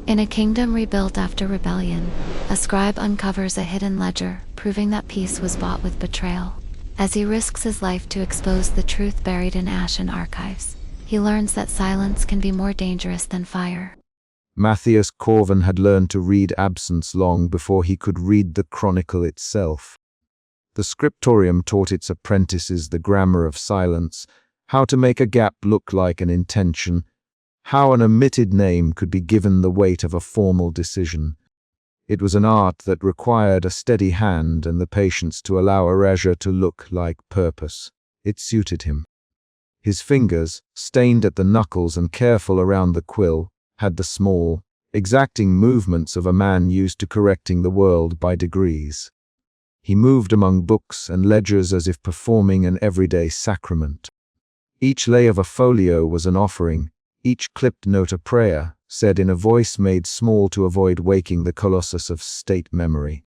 In a kingdom rebuilt after rebellion, a scribe uncovers a hidden ledger, proving that peace was bought with betrayal. As he risks his life to expose the truth buried in ash and archives, he learns that silence can be more dangerous than fire. Matthias Corvin had learned to read absence long before he could read the chronicle itself. The scriptorium taught its apprentices the grammar of silence, how to make a gap look like an intention, how an omitted name could be given the weight of a formal decision. It was an art that required a steady hand and the patience to allow erasure to look like purpose. It suited him. His fingers, stained at the knuckles and careful around the quill, had the small, exacting movements of a man used to correcting the world by degrees. He moved among books and ledgers as if performing an everyday sacrament. Each lay of a folio was an offering, each clipped note a prayer, said in a voice made small to avoid waking the colossus of state memory.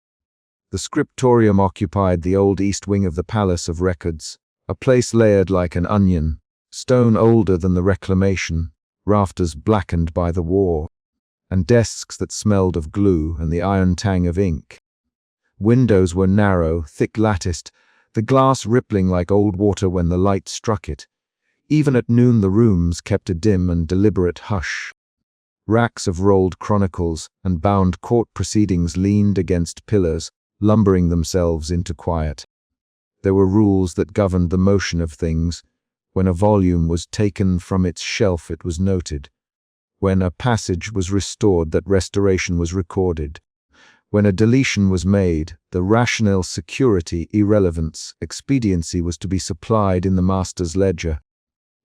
The scriptorium occupied the old east wing of the Palace of Records, a place layered like an onion, stone older than the Reclamation, rafters blackened by the war, and desks that smelled of glue and the iron tang of ink. Windows were narrow, thick-latticed, the glass rippling like old water when the light struck it. Even at noon the rooms kept a dim and deliberate hush. Racks of rolled chronicles and bound court proceedings leaned against pillars, lumbering themselves into quiet. There were rules that governed the motion of things. When a volume was taken from its shelf, it was noted. When a passage was restored, that restoration was recorded. When a deletion was made, the rationale, security, irrelevance, expediency was to be supplied in the master's ledger.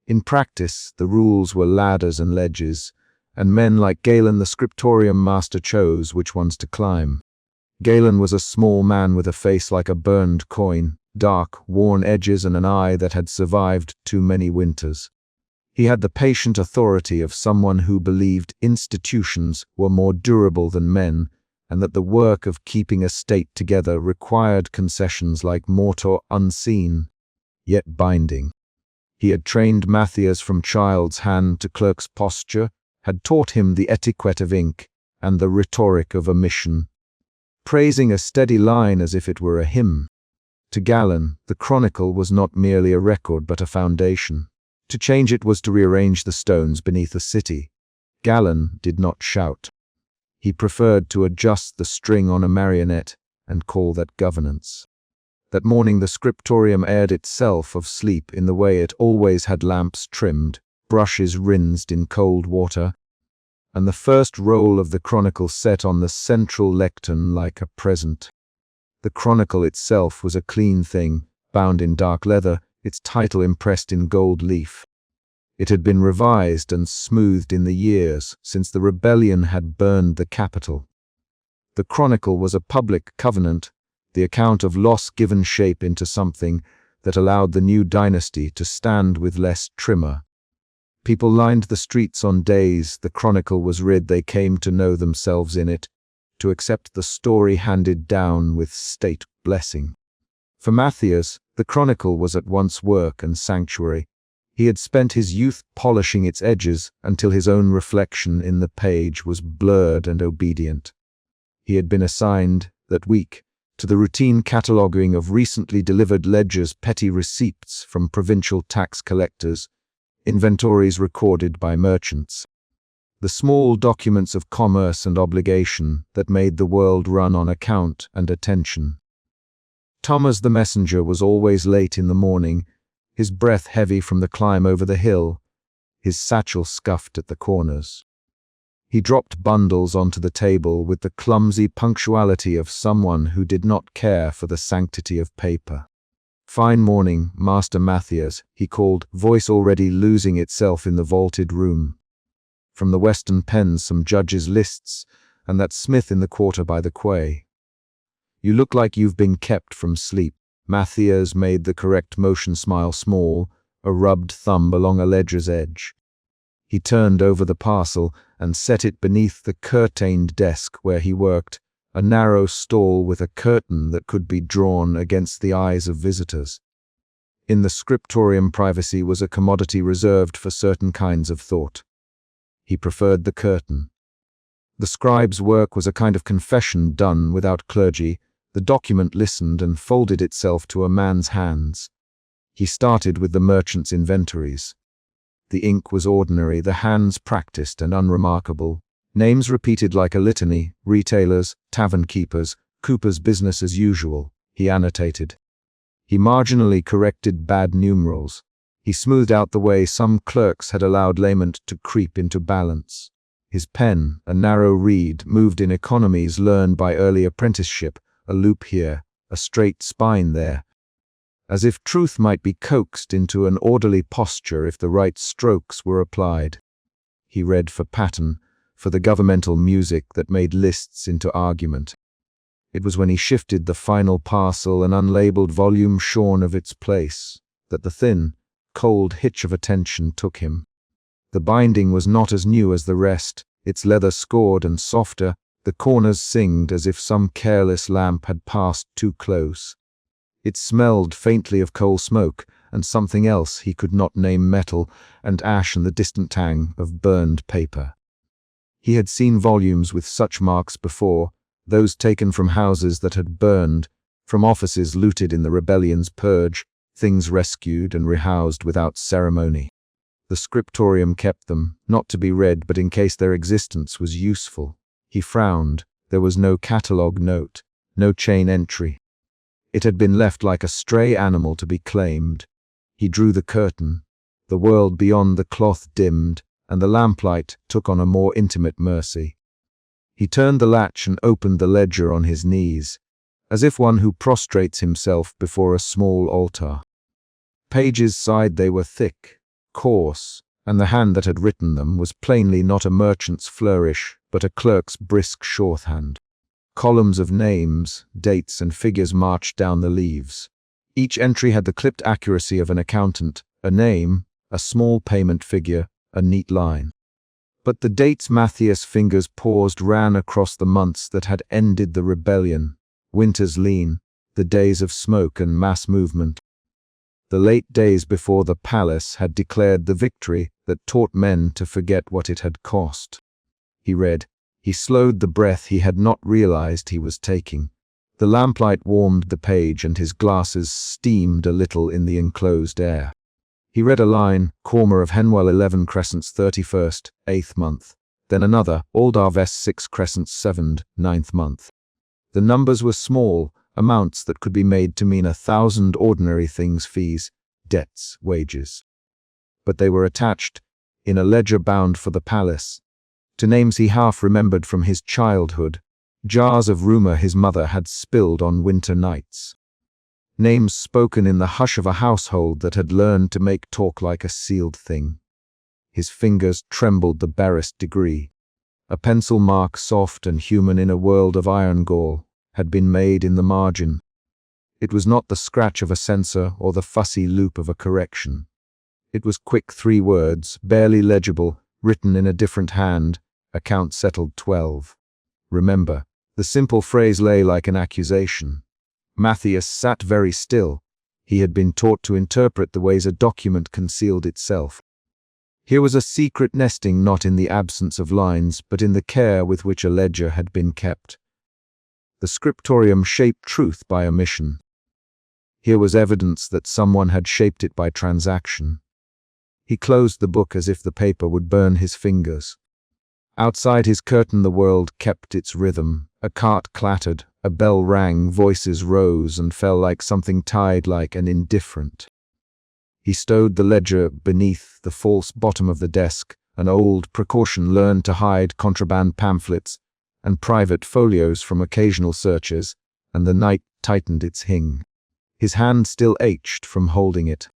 In practice, the rules were ladders and ledges, and men like Galen the scriptorium master chose which ones to climb. Galen was a small man with a face like a burned coin, dark, worn edges and an eye that had survived too many winters. He had the patient authority of someone who believed institutions were more durable than men, and that the work of keeping a state together required concessions like mortar unseen, yet binding. He had trained Matthias from child's hand to clerk's posture, had taught him the etiquette of ink and the rhetoric of omission, praising a steady line as if it were a hymn. To Galen, the chronicle was not merely a record but a foundation. To change it was to rearrange the stones beneath a city. Galen did not shout. He preferred to adjust the string on a marionette and call that governance. That morning the scriptorium aired itself of sleep in the way it always had, lamps trimmed, brushes rinsed in cold water, and the first roll of the chronicle set on the central lectern like a present. The chronicle itself was a clean thing, bound in dark leather, its title impressed in gold leaf. It had been revised and smoothed in the years since the rebellion had burned the capital. The chronicle was a public covenant, the account of loss given shape into something that allowed the new dynasty to stand with less tremor. People lined the streets on days the chronicle was read. They came to know themselves in it, to accept the story handed down with state blessing. For Matthias, the chronicle was at once work and sanctuary. He had spent his youth polishing its edges until his own reflection in the page was blurred and obedient. He had been assigned, that week, to the routine cataloguing of recently delivered ledgers, petty receipts from provincial tax collectors, inventories recorded by merchants. The small documents of commerce and obligation that made the world run on account and attention. Thomas the messenger was always late in the morning, his breath heavy from the climb over the hill, his satchel scuffed at the corners. He dropped bundles onto the table with the clumsy punctuality of someone who did not care for the sanctity of paper. "Fine morning, Master Matthias," he called, voice already losing itself in the vaulted room. From the western pens some judges' lists, and that smith in the quarter by the quay. "You look like you've been kept from sleep." Matthias made the correct motion, smile small, a rubbed thumb along a ledger's edge. He turned over the parcel and set it beneath the curtained desk where he worked, a narrow stall with a curtain that could be drawn against the eyes of visitors. In the scriptorium, privacy was a commodity reserved for certain kinds of thought. He preferred the curtain. The scribe's work was a kind of confession done without clergy. The document listened and folded itself to a man's hands. He started with the merchant's inventories. The ink was ordinary, the hands practiced and unremarkable. Names repeated like a litany: retailers, tavern keepers, Cooper's business as usual. He annotated. He marginally corrected bad numerals. He smoothed out the way some clerks had allowed layment to creep into balance. His pen, a narrow reed, moved in economies learned by early apprenticeship, a loop here, a straight spine there, as if truth might be coaxed into an orderly posture if the right strokes were applied. He read for pattern, for the governmental music that made lists into argument. It was when he shifted the final parcel, an unlabeled volume shorn of its place, that the thin, cold hitch of attention took him. The binding was not as new as the rest, its leather scored and softer, the corners singed as if some careless lamp had passed too close. It smelled faintly of coal smoke, and something else he could not name, metal, and ash, and the distant tang of burned paper. He had seen volumes with such marks before, those taken from houses that had burned, from offices looted in the rebellion's purge, things rescued and rehoused without ceremony. The scriptorium kept them, not to be read but in case their existence was useful. He frowned. There was no catalogue note, no chain entry. It had been left like a stray animal to be claimed. He drew the curtain. The world beyond the cloth dimmed, and the lamplight took on a more intimate mercy. He turned the latch and opened the ledger on his knees, as if one who prostrates himself before a small altar. Pages sighed. They were thick, coarse, and the hand that had written them was plainly not a merchant's flourish, but a clerk's brisk shorthand. Columns of names, dates, and figures marched down the leaves. Each entry had the clipped accuracy of an accountant: a name, a small payment figure, a neat line. But the dates Matthias' fingers paused ran across the months that had ended the rebellion, winter's lean, the days of smoke and mass movement. The late days before the palace had declared the victory that taught men to forget what it had cost. He read. He slowed the breath he had not realized he was taking. The lamplight warmed the page and his glasses steamed a little in the enclosed air. He read a line: Cormer of Henwell 11 Crescents 31st, 8th month. Then another: Aldarves 6 Crescents 7th, 9th month. The numbers were small, amounts that could be made to mean 1,000 ordinary things: fees, debts, wages. But they were attached, in a ledger bound for the palace, to names he half remembered from his childhood, jars of rumor his mother had spilled on winter nights. Names spoken in the hush of a household that had learned to make talk like a sealed thing. His fingers trembled the barest degree. A pencil mark, soft and human in a world of iron gall, had been made in the margin. It was not the scratch of a censor or the fussy loop of a correction. It was quick 3 words, barely legible, written in a different hand: account settled 12. Remember. The simple phrase lay like an accusation. Matthias sat very still. He had been taught to interpret the ways a document concealed itself. Here was a secret nesting not in the absence of lines, but in the care with which a ledger had been kept. The scriptorium shaped truth by omission. Here was evidence that someone had shaped it by transaction. He closed the book as if the paper would burn his fingers. Outside his curtain the world kept its rhythm. A cart clattered, a bell rang, voices rose and fell like something tied, like an indifferent. He stowed the ledger beneath the false bottom of the desk, an old precaution learned to hide contraband pamphlets and private folios from occasional searchers, and the night tightened its hing. His hand still ached from holding it.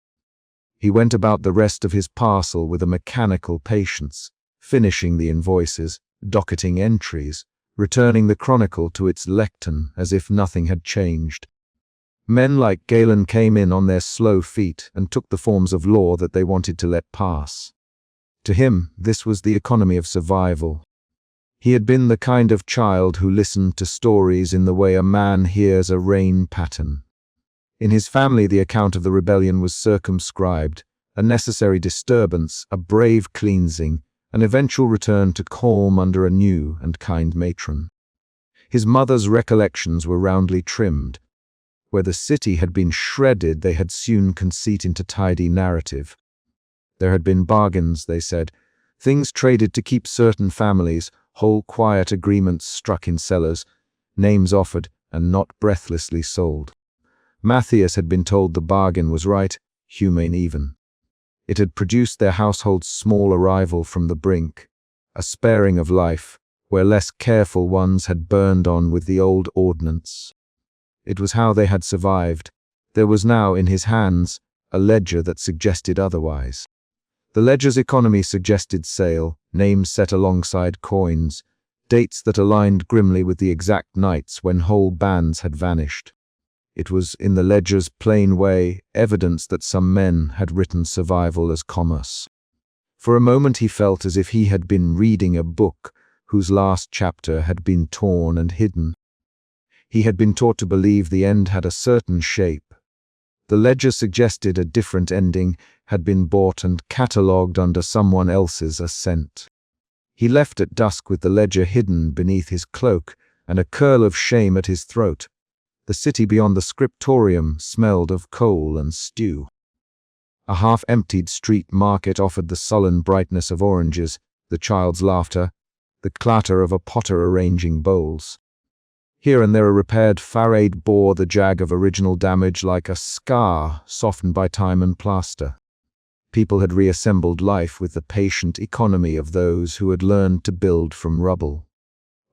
He went about the rest of his parcel with a mechanical patience, finishing the invoices, docketing entries, returning the chronicle to its lectern as if nothing had changed. Men like Galen came in on their slow feet and took the forms of law that they wanted to let pass. To him, this was the economy of survival. He had been the kind of child who listened to stories in the way a man hears a rain pattern. In his family, the account of the rebellion was circumscribed, a necessary disturbance, a brave cleansing, an eventual return to calm under a new and kind matron. His mother's recollections were roundly trimmed. Where the city had been shredded, they had sewn conceit into tidy narrative. There had been bargains, they said, things traded to keep certain families, whole quiet agreements struck in cellars, names offered and not breathlessly sold. Matthias had been told the bargain was right, humane even. It had produced their household's small arrival from the brink, a sparing of life, where less careful ones had burned on with the old ordnance. It was how they had survived. There was now in his hands a ledger that suggested otherwise. The ledger's economy suggested sale, names set alongside coins, dates that aligned grimly with the exact nights when whole bands had vanished. It was, in the ledger's plain way, evidence that some men had written survival as commerce. For a moment he felt as if he had been reading a book whose last chapter had been torn and hidden. He had been taught to believe the end had a certain shape. The ledger suggested a different ending, had been bought and catalogued under someone else's assent. He left at dusk with the ledger hidden beneath his cloak and a curl of shame at his throat. The city beyond the scriptorium smelled of coal and stew. A half-emptied street market offered the sullen brightness of oranges, the child's laughter, the clatter of a potter arranging bowls. Here and there a repaired farade bore the jag of original damage like a scar softened by time and plaster. People had reassembled life with the patient economy of those who had learned to build from rubble.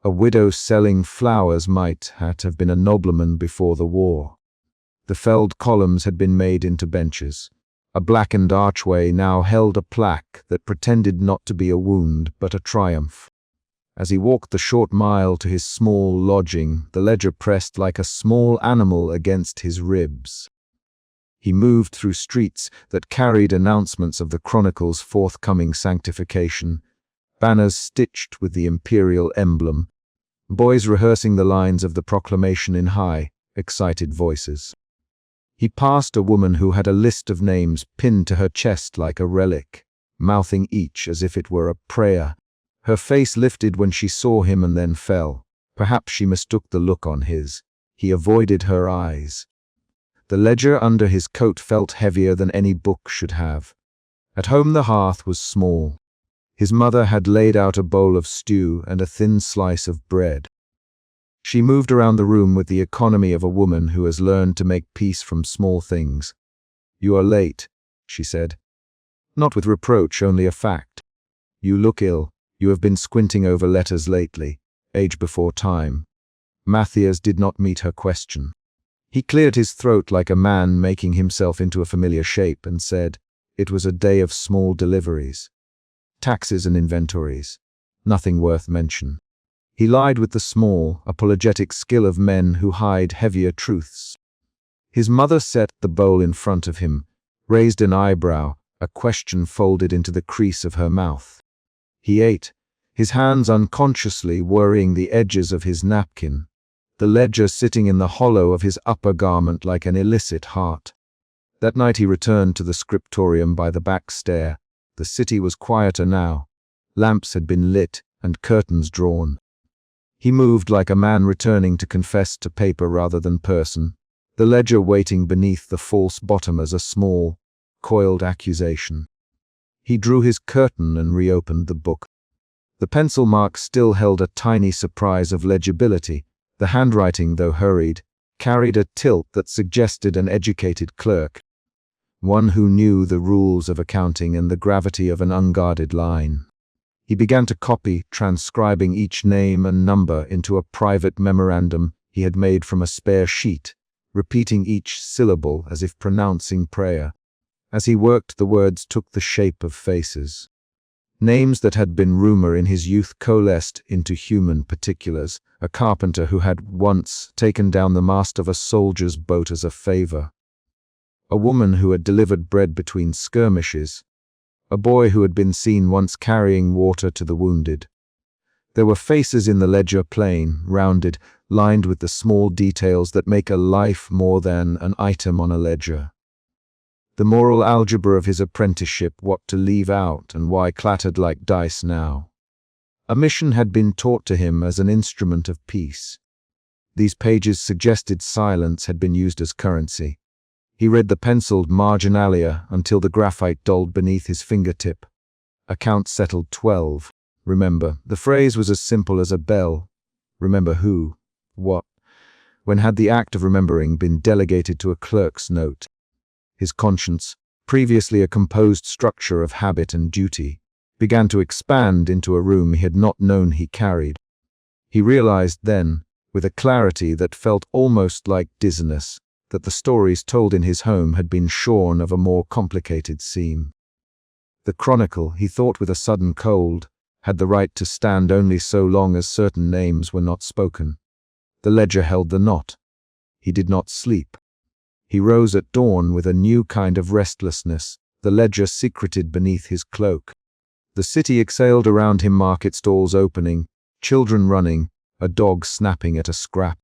A widow selling flowers might have been a nobleman before the war. The felled columns had been made into benches. A blackened archway now held a plaque that pretended not to be a wound but a triumph. As he walked the short mile to his small lodging, the ledger pressed like a small animal against his ribs. He moved through streets that carried announcements of the Chronicle's forthcoming sanctification, banners stitched with the imperial emblem, boys rehearsing the lines of the proclamation in high, excited voices. He passed a woman who had a list of names pinned to her chest like a relic, mouthing each as if it were a prayer. Her face lifted when she saw him and then fell. Perhaps she mistook the look on his. He avoided her eyes. The ledger under his coat felt heavier than any book should have. At home the hearth was small. His mother had laid out a bowl of stew and a thin slice of bread. She moved around the room with the economy of a woman who has learned to make peace from small things. "You are late," she said. Not with reproach, only a fact. "You look ill. You have been squinting over letters lately, age before time." Matthias did not meet her question. He cleared his throat like a man making himself into a familiar shape and said, "It was a day of small deliveries. Taxes and inventories. Nothing worth mention." He lied with the small, apologetic skill of men who hide heavier truths. His mother set the bowl in front of him, raised an eyebrow, a question folded into the crease of her mouth. He ate, his hands unconsciously worrying the edges of his napkin, the ledger sitting in the hollow of his upper garment like an illicit heart. That night he returned to the scriptorium by the back stair. The city was quieter now. Lamps had been lit and curtains drawn. He moved like a man returning to confess to paper rather than person, the ledger waiting beneath the false bottom as a small, coiled accusation. He drew his curtain and reopened the book. The pencil mark still held a tiny surprise of legibility. The handwriting, though hurried, carried a tilt that suggested an educated clerk, one who knew the rules of accounting and the gravity of an unguarded line. He began to copy, transcribing each name and number into a private memorandum he had made from a spare sheet, repeating each syllable as if pronouncing prayer. As he worked, the words took the shape of faces. Names that had been rumor in his youth coalesced into human particulars. A carpenter who had once taken down the mast of a soldier's boat as a favor. A woman who had delivered bread between skirmishes. A boy who had been seen once carrying water to the wounded. There were faces in the ledger, plain, rounded, lined with the small details that make a life more than an item on a ledger. The moral algebra of his apprenticeship, what to leave out and why clattered like dice now. Omission had been taught to him as an instrument of peace. These pages suggested silence had been used as currency. He read the penciled marginalia until the graphite dulled beneath his fingertip. Account settled 12. Remember, the phrase was as simple as a bell. Remember who? What? When had the act of remembering been delegated to a clerk's note? His conscience, previously a composed structure of habit and duty, began to expand into a room he had not known he carried. He realized then, with a clarity that felt almost like dizziness, that the stories told in his home had been shorn of a more complicated seam. The chronicle, he thought with a sudden cold, had the right to stand only so long as certain names were not spoken. The ledger held the knot. He did not sleep. He rose at dawn with a new kind of restlessness, the ledger secreted beneath his cloak. The city exhaled around him, market stalls opening, children running, a dog snapping at a scrap.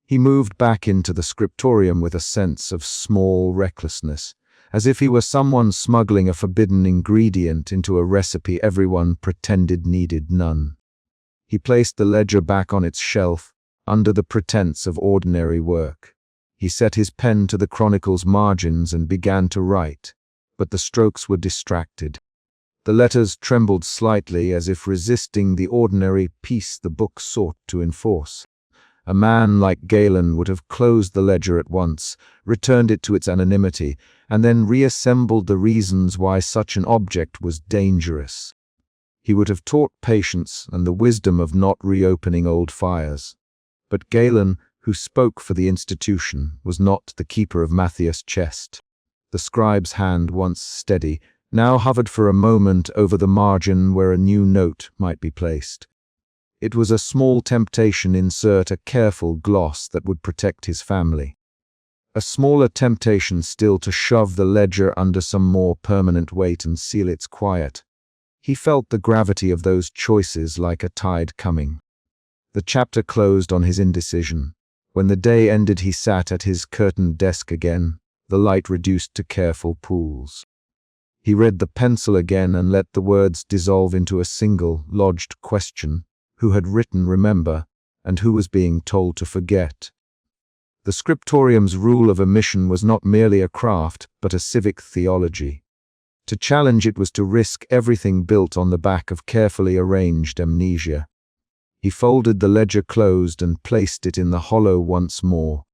He moved back into the scriptorium with a sense of small recklessness, as if he were someone smuggling a forbidden ingredient into a recipe everyone pretended needed none. He placed the ledger back on its shelf, under the pretense of ordinary work. He set his pen to the chronicle's margins and began to write, but the strokes were distracted. The letters trembled slightly as if resisting the ordinary peace the book sought to enforce. A man like Galen would have closed the ledger at once, returned it to its anonymity, and then reassembled the reasons why such an object was dangerous. He would have taught patience and the wisdom of not reopening old fires. But Galen, who spoke for the institution, was not the keeper of Matthias' chest. The scribe's hand, once steady, now hovered for a moment over the margin where a new note might be placed. It was a small temptation to insert a careful gloss that would protect his family. A smaller temptation still to shove the ledger under some more permanent weight and seal its quiet. He felt the gravity of those choices like a tide coming. The chapter closed on his indecision. When the day ended, he sat at his curtained desk again, the light reduced to careful pools. He read the pencil again and let the words dissolve into a single, lodged question. Who had written remember, and who was being told to forget? The scriptorium's rule of omission was not merely a craft, but a civic theology. To challenge it was to risk everything built on the back of carefully arranged amnesia. He folded the ledger closed and placed it in the hollow once more.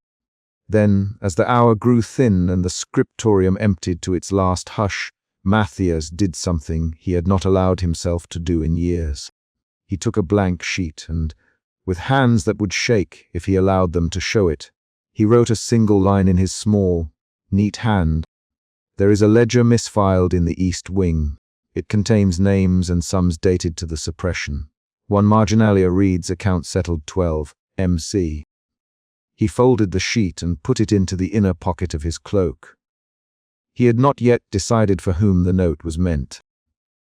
Then, as the hour grew thin and the scriptorium emptied to its last hush, Matthias did something he had not allowed himself to do in years. He took a blank sheet and, with hands that would shake if he allowed them to show it, he wrote a single line in his small, neat hand. There is a ledger misfiled in the East Wing. It contains names and sums dated to the suppression. One marginalia reads account settled 12, MC. He folded the sheet and put it into the inner pocket of his cloak. He had not yet decided for whom the note was meant.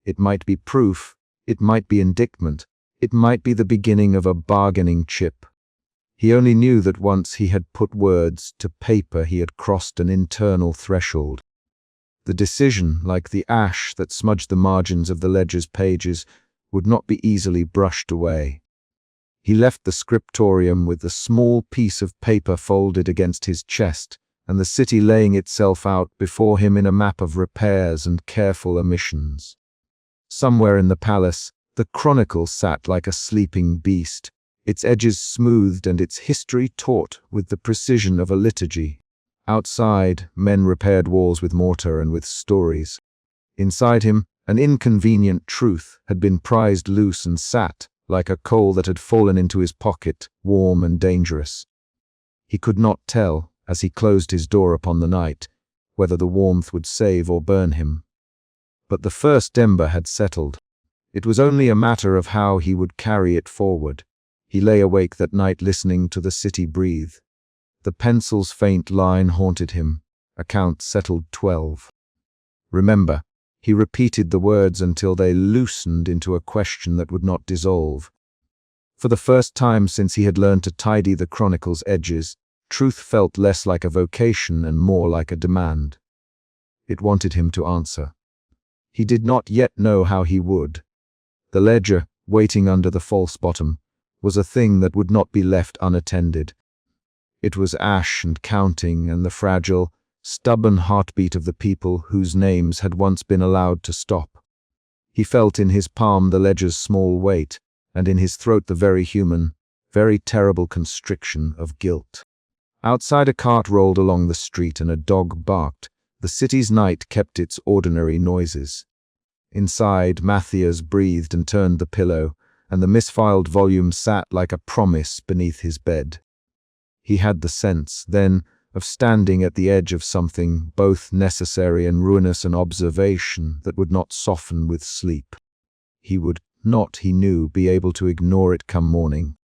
It might be proof, it might be indictment, it might be the beginning of a bargaining chip. He only knew that once he had put words to paper, he had crossed an internal threshold. The decision, like the ash that smudged the margins of the ledger's pages, would not be easily brushed away. He left the scriptorium with the small piece of paper folded against his chest, and the city laying itself out before him in a map of repairs and careful omissions. Somewhere in the palace, the chronicle sat like a sleeping beast, its edges smoothed and its history taught with the precision of a liturgy. Outside, men repaired walls with mortar and with stories. Inside him, an inconvenient truth had been prized loose and sat, like a coal that had fallen into his pocket, warm and dangerous. He could not tell, as he closed his door upon the night, whether the warmth would save or burn him. But the first ember had settled. It was only a matter of how he would carry it forward. He lay awake that night listening to the city breathe. The pencil's faint line haunted him. Account settled 12. Remember. He repeated the words until they loosened into a question that would not dissolve. For the first time since he had learned to tidy the chronicle's edges, truth felt less like a vocation and more like a demand. It wanted him to answer. He did not yet know how he would. The ledger, waiting under the false bottom, was a thing that would not be left unattended. It was ash and counting and the fragile, stubborn heartbeat of the people whose names had once been allowed to stop. He felt in his palm the ledger's small weight, and in his throat the very human, very terrible constriction of guilt. Outside a cart rolled along the street and a dog barked. The city's night kept its ordinary noises. Inside, Matthias breathed and turned the pillow, and the misfiled volume sat like a promise beneath his bed. He had the sense, then, of standing at the edge of something both necessary and ruinous, an observation that would not soften with sleep. He would not, he knew, be able to ignore it come morning.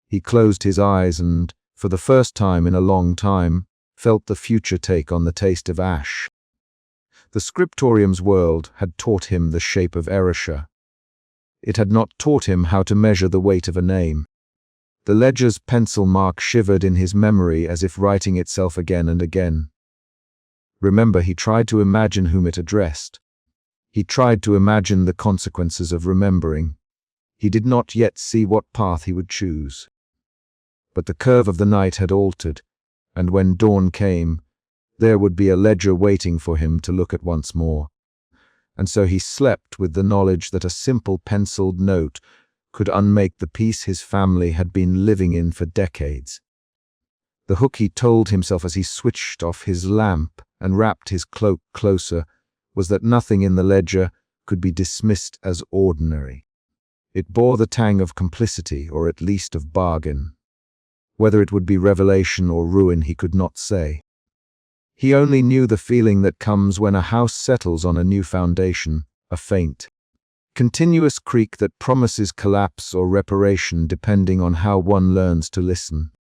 He closed his eyes and, for the first time in a long time, felt the future take on the taste of ash. The scriptorium's world had taught him the shape of Erisha. It had not taught him how to measure the weight of a name. The ledger's pencil mark shivered in his memory as if writing itself again and again. Remember, he tried to imagine whom it addressed. He tried to imagine the consequences of remembering. He did not yet see what path he would choose. But the curve of the night had altered, and when dawn came, there would be a ledger waiting for him to look at once more. And so he slept with the knowledge that a simple penciled note could unmake the peace his family had been living in for decades. The hook, he told himself as he switched off his lamp and wrapped his cloak closer, was that nothing in the ledger could be dismissed as ordinary. It bore the tang of complicity, or at least of bargain. Whether it would be revelation or ruin he could not say. He only knew the feeling that comes when a house settles on a new foundation, a faint, continuous creak that promises collapse or reparation depending on how one learns to listen.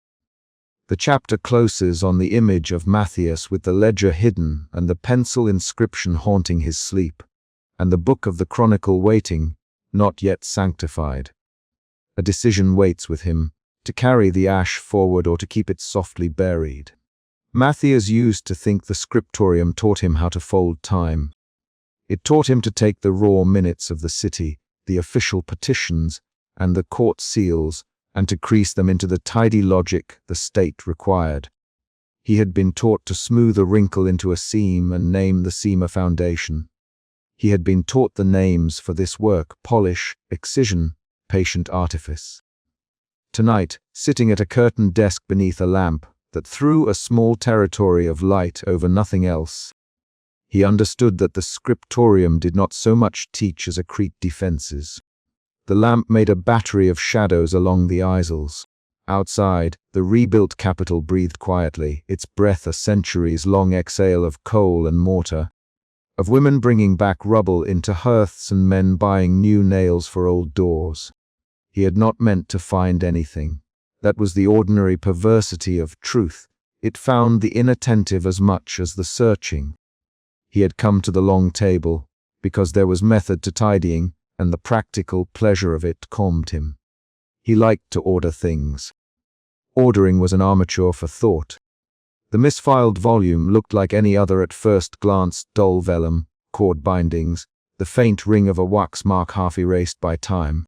The chapter closes on the image of Matthias with the ledger hidden and the pencil inscription haunting his sleep, and the book of the chronicle waiting, not yet sanctified. A decision waits with him, to carry the ash forward or to keep it softly buried. Matthias used to think the scriptorium taught him how to fold time. It taught him to take the raw minutes of the city, the official petitions, and the court seals, and to crease them into the tidy logic the state required. He had been taught to smooth a wrinkle into a seam and name the seam a foundation. He had been taught the names for this work: polish, excision, patient artifice. Tonight, sitting at a curtained desk beneath a lamp that threw a small territory of light over nothing else, he understood that the scriptorium did not so much teach as accrete defenses. The lamp made a battery of shadows along the aisles. Outside, the rebuilt Capitol breathed quietly, its breath a centuries-long exhale of coal and mortar, of women bringing back rubble into hearths and men buying new nails for old doors. He had not meant to find anything. That was the ordinary perversity of truth. It found the inattentive as much as the searching. He had come to the long table because there was method to tidying, and the practical pleasure of it calmed him. He liked to order things. Ordering was an armature for thought. The misfiled volume looked like any other at first glance: dull vellum, cord bindings, the faint ring of a wax mark half erased by time.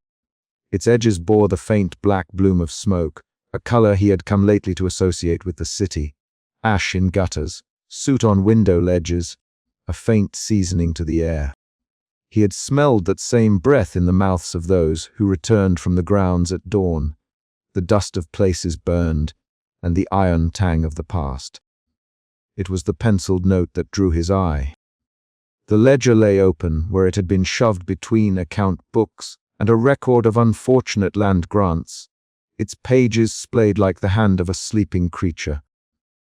Its edges bore the faint black bloom of smoke, a color he had come lately to associate with the city. Ash in gutters, soot on window ledges, a faint seasoning to the air. He had smelled that same breath in the mouths of those who returned from the grounds at dawn, the dust of places burned, and the iron tang of the past. It was the penciled note that drew his eye. The ledger lay open where it had been shoved between account books and a record of unfortunate land grants, its pages splayed like the hand of a sleeping creature.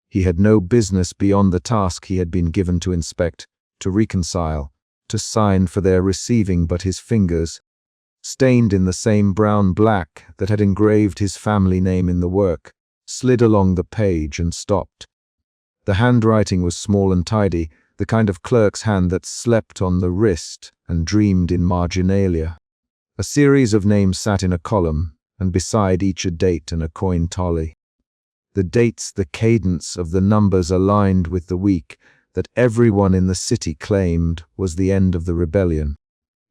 He had no business beyond the task he had been given to inspect, to reconcile, to sign for their receiving, but his fingers, stained in the same brown black that had engraved his family name in the work, slid along the page and stopped. The handwriting was small and tidy, the kind of clerk's hand that slept on the wrist and dreamed in marginalia. A series of names sat in a column, and beside each a date and a coin tally. The dates, the cadence of the numbers aligned with the week, that everyone in the city claimed was the end of the rebellion.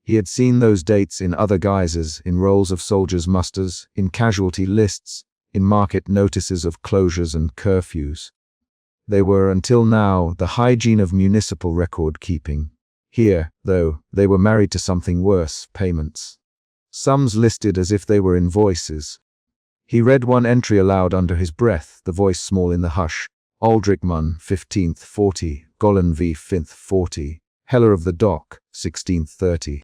He had seen those dates in other guises, in rolls of soldiers' musters, in casualty lists, in market notices of closures and curfews. They were, until now, the hygiene of municipal record-keeping. Here, though, they were married to something worse, payments. Sums listed as if they were invoices. He read one entry aloud under his breath, the voice small in the hush. Aldrich Munn, 15th 40, Golan v. 5th 40, Heller of the Dock, 1630.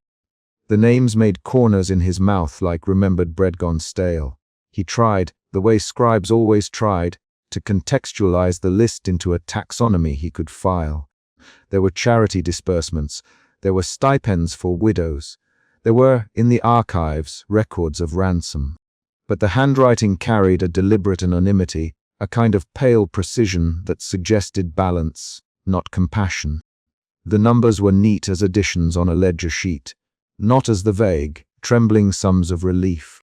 The names made corners in his mouth like remembered bread gone stale. He tried, the way scribes always tried, to contextualize the list into a taxonomy he could file. There were charity disbursements. There were stipends for widows. There were, in the archives, records of ransom. But the handwriting carried a deliberate anonymity, a kind of pale precision that suggested balance, not compassion. The numbers were neat as additions on a ledger sheet, not as the vague, trembling sums of relief.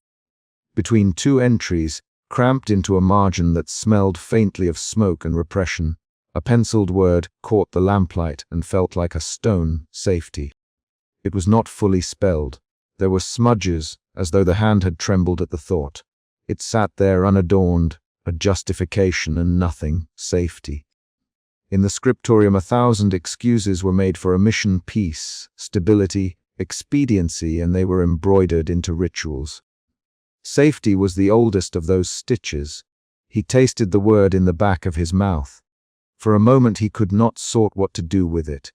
Between two entries, cramped into a margin that smelled faintly of smoke and repression, a penciled word caught the lamplight and felt like a stone, safety. It was not fully spelled. There were smudges, as though the hand had trembled at the thought. It sat there unadorned, a justification and nothing, safety. In the scriptorium 1,000 excuses were made for omission, peace, stability, expediency, and they were embroidered into rituals. Safety was the oldest of those stitches. He tasted the word in the back of his mouth. For a moment he could not sort what to do with it.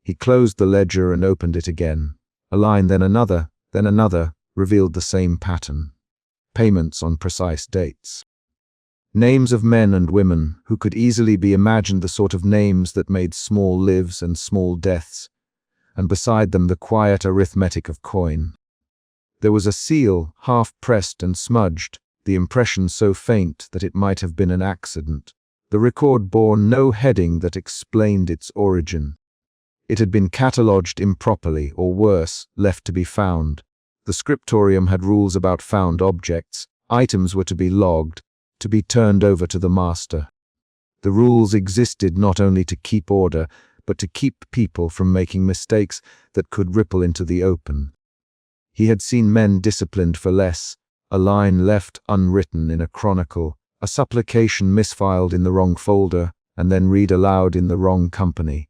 He closed the ledger and opened it again. A line, then another, revealed the same pattern. Payments on precise dates. Names of men and women who could easily be imagined, the sort of names that made small lives and small deaths, and beside them the quiet arithmetic of coin. There was a seal, half-pressed and smudged, the impression so faint that it might have been an accident. The record bore no heading that explained its origin. It had been catalogued improperly, or worse, left to be found. The scriptorium had rules about found objects. Items were to be logged, to be turned over to the master. The rules existed not only to keep order, but to keep people from making mistakes that could ripple into the open. He had seen men disciplined for less, a line left unwritten in a chronicle, a supplication misfiled in the wrong folder, and then read aloud in the wrong company.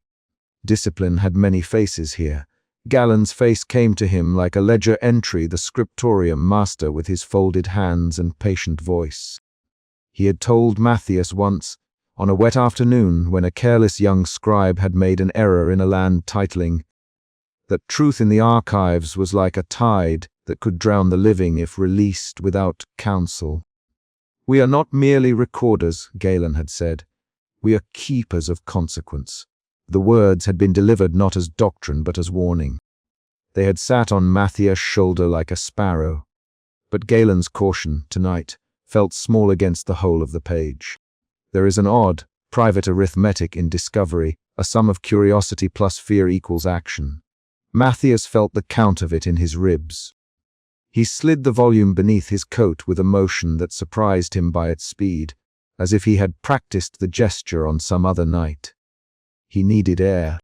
Discipline had many faces here. Gallen's face came to him like a ledger entry, the scriptorium master with his folded hands and patient voice. He had told Matthias once, on a wet afternoon when a careless young scribe had made an error in a land titling, that truth in the archives was like a tide that could drown the living if released without counsel. "We are not merely recorders," Galen had said. "We are keepers of consequence." The words had been delivered not as doctrine but as warning. They had sat on Matthias' shoulder like a sparrow. But Galen's caution, tonight, felt small against the whole of the page. There is an odd, private arithmetic in discovery, a sum of curiosity plus fear equals action. Matthias felt the count of it in his ribs. He slid the volume beneath his coat with a motion that surprised him by its speed, as if he had practiced the gesture on some other night. He needed air.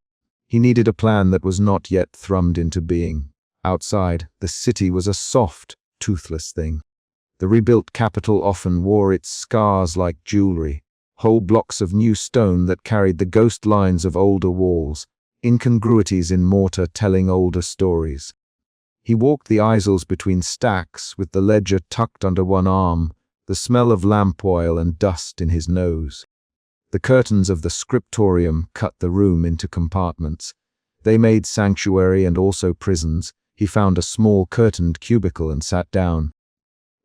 He needed a plan that was not yet thrummed into being. Outside, the city was a soft, toothless thing. The rebuilt capital often wore its scars like jewelry, whole blocks of new stone that carried the ghost lines of older walls, incongruities in mortar telling older stories. He walked the aisles between stacks with the ledger tucked under one arm, the smell of lamp oil and dust in his nose. The curtains of the scriptorium cut the room into compartments. They made sanctuary and also prisons. He found a small curtained cubicle and sat down.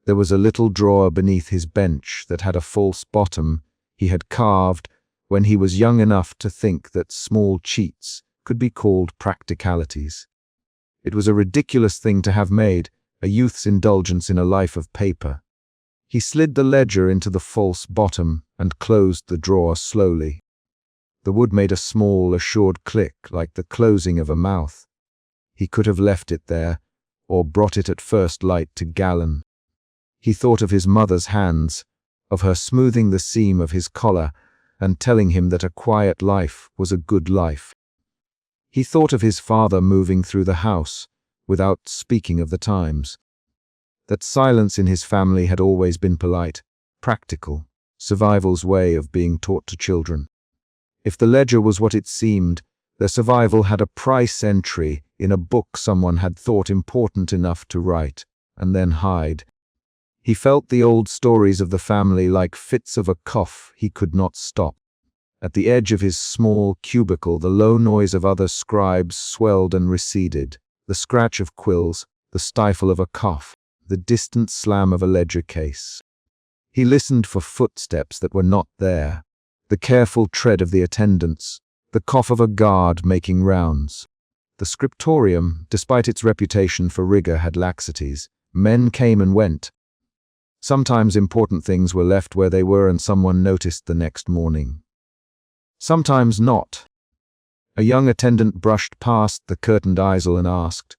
There was a little drawer beneath his bench that had a false bottom he had carved when he was young enough to think that small cheats could be called practicalities. It was a ridiculous thing to have made, a youth's indulgence in a life of paper. He slid the ledger into the false bottom and closed the drawer slowly. The wood made a small, assured click like the closing of a mouth. He could have left it there, or brought it at first light to Galen. He thought of his mother's hands, of her smoothing the seam of his collar, and telling him that a quiet life was a good life. He thought of his father moving through the house, without speaking of the times. That silence in his family had always been polite, practical, survival's way of being taught to children. If the ledger was what it seemed, their survival had a price entry in a book someone had thought important enough to write, and then hide. He felt the old stories of the family like fits of a cough he could not stop. At the edge of his small cubicle, the low noise of other scribes swelled and receded, the scratch of quills, the stifle of a cough, the distant slam of a ledger case. He listened for footsteps that were not there, the careful tread of the attendants, the cough of a guard making rounds. The scriptorium, despite its reputation for rigor, had laxities. Men came and went. Sometimes important things were left where they were and someone noticed the next morning. Sometimes not. A young attendant brushed past the curtained easel and asked,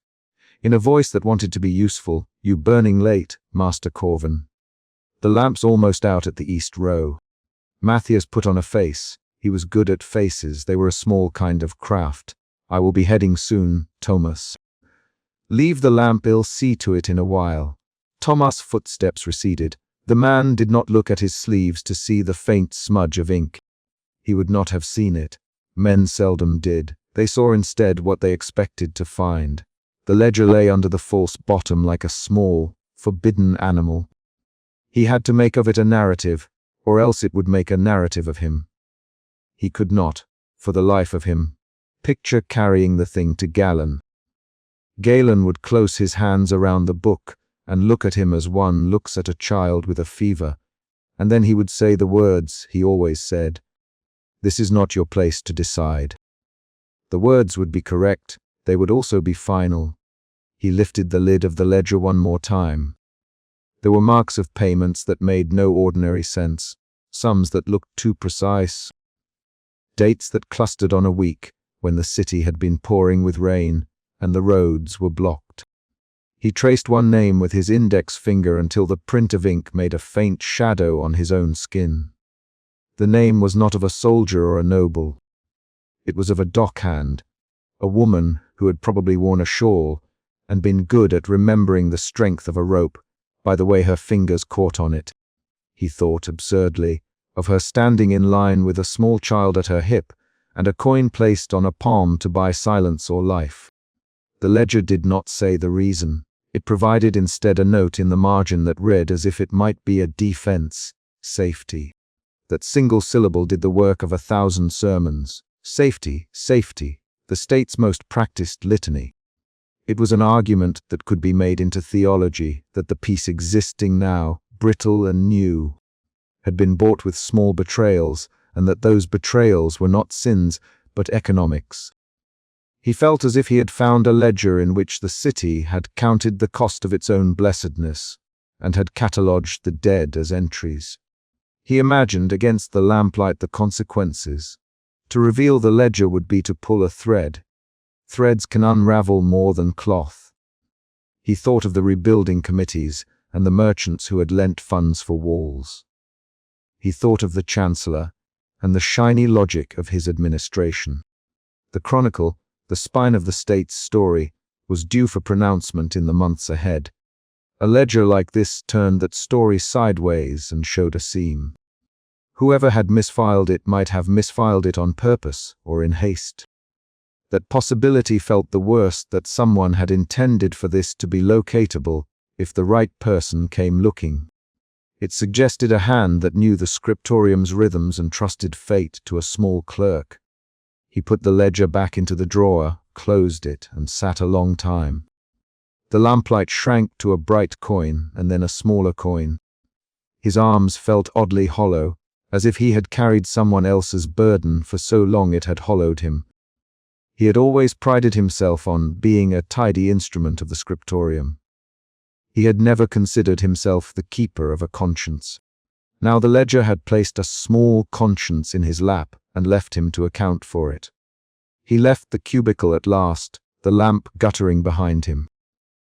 in a voice that wanted to be useful, "You burning late, Master Corvin?" The lamp's almost out at the east row. Matthias put on a face. He was good at faces. They were a small kind of craft. "I will be heading soon, Thomas." "Leave the lamp, I'll see to it in a while." Thomas' footsteps receded. The man did not look at his sleeves to see the faint smudge of ink. He would not have seen it. Men seldom did. They saw instead what they expected to find. The ledger lay under the false bottom like a small, forbidden animal. He had to make of it a narrative, or else it would make a narrative of him. He could not, for the life of him, picture carrying the thing to Galen. Galen would close his hands around the book and look at him as one looks at a child with a fever, and then he would say the words he always said, "This is not your place to decide." The words would be correct, they would also be final. He lifted the lid of the ledger one more time. There were marks of payments that made no ordinary sense, sums that looked too precise, dates that clustered on a week when the city had been pouring with rain and the roads were blocked. He traced one name with his index finger until the print of ink made a faint shadow on his own skin. The name was not of a soldier or a noble. It was of a dockhand, a woman who had probably worn a shawl and been good at remembering the strength of a rope by the way her fingers caught on it. He thought absurdly of her standing in line with a small child at her hip and a coin placed on a palm to buy silence or life. The ledger did not say the reason. It provided instead a note in the margin that read as if it might be a defense, safety. That single syllable did the work of 1,000 sermons. Safety, safety, the state's most practiced litany. It was an argument that could be made into theology, that the peace existing now, brittle and new, had been bought with small betrayals, and that those betrayals were not sins, but economics. He felt as if he had found a ledger in which the city had counted the cost of its own blessedness, and had catalogued the dead as entries. He imagined against the lamplight the consequences. To reveal the ledger would be to pull a thread. Threads can unravel more than cloth. He thought of the rebuilding committees and the merchants who had lent funds for walls. He thought of the Chancellor and the shiny logic of his administration. The Chronicle, the spine of the state's story, was due for pronouncement in the months ahead. A ledger like this turned that story sideways and showed a seam. Whoever had misfiled it might have misfiled it on purpose or in haste. That possibility felt the worst, that someone had intended for this to be locatable if the right person came looking. It suggested a hand that knew the scriptorium's rhythms and trusted fate to a small clerk. He put the ledger back into the drawer, closed it, and sat a long time. The lamplight shrank to a bright coin and then a smaller coin. His arms felt oddly hollow, as if he had carried someone else's burden for so long it had hollowed him. He had always prided himself on being a tidy instrument of the scriptorium. He had never considered himself the keeper of a conscience. Now the ledger had placed a small conscience in his lap and left him to account for it. He left the cubicle at last, the lamp guttering behind him.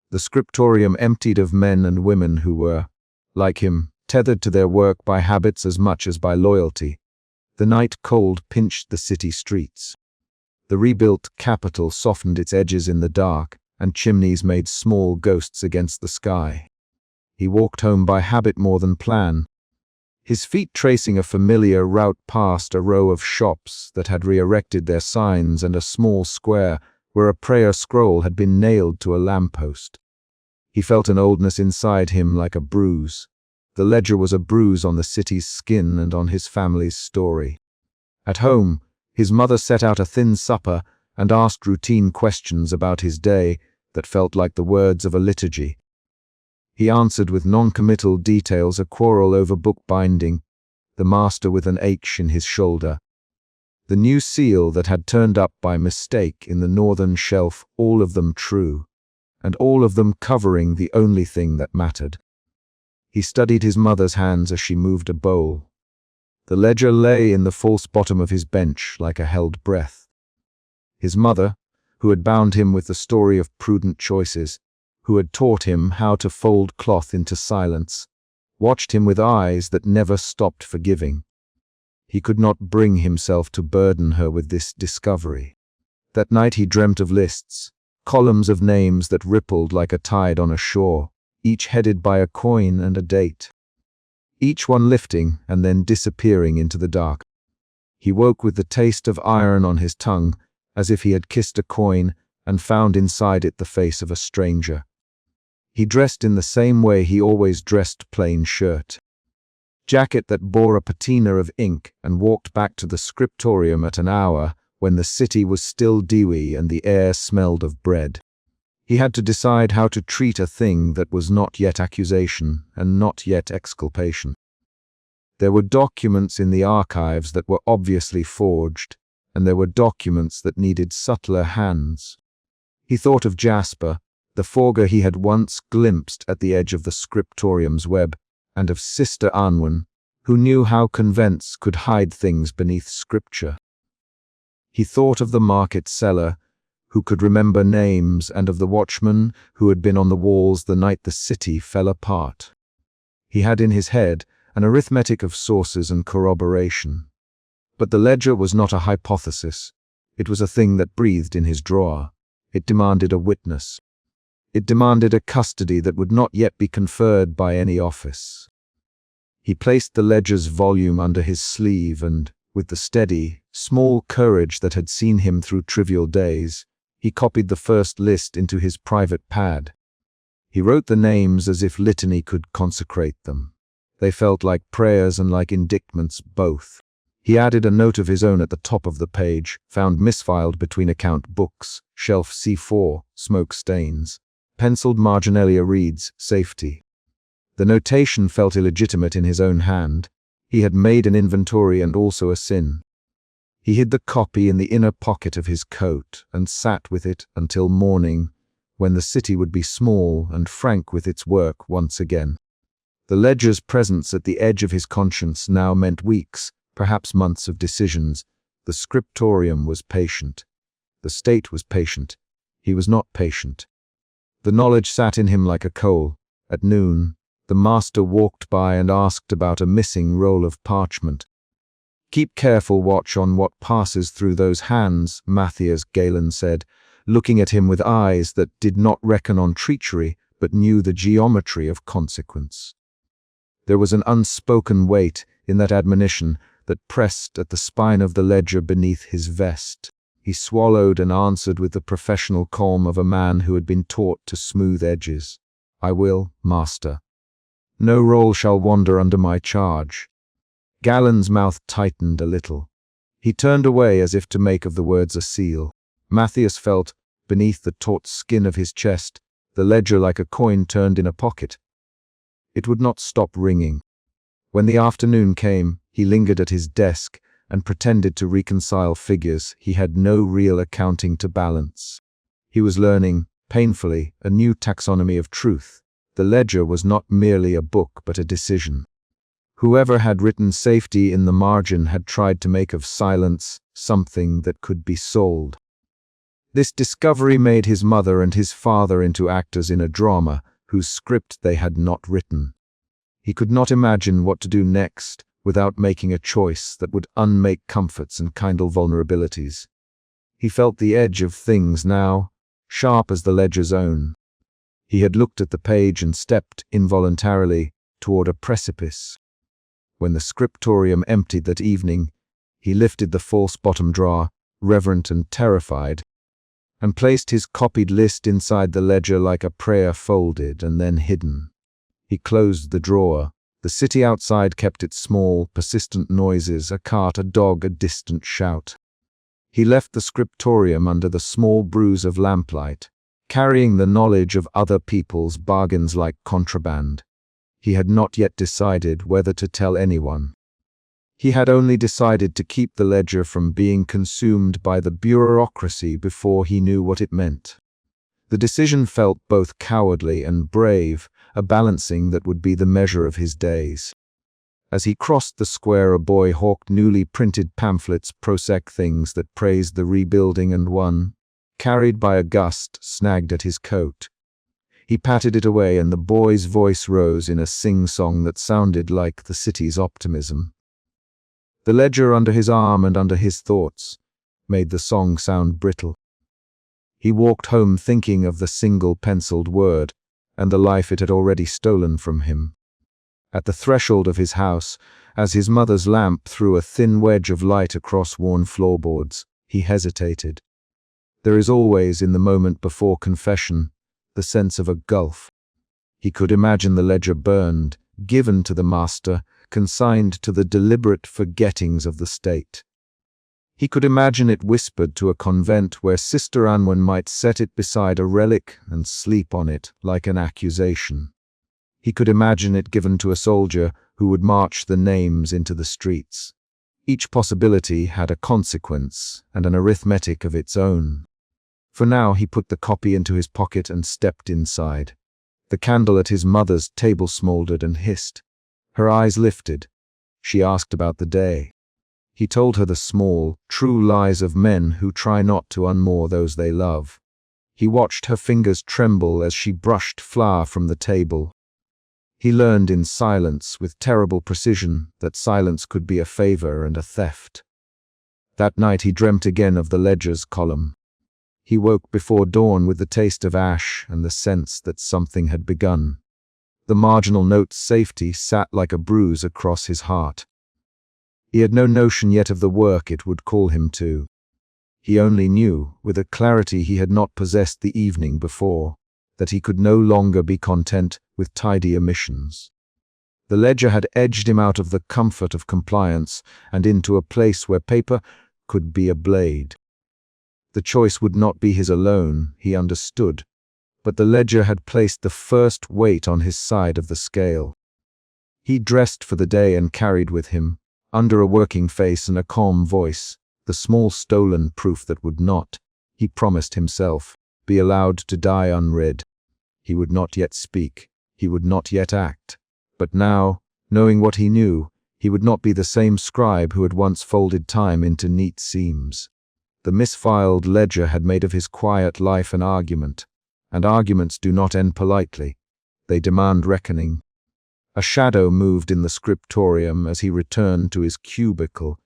The scriptorium emptied of men and women who were, like him, tethered to their work by habits as much as by loyalty. The night cold pinched the city streets. The rebuilt Capitol softened its edges in the dark, and chimneys made small ghosts against the sky. He walked home by habit more than plan, his feet tracing a familiar route past a row of shops that had re-erected their signs and a small square where a prayer scroll had been nailed to a lamppost. He felt an oldness inside him like a bruise. The ledger was a bruise on the city's skin and on his family's story. At home, his mother set out a thin supper and asked routine questions about his day that felt like the words of a liturgy. He answered with non-committal details: a quarrel over book binding, the master with an ache in his shoulder, the new seal that had turned up by mistake in the northern shelf, all of them true, and all of them covering the only thing that mattered. He studied his mother's hands as she moved a bowl. The ledger lay in the false bottom of his bench like a held breath. His mother, who had bound him with the story of prudent choices, who had taught him how to fold cloth into silence, watched him with eyes that never stopped forgiving. He could not bring himself to burden her with this discovery. That night he dreamt of lists, columns of names that rippled like a tide on a shore, each headed by a coin and a date, each one lifting and then disappearing into the dark. He woke with the taste of iron on his tongue, as if he had kissed a coin and found inside it the face of a stranger. He dressed in the same way he always dressed: plain shirt, jacket that bore a patina of ink, and walked back to the scriptorium at an hour when the city was still dewy and the air smelled of bread. He had to decide how to treat a thing that was not yet accusation and not yet exculpation. There were documents in the archives that were obviously forged, and there were documents that needed subtler hands. He thought of Jasper, the forger he had once glimpsed at the edge of the scriptorium's web, and of Sister Anwen, who knew how convents could hide things beneath scripture. He thought of the market seller, who could remember names, and of the watchman who had been on the walls the night the city fell apart. He had in his head an arithmetic of sources and corroboration. But the ledger was not a hypothesis. It was a thing that breathed in his drawer. It demanded a witness. It demanded a custody that would not yet be conferred by any office. He placed the ledger's volume under his sleeve and, with the steady, small courage that had seen him through trivial days, he copied the first list into his private pad. He wrote the names as if litany could consecrate them. They felt like prayers and like indictments both. He added a note of his own at the top of the page, found misfiled between account books, shelf C4, smoke stains. Penciled marginalia reads, safety. The notation felt illegitimate in his own hand. He had made an inventory and also a sin. He hid the copy in the inner pocket of his coat and sat with it until morning, when the city would be small and frank with its work once again. The ledger's presence at the edge of his conscience now meant weeks, perhaps months of decisions. The scriptorium was patient. The state was patient. He was not patient. The knowledge sat in him like a coal. At noon, the master walked by and asked about a missing roll of parchment. "Keep careful watch on what passes through those hands," Matthias Galen said, looking at him with eyes that did not reckon on treachery, but knew the geometry of consequence. There was an unspoken weight in that admonition that pressed at the spine of the ledger beneath his vest. He swallowed and answered with the professional calm of a man who had been taught to smooth edges. "I will, master. No roll shall wander under my charge." Galen's mouth tightened a little. He turned away as if to make of the words a seal. Matthias felt, beneath the taut skin of his chest, the ledger like a coin turned in a pocket. It would not stop ringing. When the afternoon came, he lingered at his desk and pretended to reconcile figures he had no real accounting to balance. He was learning, painfully, a new taxonomy of truth. The ledger was not merely a book but a decision. Whoever had written safety in the margin had tried to make of silence something that could be sold. This discovery made his mother and his father into actors in a drama whose script they had not written. He could not imagine what to do next without making a choice that would unmake comforts and kindle vulnerabilities. He felt the edge of things now, sharp as the ledger's own. He had looked at the page and stepped, involuntarily, toward a precipice. When the scriptorium emptied that evening, he lifted the false bottom drawer, reverent and terrified, and placed his copied list inside the ledger like a prayer folded and then hidden. He closed the drawer. The city outside kept its small, persistent noises, a cart, a dog, a distant shout. He left the scriptorium under the small bruise of lamplight, carrying the knowledge of other people's bargains like contraband. He had not yet decided whether to tell anyone. He had only decided to keep the ledger from being consumed by the bureaucracy before he knew what it meant. The decision felt both cowardly and brave, a balancing that would be the measure of his days. As he crossed the square, a boy hawked newly printed pamphlets, prosaic things that praised the rebuilding, and one, carried by a gust, snagged at his coat. He patted it away, and the boy's voice rose in a sing-song that sounded like the city's optimism. The ledger under his arm and under his thoughts made the song sound brittle. He walked home thinking of the single penciled word and the life it had already stolen from him. At the threshold of his house, as his mother's lamp threw a thin wedge of light across worn floorboards, he hesitated. There is always, in the moment before confession, the sense of a gulf. He could imagine the ledger burned, given to the master, consigned to the deliberate forgettings of the state. He could imagine it whispered to a convent where Sister Anwen might set it beside a relic and sleep on it like an accusation. He could imagine it given to a soldier who would march the names into the streets. Each possibility had a consequence and an arithmetic of its own. For now he put the copy into his pocket and stepped inside. The candle at his mother's table smoldered and hissed. Her eyes lifted. She asked about the day. He told her the small, true lies of men who try not to unmoor those they love. He watched her fingers tremble as she brushed flour from the table. He learned in silence, with terrible precision, that silence could be a favor and a theft. That night he dreamt again of the ledger's column. He woke before dawn with the taste of ash and the sense that something had begun. The marginal note's safety sat like a bruise across his heart. He had no notion yet of the work it would call him to. He only knew, with a clarity he had not possessed the evening before, that he could no longer be content with tidy omissions. The ledger had edged him out of the comfort of compliance and into a place where paper could be a blade. The choice would not be his alone, he understood, but the ledger had placed the first weight on his side of the scale. He dressed for the day and carried with him, under a working face and a calm voice, the small stolen proof that would not, he promised himself, be allowed to die unread. He would not yet speak, he would not yet act, but now, knowing what he knew, he would not be the same scribe who had once folded time into neat seams. The misfiled ledger had made of his quiet life an argument, and arguments do not end politely. They demand reckoning. A shadow moved in the scriptorium as he returned to his cubicle,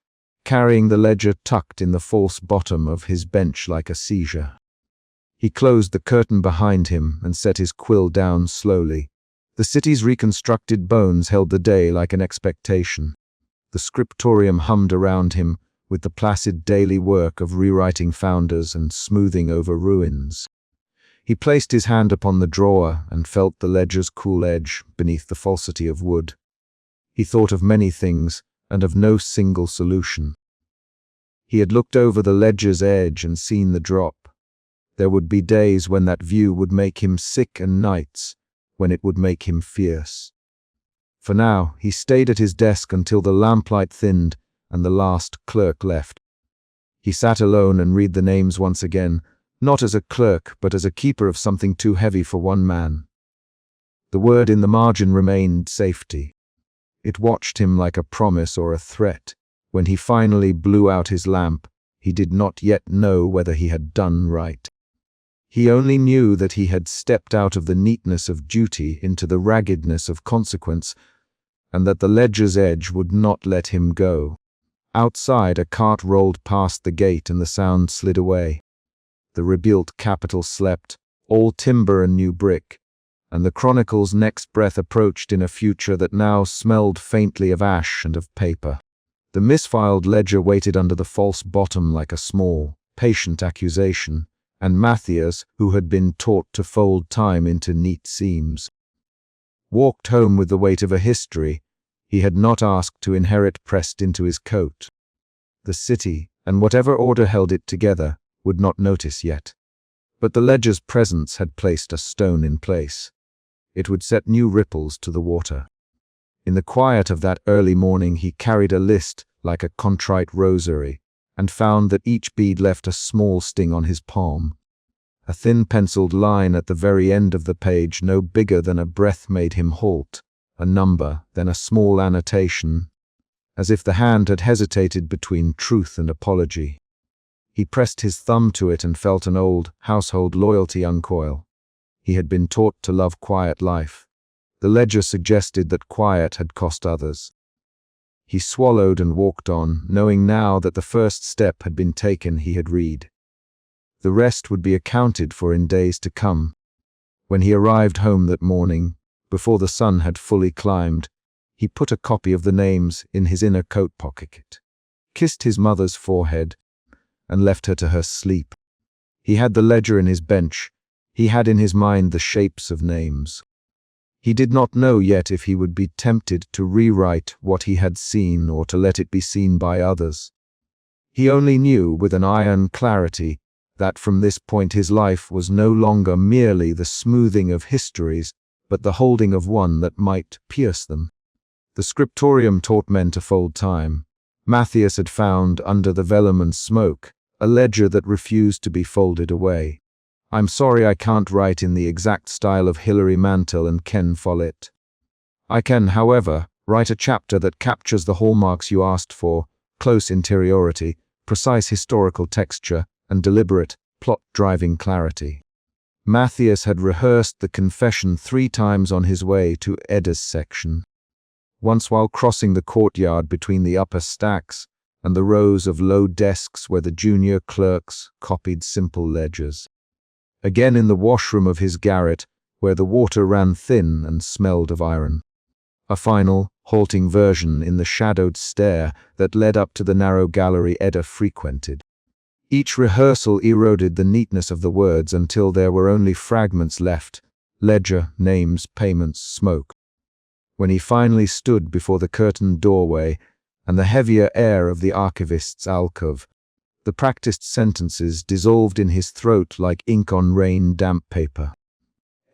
carrying the ledger tucked in the false bottom of his bench like a seizure. He closed the curtain behind him and set his quill down slowly. The city's reconstructed bones held the day like an expectation. The scriptorium hummed around him with the placid daily work of rewriting founders and smoothing over ruins. He placed his hand upon the drawer and felt the ledger's cool edge beneath the falsity of wood. He thought of many things and of no single solution. He had looked over the ledger's edge and seen the drop. There would be days when that view would make him sick and nights when it would make him fierce. For now, he stayed at his desk until the lamplight thinned and the last clerk left. He sat alone and read the names once again, not as a clerk, but as a keeper of something too heavy for one man. The word in the margin remained safety. It watched him like a promise or a threat. When he finally blew out his lamp, he did not yet know whether he had done right. He only knew that he had stepped out of the neatness of duty into the raggedness of consequence, and that the ledger's edge would not let him go. Outside, a cart rolled past the gate and the sound slid away. The rebuilt capital slept, all timber and new brick, and the chronicle's next breath approached in a future that now smelled faintly of ash and of paper. The misfiled ledger waited under the false bottom like a small, patient accusation, and Matthias, who had been taught to fold time into neat seams, walked home with the weight of a history he had not asked to inherit pressed into his coat. The city, and whatever order held it together, would not notice yet. But the ledger's presence had placed a stone in place. It would set new ripples to the water. In the quiet of that early morning he carried a list like a contrite rosary, and found that each bead left a small sting on his palm. A thin penciled line at the very end of the page, no bigger than a breath, made him halt, a number, then a small annotation, as if the hand had hesitated between truth and apology. He pressed his thumb to it and felt an old, household loyalty uncoil. He had been taught to love quiet life. The ledger suggested that quiet had cost others. He swallowed and walked on, knowing now that the first step had been taken. He had read. The rest would be accounted for in days to come. When he arrived home that morning, before the sun had fully climbed, he put a copy of the names in his inner coat pocket, kissed his mother's forehead, and left her to her sleep. He had the ledger in his bench. He had in his mind the shapes of names. He did not know yet if he would be tempted to rewrite what he had seen or to let it be seen by others. He only knew with an iron clarity that from this point his life was no longer merely the smoothing of histories, but the holding of one that might pierce them. The scriptorium taught men to fold time. Matthias had found, under the vellum and smoke, a ledger that refused to be folded away. I'm sorry I can't write in the exact style of Hilary Mantel and Ken Follett. I can, however, write a chapter that captures the hallmarks you asked for: close interiority, precise historical texture, and deliberate, plot-driving clarity. Matthias had rehearsed the confession 3 times on his way to Edda's section. Once while crossing the courtyard between the upper stacks and the rows of low desks where the junior clerks copied simple ledgers. Again in the washroom of his garret, where the water ran thin and smelled of iron. A final, halting version in the shadowed stair that led up to the narrow gallery Edda frequented. Each rehearsal eroded the neatness of the words until there were only fragments left: ledger, names, payments, smoke. When he finally stood before the curtained doorway and the heavier air of the archivist's alcove, the practiced sentences dissolved in his throat like ink on rain-damp paper.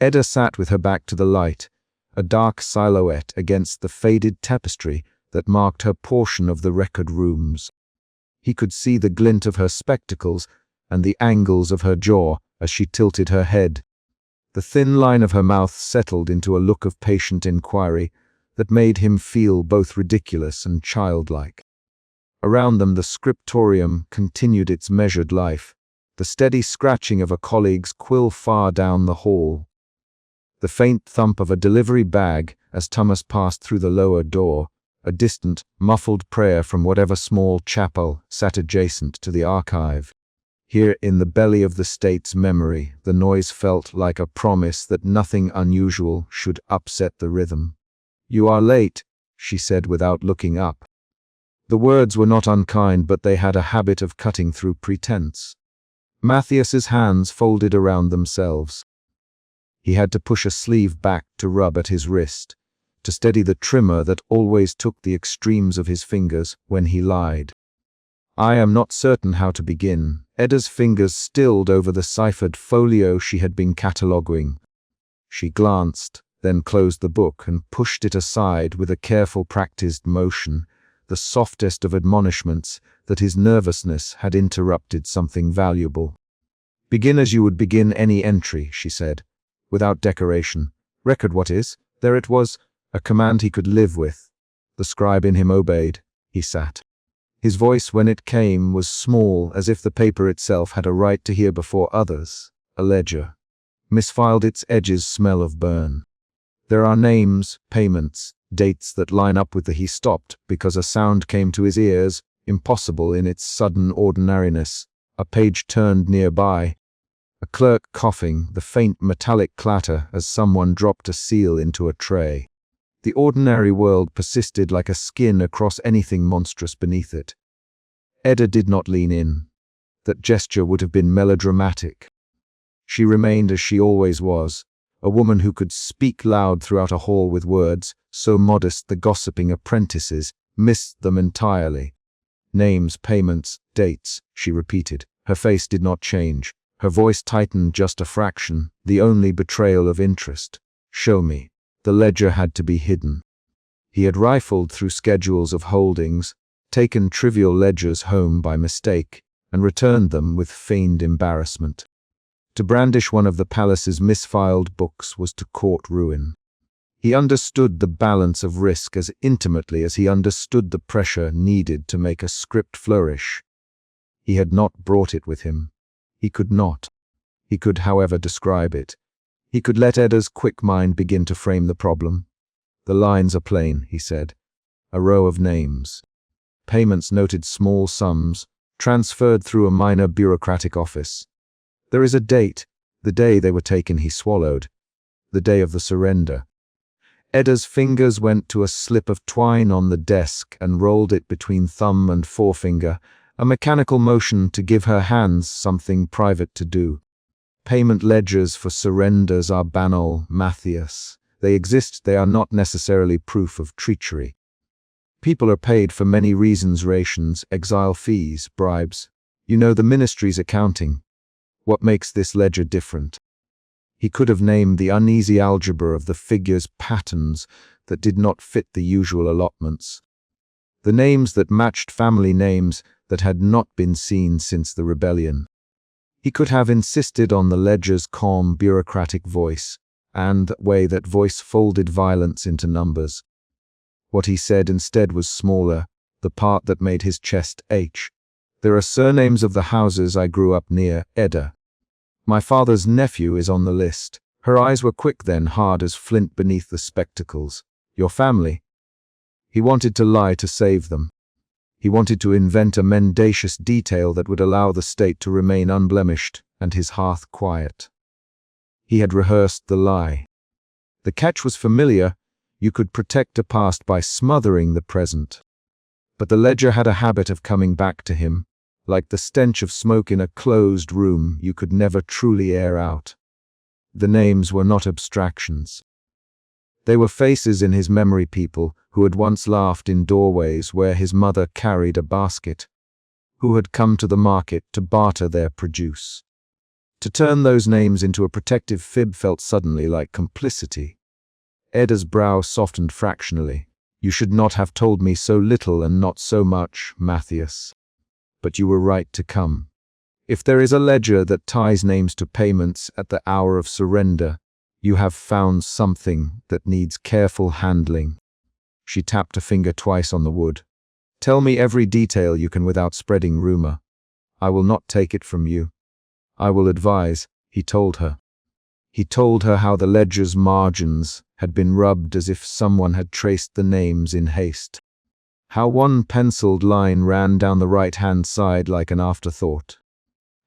Edda sat with her back to the light, a dark silhouette against the faded tapestry that marked her portion of the record rooms. He could see the glint of her spectacles and the angles of her jaw as she tilted her head. The thin line of her mouth settled into a look of patient inquiry that made him feel both ridiculous and childlike. Around them the scriptorium continued its measured life, the steady scratching of a colleague's quill far down the hall, the faint thump of a delivery bag as Thomas passed through the lower door, a distant, muffled prayer from whatever small chapel sat adjacent to the archive. Here in the belly of the state's memory, the noise felt like a promise that nothing unusual should upset the rhythm. "You are late," she said without looking up. The words were not unkind, but they had a habit of cutting through pretense. Matthias's hands folded around themselves. He had to push a sleeve back to rub at his wrist, to steady the tremor that always took the extremes of his fingers when he lied. "I am not certain how to begin." Edda's fingers stilled over the ciphered folio she had been cataloguing. She glanced, then closed the book and pushed it aside with a careful practiced motion, the softest of admonishments that his nervousness had interrupted something valuable. "Begin as you would begin any entry," she said, "without decoration. Record what is." There it was, a command he could live with. The scribe in him obeyed. He sat. His voice, when it came, was small, as if the paper itself had a right to hear before others. A ledger. Misfiled, its edges smell of burn. There are names, payments, dates that line up with the he stopped because a sound came to his ears, impossible in its sudden ordinariness. A page turned nearby. A clerk coughing, the faint metallic clatter as someone dropped a seal into a tray. The ordinary world persisted like a skin across anything monstrous beneath it. Edda did not lean in. That gesture would have been melodramatic. She remained as she always was, a woman who could speak loud throughout a hall with words, so modest the gossiping apprentices missed them entirely. Names, payments, dates, she repeated. Her face did not change. Her voice tightened just a fraction, the only betrayal of interest. Show me. The ledger had to be hidden. He had rifled through schedules of holdings, taken trivial ledgers home by mistake, and returned them with feigned embarrassment. To brandish one of the palace's misfiled books was to court ruin. He understood the balance of risk as intimately as he understood the pressure needed to make a script flourish. He had not brought it with him. He could not. He could, however, describe it. He could let Edda's quick mind begin to frame the problem. The lines are plain, he said. A row of names. Payments noted small sums, transferred through a minor bureaucratic office. There is a date, the day they were taken. He swallowed. The day of the surrender. Edda's fingers went to a slip of twine on the desk and rolled it between thumb and forefinger, a mechanical motion to give her hands something private to do. Payment ledgers for surrenders are banal, Matthias. They exist, they are not necessarily proof of treachery. People are paid for many reasons: rations, exile fees, bribes. You know the ministry's accounting. What makes this ledger different? He could have named the uneasy algebra of the figures' patterns that did not fit the usual allotments. The names that matched family names that had not been seen since the rebellion. He could have insisted on the ledger's calm, bureaucratic voice, and the way that voice folded violence into numbers. What he said instead was smaller, the part that made his chest ache. There are surnames of the houses I grew up near, Edda. My father's nephew is on the list. Her eyes were quick then, hard as flint beneath the spectacles. Your family? He wanted to lie to save them. He wanted to invent a mendacious detail that would allow the state to remain unblemished and his hearth quiet. He had rehearsed the lie. The catch was familiar. You could protect a past by smothering the present. But the ledger had a habit of coming back to him, like the stench of smoke in a closed room you could never truly air out. The names were not abstractions. They were faces in his memory, people who had once laughed in doorways where his mother carried a basket, who had come to the market to barter their produce. To turn those names into a protective fib felt suddenly like complicity. Edda's brow softened fractionally. You should not have told me so little and not so much, Matthias. But you were right to come. If there is a ledger that ties names to payments at the hour of surrender, you have found something that needs careful handling. She tapped a finger twice on the wood. Tell me every detail you can without spreading rumor. I will not take it from you. I will advise, he told her. He told her how the ledger's margins had been rubbed as if someone had traced the names in haste. How one penciled line ran down the right-hand side like an afterthought.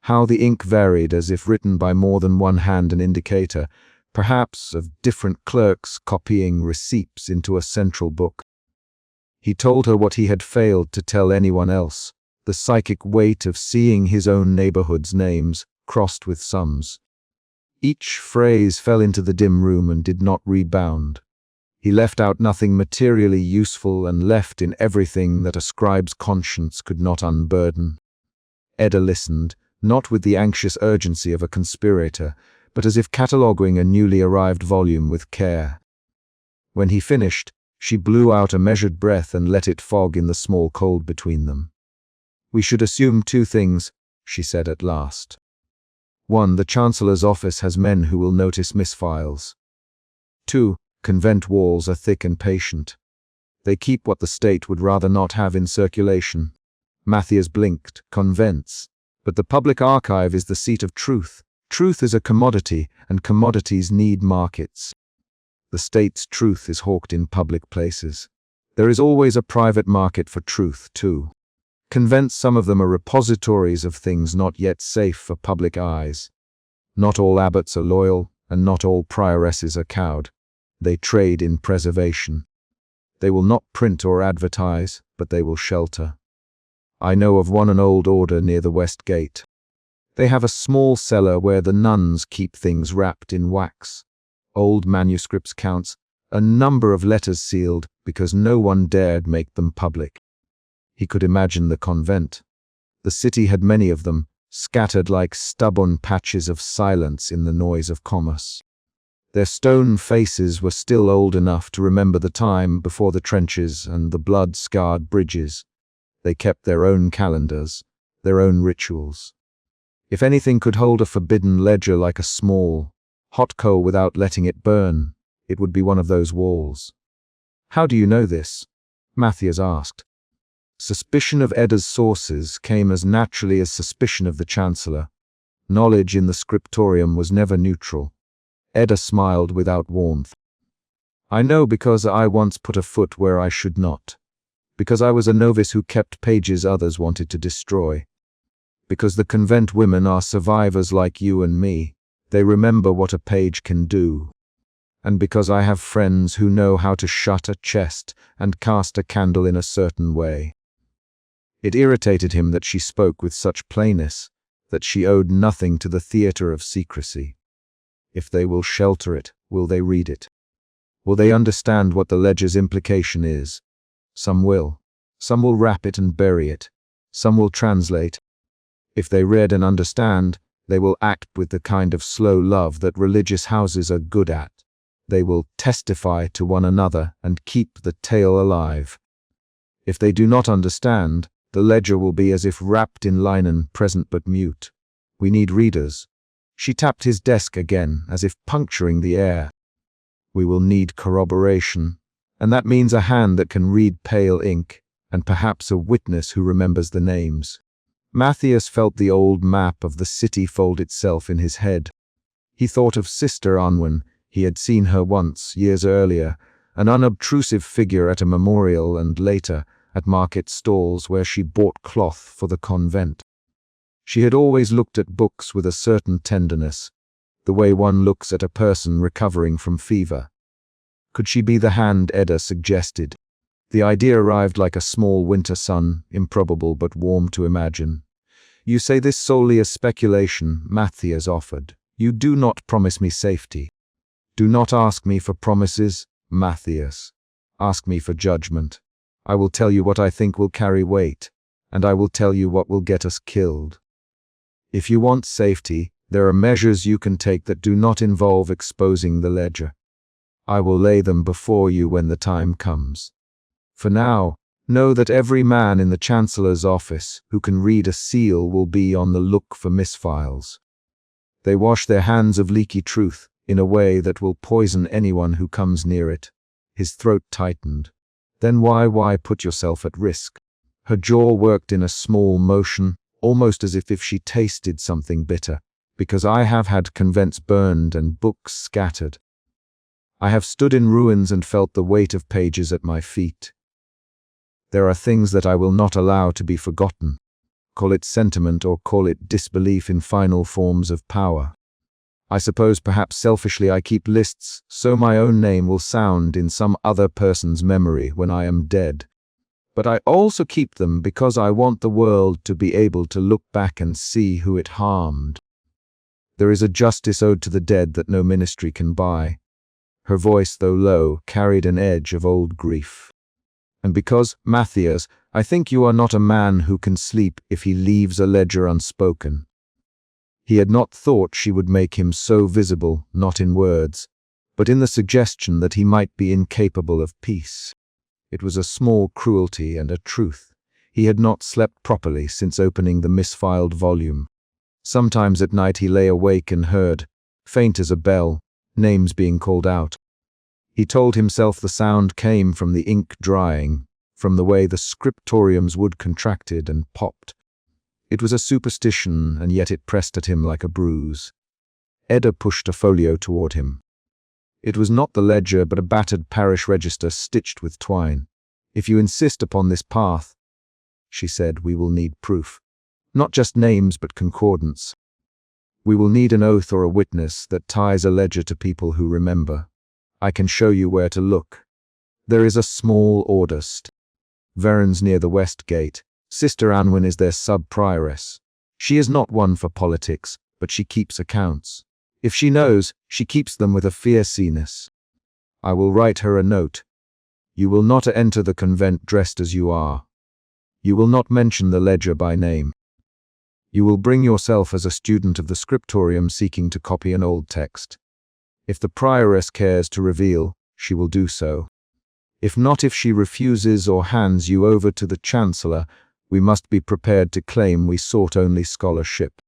How the ink varied as if written by more than one hand, an indicator, perhaps of different clerks copying receipts into a central book. He told her what he had failed to tell anyone else, the psychic weight of seeing his own neighborhood's names crossed with sums. Each phrase fell into the dim room and did not rebound. He left out nothing materially useful and left in everything that a scribe's conscience could not unburden. Edda listened, not with the anxious urgency of a conspirator, but as if cataloguing a newly arrived volume with care. When he finished, she blew out a measured breath and let it fog in the small cold between them. We should assume two things, she said at last. 1. The Chancellor's office has men who will notice misfiles. 2. Convent walls are thick and patient. They keep what the state would rather not have in circulation. Matthias blinked. Convents. But the public archive is the seat of truth. Truth is a commodity, and commodities need markets. The state's truth is hawked in public places. There is always a private market for truth, too. Convents, some of them are repositories of things not yet safe for public eyes. Not all abbots are loyal, and not all prioresses are cowed. They trade in preservation. They will not print or advertise, but they will shelter. I know of an old order near the West Gate. They have a small cellar where the nuns keep things wrapped in wax. Old manuscripts counts, a number of letters sealed because no one dared make them public. He could imagine the convent. The city had many of them, scattered like stubborn patches of silence in the noise of commerce. Their stone faces were still old enough to remember the time before the trenches and the blood-scarred bridges. They kept their own calendars, their own rituals. If anything could hold a forbidden ledger like a small, hot coal without letting it burn, it would be one of those walls. "How do you know this?" Matthias asked. Suspicion of Edda's sources came as naturally as suspicion of the Chancellor. Knowledge in the scriptorium was never neutral. Edda smiled without warmth. "I know because I once put a foot where I should not. Because I was a novice who kept pages others wanted to destroy. Because the convent women are survivors like you and me. They remember what a page can do. And because I have friends who know how to shut a chest and cast a candle in a certain way." It irritated him that she spoke with such plainness, that she owed nothing to the theater of secrecy. If they will shelter it, will they read it? Will they understand what the ledger's implication is? Some will. Some will wrap it and bury it. Some will translate. If they read and understand, they will act with the kind of slow love that religious houses are good at. They will testify to one another and keep the tale alive. If they do not understand, the ledger will be as if wrapped in linen, present but mute. We need readers. She tapped his desk again, as if puncturing the air. We will need corroboration, and that means a hand that can read pale ink, and perhaps a witness who remembers the names. Matthias felt the old map of the city fold itself in his head. He thought of Sister Unwin. He had seen her once, years earlier, an unobtrusive figure at a memorial and later, at market stalls where she bought cloth for the convent. She had always looked at books with a certain tenderness, the way one looks at a person recovering from fever. Could she be the hand Edda suggested? The idea arrived like a small winter sun, improbable but warm to imagine. "You say this solely as speculation," Matthias offered. "You do not promise me safety." "Do not ask me for promises, Matthias. Ask me for judgment. I will tell you what I think will carry weight, and I will tell you what will get us killed. If you want safety, there are measures you can take that do not involve exposing the ledger. I will lay them before you when the time comes. For now, know that every man in the Chancellor's office who can read a seal will be on the look for misfiles. They wash their hands of leaky truth in a way that will poison anyone who comes near it." His throat tightened. "Then why put yourself at risk?" Her jaw worked in a small motion, almost as if she tasted something bitter. "Because I have had convents burned and books scattered. I have stood in ruins and felt the weight of pages at my feet. There are things that I will not allow to be forgotten. Call it sentiment or call it disbelief in final forms of power. I suppose perhaps selfishly I keep lists so my own name will sound in some other person's memory when I am dead. But I also keep them because I want the world to be able to look back and see who it harmed. There is a justice owed to the dead that no ministry can buy." Her voice, though low, carried an edge of old grief. "And because, Matthias, I think you are not a man who can sleep if he leaves a ledger unspoken." He had not thought she would make him so visible, not in words, but in the suggestion that he might be incapable of peace. It was a small cruelty and a truth. He had not slept properly since opening the misfiled volume. Sometimes at night he lay awake and heard, faint as a bell, names being called out. He told himself the sound came from the ink drying, from the way the scriptorium's wood contracted and popped. It was a superstition, and yet it pressed at him like a bruise. Edda pushed a folio toward him. It was not the ledger, but a battered parish register stitched with twine. "If you insist upon this path," she said, "we will need proof. Not just names, but concordance. We will need an oath or a witness that ties a ledger to people who remember. I can show you where to look. There is a small orderst. Verons near the west gate. Sister Anwin is their sub-prioress. She is not one for politics, but she keeps accounts. If she knows, she keeps them with a fierceness. I will write her a note. You will not enter the convent dressed as you are. You will not mention the ledger by name. You will bring yourself as a student of the scriptorium seeking to copy an old text. If the prioress cares to reveal, she will do so. If not, if she refuses or hands you over to the chancellor, we must be prepared to claim we sought only scholarship."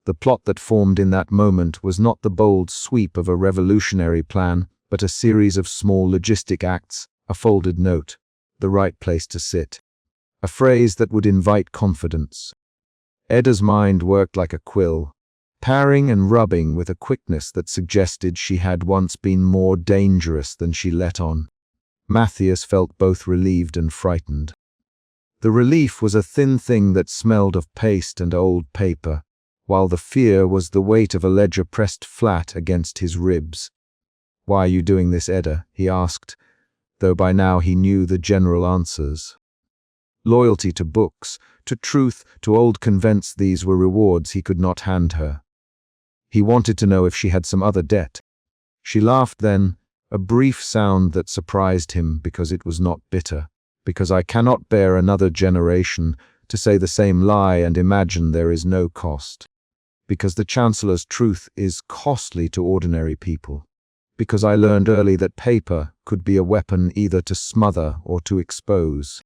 The plot that formed in that moment was not the bold sweep of a revolutionary plan, but a series of small logistic acts, a folded note, the right place to sit, a phrase that would invite confidence. Edda's mind worked like a quill, paring and rubbing with a quickness that suggested she had once been more dangerous than she let on. Matthias felt both relieved and frightened. The relief was a thin thing that smelled of paste and old paper, while the fear was the weight of a ledger pressed flat against his ribs. "Why are you doing this, Edda?" he asked, though by now he knew the general answers. Loyalty to books, to truth, to old convents, these were rewards he could not hand her. He wanted to know if she had some other debt. She laughed then, a brief sound that surprised him because it was not bitter. "Because I cannot bear another generation to say the same lie and imagine there is no cost. Because the Chancellor's truth is costly to ordinary people. Because I learned early that paper could be a weapon either to smother or to expose.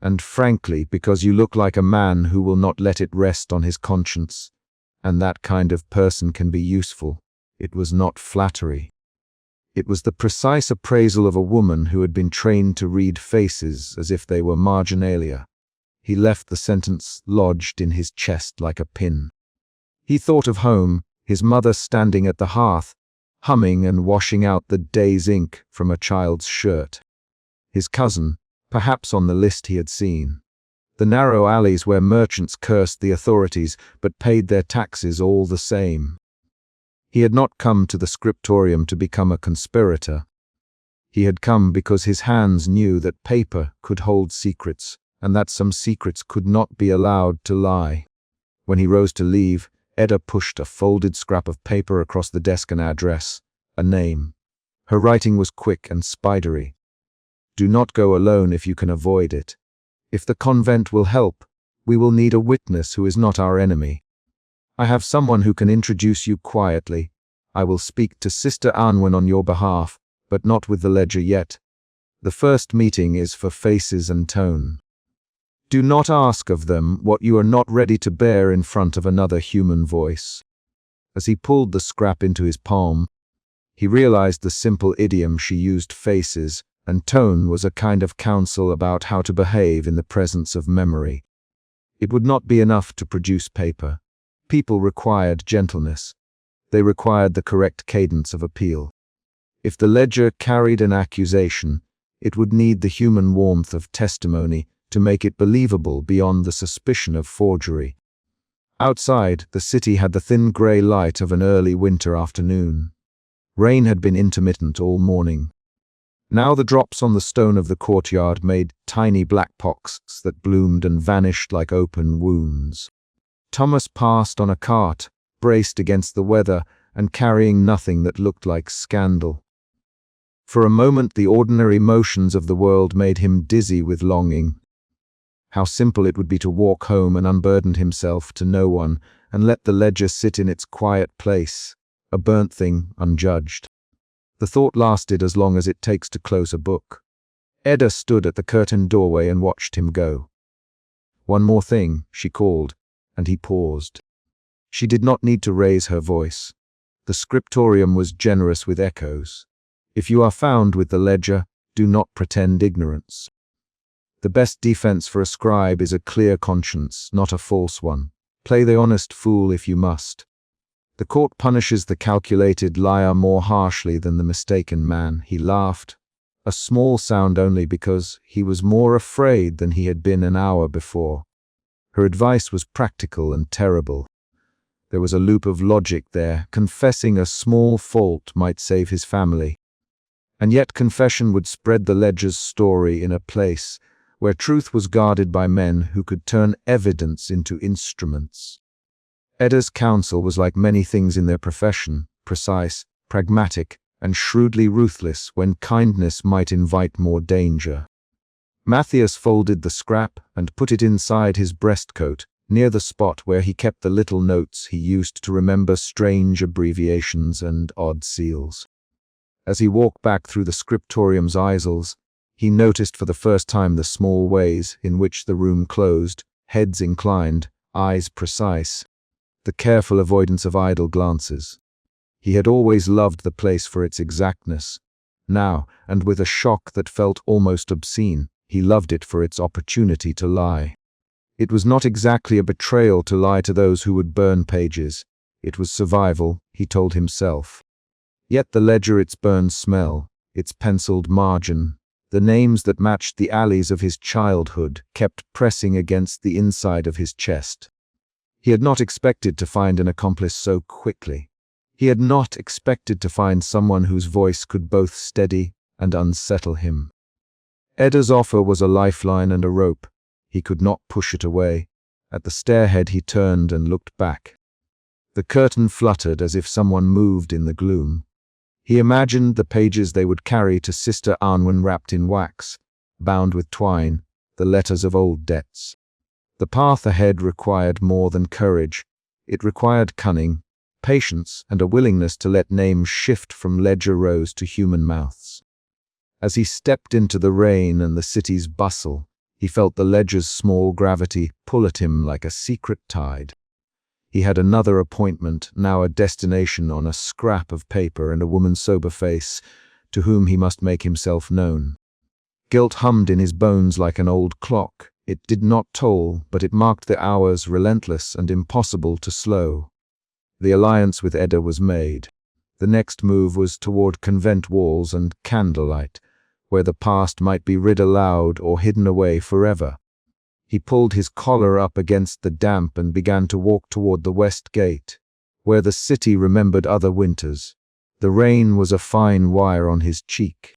And frankly, because you look like a man who will not let it rest on his conscience, and that kind of person can be useful." It was not flattery. It was the precise appraisal of a woman who had been trained to read faces as if they were marginalia. He left the sentence lodged in his chest like a pin. He thought of home, his mother standing at the hearth, humming and washing out the day's ink from a child's shirt. His cousin, perhaps on the list he had seen. The narrow alleys where merchants cursed the authorities but paid their taxes all the same. He had not come to the scriptorium to become a conspirator. He had come because his hands knew that paper could hold secrets, and that some secrets could not be allowed to lie. When he rose to leave, Edda pushed a folded scrap of paper across the desk, an address, a name. Her writing was quick and spidery. "Do not go alone if you can avoid it. If the convent will help, we will need a witness who is not our enemy. I have someone who can introduce you quietly. I will speak to Sister Anwin on your behalf, but not with the ledger yet. The first meeting is for faces and tone. Do not ask of them what you are not ready to bear in front of another human voice." As he pulled the scrap into his palm, he realized the simple idiom she used, faces, and tone, was a kind of counsel about how to behave in the presence of memory. It would not be enough to produce paper. People required gentleness. They required the correct cadence of appeal. If the ledger carried an accusation, it would need the human warmth of testimony to make it believable beyond the suspicion of forgery. Outside, the city had the thin grey light of an early winter afternoon. Rain had been intermittent all morning. Now the drops on the stone of the courtyard made tiny black pocks that bloomed and vanished like open wounds. Thomas passed on a cart, braced against the weather and carrying nothing that looked like scandal. For a moment the ordinary motions of the world made him dizzy with longing. How simple it would be to walk home and unburden himself to no one and let the ledger sit in its quiet place, a burnt thing, unjudged. The thought lasted as long as it takes to close a book. Edda stood at the curtained doorway and watched him go. "One more thing," she called, and he paused. She did not need to raise her voice. The scriptorium was generous with echoes. "If you are found with the ledger, do not pretend ignorance. The best defense for a scribe is a clear conscience, not a false one. Play the honest fool if you must." The court punishes the calculated liar more harshly than the mistaken man. He laughed, a small sound only because he was more afraid than he had been an hour before. Her advice was practical and terrible. There was a loop of logic there. Confessing a small fault might save his family. And yet confession would spread the ledger's story in a place where truth was guarded by men who could turn evidence into instruments. Edda's counsel was like many things in their profession, precise, pragmatic, and shrewdly ruthless when kindness might invite more danger. Matthias folded the scrap and put it inside his breastcoat, near the spot where he kept the little notes he used to remember strange abbreviations and odd seals. As he walked back through the scriptorium's aisles, he noticed for the first time the small ways in which the room closed, heads inclined, eyes precise, the careful avoidance of idle glances. He had always loved the place for its exactness. Now, and with a shock that felt almost obscene, he loved it for its opportunity to lie. It was not exactly a betrayal to lie to those who would burn pages. It was survival, he told himself. Yet the ledger, its burned smell, its penciled margin, the names that matched the alleys of his childhood, kept pressing against the inside of his chest. He had not expected to find an accomplice so quickly. He had not expected to find someone whose voice could both steady and unsettle him. Edda's offer was a lifeline and a rope. He could not push it away. At the stairhead he turned and looked back. The curtain fluttered as if someone moved in the gloom. He imagined the pages they would carry to Sister Arwen wrapped in wax, bound with twine, the letters of old debts. The path ahead required more than courage. It required cunning, patience, and a willingness to let names shift from ledger rows to human mouths. As he stepped into the rain and the city's bustle, he felt the ledger's small gravity pull at him like a secret tide. He had another appointment, now a destination on a scrap of paper and a woman's sober face, to whom he must make himself known. Guilt hummed in his bones like an old clock. It did not toll, but it marked the hours, relentless and impossible to slow. The alliance with Edda was made. The next move was toward convent walls and candlelight, where the past might be read aloud or hidden away forever. He pulled his collar up against the damp and began to walk toward the west gate, where the city remembered other winters. The rain was a fine wire on his cheek.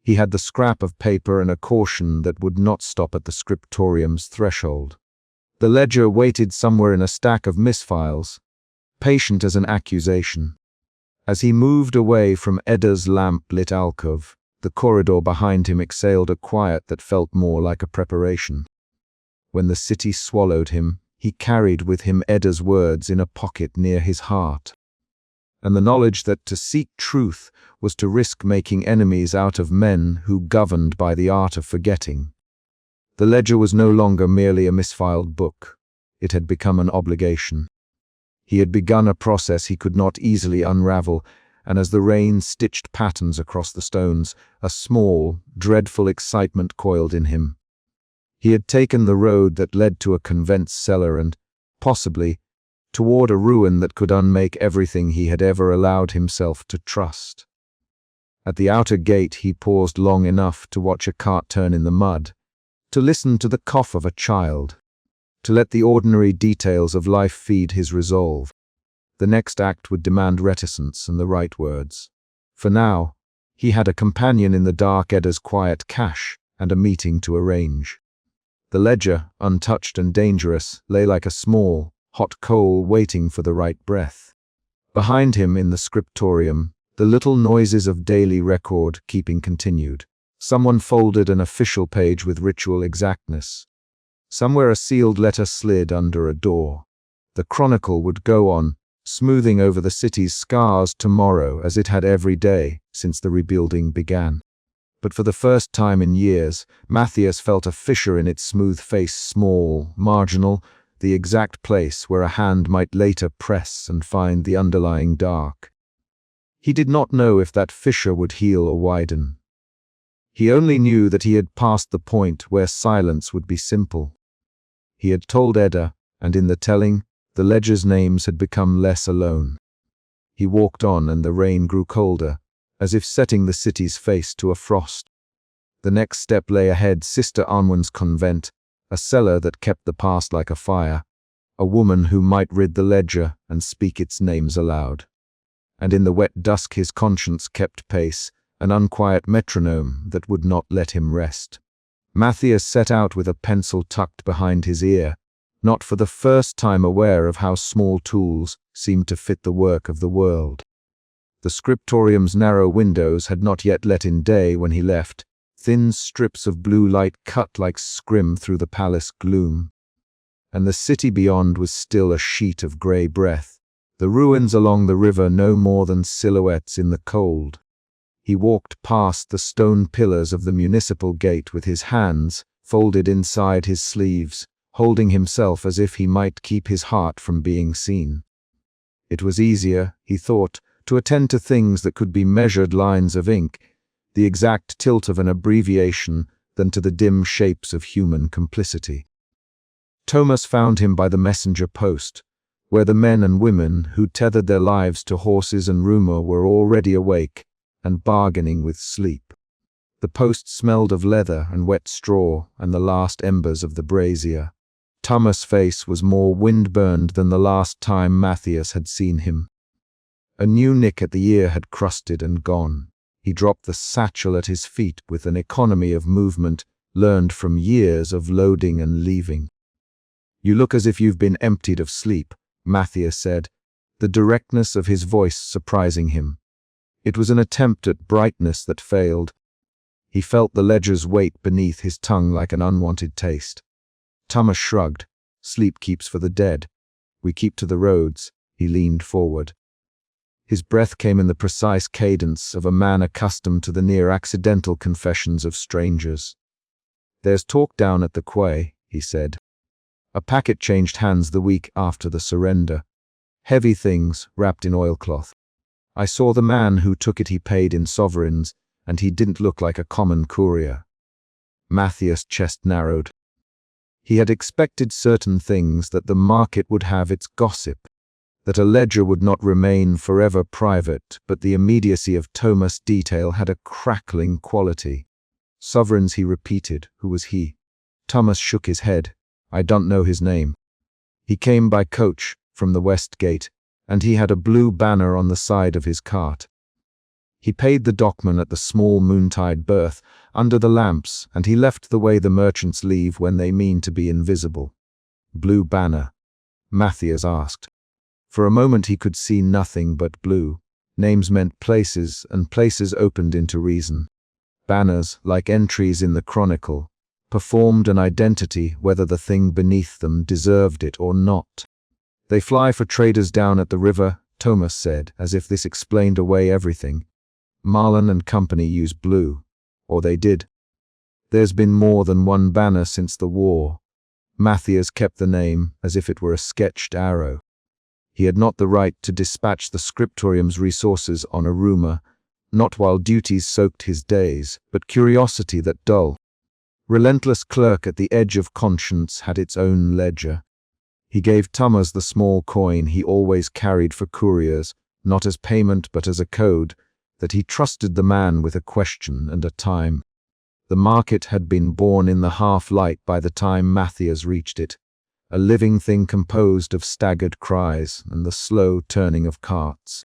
He had the scrap of paper and a caution that would not stop at the scriptorium's threshold. The ledger waited somewhere in a stack of misfiles, patient as an accusation. As he moved away from Edda's lamp-lit alcove, the corridor behind him exhaled a quiet that felt more like a preparation. When the city swallowed him, he carried with him Edda's words in a pocket near his heart, and the knowledge that to seek truth was to risk making enemies out of men who governed by the art of forgetting. The ledger was no longer merely a misfiled book. It had become an obligation. He had begun a process he could not easily unravel, and as the rain stitched patterns across the stones, a small, dreadful excitement coiled in him. He had taken the road that led to a convent cellar and, possibly, toward a ruin that could unmake everything he had ever allowed himself to trust. At the outer gate he paused long enough to watch a cart turn in the mud, to listen to the cough of a child, to let the ordinary details of life feed his resolve. The next act would demand reticence and the right words. For now, he had a companion in the dark, Edda's quiet cache, and a meeting to arrange. The ledger, untouched and dangerous, lay like a small, hot coal waiting for the right breath. Behind him in the scriptorium, the little noises of daily record keeping continued. Someone folded an official page with ritual exactness. Somewhere a sealed letter slid under a door. The chronicle would go on, smoothing over the city's scars tomorrow as it had every day since the rebuilding began. But for the first time in years, Matthias felt a fissure in its smooth face, small, marginal, the exact place where a hand might later press and find the underlying dark. He did not know if that fissure would heal or widen. He only knew that he had passed the point where silence would be simple. He had told Edda, and in the telling, The ledger's names had become less alone. He walked on, and the rain grew colder, as if setting the city's face to a frost. The next step lay ahead: Sister Anwen's convent, a cellar that kept the past like a fire, a woman who might read the ledger and speak its names aloud. And in the wet dusk his conscience kept pace, an unquiet metronome that would not let him rest. Matthias set out with a pencil tucked behind his ear, not for the first time aware of how small tools seemed to fit the work of the world. The scriptorium's narrow windows had not yet let in day when he left. Thin strips of blue light cut like scrim through the palace gloom. And the city beyond was still a sheet of grey breath, the ruins along the river no more than silhouettes in the cold. He walked past the stone pillars of the municipal gate with his hands folded inside his sleeves, holding himself as if he might keep his heart from being seen. It was easier, he thought, to attend to things that could be measured lines of ink, the exact tilt of an abbreviation, than to the dim shapes of human complicity. Thomas found him by the messenger post, where the men and women who tethered their lives to horses and rumour were already awake and bargaining with sleep. The post smelled of leather and wet straw and the last embers of the brazier. Thomas' face was more wind-burned than the last time Matthias had seen him. A new nick at the ear had crusted and gone. He dropped the satchel at his feet with an economy of movement learned from years of loading and leaving. "You look as if you've been emptied of sleep," Matthias said, the directness of his voice surprising him. It was an attempt at brightness that failed. He felt the ledger's weight beneath his tongue like an unwanted taste. Thomas shrugged. "Sleep keeps for the dead. We keep to the roads." He leaned forward. His breath came in the precise cadence of a man accustomed to the near-accidental confessions of strangers. "There's talk down at the quay," he said. "A packet changed hands the week after the surrender. Heavy things wrapped in oilcloth. I saw the man who took it. He paid in sovereigns, and he didn't look like a common courier." Matthias' chest narrowed. He had expected certain things: that the market would have its gossip, that a ledger would not remain forever private, but the immediacy of Thomas' detail had a crackling quality. "Sovereigns," he repeated. "Who was he?" Thomas shook his head. "I don't know his name. He came by coach from the West Gate, and he had a blue banner on the side of his cart. He paid the dockman at the small moontide berth under the lamps, and he left the way the merchants leave when they mean to be invisible." "Blue banner?" Matthias asked. For a moment he could see nothing but blue. Names meant places, and places opened into reason. Banners, like entries in the chronicle, performed an identity whether the thing beneath them deserved it or not. "They fly for traders down at the river," Thomas said, as if this explained away everything. "Marlin and company use blue. Or they did. There's been more than one banner since the war." Matthias kept the name as if it were a sketched arrow. He had not the right to dispatch the scriptorium's resources on a rumor, not while duties soaked his days, but curiosity that dull. Relentless clerk at the edge of conscience had its own ledger. He gave Thomas the small coin he always carried for couriers, not as payment but as a code, that he trusted the man with a question and a time. The market had been born in the half-light by the time Matthias reached it, a living thing composed of staggered cries and the slow turning of carts.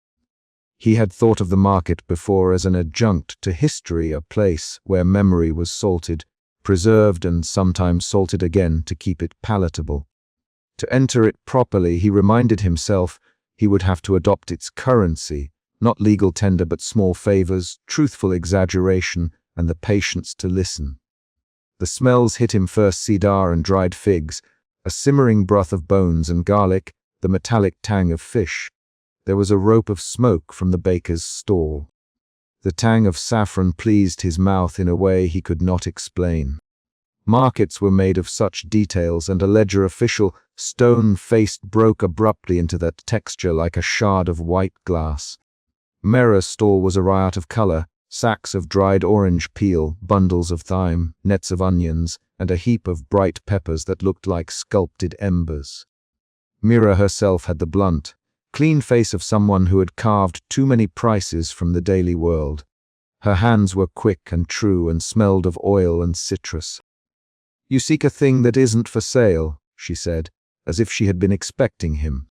He had thought of the market before as an adjunct to history, a place where memory was salted, preserved and sometimes salted again to keep it palatable. To enter it properly, he reminded himself, he would have to adopt its currency, not legal tender but small favors, truthful exaggeration, and the patience to listen. The smells hit him first: cedar and dried figs, a simmering broth of bones and garlic, the metallic tang of fish. There was a rope of smoke from the baker's stall. The tang of saffron pleased his mouth in a way he could not explain. Markets were made of such details, and a ledger official, stone-faced, broke abruptly into that texture like a shard of white glass. Mera's stall was a riot of color: sacks of dried orange peel, bundles of thyme, nets of onions, and a heap of bright peppers that looked like sculpted embers. Mira herself had the blunt, clean face of someone who had carved too many prices from the daily world. Her hands were quick and true and smelled of oil and citrus. "You seek a thing that isn't for sale," she said, as if she had been expecting him.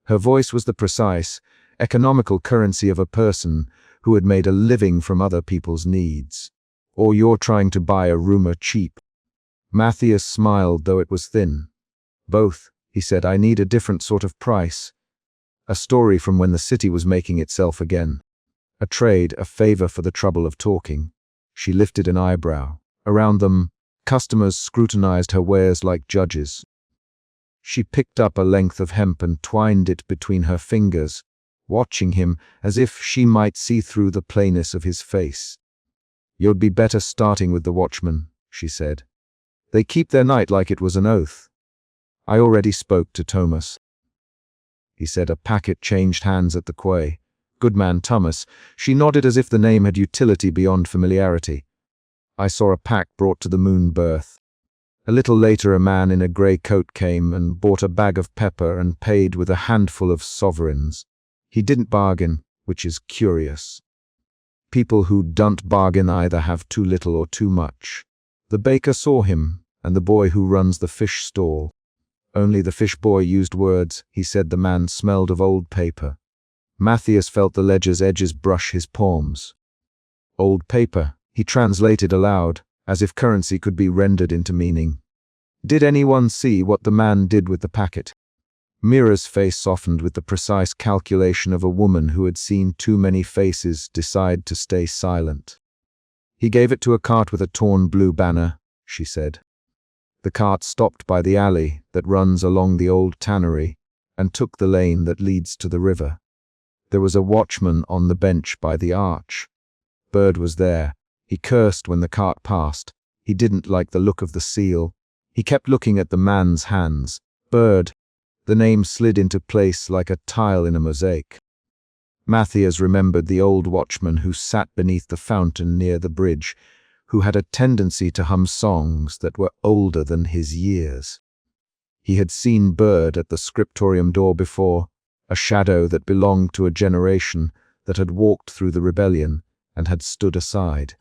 Her voice was the precise, economical currency of a person who had made a living from other people's needs. "Or you're trying to buy a rumor cheap." Matthias smiled, though it was thin. "Both," he said. "I need a different sort of price. A story from when the city was making itself again. A trade, a favor for the trouble of talking." She lifted an eyebrow. Around them, customers scrutinized her wares like judges. She picked up a length of hemp and twined it between her fingers, watching him as if she might see through the plainness of his face. "You'd be better starting with the watchmen," she said. "They keep their night like it was an oath." "I already spoke to Thomas," he said. A packet changed hands at the quay. "Good man Thomas." She nodded as if the name had utility beyond familiarity. "I saw a pack brought to the moon berth." A little later a man in a grey coat came and bought a bag of pepper and paid with a handful of sovereigns. He didn't bargain, which is curious. People who don't bargain either have too little or too much. The baker saw him, and the boy who runs the fish stall. Only the fish boy used words. He said the man smelled of old paper. Matthias felt the ledger's edges brush his palms. "Old paper," he translated aloud, as if currency could be rendered into meaning. "Did anyone see what the man did with the packet?" Mira's face softened with the precise calculation of a woman who had seen too many faces decide to stay silent. "He gave it to a cart with a torn blue banner," she said. The cart stopped by the alley that runs along the old tannery and took the lane that leads to the river. There was a watchman on the bench by the arch. Bird was there. He cursed when the cart passed. He didn't like the look of the seal. He kept looking at the man's hands. Bird. The name slid into place like a tile in a mosaic. Matthias remembered the old watchman who sat beneath the fountain near the bridge, who had a tendency to hum songs that were older than his years. He had seen Bird at the scriptorium door before, a shadow that belonged to a generation that had walked through the rebellion and had stood aside.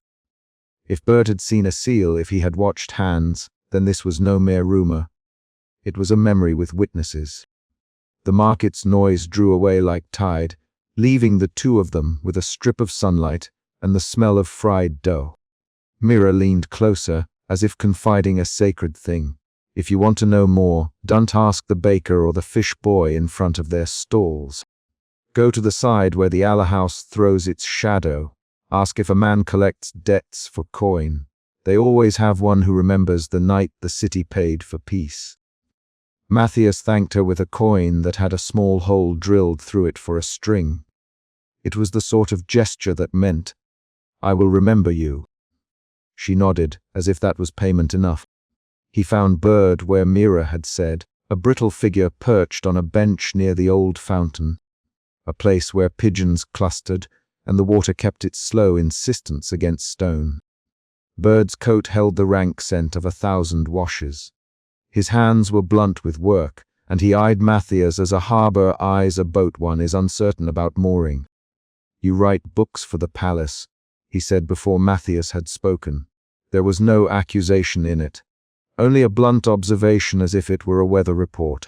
If Bird had seen a seal, if he had watched hands, then this was no mere rumor. It was a memory with witnesses. The market's noise drew away like tide, leaving the two of them with a strip of sunlight and the smell of fried dough. Mira leaned closer, as if confiding a sacred thing. "If you want to know more, don't ask the baker or the fish boy in front of their stalls. Go to the side where the alahhouse throws its shadow. Ask if a man collects debts for coin. They always have one who remembers the night the city paid for peace." Matthias thanked her with a coin that had a small hole drilled through it for a string. It was the sort of gesture that meant, "I will remember you." She nodded, as if that was payment enough. He found Bird where Mira had said, a brittle figure perched on a bench near the old fountain, a place where pigeons clustered and the water kept its slow insistence against stone. Bird's coat held the rank scent of 1,000 washes. His hands were blunt with work, and he eyed Matthias as a harbor eyes a boat one is uncertain about mooring. "You write books for the palace," he said before Matthias had spoken. There was no accusation in it, only a blunt observation as if it were a weather report.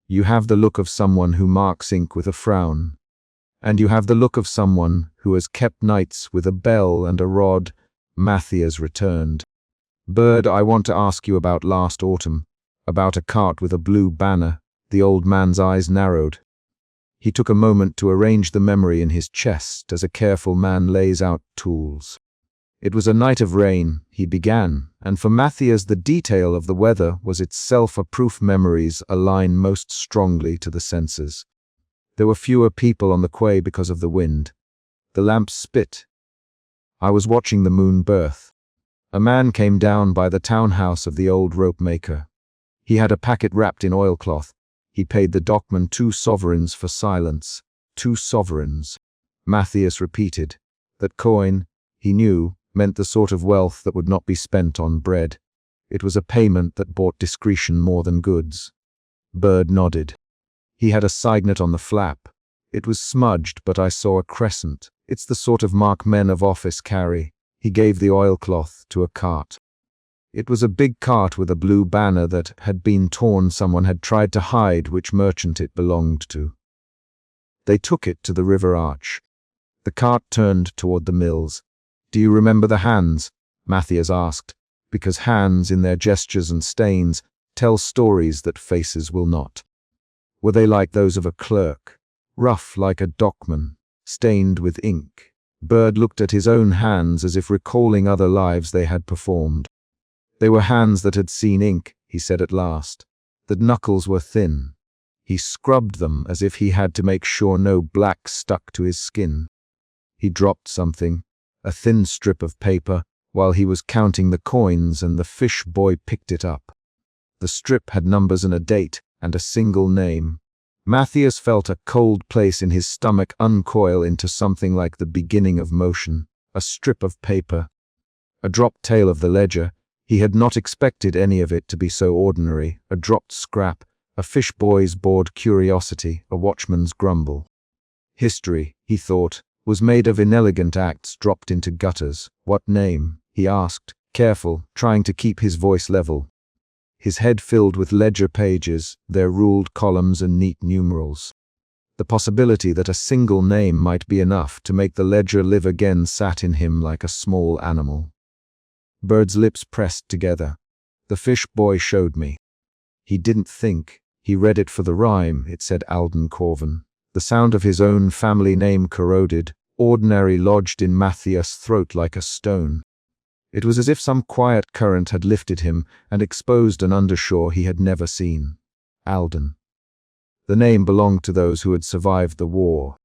"You have the look of someone who marks ink with a frown. And you have the look of someone who has kept nights with a bell and a rod." Matthias returned. "Bird, I want to ask you about last autumn, about a cart with a blue banner." The old man's eyes narrowed. He took a moment to arrange the memory in his chest as a careful man lays out tools. "It was a night of rain," he began, and for Matthias the detail of the weather was itself a proof memories align most strongly to the senses. There were fewer people on the quay because of the wind. The lamps spit. I was watching the moon berth. A man came down by the townhouse of the old rope maker. He had a packet wrapped in oilcloth. He paid the dockman 2 sovereigns for silence. 2 sovereigns. Matthias repeated. That coin, he knew, meant the sort of wealth that would not be spent on bread. It was a payment that bought discretion more than goods. Bird nodded. He had a signet on the flap. It was smudged, but I saw a crescent. It's the sort of mark men of office carry. He gave the oilcloth to a cart. It was a big cart with a blue banner that had been torn. Someone had tried to hide which merchant it belonged to. They took it to the river arch. The cart turned toward the mills. "Do you remember the hands?" Matthias asked, because hands in their gestures and stains tell stories that faces will not. Were they like those of a clerk, rough like a dockman, stained with ink? Bird looked at his own hands as if recalling other lives they had performed. They were hands that had seen ink, he said at last. The knuckles were thin. He scrubbed them as if he had to make sure no black stuck to his skin. He dropped something, a thin strip of paper, while he was counting the coins, and the fish boy picked it up. The strip had numbers and a date, and a single name. Matthias felt a cold place in his stomach uncoil into something like the beginning of motion, a strip of paper. A dropped tail of the ledger. He had not expected any of it to be so ordinary, a dropped scrap, a fish boy's bored curiosity, a watchman's grumble. History, he thought, was made of inelegant acts dropped into gutters. What name? He asked, careful, trying to keep his voice level. His head filled with ledger pages, their ruled columns and neat numerals. The possibility that a single name might be enough to make the ledger live again sat in him like a small animal. Bird's lips pressed together. "The fish boy showed me." He didn't think. He read it for the rhyme, it said Alden Corvin. The sound of his own family name corroded, ordinary lodged in Matthias' throat like a stone. It was as if some quiet current had lifted him and exposed an undershore he had never seen. Alden. The name belonged to those who had survived the war,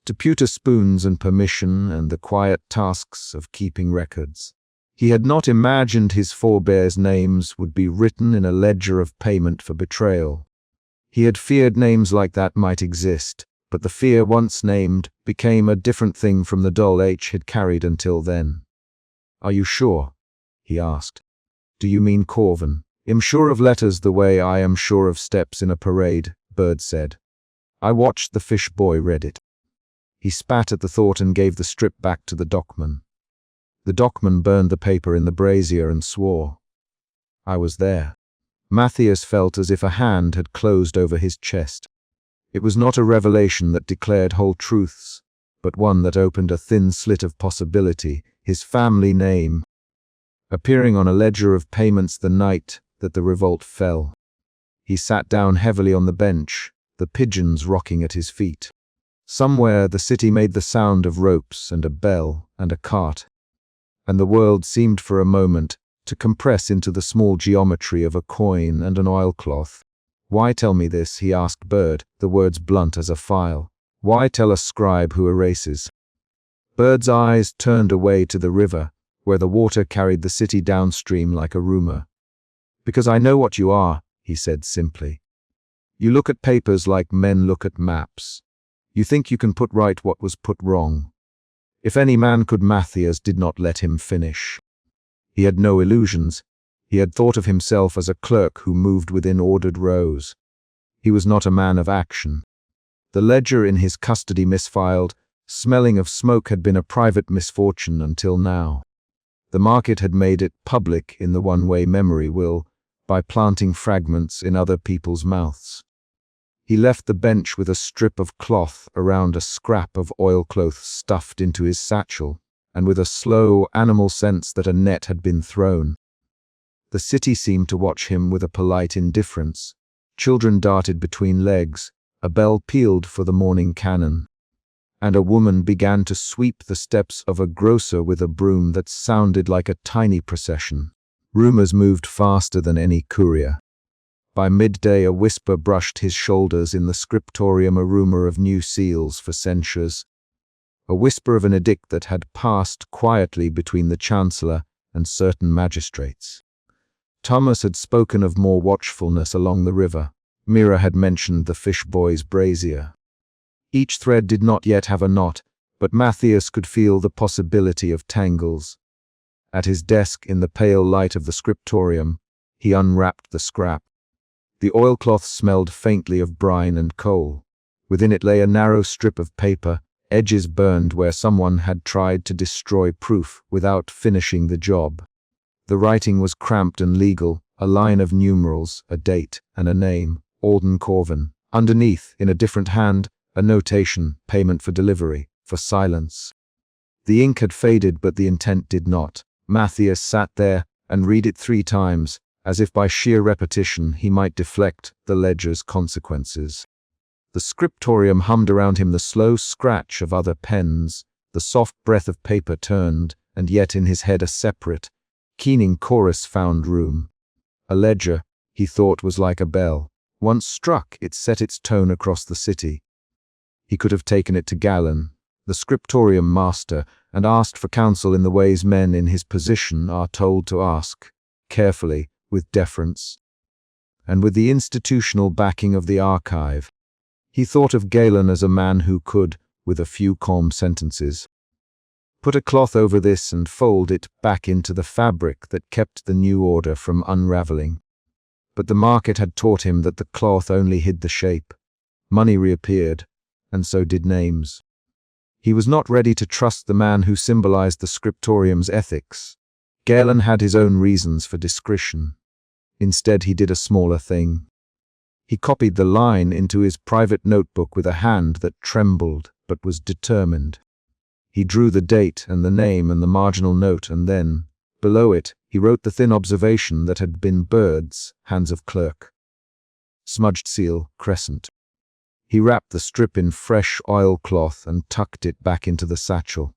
to pewter spoons and permission and the quiet tasks of keeping records. He had not imagined his forebears' names would be written in a ledger of payment for betrayal. He had feared names like that might exist, but the fear once named became a different thing from the dull H had carried until then. "Are you sure?" he asked. "Do you mean Corvin?" "I'm sure of letters the way I am sure of steps in a parade," Bird said. I watched the fish boy read it. He spat at the thought and gave the strip back to the dockman. The dockman burned the paper in the brazier and swore. I was there. Matthias felt as if a hand had closed over his chest. It was not a revelation that declared whole truths, but one that opened a thin slit of possibility, his family name, appearing on a ledger of payments the night that the revolt fell. He sat down heavily on the bench, the pigeons rocking at his feet. Somewhere the city made the sound of ropes and a bell and a cart, and the world seemed for a moment to compress into the small geometry of a coin and an oilcloth. "Why tell me this?" he asked Bird, the words blunt as a file. "Why tell a scribe who erases?" Bird's eyes turned away to the river, where the water carried the city downstream like a rumor. "Because I know what you are," he said simply. "You look at papers like men look at maps. You think you can put right what was put wrong. If any man could, Matthias did not let him finish. He had no illusions. He had thought of himself as a clerk who moved within ordered rows. He was not a man of action. The ledger in his custody misfiled, smelling of smoke had been a private misfortune until now. The market had made it public in the one-way memory will, by planting fragments in other people's mouths. He left the bench with a strip of cloth around a scrap of oilcloth stuffed into his satchel, and with a slow, animal sense that a net had been thrown. The city seemed to watch him with a polite indifference. Children darted between legs, a bell pealed for the morning cannon, and a woman began to sweep the steps of a grocer with a broom that sounded like a tiny procession. Rumors moved faster than any courier. By midday a whisper brushed his shoulders in the scriptorium, a rumor of new seals for censures, a whisper of an edict that had passed quietly between the chancellor and certain magistrates. Thomas had spoken of more watchfulness along the river. Mira had mentioned the fish boy's brazier. Each thread did not yet have a knot, but Matthias could feel the possibility of tangles. At his desk in the pale light of the scriptorium, he unwrapped the scrap. The oilcloth smelled faintly of brine and coal. Within it lay a narrow strip of paper, edges burned where someone had tried to destroy proof without finishing the job. The writing was cramped and legal, a line of numerals, a date, and a name, Alden Corvin. Underneath, in a different hand, a notation, payment for delivery, for silence. The ink had faded, but the intent did not. Matthias sat there and read it 3 times, as if by sheer repetition he might deflect the ledger's consequences. The scriptorium hummed around him, the slow scratch of other pens, the soft breath of paper turned, and yet in his head a separate, keening chorus found room. A ledger, he thought, was like a bell. Once struck, it set its tone across the city. He could have taken it to Galen, the scriptorium master, and asked for counsel in the ways men in his position are told to ask, carefully, with deference. And with the institutional backing of the archive, he thought of Galen as a man who could, with a few calm sentences, put a cloth over this and fold it back into the fabric that kept the new order from unraveling. But the market had taught him that the cloth only hid the shape. Money reappeared, and so did names. He was not ready to trust the man who symbolized the scriptorium's ethics. Galen had his own reasons for discretion. Instead, he did a smaller thing. He copied the line into his private notebook with a hand that trembled but was determined. He drew the date and the name and the marginal note, and then, below it, he wrote the thin observation that had been Bird's, hands of clerk. Smudged seal, crescent. He wrapped the strip in fresh oilcloth and tucked it back into the satchel.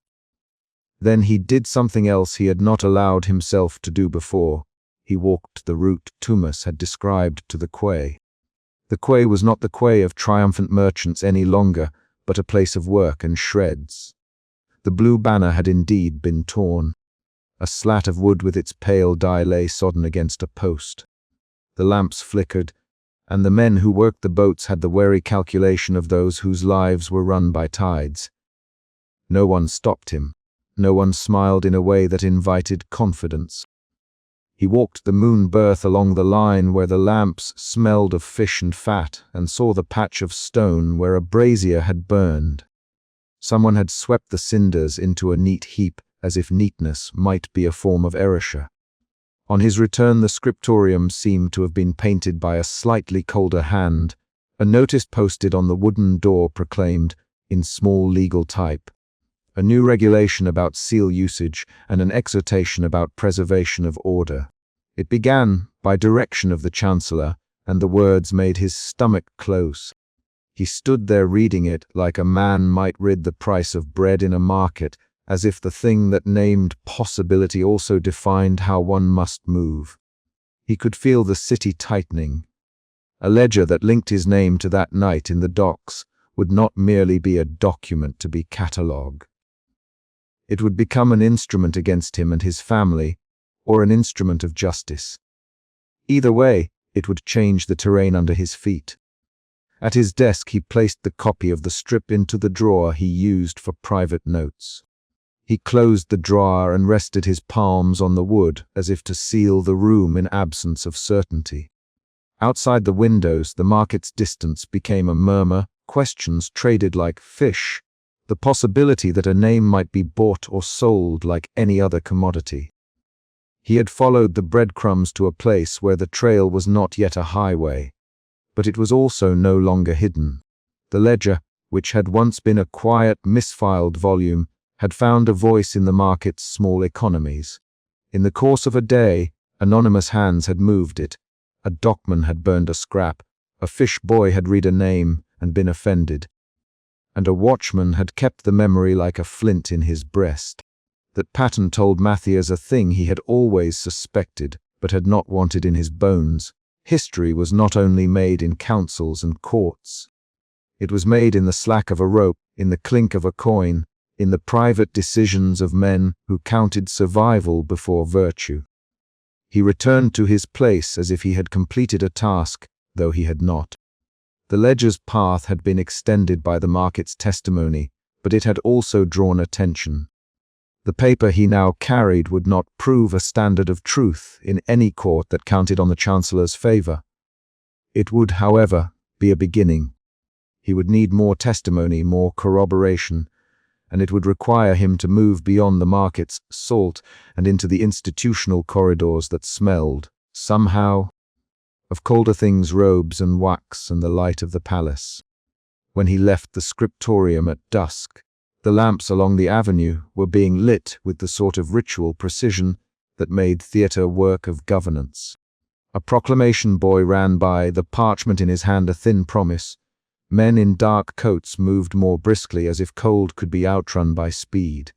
Then he did something else he had not allowed himself to do before. He walked the route Tumas had described to the quay. The quay was not the quay of triumphant merchants any longer, but a place of work and shreds. The blue banner had indeed been torn. A slat of wood with its pale dye lay sodden against a post. The lamps flickered, and the men who worked the boats had the wary calculation of those whose lives were run by tides. No one stopped him. No one smiled in a way that invited confidence. He walked the moon berth along the line where the lamps smelled of fish and fat, and saw the patch of stone where a brazier had burned. Someone had swept the cinders into a neat heap, as if neatness might be a form of erasure. On his return, the scriptorium seemed to have been painted by a slightly colder hand. A notice posted on the wooden door proclaimed, in small legal type, a new regulation about seal usage and an exhortation about preservation of order. It began by direction of the Chancellor, and the words made his stomach close. He stood there reading it like a man might read the price of bread in a market, as if the thing that named possibility also defined how one must move. He could feel the city tightening. A ledger that linked his name to that night in the docks would not merely be a document to be catalogued. It would become an instrument against him and his family, or an instrument of justice. Either way, it would change the terrain under his feet. At his desk, he placed the copy of the strip into the drawer he used for private notes. He closed the drawer and rested his palms on the wood as if to seal the room in absence of certainty. Outside the windows, the market's distance became a murmur, questions traded like fish, the possibility that a name might be bought or sold like any other commodity. He had followed the breadcrumbs to a place where the trail was not yet a highway, but it was also no longer hidden. The ledger, which had once been a quiet, misfiled volume, had found a voice in the market's small economies. In the course of a day, anonymous hands had moved it. A dockman had burned a scrap, a fish boy had read a name and been offended, and a watchman had kept the memory like a flint in his breast. That pattern told Matthias a thing he had always suspected, but had not wanted in his bones. History was not only made in councils and courts. It was made in the slack of a rope, in the clink of a coin, in the private decisions of men who counted survival before virtue. He returned to his place as if he had completed a task, though he had not. The ledger's path had been extended by the market's testimony, but it had also drawn attention. The paper he now carried would not prove a standard of truth in any court that counted on the Chancellor's favor. It would, however, be a beginning. He would need more testimony, more corroboration, and it would require him to move beyond the market's salt and into the institutional corridors that smelled, somehow, of colder things, robes and wax and the light of the palace. When he left the scriptorium at dusk, the lamps along the avenue were being lit with the sort of ritual precision that made theatre work of governance. A proclamation boy ran by, the parchment in his hand a thin promise. Men in dark coats moved more briskly, as if cold could be outrun by speed.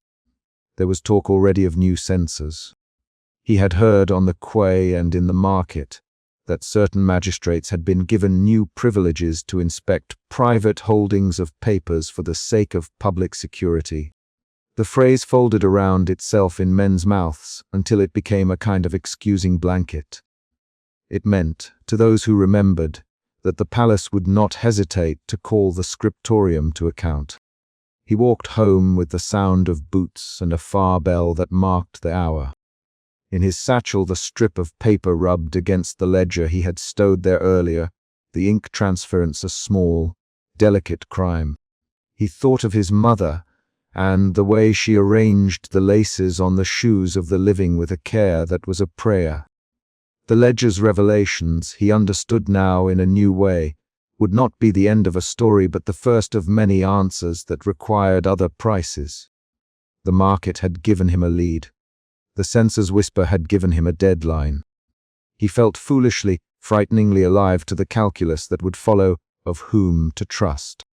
There was talk already of new censors. He had heard on the quay and in the market that certain magistrates had been given new privileges to inspect private holdings of papers for the sake of public security. The phrase folded around itself in men's mouths until it became a kind of excusing blanket. It meant, to those who remembered, that the palace would not hesitate to call the scriptorium to account. He walked home with the sound of boots and a far bell that marked the hour. In his satchel, the strip of paper rubbed against the ledger he had stowed there earlier, the ink transference a small, delicate crime. He thought of his mother and the way she arranged the laces on the shoes of the living with a care that was a prayer. The ledger's revelations, he understood now in a new way, would not be the end of a story but the first of many answers that required other prices. The market had given him a lead. The censor's whisper had given him a deadline. He felt foolishly, frighteningly alive to the calculus that would follow of whom to trust,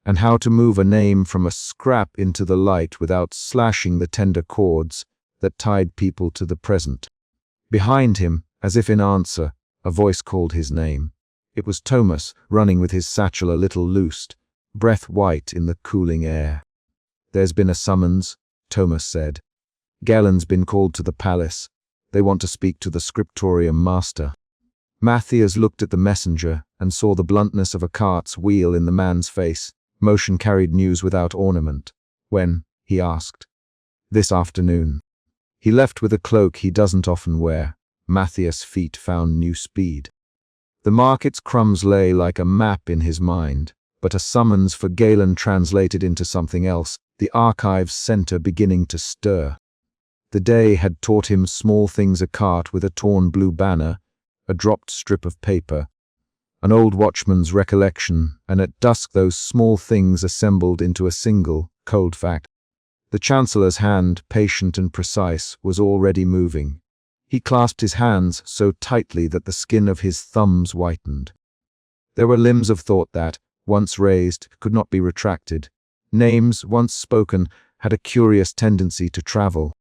and how to move a name from a scrap into the light without slashing the tender cords that tied people to the present. Behind him, as if in answer, a voice called his name. It was Thomas, running with his satchel a little loosed, breath white in the cooling air. "There's been a summons," Thomas said. "Galen's been called to the palace. They want to speak to the scriptorium master." Matthias looked at the messenger and saw the bluntness of a cart's wheel in the man's face. Motion carried news without ornament. "When?" he asked. "This afternoon." He left with a cloak he doesn't often wear. Matthias' feet found new speed. The market's crumbs lay like a map in his mind, but a summons for Galen translated into something else, the archives center beginning to stir. The day had taught him small things: a cart with a torn blue banner, a dropped strip of paper, an old watchman's recollection, and at dusk those small things assembled into a single, cold fact. The Chancellor's hand, patient and precise, was already moving. He clasped his hands so tightly that the skin of his thumbs whitened. There were limbs of thought that, once raised, could not be retracted. Names, once spoken, had a curious tendency to travel.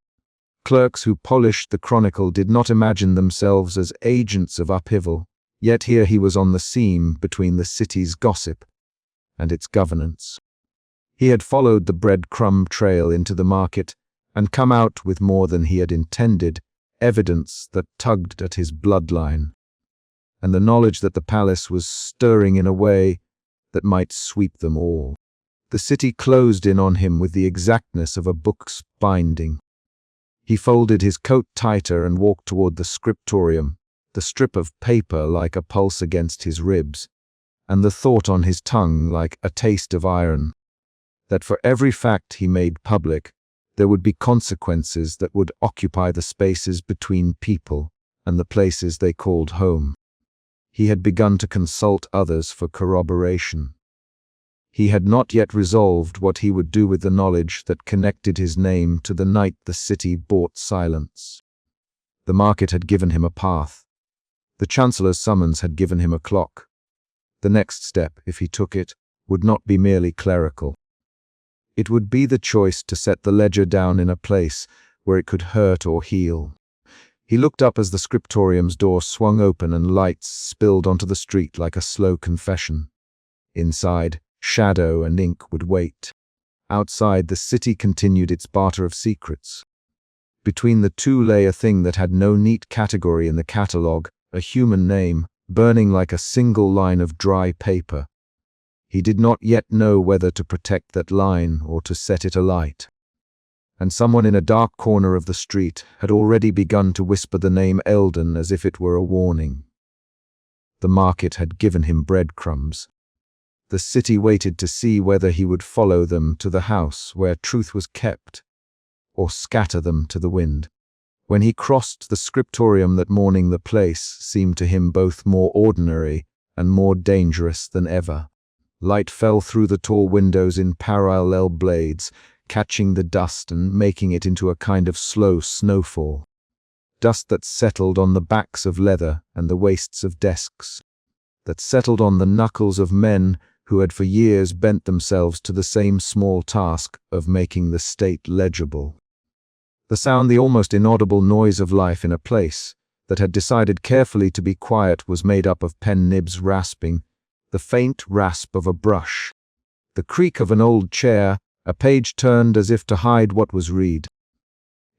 Clerks who polished the chronicle did not imagine themselves as agents of upheaval, yet here he was on the seam between the city's gossip and its governance. He had followed the breadcrumb trail into the market and come out with more than he had intended, evidence that tugged at his bloodline, and the knowledge that the palace was stirring in a way that might sweep them all. The city closed in on him with the exactness of a book's binding. He folded his coat tighter and walked toward the scriptorium, the strip of paper like a pulse against his ribs, and the thought on his tongue like a taste of iron, that for every fact he made public, there would be consequences that would occupy the spaces between people and the places they called home. He had begun to consult others for corroboration. He had not yet resolved what he would do with the knowledge that connected his name to the night the city bought silence. The market had given him a path. The Chancellor's summons had given him a clock. The next step, if he took it, would not be merely clerical. It would be the choice to set the ledger down in a place where it could hurt or heal. He looked up as the scriptorium's door swung open and lights spilled onto the street like a slow confession. Inside, shadow and ink would wait. Outside, the city continued its barter of secrets. Between the two lay a thing that had no neat category in the catalogue, a human name, burning like a single line of dry paper. He did not yet know whether to protect that line or to set it alight. And someone in a dark corner of the street had already begun to whisper the name Eldon as if it were a warning. The market had given him breadcrumbs. The city waited to see whether he would follow them to the house where truth was kept, or scatter them to the wind. When he crossed the scriptorium that morning, the place seemed to him both more ordinary and more dangerous than ever. Light fell through the tall windows in parallel blades, catching the dust and making it into a kind of slow snowfall. Dust that settled on the backs of leather and the waists of desks, that settled on the knuckles of men who had for years bent themselves to the same small task of making the state legible. The sound, the almost inaudible noise of life in a place that had decided carefully to be quiet, was made up of pen nibs rasping, the faint rasp of a brush, the creak of an old chair, a page turned as if to hide what was read.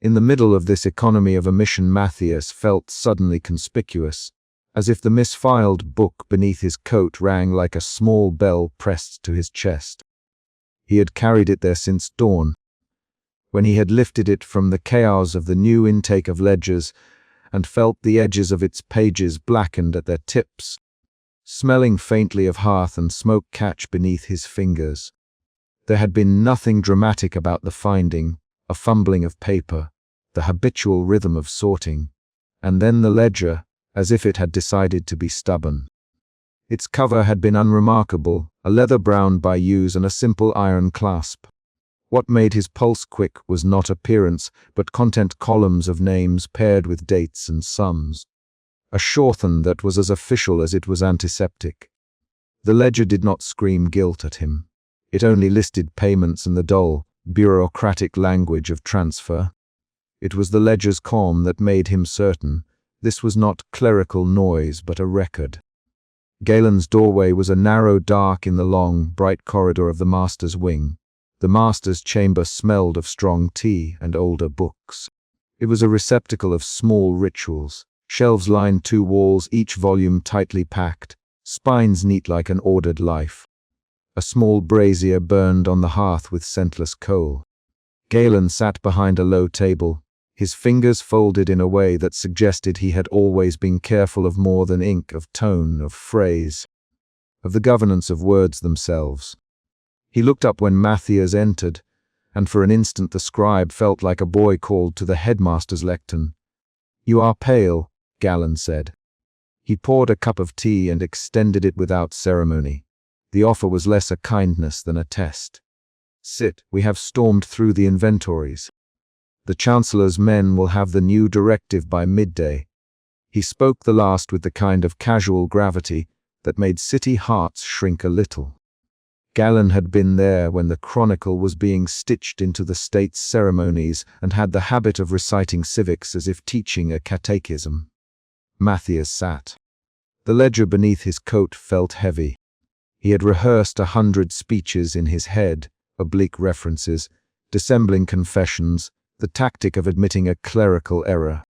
In the middle of this economy of omission, Matthias felt suddenly conspicuous, as if the misfiled book beneath his coat rang like a small bell pressed to his chest. He had carried it there since dawn, when he had lifted it from the chaos of the new intake of ledgers and felt the edges of its pages blackened at their tips, smelling faintly of hearth and smoke catch beneath his fingers. There had been nothing dramatic about the finding, a fumbling of paper, the habitual rhythm of sorting, and then the ledger, as if it had decided to be stubborn. Its cover had been unremarkable, a leather browned by use and a simple iron clasp. What made his pulse quick was not appearance, but content: columns of names paired with dates and sums. A shorthand that was as official as it was antiseptic. The ledger did not scream guilt at him. It only listed payments and the dull, bureaucratic language of transfer. It was the ledger's calm that made him certain this was not clerical noise but a record. Galen's doorway was a narrow dark in the long, bright corridor of the master's wing. The master's chamber smelled of strong tea and older books. It was a receptacle of small rituals. Shelves lined two walls, each volume tightly packed, spines neat like an ordered life. A small brazier burned on the hearth with scentless coal. Galen sat behind a low table, his fingers folded in a way that suggested he had always been careful of more than ink, of tone, of phrase, of the governance of words themselves. He looked up when Matthias entered, and for an instant the scribe felt like a boy called to the headmaster's lectern. "You are pale," Galen said. He poured a cup of tea and extended it without ceremony. The offer was less a kindness than a test. "Sit, we have stormed through the inventories. The Chancellor's men will have the new directive by midday." He spoke the last with the kind of casual gravity that made city hearts shrink a little. Galen had been there when the Chronicle was being stitched into the state's ceremonies and had the habit of reciting civics as if teaching a catechism. Matthias sat. The ledger beneath his coat felt heavy. He had rehearsed 100 speeches in his head, oblique references, dissembling confessions, the tactic of admitting a clerical error.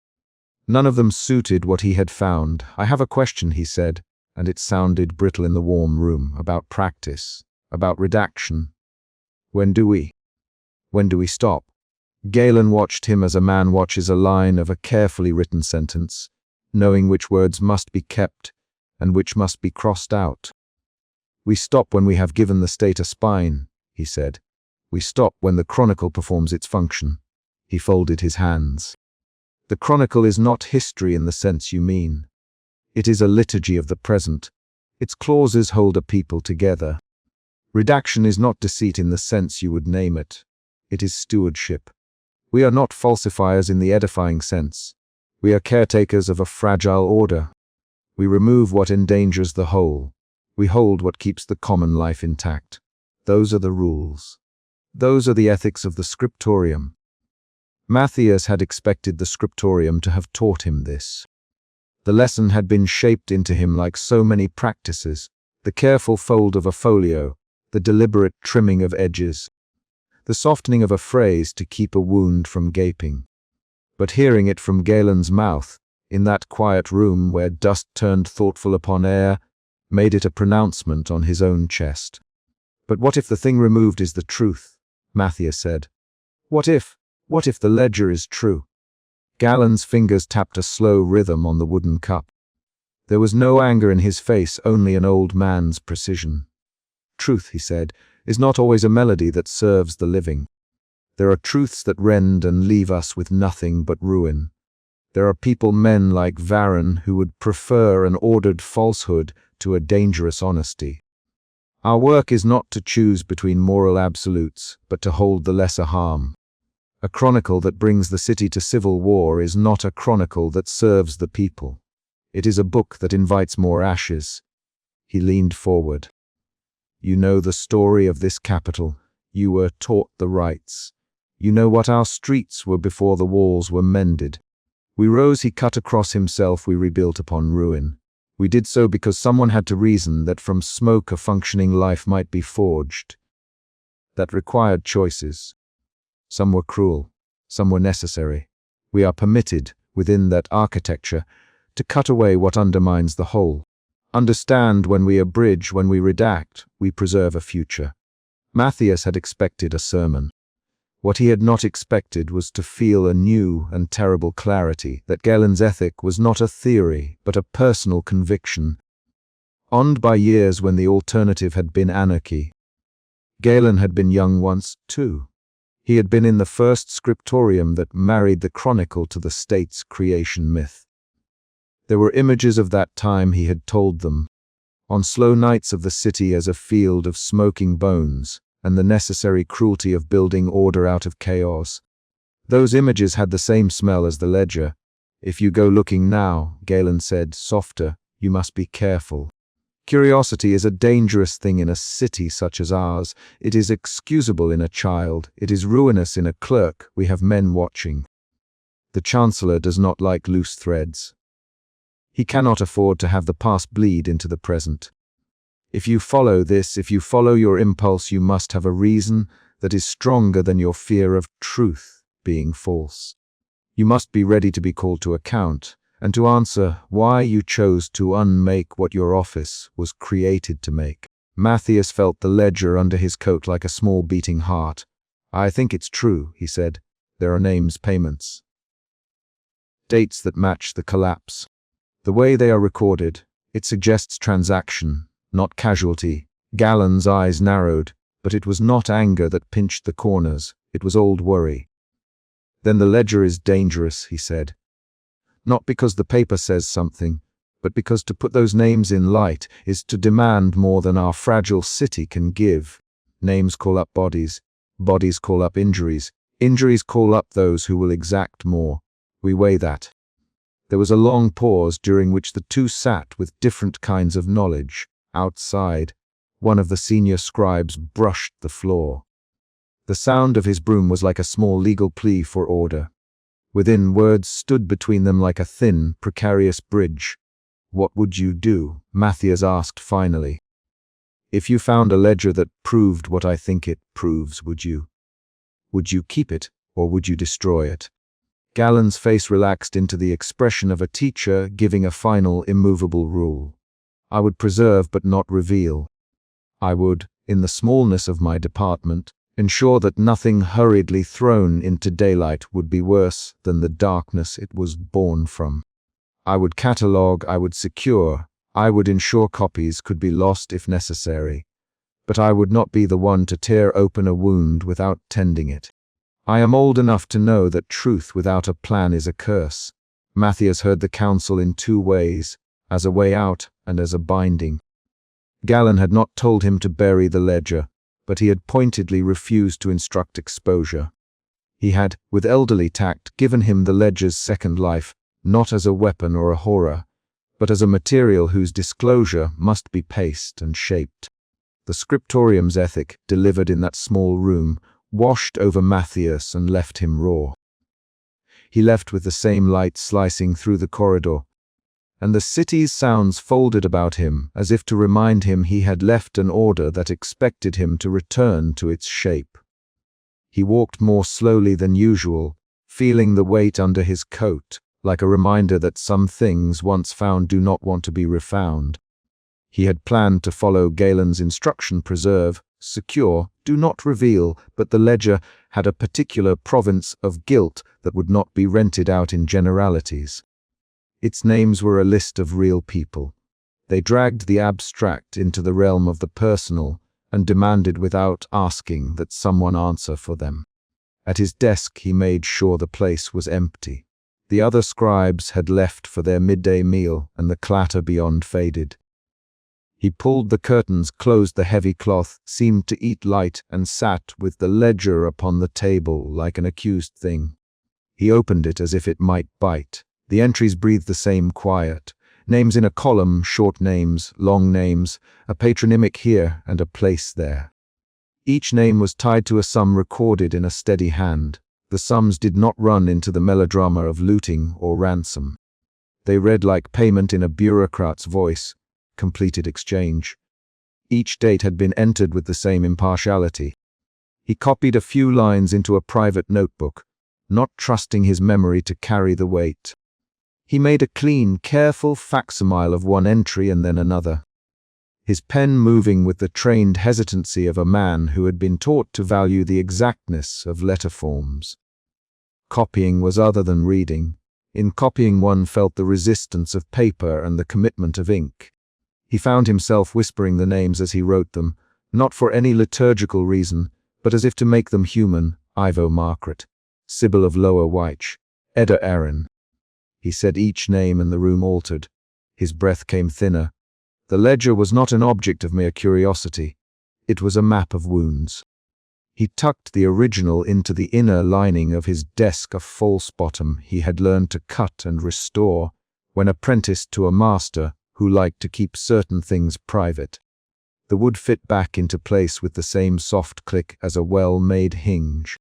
None of them suited what he had found. "I have a question," he said, and it sounded brittle in the warm room, "about practice, about redaction. When do we stop?" Galen watched him as a man watches a line of a carefully written sentence, knowing which words must be kept and which must be crossed out. "We stop when we have given the state a spine," he said. "We stop when the Chronicle performs its function." He folded his hands. "The Chronicle is not history in the sense you mean. It is a liturgy of the present. Its clauses hold a people together. Redaction is not deceit in the sense you would name it. It is stewardship. We are not falsifiers in the edifying sense. We are caretakers of a fragile order. We remove what endangers the whole. We hold what keeps the common life intact. Those are the rules. Those are the ethics of the scriptorium." Matthias had expected the scriptorium to have taught him this. The lesson had been shaped into him like so many practices: the careful fold of a folio, the deliberate trimming of edges, the softening of a phrase to keep a wound from gaping. But hearing it from Galen's mouth, in that quiet room where dust turned thoughtful upon air, made it a pronouncement on his own chest. "But what if the thing removed is the truth?" Matthias said. What if the ledger is true?" Galen's fingers tapped a slow rhythm on the wooden cup. There was no anger in his face, only an old man's precision. Truth, he said, is not always a melody that serves the living. There are truths that rend and leave us with nothing but ruin. There are men like Varron who would prefer an ordered falsehood to a dangerous honesty. Our work is not to choose between moral absolutes, but to hold the lesser harm. A chronicle that brings the city to civil war is not a chronicle that serves the people. It is a book that invites more ashes. He leaned forward. You know the story of this capital. You were taught the rights. You know what our streets were before the walls were mended. We rose, he cut across himself, we rebuilt upon ruin. We did so because someone had to reason that from smoke a functioning life might be forged. That required choices. Some were cruel, some were necessary. We are permitted, within that architecture, to cut away what undermines the whole. Understand, when we abridge, when we redact, we preserve a future. Matthias had expected a sermon. What he had not expected was to feel a new and terrible clarity that Galen's ethic was not a theory, but a personal conviction. Owned by years when the alternative had been anarchy. Galen had been young once, too. He had been in the first scriptorium that married the chronicle to the state's creation myth. There were images of that time, he had told them, on slow nights of the city as a field of smoking bones, and the necessary cruelty of building order out of chaos. Those images had the same smell as the ledger. If you go looking now, Galen said, softer, you must be careful. Curiosity is a dangerous thing in a city such as ours. It is excusable in a child. It is ruinous in a clerk. We have men watching. The Chancellor does not like loose threads. He cannot afford to have the past bleed into the present. If you follow this, if you follow your impulse, you must have a reason that is stronger than your fear of truth being false. You must be ready to be called to account, and to answer why you chose to unmake what your office was created to make. Matthias felt the ledger under his coat like a small beating heart. I think it's true, he said. There are names, payments. Dates that match the collapse. The way they are recorded, it suggests transaction, not casualty. Galen's eyes narrowed, but it was not anger that pinched the corners, it was old worry. Then the ledger is dangerous, he said. Not because the paper says something, but because to put those names in light is to demand more than our fragile city can give. Names call up bodies, bodies call up injuries, injuries call up those who will exact more. We weigh that. There was a long pause during which the two sat with different kinds of knowledge. Outside, one of the senior scribes brushed the floor. The sound of his broom was like a small legal plea for order. Within, words stood between them like a thin, precarious bridge. What would you do? Matthias asked finally. If you found a ledger that proved what I think it proves, would you? Would you keep it, or would you destroy it? Galen's face relaxed into the expression of a teacher giving a final, immovable rule. I would preserve but not reveal. I would, in the smallness of my department, ensure that nothing hurriedly thrown into daylight would be worse than the darkness it was born from. I would catalogue, I would secure, I would ensure copies could be lost if necessary. But I would not be the one to tear open a wound without tending it. I am old enough to know that truth without a plan is a curse. Matthias heard the counsel in two ways, as a way out and as a binding. Galen had not told him to bury the ledger, but he had pointedly refused to instruct exposure. He had, with elderly tact, given him the ledger's second life, not as a weapon or a horror, but as a material whose disclosure must be paced and shaped. The scriptorium's ethic, delivered in that small room, washed over Matthias and left him raw. He left with the same light slicing through the corridor, and the city's sounds folded about him as if to remind him he had left an order that expected him to return to its shape. He walked more slowly than usual, feeling the weight under his coat, like a reminder that some things once found do not want to be refound. He had planned to follow Galen's instruction: preserve, secure, do not reveal, but the ledger had a particular province of guilt that would not be rented out in generalities. Its names were a list of real people. They dragged the abstract into the realm of the personal and demanded without asking that someone answer for them. At his desk he made sure the place was empty. The other scribes had left for their midday meal, and the clatter beyond faded. He pulled the curtains, closed the heavy cloth, seemed to eat light, and sat with the ledger upon the table like an accused thing. He opened it as if it might bite. The entries breathed the same quiet. Names in a column, short names, long names, a patronymic here and a place there. Each name was tied to a sum recorded in a steady hand. The sums did not run into the melodrama of looting or ransom. They read like payment in a bureaucrat's voice, completed exchange. Each date had been entered with the same impartiality. He copied a few lines into a private notebook, not trusting his memory to carry the weight. He made a clean, careful facsimile of one entry and then another, his pen moving with the trained hesitancy of a man who had been taught to value the exactness of letter forms. Copying was other than reading. In copying one felt the resistance of paper and the commitment of ink. He found himself whispering the names as he wrote them, not for any liturgical reason, but as if to make them human. Ivo Margaret, Sybil of Lower Wych, Edda Erin. He said each name and the room altered. His breath came thinner. The ledger was not an object of mere curiosity. It was a map of wounds. He tucked the original into the inner lining of his desk, a false bottom he had learned to cut and restore when apprenticed to a master who liked to keep certain things private. The wood fit back into place with the same soft click as a well-made hinge.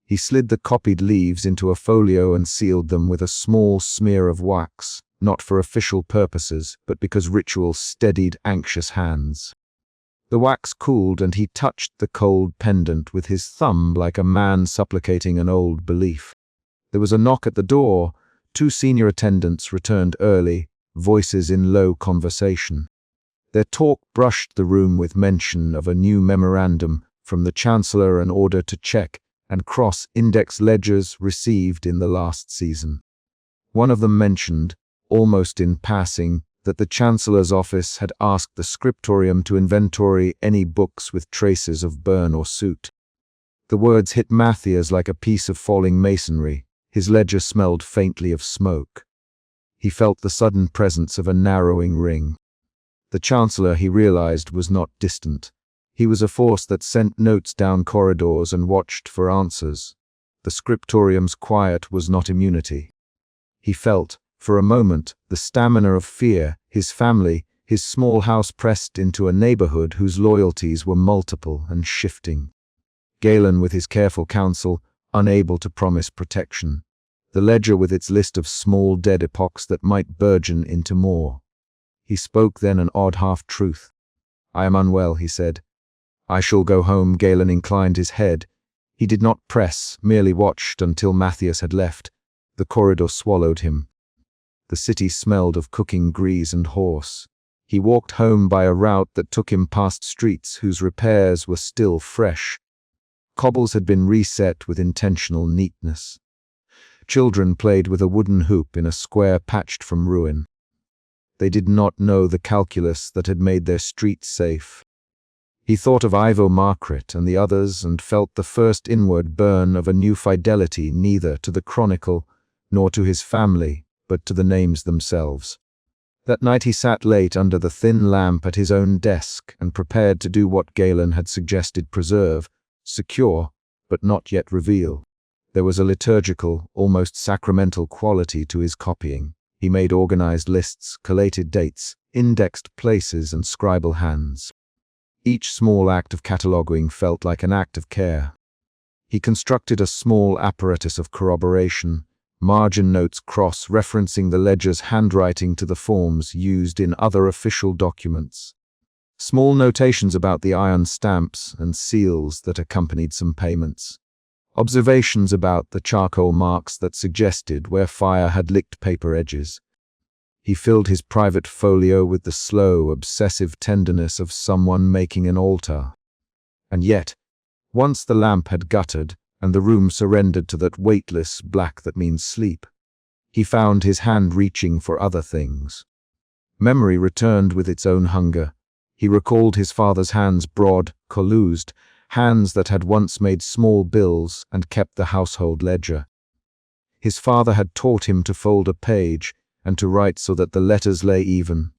He slid the copied leaves into a folio and sealed them with a small smear of wax, not for official purposes, but because ritual steadied anxious hands. The wax cooled and he touched the cold pendant with his thumb like a man supplicating an old belief. There was a knock at the door. 2 senior attendants returned early, voices in low conversation. Their talk brushed the room with mention of a new memorandum from the Chancellor, an order to check and cross-index ledgers received in the last season. One of them mentioned, almost in passing, that the Chancellor's office had asked the scriptorium to inventory any books with traces of burn or soot. The words hit Matthias like a piece of falling masonry. His ledger smelled faintly of smoke. He felt the sudden presence of a narrowing ring. The Chancellor, he realized, was not distant. He was a force that sent notes down corridors and watched for answers. The scriptorium's quiet was not immunity. He felt, for a moment, the stamina of fear, his family, his small house pressed into a neighborhood whose loyalties were multiple and shifting. Galen with his careful counsel, unable to promise protection. The ledger with its list of small dead epochs that might burgeon into more. He spoke then an odd half-truth. "I am unwell," he said. "I shall go home." Galen inclined his head. He did not press, merely watched until Matthias had left. The corridor swallowed him. The city smelled of cooking grease and horse. He walked home by a route that took him past streets whose repairs were still fresh. Cobbles had been reset with intentional neatness. Children played with a wooden hoop in a square patched from ruin. They did not know the calculus that had made their streets safe. He thought of Ivo Margaret and the others and felt the first inward burn of a new fidelity neither to the chronicle nor to his family, but to the names themselves. That night he sat late under the thin lamp at his own desk and prepared to do what Galen had suggested: preserve, secure, but not yet reveal. There was a liturgical, almost sacramental quality to his copying. He made organized lists, collated dates, indexed places, and scribal hands. Each small act of cataloging felt like an act of care. He constructed a small apparatus of corroboration, margin notes cross-referencing the ledger's handwriting to the forms used in other official documents. Small notations about the iron stamps and seals that accompanied some payments. Observations about the charcoal marks that suggested where fire had licked paper edges. He filled his private folio with the slow, obsessive tenderness of someone making an altar. And yet, once the lamp had guttered and the room surrendered to that weightless black that means sleep, He found his hand reaching for other things. Memory returned with its own hunger. He recalled his father's hands, broad, collused, hands that had once made small bills and kept the household ledger. His father had taught him to fold a page and to write so that the letters lay even,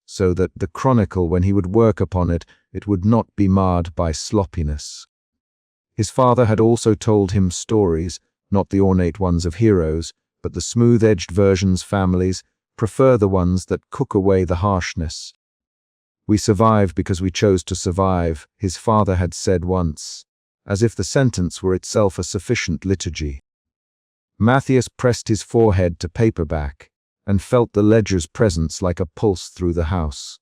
so that the chronicle, when he would work upon it, it would not be marred by sloppiness. His father had also told him stories, not the ornate ones of heroes, but the smooth-edged versions. Families prefer the ones that cook away the harshness. "We survive because we chose to survive," his father had said once, as if the sentence were itself a sufficient liturgy. Matthias pressed his forehead to paperback and felt the ledger's presence like a pulse through the house.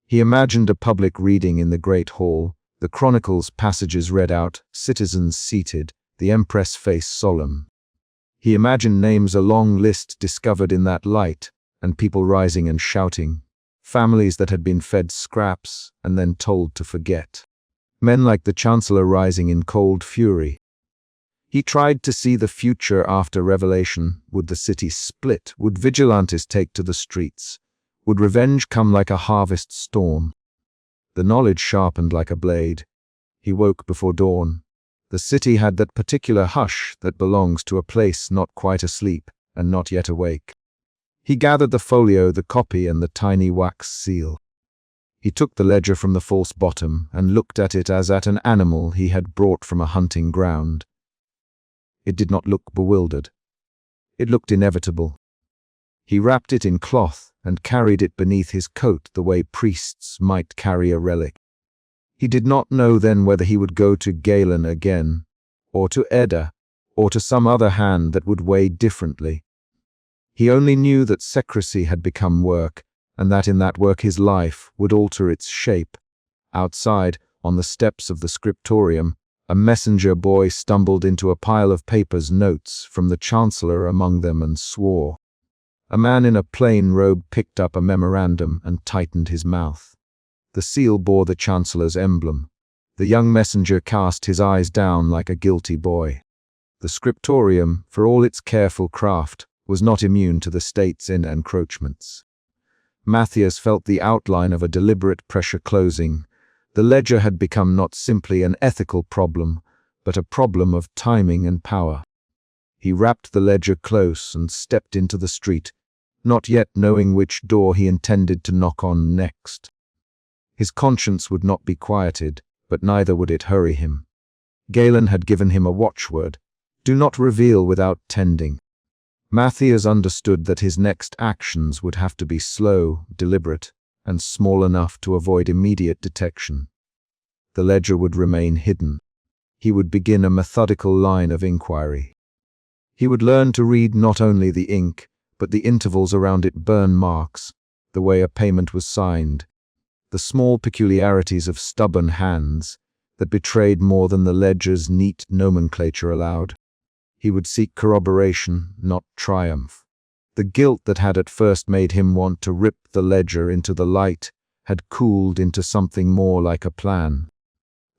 He imagined a public reading in the great hall, the chronicle's passages read out, citizens seated, the empress face solemn. He imagined names, a long list discovered in that light, and people rising and shouting, families that had been fed scraps and then told to forget. Men like the Chancellor rising in cold fury. He tried to see the future after revelation. Would the city split? Would vigilantes take to the streets? Would revenge come like a harvest storm? The knowledge sharpened like a blade. He woke before dawn. The city had that particular hush that belongs to a place not quite asleep and not yet awake. He gathered the folio, the copy, and the tiny wax seal. He took the ledger from the false bottom and looked at it as at an animal he had brought from a hunting ground. It did not look bewildered. It looked inevitable. He wrapped it in cloth and carried it beneath his coat the way priests might carry a relic. He did not know then whether he would go to Galen again, or to Edda, or to some other hand that would weigh differently. He only knew that secrecy had become work, and that in that work his life would alter its shape. Outside, on the steps of the scriptorium, a messenger boy stumbled into a pile of papers, notes from the Chancellor among them, and swore. A man in a plain robe picked up a memorandum and tightened his mouth. The seal bore the Chancellor's emblem. The young messenger cast his eyes down like a guilty boy. The scriptorium, for all its careful craft, was not immune to the state's encroachments. Matthias felt the outline of a deliberate pressure closing. The ledger had become not simply an ethical problem, but a problem of timing and power. He wrapped the ledger close and stepped into the street, not yet knowing which door he intended to knock on next. His conscience would not be quieted, but neither would it hurry him. Galen had given him a watchword: do not reveal without tending. Matthias understood that his next actions would have to be slow, deliberate, and small enough to avoid immediate detection. The ledger would remain hidden. He would begin a methodical line of inquiry. He would learn to read not only the ink, but the intervals around it, burn marks, the way a payment was signed, the small peculiarities of stubborn hands that betrayed more than the ledger's neat nomenclature allowed. He would seek corroboration, not triumph. The guilt that had at first made him want to rip the ledger into the light had cooled into something more like a plan.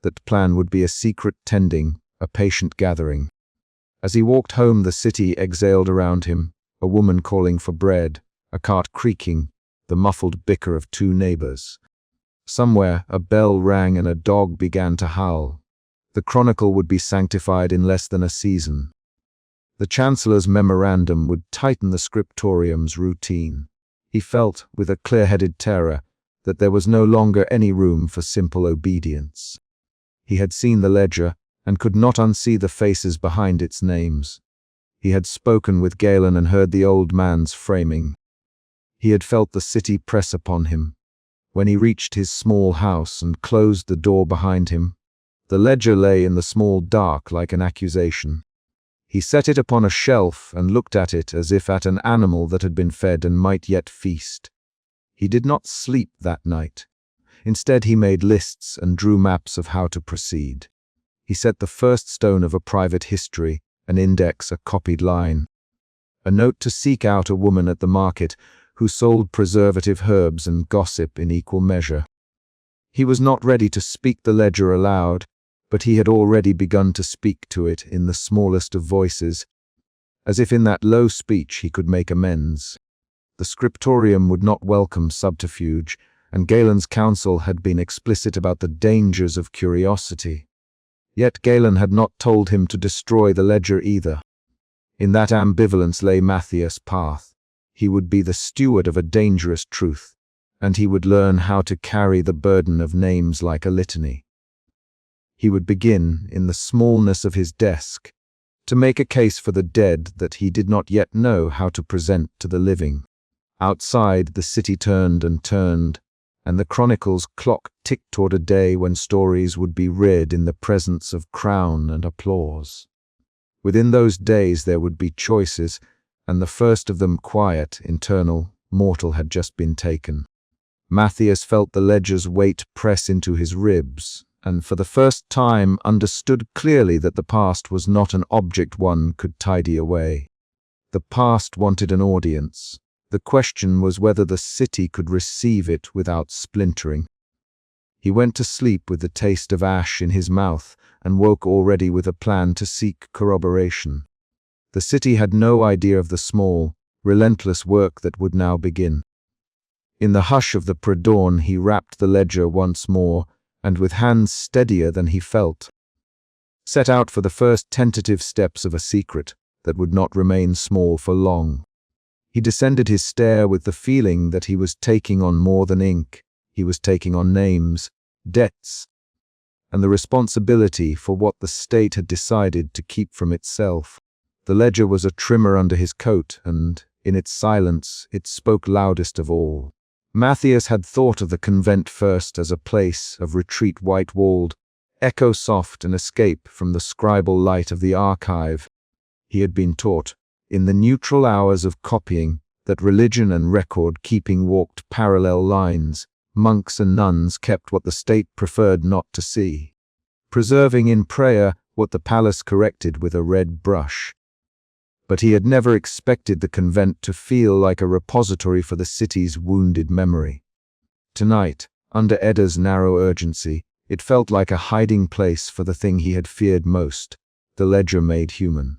That plan would be a secret tending, a patient gathering. As he walked home, the city exhaled around him, a woman calling for bread, a cart creaking, the muffled bicker of two neighbors. Somewhere, a bell rang and a dog began to howl. The chronicle would be sanctified in less than a season. The Chancellor's memorandum would tighten the scriptorium's routine. He felt, with a clear-headed terror, that there was no longer any room for simple obedience. He had seen the ledger, and could not unsee the faces behind its names. He had spoken with Galen and heard the old man's framing. He had felt the city press upon him. When he reached his small house and closed the door behind him, the ledger lay in the small dark like an accusation. He set it upon a shelf and looked at it as if at an animal that had been fed and might yet feast. He did not sleep that night. Instead, he made lists and drew maps of how to proceed. He set the first stone of a private history, an index, a copied line. A note to seek out a woman at the market who sold preservative herbs and gossip in equal measure. He was not ready to speak the ledger aloud, but he had already begun to speak to it in the smallest of voices. as if in that low speech he could make amends. The scriptorium would not welcome subterfuge, and Galen's counsel had been explicit about the dangers of curiosity. Yet Galen had not told him to destroy the ledger either. In that ambivalence lay Matthias' path. He would be the steward of a dangerous truth, and he would learn how to carry the burden of names like a litany. He would begin, in the smallness of his desk, to make a case for the dead that he did not yet know how to present to the living. Outside, the city turned and turned, and the chronicle's clock ticked toward a day when stories would be read in the presence of crown and applause. Within those days there would be choices, and the first of them quiet, internal, mortal had just been taken. Matthias felt the ledger's weight press into his ribs, and for the first time understood clearly that the past was not an object one could tidy away. The past wanted an audience. The question was whether the city could receive it without splintering. He went to sleep with the taste of ash in his mouth and woke already with a plan to seek corroboration. The city had no idea of the small, relentless work that would now begin. In the hush of the pre-dawn he rapped the ledger once more, and with hands steadier than he felt, set out for the first tentative steps of a secret that would not remain small for long. He descended his stair with the feeling that he was taking on more than ink. He was taking on names, debts, and the responsibility for what the state had decided to keep from itself. The ledger was a trimmer under his coat, and, in its silence, it spoke loudest of all. Matthias had thought of the convent first as a place of retreat white-walled, echo-soft and escape from the scribal light of the archive. He had been taught, in the neutral hours of copying, that religion and record-keeping walked parallel lines. Monks and nuns kept what the state preferred not to see, preserving in prayer what the palace corrected with a red brush. But he had never expected the convent to feel like a repository for the city's wounded memory. Tonight, under Edda's narrow urgency, it felt like a hiding place for the thing he had feared most, the ledger made human.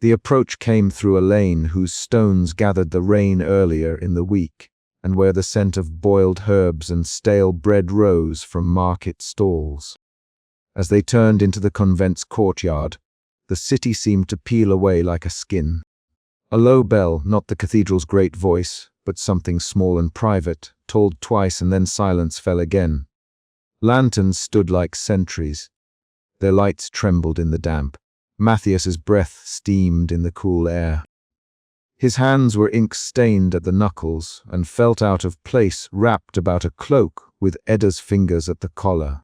The approach came through a lane whose stones gathered the rain earlier in the week, and where the scent of boiled herbs and stale bread rose from market stalls. As they turned into the convent's courtyard, the city seemed to peel away like a skin. A low bell, not the cathedral's great voice, but something small and private, tolled twice and then silence fell again. Lanterns stood like sentries. Their lights trembled in the damp. Matthias's breath steamed in the cool air. His hands were ink-stained at the knuckles and felt out of place wrapped about a cloak with Edda's fingers at the collar.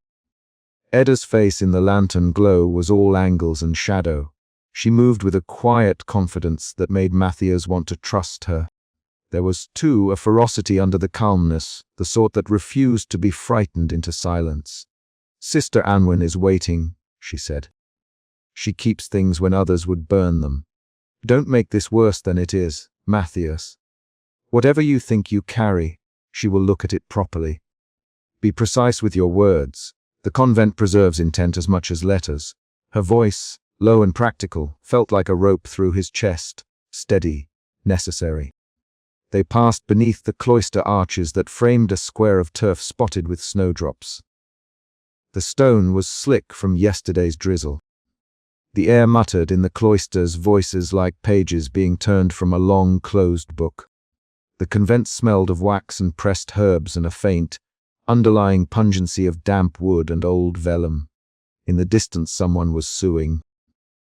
Edda's face in the lantern glow was all angles and shadow. She moved with a quiet confidence that made Matthias want to trust her. There was, too, a ferocity under the calmness, the sort that refused to be frightened into silence. "Sister Anwen is waiting," she said. "She keeps things when others would burn them. Don't make this worse than it is, Matthias. Whatever you think you carry, she will look at it properly. Be precise with your words. The convent preserves intent as much as letters." Her voice, low and practical, felt like a rope through his chest, steady, necessary. They passed beneath the cloister arches that framed a square of turf spotted with snowdrops. The stone was slick from yesterday's drizzle. The air muttered in the cloister's voices like pages being turned from a long, closed book. The convent smelled of wax and pressed herbs and a faint, underlying pungency of damp wood and old vellum. In the distance someone was sewing.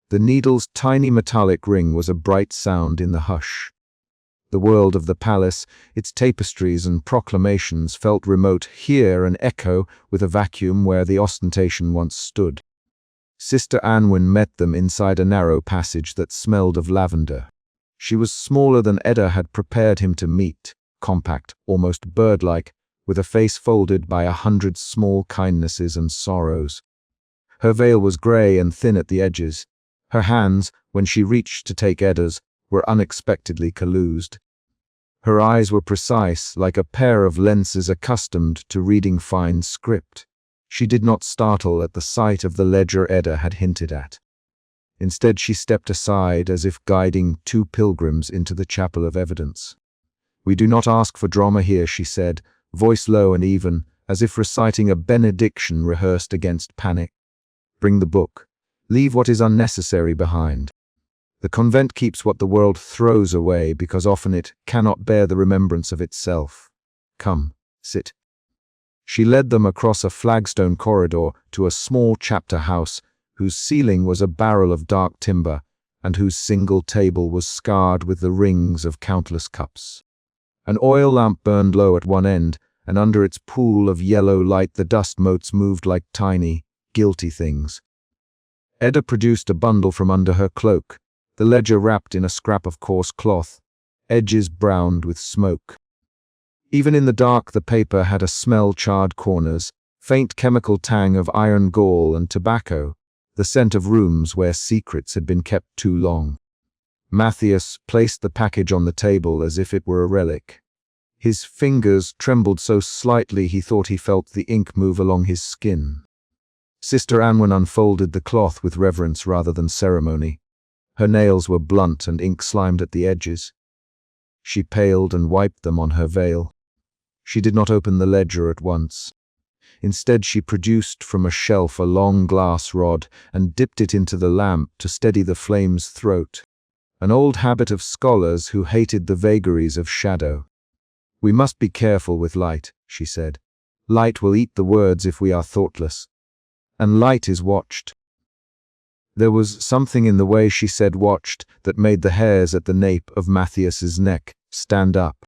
The needle's tiny metallic ring was a bright sound in the hush. The world of the palace, its tapestries and proclamations felt remote here, an echo with a vacuum where the ostentation once stood. Sister Anwen met them inside a narrow passage that smelled of lavender. She was smaller than Edda had prepared him to meet, compact, almost bird-like, with a face folded by 100 small kindnesses and sorrows. Her veil was grey and thin at the edges. Her hands, when she reached to take Edda's, were unexpectedly calloused. Her eyes were precise, like a pair of lenses accustomed to reading fine script. She did not startle at the sight of the ledger Edda had hinted at. Instead, she stepped aside as if guiding two pilgrims into the chapel of evidence. "We do not ask for drama here," she said, voice low and even, as if reciting a benediction rehearsed against panic. "Bring the book. Leave what is unnecessary behind. The convent keeps what the world throws away because often it cannot bear the remembrance of itself. Come, sit." She led them across a flagstone corridor to a small chapter house whose ceiling was a barrel of dark timber and whose single table was scarred with the rings of countless cups. An oil lamp burned low at one end, and under its pool of yellow light the dust motes moved like tiny, guilty things. Edda produced a bundle from under her cloak, the ledger wrapped in a scrap of coarse cloth, edges browned with smoke. Even in the dark, the paper had a smell charred corners, faint chemical tang of iron gall and tobacco, the scent of rooms where secrets had been kept too long. Matthias placed the package on the table as if it were a relic. His fingers trembled so slightly he thought he felt the ink move along his skin. Sister Anwen unfolded the cloth with reverence rather than ceremony. Her nails were blunt and ink slimed at the edges. She paled and wiped them on her veil. She did not open the ledger at once. Instead, she produced from a shelf a long glass rod and dipped it into the lamp to steady the flame's throat, an old habit of scholars who hated the vagaries of shadow. "We must be careful with light," she said. "Light will eat the words if we are thoughtless. And light is watched." There was something in the way she said watched that made the hairs at the nape of Matthias's neck stand up.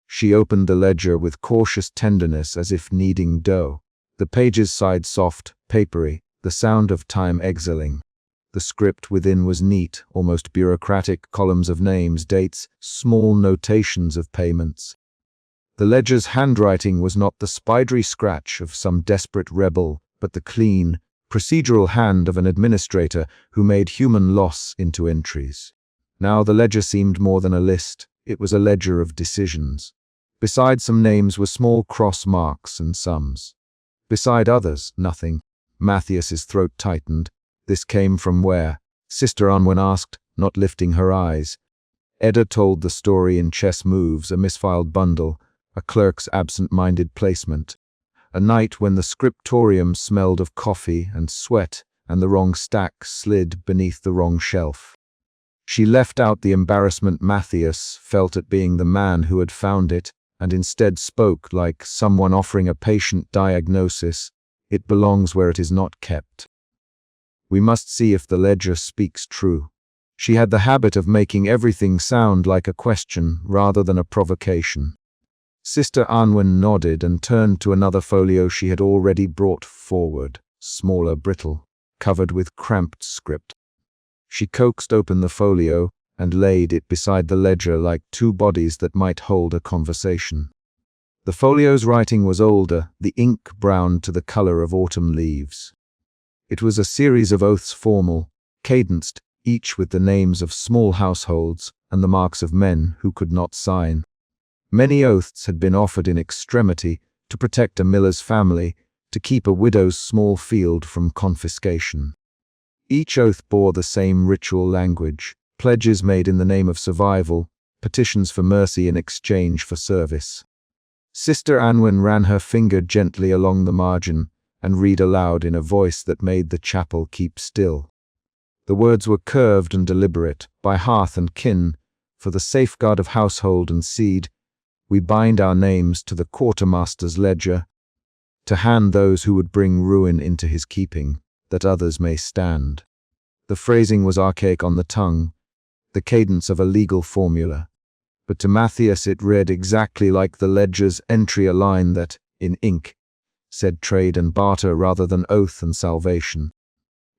She opened the ledger with cautious tenderness as if kneading dough. The pages sighed soft, papery, the sound of time exhaling. The script within was neat, almost bureaucratic, columns of names, dates, small notations of payments. The ledger's handwriting was not the spidery scratch of some desperate rebel, but the clean, procedural hand of an administrator who made human loss into entries. Now the ledger seemed more than a list, it was a ledger of decisions. Beside some names were small cross marks and sums. Beside others, nothing. Matthias's throat tightened. This came from where? Sister Anwen asked, not lifting her eyes. Edda told the story in chess moves, a misfiled bundle, a clerk's absent-minded placement. A night when the scriptorium smelled of coffee and sweat and the wrong stack slid beneath the wrong shelf. She left out the embarrassment Matthias felt at being the man who had found it, and instead spoke like someone offering a patient diagnosis. "It belongs where it is not kept. We must see if the ledger speaks true." She had the habit of making everything sound like a question rather than a provocation. Sister Anwen nodded and turned to another folio she had already brought forward, smaller, brittle, covered with cramped script. She coaxed open the folio and laid it beside the ledger like two bodies that might hold a conversation. The folio's writing was older, the ink browned to the color of autumn leaves. It was a series of oaths, formal, cadenced, each with the names of small households and the marks of men who could not sign. Many oaths had been offered in extremity to protect a miller's family, to keep a widow's small field from confiscation. Each oath bore the same ritual language, pledges made in the name of survival, petitions for mercy in exchange for service. Sister Anwen ran her finger gently along the margin and read aloud in a voice that made the chapel keep still. The words were curved and deliberate, by hearth and kin, for the safeguard of household and seed, we bind our names to the quartermaster's ledger, to hand those who would bring ruin into his keeping, that others may stand. The phrasing was archaic on the tongue, the cadence of a legal formula, but to Matthias it read exactly like the ledger's entry, a line that, in ink, said trade and barter rather than oath and salvation.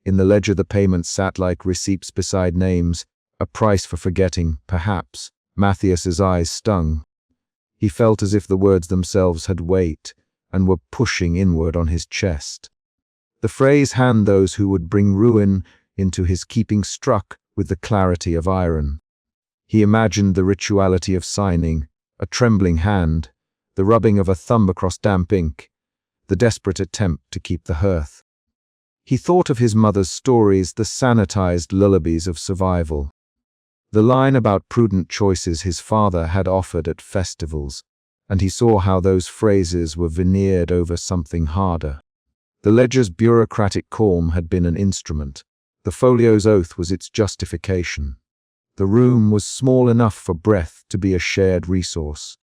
In the ledger the payments sat like receipts beside names, a price for forgetting, perhaps. Matthias's eyes stung. He felt as if the words themselves had weight and were pushing inward on his chest. The phrase "hand those who would bring ruin into his keeping" struck with the clarity of iron. He imagined the rituality of signing, a trembling hand, the rubbing of a thumb across damp ink, the desperate attempt to keep the hearth. He thought of his mother's stories, the sanitized lullabies of survival. The line about prudent choices his father had offered at festivals, and he saw how those phrases were veneered over something harder. The ledger's bureaucratic calm had been an instrument. The folio's oath was its justification. The room was small enough for breath to be a shared resource.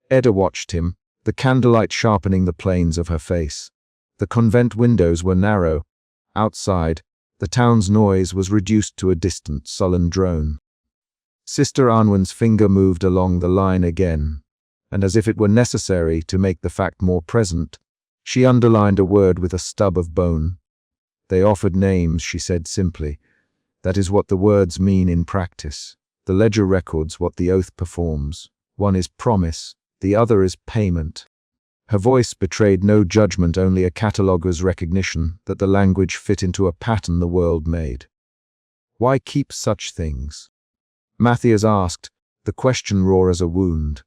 Edda watched him, the candlelight sharpening the planes of her face. The convent windows were narrow. Outside, the town's noise was reduced to a distant, sullen drone. Sister Anwen's finger moved along the line again, and as if it were necessary to make the fact more present, she underlined a word with a stub of bone. They offered names, she said simply. That is what the words mean in practice. The ledger records what the oath performs. One is promise, the other is payment. Her voice betrayed no judgment, only a cataloger's recognition that the language fit into a pattern the world made. Why keep such things? Matthias asked, the question raw as a wound.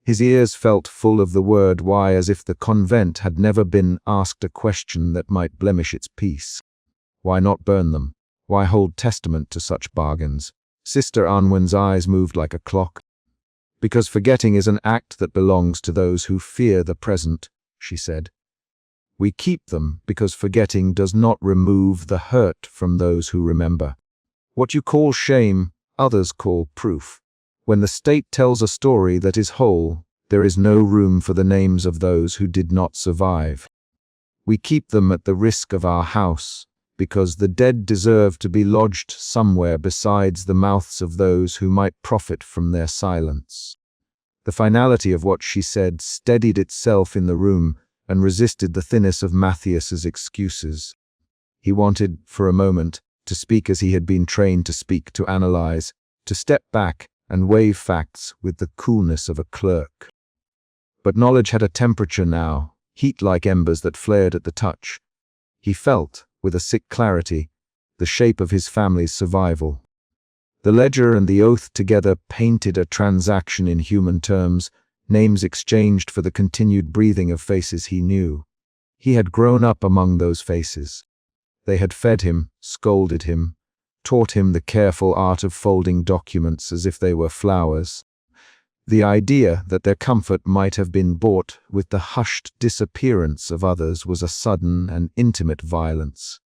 His ears felt full of the word why, as if the convent had never been asked a question that might blemish its peace. Why not burn them? Why hold testament to such bargains? Sister Anwen's eyes moved like a clock. Because forgetting is an act that belongs to those who fear the present, she said. We keep them because forgetting does not remove the hurt from those who remember. What you call shame, others call proof. When the state tells a story that is whole, there is no room for the names of those who did not survive. We keep them at the risk of our house, because the dead deserve to be lodged somewhere besides the mouths of those who might profit from their silence. The finality of what she said steadied itself in the room and resisted the thinness of Matthias's excuses. He wanted, for a moment, to speak as he had been trained to speak, to analyze, to step back and weigh facts with the coolness of a clerk. But knowledge had a temperature now, heat-like embers that flared at the touch. He felt, with a sick clarity, the shape of his family's survival. The ledger and the oath together painted a transaction in human terms, names exchanged for the continued breathing of faces he knew. He had grown up among those faces. They had fed him, scolded him, taught him the careful art of folding documents as if they were flowers. The idea that their comfort might have been bought with the hushed disappearance of others was a sudden and intimate violence.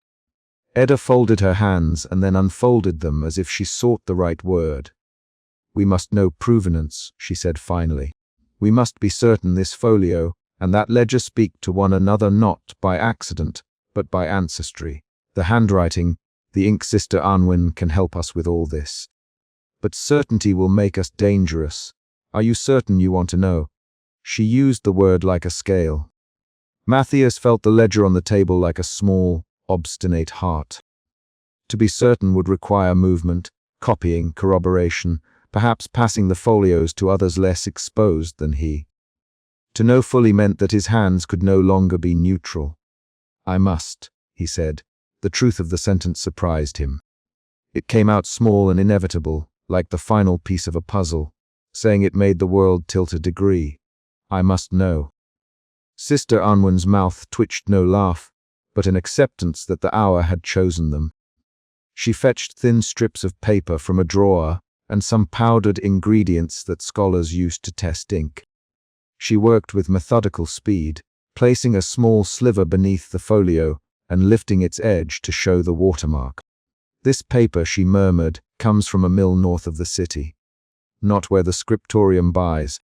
Edda folded her hands and then unfolded them as if she sought the right word. We must know provenance, she said finally. We must be certain this folio and that ledger speak to one another not by accident, but by ancestry. The handwriting, the ink, Sister Anwen can help us with all this. But certainty will make us dangerous. Are you certain you want to know? She used the word like a scale. Matthias felt the ledger on the table like a small, obstinate heart. To be certain would require movement, copying, corroboration, perhaps passing the folios to others less exposed than he. To know fully meant that his hands could no longer be neutral. I must, he said. The truth of the sentence surprised him. It came out small and inevitable, like the final piece of a puzzle, saying it made the world tilt a degree. I must know. Sister Anwen's mouth twitched no laugh, but an acceptance that the hour had chosen them. She fetched thin strips of paper from a drawer and some powdered ingredients that scholars used to test ink. She worked with methodical speed, placing a small sliver beneath the folio and lifting its edge to show the watermark. This paper, she murmured, comes from a mill north of the city, not where the scriptorium buys.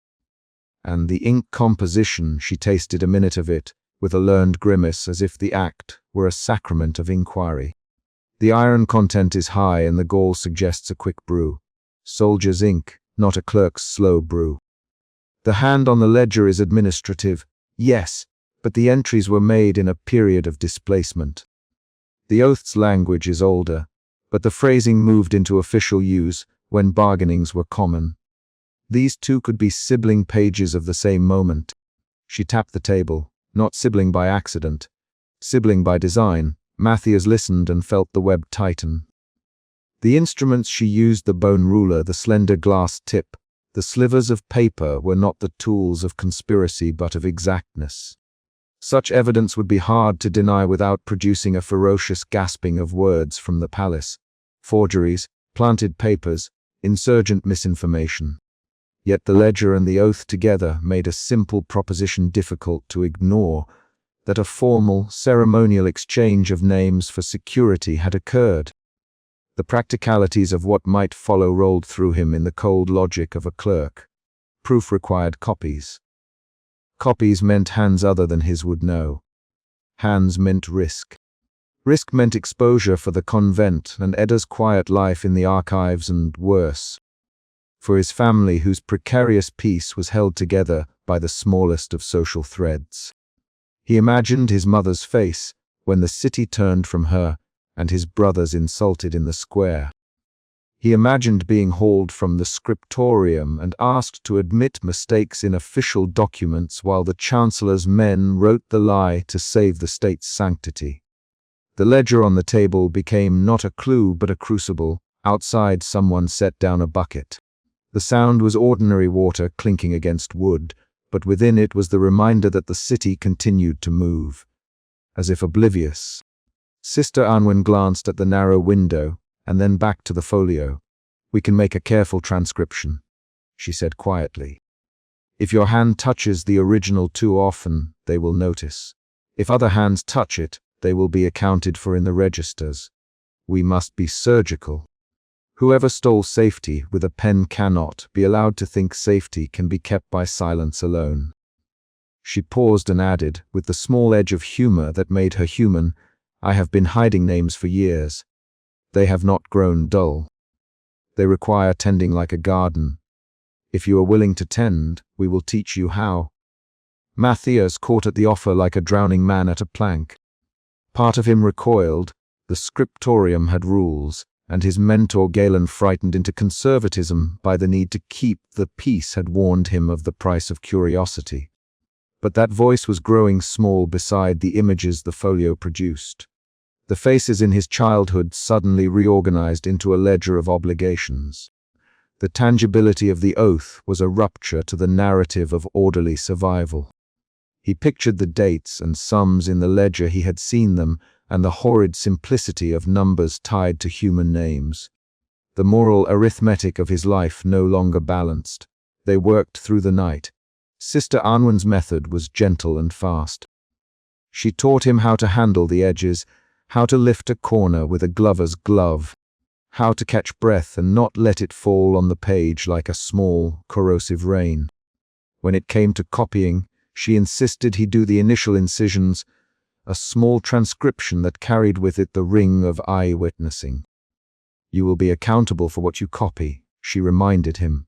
And the ink composition, she tasted a minute of it, with a learned grimace as if the act were a sacrament of inquiry. The iron content is high and the gall suggests a quick brew. Soldier's ink, not a clerk's slow brew. The hand on the ledger is administrative, yes, but the entries were made in a period of displacement. The oath's language is older, but the phrasing moved into official use when bargainings were common. These two could be sibling pages of the same moment. She tapped the table, not sibling by accident, sibling by design. Matthias listened and felt the web tighten. The instruments she used, the bone ruler, the slender glass tip, the slivers of paper, were not the tools of conspiracy but of exactness. Such evidence would be hard to deny without producing a ferocious gasping of words from the palace. Forgeries, planted papers, insurgent misinformation. Yet the ledger and the oath together made a simple proposition difficult to ignore, that a formal, ceremonial exchange of names for security had occurred. The practicalities of what might follow rolled through him in the cold logic of a clerk. Proof required copies. Copies meant hands other than his would know. Hands meant risk. Risk meant exposure for the convent and Edda's quiet life in the archives and worse. For his family whose precarious peace was held together by the smallest of social threads. He imagined his mother's face when the city turned from her and his brothers insulted in the square. He imagined being hauled from the scriptorium and asked to admit mistakes in official documents while the chancellor's men wrote the lie to save the state's sanctity. The ledger on the table became not a clue but a crucible. Outside, someone set down a bucket. The sound was ordinary water clinking against wood, but within it was the reminder that the city continued to move. As if oblivious. Sister Anwen glanced at the narrow window, and then back to the folio. "We can make a careful transcription," she said quietly. "If your hand touches the original too often, they will notice. If other hands touch it, they will be accounted for in the registers. We must be surgical. Whoever stole safety with a pen cannot be allowed to think safety can be kept by silence alone." She paused and added, with the small edge of humor that made her human, "I have been hiding names for years. They have not grown dull. They require tending like a garden. If you are willing to tend, we will teach you how." Matthias caught at the offer like a drowning man at a plank. Part of him recoiled. The scriptorium had rules, and his mentor Galen, frightened into conservatism by the need to keep the peace, had warned him of the price of curiosity. But that voice was growing small beside the images the folio produced. The faces in his childhood suddenly reorganized into a ledger of obligations. The tangibility of the oath was a rupture to the narrative of orderly survival. He pictured the dates and sums in the ledger he had seen them, and the horrid simplicity of numbers tied to human names. The moral arithmetic of his life no longer balanced. They worked through the night. Sister Anwen's method was gentle and fast. She taught him how to handle the edges, how to lift a corner with a glover's glove, how to catch breath and not let it fall on the page like a small, corrosive rain. When it came to copying, she insisted he do the initial incisions, a small transcription that carried with it the ring of eye-witnessing. "You will be accountable for what you copy," she reminded him.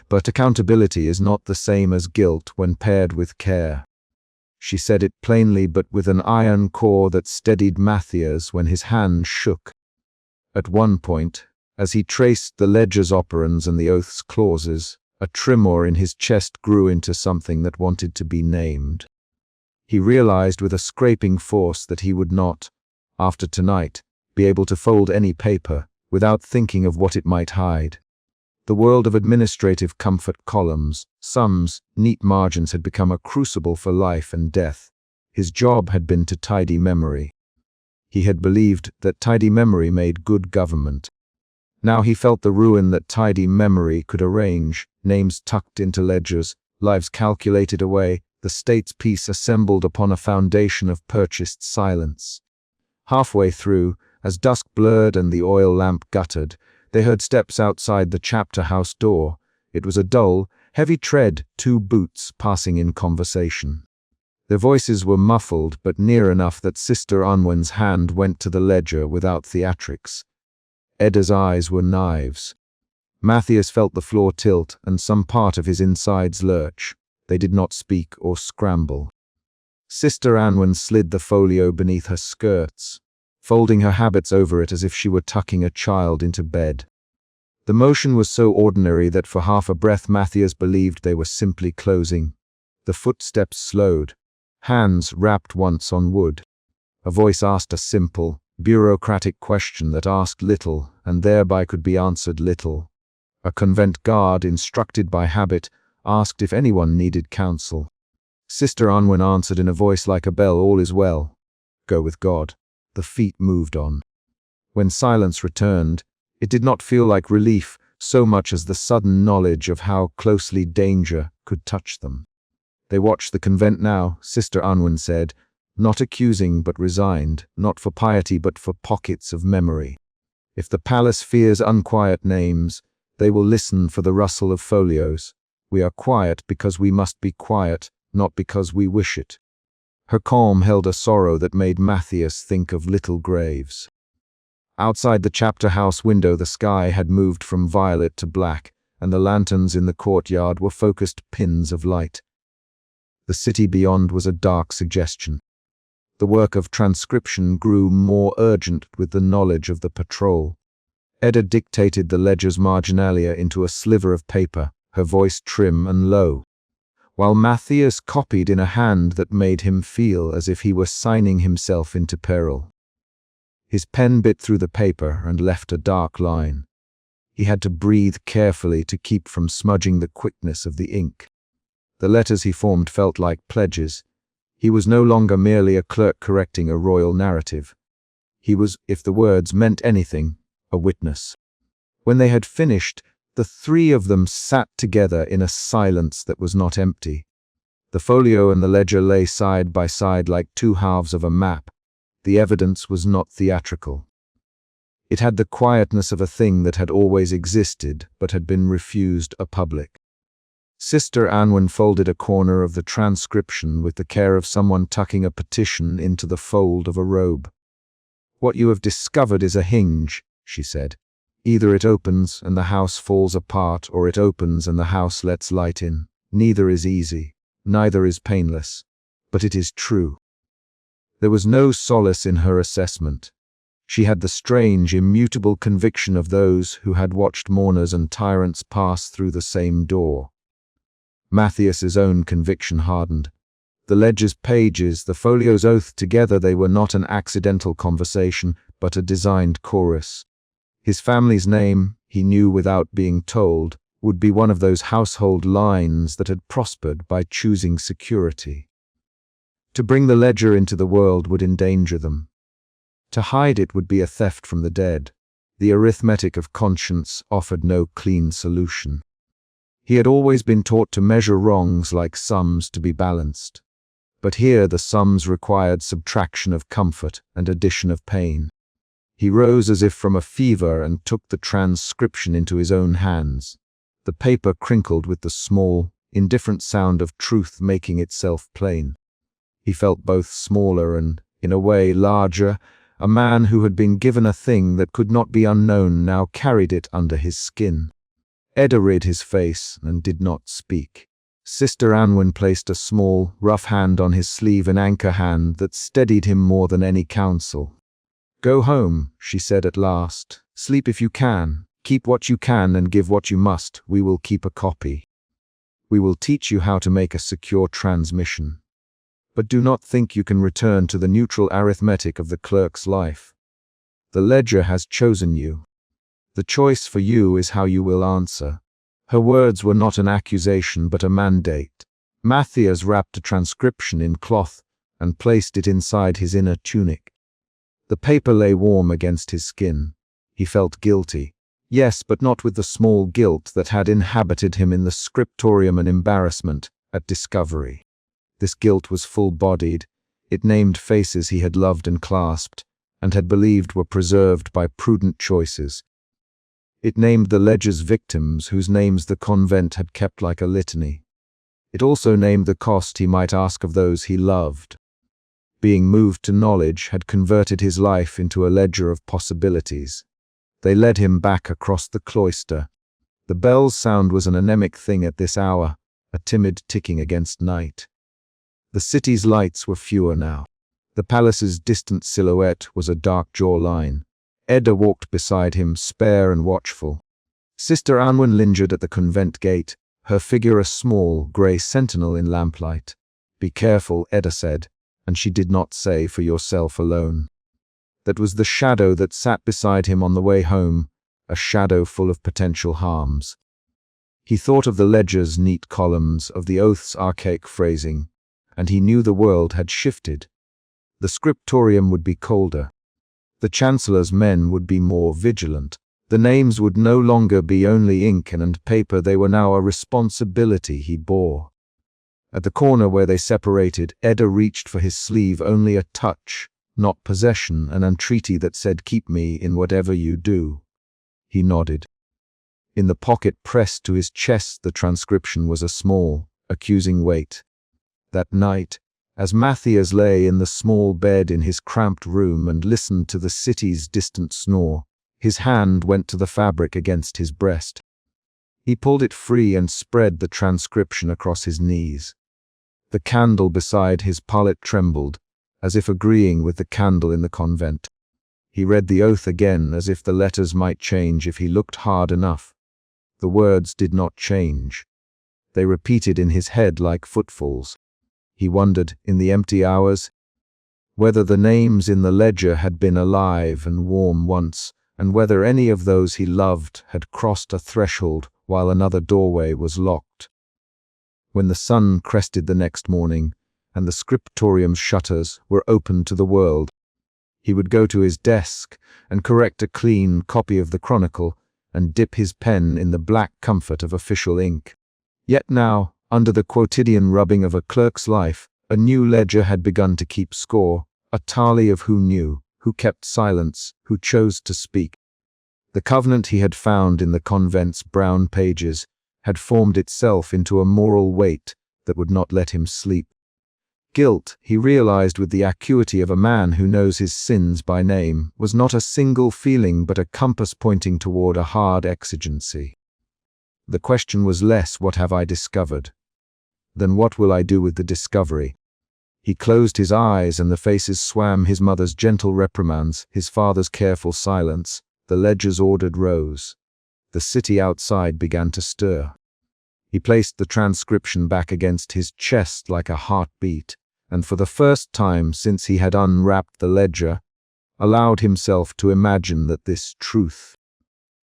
But accountability is not the same as guilt when paired with care. She said it plainly but with an iron core that steadied Matthias when his hand shook. At one point, as he traced the ledger's operands and the oath's clauses, a tremor in his chest grew into something that wanted to be named. He realized with a scraping force that he would not, after tonight, be able to fold any paper without thinking of what it might hide. The world of administrative comfort columns, sums, neat margins had become a crucible for life and death. His job had been to tidy memory. He had believed that tidy memory made good government. Now he felt the ruin that tidy memory could arrange, names tucked into ledgers, lives calculated away, the state's peace assembled upon a foundation of purchased silence. Halfway through, as dusk blurred and the oil lamp guttered, they heard steps outside the chapter house door. It was a dull, heavy tread, 2 boots passing in conversation. Their voices were muffled but near enough that Sister Anwen's hand went to the ledger without theatrics. Edda's eyes were knives. Matthias felt the floor tilt and some part of his insides lurch. They did not speak or scramble. Sister Anwen slid the folio beneath her skirts, folding her habits over it as if she were tucking a child into bed. The motion was so ordinary that for half a breath Matthias believed they were simply closing. The footsteps slowed. Hands rapped once on wood. A voice asked a simple, bureaucratic question that asked little and thereby could be answered little. A convent guard, instructed by habit, asked if anyone needed counsel. Sister Unwin answered in a voice like a bell, "All is well. Go with God." The feet moved on. When silence returned, it did not feel like relief so much as the sudden knowledge of how closely danger could touch them. They watched the convent now, Sister Unwin said, not accusing but resigned, not for piety but for pockets of memory. If the palace fears unquiet names, they will listen for the rustle of folios. We are quiet because we must be quiet, not because we wish it. Her calm held a sorrow that made Matthias think of little graves. Outside the chapter house window, the sky had moved from violet to black, and the lanterns in the courtyard were focused pins of light. The city beyond was a dark suggestion. The work of transcription grew more urgent with the knowledge of the patrol. Edda dictated the ledger's marginalia into a sliver of paper, her voice trim and low, while Matthias copied in a hand that made him feel as if he were signing himself into peril. His pen bit through the paper and left a dark line. He had to breathe carefully to keep from smudging the quickness of the ink. The letters he formed felt like pledges. He was no longer merely a clerk correcting a royal narrative. He was, if the words meant anything, a witness. When they had finished, the three of them sat together in a silence that was not empty. The folio and the ledger lay side by side like two halves of a map. The evidence was not theatrical. It had the quietness of a thing that had always existed but had been refused a public. Sister Unwin folded a corner of the transcription with the care of someone tucking a petition into the fold of a robe. "What you have discovered is a hinge," she said. "Either it opens and the house falls apart, or it opens and the house lets light in. Neither is easy, neither is painless, but it is true." There was no solace in her assessment. She had the strange, immutable conviction of those who had watched mourners and tyrants pass through the same door. Matthias's own conviction hardened. The ledger's pages, the folio's oath, together they were not an accidental conversation, but a designed chorus. His family's name, he knew without being told, would be one of those household lines that had prospered by choosing security. To bring the ledger into the world would endanger them. To hide it would be a theft from the dead. The arithmetic of conscience offered no clean solution. He had always been taught to measure wrongs like sums to be balanced. But here the sums required subtraction of comfort and addition of pain. He rose as if from a fever and took the transcription into his own hands. The paper crinkled with the small, indifferent sound of truth making itself plain. He felt both smaller and, in a way, larger. A man who had been given a thing that could not be unknown now carried it under his skin. Edda read his face and did not speak. Sister Unwin placed a small, rough hand on his sleeve, an anchor hand that steadied him more than any counsel. "Go home," she said at last. "Sleep if you can. Keep what you can and give what you must. We will keep a copy. We will teach you how to make a secure transmission. But do not think you can return to the neutral arithmetic of the clerk's life. The ledger has chosen you. The choice for you is how you will answer." Her words were not an accusation but a mandate. Matthias wrapped a transcription in cloth and placed it inside his inner tunic. The paper lay warm against his skin. He felt guilty. Yes, but not with the small guilt that had inhabited him in the scriptorium and embarrassment at discovery. This guilt was full-bodied. It named faces he had loved and clasped, and had believed were preserved by prudent choices. It named the ledger's victims, whose names the convent had kept like a litany. It also named the cost he might ask of those he loved. Being moved to knowledge had converted his life into a ledger of possibilities. They led him back across the cloister. The bell's sound was an anemic thing at this hour, a timid ticking against night. The city's lights were fewer now. The palace's distant silhouette was a dark jawline. Edda walked beside him, spare and watchful. Sister Unwin lingered at the convent gate, her figure a small, grey sentinel in lamplight. "Be careful," Edda said, and she did not say "for yourself alone." That was the shadow that sat beside him on the way home, a shadow full of potential harms. He thought of the ledger's neat columns, of the oath's archaic phrasing. and he knew the world had shifted. The scriptorium would be colder. The Chancellor's men would be more vigilant. The names would no longer be only ink and paper, they were now a responsibility he bore. At the corner where they separated, Edda reached for his sleeve, only a touch, not possession, an entreaty that said, "Keep me in whatever you do." He nodded. In the pocket pressed to his chest, the transcription was a small, accusing weight. That night, as Matthias lay in the small bed in his cramped room and listened to the city's distant snore, his hand went to the fabric against his breast. He pulled it free and spread the transcription across his knees. The candle beside his pallet trembled, as if agreeing with the candle in the convent. He read the oath again, as if the letters might change if he looked hard enough. The words did not change. They repeated in his head like footfalls. He wondered, in the empty hours, whether the names in the ledger had been alive and warm once, and whether any of those he loved had crossed a threshold while another doorway was locked. When the sun crested the next morning, and the scriptorium's shutters were opened to the world, he would go to his desk and correct a clean copy of the Chronicle and dip his pen in the black comfort of official ink. Yet now, under the quotidian rubbing of a clerk's life, a new ledger had begun to keep score, a tally of who knew, who kept silence, who chose to speak. The covenant he had found in the convent's brown pages had formed itself into a moral weight that would not let him sleep. Guilt, he realized with the acuity of a man who knows his sins by name, was not a single feeling but a compass pointing toward a hard exigency. The question was less, "What have I discovered?" than "What will I do with the discovery?" He closed his eyes and the faces swam, his mother's gentle reprimands, his father's careful silence, the ledger's ordered rows. The city outside began to stir. He placed the transcription back against his chest like a heartbeat, and for the first time since he had unwrapped the ledger, allowed himself to imagine that this truth,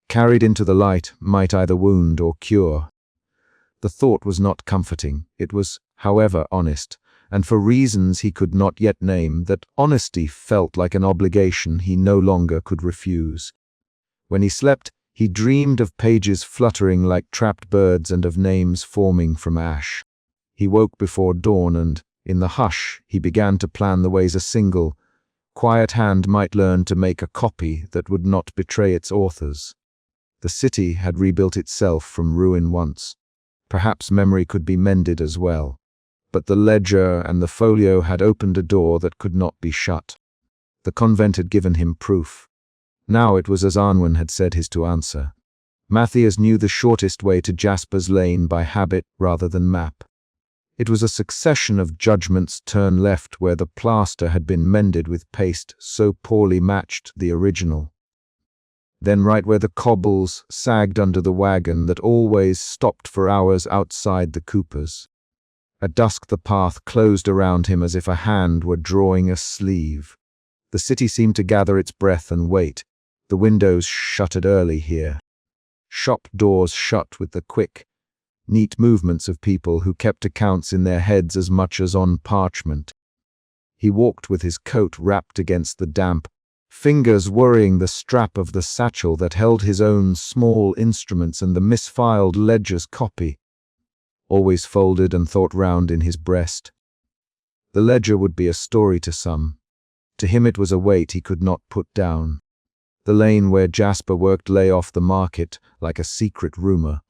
carried into the light, might either wound or cure. The thought was not comforting. It was, however, honest, and for reasons he could not yet name, that honesty felt like an obligation he no longer could refuse. When he slept, he dreamed of pages fluttering like trapped birds and of names forming from ash. He woke before dawn and, in the hush, he began to plan the ways a single, quiet hand might learn to make a copy that would not betray its authors. The city had rebuilt itself from ruin once. Perhaps memory could be mended as well. But the ledger and the folio had opened a door that could not be shut. The convent had given him proof. Now it was as Arwen had said his to answer. Matthias knew the shortest way to Jasper's Lane by habit rather than map. It was a succession of judgments: turn left where the plaster had been mended with paste so poorly matched the original. Then right where the cobbles sagged under the wagon that always stopped for hours outside the Coopers. At dusk the path closed around him as if a hand were drawing a sleeve. The city seemed to gather its breath and wait. The windows shuttered early here. Shop doors shut with the quick, neat movements of people who kept accounts in their heads as much as on parchment. He walked with his coat wrapped against the damp, fingers worrying the strap of the satchel that held his own small instruments and the misfiled ledger's copy, always folded and thought round in his breast. The ledger would be a story to some. To him it was a weight he could not put down. The lane where Jasper worked lay off the market like a secret rumor.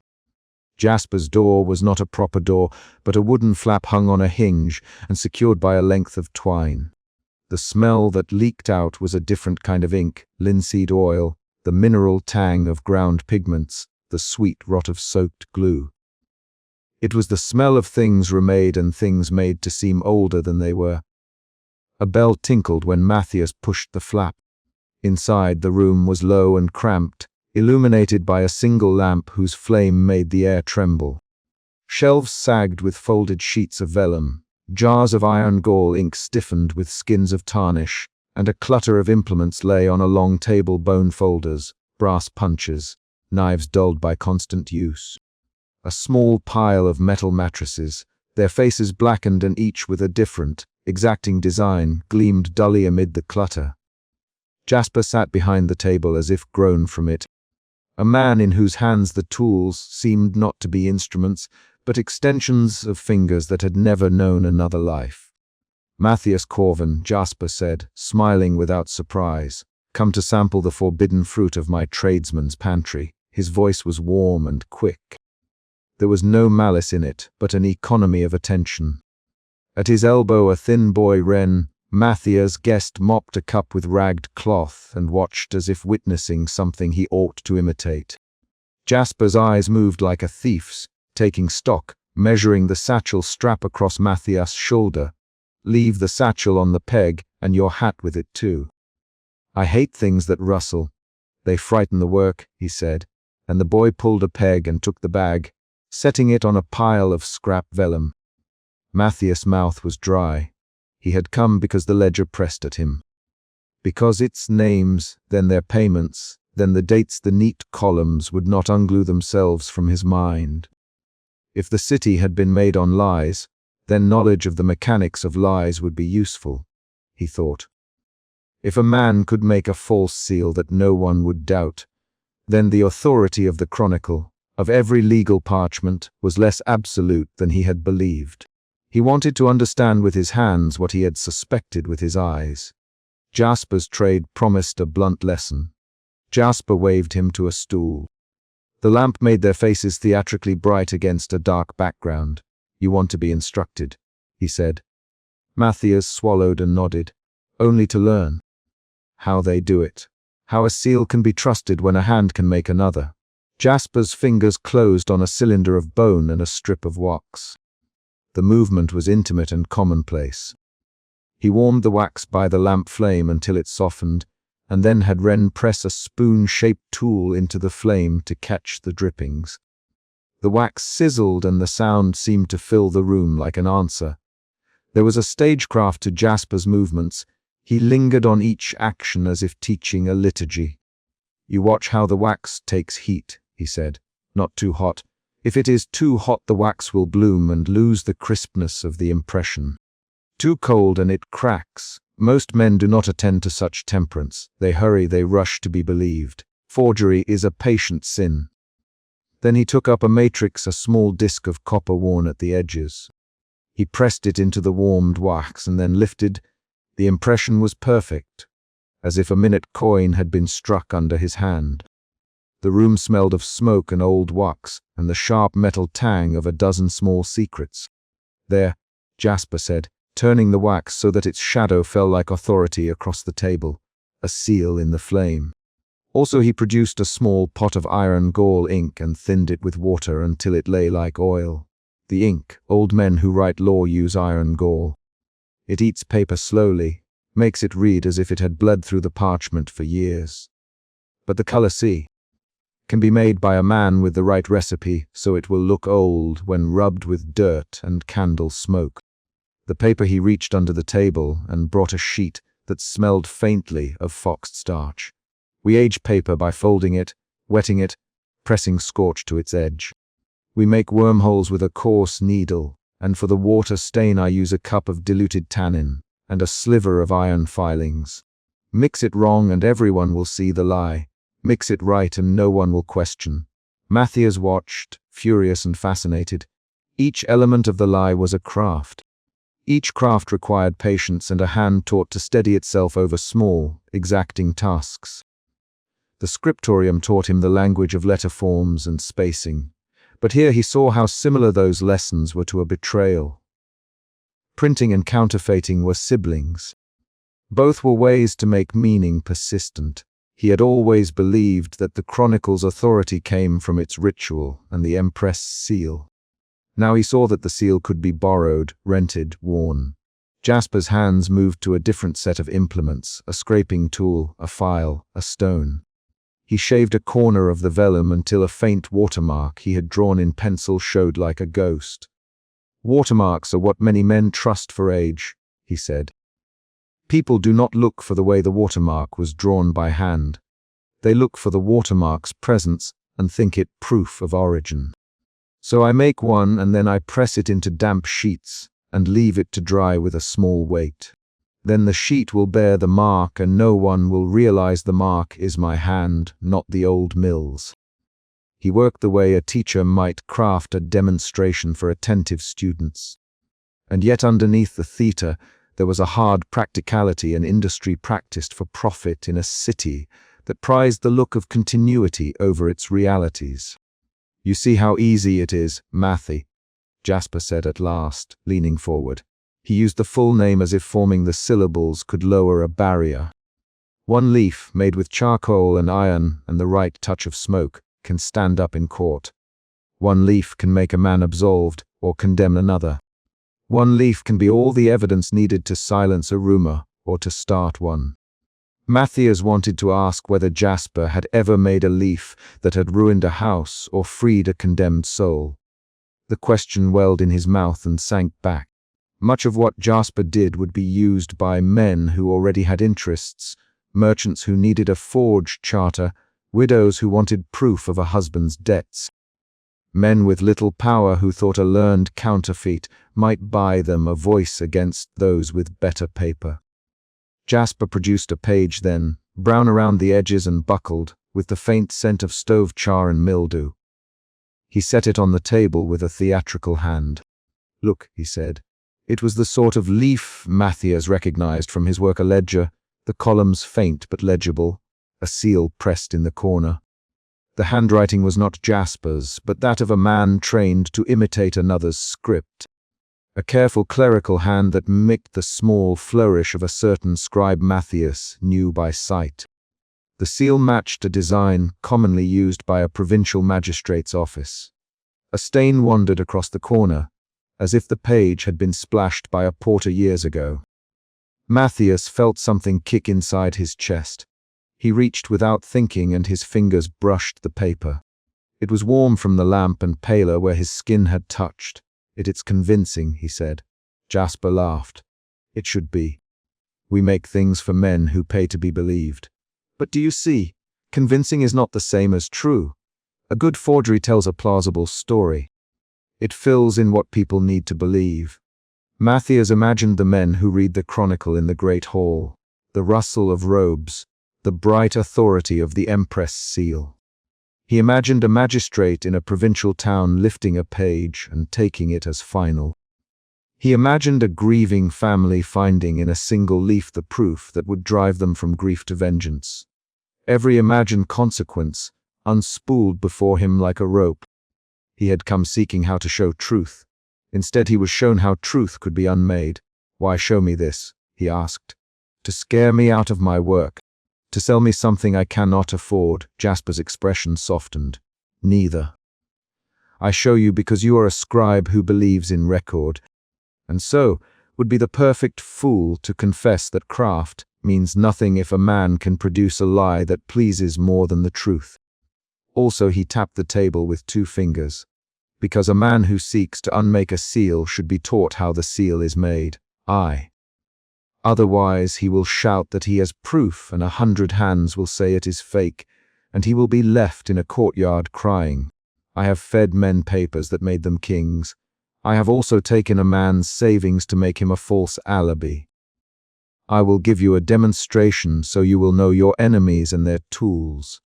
Jasper's door was not a proper door, but a wooden flap hung on a hinge and secured by a length of twine. The smell that leaked out was a different kind of ink, linseed oil, the mineral tang of ground pigments, the sweet rot of soaked glue. It was the smell of things remade and things made to seem older than they were. A bell tinkled when Matthias pushed the flap. Inside, the room was low and cramped, illuminated by a single lamp whose flame made the air tremble. Shelves sagged with folded sheets of vellum, jars of iron gall ink stiffened with skins of tarnish, and a clutter of implements lay on a long table: bone folders, brass punches, knives dulled by constant use. A small pile of metal mattresses, Their faces blackened and each with a different, exacting design gleamed dully amid the clutter. Jasper sat behind the table as if grown from it, a man in whose hands the tools seemed not to be instruments, but extensions of fingers that had never known another life. "Matthias Corvin," Jasper said, smiling without surprise, "come to sample the forbidden fruit of my tradesman's pantry." His voice was warm and quick. There was no malice in it, but an economy of attention. At his elbow, a thin boy Ren, Matthias' guest, mopped a cup with ragged cloth and watched as if witnessing something he ought to imitate. Jasper's eyes moved like a thief's, taking stock, measuring the satchel strap across Matthias' shoulder. "Leave the satchel on the peg, and your hat with it too. I hate things that rustle. They frighten the work," he said, and the boy pulled a peg and took the bag, setting it on a pile of scrap vellum. Matthias' mouth was dry. He had come because the ledger pressed at him. Because its names, then their payments, then the dates, the neat columns would not unglue themselves from his mind. If the city had been made on lies, then knowledge of the mechanics of lies would be useful, he thought. If a man could make a false seal that no one would doubt, then the authority of the chronicle, of every legal parchment, was less absolute than he had believed. He wanted to understand with his hands what he had suspected with his eyes. Jasper's trade promised a blunt lesson. Jasper waved him to a stool. The lamp made their faces theatrically bright against a dark background. "You want to be instructed," he said. Matthias swallowed and nodded, only to learn how they do it, how a seal can be trusted when a hand can make another. Jasper's fingers closed on a cylinder of bone and a strip of wax. The movement was intimate and commonplace. He warmed the wax by the lamp flame until it softened, and then had Ren press a spoon-shaped tool into the flame to catch the drippings. The wax sizzled and the sound seemed to fill the room like an answer. There was a stagecraft to Jasper's movements. He lingered on each action as if teaching a liturgy. "You watch how the wax takes heat," he said. "Not too hot. If it is too hot, the wax will bloom and lose the crispness of the impression. Too cold and it cracks. Most men do not attend to such temperance. They hurry, they rush to be believed. Forgery is a patient sin." Then he took up a matrix, a small disc of copper worn at the edges. He pressed it into the warmed wax and then lifted. The impression was perfect, as if a minute coin had been struck under his hand. The room smelled of smoke and old wax, and the sharp metal tang of a dozen small secrets. "There," Jasper said, turning the wax so that its shadow fell like authority across the table, "a seal in the flame." Also he produced a small pot of iron gall ink and thinned it with water until it lay like oil. The ink, old men who write law use iron gall. It eats paper slowly, makes it read as if it had bled through the parchment for years. But the color C can be made by a man with the right recipe, so it will look old when rubbed with dirt and candle smoke. The paper he reached under the table and brought a sheet that smelled faintly of foxed starch. "We age paper by folding it, wetting it, pressing scorch to its edge. We make wormholes with a coarse needle, and for the water stain I use a cup of diluted tannin and a sliver of iron filings. Mix it wrong and everyone will see the lie. Mix it right and no one will question." Matthias watched, furious and fascinated. Each element of the lie was a craft. Each craft required patience and a hand taught to steady itself over small, exacting tasks. The scriptorium taught him the language of letter forms and spacing, but here he saw how similar those lessons were to a betrayal. Printing and counterfeiting were siblings. Both were ways to make meaning persistent. He had always believed that the chronicle's authority came from its ritual and the Empress seal. Now he saw that the seal could be borrowed, rented, worn. Jasper's hands moved to a different set of implements, a scraping tool, a file, a stone. He shaved a corner of the vellum until a faint watermark he had drawn in pencil showed like a ghost. "Watermarks are what many men trust for age," he said. "People do not look for the way the watermark was drawn by hand. They look for the watermark's presence and think it proof of origin. So I make one and then I press it into damp sheets and leave it to dry with a small weight. Then the sheet will bear the mark and no one will realize the mark is my hand, not the old mill's. He worked the way a teacher might craft a demonstration for attentive students. And yet underneath the theater, there was a hard practicality and industry practiced for profit in a city that prized the look of continuity over its realities. You see how easy it is, Matthew, Jasper said at last, leaning forward. He used the full name as if forming the syllables could lower a barrier. One leaf, made with charcoal and iron and the right touch of smoke, can stand up in court. One leaf can make a man absolved or condemn another. One leaf can be all the evidence needed to silence a rumor or to start one. Matthias wanted to ask whether Jasper had ever made a leaf that had ruined a house or freed a condemned soul. The question welled in his mouth and sank back. Much of what Jasper did would be used by men who already had interests, merchants who needed a forged charter, widows who wanted proof of a husband's debts. Men with little power who thought a learned counterfeit might buy them a voice against those with better paper. Jasper produced a page then, brown around the edges and buckled, with the faint scent of stove char and mildew. He set it on the table with a theatrical hand. Look, he said. It was the sort of leaf Matthias recognized from his work a ledger, the columns faint but legible, a seal pressed in the corner. The handwriting was not Jasper's, but that of a man trained to imitate another's script. A careful clerical hand that mimicked the small flourish of a certain scribe Matthias knew by sight. The seal matched a design commonly used by a provincial magistrate's office. A stain wandered across the corner, as if the page had been splashed by a porter years ago. Matthias felt something kick inside his chest. He reached without thinking and his fingers brushed the paper. It was warm from the lamp and paler where his skin had touched. It's convincing, he said. Jasper laughed. It should be. We make things for men who pay to be believed. But do you see, convincing is not the same as true. A good forgery tells a plausible story. It fills in what people need to believe. Matthias imagined the men who read the chronicle in the great hall, the rustle of robes, the bright authority of the Empress seal. He imagined a magistrate in a provincial town lifting a page and taking it as final. He imagined a grieving family finding in a single leaf the proof that would drive them from grief to vengeance. Every imagined consequence unspooled before him like a rope. He had come seeking how to show truth. Instead, he was shown how truth could be unmade. Why show me this? He asked. To scare me out of my work. To sell me something I cannot afford. Jasper's expression softened. Neither. I show you because you are a scribe who believes in record, and so would be the perfect fool to confess that craft means nothing if a man can produce a lie that pleases more than the truth. Also, he tapped the table with 2 fingers, because a man who seeks to unmake a seal should be taught how the seal is made. Otherwise, he will shout that he has proof and 100 hands will say it is fake, and he will be left in a courtyard crying, I have fed men papers that made them kings. I have also taken a man's savings to make him a false alibi. I will give you a demonstration so you will know your enemies and their tools.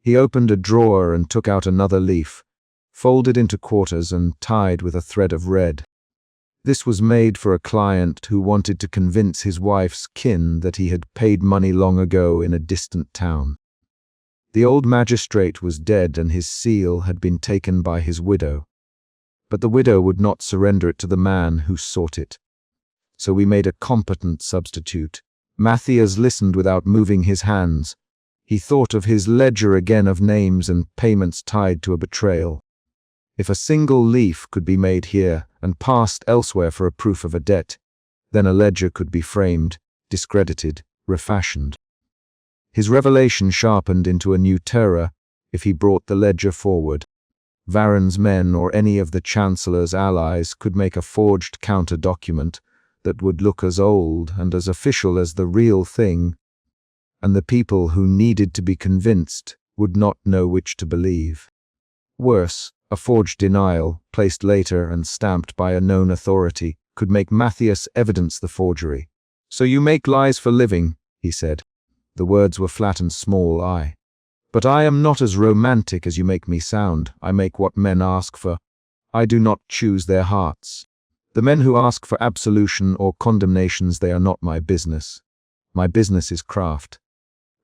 He opened a drawer and took out another leaf, folded into quarters and tied with a thread of red. This was made for a client who wanted to convince his wife's kin that he had paid money long ago in a distant town. The old magistrate was dead and his seal had been taken by his widow. But the widow would not surrender it to the man who sought it. So we made a competent substitute. Matthias listened without moving his hands. He thought of his ledger again of names and payments tied to a betrayal. If a single leaf could be made here and passed elsewhere for a proof of a debt, then a ledger could be framed, discredited, refashioned. His revelation sharpened into a new terror if he brought the ledger forward. Varen's men or any of the Chancellor's allies could make a forged counter-document that would look as old and as official as the real thing, and the people who needed to be convinced would not know which to believe. Worse, A forged denial, placed later and stamped by a known authority, could make Matthias evidence the forgery. "So you make lies for living," he said. The words were flat and small, "But I am not as romantic as you make me sound. I make what men ask for. I do not choose their hearts. The men who ask for absolution or condemnations, they are not my business. My business is craft."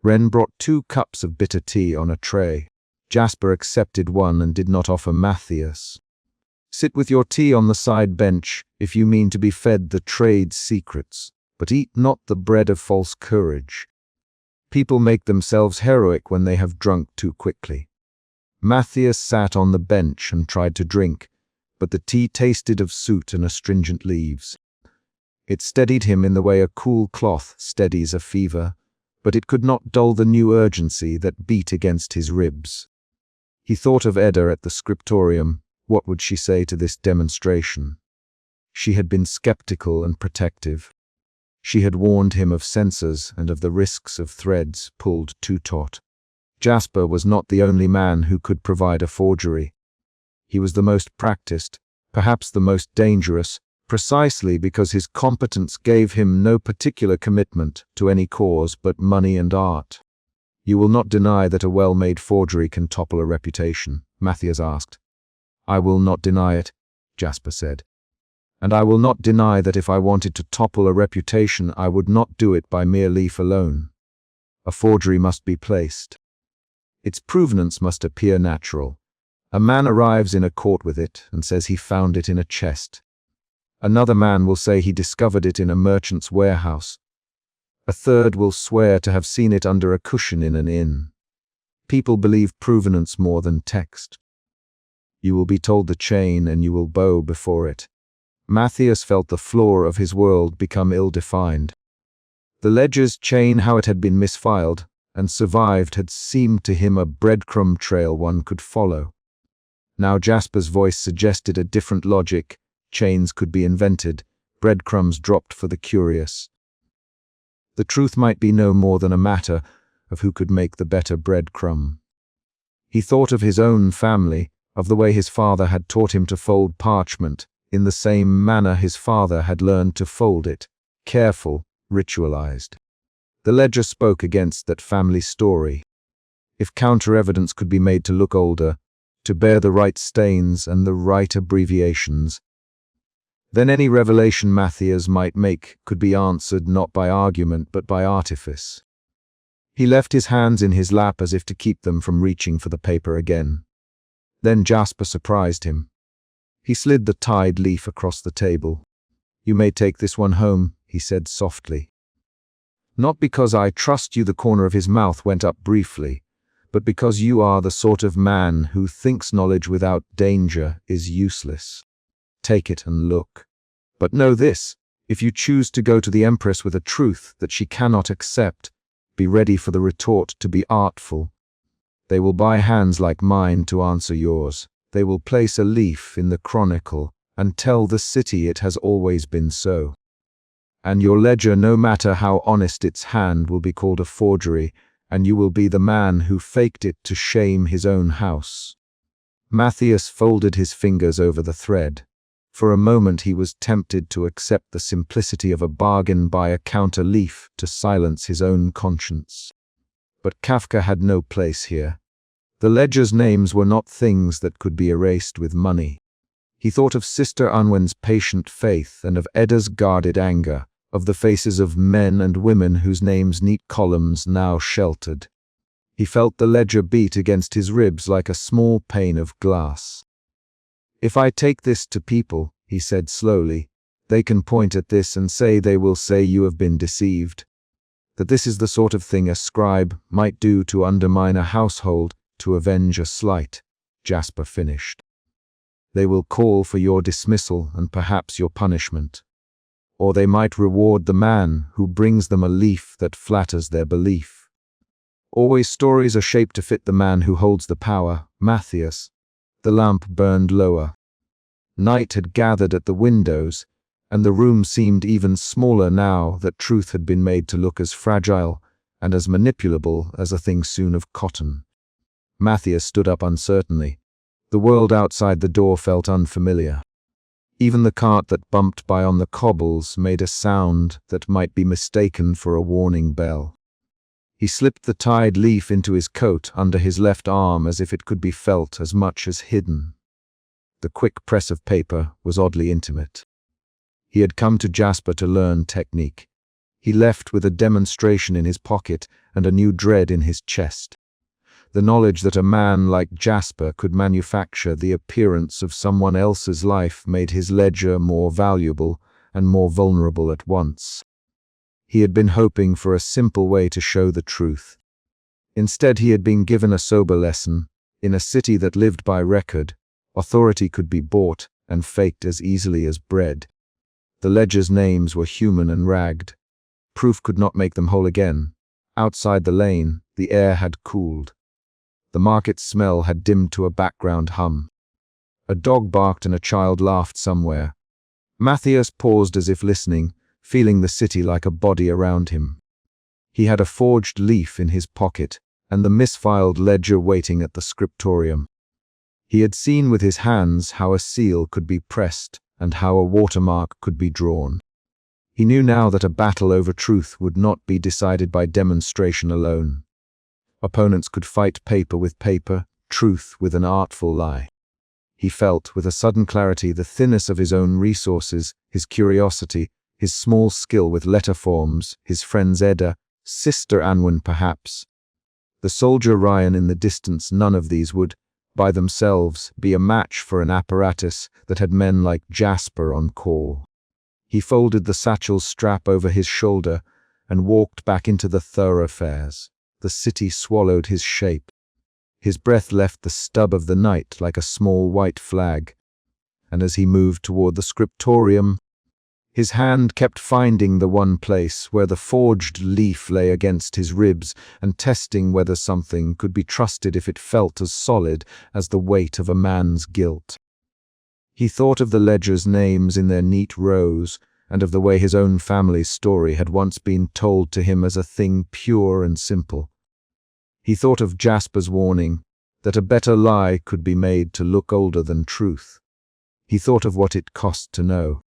Ren brought 2 cups of bitter tea on a tray. Jasper accepted one and did not offer Matthias. "Sit with your tea on the side bench if you mean to be fed the trade's secrets, but eat not the bread of false courage. People make themselves heroic when they have drunk too quickly." Matthias sat on the bench and tried to drink, but the tea tasted of soot and astringent leaves. It steadied him in the way a cool cloth steadies a fever, but it could not dull the new urgency that beat against his ribs. He thought of Edda at the scriptorium. What would she say to this demonstration? She had been skeptical and protective. She had warned him of censors and of the risks of threads pulled too taut. Jasper was not the only man who could provide a forgery. He was the most practiced, perhaps the most dangerous, precisely because his competence gave him no particular commitment to any cause but money and art. "You will not deny that a well-made forgery can topple a reputation?" Matthias asked. "I will not deny it," Jasper said. "And I will not deny that if I wanted to topple a reputation, I would not do it by mere leaf alone. A forgery must be placed. Its provenance must appear natural. A man arrives in a court with it and says he found it in a chest. Another man will say he discovered it in a merchant's warehouse. A third will swear to have seen it under a cushion in an inn. People believe provenance more than text. You will be told the chain and you will bow before it." Matthias felt the floor of his world become ill-defined. The ledger's chain, how it had been misfiled and survived, had seemed to him a breadcrumb trail one could follow. Now Jasper's voice suggested a different logic. Chains could be invented, breadcrumbs dropped for the curious. The truth might be no more than a matter of who could make the better breadcrumb. He thought of his own family, of the way his father had taught him to fold parchment, in the same manner his father had learned to fold it, careful, ritualized. The ledger spoke against that family story. If counter-evidence could be made to look older, to bear the right stains and the right abbreviations, then any revelation Matthias might make could be answered not by argument but by artifice. He left his hands in his lap as if to keep them from reaching for the paper again. Then Jasper surprised him. He slid the tied leaf across the table. "You may take this one home," he said softly. "Not because I trust you," the corner of his mouth went up briefly, "but because you are the sort of man who thinks knowledge without danger is useless. Take it and look. But know this, if you choose to go to the Empress with a truth that she cannot accept, be ready for the retort to be artful. They will buy hands like mine to answer yours. They will place a leaf in the Chronicle and tell the city it has always been so. And your ledger, no matter how honest its hand, will be called a forgery, and you will be the man who faked it to shame his own house." Matthias folded his fingers over the thread. For a moment he was tempted to accept the simplicity of a bargain by a counter-leaf to silence his own conscience. But Kafka had no place here. The ledger's names were not things that could be erased with money. He thought of Sister Unwin's patient faith and of Edda's guarded anger, of the faces of men and women whose names neat columns now sheltered. He felt the ledger beat against his ribs like a small pane of glass. "If I take this to people," he said slowly, "they can point at this and they will say you have been deceived. That this is the sort of thing a scribe might do to undermine a household, to avenge a slight," Jasper finished. "They will call for your dismissal and perhaps your punishment. Or they might reward the man who brings them a leaf that flatters their belief. Always stories are shaped to fit the man who holds the power, Matthias." The lamp burned lower. Night had gathered at the windows, and the room seemed even smaller now that truth had been made to look as fragile and as manipulable as a thing sewn of cotton. Matthias stood up uncertainly. The world outside the door felt unfamiliar. Even the cart that bumped by on the cobbles made a sound that might be mistaken for a warning bell. He slipped the tied leaf into his coat under his left arm as if it could be felt as much as hidden. The quick press of paper was oddly intimate. He had come to Jasper to learn technique. He left with a demonstration in his pocket and a new dread in his chest. The knowledge that a man like Jasper could manufacture the appearance of someone else's life made his ledger more valuable and more vulnerable at once. He had been hoping for a simple way to show the truth. Instead, he had been given a sober lesson. In a city that lived by record, authority could be bought and faked as easily as bread. The ledger's names were human and ragged. Proof could not make them whole again. Outside the lane, the air had cooled. The market smell had dimmed to a background hum. A dog barked and a child laughed somewhere. Matthias paused as if listening, feeling the city like a body around him. He had a forged leaf in his pocket and the misfiled ledger waiting at the scriptorium. He had seen with his hands how a seal could be pressed and how a watermark could be drawn. He knew now that a battle over truth would not be decided by demonstration alone. Opponents could fight paper with paper, truth with an artful lie. He felt, with a sudden clarity, the thinness of his own resources, his curiosity, his small skill with letter forms, his friend's Edda, sister Anwen perhaps. The soldier Ryan in the distance, none of these would, by themselves, be a match for an apparatus that had men like Jasper on call. He folded the satchel's strap over his shoulder and walked back into the thoroughfares. The city swallowed his shape. His breath left the stub of the night like a small white flag, and as he moved toward the scriptorium, his hand kept finding the one place where the forged leaf lay against his ribs and testing whether something could be trusted if it felt as solid as the weight of a man's guilt. He thought of the ledger's names in their neat rows, and of the way his own family's story had once been told to him as a thing pure and simple. He thought of Jasper's warning, that a better lie could be made to look older than truth. He thought of what it cost to know.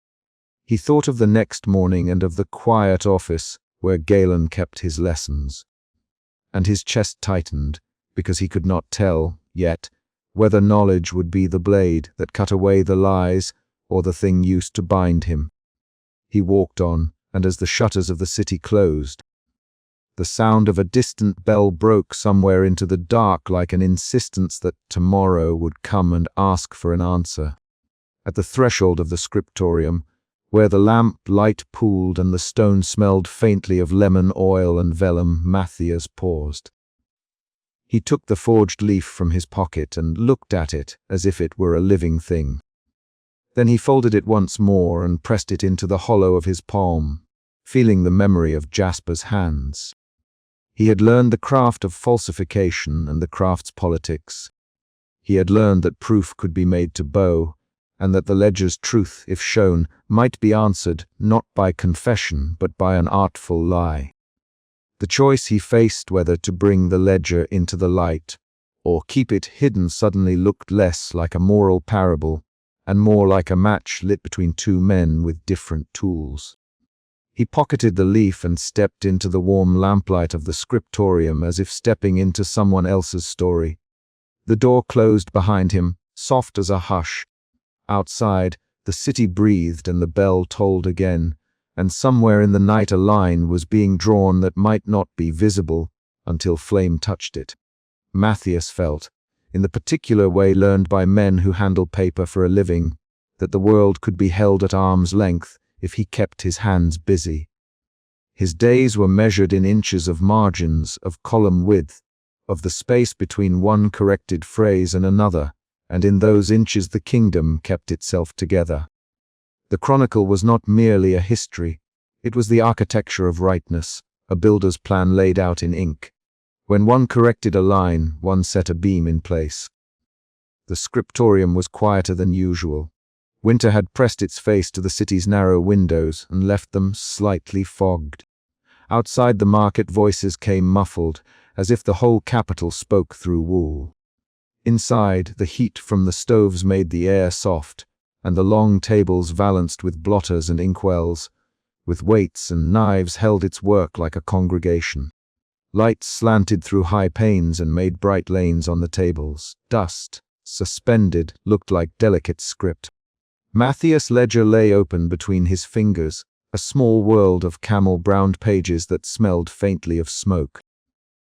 He thought of the next morning and of the quiet office where Galen kept his lessons. And his chest tightened, because he could not tell, yet, whether knowledge would be the blade that cut away the lies or the thing used to bind him. He walked on, and as the shutters of the city closed, the sound of a distant bell broke somewhere into the dark like an insistence that tomorrow would come and ask for an answer. At the threshold of the scriptorium, where the lamp light pooled and the stone smelled faintly of lemon oil and vellum, Matthias paused. He took the forged leaf from his pocket and looked at it as if it were a living thing. Then he folded it once more and pressed it into the hollow of his palm, feeling the memory of Jasper's hands. He had learned the craft of falsification and the craft's politics. He had learned that proof could be made to bow, and that the ledger's truth, if shown, might be answered not by confession but by an artful lie. The choice he faced, whether to bring the ledger into the light or keep it hidden, suddenly looked less like a moral parable and more like a match lit between two men with different tools. He pocketed the leaf and stepped into the warm lamplight of the scriptorium as if stepping into someone else's story. The door closed behind him, soft as a hush. Outside, the city breathed and the bell tolled again, and somewhere in the night a line was being drawn that might not be visible until flame touched it. Matthias felt, in the particular way learned by men who handle paper for a living, that the world could be held at arm's length if he kept his hands busy. His days were measured in inches of margins, of column width, of the space between one corrected phrase and another, and in those inches the kingdom kept itself together. The chronicle was not merely a history, it was the architecture of rightness, a builder's plan laid out in ink. When one corrected a line, one set a beam in place. The scriptorium was quieter than usual. Winter had pressed its face to the city's narrow windows and left them slightly fogged. Outside the market voices came muffled, as if the whole capital spoke through wool. Inside, the heat from the stoves made the air soft, and the long tables valanced with blotters and inkwells, with weights and knives held its work like a congregation. Lights slanted through high panes and made bright lanes on the tables. Dust, suspended, looked like delicate script. Matthias' ledger lay open between his fingers, a small world of camel-browned pages that smelled faintly of smoke.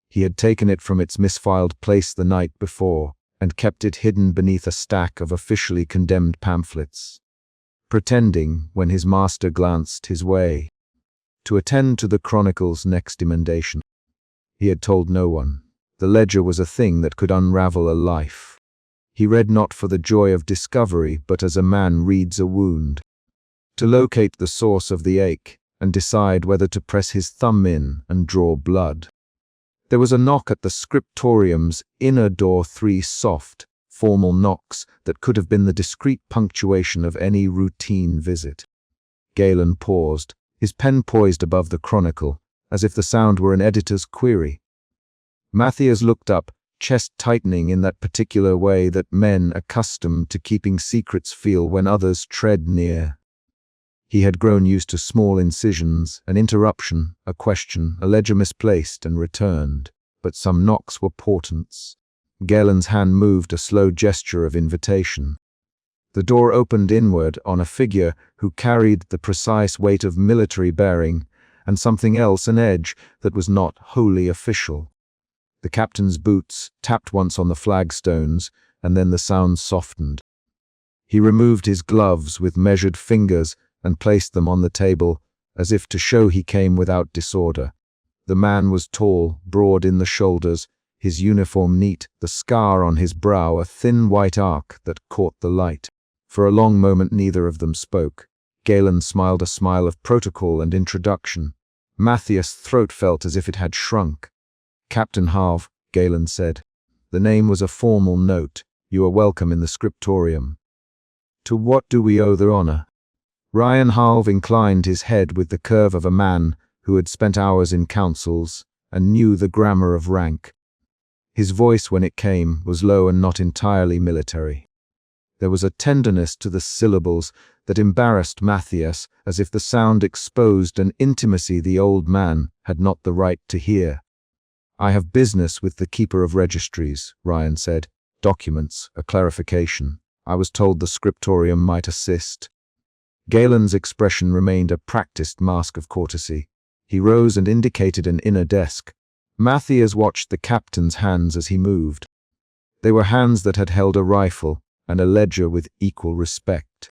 He had taken it from its misfiled place the night before, and kept it hidden beneath a stack of officially condemned pamphlets, pretending, when his master glanced his way, to attend to the Chronicle's next emendation. He had told no one. The ledger was a thing that could unravel a life. He read not for the joy of discovery, but as a man reads a wound, to locate the source of the ache and decide whether to press his thumb in and draw blood. There was a knock at the scriptorium's inner door, 3 soft, formal knocks that could have been the discreet punctuation of any routine visit. Galen paused, his pen poised above the Chronicle, as if the sound were an editor's query. Matthias looked up, chest tightening in that particular way that men accustomed to keeping secrets feel when others tread near. He had grown used to small incisions, an interruption, a question, a ledger misplaced and returned, but some knocks were portents. Galen's hand moved, a slow gesture of invitation. The door opened inward on a figure who carried the precise weight of military bearing and something else, an edge that was not wholly official. The captain's boots tapped once on the flagstones, and then the sound softened. He removed his gloves with measured fingers and placed them on the table, as if to show he came without disorder. The man was tall, broad in the shoulders, his uniform neat, the scar on his brow a thin white arc that caught the light. For a long moment neither of them spoke. Galen smiled a smile of protocol and introduction. Matthias' throat felt as if it had shrunk. "Captain Harve," Galen said. The name was a formal note. "You are welcome in the scriptorium." "To what do we owe the honor?" Ryan Harve inclined his head with the curve of a man who had spent hours in councils and knew the grammar of rank. His voice, when it came, was low and not entirely military. There was a tenderness to the syllables that embarrassed Matthias, as if the sound exposed an intimacy the old man had not the right to hear. "I have business with the keeper of registries," Ryan said. "Documents, a clarification. I was told the scriptorium might assist." Galen's expression remained a practiced mask of courtesy. He rose and indicated an inner desk. Matthias watched the captain's hands as he moved. They were hands that had held a rifle and a ledger with equal respect.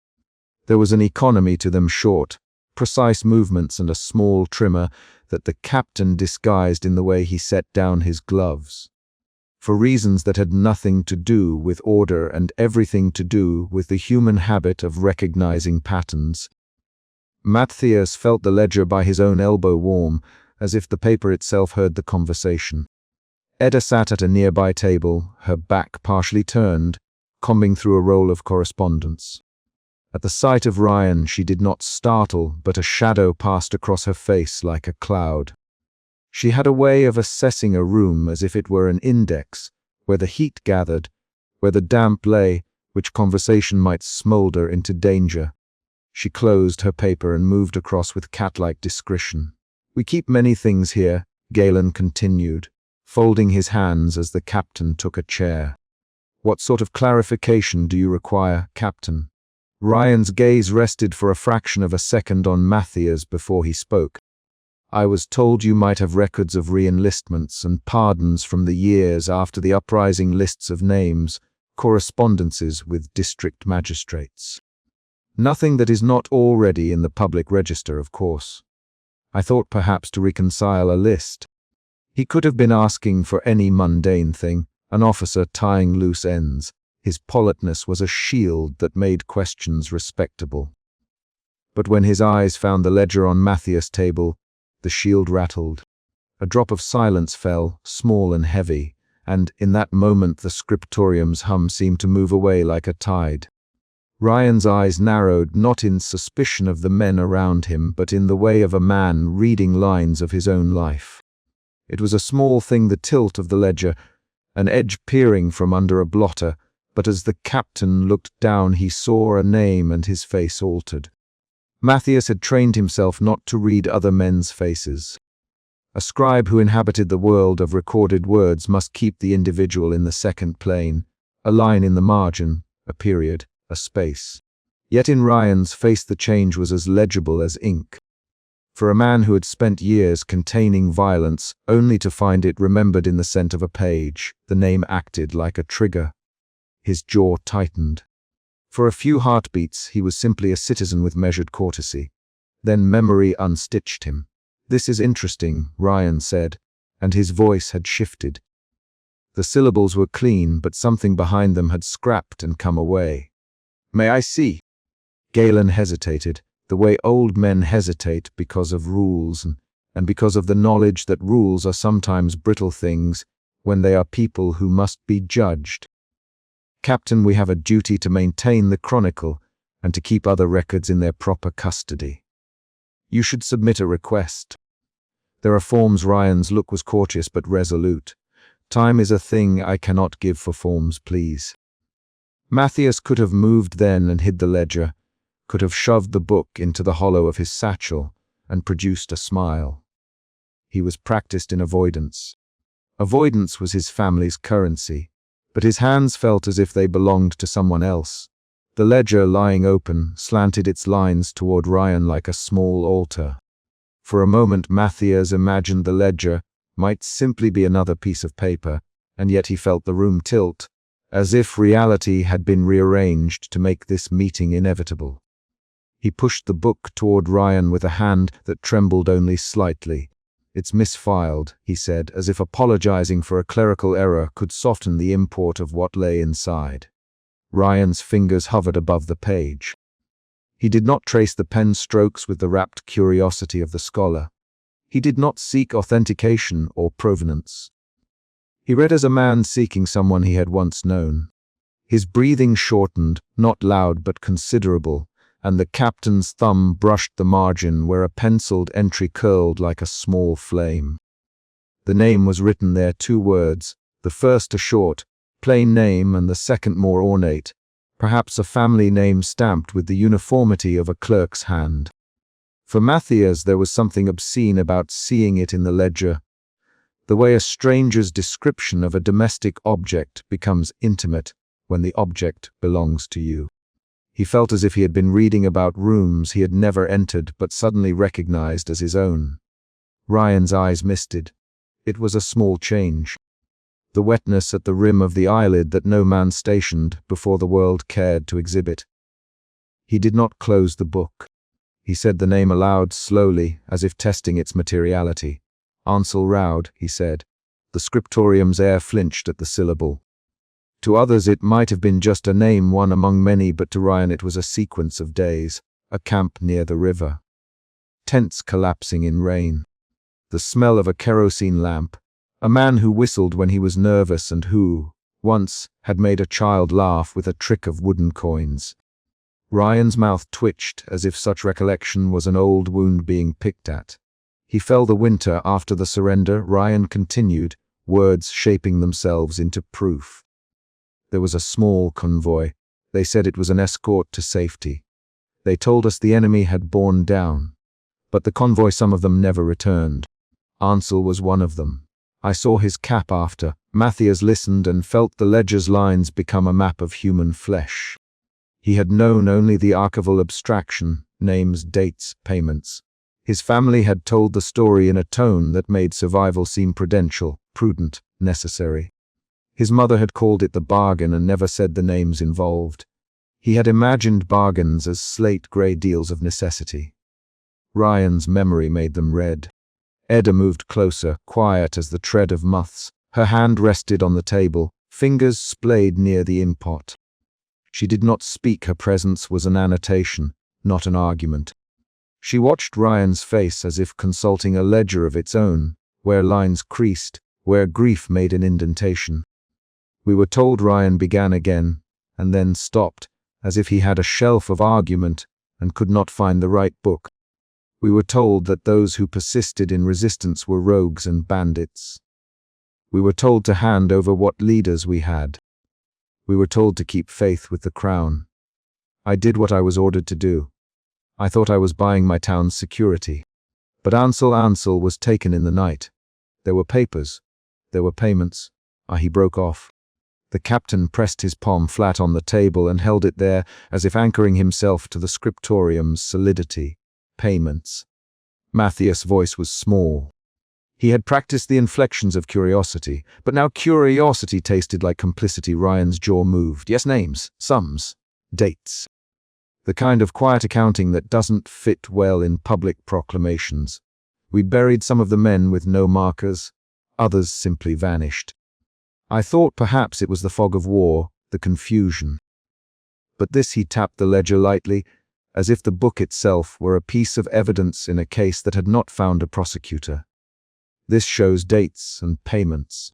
There was an economy to them, short, precise movements and a small trimmer that the captain disguised in the way he set down his gloves, for reasons that had nothing to do with order and everything to do with the human habit of recognizing patterns. Matthias felt the ledger by his own elbow warm, as if the paper itself heard the conversation. Edda sat at a nearby table, her back partially turned, combing through a roll of correspondence. At the sight of Ryan, she did not startle, but a shadow passed across her face like a cloud. She had a way of assessing a room as if it were an index, where the heat gathered, where the damp lay, which conversation might smolder into danger. She closed her paper and moved across with cat-like discretion. "We keep many things here," Galen continued, folding his hands as the captain took a chair. "What sort of clarification do you require, Captain?" Ryan's gaze rested for a fraction of a second on Matthias before he spoke. "I was told you might have records of re-enlistments and pardons from the years after the uprising, lists of names, correspondences with district magistrates. Nothing that is not already in the public register, of course. I thought perhaps to reconcile a list." He could have been asking for any mundane thing, an officer tying loose ends. His politeness was a shield that made questions respectable. But when his eyes found the ledger on Matthias' table, the shield rattled. A drop of silence fell, small and heavy, and in that moment the scriptorium's hum seemed to move away like a tide. Ryan's eyes narrowed, not in suspicion of the men around him, but in the way of a man reading lines of his own life. It was a small thing, the tilt of the ledger, an edge peering from under a blotter, but as the captain looked down he saw a name and his face altered. Matthias had trained himself not to read other men's faces. A scribe who inhabited the world of recorded words must keep the individual in the second plane, a line in the margin, a period, a space. Yet in Ryan's face the change was as legible as ink. For a man who had spent years containing violence only to find it remembered in the scent of a page, the name acted like a trigger. His jaw tightened. For a few heartbeats he was simply a citizen with measured courtesy. Then memory unstitched him. "This is interesting," Ryan said, and his voice had shifted. The syllables were clean, but something behind them had scrapped and come away. "May I see?" Galen hesitated, the way old men hesitate because of rules, and because of the knowledge that rules are sometimes brittle things when they are people who must be judged. "Captain, we have a duty to maintain the chronicle and to keep other records in their proper custody. You should submit a request." "There are forms." Ryan's look was courteous but resolute. "Time is a thing I cannot give for forms, please." Matthias could have moved then and hid the ledger, could have shoved the book into the hollow of his satchel and produced a smile. He was practiced in avoidance. Avoidance was his family's currency, but his hands felt as if they belonged to someone else. The ledger, lying open, slanted its lines toward Ryan like a small altar. For a moment Matthias imagined the ledger might simply be another piece of paper, and yet he felt the room tilt, as if reality had been rearranged to make this meeting inevitable. He pushed the book toward Ryan with a hand that trembled only slightly. "It's misfiled," he said, as if apologizing for a clerical error could soften the import of what lay inside. Ryan's fingers hovered above the page. He did not trace the pen strokes with the rapt curiosity of the scholar. He did not seek authentication or provenance. He read as a man seeking someone he had once known. His breathing shortened, not loud but considerable, and the captain's thumb brushed the margin where a penciled entry curled like a small flame. The name was written there, 2 words, the first a short, plain name and the second more ornate, perhaps a family name stamped with the uniformity of a clerk's hand. For Matthias there was something obscene about seeing it in the ledger, the way a stranger's description of a domestic object becomes intimate when the object belongs to you. He felt as if he had been reading about rooms he had never entered but suddenly recognized as his own. Ryan's eyes misted. It was a small change. The wetness at the rim of the eyelid that no man stationed before the world cared to exhibit. He did not close the book. He said the name aloud slowly, as if testing its materiality. "Ansel Roud," he said. The scriptorium's air flinched at the syllable. To others it might have been just a name, one among many, but to Ryan it was a sequence of days, a camp near the river. Tents collapsing in rain. The smell of a kerosene lamp. A man who whistled when he was nervous and who, once, had made a child laugh with a trick of wooden coins. Ryan's mouth twitched as if such recollection was an old wound being picked at. He felt the winter after the surrender. Ryan continued, words shaping themselves into proof. There was a small convoy. They said it was an escort to safety. They told us the enemy had borne down. But the convoy, some of them never returned. Ansel was one of them. I saw his cap after. Matthias listened and felt the ledger's lines become a map of human flesh. He had known only the archival abstraction, names, dates, payments. His family had told the story in a tone that made survival seem prudential, prudent, necessary. His mother had called it the bargain and never said the names involved. He had imagined bargains as slate-grey deals of necessity. Ryan's memory made them red. Edda moved closer, quiet as the tread of moths. Her hand rested on the table, fingers splayed near the impot. She did not speak. Her presence was an annotation, not an argument. She watched Ryan's face as if consulting a ledger of its own, where lines creased, where grief made an indentation. "We were told," Ryan began again, and then stopped, as if he had a shelf of argument and could not find the right book. "We were told that those who persisted in resistance were rogues and bandits." We were told to hand over what leaders we had. We were told to keep faith with the crown. I did what I was ordered to do. I thought I was buying my town's security. But Ansel was taken in the night. There were papers. There were payments. He broke off. The captain pressed his palm flat on the table and held it there as if anchoring himself to the scriptorium's solidity. Payments. Matthias' voice was small. He had practiced the inflections of curiosity, but now curiosity tasted like complicity. Ryan's jaw moved. Yes, names, sums, dates. The kind of quiet accounting that doesn't fit well in public proclamations. We buried some of the men with no markers. Others simply vanished. I thought perhaps it was the fog of war, the confusion. But this he tapped the ledger lightly, as if the book itself were a piece of evidence in a case that had not found a prosecutor. This shows dates and payments.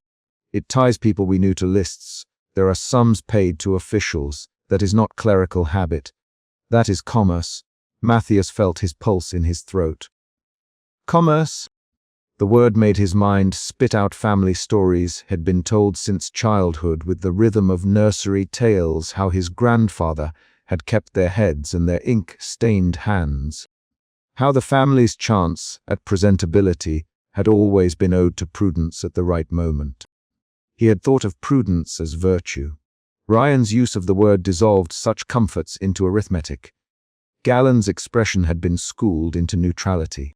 It ties people we knew to lists. There are sums paid to officials. That is not clerical habit. That is commerce. Matthias felt his pulse in his throat. Commerce? The word made his mind spit out family stories had been told since childhood with the rhythm of nursery tales how his grandfather had kept their heads and their ink-stained hands. How the family's chance at presentability had always been owed to prudence at the right moment. He had thought of prudence as virtue. Ryan's use of the word dissolved such comforts into arithmetic. Gallen's expression had been schooled into neutrality.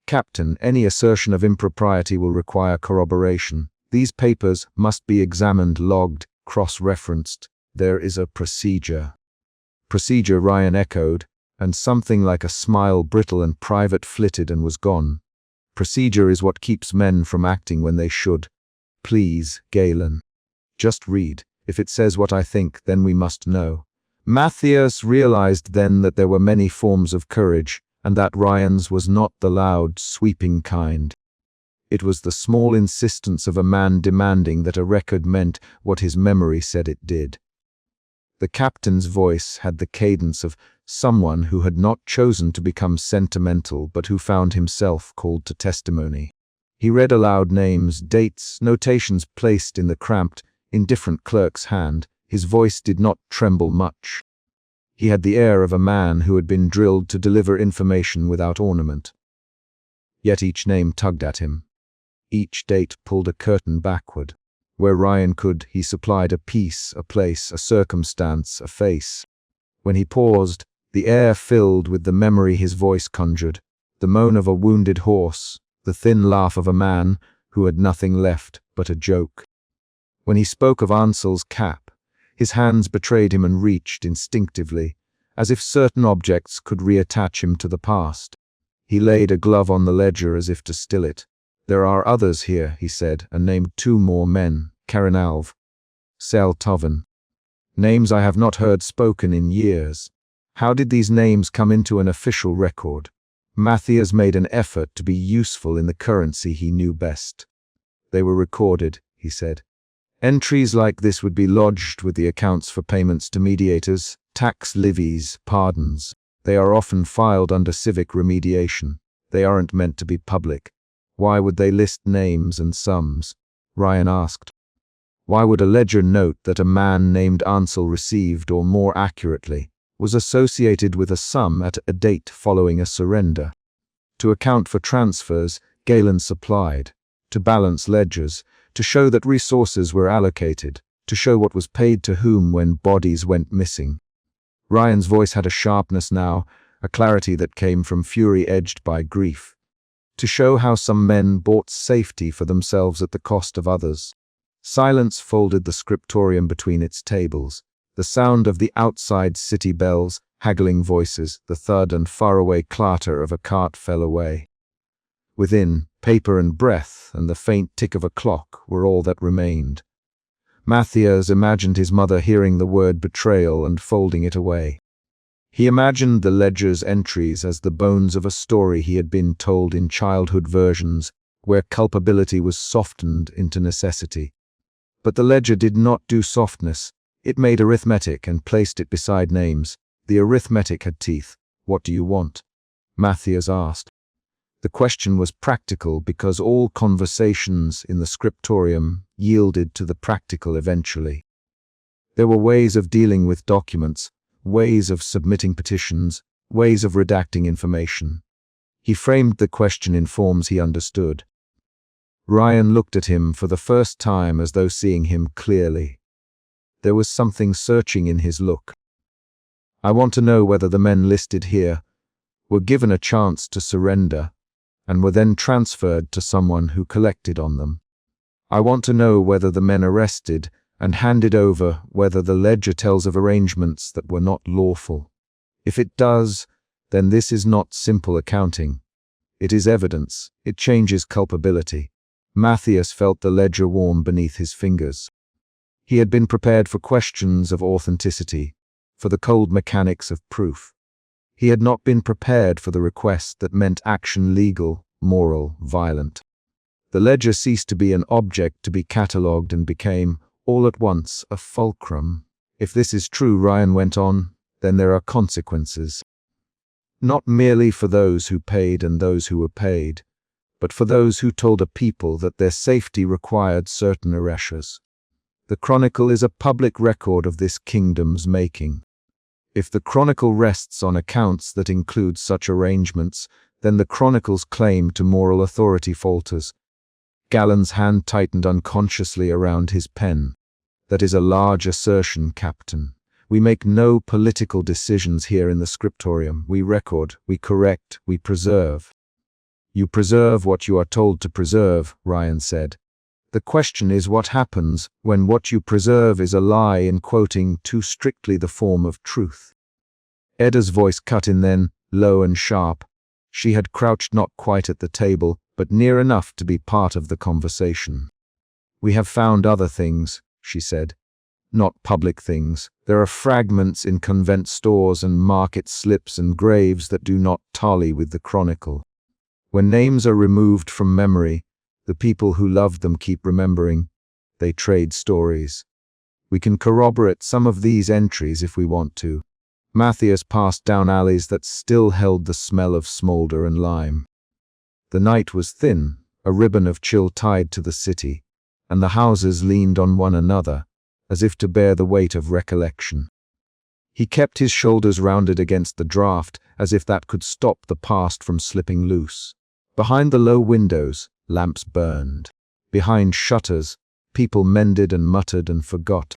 Captain, any assertion of impropriety will require corroboration. These papers must be examined, logged, cross-referenced. There is a procedure. Procedure, Ryan echoed, and something like a smile, brittle and private, flitted and was gone. Procedure is what keeps men from acting when they should. Please, Galen. Just read. If it says what I think, then we must know. Matthias realized then that there were many forms of courage, and that Ryan's was not the loud, sweeping kind. It was the small insistence of a man demanding that a record meant what his memory said it did. The captain's voice had the cadence of someone who had not chosen to become sentimental but who found himself called to testimony. He read aloud names, dates, notations placed in the cramped, indifferent clerk's hand. His voice did not tremble much. He had the air of a man who had been drilled to deliver information without ornament. Yet each name tugged at him. Each date pulled a curtain backward. Where Ryan could, he supplied a piece, a place, a circumstance, a face. When he paused, the air filled with the memory his voice conjured, the moan of a wounded horse, the thin laugh of a man who had nothing left but a joke. When he spoke of Ansel's cap, his hands betrayed him and reached instinctively, as if certain objects could reattach him to the past. He laid a glove on the ledger as if to still it. There are others here, he said, and named 2 more men, Karinalv, Sel Toven. Names I have not heard spoken in years. How did these names come into an official record? Matthias made an effort to be useful in the currency he knew best. They were recorded, he said. Entries like this would be lodged with the accounts for payments to mediators, tax levies, pardons. They are often filed under civic remediation. They aren't meant to be public. Why would they list names and sums? Ryan asked. Why would a ledger note that a man named Ansel received, or more accurately, was associated with a sum at a date following a surrender? To account for transfers, Galen supplied. To balance ledgers, to show that resources were allocated, to show what was paid to whom when bodies went missing. Ryan's voice had a sharpness now, a clarity that came from fury edged by grief. To show how some men bought safety for themselves at the cost of others. Silence folded the scriptorium between its tables. The sound of the outside city bells, haggling voices, the thud and faraway clatter of a cart fell away. Within, paper and breath and the faint tick of a clock were all that remained. Matthias imagined his mother hearing the word betrayal and folding it away. He imagined the ledger's entries as the bones of a story he had been told in childhood versions, where culpability was softened into necessity. But the ledger did not do softness. It made arithmetic and placed it beside names. The arithmetic had teeth. What do you want? Matthias asked. The question was practical because all conversations in the scriptorium yielded to the practical eventually. There were ways of dealing with documents, ways of submitting petitions, ways of redacting information. He framed the question in forms he understood. Ryan looked at him for the first time as though seeing him clearly. There was something searching in his look. I want to know whether the men listed here were given a chance to surrender and were then transferred to someone who collected on them. I want to know whether the men arrested and handed over, whether the ledger tells of arrangements that were not lawful. If it does, then this is not simple accounting. It is evidence. It changes culpability. Matthias felt the ledger warm beneath his fingers. He had been prepared for questions of authenticity, for the cold mechanics of proof. He had not been prepared for the request that meant action legal, moral, violent. The ledger ceased to be an object to be catalogued and became, all at once, a fulcrum. If this is true, Ryan went on, then there are consequences. Not merely for those who paid and those who were paid, but for those who told a people that their safety required certain erasures. The Chronicle is a public record of this kingdom's making. If the Chronicle rests on accounts that include such arrangements, then the Chronicle's claim to moral authority falters. Gallen's hand tightened unconsciously around his pen. That is a large assertion, Captain. We make no political decisions here in the scriptorium. We record, we correct, we preserve. You preserve what you are told to preserve, Ryan said. The question is what happens when what you preserve is a lie in quoting too strictly the form of truth. Edda's voice cut in then, low and sharp. She had crouched not quite at the table, but near enough to be part of the conversation. We have found other things, she said. Not public things. There are fragments in convent stores and market slips and graves that do not tally with the Chronicle. When names are removed from memory, the people who loved them keep remembering. They trade stories. We can corroborate some of these entries if we want to. Matthias passed down alleys that still held the smell of smolder and lime. The night was thin, a ribbon of chill tied to the city, and the houses leaned on one another, as if to bear the weight of recollection. He kept his shoulders rounded against the draught, as if that could stop the past from slipping loose. Behind the low windows, lamps burned. Behind shutters, people mended and muttered and forgot.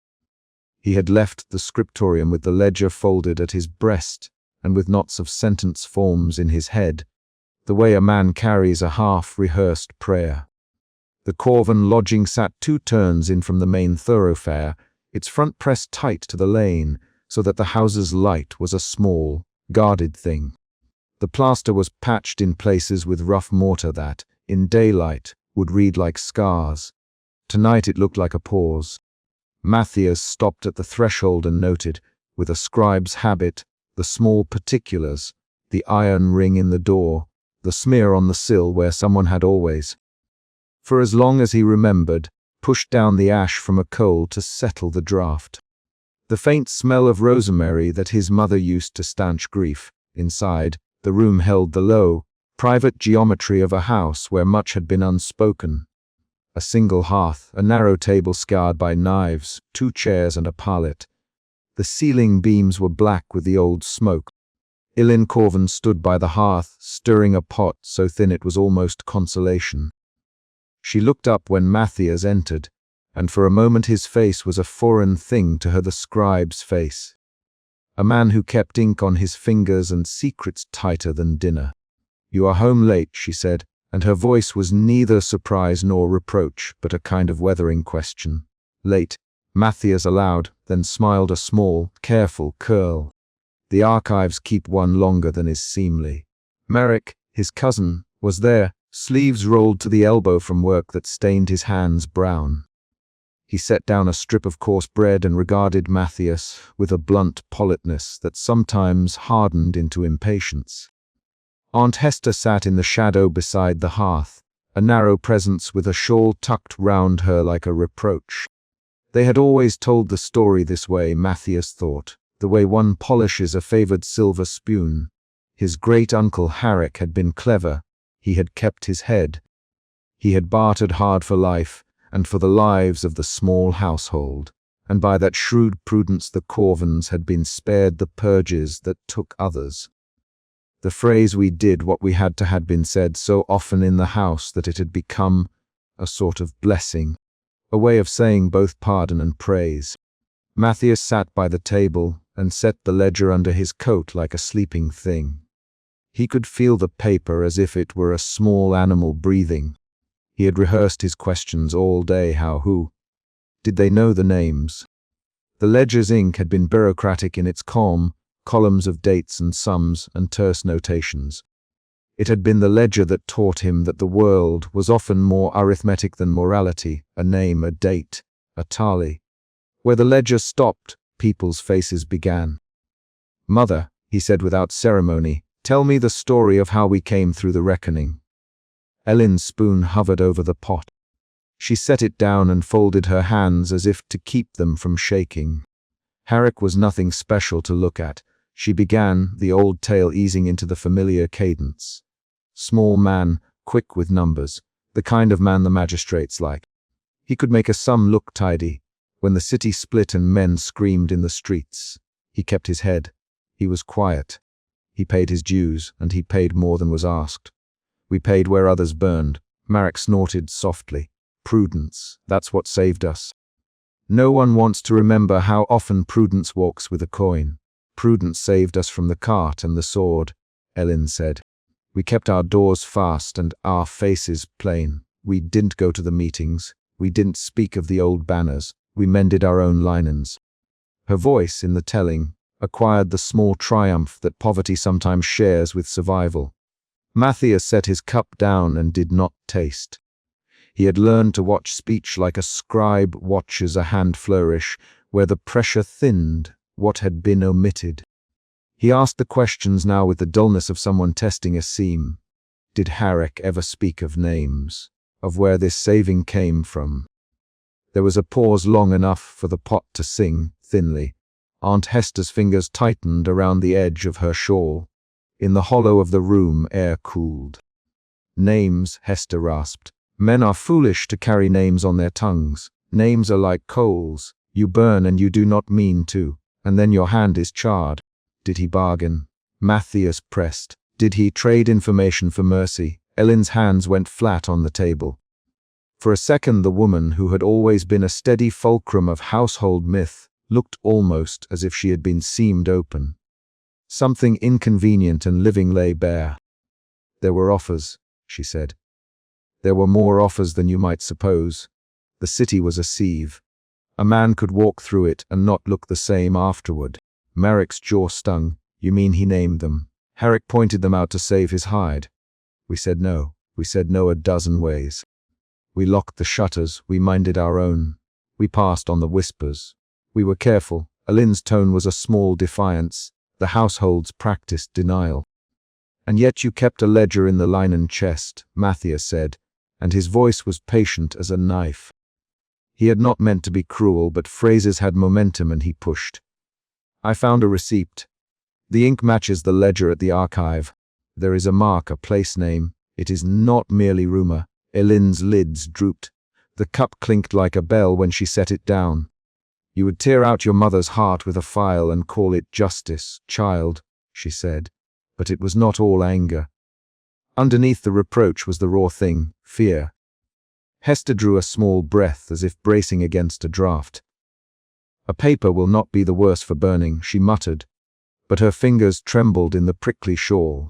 He had left the scriptorium with the ledger folded at his breast and with knots of sentence forms in his head, the way a man carries a half-rehearsed prayer. The Corvan lodging sat 2 turns in from the main thoroughfare, its front pressed tight to the lane, so that the house's light was a small, guarded thing. The plaster was patched in places with rough mortar that, in daylight, would read like scars. Tonight it looked like a pause. Matthias stopped at the threshold and noted, with a scribe's habit, the small particulars, the iron ring in the door, the smear on the sill where someone had always, for as long as he remembered, pushed down the ash from a coal to settle the draught. The faint smell of rosemary that his mother used to stanch grief. Inside, the room held the low, private geometry of a house where much had been unspoken. A single hearth, a narrow table scarred by knives, 2 chairs and a pallet. The ceiling beams were black with the old smoke. Mei Lin Corvan stood by the hearth, stirring a pot so thin it was almost consolation. She looked up when Matthias entered, and for a moment his face was a foreign thing to her, the scribe's face. A man who kept ink on his fingers and secrets tighter than dinner. You are home late, she said, and her voice was neither surprise nor reproach, but a kind of weathering question. Late, Matthias allowed, then smiled a small, careful curl. The archives keep one longer than is seemly. Merrick, his cousin, was there, sleeves rolled to the elbow from work that stained his hands brown. He set down a strip of coarse bread and regarded Matthias with a blunt politeness that sometimes hardened into impatience. Aunt Hester sat in the shadow beside the hearth, a narrow presence with a shawl tucked round her like a reproach. They had always told the story this way, Matthias thought, the way one polishes a favored silver spoon. His great-uncle Harrick had been clever. He had kept his head. He had bartered hard for life, and for the lives of the small household, and by that shrewd prudence the Corvins had been spared the purges that took others. The phrase "we did what we had to" had been said so often in the house that it had become a sort of blessing, a way of saying both pardon and praise. Matthias sat by the table and set the ledger under his coat like a sleeping thing. He could feel the paper as if it were a small animal breathing. He had rehearsed his questions all day. How, who? Did they know the names? The ledger's ink had been bureaucratic in its calm, columns of dates and sums and terse notations. It had been the ledger that taught him that the world was often more arithmetic than morality, a name, a date, a tally. Where the ledger stopped, people's faces began. "Mother," he said without ceremony, "tell me the story of how we came through the reckoning." Ellen's spoon hovered over the pot. She set it down and folded her hands as if to keep them from shaking. Herrick was nothing special to look at. She began, the old tale easing into the familiar cadence. Small man, quick with numbers, the kind of man the magistrates like. He could make a sum look tidy. When the city split and men screamed in the streets, he kept his head. He was quiet. He paid his dues, and he paid more than was asked. We paid where others burned. Marek snorted softly. Prudence, that's what saved us. No one wants to remember how often prudence walks with a coin. Prudence saved us from the cart and the sword, Ellen said. We kept our doors fast and our faces plain. We didn't go to the meetings. We didn't speak of the old banners. We mended our own linens. Her voice, in the telling, acquired the small triumph that poverty sometimes shares with survival. Matthias set his cup down and did not taste. He had learned to watch speech like a scribe watches a hand flourish, where the pressure thinned what had been omitted. He asked the questions now with the dullness of someone testing a seam. Did Herrick ever speak of names, of where this saving came from? There was a pause long enough for the pot to sing, thinly. Aunt Hester's fingers tightened around the edge of her shawl. In the hollow of the room, air cooled. Names, Hester rasped. Men are foolish to carry names on their tongues. Names are like coals. You burn and you do not mean to, and then your hand is charred. Did he bargain? Matthias pressed. Did he trade information for mercy? Ellen's hands went flat on the table. For a second, the woman, who had always been a steady fulcrum of household myth, looked almost as if she had been seamed open. Something inconvenient and living lay bare. There were offers, she said. There were more offers than you might suppose. The city was a sieve. A man could walk through it and not look the same afterward. Merrick's jaw stung. You mean he named them? Herrick pointed them out to save his hide. We said no. We said no a dozen ways. We locked the shutters. We minded our own. We passed on the whispers. We were careful. Alin's tone was a small defiance. The household's practiced denial. And yet you kept a ledger in the linen chest, Matthias said, and his voice was patient as a knife. He had not meant to be cruel, but phrases had momentum and he pushed. I found a receipt. The ink matches the ledger at the archive. There is a mark, a place name. It is not merely rumor. Elin's lids drooped. The cup clinked like a bell when she set it down. You would tear out your mother's heart with a file and call it justice, child, she said. But it was not all anger. Underneath the reproach was the raw thing, fear. Hester drew a small breath as if bracing against a draught. A paper will not be the worse for burning, she muttered, but her fingers trembled in the prickly shawl.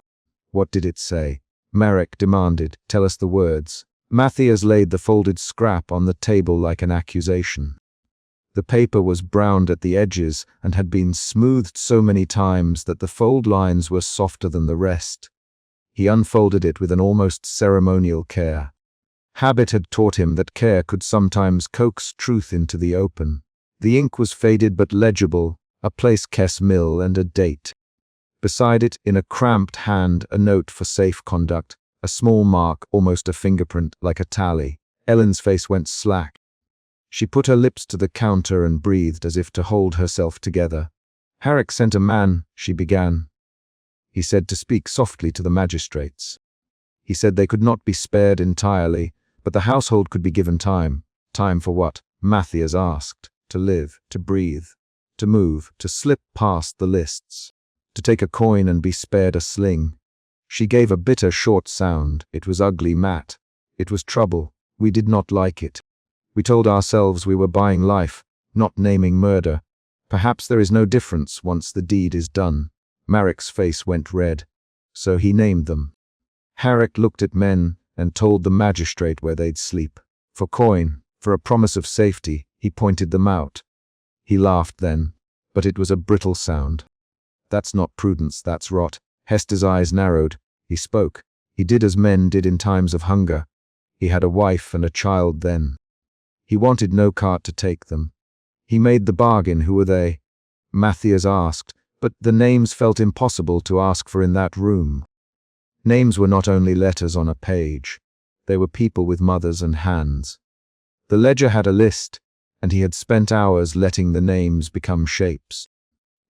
What did it say? Marek demanded. Tell us the words. Matthias laid the folded scrap on the table like an accusation. The paper was browned at the edges and had been smoothed so many times that the fold lines were softer than the rest. He unfolded it with an almost ceremonial care. Habit had taught him that care could sometimes coax truth into the open. The ink was faded but legible, a place Kess Mill and a date. Beside it, in a cramped hand, a note for safe conduct, a small mark, almost a fingerprint, like a tally. Ellen's face went slack. She put her lips to the counter and breathed as if to hold herself together. Herrick sent a man, she began. He said to speak softly to the magistrates. He said they could not be spared entirely, but the household could be given time. Time for what? Matthias asked. To live, to breathe, to move, to slip past the lists, to take a coin and be spared a sling. She gave a bitter, short sound. It was ugly, Matt. It was trouble. We did not like it. We told ourselves we were buying life, not naming murder. Perhaps there is no difference once the deed is done. Marek's face went red. So he named them. Harrick looked at men and told the magistrate where they'd sleep. For coin, for a promise of safety, he pointed them out. He laughed then, but it was a brittle sound. That's not prudence, that's rot. Hester's eyes narrowed. He spoke. He did as men did in times of hunger. He had a wife and a child then. He wanted no cart to take them. He made the bargain. Who were they? Matthias asked, but the names felt impossible to ask for in that room. Names were not only letters on a page. They were people with mothers and hands. The ledger had a list, and he had spent hours letting the names become shapes.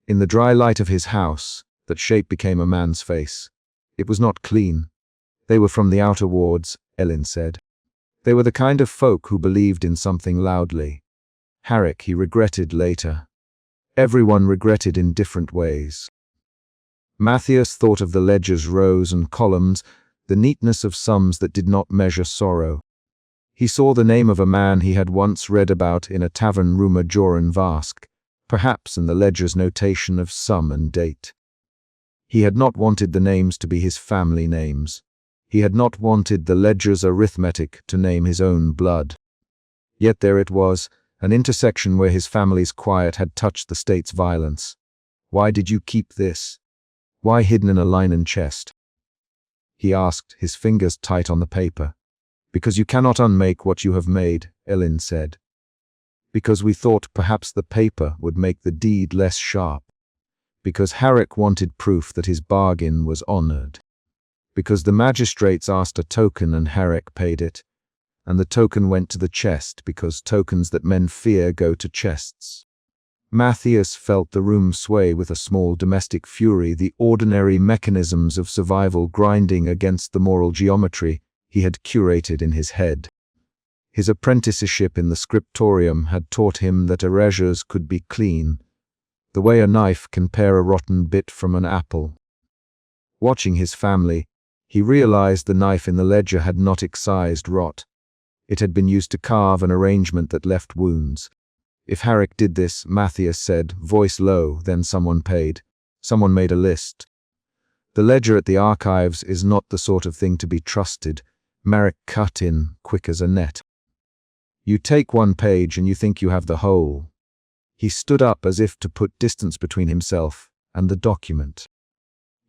In the dry light of his house, that shape became a man's face. It was not clean. They were from the outer wards, Ellen said. They were the kind of folk who believed in something loudly. Harrick, he regretted later. Everyone regretted in different ways. Matthias thought of the ledger's rows and columns, the neatness of sums that did not measure sorrow. He saw the name of a man he had once read about in a tavern rumor Joran Vask, perhaps in the ledger's notation of sum and date. He had not wanted the names to be his family names. He had not wanted the ledger's arithmetic to name his own blood. Yet there it was, an intersection where his family's quiet had touched the state's violence. Why did you keep this? Why hidden in a linen chest? He asked, his fingers tight on the paper. Because you cannot unmake what you have made, Ellen said. Because we thought perhaps the paper would make the deed less sharp. Because Harrick wanted proof that his bargain was honored. Because the magistrates asked a token and Harrick paid it, and the token went to the chest because tokens that men fear go to chests. Matthias felt the room sway with a small domestic fury, the ordinary mechanisms of survival grinding against the moral geometry he had curated in his head. His apprenticeship in the scriptorium had taught him that erasures could be clean, the way a knife can pare a rotten bit from an apple. Watching his family, he realized the knife in the ledger had not excised rot. It had been used to carve an arrangement that left wounds. If Harrick did this, Matthias said, voice low, then someone paid. Someone made a list. The ledger at the archives is not the sort of thing to be trusted. Marek cut in, quick as a net. You take one page and you think you have the whole. He stood up as if to put distance between himself and the document.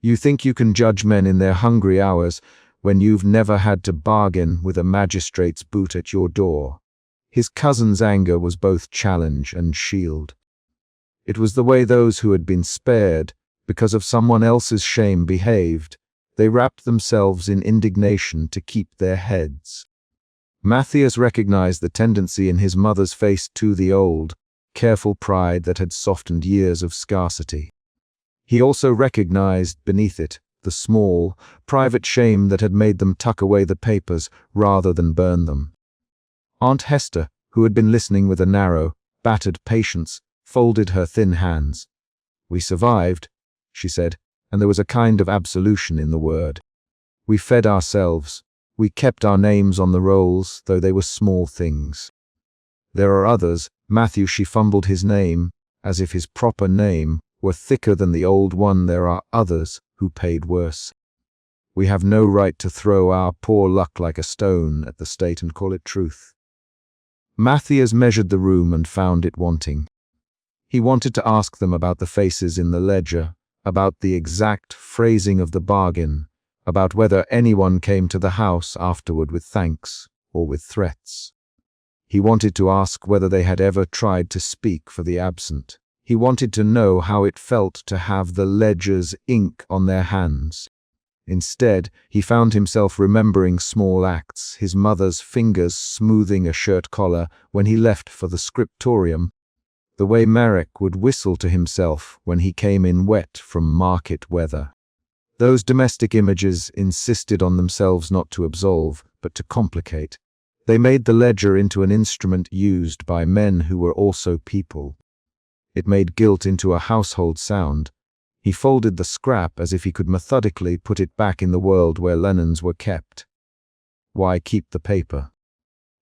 You think you can judge men in their hungry hours when you've never had to bargain with a magistrate's boot at your door. His cousin's anger was both challenge and shield. It was the way those who had been spared because of someone else's shame behaved. They wrapped themselves in indignation to keep their heads. Matthias recognized the tendency in his mother's face to the old, careful pride that had softened years of scarcity. He also recognized beneath it the small, private shame that had made them tuck away the papers rather than burn them. Aunt Hester, who had been listening with a narrow, battered patience, folded her thin hands. We survived, she said, and there was a kind of absolution in the word. We fed ourselves. We kept our names on the rolls, though they were small things. There are others, Matthew, she fumbled his name, as if his proper name were thicker than the old one. There are others who paid worse. We have no right to throw our poor luck like a stone at the state and call it truth. Matthias measured the room and found it wanting. He wanted to ask them about the faces in the ledger, about the exact phrasing of the bargain, about whether anyone came to the house afterward with thanks or with threats. He wanted to ask whether they had ever tried to speak for the absent. He wanted to know how it felt to have the ledger's ink on their hands. Instead, he found himself remembering small acts, his mother's fingers smoothing a shirt collar when he left for the scriptorium, the way Marek would whistle to himself when he came in wet from market weather. Those domestic images insisted on themselves not to absolve, but to complicate. They made the ledger into an instrument used by men who were also people. It made guilt into a household sound. He folded the scrap as if he could methodically put it back in the world where linens were kept. "Why keep the paper?"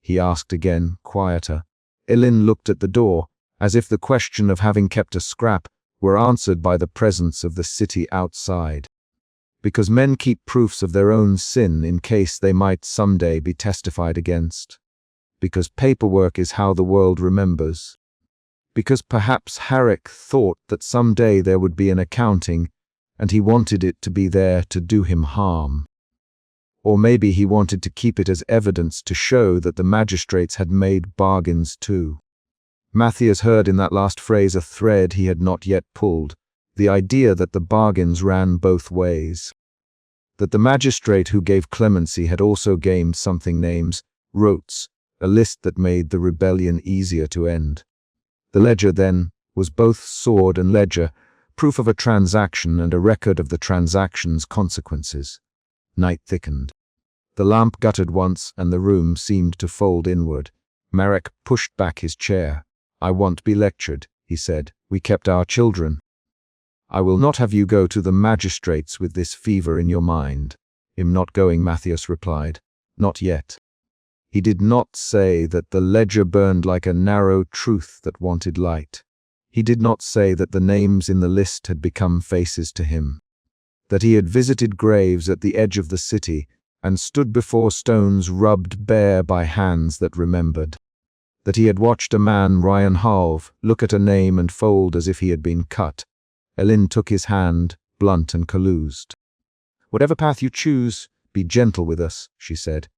he asked again, quieter. Mei Lin looked at the door, as if the question of having kept a scrap were answered by the presence of the city outside. Because men keep proofs of their own sin in case they might someday be testified against. Because paperwork is how the world remembers. Because perhaps Herrick thought that someday there would be an accounting, and he wanted it to be there to do him harm. Or maybe he wanted to keep it as evidence to show that the magistrates had made bargains too. Matthias heard in that last phrase a thread he had not yet pulled, the idea that the bargains ran both ways. That the magistrate who gave clemency had also gained something names, rotes, a list that made the rebellion easier to end. The ledger, then, was both sword and ledger, proof of a transaction and a record of the transaction's consequences. Night thickened. The lamp guttered once, and the room seemed to fold inward. Marek pushed back his chair. "I won't be lectured," he said. "We kept our children. I will not have you go to the magistrates with this fever in your mind." "I'm not going," Matthias replied. "Not yet." He did not say that the ledger burned like a narrow truth that wanted light. He did not say that the names in the list had become faces to him. That he had visited graves at the edge of the city and stood before stones rubbed bare by hands that remembered. That he had watched a man, Ryan Halve, look at a name and fold as if he had been cut. Mei Lin took his hand, blunt and collused. "Whatever path you choose, be gentle with us," she said.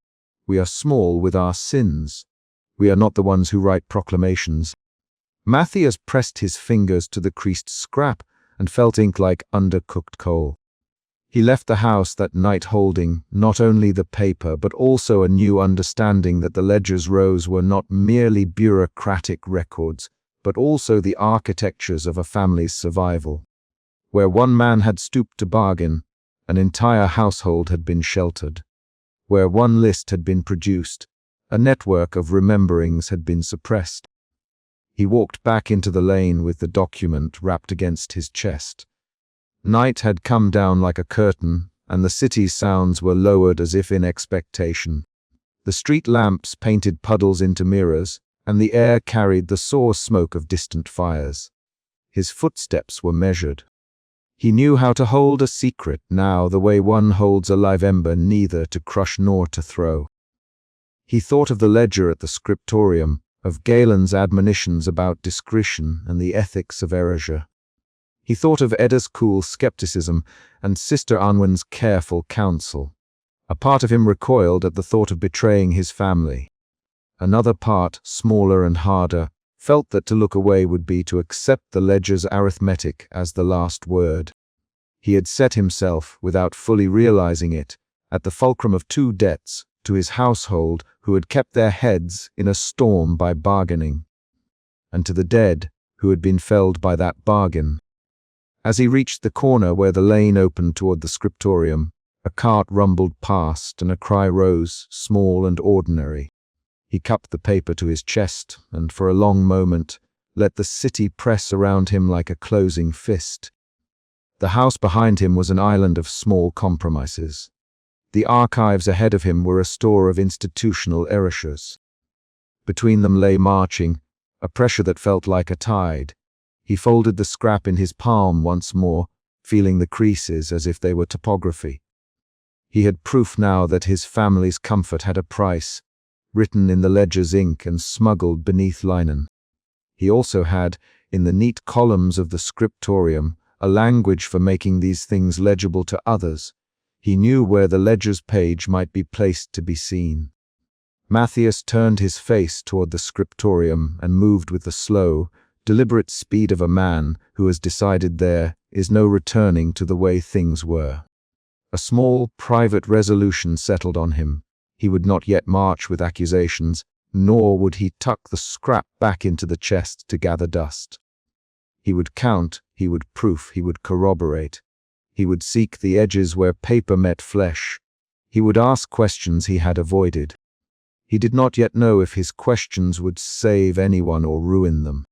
"We are small with our sins. We are not the ones who write proclamations." Matthias pressed his fingers to the creased scrap and felt ink like undercooked coal. He left the house that night holding not only the paper but also a new understanding that the ledger's rows were not merely bureaucratic records, but also the architectures of a family's survival. Where one man had stooped to bargain, an entire household had been sheltered. Where one list had been produced, a network of rememberings had been suppressed. He walked back into the lane with the document wrapped against his chest. Night had come down like a curtain, and the city's sounds were lowered as if in expectation. The street lamps painted puddles into mirrors, and the air carried the sour smoke of distant fires. His footsteps were measured. He knew how to hold a secret now the way one holds a live ember, neither to crush nor to throw. He thought of the ledger at the scriptorium, of Galen's admonitions about discretion and the ethics of erasure. He thought of Edda's cool skepticism and Sister Anwen's careful counsel. A part of him recoiled at the thought of betraying his family. Another part, smaller and harder, felt that to look away would be to accept the ledger's arithmetic as the last word. He had set himself, without fully realizing it, at the fulcrum of two debts to his household who had kept their heads in a storm by bargaining, and to the dead who had been felled by that bargain. As he reached the corner where the lane opened toward the scriptorium, a cart rumbled past and a cry rose, small and ordinary. He cupped the paper to his chest and, for a long moment, let the city press around him like a closing fist. The house behind him was an island of small compromises. The archives ahead of him were a store of institutional erasures. Between them lay marching, a pressure that felt like a tide. He folded the scrap in his palm once more, feeling the creases as if they were topography. He had proof now that his family's comfort had a price, written in the ledger's ink and smuggled beneath linen. He also had, in the neat columns of the scriptorium, a language for making these things legible to others. He knew where the ledger's page might be placed to be seen. Matthias turned his face toward the scriptorium and moved with the slow, deliberate speed of a man who has decided there is no returning to the way things were. A small, private resolution settled on him. He would not yet march with accusations, nor would he tuck the scrap back into the chest to gather dust. He would count, he would proof, he would corroborate. He would seek the edges where paper met flesh. He would ask questions he had avoided. He did not yet know if his questions would save anyone or ruin them.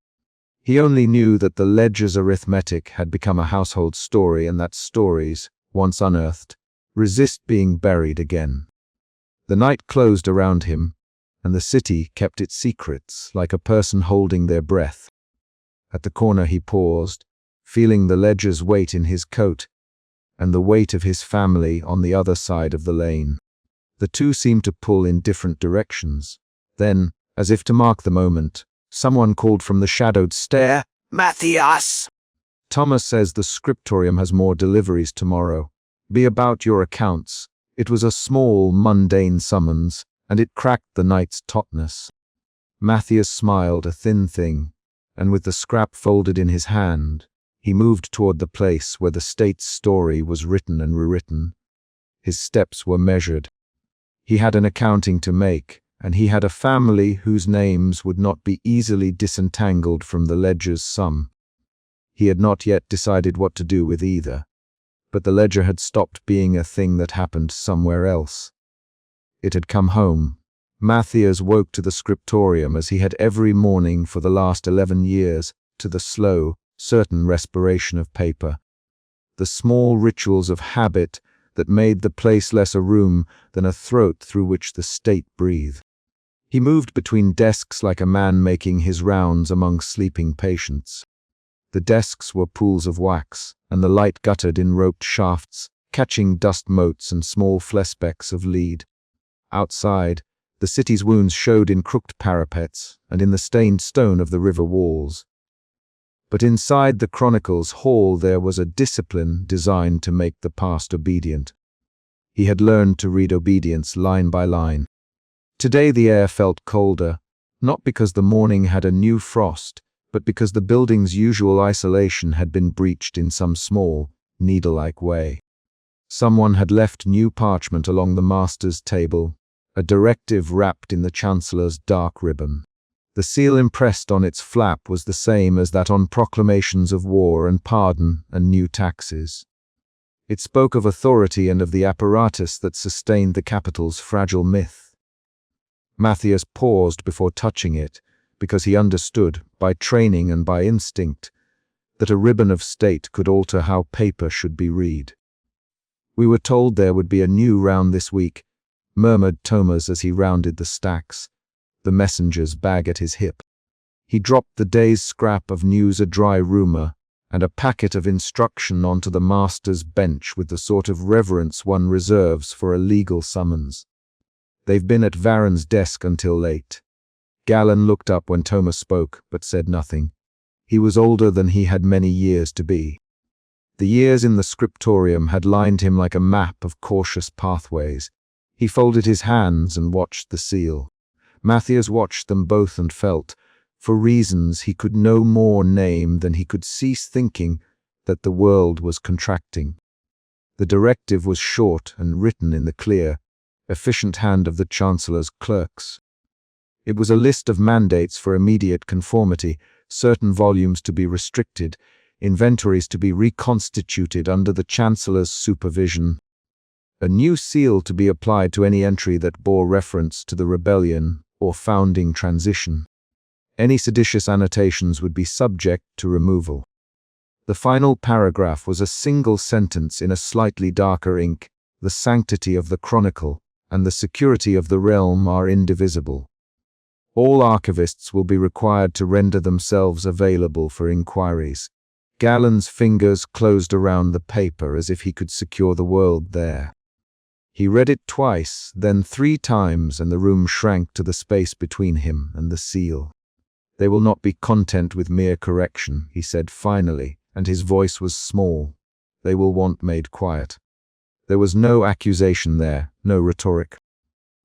He only knew that the ledger's arithmetic had become a household story, and that stories, once unearthed, resist being buried again. The night closed around him, and the city kept its secrets like a person holding their breath. At the corner he paused, feeling the ledger's weight in his coat, and the weight of his family on the other side of the lane. The two seemed to pull in different directions. Then, as if to mark the moment, someone called from the shadowed stair, "Matthias!" "Thomas says the scriptorium has more deliveries tomorrow. Be about your accounts." It was a small, mundane summons, and it cracked the night's tautness. Matthias smiled, a thin thing, and with the scrap folded in his hand, he moved toward the place where the state's story was written and rewritten. His steps were measured. He had an accounting to make, and he had a family whose names would not be easily disentangled from the ledger's sum. He had not yet decided what to do with either, but the ledger had stopped being a thing that happened somewhere else. It had come home. Matthias woke to the scriptorium as he had every morning for the last 11 years, to the slow, certain respiration of paper, the small rituals of habit that made the place less a room than a throat through which the state breathed. He moved between desks like a man making his rounds among sleeping patients. The desks were pools of wax, and the light guttered in roped shafts, catching dust motes and small flespecks of lead. Outside, the city's wounds showed in crooked parapets and in the stained stone of the river walls. But inside the Chronicles hall there was a discipline designed to make the past obedient. He had learned to read obedience line by line. Today the air felt colder, not because the morning had a new frost, but because the building's usual isolation had been breached in some small, needle-like way. Someone had left new parchment along the master's table, a directive wrapped in the chancellor's dark ribbon. The seal impressed on its flap was the same as that on proclamations of war and pardon and new taxes. It spoke of authority and of the apparatus that sustained the capital's fragile myth. Matthias paused before touching it, because he understood, by training and by instinct, that a ribbon of state could alter how paper should be read. "We were told there would be a new round this week," murmured Thomas as he rounded the stacks, the messenger's bag at his hip. He dropped the day's scrap of news, a dry rumor, and a packet of instruction onto the master's bench with the sort of reverence one reserves for a legal summons. "They've been at Varen's desk until late." Galen looked up when Thomas spoke, but said nothing. He was older than he had many years to be. The years in the scriptorium had lined him like a map of cautious pathways. He folded his hands and watched the seal. Matthias watched them both and felt, for reasons he could no more name than he could cease thinking, that the world was contracting. The directive was short and written in the clear, efficient hand of the chancellor's clerks. It was a list of mandates for immediate conformity, certain volumes to be restricted, inventories to be reconstituted under the chancellor's supervision, a new seal to be applied to any entry that bore reference to the rebellion or founding transition. Any seditious annotations would be subject to removal. The final paragraph was a single sentence in a slightly darker ink: "The sanctity of the chronicle and the security of the realm are indivisible. All archivists will be required to render themselves available for inquiries." Galen's fingers closed around the paper as if he could secure the world there. He read it twice, then 3 times, and the room shrank to the space between him and the seal. "They will not be content with mere correction," he said finally, and his voice was small. "They will want made quiet." There was no accusation there, no rhetoric.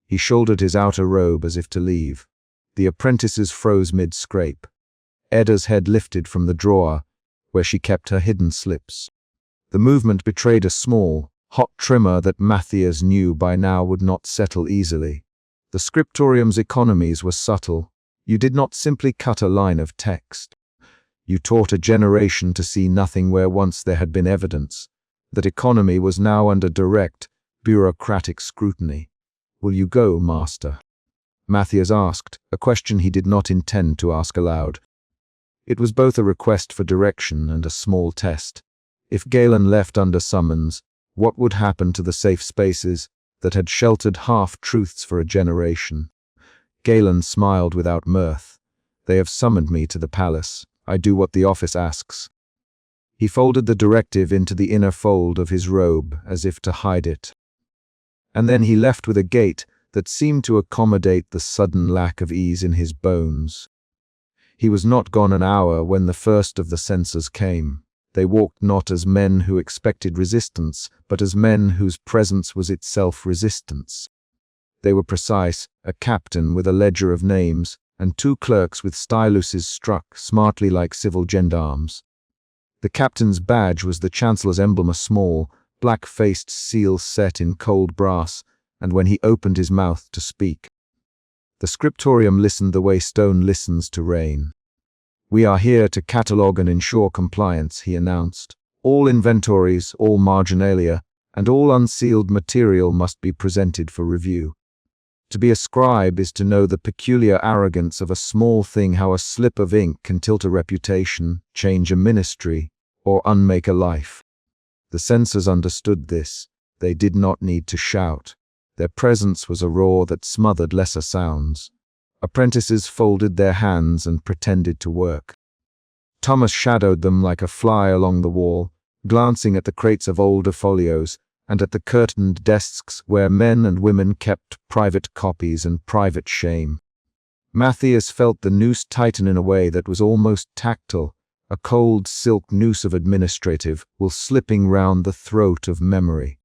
He shouldered his outer robe as if to leave. The apprentices froze mid-scrape. Edda's head lifted from the drawer, where she kept her hidden slips. The movement betrayed a small, hot tremor that Matthias knew by now would not settle easily. The scriptorium's economies were subtle. You did not simply cut a line of text. You taught a generation to see nothing where once there had been evidence. that economy was now under direct, bureaucratic scrutiny. "Will you go, master?" Matthias asked, a question he did not intend to ask aloud. It was both a request for direction and a small test. If Galen left under summons, what would happen to the safe spaces that had sheltered half-truths for a generation? Galen smiled without mirth. "They have summoned me to the palace. I do what the office asks." He folded the directive into the inner fold of his robe, as if to hide it. And then he left with a gait that seemed to accommodate the sudden lack of ease in his bones. He was not gone an hour when the first of the censors came. They walked not as men who expected resistance, but as men whose presence was itself resistance. They were precise, a captain with a ledger of names, and two clerks with styluses struck smartly like civil gendarmes. The captain's badge was the chancellor's emblem, a small, black-faced seal set in cold brass, and when he opened his mouth to speak, the scriptorium listened the way stone listens to rain. "We are here to catalogue and ensure compliance," he announced. "All inventories, all marginalia, and all unsealed material must be presented for review. To be a scribe is to know the peculiar arrogance of a small thing, how a slip of ink can tilt a reputation, change a ministry, or unmake a life." The censors understood this. They did not need to shout. Their presence was a roar that smothered lesser sounds. Apprentices folded their hands and pretended to work. Thomas shadowed them like a fly along the wall, glancing at the crates of older folios and at the curtained desks where men and women kept private copies and private shame. Matthias felt the noose tighten in a way that was almost tactile, a cold silk noose of administrative will slipping round the throat of memory.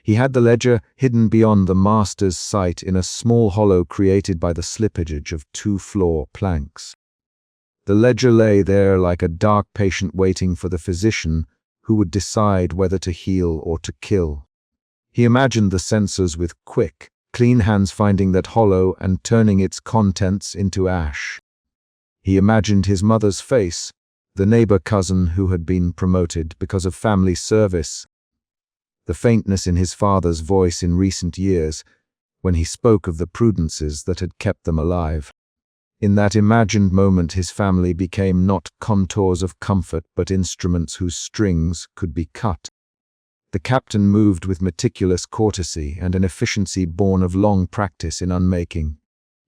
He had the ledger hidden beyond the master's sight in a small hollow created by the slippage of two floor planks. The ledger lay there like a dark patient waiting for the physician who would decide whether to heal or to kill. He imagined the censors with quick, clean hands finding that hollow and turning its contents into ash. He imagined his mother's face, the neighbor cousin who had been promoted because of family service, the faintness in his father's voice in recent years when he spoke of the prudences that had kept them alive. In that imagined moment his family became not contours of comfort but instruments whose strings could be cut. The captain moved with meticulous courtesy and an efficiency born of long practice in unmaking.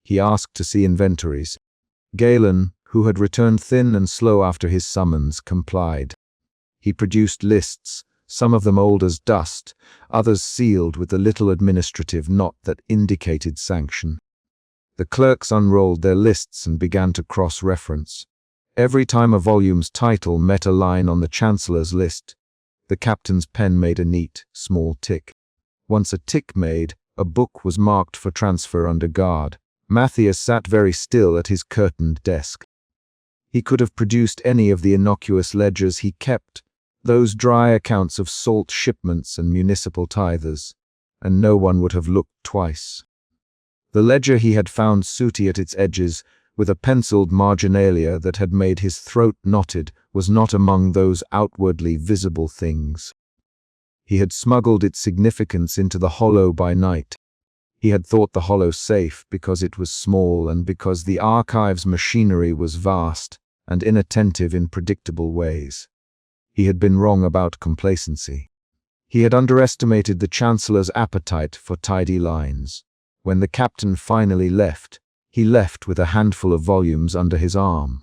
He asked to see inventories. Galen, who had returned thin and slow after his summons, complied. He produced lists, some of them old as dust, others sealed with the little administrative knot that indicated sanction. The clerks unrolled their lists and began to cross-reference. Every time a volume's title met a line on the chancellor's list, the captain's pen made a neat, small tick. Once a tick made, a book was marked for transfer under guard. Matthias sat very still at his curtained desk. He could have produced any of the innocuous ledgers he kept, those dry accounts of salt shipments and municipal tithers, and no one would have looked twice. The ledger he had found sooty at its edges, with a penciled marginalia that had made his throat knotted, was not among those outwardly visible things. He had smuggled its significance into the hollow by night. He had thought the hollow safe because it was small and because the archive's machinery was vast and inattentive in predictable ways. He had been wrong about complacency. He had underestimated the chancellor's appetite for tidy lines. When the captain finally left, he left with a handful of volumes under his arm.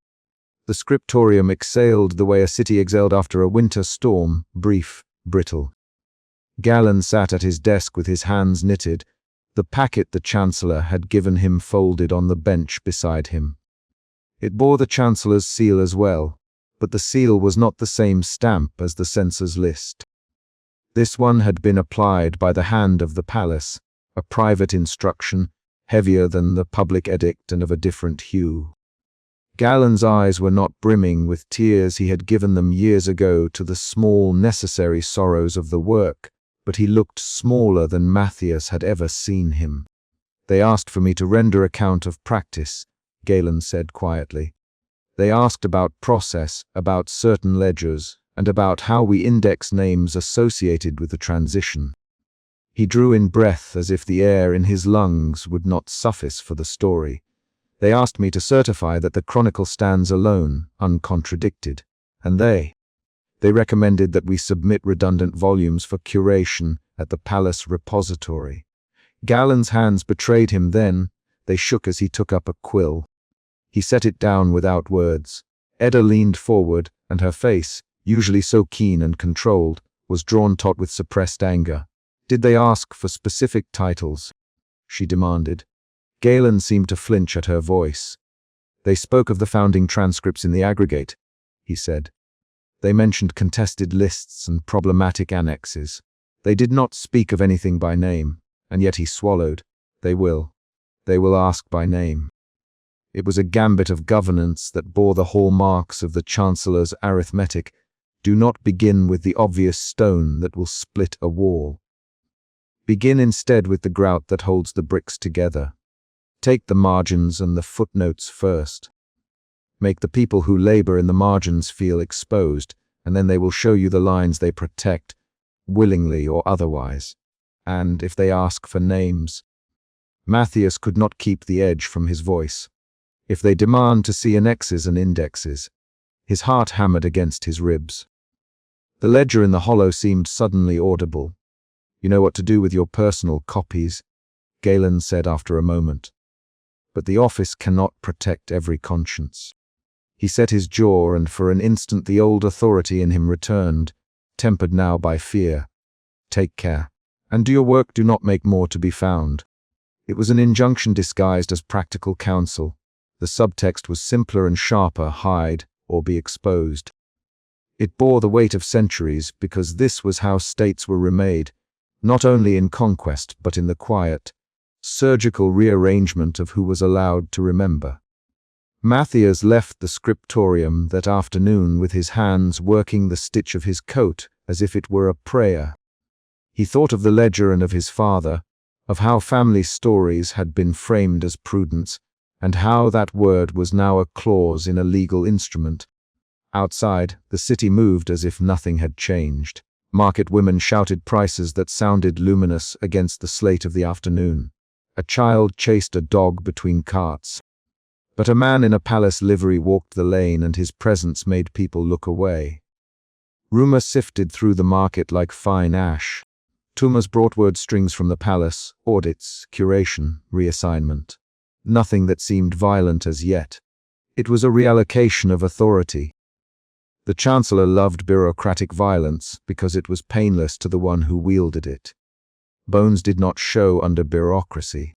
The scriptorium exhaled the way a city exhaled after a winter storm, brief, brittle. Galen sat at his desk with his hands knitted, the packet the chancellor had given him folded on the bench beside him. It bore the chancellor's seal as well, but the seal was not the same stamp as the censor's list. This one had been applied by the hand of the palace, a private instruction, heavier than the public edict and of a different hue. Galen's eyes were not brimming with tears. He had given them years ago to the small, necessary sorrows of the work, but he looked smaller than Matthias had ever seen him. "They asked for me to render account of practice," Galen said quietly. "They asked about process, about certain ledgers, and about how we index names associated with the transition. He drew in breath as if the air in his lungs would not suffice for the story. They asked me to certify that the chronicle stands alone, uncontradicted, and they recommended that we submit redundant volumes for curation at the palace repository. Galen's hands betrayed him then. They shook as he took up a quill. He set it down without words. Edda leaned forward, and her face, usually so keen and controlled, was drawn taut with suppressed anger. "Did they ask for specific titles?" she demanded. Galen seemed to flinch at her voice. "They spoke of the founding transcripts in the aggregate," he said. "They mentioned contested lists and problematic annexes. They did not speak of anything by name, and yet he swallowed. They will ask by name." It was a gambit of governance that bore the hallmarks of the Chancellor's arithmetic. Do not begin with the obvious stone that will split a wall. Begin instead with the grout that holds the bricks together. Take the margins and the footnotes first. Make the people who labor in the margins feel exposed, and then they will show you the lines they protect, willingly or otherwise. And if they ask for names, Matthias could not keep the edge from his voice. If they demand to see annexes and indexes, his heart hammered against his ribs. The ledger in the hollow seemed suddenly audible. "You know what to do with your personal copies," Galen said after a moment. "But the office cannot protect every conscience." He set his jaw, and for an instant the old authority in him returned, tempered now by fear. "Take care, and do your work. Do not make more to be found." It was an injunction disguised as practical counsel. The subtext was simpler and sharper: hide or be exposed. It bore the weight of centuries, because this was how states were remade, not only in conquest but in the quiet, surgical rearrangement of who was allowed to remember. Matthias left the scriptorium that afternoon with his hands working the stitch of his coat as if it were a prayer. He thought of the ledger and of his father, of how family stories had been framed as prudence, and how that word was now a clause in a legal instrument. Outside, the city moved as if nothing had changed. Market women shouted prices that sounded luminous against the slate of the afternoon. A child chased a dog between carts. But a man in a palace livery walked the lane, and his presence made people look away. Rumor sifted through the market like fine ash. Tumas brought word strings from the palace: audits, curation, reassignment. Nothing that seemed violent as yet. It was a reallocation of authority. The Chancellor loved bureaucratic violence because it was painless to the one who wielded it. Bones did not show under bureaucracy.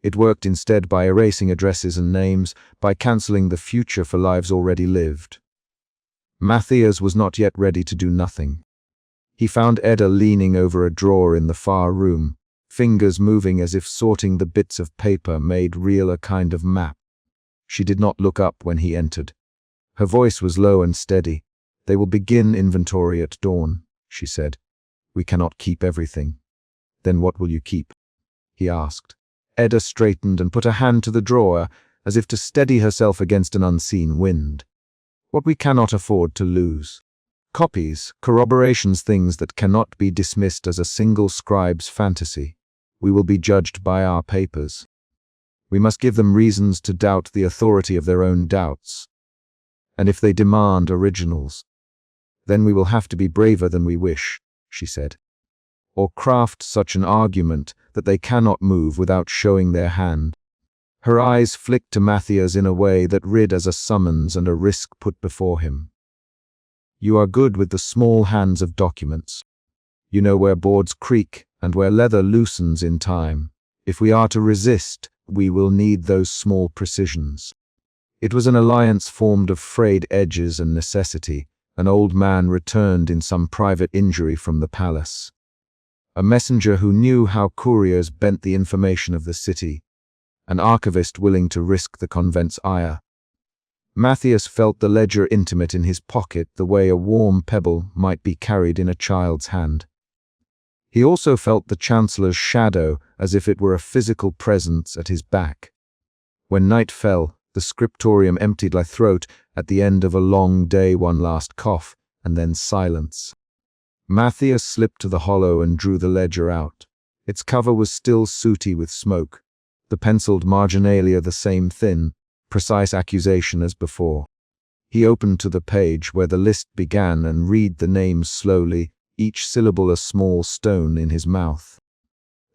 It worked instead by erasing addresses and names, by cancelling the future for lives already lived. Matthias was not yet ready to do nothing. He found Edda leaning over a drawer in the far room, fingers moving as if sorting the bits of paper made real a kind of map. She did not look up when he entered. Her voice was low and steady. "They will begin inventory at dawn," she said. "We cannot keep everything." "Then what will you keep?" he asked. Edda straightened and put a hand to the drawer, as if to steady herself against an unseen wind. "What we cannot afford to lose. Copies, corroborations, things that cannot be dismissed as a single scribe's fantasy. We will be judged by our papers. We must give them reasons to doubt the authority of their own doubts. And if they demand originals, then we will have to be braver than we wish," she said. "Or craft such an argument that they cannot move without showing their hand." Her eyes flicked to Matthias in a way that read as a summons and a risk put before him. "You are good with the small hands of documents. You know where boards creak and where leather loosens in time. If we are to resist, we will need those small precisions." It was an alliance formed of frayed edges and necessity. An old man returned in some private injury from the palace. A messenger who knew how couriers bent the information of the city. An archivist willing to risk the convent's ire. Matthias felt the ledger intimate in his pocket the way a warm pebble might be carried in a child's hand. He also felt the Chancellor's shadow as if it were a physical presence at his back. When night fell, the scriptorium emptied like throat at the end of a long day, one last cough, and then silence. Matthias slipped to the hollow and drew the ledger out. Its cover was still sooty with smoke, the penciled marginalia the same thin, precise accusation as before. He opened to the page where the list began and read the names slowly, each syllable a small stone in his mouth.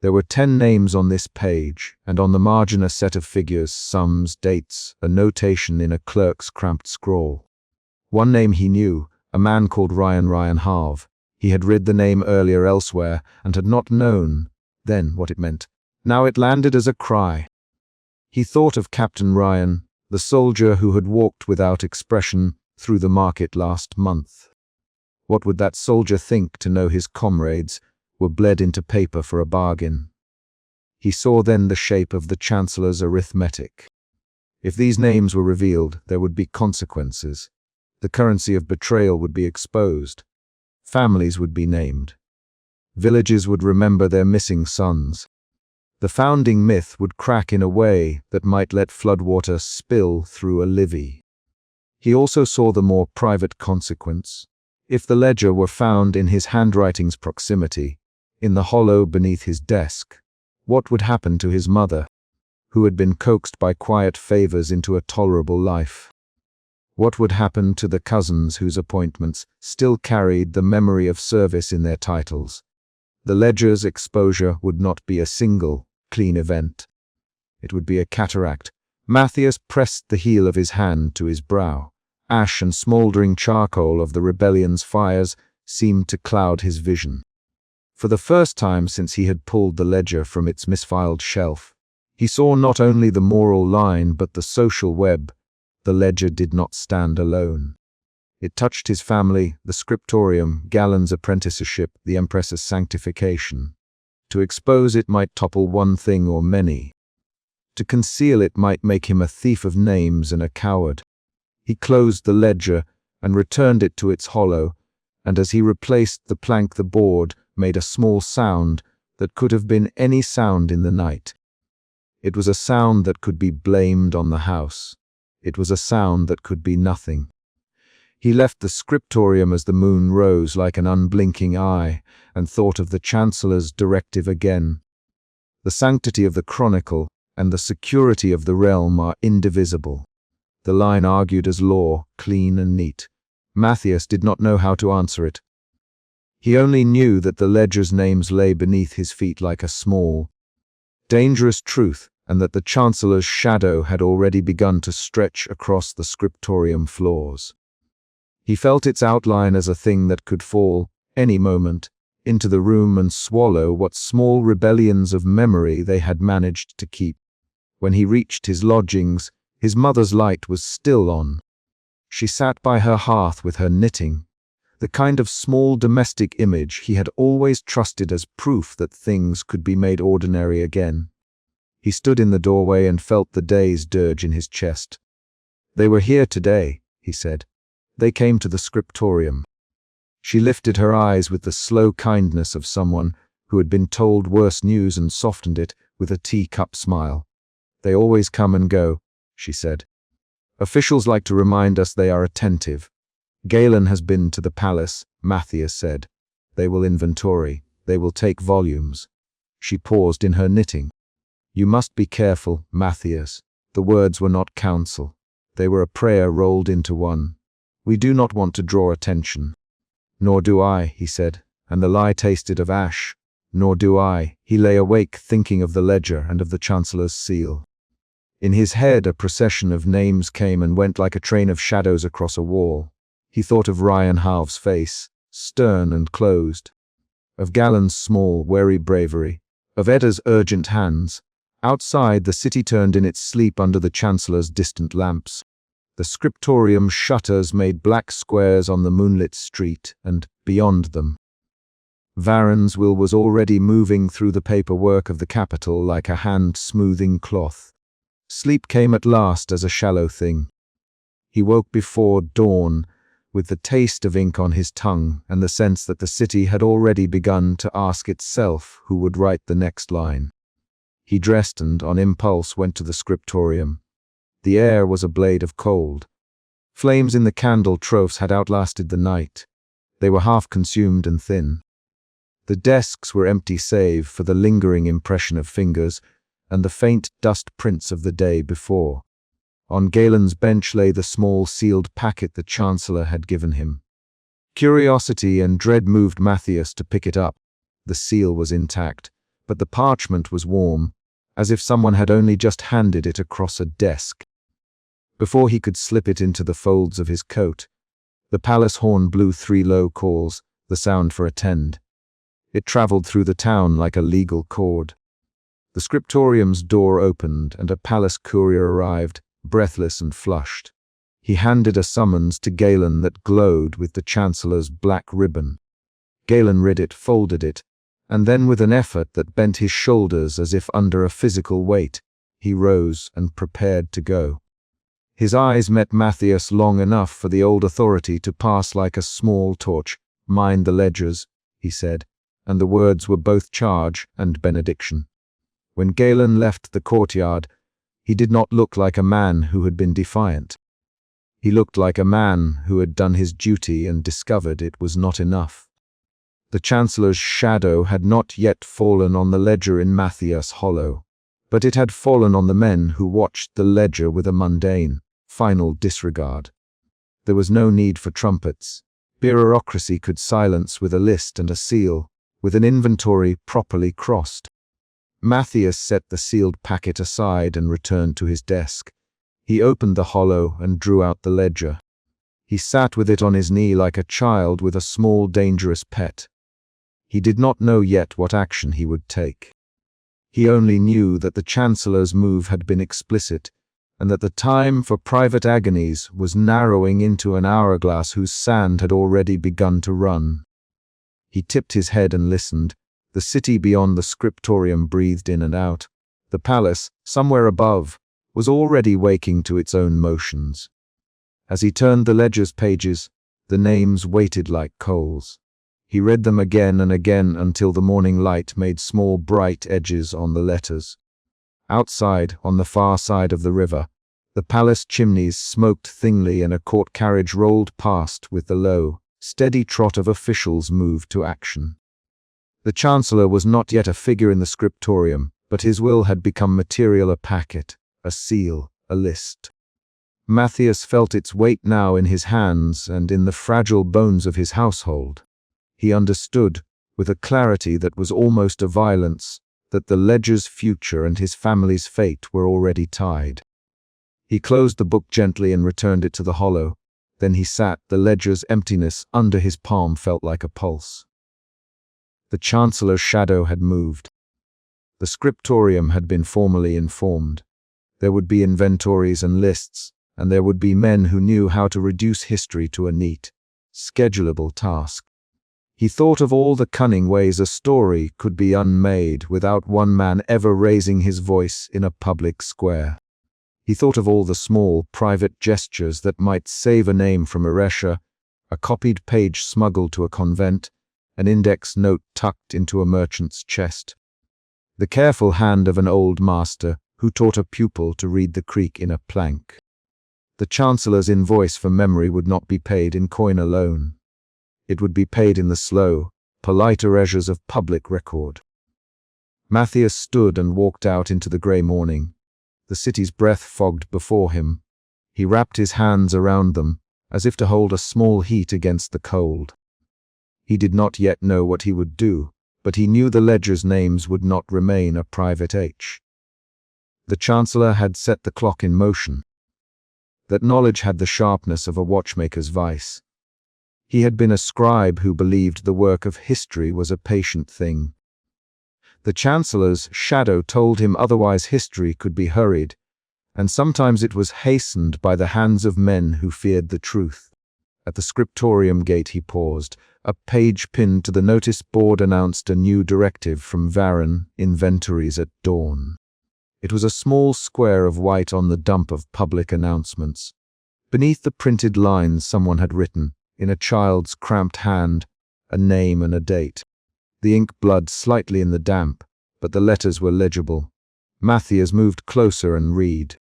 There were 10 names on this page, and on the margin a set of figures, sums, dates, a notation in a clerk's cramped scrawl. One name he knew, a man called Ryan Harve. He had read the name earlier elsewhere and had not known then what it meant. Now it landed as a cry. He thought of Captain Ryan, the soldier who had walked without expression through the market last month. What would that soldier think to know his comrades were bled into paper for a bargain? He saw then the shape of the Chancellor's arithmetic. If these names were revealed, there would be consequences. The currency of betrayal would be exposed. Families would be named. Villages would remember their missing sons. The founding myth would crack in a way that might let floodwater spill through a levee. He also saw the more private consequence. If the ledger were found in his handwriting's proximity, in the hollow beneath his desk, what would happen to his mother, who had been coaxed by quiet favors into a tolerable life? What would happen to the cousins whose appointments still carried the memory of service in their titles? The ledger's exposure would not be a single, clean event. It would be a cataract. Matthias pressed the heel of his hand to his brow. Ash and smoldering charcoal of the rebellion's fires seemed to cloud his vision. For the first time since he had pulled the ledger from its misfiled shelf, he saw not only the moral line but the social web. The ledger did not stand alone. It touched his family, the scriptorium, Galen's apprenticeship, the Empress's sanctification. To expose it might topple one thing or many. To conceal it might make him a thief of names and a coward. He closed the ledger and returned it to its hollow, and as he replaced the plank the board made a small sound that could have been any sound in the night. It was a sound that could be blamed on the house. It was a sound that could be nothing. He left the scriptorium as the moon rose like an unblinking eye and thought of the Chancellor's directive again. The sanctity of the chronicle and the security of the realm are indivisible. The line argued as law, clean and neat. Matthias did not know how to answer it. He only knew that the ledger's names lay beneath his feet like a small, dangerous truth, and that the Chancellor's shadow had already begun to stretch across the scriptorium floors. He felt its outline as a thing that could fall, any moment, into the room and swallow what small rebellions of memory they had managed to keep. When he reached his lodgings, his mother's light was still on. She sat by her hearth with her knitting, the kind of small domestic image he had always trusted as proof that things could be made ordinary again. He stood in the doorway and felt the day's dirge in his chest. "They were here today," he said. "They came to the scriptorium." She lifted her eyes with the slow kindness of someone who had been told worse news and softened it with a teacup smile. "They always come and go," she said. "Officials like to remind us they are attentive. Galen has been to the palace," Matthias said. "They will inventory. They will take volumes." She paused in her knitting. "You must be careful, Matthias." The words were not counsel. They were a prayer rolled into one. "We do not want to draw attention." "Nor do I," he said, and the lie tasted of ash. "Nor do I." He lay awake thinking of the ledger and of the Chancellor's seal. In his head a procession of names came and went like a train of shadows across a wall. He thought of Ryan Harve's face, stern and closed, of Galen's small, wary bravery, of Edda's urgent hands. Outside, the city turned in its sleep under the Chancellor's distant lamps. The scriptorium shutters made black squares on the moonlit street, and, beyond them, Varensville was already moving through the paperwork of the capital like a hand smoothing cloth. Sleep came at last as a shallow thing. He woke before dawn, with the taste of ink on his tongue and the sense that the city had already begun to ask itself who would write the next line. He dressed and, on impulse, went to the scriptorium. The air was a blade of cold. Flames in the candle troughs had outlasted the night. They were half-consumed and thin. The desks were empty save for the lingering impression of fingers and the faint dust prints of the day before. On Galen's bench lay the small sealed packet the Chancellor had given him. Curiosity and dread moved Matthias to pick it up. The seal was intact, but the parchment was warm, as if someone had only just handed it across a desk. Before he could slip it into the folds of his coat, the palace horn blew 3 low calls, the sound for attend. It traveled through the town like a legal cord. The scriptorium's door opened and a palace courier arrived, breathless and flushed. He handed a summons to Galen that glowed with the Chancellor's black ribbon. Galen read it, folded it, and then with an effort that bent his shoulders as if under a physical weight, he rose and prepared to go. His eyes met Matthias long enough for the old authority to pass like a small torch. "Mind the ledgers," he said, and the words were both charge and benediction. When Galen left the courtyard, he did not look like a man who had been defiant. He looked like a man who had done his duty and discovered it was not enough. The Chancellor's shadow had not yet fallen on the ledger in Matthias Hollow, but it had fallen on the men who watched the ledger with a mundane, final disregard. There was no need for trumpets. Bureaucracy could silence with a list and a seal, with an inventory properly crossed. Matthias set the sealed packet aside and returned to his desk. He opened the hollow and drew out the ledger. He sat with it on his knee like a child with a small dangerous pet. He did not know yet what action he would take. He only knew that the Chancellor's move had been explicit, and that the time for private agonies was narrowing into an hourglass whose sand had already begun to run. He tipped his head and listened. The city beyond the scriptorium breathed in and out. The palace, somewhere above, was already waking to its own motions. As he turned the ledger's pages, the names waited like coals. He read them again and again until the morning light made small bright edges on the letters. Outside, on the far side of the river, the palace chimneys smoked thinly and a court carriage rolled past with the low, steady trot of officials moved to action. The Chancellor was not yet a figure in the scriptorium, but his will had become material, a packet, a seal, a list. Matthias felt its weight now in his hands and in the fragile bones of his household. He understood, with a clarity that was almost a violence, that the ledger's future and his family's fate were already tied. He closed the book gently and returned it to the hollow. Then he sat, the ledger's emptiness under his palm felt like a pulse. The Chancellor's shadow had moved. The scriptorium had been formally informed. There would be inventories and lists, and there would be men who knew how to reduce history to a neat, schedulable task. He thought of all the cunning ways a story could be unmade without one man ever raising his voice in a public square. He thought of all the small, private gestures that might save a name from erasure, a copied page smuggled to a convent, an index note tucked into a merchant's chest. The careful hand of an old master who taught a pupil to read the creak in a plank. The Chancellor's invoice for memory would not be paid in coin alone. It would be paid in the slow, polite erasures of public record. Matthias stood and walked out into the grey morning. The city's breath fogged before him. He wrapped his hands around them, as if to hold a small heat against the cold. He did not yet know what he would do, but he knew the ledger's names would not remain a private H. The Chancellor had set the clock in motion. That knowledge had the sharpness of a watchmaker's vice. He had been a scribe who believed the work of history was a patient thing. The Chancellor's shadow told him otherwise history could be hurried, and sometimes it was hastened by the hands of men who feared the truth. At the scriptorium gate he paused. A page pinned to the notice board announced a new directive from Varan, inventories at dawn. It was a small square of white on the dump of public announcements. Beneath the printed lines someone had written, in a child's cramped hand, a name and a date. The ink bled slightly in the damp, but the letters were legible. Matthias moved closer and read.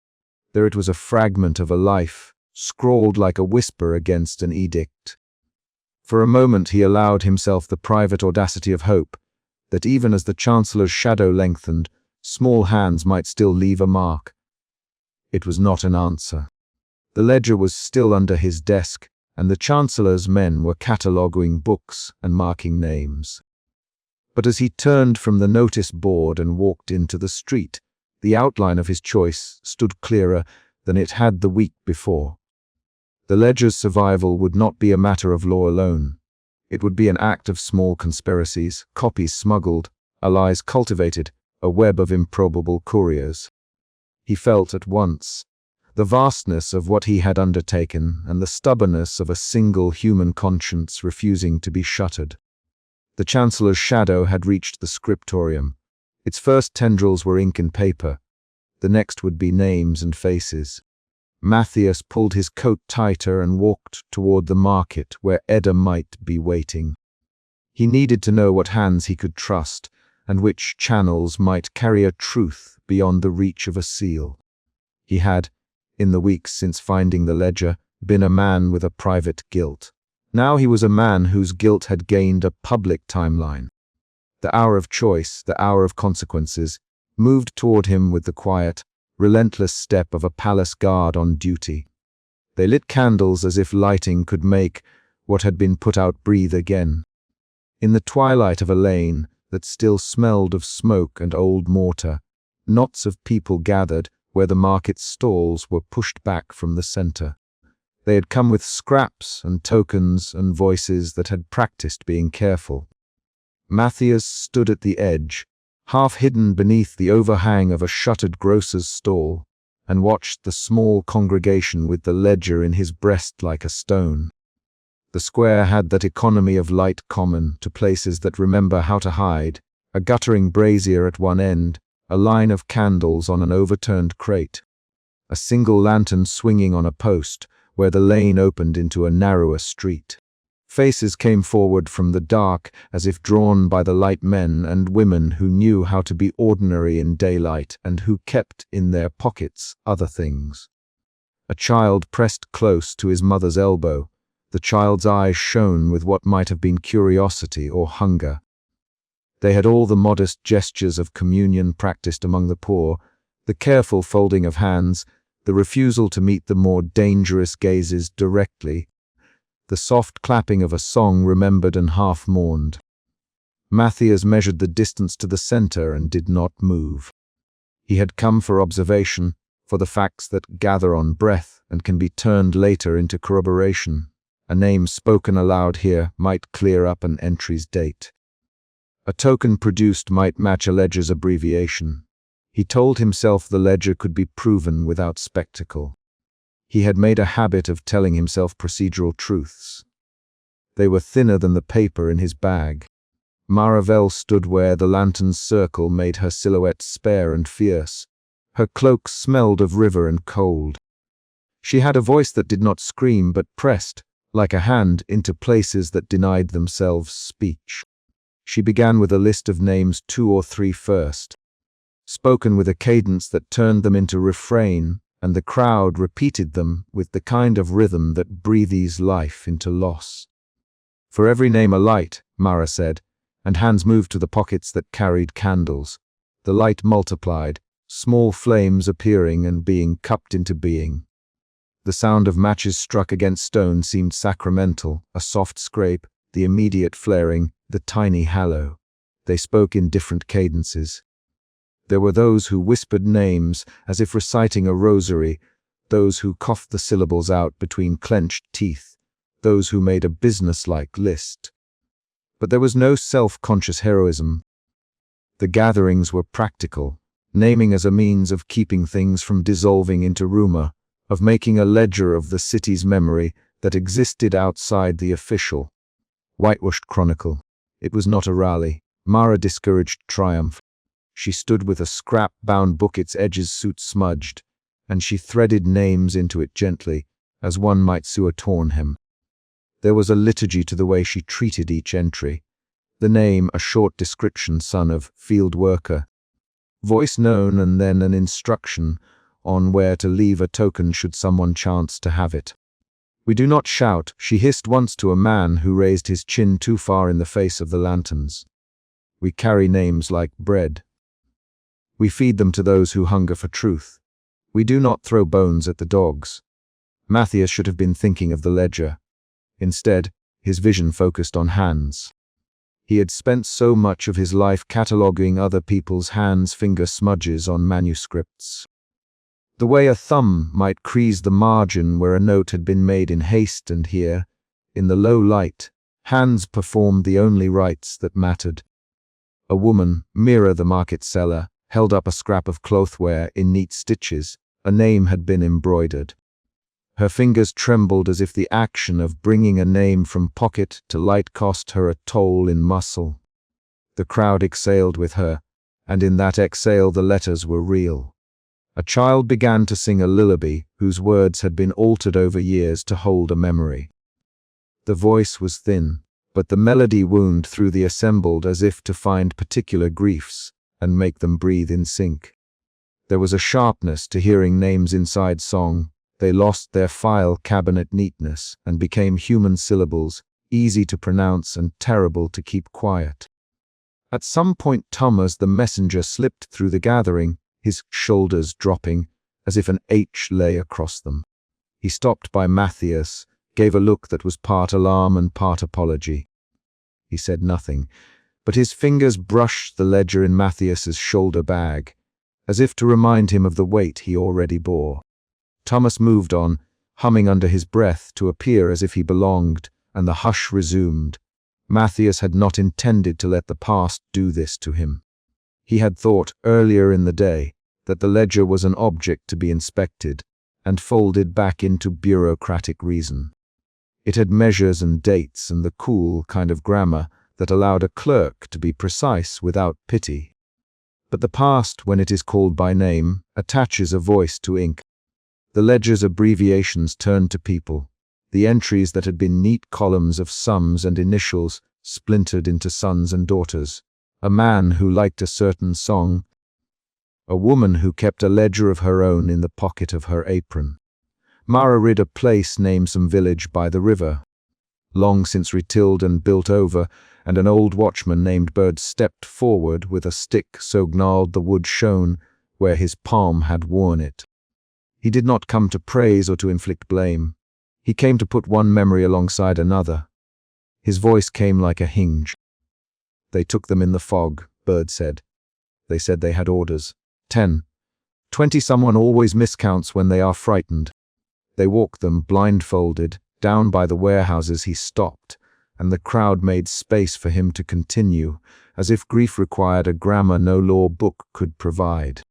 There it was, a fragment of a life, scrawled like a whisper against an edict. For a moment he allowed himself the private audacity of hope, that even as the Chancellor's shadow lengthened, small hands might still leave a mark. It was not an answer. The ledger was still under his desk, and the Chancellor's men were cataloguing books and marking names. But as he turned from the notice board and walked into the street, the outline of his choice stood clearer than it had the week before. The ledger's survival would not be a matter of law alone. It would be an act of small conspiracies, copies smuggled, allies cultivated, a web of improbable couriers. He felt at once the vastness of what he had undertaken and the stubbornness of a single human conscience refusing to be shuttered. The Chancellor's shadow had reached the scriptorium. Its first tendrils were ink and paper. The next would be names and faces. Matthias pulled his coat tighter and walked toward the market where Edda might be waiting. He needed to know what hands he could trust and which channels might carry a truth beyond the reach of a seal. He had, in the weeks since finding the ledger, been a man with a private guilt. Now he was a man whose guilt had gained a public timeline. The hour of choice, the hour of consequences, moved toward him with the quiet, relentless step of a palace guard on duty. They lit candles as if lighting could make what had been put out breathe again. In the twilight of a lane that still smelled of smoke and old mortar, knots of people gathered where the market stalls were pushed back from the center. They had come with scraps and tokens and voices that had practiced being careful. Matthias stood at the edge, half hidden beneath the overhang of a shuttered grocer's stall, and watched the small congregation with the ledger in his breast like a stone. The square had that economy of light common to places that remember how to hide, a guttering brazier at one end, a line of candles on an overturned crate, a single lantern swinging on a post where the lane opened into a narrower street. Faces came forward from the dark as if drawn by the light, men and women who knew how to be ordinary in daylight and who kept in their pockets other things. A child pressed close to his mother's elbow. The child's eyes shone with what might have been curiosity or hunger. They had all the modest gestures of communion practiced among the poor, the careful folding of hands, the refusal to meet the more dangerous gazes directly, the soft clapping of a song remembered and half mourned. Matthias measured the distance to the center and did not move. He had come for observation, for the facts that gather on breath and can be turned later into corroboration. A name spoken aloud here might clear up an entry's date. A token produced might match a ledger's abbreviation. He told himself the ledger could be proven without spectacle. He had made a habit of telling himself procedural truths. They were thinner than the paper in his bag. Maravel stood where the lantern's circle made her silhouette spare and fierce. Her cloak smelled of river and cold. She had a voice that did not scream but pressed, like a hand, into places that denied themselves speech. She began with a list of names 2 or 3 first, spoken with a cadence that turned them into refrain, and the crowd repeated them with the kind of rhythm that breathes life into loss. For every name a light, Mara said, and hands moved to the pockets that carried candles. The light multiplied, small flames appearing and being cupped into being. The sound of matches struck against stone seemed sacramental, a soft scrape, the immediate flaring, the tiny hallow. They spoke in different cadences. There were those who whispered names as if reciting a rosary, those who coughed the syllables out between clenched teeth, those who made a businesslike list. But there was no self-conscious heroism. The gatherings were practical, naming as a means of keeping things from dissolving into rumor, of making a ledger of the city's memory that existed outside the official, whitewashed chronicle. It was not a rally. Mara discouraged triumph. She stood with a scrap-bound book, its edges soot smudged, and she threaded names into it gently, as one might sew a torn hem. There was a liturgy to the way she treated each entry. The name, a short description, son of field worker. Voice known, and then an instruction on where to leave a token should someone chance to have it. We do not shout, she hissed once to a man who raised his chin too far in the face of the lanterns. We carry names like bread. We feed them to those who hunger for truth. We do not throw bones at the dogs. Matthias should have been thinking of the ledger. Instead, his vision focused on hands. He had spent so much of his life cataloguing other people's hands' finger smudges on manuscripts. The way a thumb might crease the margin where a note had been made in haste, and here, in the low light, hands performed the only rites that mattered. A woman, Mira the market seller, held up a scrap of clothware in neat stitches. A name had been embroidered. Her fingers trembled as if the action of bringing a name from pocket to light cost her a toll in muscle. The crowd exhaled with her, and in that exhale the letters were real. A child began to sing a lullaby whose words had been altered over years to hold a memory. The voice was thin, but the melody wound through the assembled as if to find particular griefs and make them breathe in sync. There was a sharpness to hearing names inside song. They lost their file cabinet neatness and became human syllables, easy to pronounce and terrible to keep quiet. At some point Thomas the messenger slipped through the gathering, his shoulders dropping, as if an H lay across them. He stopped by Matthias, gave a look that was part alarm and part apology. He said nothing, but his fingers brushed the ledger in Matthias's shoulder bag, as if to remind him of the weight he already bore. Thomas moved on, humming under his breath to appear as if he belonged, and the hush resumed. Matthias had not intended to let the past do this to him. He had thought, earlier in the day, that the ledger was an object to be inspected and folded back into bureaucratic reason. It had measures and dates and the cool kind of grammar that allowed a clerk to be precise without pity. But the past, when it is called by name, attaches a voice to ink. The ledger's abbreviations turned to people. The entries that had been neat columns of sums and initials splintered into sons and daughters. A man who liked a certain song. A woman who kept a ledger of her own in the pocket of her apron. Narrated, a place named some village by the river, long since retilled and built over, and an old watchman named Bird stepped forward with a stick so gnarled the wood shone where his palm had worn it. He did not come to praise or to inflict blame. He came to put one memory alongside another. His voice came like a hinge. They took them in the fog, Bird said. They said they had orders. 10, 20 someone always miscounts when they are frightened. They walked them blindfolded. Down by the warehouses he stopped, and the crowd made space for him to continue, as if grief required a grammar no law book could provide.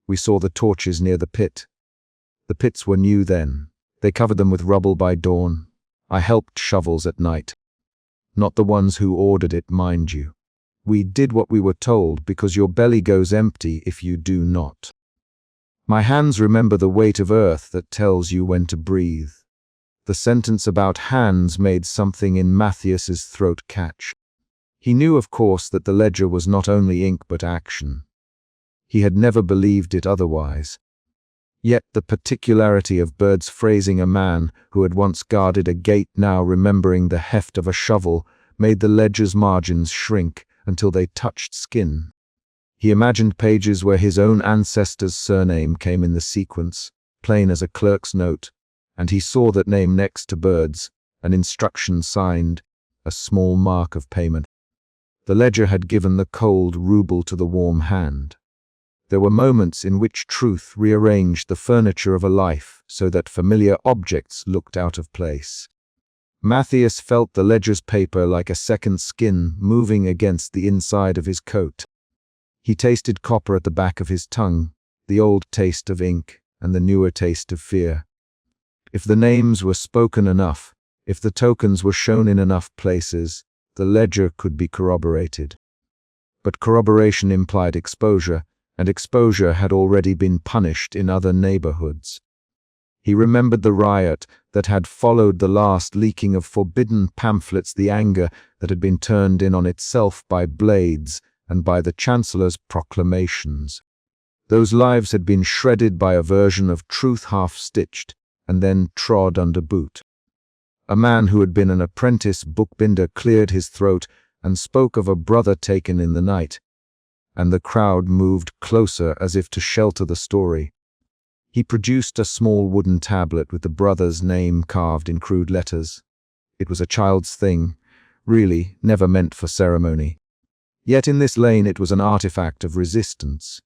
We saw the torches near the pit. The pits were new then. They covered them with rubble by dawn. I helped shovels at night. Not the ones who ordered it, mind you. We did what we were told because your belly goes empty if you do not. My hands remember the weight of earth that tells you when to breathe. The sentence about hands made something in Matthias's throat catch. He knew, of course, that the ledger was not only ink but action. He had never believed it otherwise. Yet the particularity of Bird's phrasing a man who had once guarded a gate now remembering the heft of a shovel made the ledger's margins shrink until they touched skin. He imagined pages where his own ancestor's surname came in the sequence, plain as a clerk's note, and he saw that name next to Bird's, an instruction signed, a small mark of payment. The ledger had given the cold ruble to the warm hand. There were moments in which truth rearranged the furniture of a life so that familiar objects looked out of place. Matthias felt the ledger's paper like a second skin moving against the inside of his coat. He tasted copper at the back of his tongue, the old taste of ink and the newer taste of fear. If the names were spoken enough, if the tokens were shown in enough places, the ledger could be corroborated. But corroboration implied exposure, and exposure had already been punished in other neighborhoods. He remembered the riot that had followed the last leaking of forbidden pamphlets, the anger that had been turned in on itself by blades and by the Chancellor's proclamations. Those lives had been shredded by a version of truth half-stitched and then trod under boot. A man who had been an apprentice bookbinder cleared his throat and spoke of a brother taken in the night, and the crowd moved closer as if to shelter the story. He produced a small wooden tablet with the brother's name carved in crude letters. It was a child's thing, really never meant for ceremony. Yet in this lane it was an artifact of resistance.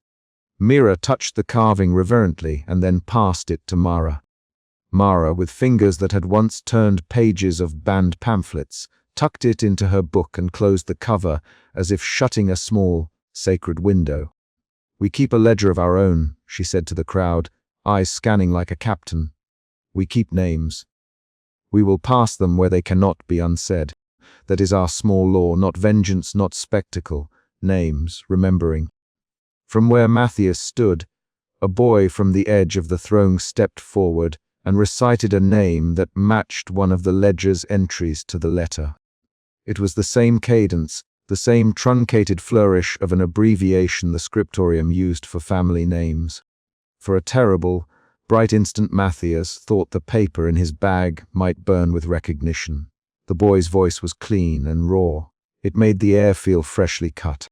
Mira touched the carving reverently and then passed it to Mara. Mara, with fingers that had once turned pages of banned pamphlets, tucked it into her book and closed the cover as if shutting a small, sacred window. "We keep a ledger of our own," she said to the crowd, eyes scanning like a captain. "We keep names. We will pass them where they cannot be unsaid. That is our small law, not vengeance, not spectacle. Names, remembering." From where Matthias stood, a boy from the edge of the throne stepped forward and recited a name that matched one of the ledger's entries to the letter. It was the same cadence, the same truncated flourish of an abbreviation the scriptorium used for family names. For a terrible, bright instant Matthias thought the paper in his bag might burn with recognition. The boy's voice was clean and raw. It made the air feel freshly cut.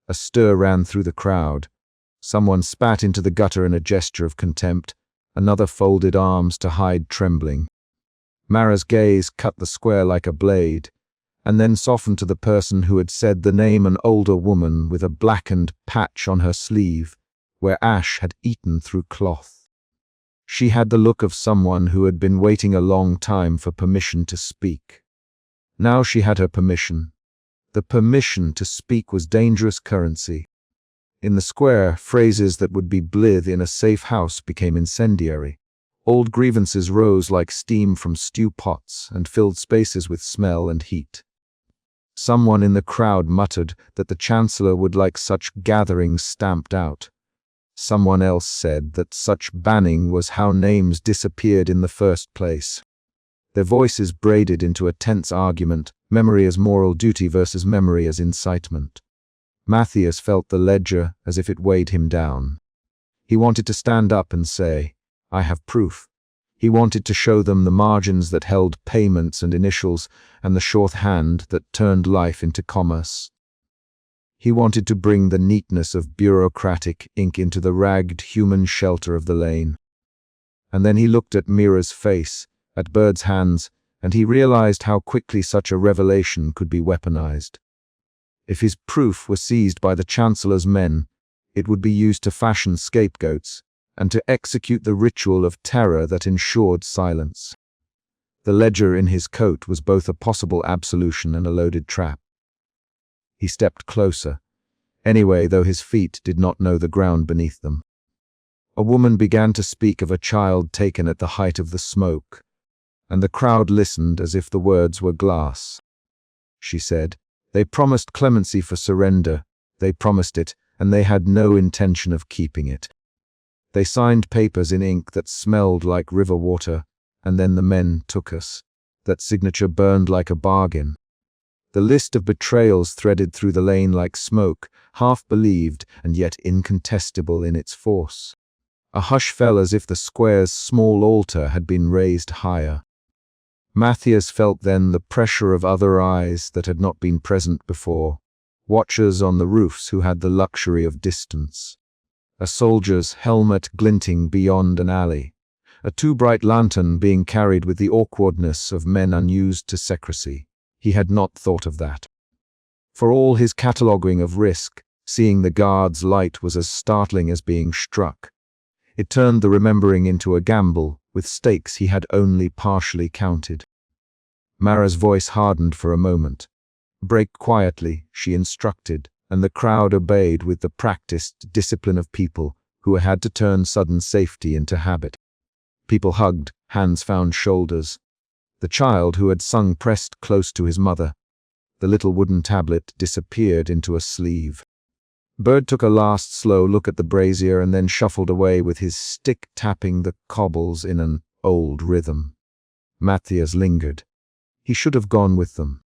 A stir ran through the crowd. Someone spat into the gutter in a gesture of contempt. Another folded arms to hide trembling. Mara's gaze cut the square like a blade, and then softened to the person who had said the name, an older woman with a blackened patch on her sleeve, where ash had eaten through cloth. She had the look of someone who had been waiting a long time for permission to speak. Now she had her permission. The permission to speak was dangerous currency. In the square, phrases that would be blithe in a safe house became incendiary. Old grievances rose like steam from stew pots and filled spaces with smell and heat. Someone in the crowd muttered that the Chancellor would like such gatherings stamped out. Someone else said that such banning was how names disappeared in the first place. Their voices braided into a tense argument, memory as moral duty versus memory as incitement. Matthias felt the ledger as if it weighed him down. He wanted to stand up and say, "I have proof." He wanted to show them the margins that held payments and initials and the shorthand that turned life into commerce. He wanted to bring the neatness of bureaucratic ink into the ragged human shelter of the lane. And then he looked at Mira's face, at Bird's hands, and he realized how quickly such a revelation could be weaponized. If his proof were seized by the Chancellor's men, it would be used to fashion scapegoats and to execute the ritual of terror that ensured silence. The ledger in his coat was both a possible absolution and a loaded trap. He stepped closer, anyway, though his feet did not know the ground beneath them. A woman began to speak of a child taken at the height of the smoke, and the crowd listened as if the words were glass. She said, "They promised clemency for surrender. They promised it, and they had no intention of keeping it. They signed papers in ink that smelled like river water, and then the men took us. That signature burned like a bargain." The list of betrayals threaded through the lane like smoke, half-believed and yet incontestable in its force. A hush fell as if the square's small altar had been raised higher. Matthias felt then the pressure of other eyes that had not been present before, watchers on the roofs who had the luxury of distance. A soldier's helmet glinting beyond an alley, a too-bright lantern being carried with the awkwardness of men unused to secrecy. He had not thought of that. For all his cataloguing of risk, seeing the guard's light was as startling as being struck. It turned the remembering into a gamble, with stakes he had only partially counted. Mara's voice hardened for a moment. "Break quietly," she instructed, and the crowd obeyed with the practiced discipline of people who had to turn sudden safety into habit. People hugged, hands found shoulders. The child who had sung pressed close to his mother. The little wooden tablet disappeared into a sleeve. Bird took a last slow look at the brazier and then shuffled away with his stick tapping the cobbles in an old rhythm. Matthias lingered. He should have gone with them.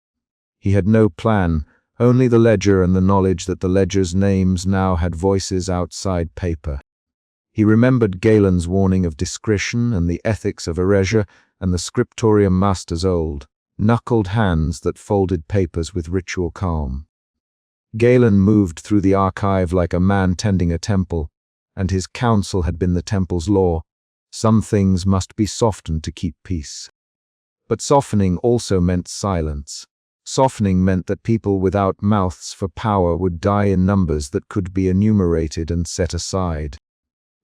He had no plan, only the ledger and the knowledge that the ledger's names now had voices outside paper. He remembered Galen's warning of discretion and the ethics of erasure and the scriptorium master's old, knuckled hands that folded papers with ritual calm. Galen moved through the archive like a man tending a temple, and his counsel had been the temple's law. Some things must be softened to keep peace. But softening also meant silence. Softening meant that people without mouths for power would die in numbers that could be enumerated and set aside.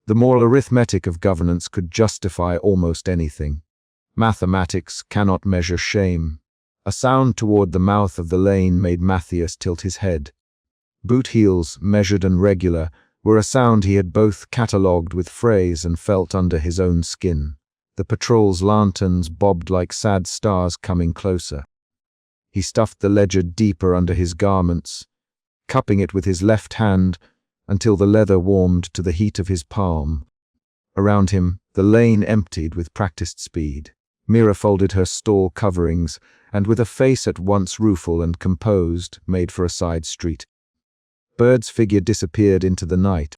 The moral arithmetic of governance could justify almost anything. Mathematics cannot measure shame. A sound toward the mouth of the lane made Matthias tilt his head. Boot heels, measured and regular, were a sound he had both catalogued with phrase and felt under his own skin. The patrol's lanterns bobbed like sad stars coming closer. He stuffed the ledger deeper under his garments, cupping it with his left hand until the leather warmed to the heat of his palm. Around him, the lane emptied with practiced speed. Mira folded her stall coverings, and with a face at once rueful and composed, made for a side street. Bird's figure disappeared into the night.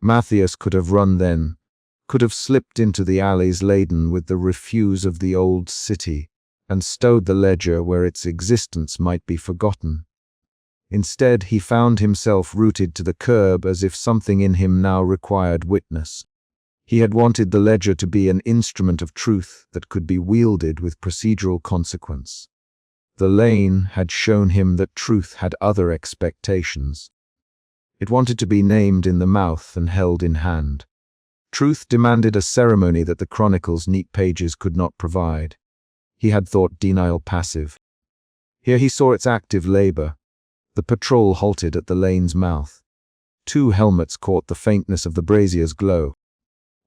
Matthias could have run then, could have slipped into the alleys laden with the refuse of the old city, and stowed the ledger where its existence might be forgotten. Instead, he found himself rooted to the curb as if something in him now required witness. He had wanted the ledger to be an instrument of truth that could be wielded with procedural consequence. The lane had shown him that truth had other expectations. It wanted to be named in the mouth and held in hand. Truth demanded a ceremony that the Chronicle's neat pages could not provide. He had thought denial passive. Here he saw its active labor. The patrol halted at the lane's mouth. 2 helmets caught the faintness of the brazier's glow.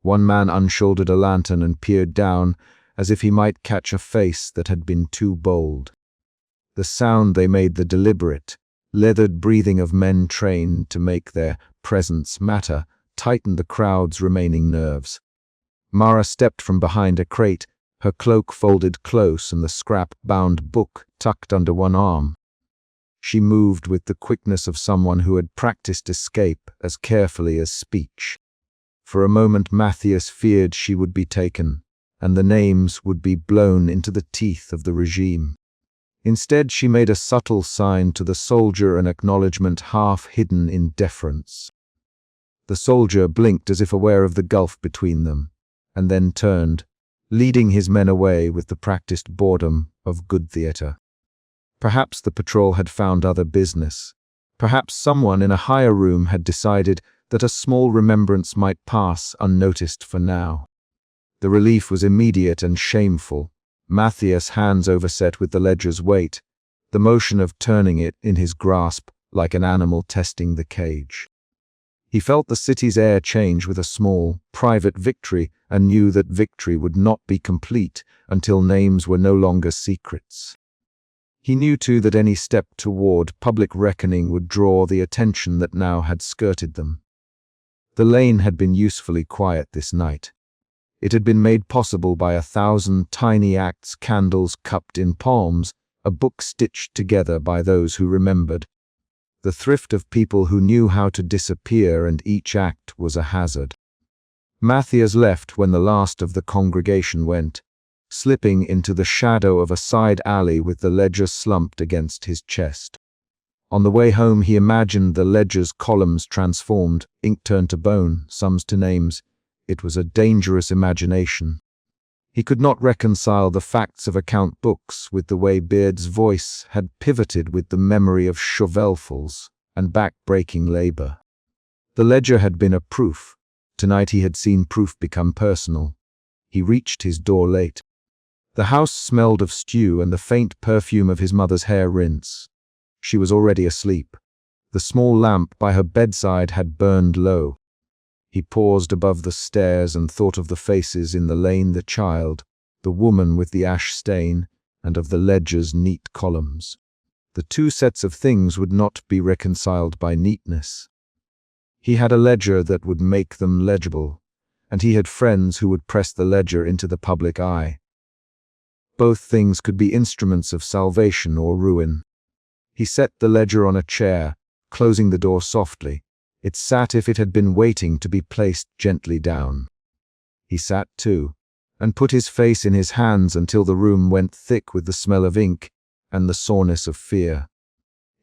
One man unshouldered a lantern and peered down, as if he might catch a face that had been too bold. The sound they made, the deliberate, leathered breathing of men trained to make their presence matter, tightened the crowd's remaining nerves. Mara stepped from behind a crate, her cloak folded close and the scrap-bound book tucked under one arm. She moved with the quickness of someone who had practiced escape as carefully as speech. For a moment Matthias feared she would be taken, and the names would be blown into the teeth of the regime. Instead, she made a subtle sign to the soldier, an acknowledgement half hidden in deference. The soldier blinked as if aware of the gulf between them, and then turned, leading his men away with the practiced boredom of good theater. Perhaps the patrol had found other business. Perhaps someone in a higher room had decided that a small remembrance might pass unnoticed for now. The relief was immediate and shameful. Matthias' hands overset with the ledger's weight, the motion of turning it in his grasp like an animal testing the cage. He felt the city's air change with a small, private victory and knew that victory would not be complete until names were no longer secrets. He knew too that any step toward public reckoning would draw the attention that now had skirted them. The lane had been usefully quiet this night. It had been made possible by 1,000 tiny acts, candles cupped in palms, a book stitched together by those who remembered. The thrift of people who knew how to disappear, and each act was a hazard. Matthias left when the last of the congregation went, slipping into the shadow of a side alley with the ledger slumped against his chest. On the way home he imagined the ledger's columns transformed, ink turned to bone, sums to names. It was a dangerous imagination. He could not reconcile the facts of account books with the way Beard's voice had pivoted with the memory of Chauvelfels and back-breaking labor. The ledger had been a proof. Tonight he had seen proof become personal. He reached his door late. The house smelled of stew and the faint perfume of his mother's hair rinse. She was already asleep. The small lamp by her bedside had burned low. He paused above the stairs and thought of the faces in the lane, the child, the woman with the ash stain, and of the ledger's neat columns. The 2 sets of things would not be reconciled by neatness. He had a ledger that would make them legible, and he had friends who would press the ledger into the public eye. Both things could be instruments of salvation or ruin. He set the ledger on a chair, closing the door softly, It sat if it had been waiting to be placed gently down. He sat too, and put his face in his hands until the room went thick with the smell of ink and the soreness of fear.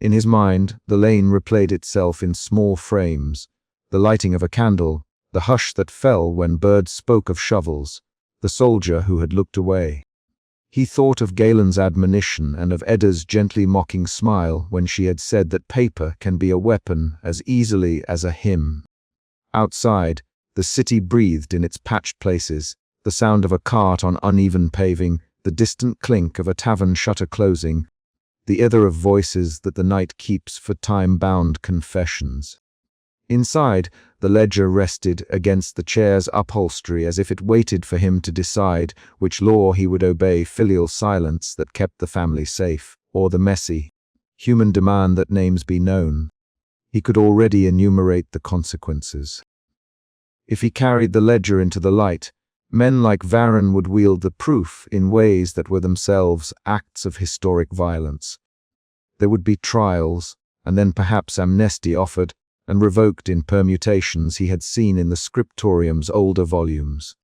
In his mind, the lane replayed itself in small frames, the lighting of a candle, the hush that fell when birds spoke of shovels, the soldier who had looked away. He thought of Galen's admonition and of Edda's gently mocking smile when she had said that paper can be a weapon as easily as a hymn. Outside, the city breathed in its patched places, the sound of a cart on uneven paving, the distant clink of a tavern shutter closing, the ether of voices that the night keeps for time-bound confessions. Inside, the ledger rested against the chair's upholstery as if it waited for him to decide which law he would obey: filial silence that kept the family safe, or the messy, human demand that names be known. He could already enumerate the consequences. If he carried the ledger into the light, men like Varen would wield the proof in ways that were themselves acts of historic violence. There would be trials, and then perhaps amnesty offered and revoked in permutations he had seen in the scriptorium's older volumes.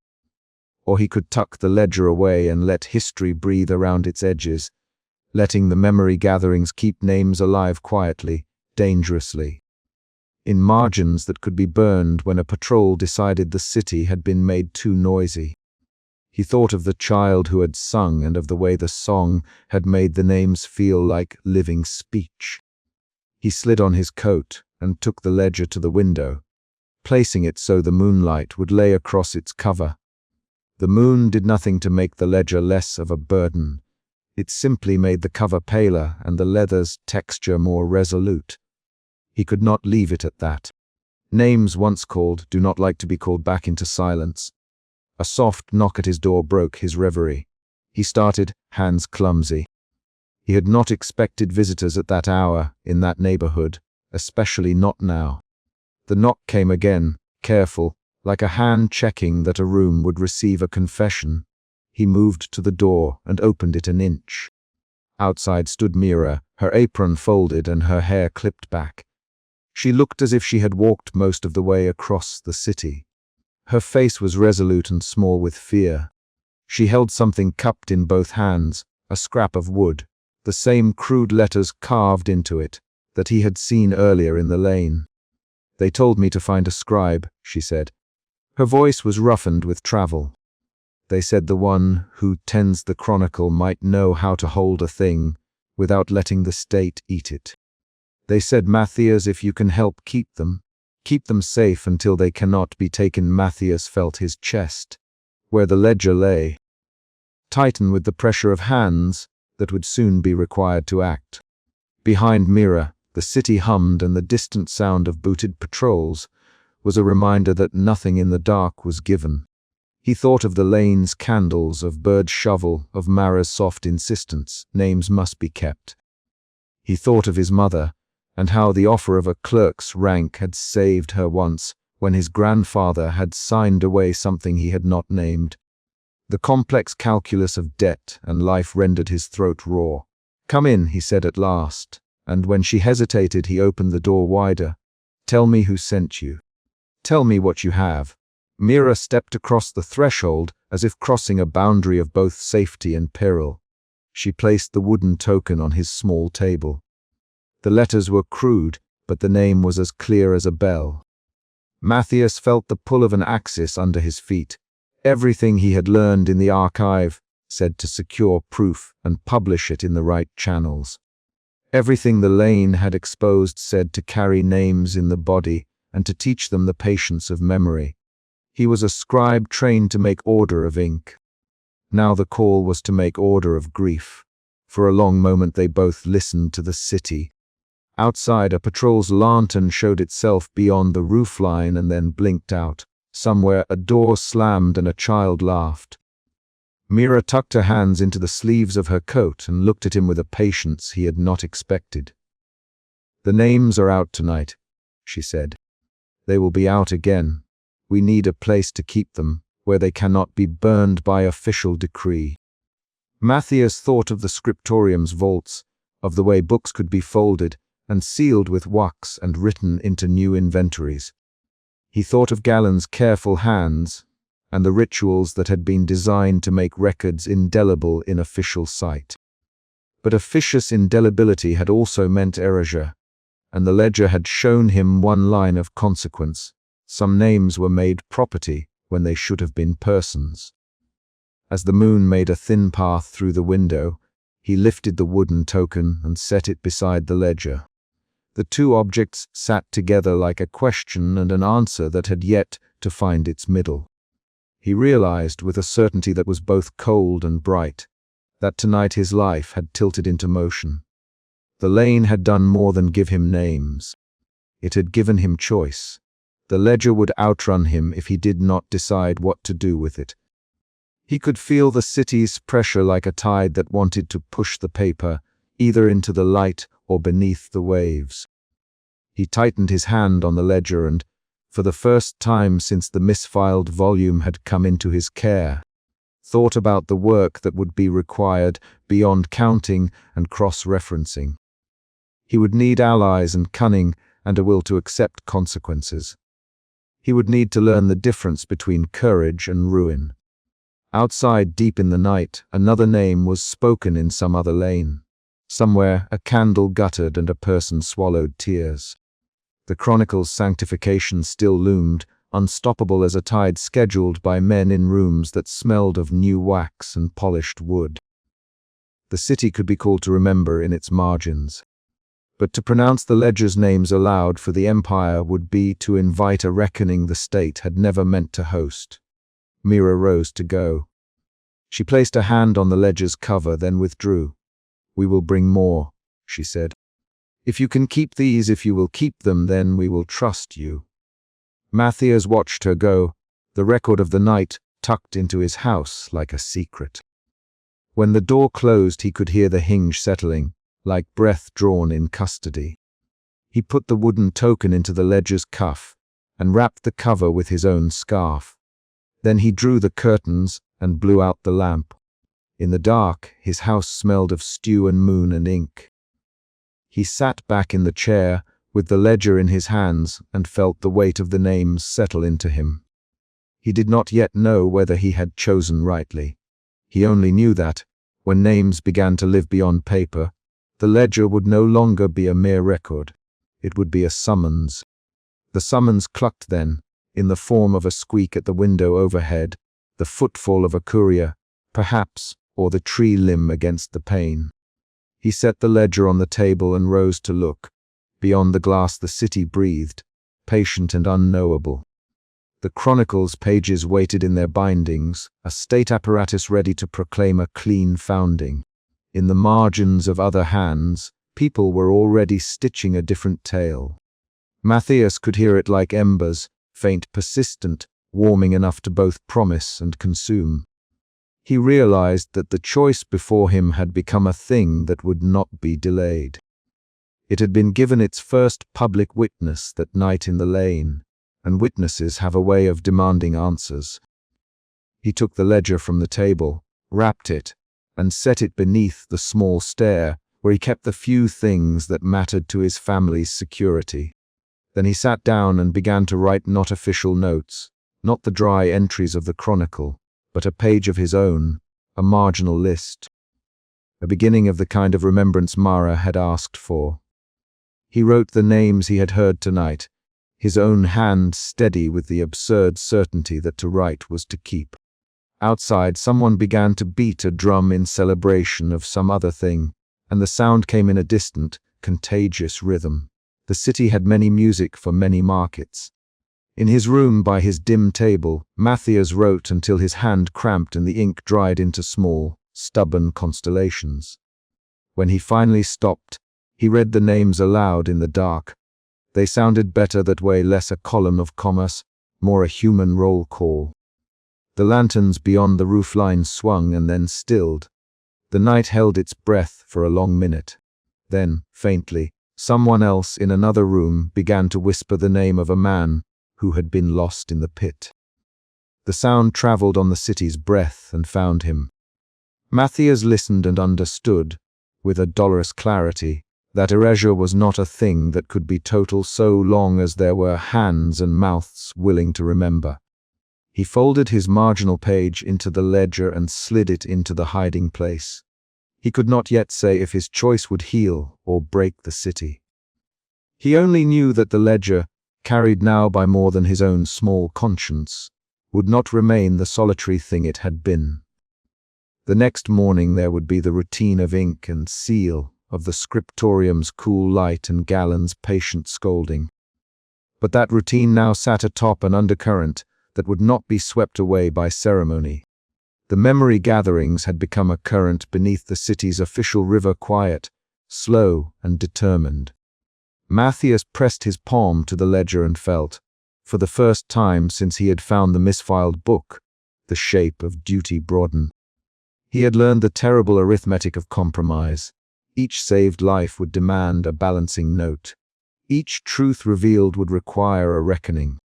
Or he could tuck the ledger away and let history breathe around its edges, letting the memory gatherings keep names alive quietly, dangerously, in margins that could be burned when a patrol decided the city had been made too noisy. He thought of the child who had sung and of the way the song had made the names feel like living speech. He slid on his coat and took the ledger to the window, placing it so the moonlight would lay across its cover. The moon did nothing to make the ledger less of a burden. It simply made the cover paler and the leather's texture more resolute. He could not leave it at that. Names once called do not like to be called back into silence. A soft knock at his door broke his reverie. He started, hands clumsy. He had not expected visitors at that hour, in that neighborhood, especially not now. The knock came again, careful, like a hand checking that a room would receive a confession. He moved to the door and opened it an inch. Outside stood Mira, her apron folded and her hair clipped back. She looked as if she had walked most of the way across the city. Her face was resolute and small with fear. She held something cupped in both hands, a scrap of wood, the same crude letters carved into it that he had seen earlier in the lane. "They told me to find a scribe," she said. Her voice was roughened with travel. "They said the one who tends the chronicle might know how to hold a thing without letting the state eat it. They said, Matthias, if you can help keep them safe until they cannot be taken." Matthias felt his chest, where the ledger lay, tighten with the pressure of hands that would soon be required to act. Behind Mira, the city hummed, and the distant sound of booted patrols was a reminder that nothing in the dark was given. He thought of the lane's candles, of Bird's shovel, of Mara's soft insistence. Names must be kept. He thought of his mother, and how the offer of a clerk's rank had saved her once when his grandfather had signed away something he had not named. The complex calculus of debt and life rendered his throat raw. "Come in," he said at last, and when she hesitated, he opened the door wider. "Tell me who sent you. Tell me what you have." Mira stepped across the threshold as if crossing a boundary of both safety and peril. She placed the wooden token on his small table. The letters were crude, but the name was as clear as a bell. Matthias felt the pull of an axis under his feet. Everything he had learned in the archive said to secure proof and publish it in the right channels. Everything the lane had exposed said to carry names in the body and to teach them the patience of memory. He was a scribe trained to make order of ink. Now the call was to make order of grief. For a long moment they both listened to the city. Outside, a patrol's lantern showed itself beyond the roofline and then blinked out. Somewhere a door slammed and a child laughed. Mira tucked her hands into the sleeves of her coat and looked at him with a patience he had not expected. "The names are out tonight," she said. "They will be out again. We need a place to keep them, where they cannot be burned by official decree." Matthias thought of the scriptorium's vaults, of the way books could be folded, and sealed with wax and written into new inventories. He thought of Galen's careful hands and the rituals that had been designed to make records indelible in official sight. But officious indelibility had also meant erasure, and the ledger had shown him one line of consequence. Some names were made property when they should have been persons. As the moon made a thin path through the window, he lifted the wooden token and set it beside the ledger. The two objects sat together like a question and an answer that had yet to find its middle. He realized with a certainty that was both cold and bright that tonight his life had tilted into motion. The lane had done more than give him names. It had given him choice. The ledger would outrun him if he did not decide what to do with it. He could feel the city's pressure like a tide that wanted to push the paper either into the light or beneath the waves. He tightened his hand on the ledger and, for the first time since the misfiled volume had come into his care, thought about the work that would be required beyond counting and cross-referencing. He would need allies and cunning and a will to accept consequences. He would need to learn the difference between courage and ruin. Outside, deep in the night, another name was spoken in some other lane. Somewhere, a candle guttered and a person swallowed tears. The Chronicle's sanctification still loomed, unstoppable as a tide scheduled by men in rooms that smelled of new wax and polished wood. The city could be called to remember in its margins. But to pronounce the ledger's names aloud for the Empire would be to invite a reckoning the state had never meant to host. Mira rose to go. She placed a hand on the ledger's cover, then withdrew. "We will bring more," she said. "If you can keep these, if you will keep them, then we will trust you." Matthias watched her go, the record of the night tucked into his house like a secret. When the door closed, he could hear the hinge settling, like breath drawn in custody. He put the wooden token into the ledger's cuff and wrapped the cover with his own scarf. Then he drew the curtains and blew out the lamp. In the dark, his house smelled of stew and moon and ink. He sat back in the chair with the ledger in his hands and felt the weight of the names settle into him. He did not yet know whether he had chosen rightly. He only knew that, when names began to live beyond paper, the ledger would no longer be a mere record. It would be a summons. The summons clucked then, in the form of a squeak at the window overhead, the footfall of a courier, perhaps, or the tree limb against the pane. He set the ledger on the table and rose to look. Beyond the glass the city breathed, patient and unknowable. The Chronicle's pages waited in their bindings, a state apparatus ready to proclaim a clean founding. In the margins of other hands, people were already stitching a different tale. Matthias could hear it like embers, faint, persistent, warming enough to both promise and consume. He realized that the choice before him had become a thing that would not be delayed. It had been given its first public witness that night in the lane, and witnesses have a way of demanding answers. He took the ledger from the table, wrapped it, and set it beneath the small stair where he kept the few things that mattered to his family's security. Then he sat down and began to write not official notes, not the dry entries of the Chronicle, but a page of his own, a marginal list. A beginning of the kind of remembrance Mara had asked for. He wrote the names he had heard tonight, his own hand steady with the absurd certainty that to write was to keep. Outside, someone began to beat a drum in celebration of some other thing, and the sound came in a distant, contagious rhythm. The city had many music for many markets. In his room by his dim table, Matthias wrote until his hand cramped and the ink dried into small, stubborn constellations. When he finally stopped, he read the names aloud in the dark. They sounded better that way, less a column of commerce, more a human roll call. The lanterns beyond the roofline swung and then stilled. The night held its breath for a long minute. Then, faintly, someone else in another room began to whisper the name of a man who had been lost in the pit. The sound traveled on the city's breath and found him. Matthias listened and understood, with a dolorous clarity, That erasure was not a thing that could be total so long as there were hands and mouths willing to remember. He folded his marginal page into the ledger and slid it into the hiding place. He could not yet say if his choice would heal or break the city. He only knew that the ledger, carried now by more than his own small conscience, would not remain the solitary thing it had been. The next morning there would be the routine of ink and seal, of the scriptorium's cool light and Gallon's patient scolding. But that routine now sat atop an undercurrent that would not be swept away by ceremony. The memory gatherings had become a current beneath the city's official river, quiet, slow, and determined. Matthias pressed his palm to the ledger and felt, for the first time since he had found the misfiled book, the shape of duty broaden. He had learned the terrible arithmetic of compromise. Each saved life would demand a balancing note. Each truth revealed would require a reckoning.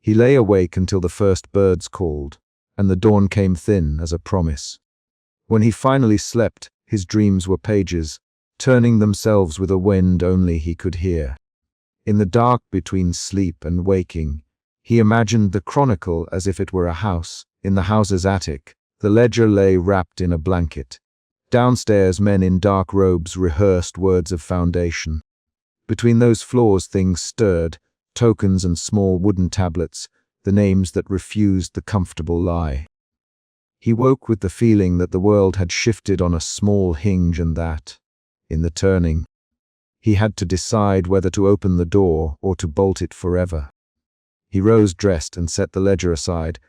He lay awake until the first birds called, and the dawn came thin as a promise. When he finally slept, his dreams were pages, turning themselves with a wind only he could hear. In the dark between sleep and waking, he imagined the chronicle as if it were a house. In the house's attic, the ledger lay wrapped in a blanket. Downstairs, men in dark robes rehearsed words of foundation. Between those floors things stirred, tokens and small wooden tablets, the names that refused the comfortable lie. He woke with the feeling that the world had shifted on a small hinge and that, in the turning, he had to decide whether to open the door or to bolt it forever. He rose dressed and set the ledger aside.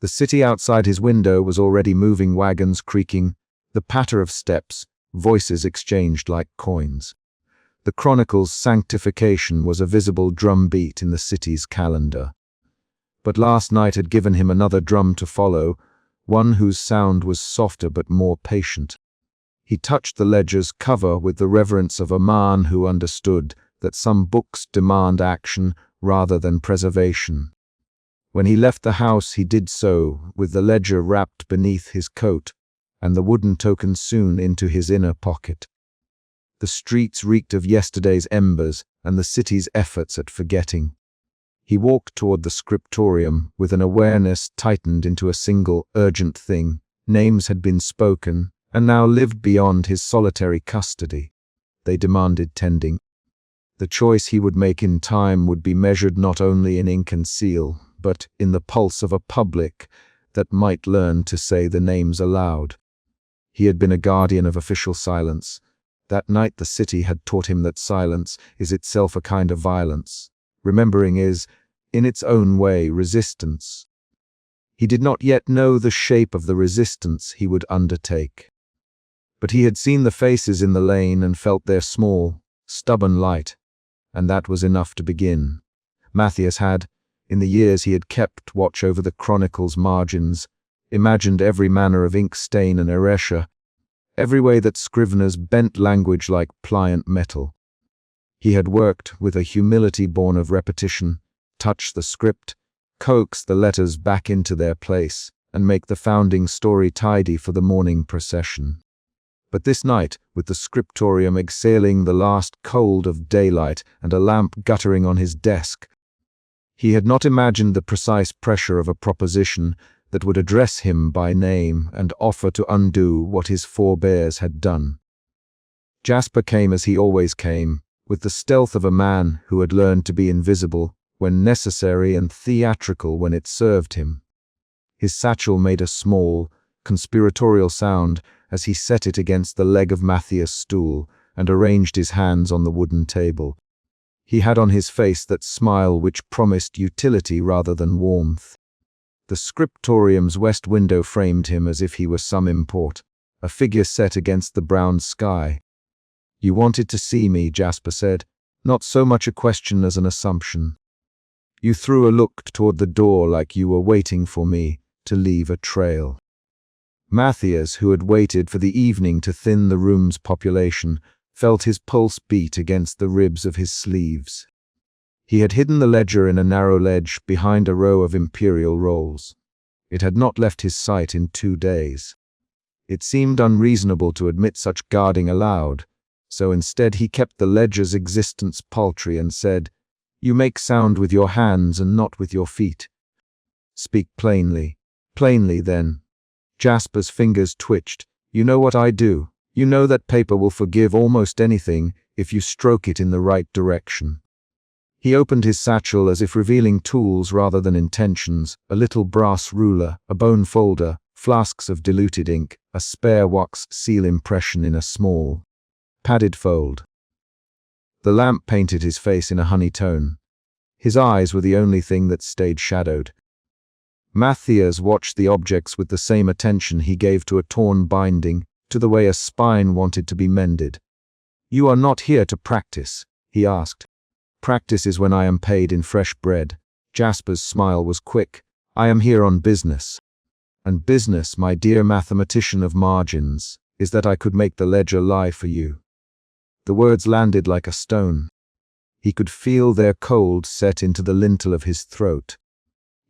The city outside his window was already moving, wagons creaking, the patter of steps, voices exchanged like coins. The Chronicle's sanctification was a visible drumbeat in the city's calendar. But last night had given him another drum to follow, one whose sound was softer but more patient. He touched the ledger's cover with the reverence of a man who understood that some books demand action rather than preservation. When he left the house, he did so with the ledger wrapped beneath his coat, and the wooden token soon into his inner pocket. The streets reeked of yesterday's embers and the city's efforts at forgetting. He walked toward the scriptorium with an awareness tightened into a single, urgent thing. Names had been spoken, and now lived beyond his solitary custody. They demanded tending. The choice he would make in time would be measured not only in ink and seal, but in the pulse of a public that might learn to say the names aloud. He had been a guardian of official silence. That night the city had taught him that silence is itself a kind of violence. Remembering is, in its own way, resistance. He did not yet know the shape of the resistance he would undertake. But he had seen the faces in the lane and felt their small, stubborn light, and that was enough to begin. Matthias had, in the years he had kept watch over the Chronicle's margins, imagined every manner of ink stain and erasure, every way that scriveners bent language like pliant metal. He had worked with a humility born of repetition, touch the script, coax the letters back into their place, and make the founding story tidy for the morning procession. But this night, with the scriptorium exhaling the last cold of daylight and a lamp guttering on his desk, he had not imagined the precise pressure of a proposition that would address him by name and offer to undo what his forebears had done. Jasper came as he always came, with the stealth of a man who had learned to be invisible when necessary and theatrical when it served him. His satchel made a small, conspiratorial sound as he set it against the leg of Matthias' stool and arranged his hands on the wooden table. He had on his face that smile which promised utility rather than warmth. The scriptorium's west window framed him as if he were some import, a figure set against the brown sky. "You wanted to see me," Jasper said, not so much a question as an assumption. "You threw a look toward the door like you were waiting for me to leave a trail." Matthias, who had waited for the evening to thin the room's population, felt his pulse beat against the ribs of his sleeves. He had hidden the ledger in a narrow ledge behind a row of imperial rolls. It had not left his sight in 2 days. It seemed unreasonable to admit such guarding aloud, So instead he kept the ledger's existence paltry and said, "You make sound with your hands and not with your feet. Speak plainly." "Plainly, then." Jasper's fingers twitched. "You know what I do. You know that paper will forgive almost anything if you stroke it in the right direction." He opened his satchel as if revealing tools rather than intentions, a little brass ruler, a bone folder, flasks of diluted ink, a spare wax seal impression in a small, padded fold. The lamp painted his face in a honey tone. His eyes were the only thing that stayed shadowed. Matthias watched the objects with the same attention he gave to a torn binding, to the way a spine wanted to be mended. "You are not here to practice?" he asked. "Practice is when I am paid in fresh bread." Jasper's smile was quick. "I am here on business. And business, my dear mathematician of margins, is that I could make the ledger lie for you." The words landed like a stone. He could feel their cold set into the lintel of his throat.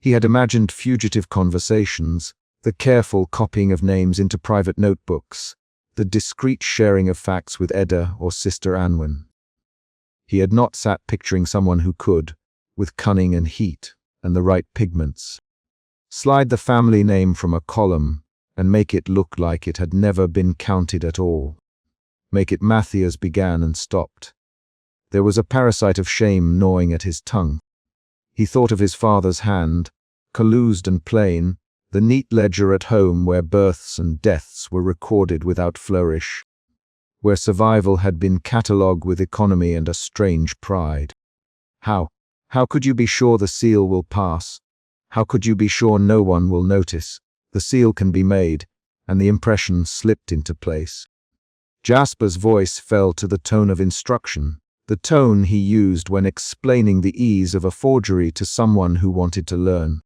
He had imagined fugitive conversations, the careful copying of names into private notebooks, the discreet sharing of facts with Edda or Sister Anwen. He had not sat picturing someone who could, with cunning and heat and the right pigments, slide the family name from a column and make it look like it had never been counted at all. Make it. Matthias began and stopped. There was a parasite of shame gnawing at his tongue. He thought of his father's hand, collused and plain, the neat ledger at home where births and deaths were recorded without flourish, where survival had been catalogued with economy and a strange pride. How could you be sure the seal will pass? How could you be sure no one will notice? The seal can be made, and the impression slipped into place. Jasper's voice fell to the tone of instruction, the tone he used when explaining the ease of a forgery to someone who wanted to learn.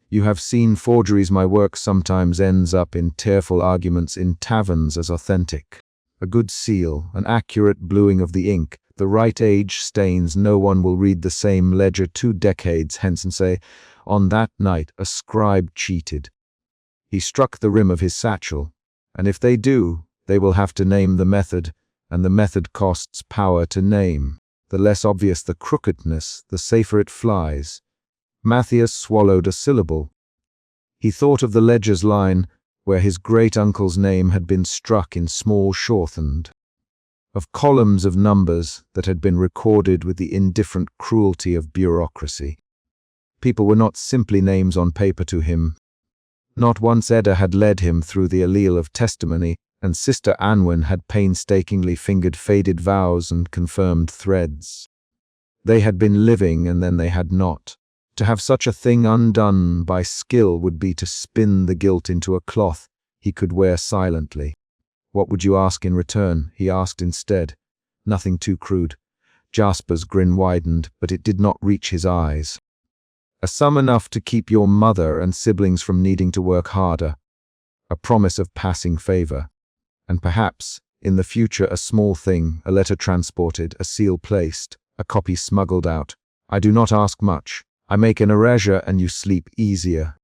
"You have seen forgeries. My work sometimes ends up in tearful arguments in taverns as authentic. A good seal, an accurate bluing of the ink, the right age stains. No one will read the same ledger 2 decades hence and say, 'On that night a scribe cheated.'" He struck the rim of his satchel. "And if they do, they will have to name the method, and the method costs power to name. The less obvious the crookedness, the safer it flies." Matthias swallowed a syllable. He thought of the ledger's line, where his great-uncle's name had been struck in small shorthand, of columns of numbers that had been recorded with the indifferent cruelty of bureaucracy. People were not simply names on paper to him. Not once Edda had led him through the allele of testimony, and Sister Anwen had painstakingly fingered faded vows and confirmed threads. They had been living and then they had not. To have such a thing undone by skill would be to spin the guilt into a cloth he could wear silently. "What would you ask in return?" he asked instead. Nothing too crude. Jasper's grin widened, but it did not reach his eyes. "A sum enough to keep your mother and siblings from needing to work harder. A promise of passing favor. And perhaps, in the future, a small thing, a letter transported, a seal placed, a copy smuggled out. I do not ask much. I make an erasure and you sleep easier."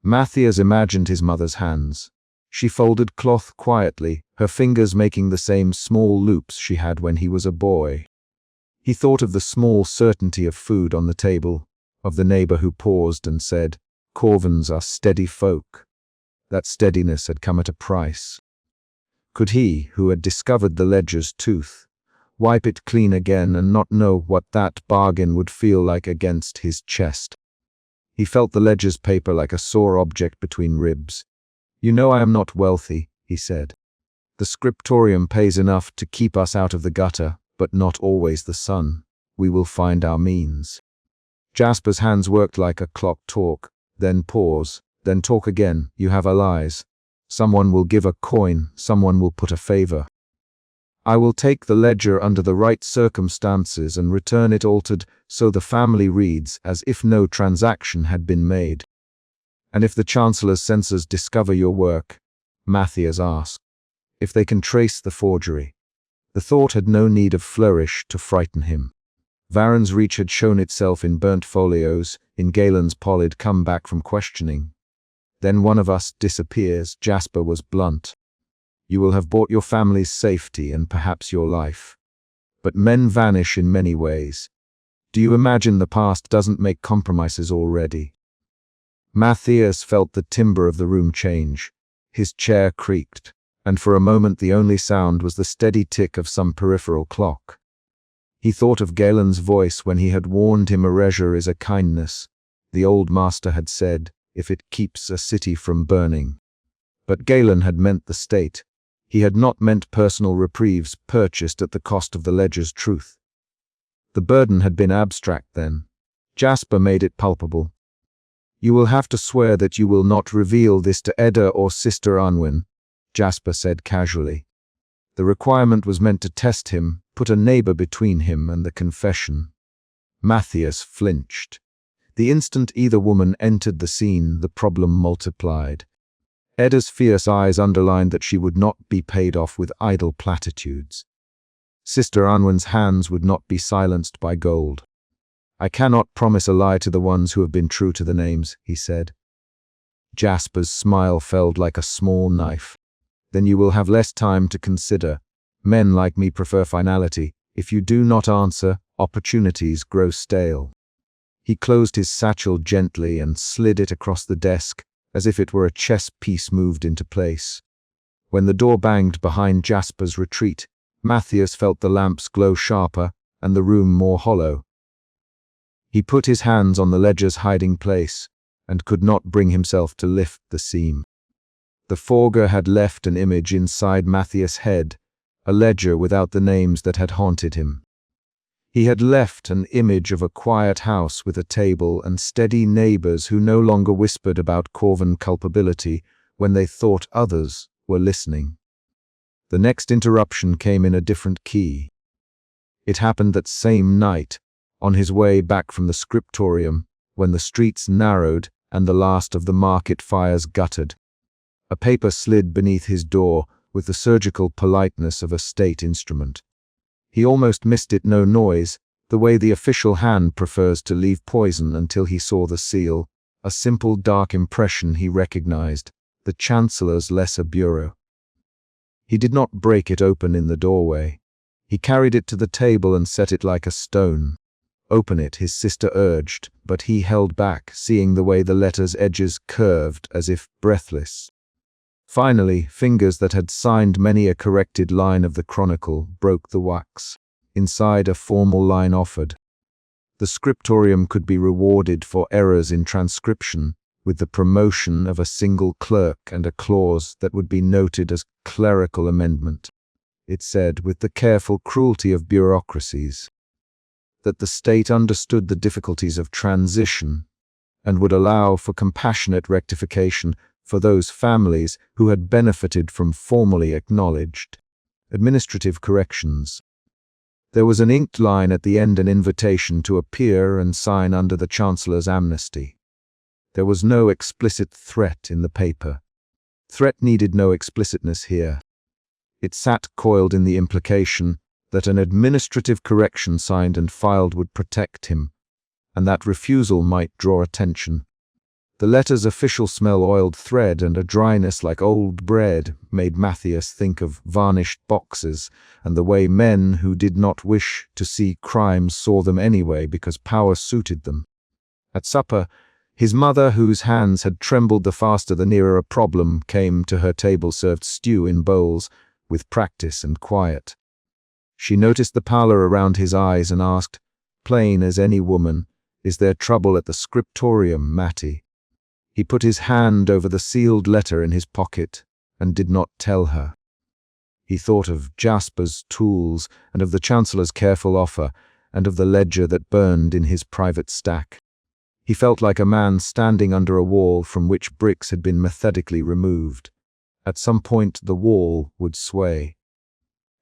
Matthias imagined his mother's hands. She folded cloth quietly, her fingers making the same small loops she had when he was a boy. He thought of the small certainty of food on the table, of the neighbor who paused and said, "Corvins are steady folk." That steadiness had come at a price. Could he, who had discovered the ledger's tooth, wipe it clean again and not know what that bargain would feel like against his chest? He felt the ledger's paper like a sore object between ribs. "You know I am not wealthy," he said. "The scriptorium pays enough to keep us out of the gutter, but not always the sun. We will find our means." Jasper's hands worked like a clock. Talk, then pause, then talk again. "You have allies. Someone will give a coin, someone will put a favor. I will take the ledger under the right circumstances and return it altered so the family reads as if no transaction had been made." "And if the Chancellor's censors discover your work?" Matthias asked. "If they can trace the forgery?" The thought had no need of flourish to frighten him. Varen's reach had shown itself in burnt folios, in Galen's Pollid come back from questioning. "Then one of us disappears." Jasper was blunt. You will have bought your family's safety and perhaps your life. But men vanish in many ways. Do you imagine the past doesn't make compromises already? Matthias felt the timbre of the room change. His chair creaked, and for a moment the only sound was the steady tick of some peripheral clock. He thought of Galen's voice when he had warned him erasure is a kindness. The old master had said, if it keeps a city from burning. But Galen had meant the state. He had not meant personal reprieves purchased at the cost of the ledger's truth. The burden had been abstract then. Jasper made it palpable. You will have to swear that you will not reveal this to Edda or Sister Anwin, Jasper said casually. The requirement was meant to test him, put a neighbor between him and the confession. Matthias flinched. The instant either woman entered the scene, the problem multiplied. Edda's fierce eyes underlined that she would not be paid off with idle platitudes. Sister Anwin's hands would not be silenced by gold. I cannot promise a lie to the ones who have been true to the names, he said. Jasper's smile fell like a small knife. Then you will have less time to consider. Men like me prefer finality. If you do not answer, opportunities grow stale. He closed his satchel gently and slid it across the desk, as if it were a chess piece moved into place. When the door banged behind Jasper's retreat, Matthias felt the lamps glow sharper and the room more hollow. He put his hands on the ledger's hiding place and could not bring himself to lift the seam. The fogger had left an image inside Matthias' head, a ledger without the names that had haunted him. He had left an image of a quiet house with a table and steady neighbors who no longer whispered about Corvin culpability when they thought others were listening. The next interruption came in a different key. It happened that same night, on his way back from the scriptorium, when the streets narrowed and the last of the market fires guttered. A paper slid beneath his door with the surgical politeness of a state instrument. He almost missed it, no noise, the way the official hand prefers to leave poison until he saw the seal, a simple dark impression he recognized, the Chancellor's lesser bureau. He did not break it open in the doorway. He carried it to the table and set it like a stone. Open it, his sister urged, but he held back, seeing the way the letter's edges curved as if breathless. Finally, fingers that had signed many a corrected line of the chronicle broke the wax. Inside, a formal line offered. The scriptorium could be rewarded for errors in transcription, with the promotion of a single clerk and a clause that would be noted as clerical amendment. It said, with the careful cruelty of bureaucracies, that the state understood the difficulties of transition and would allow for compassionate rectification for those families who had benefited from formally acknowledged administrative corrections. There was an inked line at the end, an invitation to appear and sign under the Chancellor's amnesty. There was no explicit threat in the paper. Threat needed no explicitness here. It sat coiled in the implication that an administrative correction signed and filed would protect him, and that refusal might draw attention. The letter's official smell-oiled thread and a dryness like old bread made Matthias think of varnished boxes and the way men who did not wish to see crimes saw them anyway because power suited them. At supper, his mother, whose hands had trembled the faster the nearer a problem came to her table, served stew in bowls with practice and quiet. She noticed the pallor around his eyes and asked, plain as any woman, "Is there trouble at the scriptorium, Matty?" He put his hand over the sealed letter in his pocket and did not tell her. He thought of Jasper's tools and of the Chancellor's careful offer and of the ledger that burned in his private stack. He felt like a man standing under a wall from which bricks had been methodically removed. At some point the wall would sway.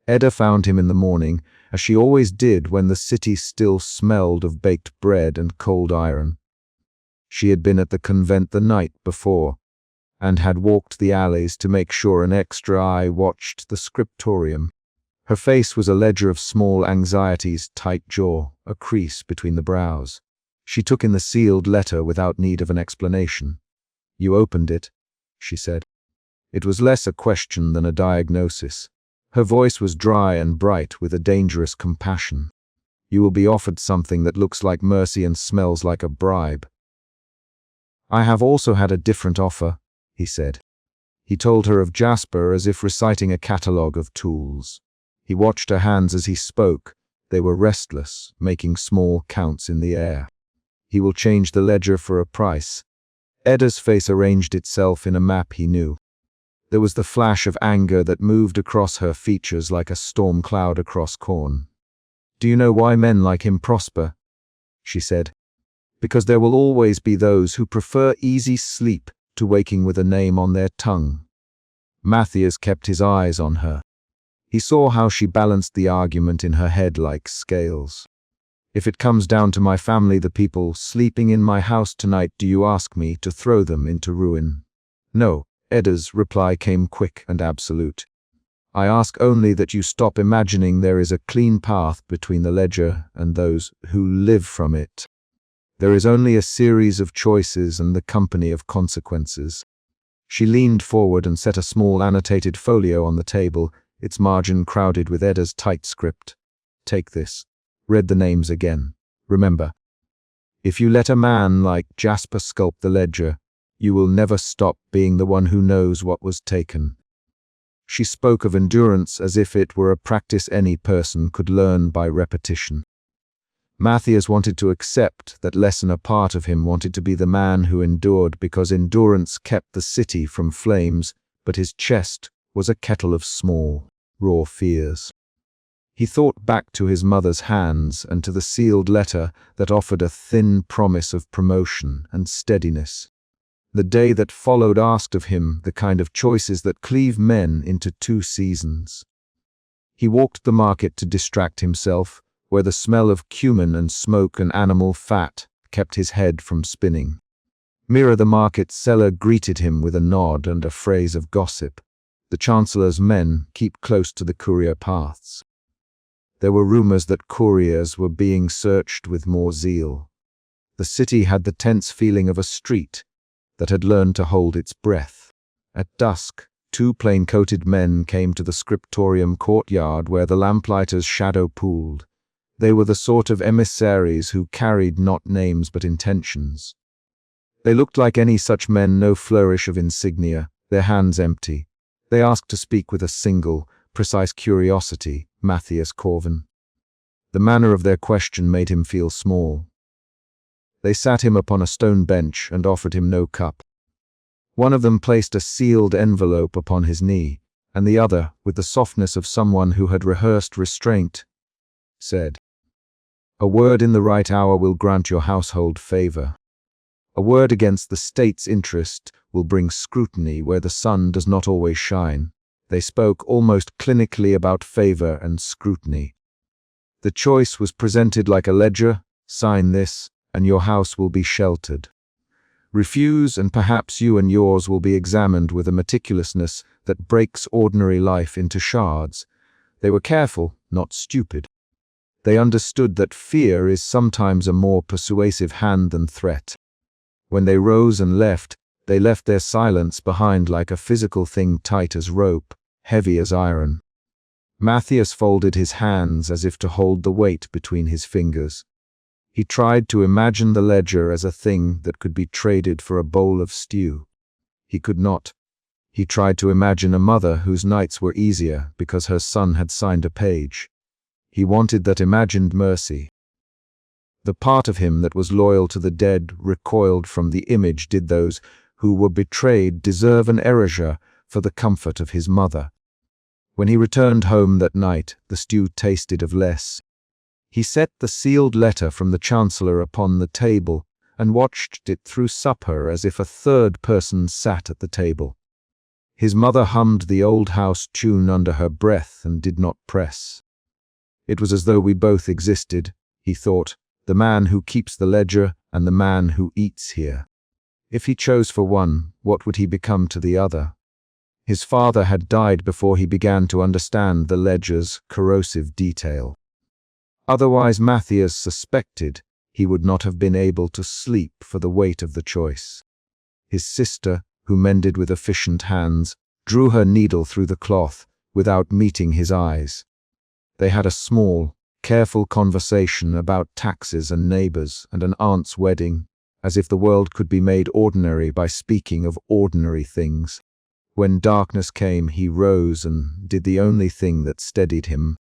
Edda found him in the morning, as she always did when the city still smelled of baked bread and cold iron. She had been at the convent the night before, and had walked the alleys to make sure an extra eye watched the scriptorium. Her face was a ledger of small anxieties, tight jaw, a crease between the brows. She took in the sealed letter without need of an explanation. "You opened it," she said. It was less a question than a diagnosis. Her voice was dry and bright with a dangerous compassion. You will be offered something that looks like mercy and smells like a bribe. I have also had a different offer, he said. He told her of Jasper as if reciting a catalogue of tools. He watched her hands as he spoke. They were restless, making small counts in the air. He will change the ledger for a price. Edda's face arranged itself in a map he knew. There was the flash of anger that moved across her features like a storm cloud across corn. Do you know why men like him prosper? She said. Because there will always be those who prefer easy sleep to waking with a name on their tongue. Matthias kept his eyes on her. He saw how she balanced the argument in her head like scales. If it comes down to my family, the people sleeping in my house tonight, do you ask me to throw them into ruin? No, Edda's reply came quick and absolute. I ask only that you stop imagining there is a clean path between the ledger and those who live from it. There is only a series of choices and the company of consequences. She leaned forward and set a small annotated folio on the table, its margin crowded with Edda's tight script. Take this. Read the names again. Remember, if you let a man like Jasper sculpt the ledger, you will never stop being the one who knows what was taken. She spoke of endurance as if it were a practice any person could learn by repetition. Matthias wanted to accept that lesson. A part of him wanted to be the man who endured because endurance kept the city from flames, but his chest was a kettle of small, raw fears. He thought back to his mother's hands and to the sealed letter that offered a thin promise of promotion and steadiness. The day that followed asked of him the kind of choices that cleave men into two seasons. He walked the market to distract himself, where the smell of cumin and smoke and animal fat kept his head from spinning. Mira, the market seller, greeted him with a nod and a phrase of gossip. The Chancellor's men keep close to the courier paths. There were rumors that couriers were being searched with more zeal. The city had the tense feeling of a street that had learned to hold its breath. At dusk, two plain-coated men came to the scriptorium courtyard where the lamplighter's shadow pooled. They were the sort of emissaries who carried not names but intentions. They looked like any such men, no flourish of insignia, their hands empty. They asked to speak with a single, precise curiosity, Matthias Corvin. The manner of their question made him feel small. They sat him upon a stone bench and offered him no cup. One of them placed a sealed envelope upon his knee, and the other, with the softness of someone who had rehearsed restraint, said, "A word in the right hour will grant your household favor. A word against the state's interest will bring scrutiny where the sun does not always shine." They spoke almost clinically about favor and scrutiny. The choice was presented like a ledger: sign this, and your house will be sheltered. Refuse, and perhaps you and yours will be examined with a meticulousness that breaks ordinary life into shards. They were careful, not stupid. They understood that fear is sometimes a more persuasive hand than threat. When they rose and left, they left their silence behind like a physical thing, tight as rope, heavy as iron. Matthias folded his hands as if to hold the weight between his fingers. He tried to imagine the ledger as a thing that could be traded for a bowl of stew. He could not. He tried to imagine a mother whose nights were easier because her son had signed a page. He wanted that imagined mercy. The part of him that was loyal to the dead recoiled from the image. Did those who were betrayed deserve an erasure for the comfort of his mother? When he returned home that night, the stew tasted of less. He set the sealed letter from the Chancellor upon the table and watched it through supper as if a third person sat at the table. His mother hummed the old house tune under her breath and did not press. It was as though we both existed, he thought, the man who keeps the ledger and the man who eats here. If he chose for one, what would he become to the other? His father had died before he began to understand the ledger's corrosive detail. Otherwise, Matthias suspected, he would not have been able to sleep for the weight of the choice. His sister, who mended with efficient hands, drew her needle through the cloth without meeting his eyes. They had a small, careful conversation about taxes and neighbors and an aunt's wedding, as if the world could be made ordinary by speaking of ordinary things. When darkness came, he rose and did the only thing that steadied him.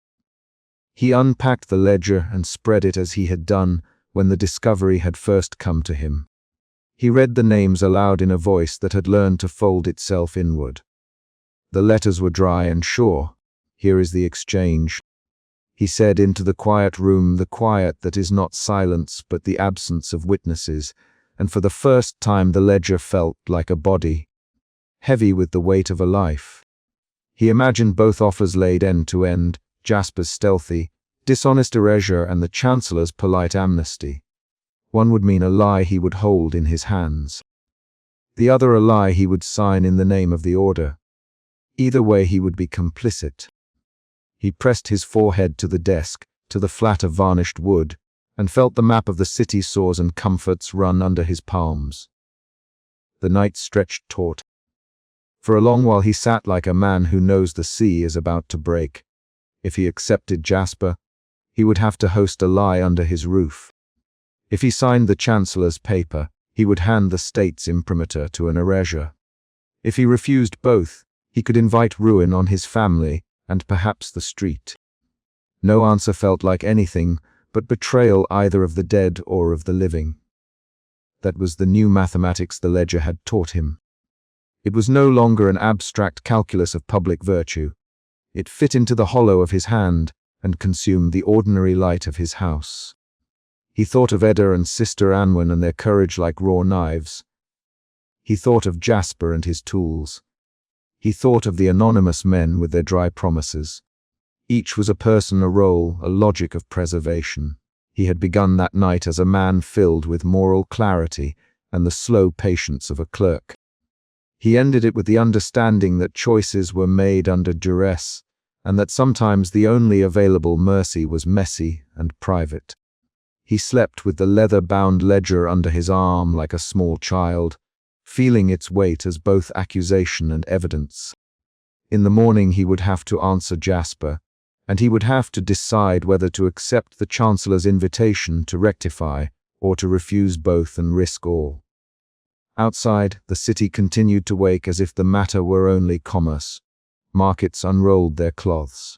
He unpacked the ledger and spread it as he had done when the discovery had first come to him. He read the names aloud in a voice that had learned to fold itself inward. The letters were dry and sure. Here is the exchange. He said into the quiet room, the quiet that is not silence but the absence of witnesses, and for the first time the ledger felt like a body, heavy with the weight of a life. He imagined both offers laid end to end, Jasper's stealthy, dishonest erasure and the Chancellor's polite amnesty. One would mean a lie he would hold in his hands. The other a lie he would sign in the name of the order. Either way he would be complicit. He pressed his forehead to the desk, to the flat of varnished wood, and felt the map of the city sores and comforts run under his palms. The night stretched taut. For a long while he sat like a man who knows the sea is about to break. If he accepted Jasper, he would have to host a lie under his roof. If he signed the Chancellor's paper, he would hand the state's imprimatur to an erasure. If he refused both, he could invite ruin on his family and perhaps the street. No answer felt like anything but betrayal either of the dead or of the living. That was the new mathematics the ledger had taught him. It was no longer an abstract calculus of public virtue. It fit into the hollow of his hand and consumed the ordinary light of his house. He thought of Edda and Sister Anwen and their courage like raw knives. He thought of Jasper and his tools. He thought of the anonymous men with their dry promises. Each was a person, a role, a logic of preservation. He had begun that night as a man filled with moral clarity and the slow patience of a clerk. He ended it with the understanding that choices were made under duress, and that sometimes the only available mercy was messy and private. He slept with the leather-bound ledger under his arm like a small child, feeling its weight as both accusation and evidence. In the morning he would have to answer Jasper, and he would have to decide whether to accept the Chancellor's invitation to rectify or to refuse both and risk all. Outside, the city continued to wake as if the matter were only commerce. Markets unrolled their cloths.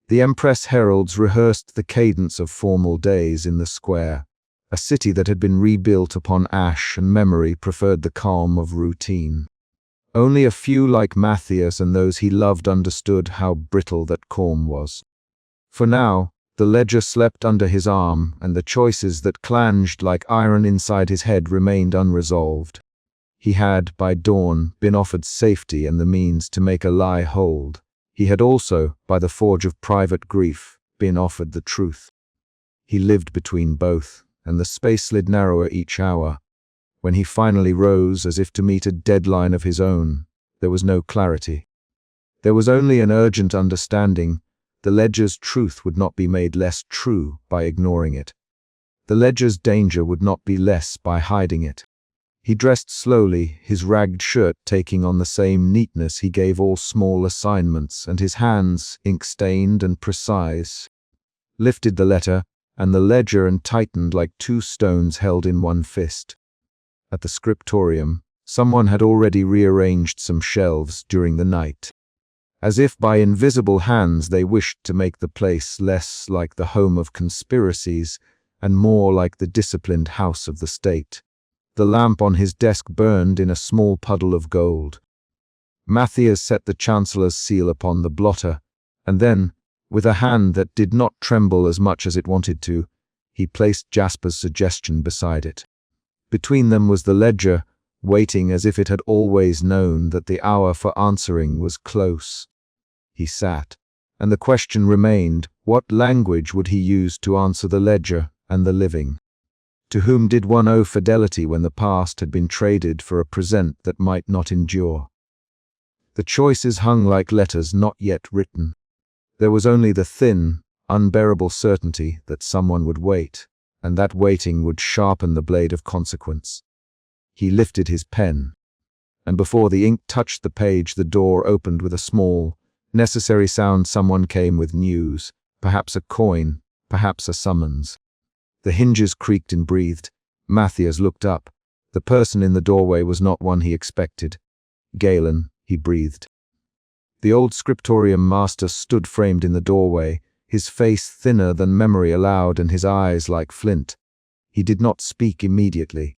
The Empress heralds rehearsed the cadence of formal days in the square. A city that had been rebuilt upon ash and memory preferred the calm of routine. Only a few like Matthias and those he loved understood how brittle that calm was. For now, the ledger slept under his arm, and the choices that clanged like iron inside his head remained unresolved. He had, by dawn, been offered safety and the means to make a lie hold. He had also, by the forge of private grief, been offered the truth. He lived between both, and the space slid narrower each hour. When he finally rose, as if to meet a deadline of his own, there was no clarity. There was only an urgent understanding. The ledger's truth would not be made less true by ignoring it. The ledger's danger would not be less by hiding it. He dressed slowly, his ragged shirt taking on the same neatness he gave all small assignments, and his hands, ink-stained and precise, lifted the letter and the ledger and tightened like two stones held in one fist. At the scriptorium, someone had already rearranged some shelves during the night. As if by invisible hands they wished to make the place less like the home of conspiracies and more like the disciplined house of the state. The lamp on his desk burned in a small puddle of gold. Matthias set the Chancellor's seal upon the blotter, and then, with a hand that did not tremble as much as it wanted to, he placed Jasper's suggestion beside it. Between them was the ledger, waiting as if it had always known that the hour for answering was close. He sat, and the question remained, what language would he use to answer the ledger and the living? To whom did one owe fidelity when the past had been traded for a present that might not endure? The choices hung like letters not yet written. There was only the thin, unbearable certainty that someone would wait, and that waiting would sharpen the blade of consequence. He lifted his pen. and before the ink touched the page, the door opened with a small, necessary sound. Someone came with news, perhaps a coin, perhaps a summons. The hinges creaked and breathed. Matthias looked up. The person in the doorway was not one he expected. Galen, he breathed. The old scriptorium master stood framed in the doorway, his face thinner than memory allowed and his eyes like flint. He did not speak immediately.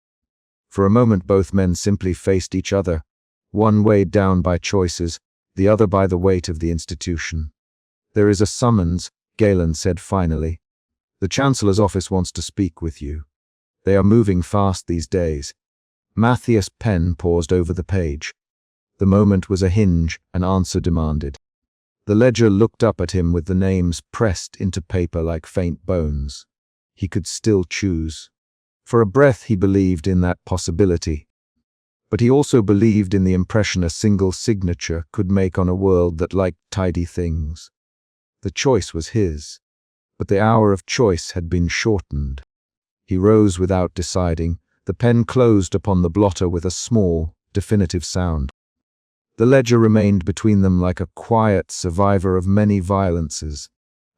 For a moment both men simply faced each other, one weighed down by choices, the other by the weight of the institution. "There is a summons," Galen said finally. "The Chancellor's office wants to speak with you. They are moving fast these days." Matthias' pen paused over the page. The moment was a hinge, an answer demanded. The ledger looked up at him with the names pressed into paper like faint bones. He could still choose. For a breath he believed in that possibility. But he also believed in the impression a single signature could make on a world that liked tidy things. The choice was his, but the hour of choice had been shortened. He rose without deciding. The pen closed upon the blotter with a small, definitive sound. The ledger remained between them like a quiet survivor of many violences,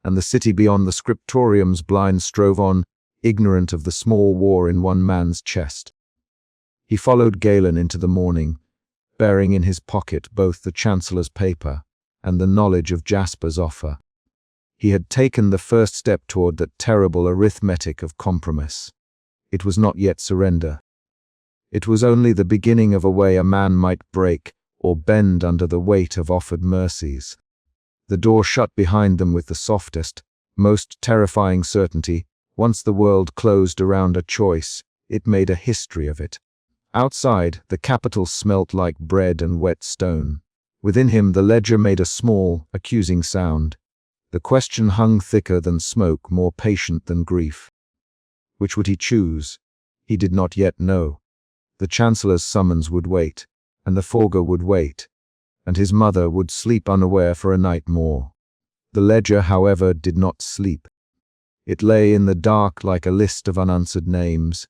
and the city beyond the scriptorium's blinds strove on, ignorant of the small war in one man's chest. He followed Galen into the morning, bearing in his pocket both the Chancellor's paper and the knowledge of Jasper's offer. He had taken the first step toward that terrible arithmetic of compromise. It was not yet surrender. It was only the beginning of a way a man might break or bend under the weight of offered mercies. The door shut behind them with the softest, most terrifying certainty. Once the world closed around a choice, it made a history of it. Outside, the capital smelt like bread and wet stone. Within him, the ledger made a small, accusing sound. The question hung thicker than smoke, more patient than grief. Which would he choose? He did not yet know. The Chancellor's summons would wait, and the Fogger would wait, and his mother would sleep unaware for a night more. The ledger, however, did not sleep. It lay in the dark like a list of unanswered names,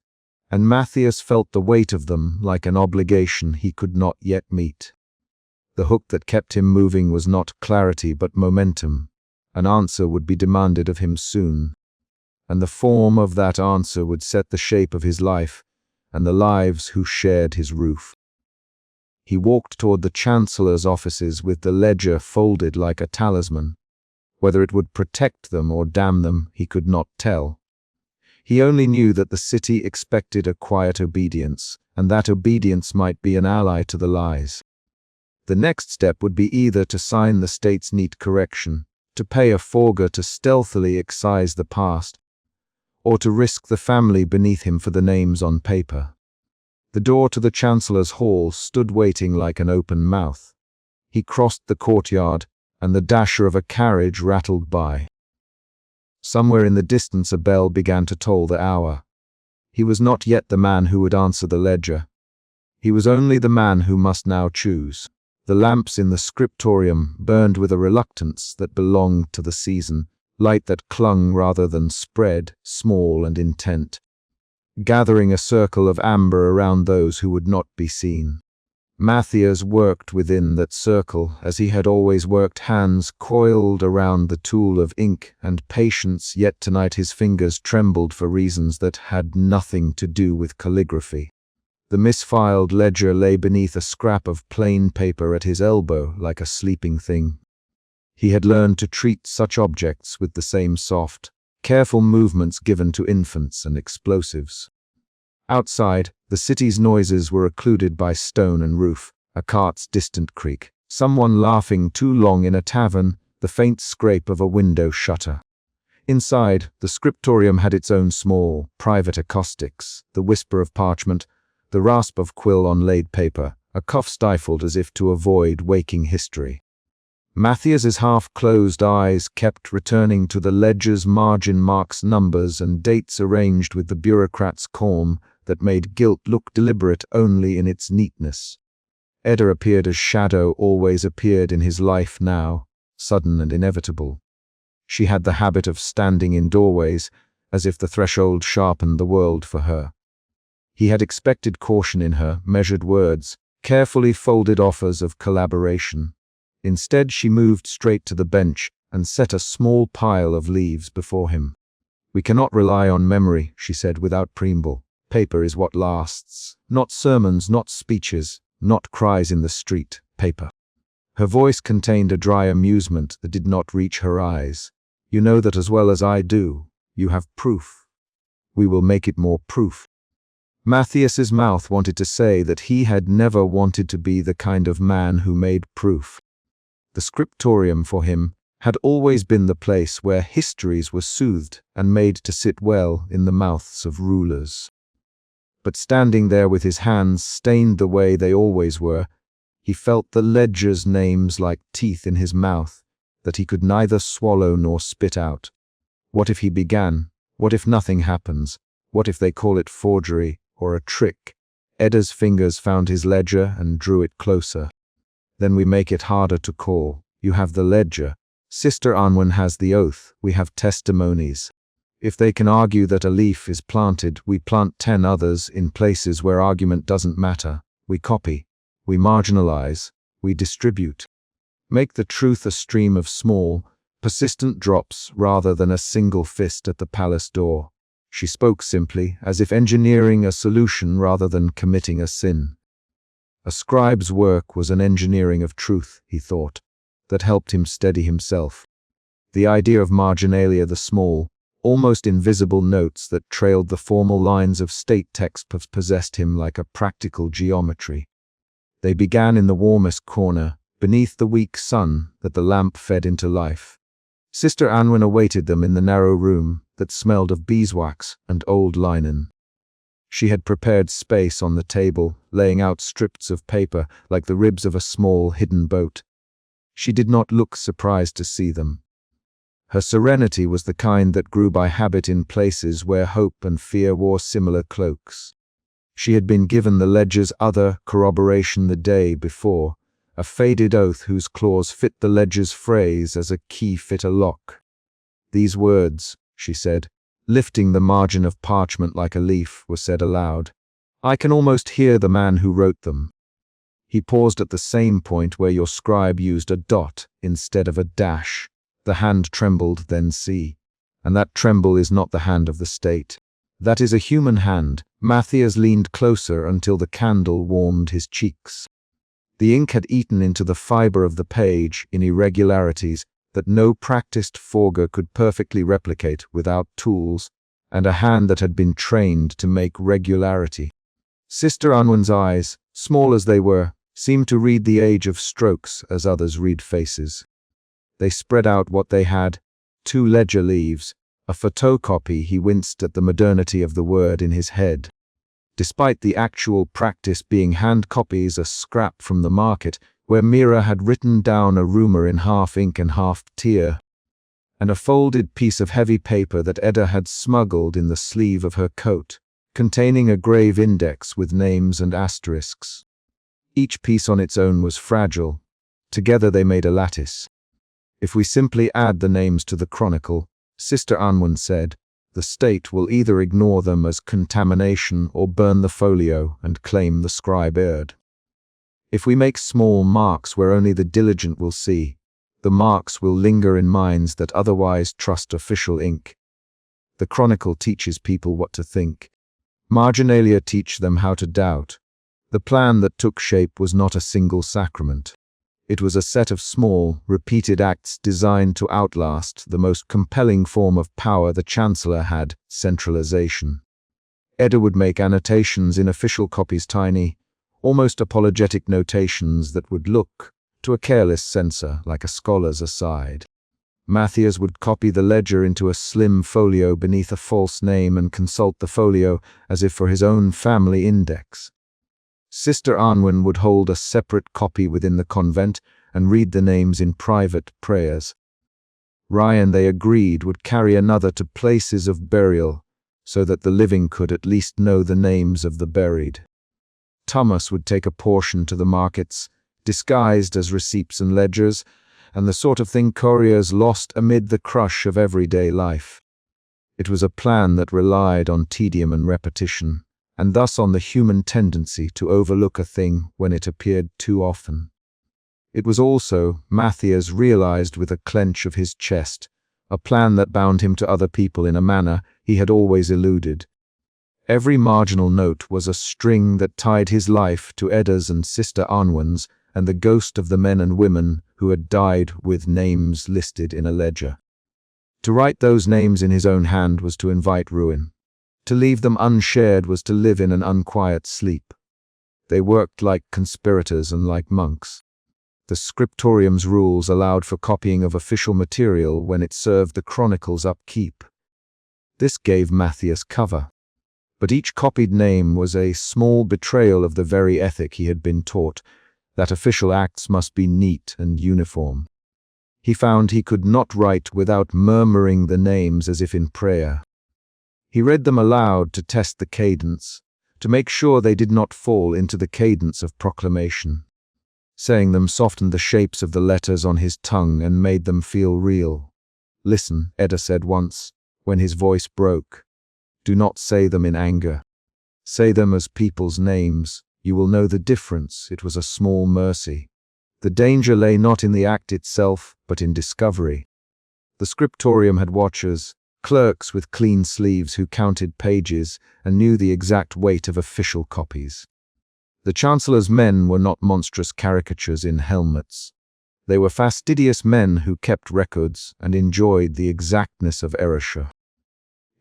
and Matthias felt the weight of them like an obligation he could not yet meet. The hook that kept him moving was not clarity but momentum. An answer would be demanded of him soon, and the form of that answer would set the shape of his life and the lives who shared his roof. He walked toward the Chancellor's offices with the ledger folded like a talisman. Whether it would protect them or damn them, he could not tell. He only knew that the city expected a quiet obedience, and that obedience might be an ally to the lies. The next step would be either to sign the state's neat correction, to pay a Fogger to stealthily excise the past, or to risk the family beneath him for the names on paper. The door to the Chancellor's hall stood waiting like an open mouth. He crossed the courtyard, and the dasher of a carriage rattled by. Somewhere in the distance a bell began to toll the hour. He was not yet the man who would answer the ledger. He was only the man who must now choose. The lamps in the scriptorium burned with a reluctance that belonged to the season, light that clung rather than spread, small and intent, gathering a circle of amber around those who would not be seen. Matthias worked within that circle as he had always worked, hands coiled around the tool of ink and patience, yet tonight his fingers trembled for reasons that had nothing to do with calligraphy. The misfiled ledger lay beneath a scrap of plain paper at his elbow like a sleeping thing. He had learned to treat such objects with the same soft, careful movements given to infants and explosives. Outside, the city's noises were occluded by stone and roof, a cart's distant creak, someone laughing too long in a tavern, the faint scrape of a window shutter. Inside, the scriptorium had its own small, private acoustics, the whisper of parchment, the rasp of quill on laid paper, a cough stifled as if to avoid waking history. Matthias's half-closed eyes kept returning to the ledger's margin marks, numbers and dates arranged with the bureaucrat's calm that made guilt look deliberate only in its neatness. Edda appeared as shadow always appeared in his life now, sudden and inevitable. She had the habit of standing in doorways, as if the threshold sharpened the world for her. He had expected caution in her, measured words, carefully folded offers of collaboration. Instead, she moved straight to the bench and set a small pile of leaves before him. "We cannot rely on memory," she said without preamble. "Paper is what lasts. Not sermons, not speeches, not cries in the street. Paper." Her voice contained a dry amusement that did not reach her eyes. "You know that as well as I do. You have proof. We will make it more proof." Matthias's mouth wanted to say that he had never wanted to be the kind of man who made proof. The scriptorium for him had always been the place where histories were soothed and made to sit well in the mouths of rulers. But standing there with his hands stained the way they always were, he felt the ledger's names like teeth in his mouth that he could neither swallow nor spit out. What if he began? What if nothing happens? What if they call it forgery or a trick? Edda's fingers found his ledger and drew it closer. "Then we make it harder to call. You have the ledger. Sister Anwen has the oath. We have testimonies. If they can argue that a leaf is planted, we plant 10 others in places where argument doesn't matter. We copy. We marginalize. We distribute. Make the truth a stream of small, persistent drops rather than a single fist at the palace door." She spoke simply, as if engineering a solution rather than committing a sin. A scribe's work was an engineering of truth, he thought, that helped him steady himself. The idea of marginalia, the small, almost invisible notes that trailed the formal lines of state text, possessed him like a practical geometry. They began in the warmest corner, beneath the weak sun that the lamp fed into life. Sister Anwen awaited them in the narrow room that smelled of beeswax and old linen. She had prepared space on the table, laying out strips of paper like the ribs of a small, hidden boat. She did not look surprised to see them. Her serenity was the kind that grew by habit in places where hope and fear wore similar cloaks. She had been given the ledger's other corroboration the day before, a faded oath whose clause fit the ledger's phrase as a key fit a lock. "These words," she said, lifting the margin of parchment like a leaf, were said aloud. "I can almost hear the man who wrote them." He paused at the same point where your scribe used a dot instead of a dash. The hand trembled, then see. And that tremble is not the hand of the state. That is a human hand. Matthias leaned closer until the candle warmed his cheeks. The ink had eaten into the fiber of the page in irregularities that no practiced forger could perfectly replicate without tools, and a hand that had been trained to make regularity. Sister Anwen's eyes, small as they were, seemed to read the age of strokes as others read faces. They spread out what they had, 2 ledger leaves, a photocopy. He winced at the modernity of the word in his head. Despite the actual practice being hand copies, a scrap from the market, where Mira had written down a rumor in half ink and half tear, and a folded piece of heavy paper that Edda had smuggled in the sleeve of her coat, containing a grave index with names and asterisks. Each piece on its own was fragile. Together they made a lattice. "If we simply add the names to the chronicle," Sister Anwen said, "the state will either ignore them as contamination or burn the folio and claim the scribe erred. If we make small marks where only the diligent will see, the marks will linger in minds that otherwise trust official ink. The chronicle teaches people what to think. Marginalia teach them how to doubt. The plan that took shape was not a single sacrament. It was a set of small, repeated acts designed to outlast the most compelling form of power the Chancellor had, centralization. Edda would make annotations in official copies, tiny, almost apologetic notations that would look, to a careless censor, like a scholar's aside. Matthias would copy the ledger into a slim folio beneath a false name and consult the folio as if for his own family index. Sister Anwen would hold a separate copy within the convent and read the names in private prayers. Ryan, they agreed, would carry another to places of burial so that the living could at least know the names of the buried. Thomas would take a portion to the markets, disguised as receipts and ledgers, and the sort of thing couriers lost amid the crush of everyday life. It was a plan that relied on tedium and repetition, and thus on the human tendency to overlook a thing when it appeared too often. It was also, Matthias realized with a clench of his chest, a plan that bound him to other people in a manner he had always eluded. Every marginal note was a string that tied his life to Edda's and Sister Anwen's and the ghost of the men and women who had died with names listed in a ledger. To write those names in his own hand was to invite ruin. To leave them unshared was to live in an unquiet sleep. They worked like conspirators and like monks. The scriptorium's rules allowed for copying of official material when it served the chronicle's upkeep. This gave Matthias cover. But each copied name was a small betrayal of the very ethic he had been taught, that official acts must be neat and uniform. He found he could not write without murmuring the names as if in prayer. He read them aloud to test the cadence, to make sure they did not fall into the cadence of proclamation. Saying them softened the shapes of the letters on his tongue and made them feel real. "Listen," Edda said once, when his voice broke. "Do not say them in anger. Say them as people's names. You will know the difference." It was a small mercy. The danger lay not in the act itself, but in discovery. The scriptorium had watchers, clerks with clean sleeves who counted pages and knew the exact weight of official copies. The Chancellor's men were not monstrous caricatures in helmets. They were fastidious men who kept records and enjoyed the exactness of erasure.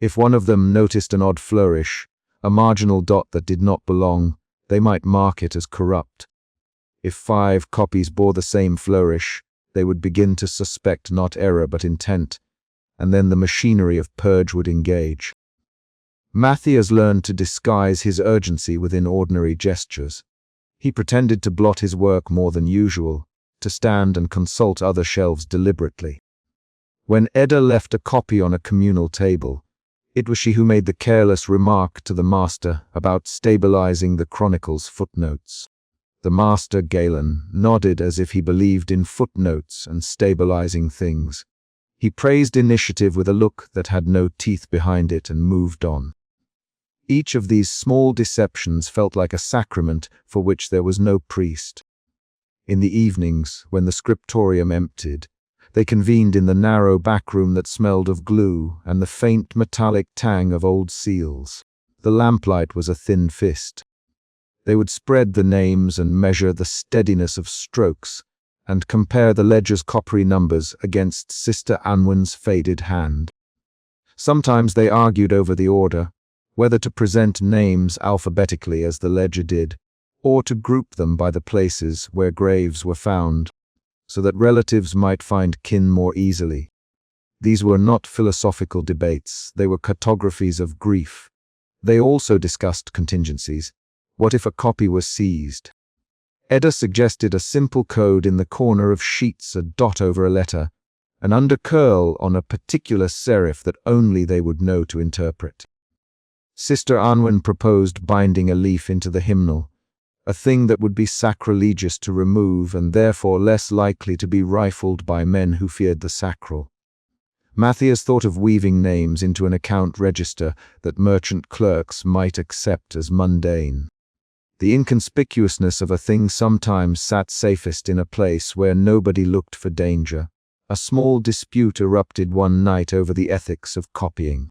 If one of them noticed an odd flourish, a marginal dot that did not belong, they might mark it as corrupt. If 5 copies bore the same flourish, they would begin to suspect not error but intent, and then the machinery of purge would engage. Matthias learned to disguise his urgency within ordinary gestures. He pretended to blot his work more than usual, to stand and consult other shelves deliberately. When Edda left a copy on a communal table, it was she who made the careless remark to the master about stabilizing the chronicle's footnotes. The master, Galen, nodded as if he believed in footnotes and stabilizing things. He praised initiative with a look that had no teeth behind it and moved on. Each of these small deceptions felt like a sacrament for which there was no priest. In the evenings, when the scriptorium emptied, they convened in the narrow back room that smelled of glue and the faint metallic tang of old seals. The lamplight was a thin fist. They would spread the names and measure the steadiness of strokes, and compare the ledger's coppery numbers against Sister Anwen's faded hand. Sometimes they argued over the order, whether to present names alphabetically as the ledger did, or to group them by the places where graves were found, so that relatives might find kin more easily. These were not philosophical debates, they were cartographies of grief. They also discussed contingencies. What if a copy was seized? Edda suggested a simple code in the corner of sheets, a dot over a letter, an undercurl on a particular serif that only they would know to interpret. Sister Anwen proposed binding a leaf into the hymnal, a thing that would be sacrilegious to remove and therefore less likely to be rifled by men who feared the sacral. Matthias thought of weaving names into an account register that merchant clerks might accept as mundane. The inconspicuousness of a thing sometimes sat safest in a place where nobody looked for danger. A small dispute erupted one night over the ethics of copying.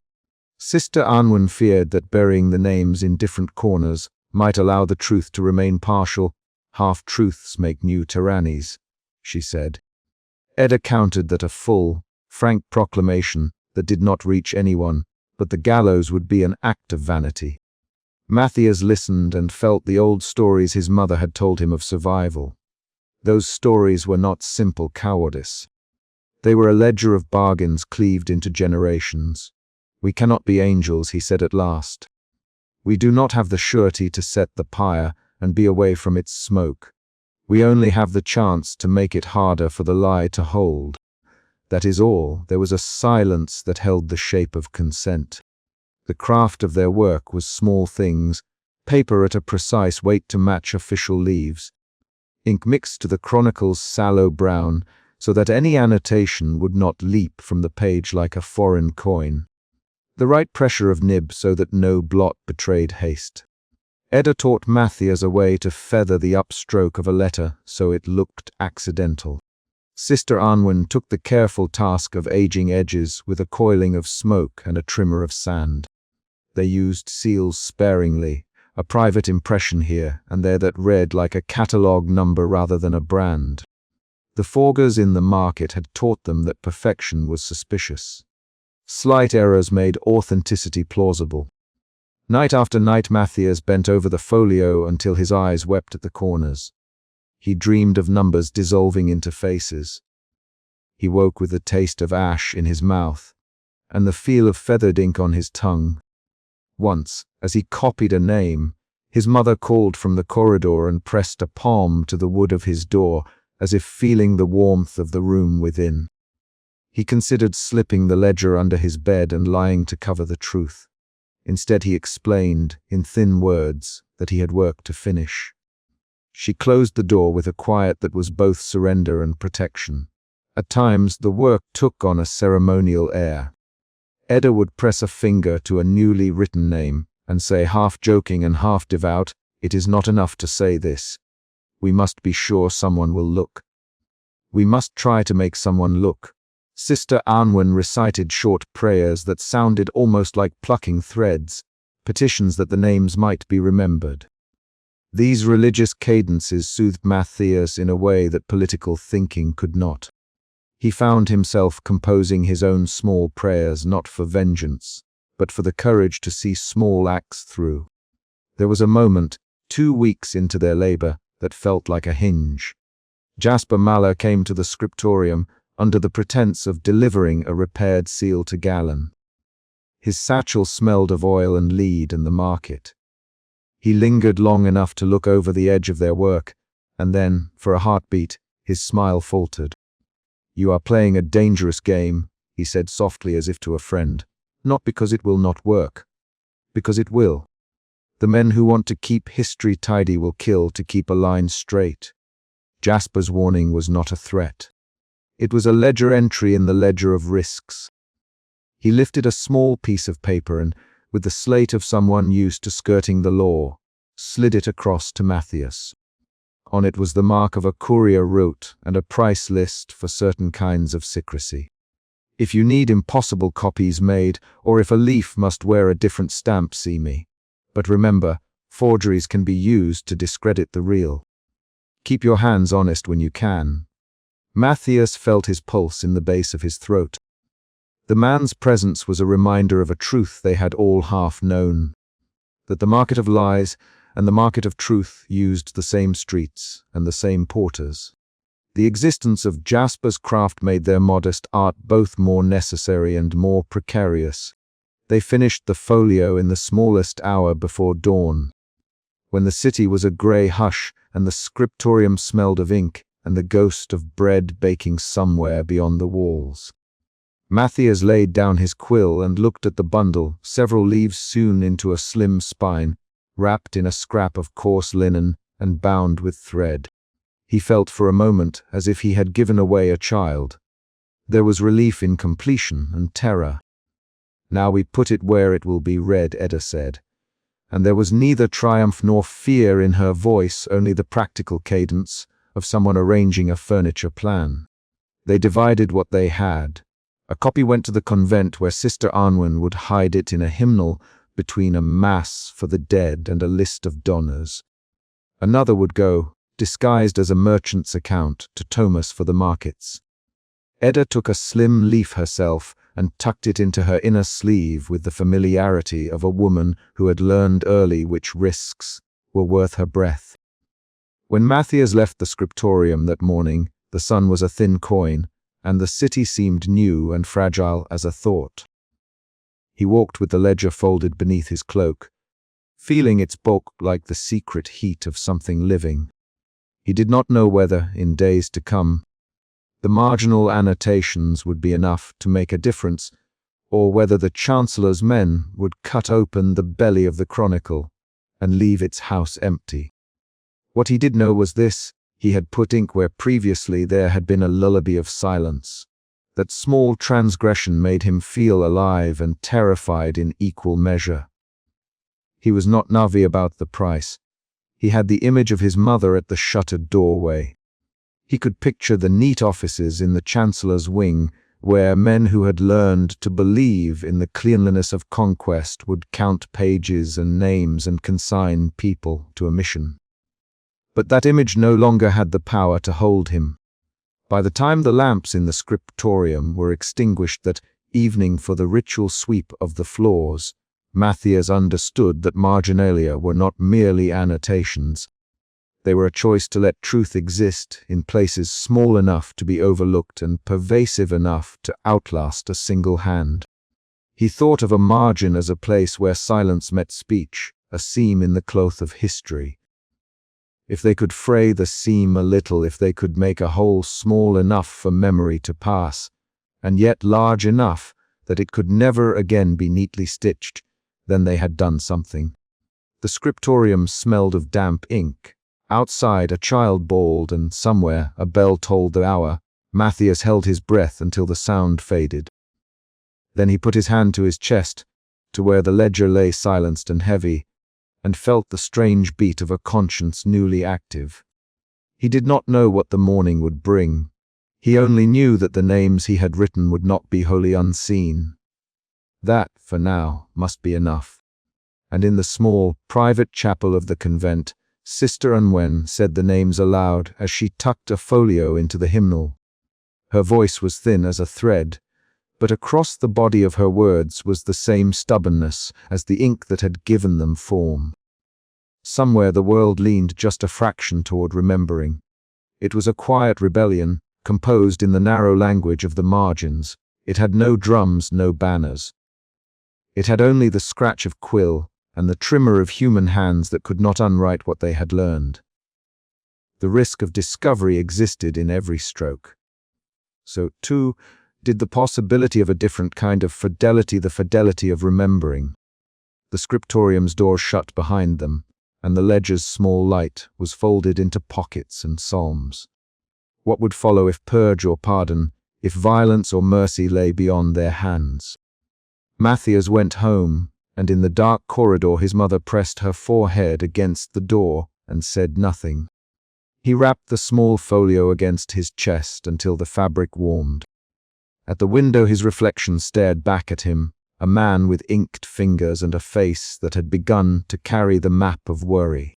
Sister Anwen feared that burying the names in different corners might allow the truth to remain partial. "Half-truths make new tyrannies," she said. Edda countered that a full, frank proclamation that did not reach anyone, but the gallows would be an act of vanity. Matthias listened and felt the old stories his mother had told him of survival. Those stories were not simple cowardice. They were a ledger of bargains cleaved into generations. "We cannot be angels," he said at last. "We do not have the surety to set the pyre and be away from its smoke. We only have the chance to make it harder for the lie to hold. That is all." There was a silence that held the shape of consent. The craft of their work was small things, paper at a precise weight to match official leaves, ink mixed to the chronicle's sallow brown so that any annotation would not leap from the page like a foreign coin, the right pressure of nib so that no blot betrayed haste. Edda taught Matthias a way to feather the upstroke of a letter so it looked accidental. Sister Anwen took the careful task of aging edges with a coiling of smoke and a trimmer of sand. They used seals sparingly, a private impression here and there that read like a catalogue number rather than a brand. The forgers in the market had taught them that perfection was suspicious. Slight errors made authenticity plausible. Night after night Matthias bent over the folio until his eyes wept at the corners. He dreamed of numbers dissolving into faces. He woke with the taste of ash in his mouth and the feel of feathered ink on his tongue. Once, as he copied a name, his mother called from the corridor and pressed a palm to the wood of his door, as if feeling the warmth of the room within. He considered slipping the ledger under his bed and lying to cover the truth. Instead he explained, in thin words, that he had work to finish. She closed the door with a quiet that was both surrender and protection. At times the work took on a ceremonial air. Edda would press a finger to a newly written name and say, half joking and half devout, "It is not enough to say this. We must be sure someone will look. We must try to make someone look." Sister Anwen recited short prayers that sounded almost like plucking threads, petitions that the names might be remembered. These religious cadences soothed Matthias in a way that political thinking could not. He found himself composing his own small prayers not for vengeance, but for the courage to see small acts through. There was a moment, 2 weeks into their labor, that felt like a hinge. Jasper Mahler came to the scriptorium under the pretense of delivering a repaired seal to Galen. His satchel smelled of oil and lead and the market. He lingered long enough to look over the edge of their work, and then, for a heartbeat, his smile faltered. "You are playing a dangerous game," he said softly as if to a friend. "Not because it will not work. Because it will. The men who want to keep history tidy will kill to keep a line straight." Jasper's warning was not a threat. It was a ledger entry in the ledger of risks. He lifted a small piece of paper and, with the slate of someone used to skirting the law, slid it across to Matthias. On it was the mark of a courier route and a price list for certain kinds of secrecy. "If you need impossible copies made, or if a leaf must wear a different stamp, see me. But remember, forgeries can be used to discredit the real. Keep your hands honest when you can." Matthias felt his pulse in the base of his throat. The man's presence was a reminder of a truth they had all half known, that the market of lies and the market of truth used the same streets and the same porters. The existence of Jasper's craft made their modest art both more necessary and more precarious. They finished the folio in the smallest hour before dawn, when the city was a grey hush and the scriptorium smelled of ink and the ghost of bread baking somewhere beyond the walls. Matthias laid down his quill and looked at the bundle, several leaves sewn into a slim spine, wrapped in a scrap of coarse linen and bound with thread. He felt for a moment as if he had given away a child. There was relief in completion and terror. "Now we put it where it will be read," Edda said. And there was neither triumph nor fear in her voice, only the practical cadence of someone arranging a furniture plan. They divided what they had. A copy went to the convent where Sister Anwen would hide it in a hymnal between a mass for the dead and a list of donors. Another would go, disguised as a merchant's account, to Thomas for the markets. Edda took a slim leaf herself and tucked it into her inner sleeve with the familiarity of a woman who had learned early which risks were worth her breath. When Matthias left the scriptorium that morning, the sun was a thin coin, and the city seemed new and fragile as a thought. He walked with the ledger folded beneath his cloak, feeling its bulk like the secret heat of something living. He did not know whether, in days to come, the marginal annotations would be enough to make a difference, or whether the Chancellor's men would cut open the belly of the chronicle and leave its house empty. What he did know was this: he had put ink where previously there had been a lullaby of silence. That small transgression made him feel alive and terrified in equal measure. He was not navvy about the price. He had the image of his mother at the shuttered doorway. He could picture the neat offices in the Chancellor's wing, where men who had learned to believe in the cleanliness of conquest would count pages and names and consign people to a mission. But that image no longer had the power to hold him. By the time the lamps in the scriptorium were extinguished that evening for the ritual sweep of the floors, Matthias understood that marginalia were not merely annotations. They were a choice to let truth exist in places small enough to be overlooked and pervasive enough to outlast a single hand. He thought of a margin as a place where silence met speech, a seam in the cloth of history. If they could fray the seam a little, if they could make a hole small enough for memory to pass, and yet large enough that it could never again be neatly stitched, then they had done something. The scriptorium smelled of damp ink. Outside, a child bawled, and somewhere a bell tolled the hour. Matthias held his breath until the sound faded. Then he put his hand to his chest, to where the ledger lay silenced and heavy, and felt the strange beat of a conscience newly active. He did not know what the morning would bring. He only knew that the names he had written would not be wholly unseen. That, for now, must be enough. And in the small, private chapel of the convent, Sister Unwen said the names aloud as she tucked a folio into the hymnal. Her voice was thin as a thread, but across the body of her words was the same stubbornness as the ink that had given them form. Somewhere the world leaned just a fraction toward remembering. It was a quiet rebellion, composed in the narrow language of the margins. It had no drums, no banners. It had only the scratch of quill and the tremor of human hands that could not unwrite what they had learned. The risk of discovery existed in every stroke. So, too, did the possibility of a different kind of fidelity, the fidelity of remembering. The scriptorium's door shut behind them, and the ledger's small light was folded into pockets and psalms. What would follow if purge or pardon, if violence or mercy lay beyond their hands? Matthias went home, and in the dark corridor his mother pressed her forehead against the door and said nothing. He wrapped the small folio against his chest until the fabric warmed. At the window his reflection stared back at him, a man with inked fingers and a face that had begun to carry the map of worry.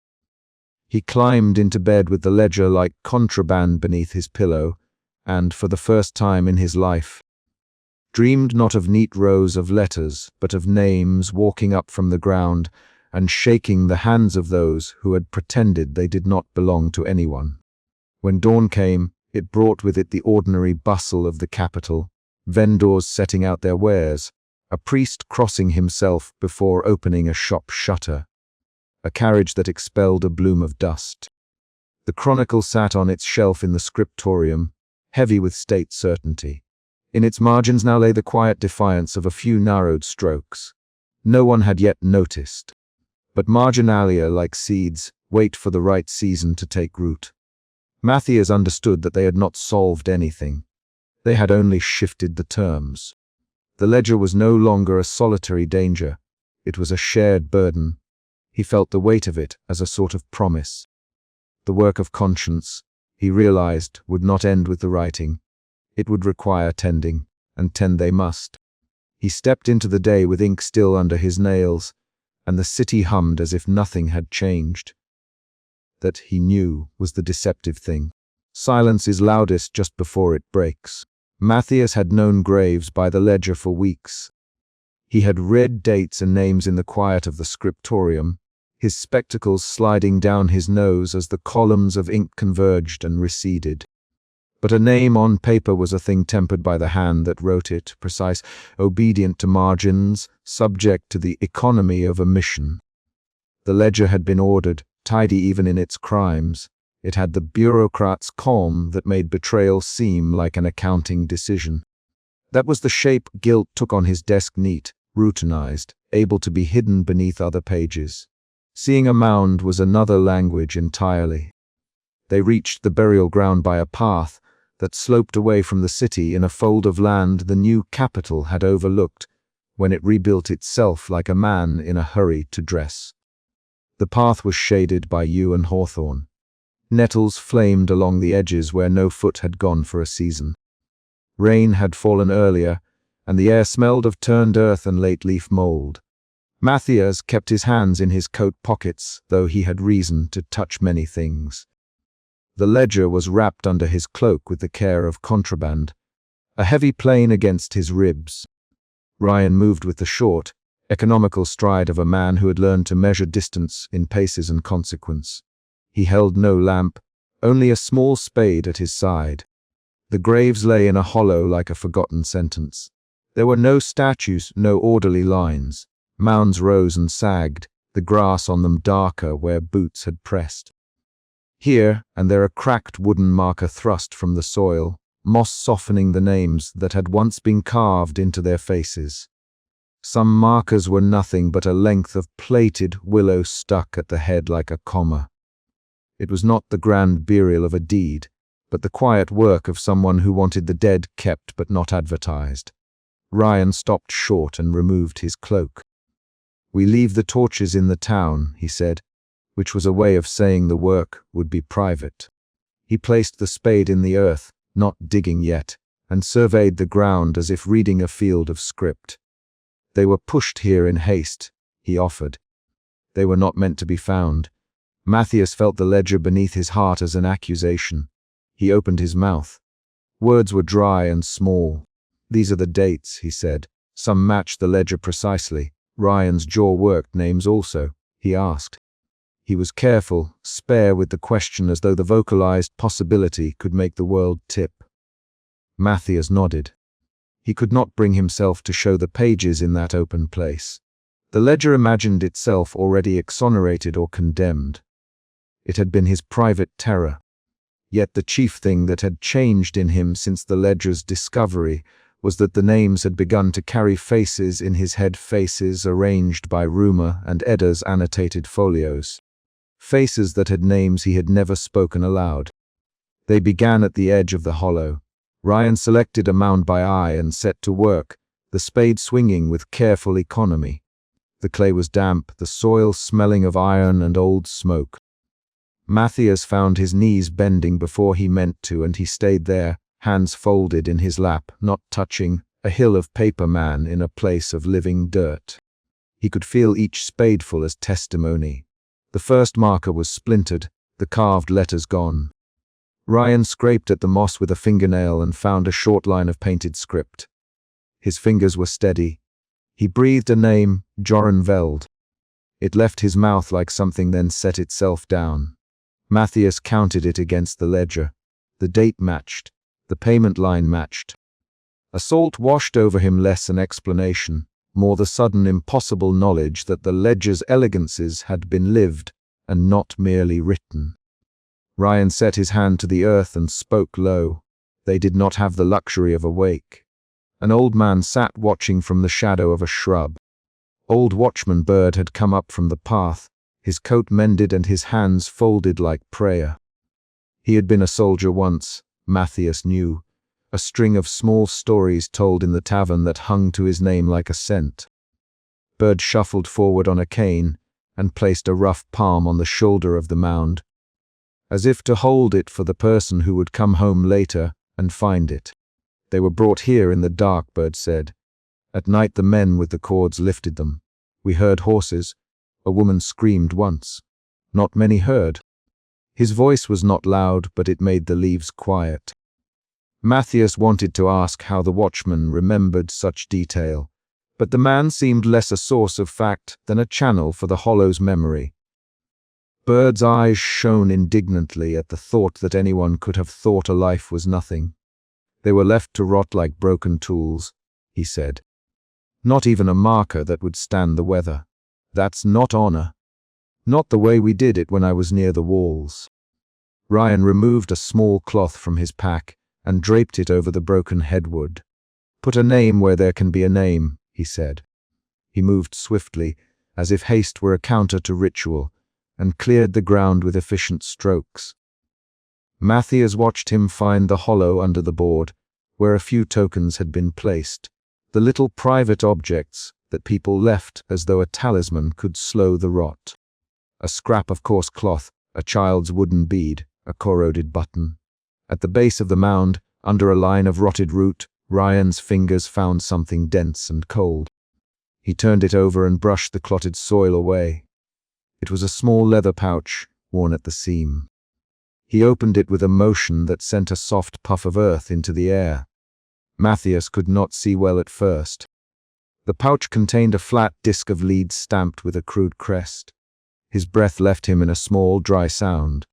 He climbed into bed with the ledger like contraband beneath his pillow, and, for the first time in his life, dreamed not of neat rows of letters, but of names walking up from the ground and shaking the hands of those who had pretended they did not belong to anyone. When dawn came, it brought with it the ordinary bustle of the capital, vendors setting out their wares, a priest crossing himself before opening a shop shutter, a carriage that expelled a bloom of dust. The Chronicle sat on its shelf in the scriptorium, heavy with state certainty. In its margins now lay the quiet defiance of a few narrowed strokes. No one had yet noticed. But marginalia, like seeds, wait for the right season to take root. Matthias understood that they had not solved anything. They had only shifted the terms. The ledger was no longer a solitary danger. It was a shared burden. He felt the weight of it as a sort of promise. The work of conscience, he realized, would not end with the writing. It would require tending, and tend they must. He stepped into the day with ink still under his nails, and the city hummed as if nothing had changed. That, he knew, was the deceptive thing. Silence is loudest just before it breaks. Matthias had known graves by the ledger for weeks. He had read dates and names in the quiet of the scriptorium, his spectacles sliding down his nose as the columns of ink converged and receded. But a name on paper was a thing tempered by the hand that wrote it, precise, obedient to margins, subject to the economy of a mission. The ledger had been ordered, tidy even in its crimes. It had the bureaucrat's calm that made betrayal seem like an accounting decision. That was the shape guilt took on his desk, neat, routinized, able to be hidden beneath other pages. Seeing a mound was another language entirely. They reached the burial ground by a path that sloped away from the city in a fold of land the new capital had overlooked, when it rebuilt itself like a man in a hurry to dress. The path was shaded by yew and hawthorn. Nettles flamed along the edges where no foot had gone for a season. Rain had fallen earlier, and the air smelled of turned earth and late leaf mold. Matthias kept his hands in his coat pockets, though he had reason to touch many things. The ledger was wrapped under his cloak with the care of contraband, a heavy plane against his ribs. Ryan moved with the short, economical stride of a man who had learned to measure distance in paces and consequence. He held no lamp, only a small spade at his side. The graves lay in a hollow like a forgotten sentence. There were no statues, no orderly lines. Mounds rose and sagged, the grass on them darker where boots had pressed. Here and there a cracked wooden marker thrust from the soil, moss softening the names that had once been carved into their faces. Some markers were nothing but a length of plaited willow stuck at the head like a comma. It was not the grand burial of a deed, but the quiet work of someone who wanted the dead kept but not advertised. Ryan stopped short and removed his cloak. "We leave the torches in the town," he said, which was a way of saying the work would be private. He placed the spade in the earth, not digging yet, and surveyed the ground as if reading a field of script. "They were pushed here in haste," he offered. "They were not meant to be found." Matthias felt the ledger beneath his heart as an accusation. He opened his mouth. Words were dry and small. "These are the dates," he said. "Some match the ledger precisely." Ryan's jaw worked. "Names also?" he asked. He was careful, spare with the question as though the vocalized possibility could make the world tip. Matthias nodded. He could not bring himself to show the pages in that open place. The ledger imagined itself already exonerated or condemned. It had been his private terror. Yet the chief thing that had changed in him since the ledger's discovery was that the names had begun to carry faces in his head, faces arranged by rumor and Edda's annotated folios. Faces that had names he had never spoken aloud. They began at the edge of the hollow. Ryan selected a mound by eye and set to work, the spade swinging with careful economy. The clay was damp, the soil smelling of iron and old smoke. Matthias found his knees bending before he meant to, and he stayed there, hands folded in his lap, not touching, a hill of paper man in a place of living dirt. He could feel each spadeful as testimony. The first marker was splintered, the carved letters gone. Ryan scraped at the moss with a fingernail and found a short line of painted script. His fingers were steady. He breathed a name, Joran Veld. It left his mouth like something, then set itself down. Matthias counted it against the ledger. The date matched. The payment line matched. Assault washed over him, less an explanation, more the sudden impossible knowledge that the ledger's elegances had been lived and not merely written. Ryan set his hand to the earth and spoke low. They did not have the luxury of a wake. An old man sat watching from the shadow of a shrub. Old Watchman Bird had come up from the path, his coat mended and his hands folded like prayer. He had been a soldier once, Matthias knew, a string of small stories told in the tavern that hung to his name like a scent. Bird shuffled forward on a cane and placed a rough palm on the shoulder of the mound, as if to hold it for the person who would come home later and find it. "They were brought here in the dark," Bird said. "At night the men with the cords lifted them. We heard horses. A woman screamed once. Not many heard." His voice was not loud, but it made the leaves quiet. Matthias wanted to ask how the watchman remembered such detail, but the man seemed less a source of fact than a channel for the hollow's memory. Bird's eyes shone indignantly at the thought that anyone could have thought a life was nothing. "They were left to rot like broken tools," he said. "Not even a marker that would stand the weather. That's not honor. Not the way we did it when I was near the walls." Ryan removed a small cloth from his pack and draped it over the broken headwood. "Put a name where there can be a name," he said. He moved swiftly, as if haste were a counter to ritual, and cleared the ground with efficient strokes. Matthias watched him find the hollow under the board, where a few tokens had been placed. the little private objects that people left as though a talisman could slow the rot. A scrap of coarse cloth, a child's wooden bead, a corroded button. At the base of the mound, under a line of rotted root, Ryan's fingers found something dense and cold. He turned it over and brushed the clotted soil away. It was a small leather pouch, worn at the seam. He opened it with a motion that sent a soft puff of earth into the air. Matthias could not see well at first. The pouch contained a flat disc of lead stamped with a crude crest. His breath left him in a small, dry sound.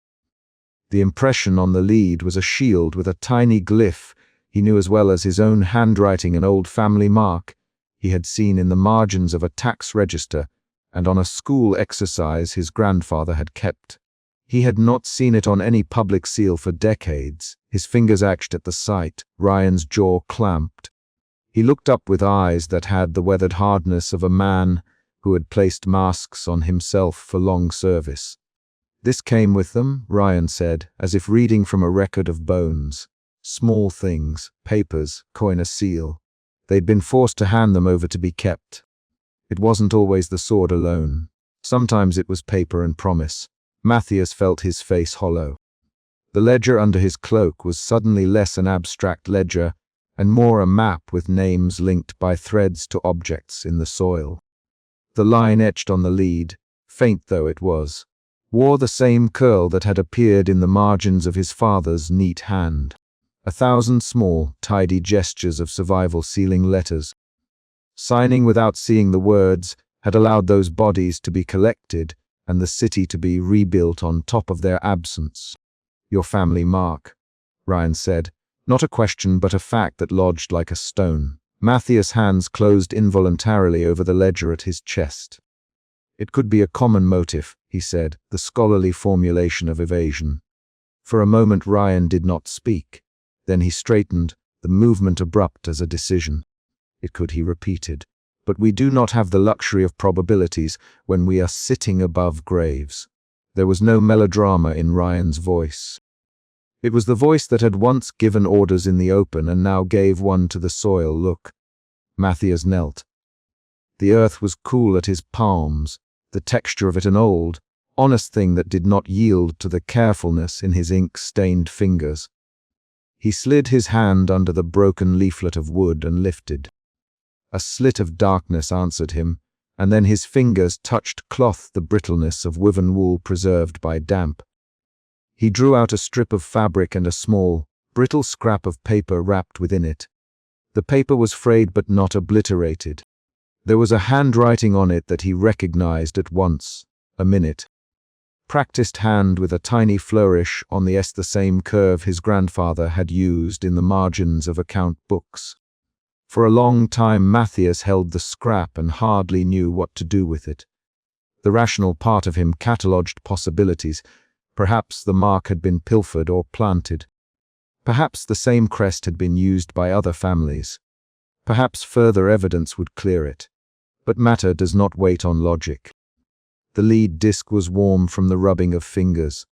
The impression on the lead was a shield with a tiny glyph he knew as well as his own handwriting, an old family mark he had seen in the margins of a tax register and on a school exercise his grandfather had kept. He had not seen it on any public seal for decades. His fingers ached at the sight. Ryan's jaw clamped. He looked up with eyes that had the weathered hardness of a man who had placed masks on himself for long service. "This came with them," Ryan said, as if reading from a record of bones. Small things, papers, coin a seal. They'd been forced to hand them over to be kept. It wasn't always the sword alone. Sometimes it was paper and promise. Matthias felt his face hollow. The ledger under his cloak was suddenly less an abstract ledger and more a map with names linked by threads to objects in the soil. The line etched on the lead, faint though it was, wore the same curl that had appeared in the margins of his father's neat hand. 1,000 small, tidy gestures of survival sealing letters. Signing without seeing the words had allowed those bodies to be collected and the city to be rebuilt on top of their absence. "Your family mark," Ryan said, not a question but a fact that lodged like a stone. Matthias' hands closed involuntarily over the ledger at his chest. "It could be a common motive," he said, the scholarly formulation of evasion. For a moment Ryan did not speak. Then he straightened, the movement abrupt as a decision. "It could," he repeated. "But we do not have the luxury of probabilities when we are sitting above graves." There was no melodrama in Ryan's voice. It was the voice that had once given orders in the open and now gave one to the soil. "Look." Matthias knelt. The earth was cool at his palms, the texture of it an old, honest thing that did not yield to the carefulness in his ink-stained fingers. He slid his hand under the broken leaflet of wood and lifted. A slit of darkness answered him, and then his fingers touched cloth, the brittleness of woven wool preserved by damp. He drew out a strip of fabric and a small, brittle scrap of paper wrapped within it. The paper was frayed but not obliterated. There was a handwriting on it that he recognized at once. A minute. Practiced hand with a tiny flourish on the same curve his grandfather had used in the margins of account books. For a long time Matthias held the scrap and hardly knew what to do with it. The rational part of him catalogued possibilities. Perhaps the mark had been pilfered or planted. Perhaps the same crest had been used by other families. Perhaps further evidence would clear it. But matter does not wait on logic. The lead disc was warm from the rubbing of fingers.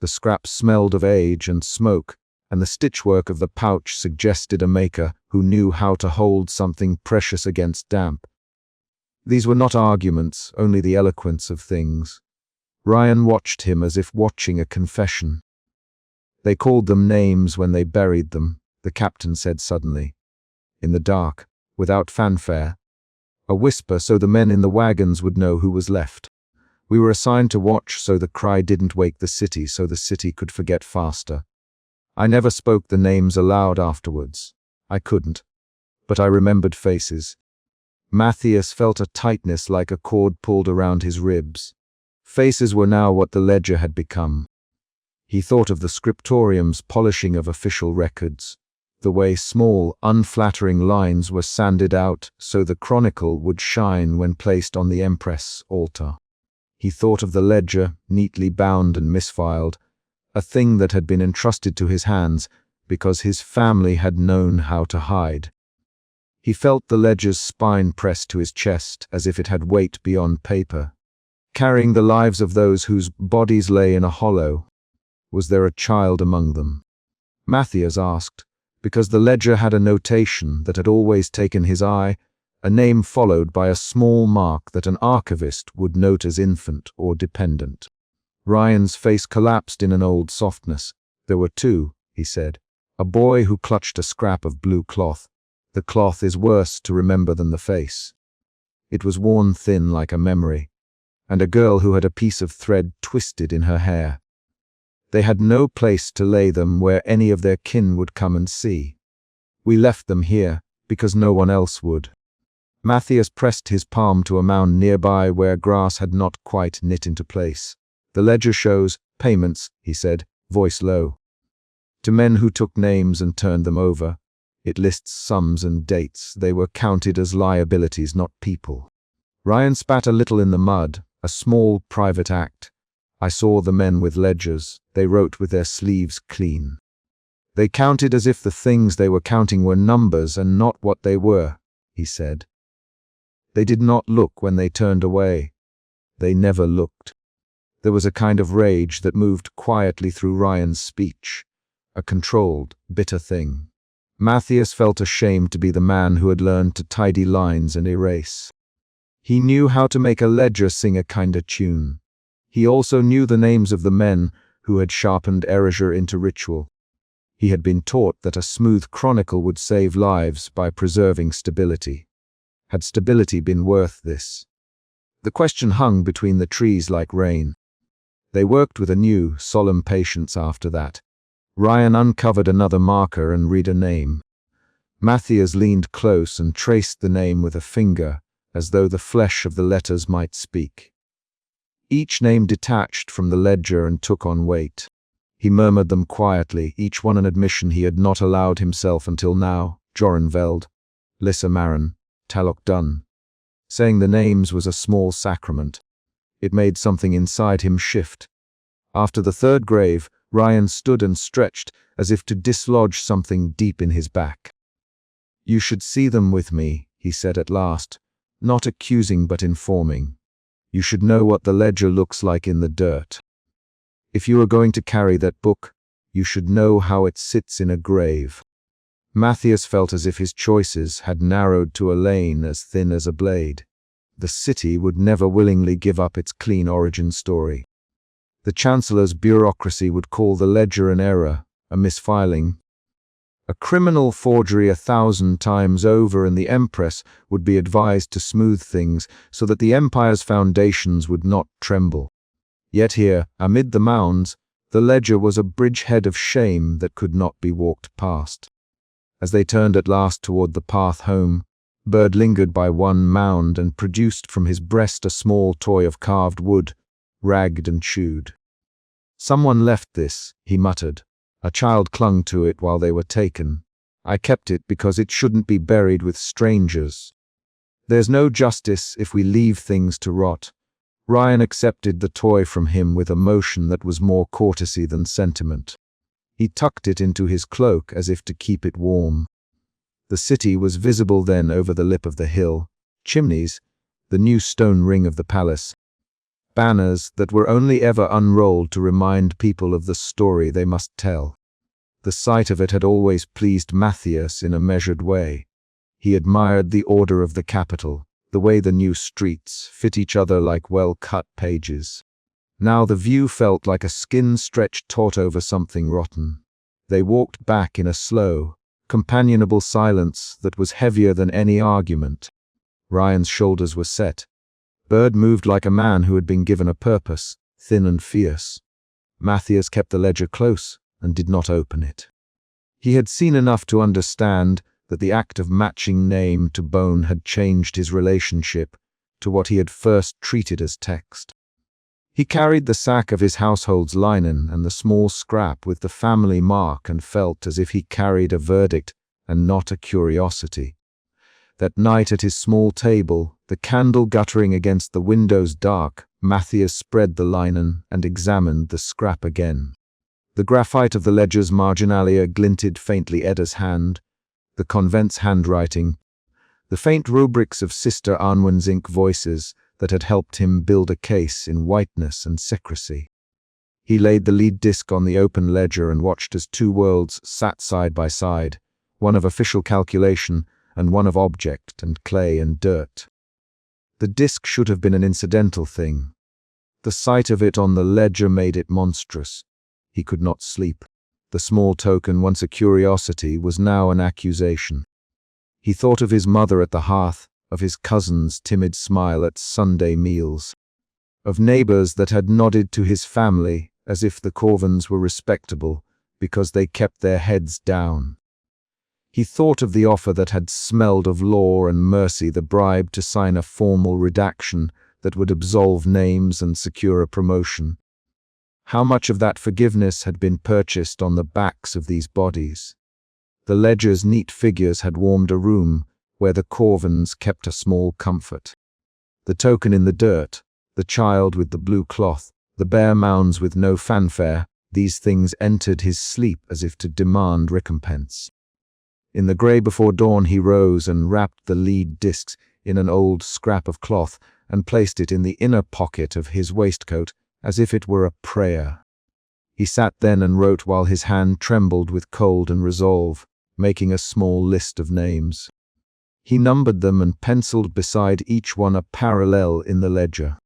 The scrap smelled of age and smoke, and the stitchwork of the pouch suggested a maker who knew how to hold something precious against damp. These were not arguments, only the eloquence of things. Ryan watched him as if watching a confession. "They called them names when they buried them," the captain said suddenly. "In the dark, without fanfare. A whisper so the men in the wagons would know who was left. We were assigned to watch so the cry didn't wake the city, so the city could forget faster. I never spoke the names aloud afterwards. I couldn't. But I remembered faces." Matthias felt a tightness like a cord pulled around his ribs. Faces were now what the ledger had become. He thought of the scriptorium's polishing of official records, the way small, unflattering lines were sanded out so the chronicle would shine when placed on the Empress' altar. He thought of the ledger, neatly bound and misfiled, a thing that had been entrusted to his hands because his family had known how to hide. He felt the ledger's spine pressed to his chest as if it had weight beyond paper, carrying the lives of those whose bodies lay in a hollow. Was there a child among them? Matthias asked, because the ledger had a notation that had always taken his eye, a name followed by a small mark that an archivist would note as infant or dependent. Ryan's face collapsed in an old softness. There were two, he said. A boy who clutched a scrap of blue cloth. The cloth is worse to remember than the face. It was worn thin like a memory. And a girl who had a piece of thread twisted in her hair. They had no place to lay them where any of their kin would come and see. We left them here because no one else would. Matthias pressed his palm to a mound nearby where grass had not quite knit into place. The ledger shows payments, he said, voice low. To men who took names and turned them over. It lists sums and dates. They were counted as liabilities, not people. Ryan spat a little in the mud, a small private act. I saw the men with ledgers. They wrote with their sleeves clean. They counted as if the things they were counting were numbers and not what they were, he said. They did not look when they turned away. They never looked. There was a kind of rage that moved quietly through Ryan's speech, a controlled, bitter thing. Matthias felt ashamed to be the man who had learned to tidy lines and erase. He knew how to make a ledger sing a kind of tune. He also knew the names of the men who had sharpened erasure into ritual. He had been taught that a smooth chronicle would save lives by preserving stability. Had stability been worth this? The question hung between the trees like rain. They worked with a new, solemn patience after that. Ryan uncovered another marker and read a name. Matthias leaned close and traced the name with a finger, as though the flesh of the letters might speak. Each name detached from the ledger and took on weight. He murmured them quietly, each one an admission he had not allowed himself until now. Jorenveld, Lissa Marin, Talok Dunn. Saying the names was a small sacrament. It made something inside him shift. After the third grave, Ryan stood and stretched as if to dislodge something deep in his back. You should see them with me, he said at last, not accusing but informing. You should know what the ledger looks like in the dirt. If you are going to carry that book, you should know how it sits in a grave. Matthias felt as if his choices had narrowed to a lane as thin as a blade. The city would never willingly give up its clean origin story. The Chancellor's bureaucracy would call the ledger an error, a misfiling, a criminal forgery 1,000 times over, and the Empress would be advised to smooth things so that the Empire's foundations would not tremble. Yet here, amid the mounds, the ledger was a bridgehead of shame that could not be walked past. As they turned at last toward the path home, Bird lingered by one mound and produced from his breast a small toy of carved wood, ragged and chewed. Someone left this, he muttered. A child clung to it while they were taken. I kept it because it shouldn't be buried with strangers. There's no justice if we leave things to rot. Ryan accepted the toy from him with emotion that was more courtesy than sentiment. He tucked it into his cloak as if to keep it warm. The city was visible then over the lip of the hill. Chimneys, the new stone ring of the palace. Banners that were only ever unrolled to remind people of the story they must tell. The sight of it had always pleased Matthias in a measured way. He admired the order of the capital, the way the new streets fit each other like well-cut pages. Now the view felt like a skin stretched taut over something rotten. They walked back in a slow, companionable silence that was heavier than any argument. Ryan's shoulders were set. Bird moved like a man who had been given a purpose, thin and fierce. Matthias kept the ledger close and did not open it. He had seen enough to understand that the act of matching name to bone had changed his relationship to what he had first treated as text. He carried the sack of his household's linen and the small scrap with the family mark and felt as if he carried a verdict and not a curiosity. That night at his small table, the candle guttering against the windows dark, Matthias spread the linen and examined the scrap again. The graphite of the ledger's marginalia glinted faintly. Edda's hand, the convent's handwriting, the faint rubrics of Sister Arnwin's ink voices that had helped him build a case in whiteness and secrecy. He laid the lead disc on the open ledger and watched as two worlds sat side by side, one of official calculation and one of object and clay and dirt. The disk should have been an incidental thing. The sight of it on the ledger made it monstrous. He could not sleep. The small token, once a curiosity, was now an accusation. He thought of his mother at the hearth, of his cousin's timid smile at Sunday meals, of neighbors that had nodded to his family as if the Corvins were respectable because they kept their heads down. He thought of the offer that had smelled of law and mercy, the bribe to sign a formal redaction that would absolve names and secure a promotion. How much of that forgiveness had been purchased on the backs of these bodies? The ledger's neat figures had warmed a room where the Corvins kept a small comfort. The token in the dirt, the child with the blue cloth, the bare mounds with no fanfare, these things entered his sleep as if to demand recompense. In the grey before dawn he rose and wrapped the lead discs in an old scrap of cloth and placed it in the inner pocket of his waistcoat as if it were a prayer. He sat then and wrote while his hand trembled with cold and resolve, making a small list of names. He numbered them and penciled beside each one a parallel in the ledger.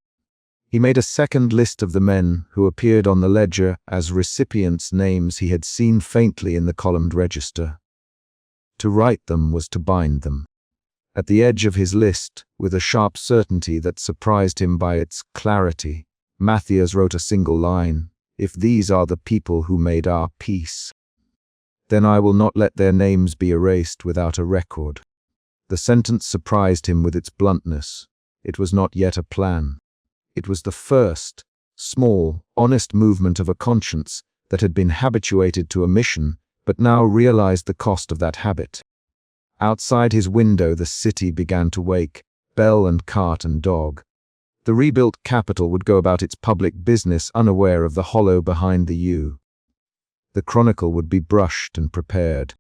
He made a second list of the men who appeared on the ledger as recipients' names he had seen faintly in the columned register. To write them was to bind them. At the edge of his list, with a sharp certainty that surprised him by its clarity, Matthias wrote a single line: "If these are the people who made our peace, then I will not let their names be erased without a record." The sentence surprised him with its bluntness. It was not yet a plan. It was the first, small, honest movement of a conscience that had been habituated to omission, but now realized the cost of that habit. Outside his window the city began to wake, bell and cart and dog. The rebuilt capital would go about its public business unaware of the hollow behind the U. The chronicle would be brushed and prepared.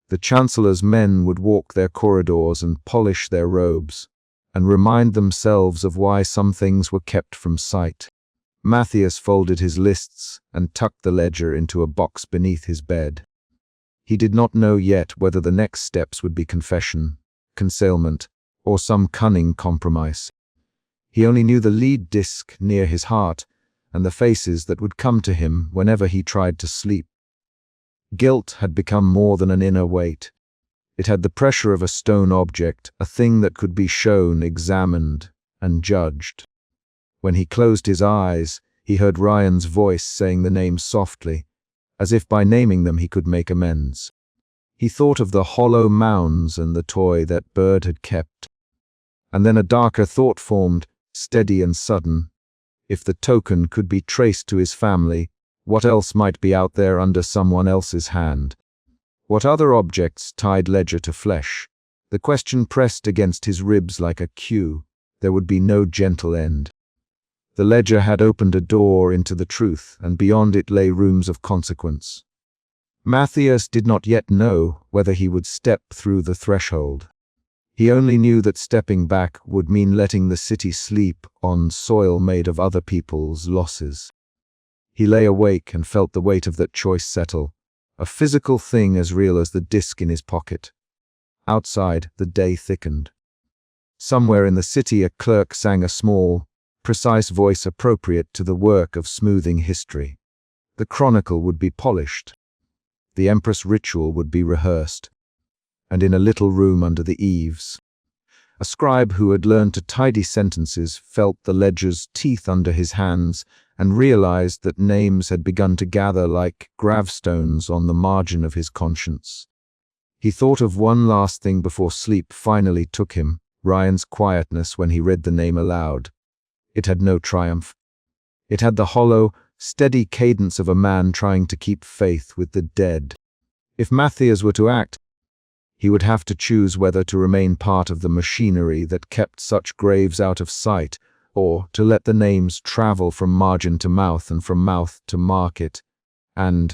The chancellor's men would walk their corridors and polish their robes, and remind themselves of why some things were kept from sight. Matthias folded his lists and tucked the ledger into a box beneath his bed. He did not know yet whether the next steps would be confession, concealment, or some cunning compromise. He only knew the lead disc near his heart and the faces that would come to him whenever he tried to sleep. Guilt had become more than an inner weight. It had the pressure of a stone object, a thing that could be shown, examined, and judged. When he closed his eyes, he heard Ryan's voice saying the names softly, as if by naming them he could make amends. He thought of the hollow mounds and the toy that Bird had kept. And then a darker thought formed, steady and sudden. If the token could be traced to his family, what else might be out there under someone else's hand? What other objects tied ledger to flesh? The question pressed against his ribs like a cue. There would be no gentle end. The ledger had opened a door into the truth, and beyond it lay rooms of consequence. Matthias did not yet know whether he would step through the threshold. He only knew that stepping back would mean letting the city sleep on soil made of other people's losses. He lay awake and felt the weight of that choice settle, a physical thing as real as the disc in his pocket. Outside, the day thickened. Somewhere in the city a clerk sang a small, precise voice appropriate to the work of smoothing history. The chronicle would be polished. The Empress ritual would be rehearsed. And in a little room under the eaves, a scribe who had learned to tidy sentences felt the ledger's teeth under his hands and realized that names had begun to gather like gravestones on the margin of his conscience. He thought of one last thing before sleep finally took him, Ryan's quietness when he read the name aloud. It had no triumph. It had the hollow, steady cadence of a man trying to keep faith with the dead. If Matthias were to act, he would have to choose whether to remain part of the machinery that kept such graves out of sight, or to let the names travel from margin to mouth and from mouth to market, and,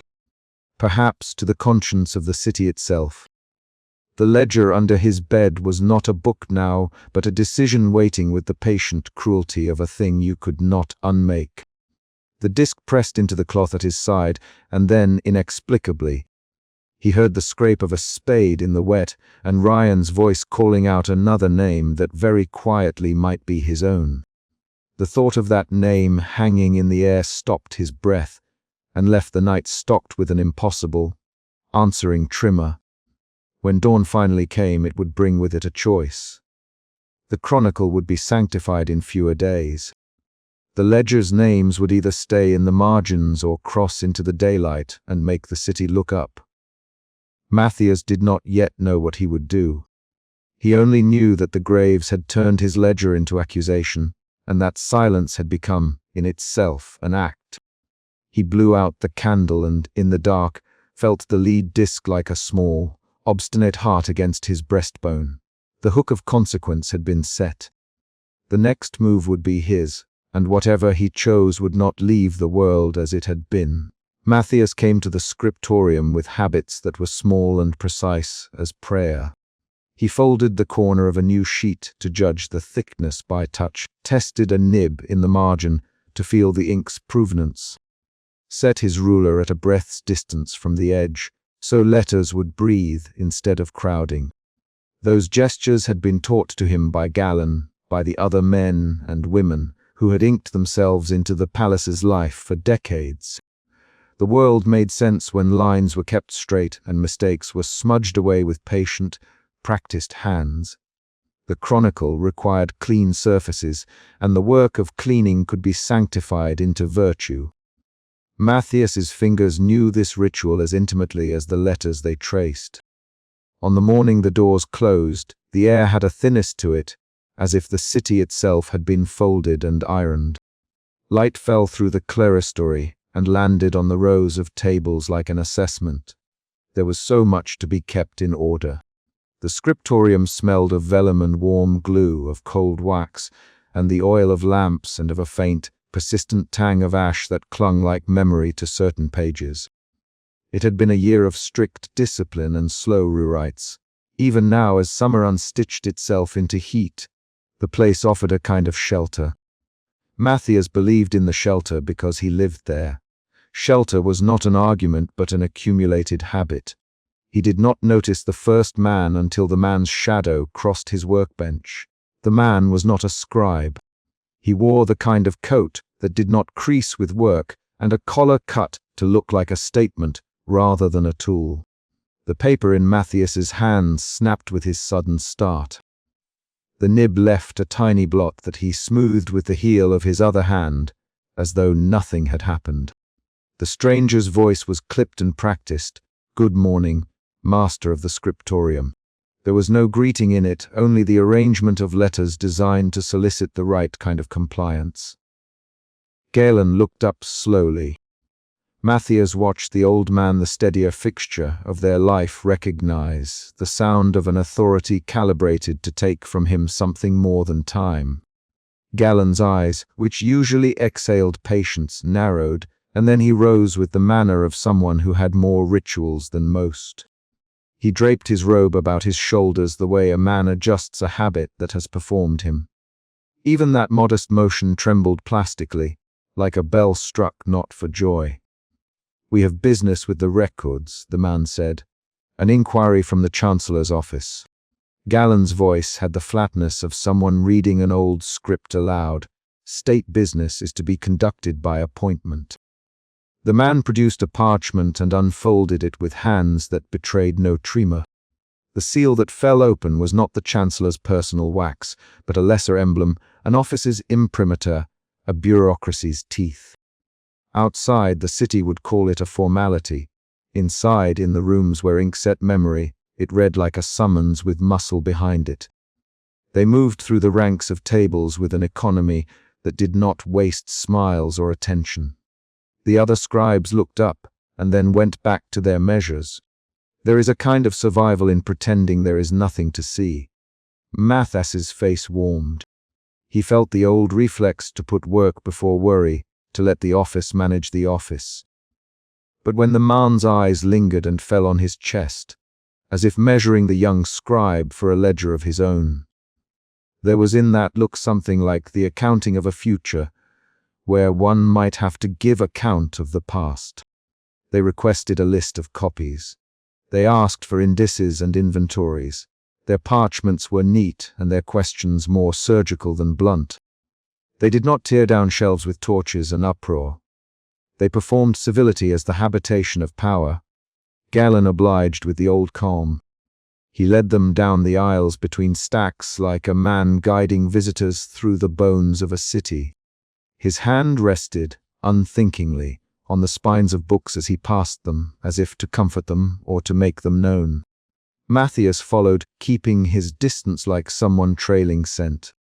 perhaps, to the conscience of the city itself. The ledger under his bed was not a book now, but a decision waiting with the patient cruelty of a thing you could not unmake. The disc pressed into the cloth at his side, and then, inexplicably, He heard the scrape of a spade in the wet, and Ryan's voice calling out another name that very quietly might be his own. The thought of that name hanging in the air stopped his breath, and left the night stocked with an impossible, answering tremor. When dawn finally came, it would bring with it a choice. The chronicle would be sanctified in fewer days. The ledger's names would either stay in the margins or cross into the daylight and make the city look up. Matthias did not yet know what he would do. He only knew that the graves had turned his ledger into accusation, and that silence had become, in itself, an act. He blew out the candle and, in the dark, felt the lead disc like a small, obstinate heart against his breastbone. The hook of consequence had been set. The next move would be his, and whatever he chose would not leave the world as it had been. Matthias came to the scriptorium with habits that were small and precise as prayer. He folded the corner of a new sheet to judge the thickness by touch, tested a nib in the margin to feel the ink's provenance, set his ruler at a breath's distance from the edge, so letters would breathe instead of crowding. Those gestures had been taught to him by Galen, by the other men and women who had inked themselves into the palace's life for decades. The world made sense when lines were kept straight and mistakes were smudged away with patient, practiced hands. The chronicle required clean surfaces, and the work of cleaning could be sanctified into virtue. Matthias's fingers knew this ritual as intimately as the letters they traced. On the morning the doors closed, the air had a thinness to it, as if the city itself had been folded and ironed. Light fell through the clerestory and landed on the rows of tables like an assessment. There was so much to be kept in order. The scriptorium smelled of vellum and warm glue, of cold wax, and the oil of lamps, and of a faint, persistent tang of ash that clung like memory to certain pages. It had been a year of strict discipline and slow rewrites. Even now, as summer unstitched itself into heat, the place offered a kind of shelter. Matthias believed in the shelter because he lived there. Shelter was not an argument but an accumulated habit. He did not notice the first man until the man's shadow crossed his workbench. The man was not a scribe. He wore the kind of coat that did not crease with work and a collar cut to look like a statement rather than a tool. The paper in Matthias's hands snapped with his sudden start. The nib left a tiny blot that he smoothed with the heel of his other hand, as though nothing had happened. The stranger's voice was clipped and practiced. "Good morning, master of the scriptorium." There was no greeting in it, only the arrangement of letters designed to solicit the right kind of compliance. Galen looked up slowly. Matthias watched the old man, the steadier fixture of their life, recognize the sound of an authority calibrated to take from him something more than time. Galen's eyes, which usually exhaled patience, narrowed, and then he rose with the manner of someone who had more rituals than most. He draped his robe about his shoulders the way a man adjusts a habit that has performed him. Even that modest motion trembled plastically, like a bell struck not for joy. "We have business with the records," the man said. "An inquiry from the Chancellor's office." Galen's voice had the flatness of someone reading an old script aloud. "State business is to be conducted by appointment." The man produced a parchment and unfolded it with hands that betrayed no tremor. The seal that fell open was not the Chancellor's personal wax, but a lesser emblem, an office's imprimatur, a bureaucracy's teeth. Outside, the city would call it a formality. Inside, in the rooms where ink set memory, it read like a summons with muscle behind it. They moved through the ranks of tables with an economy that did not waste smiles or attention. The other scribes looked up and then went back to their measures. There is a kind of survival in pretending there is nothing to see. Matthias's face warmed. He felt the old reflex to put work before worry, to let the office manage the office. But when the man's eyes lingered and fell on his chest, as if measuring the young scribe for a ledger of his own, there was in that look something like the accounting of a future, where one might have to give account of the past. They requested a list of copies. They asked for indices and inventories. Their parchments were neat and their questions more surgical than blunt. They did not tear down shelves with torches and uproar. They performed civility as the habitation of power. Galen obliged with the old calm. He led them down the aisles between stacks like a man guiding visitors through the bones of a city. His hand rested, unthinkingly, on the spines of books as he passed them, as if to comfort them or to make them known. Matthias followed, keeping his distance like someone trailing scent.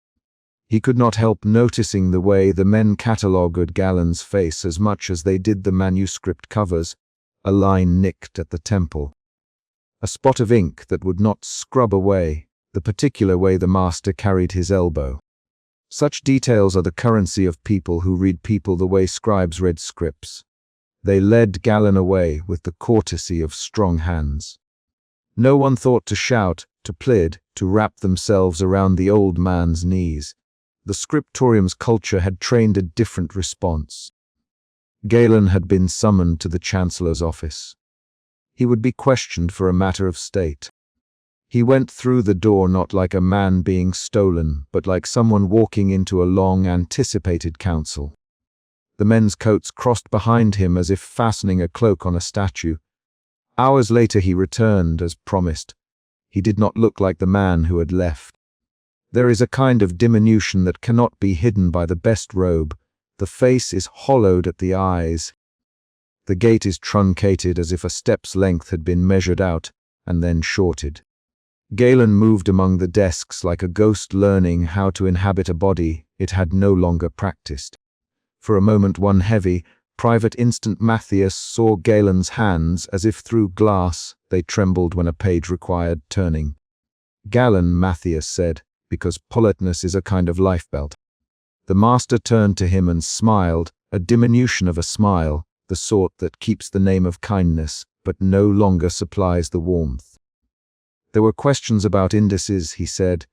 He could not help noticing the way the men catalogued Galen's face as much as they did the manuscript covers, a line nicked at the temple. A spot of ink that would not scrub away, the particular way the master carried his elbow. Such details are the currency of people who read people the way scribes read scripts. They led Galen away with the courtesy of strong hands. No one thought to shout, to plead, to wrap themselves around the old man's knees. The scriptorium's culture had trained a different response. Galen had been summoned to the chancellor's office. He would be questioned for a matter of state. He went through the door not like a man being stolen, but like someone walking into a long-anticipated council. The men's coats crossed behind him as if fastening a cloak on a statue. Hours later he returned, as promised. He did not look like the man who had left. There is a kind of diminution that cannot be hidden by the best robe. The face is hollowed at the eyes. The gait is truncated as if a step's length had been measured out and then shorted. Galen moved among the desks like a ghost learning how to inhabit a body it had no longer practiced. For a moment, one heavy, private instant, Matthias saw Galen's hands as if through glass. They trembled when a page required turning. Galen, Matthias said, because politeness is a kind of lifebelt. The master turned to him and smiled, a diminution of a smile, the sort that keeps the name of kindness, but no longer supplies the warmth. There were questions about indices, he said,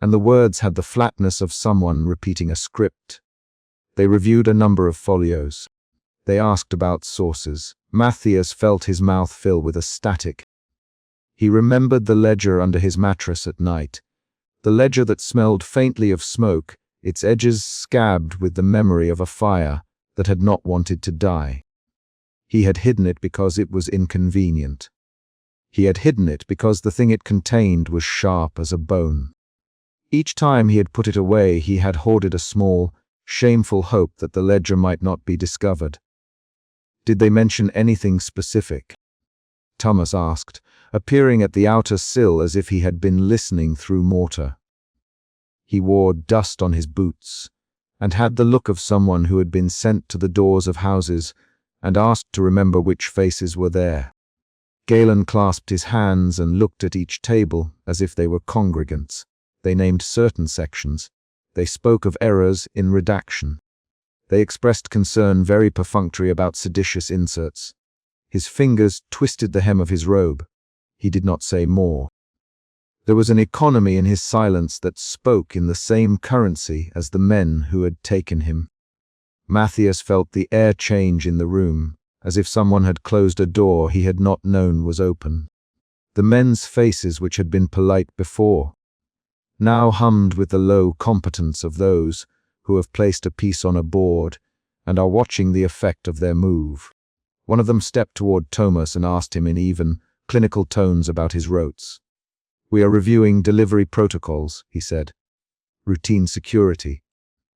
and the words had the flatness of someone repeating a script. They reviewed a number of folios. They asked about sources. Matthias felt his mouth fill with a static. He remembered the ledger under his mattress at night, the ledger that smelled faintly of smoke, its edges scabbed with the memory of a fire that had not wanted to die. He had hidden it because it was inconvenient. He had hidden it because the thing it contained was sharp as a bone. Each time he had put it away, he had hoarded a small, shameful hope that the ledger might not be discovered. Did they mention anything specific? Thomas asked, appearing at the outer sill as if he had been listening through mortar. He wore dust on his boots, and had the look of someone who had been sent to the doors of houses and asked to remember which faces were there. Galen clasped his hands and looked at each table as if they were congregants. They named certain sections. They spoke of errors in redaction. They expressed concern very perfunctory about seditious inserts. His fingers twisted the hem of his robe. He did not say more. There was an economy in his silence that spoke in the same currency as the men who had taken him. Matthias felt the air change in the room, as if someone had closed a door he had not known was open. The men's faces, which had been polite before, now hummed with the low competence of those who have placed a piece on a board and are watching the effect of their move. One of them stepped toward Thomas and asked him in even, clinical tones about his rotes. "We are reviewing delivery protocols," he said. "Routine security."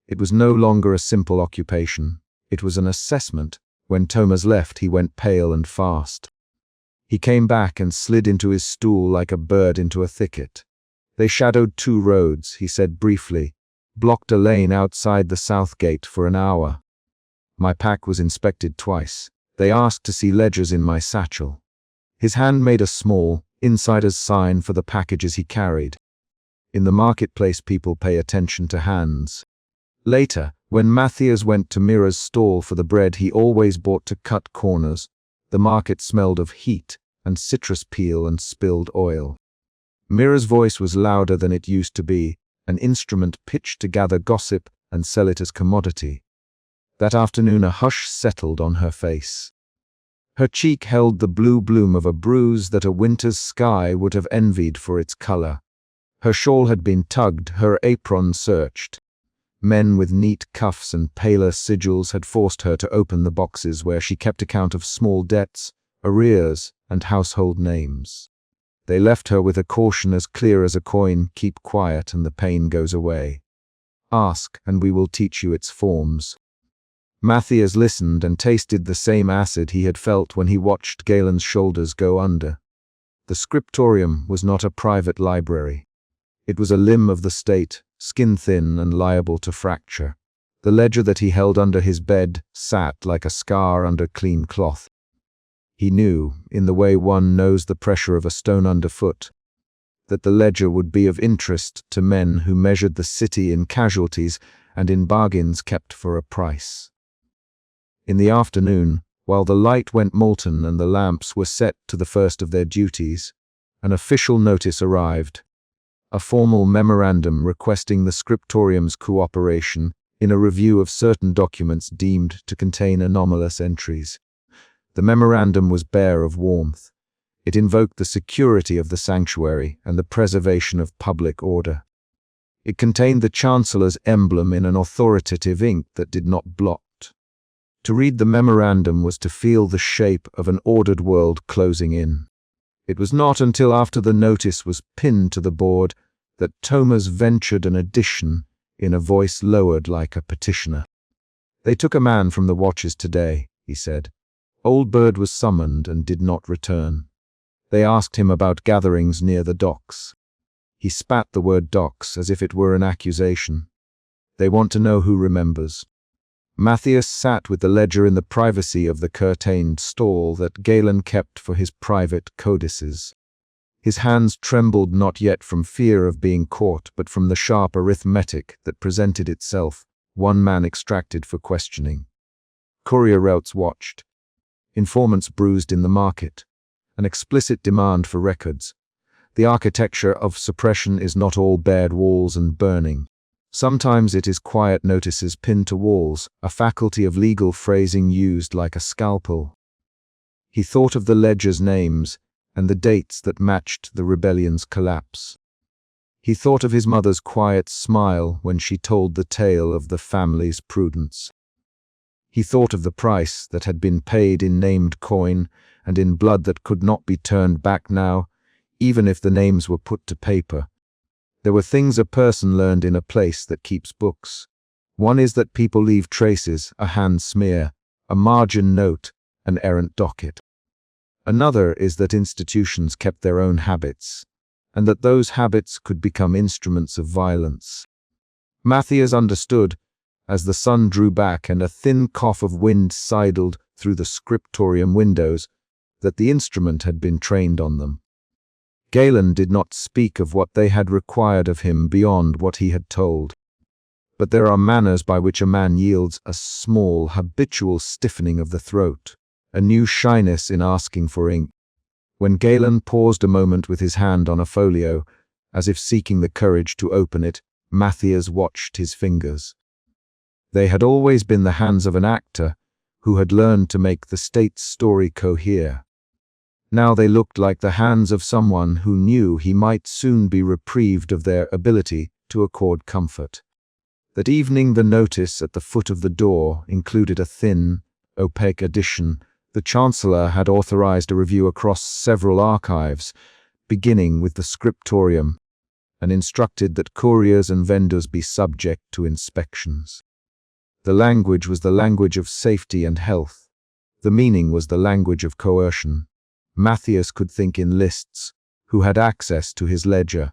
It was no longer a simple occupation. It was an assessment. When Thomas left, he went pale and fast. He came back and slid into his stool like a bird into a thicket. "They shadowed 2 roads," he said briefly, "blocked a lane outside the south gate for an hour. My pack was inspected twice. They asked to see ledgers in my satchel." His hand made a small, insider's sign for the packages he carried. In the marketplace, people pay attention to hands. Later, when Matthias went to Mira's stall for the bread he always bought to cut corners, the market smelled of heat and citrus peel and spilled oil. Mira's voice was louder than it used to be, an instrument pitched to gather gossip and sell it as commodity. That afternoon a hush settled on her face. Her cheek held the blue bloom of a bruise that a winter's sky would have envied for its color. Her shawl had been tugged, her apron searched. Men with neat cuffs and paler sigils had forced her to open the boxes where she kept account of small debts, arrears, and household names. They left her with a caution as clear as a coin: keep quiet and the pain goes away. Ask, and we will teach you its forms. Matthias listened and tasted the same acid he had felt when he watched Galen's shoulders go under. The scriptorium was not a private library. It was a limb of the state, skin-thin and liable to fracture. The ledger that he held under his bed sat like a scar under clean cloth. He knew, in the way one knows the pressure of a stone underfoot, that the ledger would be of interest to men who measured the city in casualties and in bargains kept for a price. In the afternoon, while the light went molten and the lamps were set to the first of their duties, an official notice arrived. A formal memorandum requesting the scriptorium's cooperation in a review of certain documents deemed to contain anomalous entries. The memorandum was bare of warmth. It invoked the security of the sanctuary and the preservation of public order. It contained the Chancellor's emblem in an authoritative ink that did not blot. To read the memorandum was to feel the shape of an ordered world closing in. It was not until after the notice was pinned to the board that Thomas ventured an addition in a voice lowered like a petitioner. They took a man from the watches today, he said. Old Bird was summoned and did not return. They asked him about gatherings near the docks. He spat the word docks as if it were an accusation. They want to know who remembers. Matthias sat with the ledger in the privacy of the curtained stall that Galen kept for his private codices. His hands trembled not yet from fear of being caught, but from the sharp arithmetic that presented itself, one man extracted for questioning. Courier routes watched. Informants bruised in the market. An explicit demand for records. The architecture of suppression is not all bared walls and burning. Sometimes it is quiet notices pinned to walls, a faculty of legal phrasing used like a scalpel. He thought of the ledger's names and the dates that matched the rebellion's collapse. He thought of his mother's quiet smile when she told the tale of the family's prudence. He thought of the price that had been paid in named coin and in blood that could not be turned back now, even if the names were put to paper. There were things a person learned in a place that keeps books. One is that people leave traces, a hand smear, a margin note, an errant docket. Another is that institutions kept their own habits, and that those habits could become instruments of violence. Matthias understood, as the sun drew back and a thin cough of wind sidled through the scriptorium windows, that the instrument had been trained on them. Galen did not speak of what they had required of him beyond what he had told. But there are manners by which a man yields a small, habitual stiffening of the throat, a new shyness in asking for ink. When Galen paused a moment with his hand on a folio, as if seeking the courage to open it, Matthias watched his fingers. They had always been the hands of an actor who had learned to make the state's story cohere. Now they looked like the hands of someone who knew he might soon be reprieved of their ability to accord comfort. That evening the notice at the foot of the door included a thin, opaque addition. The Chancellor had authorized a review across several archives, beginning with the scriptorium, and instructed that couriers and vendors be subject to inspections. The language was the language of safety and health. The meaning was the language of coercion. Matthias could think in lists, who had access to his ledger.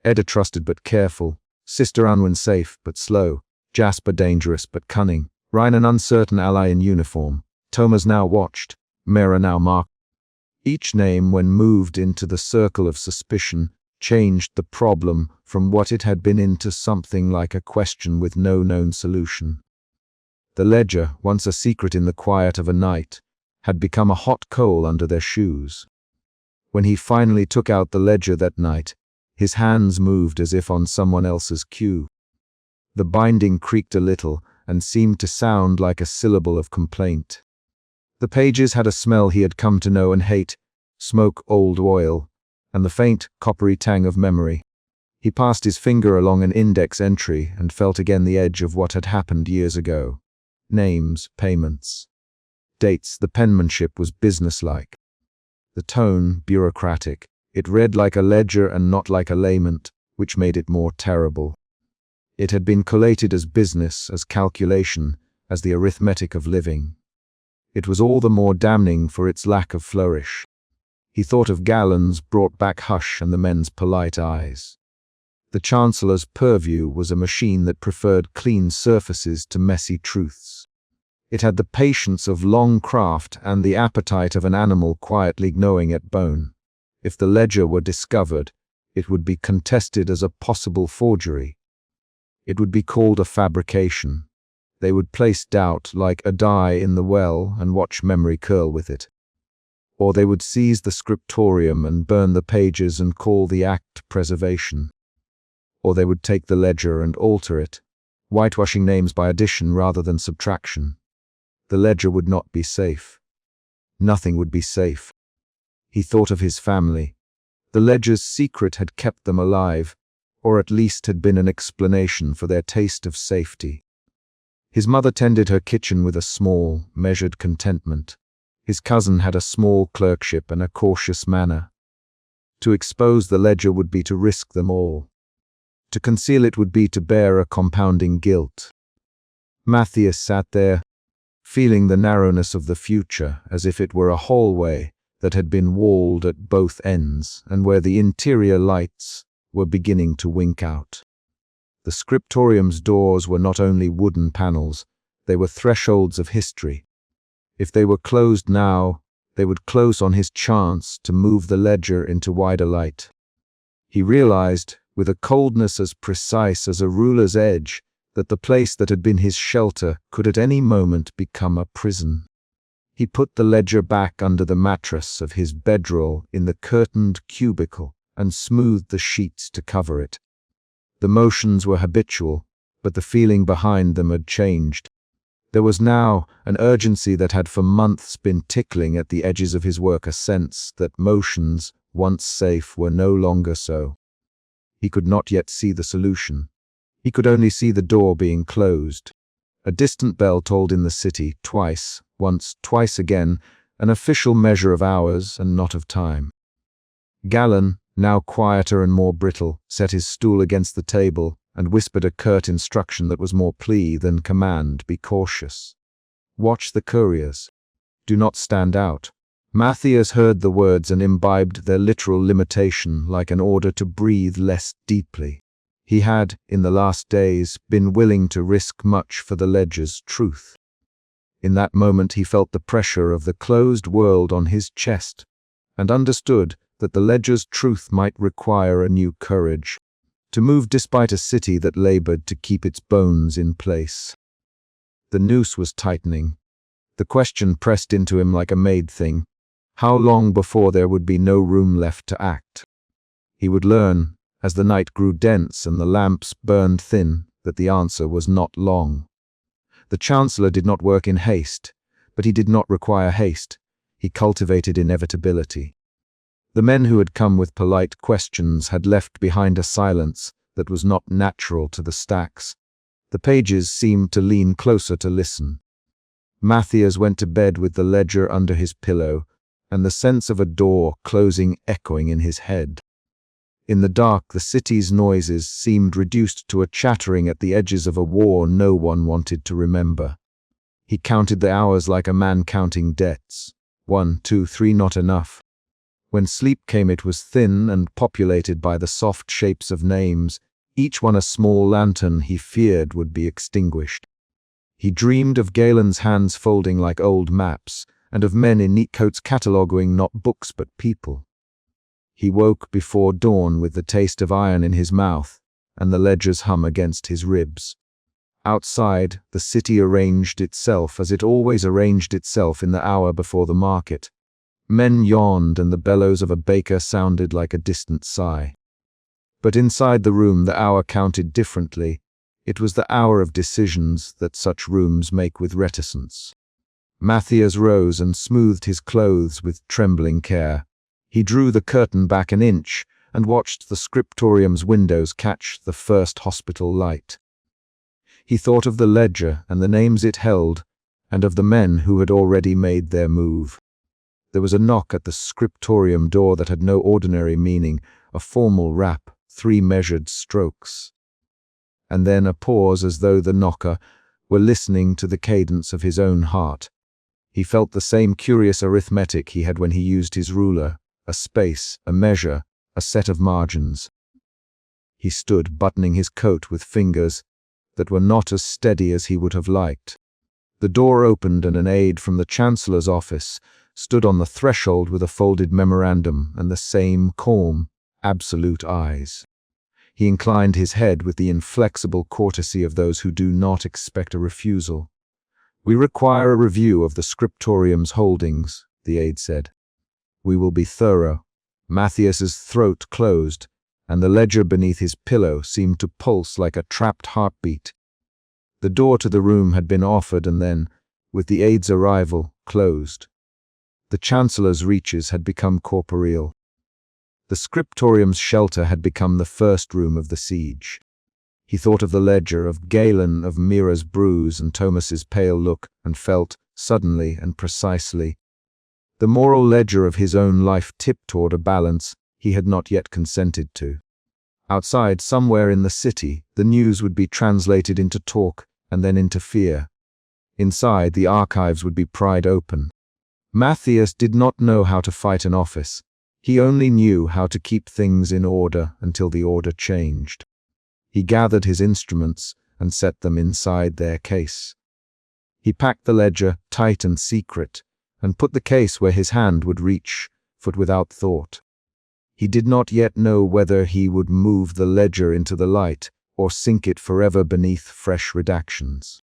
Edda trusted but careful, Sister Unwin safe but slow, Jasper dangerous but cunning, Ryan an uncertain ally in uniform, Thomas now watched, Mera now marked. Each name, when moved into the circle of suspicion, changed the problem from what it had been into something like a question with no known solution. The ledger, once a secret in the quiet of a night, had become a hot coal under their shoes. When he finally took out the ledger that night, his hands moved as if on someone else's cue. The binding creaked a little and seemed to sound like a syllable of complaint. The pages had a smell he had come to know and hate, smoke, old oil, and the faint, coppery tang of memory. He passed his finger along an index entry and felt again the edge of what had happened years ago. Names, payments, dates. The penmanship was businesslike. The tone, bureaucratic. It read like a ledger and not like a lament, which made it more terrible. It had been collated as business, as calculation, as the arithmetic of living. It was all the more damning for its lack of flourish. He thought of Gallon's brought back hush and the men's polite eyes. The Chancellor's purview was a machine that preferred clean surfaces to messy truths. It had the patience of long craft and the appetite of an animal quietly gnawing at bone. If the ledger were discovered, it would be contested as a possible forgery. It would be called a fabrication. They would place doubt like a die in the well and watch memory curl with it. Or they would seize the scriptorium and burn the pages and call the act preservation. Or they would take the ledger and alter it, whitewashing names by addition rather than subtraction. The ledger would not be safe. Nothing would be safe. He thought of his family. The ledger's secret had kept them alive, or at least had been an explanation for their taste of safety. His mother tended her kitchen with a small, measured contentment. His cousin had a small clerkship and a cautious manner. To expose the ledger would be to risk them all. To conceal it would be to bear a compounding guilt. Matthias sat there, feeling the narrowness of the future as if it were a hallway that had been walled at both ends and where the interior lights were beginning to wink out. The scriptorium's doors were not only wooden panels, they were thresholds of history. If they were closed now, they would close on his chance to move the ledger into wider light. He realized, with a coldness as precise as a ruler's edge, that the place that had been his shelter could at any moment become a prison. He put the ledger back under the mattress of his bedroll in the curtained cubicle and smoothed the sheets to cover it. The motions were habitual, but the feeling behind them had changed. There was now an urgency that had for months been tickling at the edges of his work, a sense that motions, once safe, were no longer so. He could not yet see the solution. He could only see the door being closed. A distant bell tolled in the city, twice, once, twice again, an official measure of hours and not of time. Gallon, now quieter and more brittle, set his stool against the table and whispered a curt instruction that was more plea than command: be cautious. Watch the couriers. Do not stand out. Matthias heard the words and imbibed their literal limitation like an order to breathe less deeply. He had, in the last days, been willing to risk much for the ledger's truth. In that moment he felt the pressure of the closed world on his chest, and understood that the ledger's truth might require a new courage, to move despite a city that labored to keep its bones in place. The noose was tightening. The question pressed into him like a made thing. How long before there would be no room left to act? He would learn, as the night grew dense and the lamps burned thin, that the answer was not long. The Chancellor did not work in haste, but he did not require haste. He cultivated inevitability. The men who had come with polite questions had left behind a silence that was not natural to the stacks. The pages seemed to lean closer to listen. Matthias went to bed with the ledger under his pillow, and the sense of a door closing echoing in his head. In the dark, the city's noises seemed reduced to a chattering at the edges of a war no one wanted to remember. He counted the hours like a man counting debts. 1, 2, 3, not enough. When sleep came, it was thin and populated by the soft shapes of names, each one a small lantern he feared would be extinguished. He dreamed of Galen's hands folding like old maps, and of men in neat coats cataloguing not books but people. He woke before dawn with the taste of iron in his mouth and the ledger's hum against his ribs. Outside, the city arranged itself as it always arranged itself in the hour before the market. Men yawned and the bellows of a baker sounded like a distant sigh. But inside the room the hour counted differently. It was the hour of decisions that such rooms make with reticence. Matthias rose and smoothed his clothes with trembling care. He drew the curtain back an inch and watched the scriptorium's windows catch the first hospital light. He thought of the ledger and the names it held, and of the men who had already made their move. There was a knock at the scriptorium door that had no ordinary meaning, a formal rap, 3 measured strokes. And then a pause as though the knocker were listening to the cadence of his own heart. He felt the same curious arithmetic he had when he used his ruler, a space, a measure, a set of margins. He stood buttoning his coat with fingers that were not as steady as he would have liked. The door opened and an aide from the Chancellor's office stood on the threshold with a folded memorandum and the same calm, absolute eyes. He inclined his head with the inflexible courtesy of those who do not expect a refusal. "We require a review of the scriptorium's holdings," the aide said. "We will be thorough." Matthias's throat closed, and the ledger beneath his pillow seemed to pulse like a trapped heartbeat. The door to the room had been offered and then, with the aide's arrival, closed. The Chancellor's reaches had become corporeal. The scriptorium's shelter had become the first room of the siege. He thought of the ledger, of Galen, of Mira's bruise and Thomas's pale look, and felt, suddenly and precisely, the moral ledger of his own life tipped toward a balance he had not yet consented to. Outside, somewhere in the city, the news would be translated into talk and then into fear. Inside, the archives would be pried open. Matthias did not know how to fight an office. He only knew how to keep things in order until the order changed. He gathered his instruments and set them inside their case. He packed the ledger tight and secret, and put the case where his hand would reach, but without thought. He did not yet know whether he would move the ledger into the light or sink it forever beneath fresh redactions.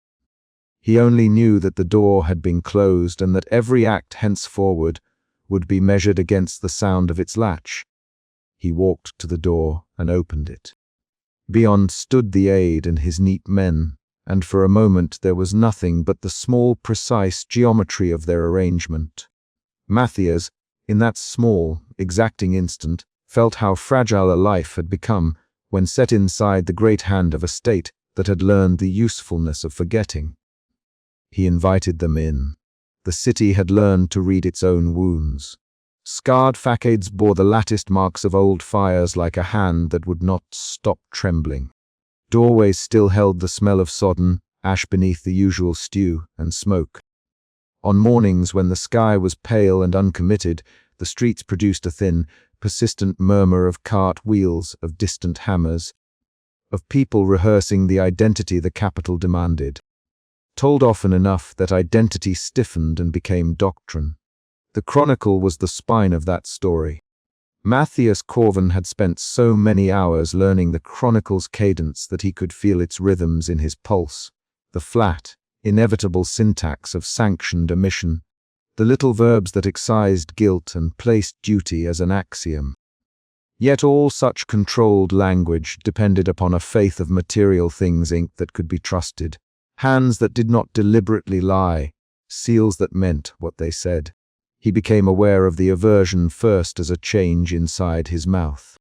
He only knew that the door had been closed and that every act henceforward would be measured against the sound of its latch. He walked to the door and opened it. Beyond stood the aide and his neat men, and for a moment there was nothing but the small, precise geometry of their arrangement. Matthias, in that small, exacting instant, felt how fragile a life had become when set inside the great hand of a state that had learned the usefulness of forgetting. He invited them in. The city had learned to read its own wounds. Scarred facades bore the latticed marks of old fires like a hand that would not stop trembling. Doorways still held the smell of sodden, ash beneath the usual stew and smoke. On mornings when the sky was pale and uncommitted, the streets produced a thin, persistent murmur of cart wheels, of distant hammers, of people rehearsing the identity the capital demanded. Told often enough that identity stiffened and became doctrine. The chronicle was the spine of that story. Matthias Corvin had spent so many hours learning the chronicle's cadence that he could feel its rhythms in his pulse, the flat, inevitable syntax of sanctioned omission, the little verbs that excised guilt and placed duty as an axiom. Yet all such controlled language depended upon a faith of material things inked that could be trusted, hands that did not deliberately lie, seals that meant what they said. He became aware of the aversion first as a change inside his mouth.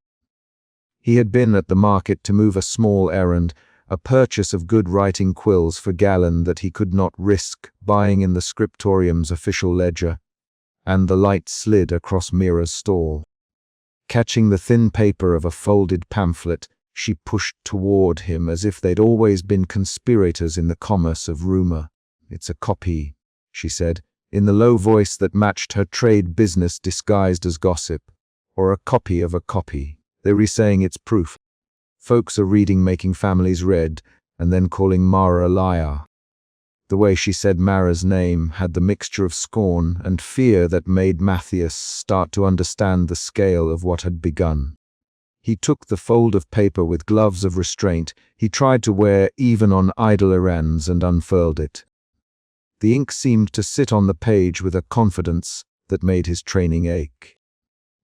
He had been at the market to move a small errand, a purchase of good writing quills for Galen that he could not risk buying in the scriptorium's official ledger, and the light slid across Mira's stall. Catching the thin paper of a folded pamphlet, she pushed toward him as if they'd always been conspirators in the commerce of rumor. "It's a copy," she said, in the low voice that matched her trade business disguised as gossip. "Or a copy of a copy. They're resaying its proof. Folks are reading Making Families Red, and then calling Mara a liar." The way she said Mara's name had the mixture of scorn and fear that made Matthias start to understand the scale of what had begun. He took the fold of paper with gloves of restraint he tried to wear even on idle errands and unfurled it. The ink seemed to sit on the page with a confidence that made his training ache.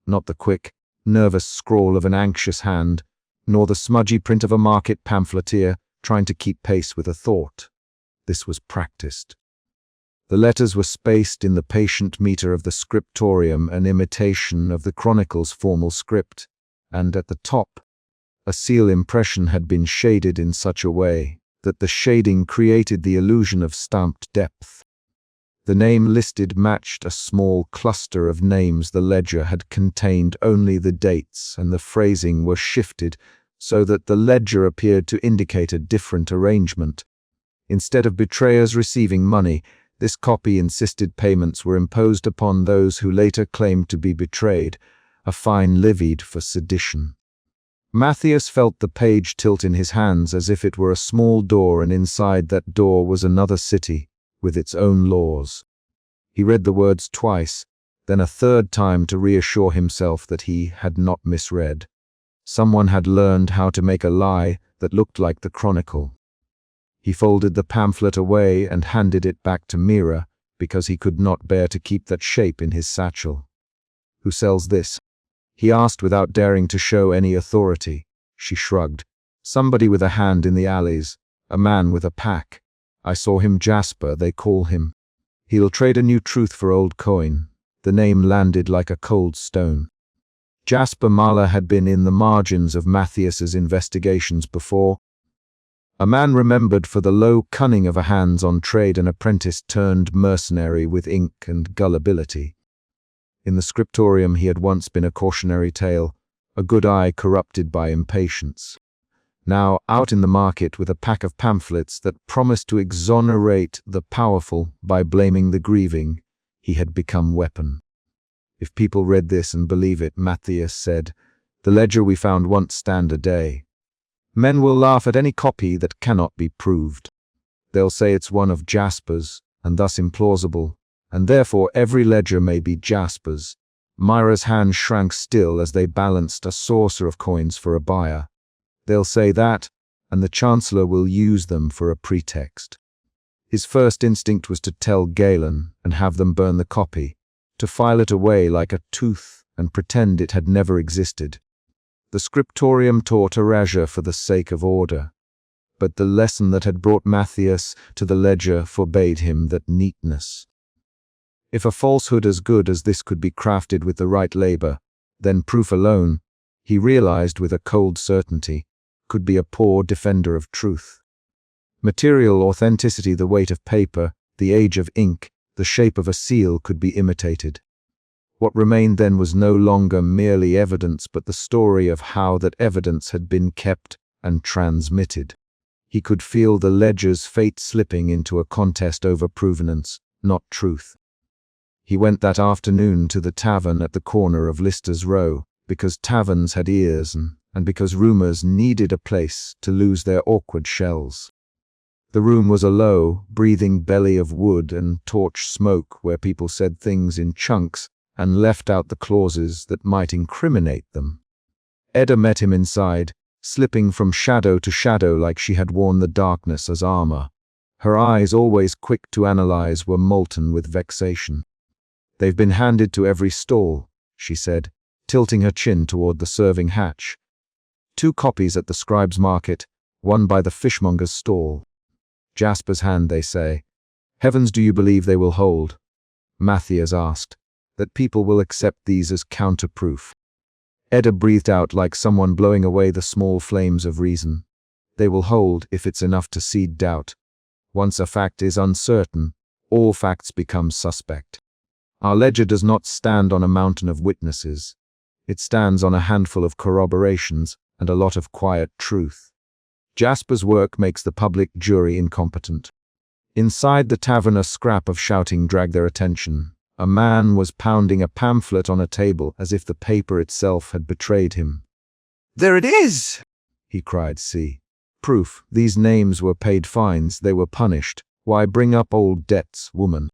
Not the quick, nervous scrawl of an anxious hand, nor the smudgy print of a market pamphleteer trying to keep pace with a thought. This was practiced. The letters were spaced in the patient meter of the scriptorium, an imitation of the chronicle's formal script, and at the top, a seal impression had been shaded in such a way that the shading created the illusion of stamped depth. The name listed matched a small cluster of names. The ledger had contained only the dates, and the phrasing was shifted so that the ledger appeared to indicate a different arrangement. Instead of betrayers receiving money, this copy insisted payments were imposed upon those who later claimed to be betrayed, a fine levied for sedition. Matthias felt the page tilt in his hands as if it were a small door, and inside that door was another city with its own laws. He read the words twice, then a third time to reassure himself that he had not misread. Someone had learned how to make a lie that looked like the chronicle. He folded the pamphlet away and handed it back to Mira because he could not bear to keep that shape in his satchel. "Who sells this?" he asked without daring to show any authority. She shrugged. "Somebody with a hand in the alleys, a man with a pack. I saw him. Jasper, they call him. He'll trade a new truth for old coin." The name landed like a cold stone. Jasper Mahler had been in the margins of Matthias's investigations before. A man remembered for the low cunning of a hands-on trade, an apprentice turned mercenary with ink and gullibility. In the scriptorium he had once been a cautionary tale, a good eye corrupted by impatience. Now, out in the market with a pack of pamphlets that promised to exonerate the powerful by blaming the grieving, he had become weapon. "If people read this and believe it," Matthias said, "the ledger we found won't stand a day. Men will laugh at any copy that cannot be proved. They'll say it's one of Jasper's, and thus implausible, and therefore every ledger may be Jasper's." Myra's hand shrank still as they balanced a saucer of coins for a buyer. "They'll say that, and the Chancellor will use them for a pretext." His first instinct was to tell Galen and have them burn the copy, to file it away like a tooth and pretend it had never existed. The scriptorium taught erasure for the sake of order, but the lesson that had brought Matthias to the ledger forbade him that neatness. If a falsehood as good as this could be crafted with the right labor, then proof alone, he realized with a cold certainty, could be a poor defender of truth. Material authenticity, the weight of paper, the age of ink, the shape of a seal could be imitated. What remained then was no longer merely evidence, but the story of how that evidence had been kept and transmitted. He could feel the ledger's fate slipping into a contest over provenance, not truth. He went that afternoon to the tavern at the corner of Lister's Row, because taverns had ears and because rumors needed a place to lose their awkward shells. The room was a low, breathing belly of wood and torch smoke where people said things in chunks and left out the clauses that might incriminate them. Edda met him inside, slipping from shadow to shadow like she had worn the darkness as armor. Her eyes, always quick to analyze, were molten with vexation. "They've been handed to every stall," she said, tilting her chin toward the serving hatch. "2 copies at the scribe's market, 1 by the fishmonger's stall. Jasper's hand, they say. Heavens, do you believe they will hold?" Matthias asked. "That people will accept these as counterproof?" Edda breathed out like someone blowing away the small flames of reason. "They will hold if it's enough to seed doubt. Once a fact is uncertain, all facts become suspect. Our ledger does not stand on a mountain of witnesses. It stands on a handful of corroborations and a lot of quiet truth. Jasper's work makes the public jury incompetent." Inside the tavern, a scrap of shouting dragged their attention. A man was pounding a pamphlet on a table as if the paper itself had betrayed him. "There it is!" he cried. "See. Proof. These names were paid fines. They were punished. Why bring up old debts, woman?"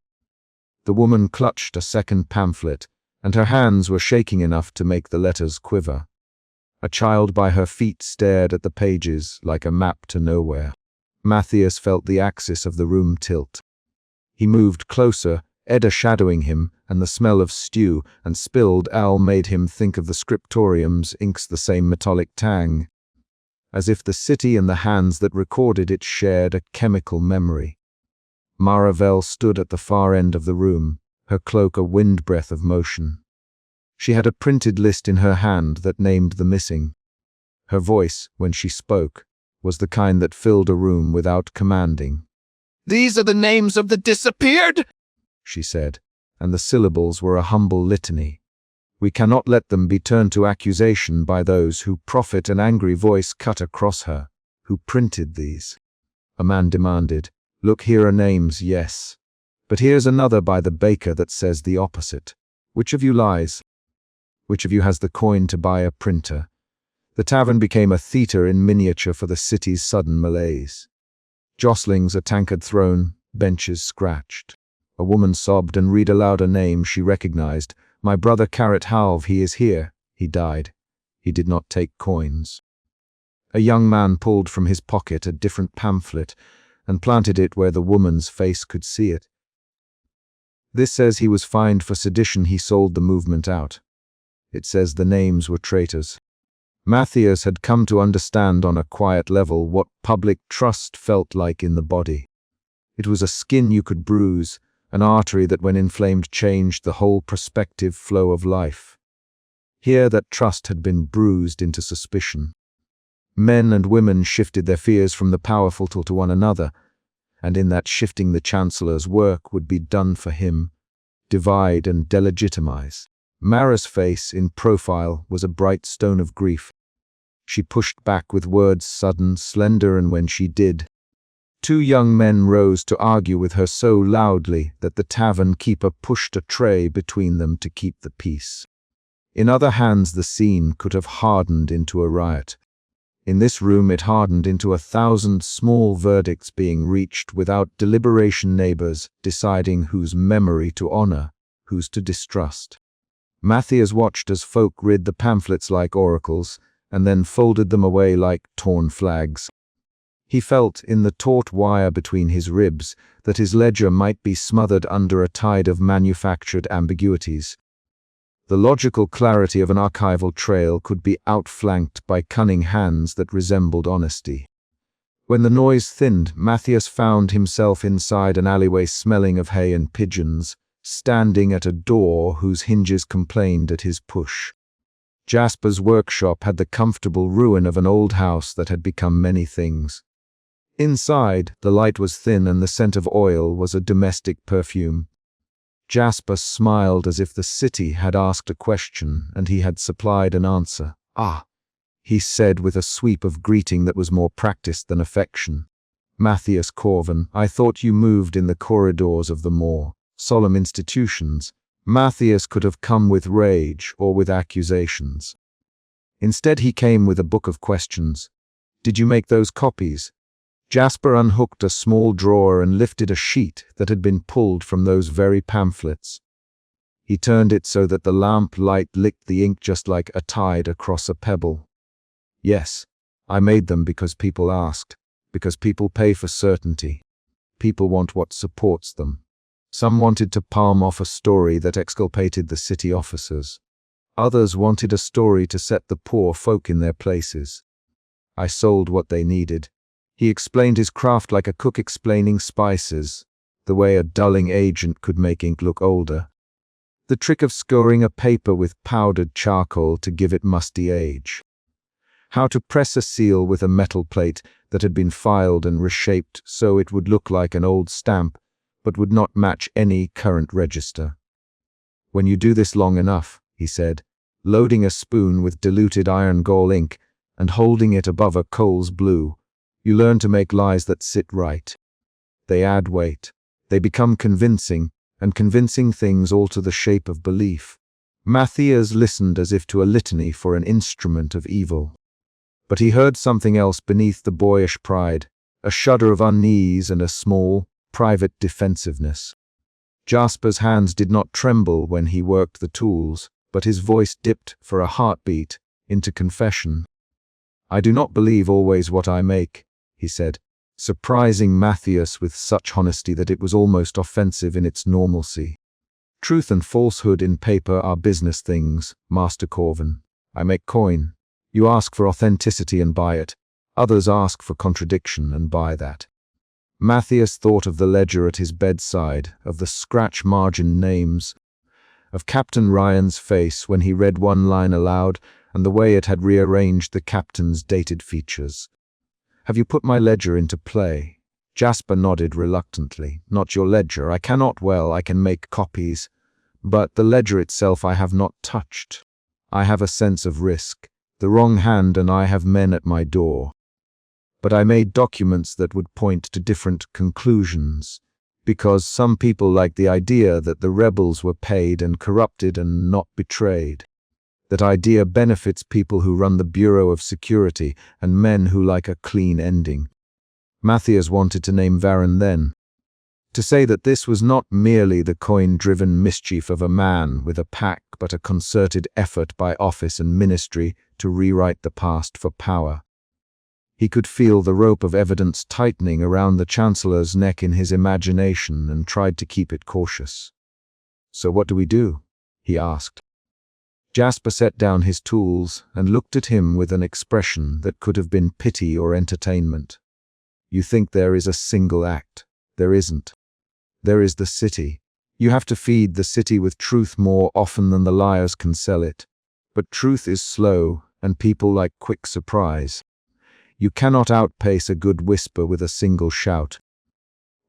The woman clutched a second pamphlet, and her hands were shaking enough to make the letters quiver. A child by her feet stared at the pages like a map to nowhere. Matthias felt the axis of the room tilt. He moved closer, Edda shadowing him, and the smell of stew and spilled ale made him think of the scriptorium's inks, the same metallic tang, as if the city and the hands that recorded it shared a chemical memory. Maravel stood at the far end of the room, her cloak a wind-breath of motion. She had a printed list in her hand that named the missing. Her voice, when she spoke, was the kind that filled a room without commanding. "These are the names of the disappeared," she said, and the syllables were a humble litany. "We cannot let them be turned to accusation by those who profit." An angry voice cut across her. "Who printed these?" A man demanded. "Look, here are names, yes. But here's another by the baker that says the opposite. Which of you lies? Which of you has the coin to buy a printer?" The tavern became a theater in miniature for the city's sudden malaise. Jostlings, a tankard thrown, benches scratched. A woman sobbed and read aloud a name she recognized. "My brother Carrot Halve, he is here. He died. He did not take coins." A young man pulled from his pocket a different pamphlet and planted it where the woman's face could see it. "This says he was fined for sedition. He sold the movement out. It says the names were traitors." Matthias had come to understand on a quiet level what public trust felt like in the body. It was a skin you could bruise, an artery that when inflamed changed the whole prospective flow of life. Here that trust had been bruised into suspicion. Men and women shifted their fears from the powerful to one another, and in that shifting the Chancellor's work would be done for him, divide and delegitimize. Mara's face, in profile, was a bright stone of grief. She pushed back with words sudden, slender, and when she did, two young men rose to argue with her so loudly that the tavern keeper pushed a tray between them to keep the peace. In other hands the scene could have hardened into a riot. In this room it hardened into 1,000 small verdicts being reached without deliberation, neighbors deciding whose memory to honor, whose to distrust. Matthias watched as folk read the pamphlets like oracles, and then folded them away like torn flags. He felt, in the taut wire between his ribs, that his ledger might be smothered under a tide of manufactured ambiguities. The logical clarity of an archival trail could be outflanked by cunning hands that resembled honesty. When the noise thinned, Matthias found himself inside an alleyway smelling of hay and pigeons, standing at a door whose hinges complained at his push. Jasper's workshop had the comfortable ruin of an old house that had become many things. Inside, the light was thin and the scent of oil was a domestic perfume. Jasper smiled as if the city had asked a question and he had supplied an answer. "Ah," he said with a sweep of greeting that was more practiced than affection. "Matthias Corvin, I thought you moved in the corridors of the more solemn institutions." Matthias could have come with rage or with accusations. Instead he came with a book of questions. "Did you make those copies?" Jasper unhooked a small drawer and lifted a sheet that had been pulled from those very pamphlets. He turned it so that the lamp light licked the ink just like a tide across a pebble. "Yes, I made them because people asked, because people pay for certainty. People want what supports them. Some wanted to palm off a story that exculpated the city officers. Others wanted a story to set the poor folk in their places. I sold what they needed." He explained his craft like a cook explaining spices, the way a dulling agent could make ink look older. The trick of scouring a paper with powdered charcoal to give it musty age. How to press a seal with a metal plate that had been filed and reshaped so it would look like an old stamp, but would not match any current register. "When you do this long enough," he said, loading a spoon with diluted iron gall ink and holding it above a coal's blue, "you learn to make lies that sit right. They add weight. They become convincing, and convincing things alter the shape of belief." Matthias listened as if to a litany for an instrument of evil. But he heard something else beneath the boyish pride, a shudder of unease and a small, private defensiveness. Jasper's hands did not tremble when he worked the tools, but his voice dipped for a heartbeat into confession. "I do not believe always what I make," he said, surprising Matthias with such honesty that it was almost offensive in its normalcy. "Truth and falsehood in paper are business things, Master Corvin. I make coin. You ask for authenticity and buy it. Others ask for contradiction and buy that." Matthias thought of the ledger at his bedside, of the scratch-margin names, of Captain Ryan's face when he read one line aloud, and the way it had rearranged the captain's dated features. "Have you put my ledger into play?" Jasper nodded reluctantly. "Not your ledger. I cannot. Well, I can make copies. But the ledger itself I have not touched. I have a sense of risk. The wrong hand and I have men at my door. But I made documents that would point to different conclusions, because some people like the idea that the rebels were paid and corrupted and not betrayed. That idea benefits people who run the Bureau of Security and men who like a clean ending." Matthias wanted to name Varron then, to say that this was not merely the coin-driven mischief of a man with a pack, but a concerted effort by office and ministry to rewrite the past for power. He could feel the rope of evidence tightening around the Chancellor's neck in his imagination and tried to keep it cautious. "So what do we do?" he asked. Jasper set down his tools and looked at him with an expression that could have been pity or entertainment. "You think there is a single act. There isn't. There is the city. You have to feed the city with truth more often than the liars can sell it. But truth is slow, and people like quick surprise. You cannot outpace a good whisper with a single shout."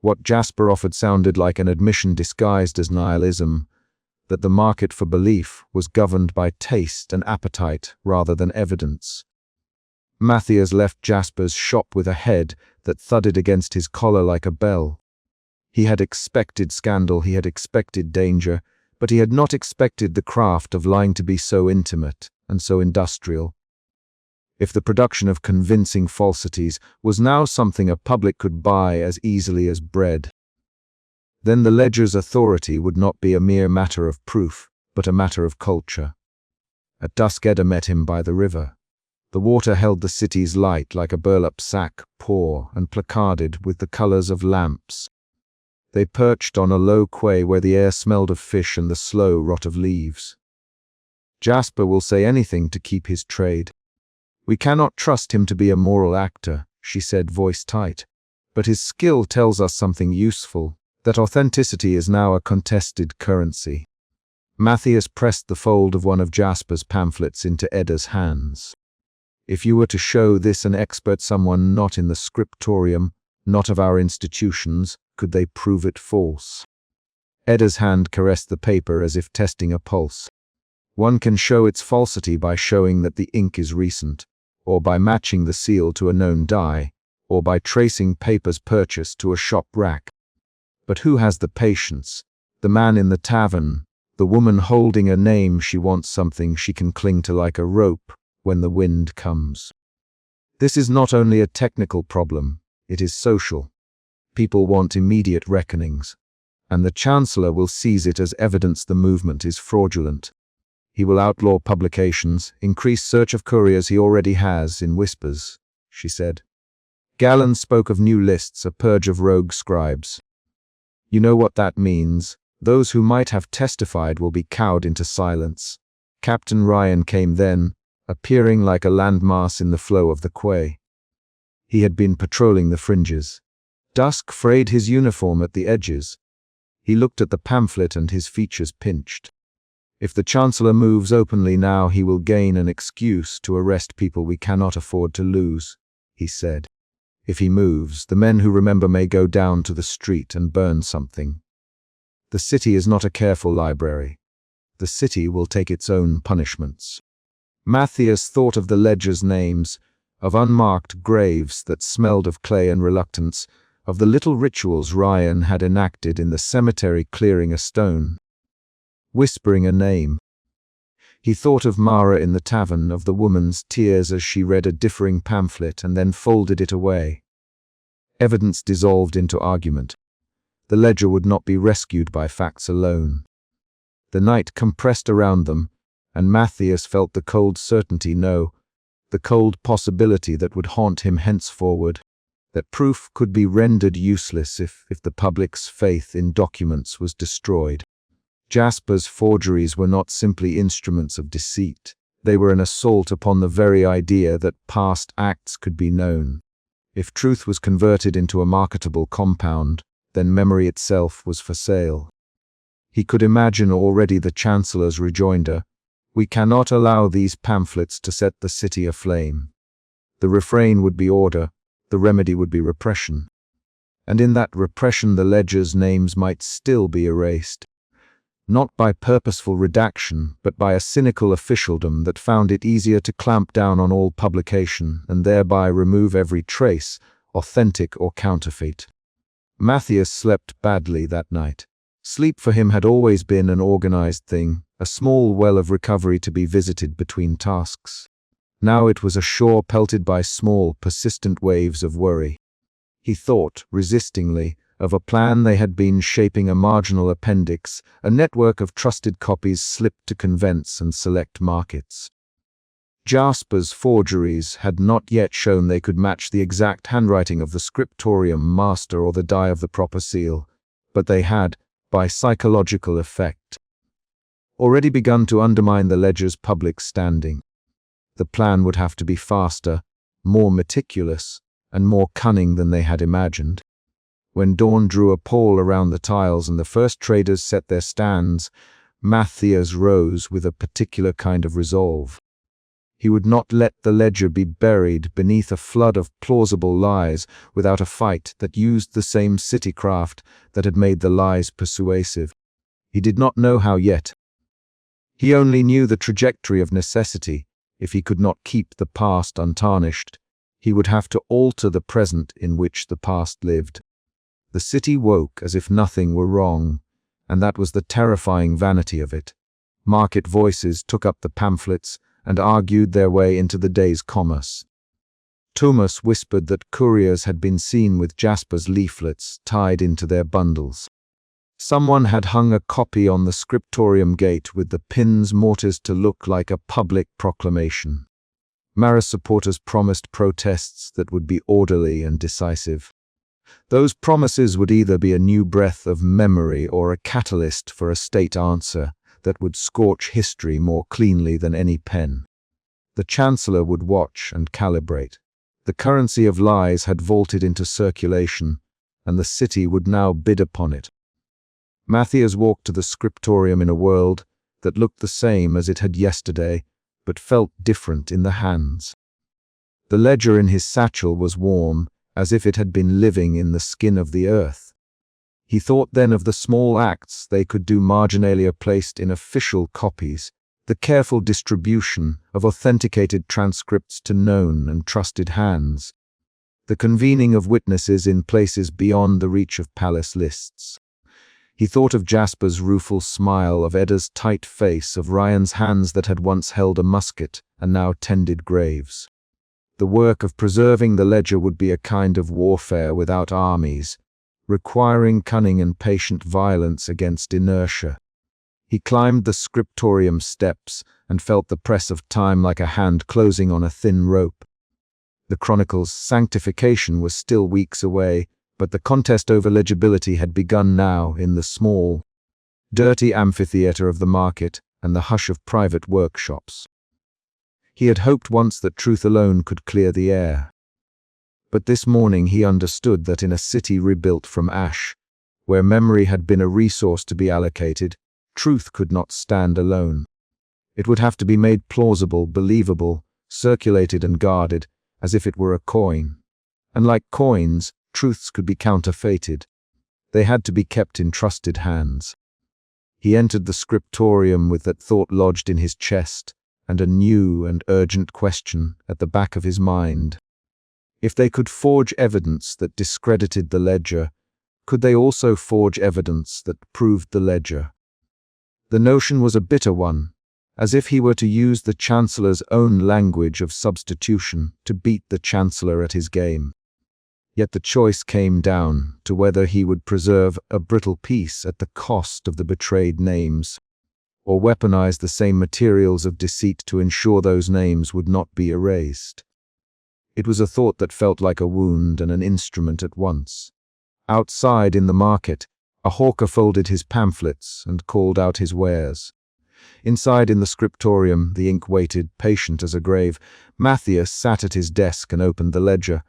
What Jasper offered sounded like an admission disguised as nihilism, that the market for belief was governed by taste and appetite rather than evidence. Matthias left Jasper's shop with a head that thudded against his collar like a bell. He had expected scandal, he had expected danger, but he had not expected the craft of lying to be so intimate and so industrial. If the production of convincing falsities was now something a public could buy as easily as bread, then the ledger's authority would not be a mere matter of proof, but a matter of culture. At dusk Edda met him by the river. The water held the city's light like a burlap sack, poor and placarded with the colors of lamps. They perched on a low quay where the air smelled of fish and the slow rot of leaves. "Jasper will say anything to keep his trade. We cannot trust him to be a moral actor," she said, voice tight. "But his skill tells us something useful, that authenticity is now a contested currency." Matthias pressed the fold of one of Jasper's pamphlets into Edda's hands. "If you were to show this an expert, someone not in the scriptorium, not of our institutions, could they prove it false?" Edda's hand caressed the paper as if testing a pulse. "One can show its falsity by showing that the ink is recent, or by matching the seal to a known dye, or by tracing papers purchased to a shop rack. But who has the patience? The man in the tavern, the woman holding a name she wants something she can cling to like a rope when the wind comes. This is not only a technical problem, it is social. People want immediate reckonings, and the Chancellor will seize it as evidence the movement is fraudulent. He will outlaw publications, increase search of couriers he already has in whispers," she said. Gallen spoke of new lists, a purge of rogue scribes. "You know what that means. Those who might have testified will be cowed into silence." Captain Ryan came then, appearing like a landmass in the flow of the quay. He had been patrolling the fringes. Dusk frayed his uniform at the edges. He looked at the pamphlet and his features pinched. "If the Chancellor moves openly now, he will gain an excuse to arrest people we cannot afford to lose," he said. "If he moves, the men who remember may go down to the street and burn something. The city is not a careful library. The city will take its own punishments." Matthias thought of the ledger's names, of unmarked graves that smelled of clay and reluctance, of the little rituals Ryan had enacted in the cemetery, clearing a stone, whispering a name. He thought of Mara in the tavern, of the woman's tears as she read a differing pamphlet and then folded it away. Evidence dissolved into argument. The ledger would not be rescued by facts alone. The night compressed around them, and Matthias felt the cold certainty, no, the cold possibility that would haunt him henceforward, that proof could be rendered useless if the public's faith in documents was destroyed. Jasper's forgeries were not simply instruments of deceit. They were an assault upon the very idea that past acts could be known. If truth was converted into a marketable compound, then memory itself was for sale. He could imagine already the Chancellor's rejoinder, "We cannot allow these pamphlets to set the city aflame." The refrain would be order, the remedy would be repression. And in that repression the ledger's names might still be erased. Not by purposeful redaction, but by a cynical officialdom that found it easier to clamp down on all publication and thereby remove every trace, authentic or counterfeit. Matthias slept badly that night. Sleep for him had always been an organized thing, a small well of recovery to be visited between tasks. Now it was a shore pelted by small, persistent waves of worry. He thought, resistingly, of a plan they had been shaping, a marginal appendix, a network of trusted copies slipped to convents and select markets. Jasper's forgeries had not yet shown they could match the exact handwriting of the scriptorium master or the die of the proper seal, but they had, by psychological effect, already begun to undermine the ledger's public standing. The plan would have to be faster, more meticulous, and more cunning than they had imagined. When dawn drew a pall around the tiles and the first traders set their stands, Matthias rose with a particular kind of resolve. He would not let the ledger be buried beneath a flood of plausible lies without a fight that used the same citycraft that had made the lies persuasive. He did not know how yet. He only knew the trajectory of necessity. If he could not keep the past untarnished, he would have to alter the present in which the past lived. The city woke as if nothing were wrong, and that was the terrifying vanity of it. Market voices took up the pamphlets and argued their way into the day's commerce. Thomas whispered that couriers had been seen with Jasper's leaflets tied into their bundles. Someone had hung a copy on the scriptorium gate with the pins mortised to look like a public proclamation. Maris supporters promised protests that would be orderly and decisive. Those promises would either be a new breath of memory or a catalyst for a state answer that would scorch history more cleanly than any pen. The Chancellor would watch and calibrate. The currency of lies had vaulted into circulation, and the city would now bid upon it. Matthias walked to the scriptorium in a world that looked the same as it had yesterday, but felt different in the hands. The ledger in his satchel was warm, as if it had been living in the skin of the earth. He thought then of the small acts they could do marginalia placed in official copies, the careful distribution of authenticated transcripts to known and trusted hands, the convening of witnesses in places beyond the reach of palace lists. He thought of Jasper's rueful smile, of Edda's tight face, of Ryan's hands that had once held a musket and now tended graves. The work of preserving the ledger would be a kind of warfare without armies, requiring cunning and patient violence against inertia. He climbed the scriptorium steps and felt the press of time like a hand closing on a thin rope. The Chronicle's sanctification was still weeks away, but the contest over legibility had begun now in the small, dirty amphitheater of the market and the hush of private workshops. He had hoped once that truth alone could clear the air. But this morning he understood that in a city rebuilt from ash, where memory had been a resource to be allocated, truth could not stand alone. It would have to be made plausible, believable, circulated and guarded, as if it were a coin. And like coins, truths could be counterfeited. They had to be kept in trusted hands. He entered the scriptorium with that thought lodged in his chest, and a new and urgent question at the back of his mind. If they could forge evidence that discredited the ledger, could they also forge evidence that proved the ledger? The notion was a bitter one, as if he were to use the Chancellor's own language of substitution to beat the Chancellor at his game. Yet the choice came down to whether he would preserve a brittle peace at the cost of the betrayed names, or weaponize the same materials of deceit to ensure those names would not be erased. It was a thought that felt like a wound and an instrument at once. Outside in the market, a hawker folded his pamphlets and called out his wares. Inside in the scriptorium, the ink waited, patient as a grave. Matthias sat at his desk and opened the ledger.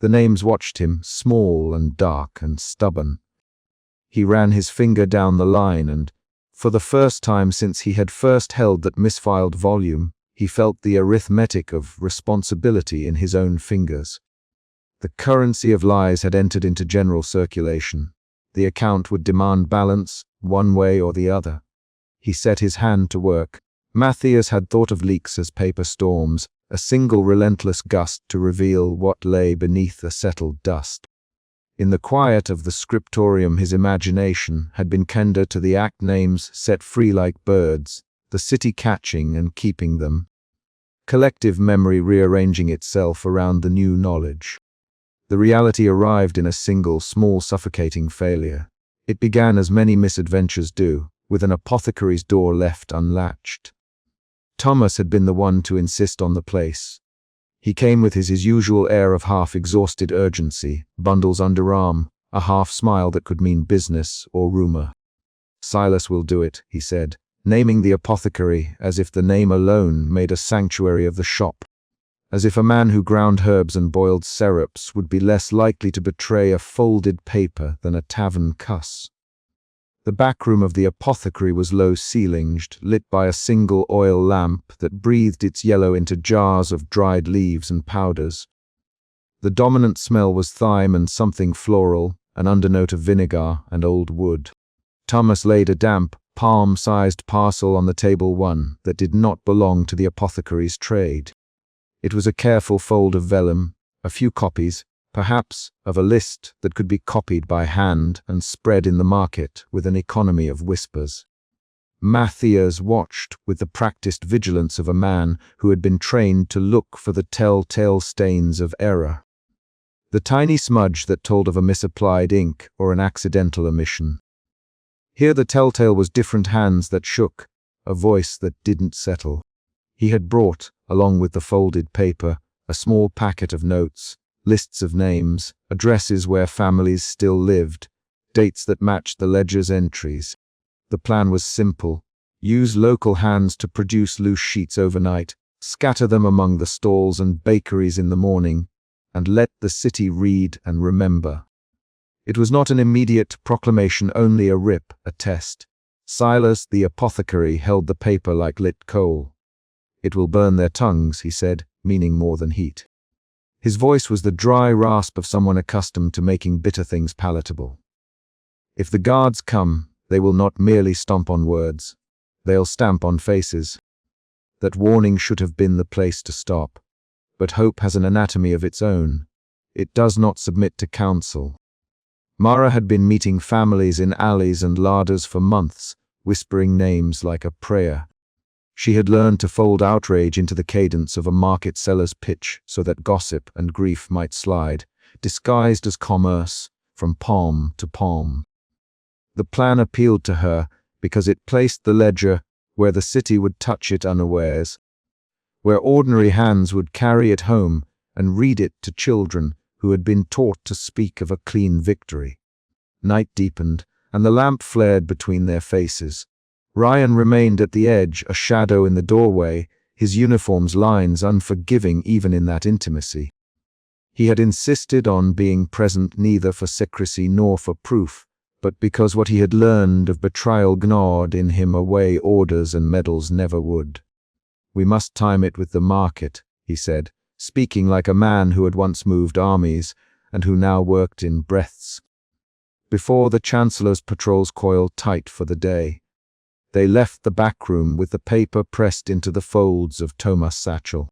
The names watched him, small and dark and stubborn. He ran his finger down the line and, for the first time since he had first held that misfiled volume, he felt the arithmetic of responsibility in his own fingers. The currency of lies had entered into general circulation. The account would demand balance, one way or the other. He set his hand to work. Matthias had thought of leaks as paper storms, a single relentless gust to reveal what lay beneath the settled dust. In the quiet of the scriptorium his imagination had been kinder to the act names set free like birds, the city catching and keeping them. Collective memory rearranging itself around the new knowledge. The reality arrived in a single, small, suffocating failure. It began as many misadventures do, with an apothecary's door left unlatched. Thomas had been the one to insist on the place. He came with his usual air of half-exhausted urgency, bundles underarm, a half-smile that could mean business or rumor. "Silas will do it," he said, naming the apothecary as if the name alone made a sanctuary of the shop, as if a man who ground herbs and boiled syrups would be less likely to betray a folded paper than a tavern cuss. The back room of the apothecary was low-ceilinged, lit by a single oil lamp that breathed its yellow into jars of dried leaves and powders. The dominant smell was thyme and something floral, an undernote of vinegar and old wood. Thomas laid a damp, palm-sized parcel on the table, one that did not belong to the apothecary's trade. It was a careful fold of vellum, a few copies, perhaps, of a list that could be copied by hand and spread in the market with an economy of whispers. Matthias watched with the practiced vigilance of a man who had been trained to look for the telltale stains of error. The tiny smudge that told of a misapplied ink or an accidental omission. Here the telltale was different hands that shook, a voice that didn't settle. He had brought, along with the folded paper, a small packet of notes, lists of names, addresses where families still lived, dates that matched the ledger's entries. The plan was simple. Use local hands to produce loose sheets overnight, scatter them among the stalls and bakeries in the morning, and let the city read and remember. It was not an immediate proclamation, only a rip, a test. Silas, the apothecary, held the paper like lit coal. "It will burn their tongues," he said, meaning more than heat. His voice was the dry rasp of someone accustomed to making bitter things palatable. "If the guards come, they will not merely stomp on words. They'll stamp on faces." That warning should have been the place to stop. But hope has an anatomy of its own. It does not submit to counsel. Mara had been meeting families in alleys and larders for months, whispering names like a prayer. She had learned to fold outrage into the cadence of a market seller's pitch so that gossip and grief might slide, disguised as commerce, from palm to palm. The plan appealed to her because it placed the ledger where the city would touch it unawares, where ordinary hands would carry it home and read it to children who had been taught to speak of a clean victory. Night deepened, and the lamp flared between their faces. Ryan remained at the edge, a shadow in the doorway, his uniform's lines unforgiving even in that intimacy. He had insisted on being present neither for secrecy nor for proof, but because what he had learned of betrayal gnawed in him a way orders and medals never would. "We must time it with the market," he said, speaking like a man who had once moved armies and who now worked in breaths. Before the Chancellor's patrols coiled tight for the day, they left the back room with the paper pressed into the folds of Thomas' satchel.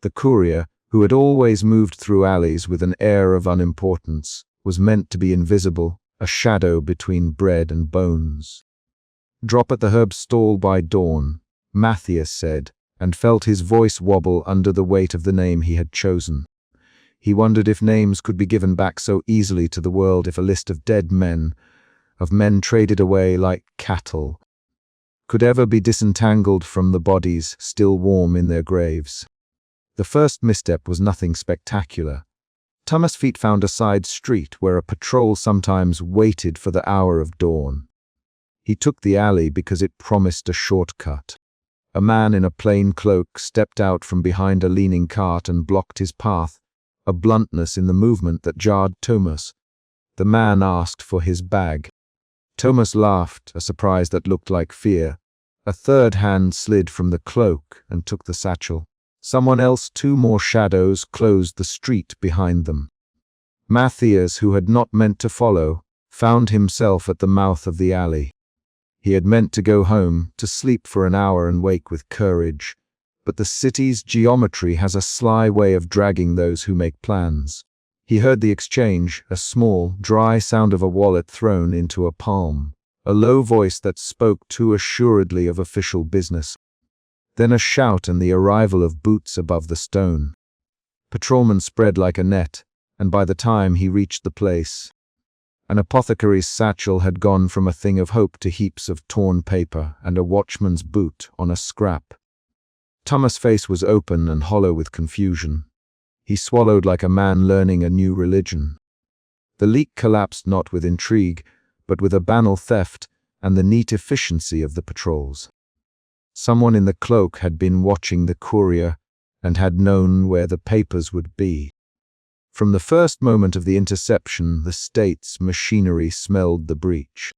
The courier, who had always moved through alleys with an air of unimportance, was meant to be invisible, a shadow between bread and bones. "Drop at the herb stall by dawn," Matthias said, and felt his voice wobble under the weight of the name he had chosen. He wondered if names could be given back so easily to the world, if a list of dead men, of men traded away like cattle, could ever be disentangled from the bodies still warm in their graves. The first misstep was nothing spectacular. Thomas' feet found a side street where a patrol sometimes waited for the hour of dawn. He took the alley because it promised a shortcut. A man in a plain cloak stepped out from behind a leaning cart and blocked his path, a bluntness in the movement that jarred Thomas. The man asked for his bag. Thomas laughed, a surprise that looked like fear. A third hand slid from the cloak and took the satchel. Someone else, two more shadows, closed the street behind them. Matthias, who had not meant to follow, found himself at the mouth of the alley. He had meant to go home, to sleep for an hour and wake with courage. But the city's geometry has a sly way of dragging those who make plans. He heard the exchange, a small, dry sound of a wallet thrown into a palm, a low voice that spoke too assuredly of official business. Then a shout and the arrival of boots above the stone. Patrolmen spread like a net, and by the time he reached the place, an apothecary's satchel had gone from a thing of hope to heaps of torn paper and a watchman's boot on a scrap. Thomas' face was open and hollow with confusion. He swallowed like a man learning a new religion. The leak collapsed not with intrigue, but with a banal theft and the neat efficiency of the patrols. Someone in the cloak had been watching the courier and had known where the papers would be. From the first moment of the interception, the state's machinery smelled the breach.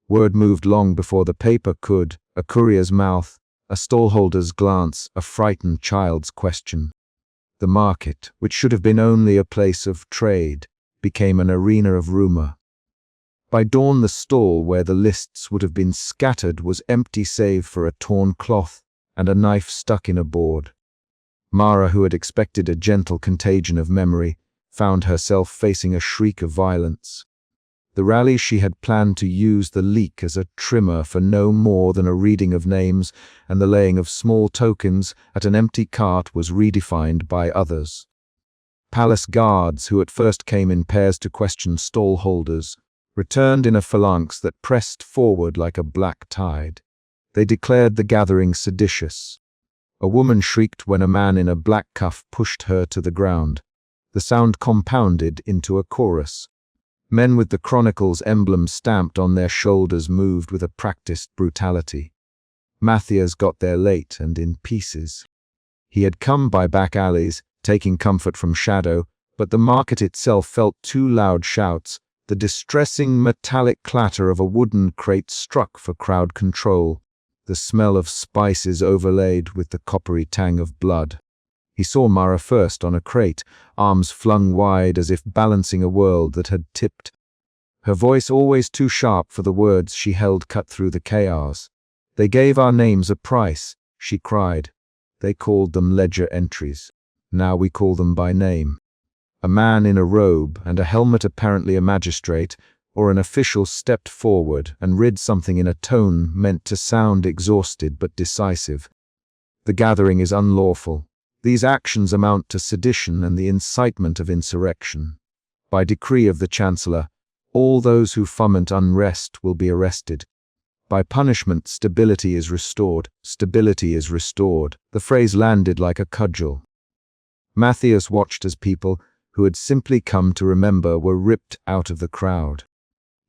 Word moved long before the paper could, a courier's mouth, a stallholder's glance, a frightened child's question. The market, which should have been only a place of trade, became an arena of rumor. By dawn, the stall where the lists would have been scattered was empty save for a torn cloth and a knife stuck in a board. Mara, who had expected a gentle contagion of memory, found herself facing a shriek of violence. The rally she had planned to use the leak as a trimmer for no more than a reading of names and the laying of small tokens at an empty cart was redefined by others. Palace guards, who at first came in pairs to question stallholders, returned in a phalanx that pressed forward like a black tide. They declared the gathering seditious. A woman shrieked when a man in a black cuff pushed her to the ground. The sound compounded into a chorus. Men with the Chronicles emblem stamped on their shoulders moved with a practiced brutality. Matthias got there late and in pieces. He had come by back alleys, taking comfort from shadow, but the market itself felt two loud shouts. The distressing metallic clatter of a wooden crate struck for crowd control, the smell of spices overlaid with the coppery tang of blood. He saw Mara first on a crate, arms flung wide as if balancing a world that had tipped. Her voice always too sharp for the words she held cut through the chaos. "They gave our names a price," she cried. "They called them ledger entries. Now we call them by name." A man in a robe and a helmet, apparently a magistrate or an official, stepped forward and read something in a tone meant to sound exhausted but decisive. "The gathering is unlawful. These actions amount to sedition and the incitement of insurrection. By decree of the Chancellor, all those who foment unrest will be arrested. By punishment, stability is restored. Stability is restored." The phrase landed like a cudgel. Matthias watched as people who had simply come to remember were ripped out of the crowd.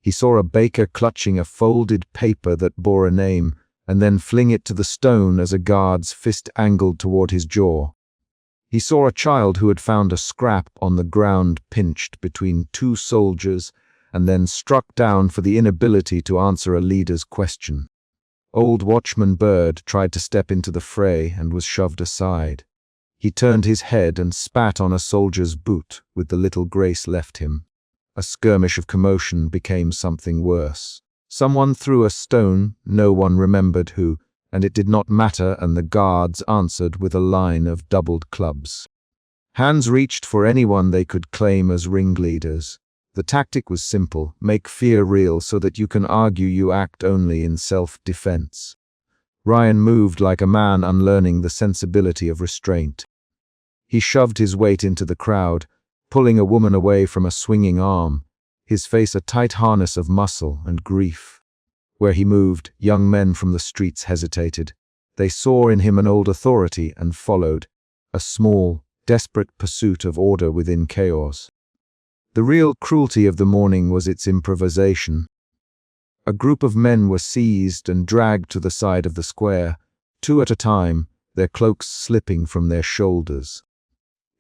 He saw a baker clutching a folded paper that bore a name, and then fling it to the stone as a guard's fist angled toward his jaw. He saw a child who had found a scrap on the ground pinched between two soldiers and then struck down for the inability to answer a leader's question. Old Watchman Bird tried to step into the fray and was shoved aside. He turned his head and spat on a soldier's boot with the little grace left him. A skirmish of commotion became something worse. Someone threw a stone, no one remembered who, and it did not matter, and the guards answered with a line of doubled clubs. Hands reached for anyone they could claim as ringleaders. The tactic was simple: make fear real so that you can argue you act only in self-defense. Ryan moved like a man unlearning the sensibility of restraint. He shoved his weight into the crowd, pulling a woman away from a swinging arm, his face a tight harness of muscle and grief. Where he moved, young men from the streets hesitated. They saw in him an old authority and followed, a small, desperate pursuit of order within chaos. The real cruelty of the morning was its improvisation. A group of men were seized and dragged to the side of the square, two at a time, their cloaks slipping from their shoulders.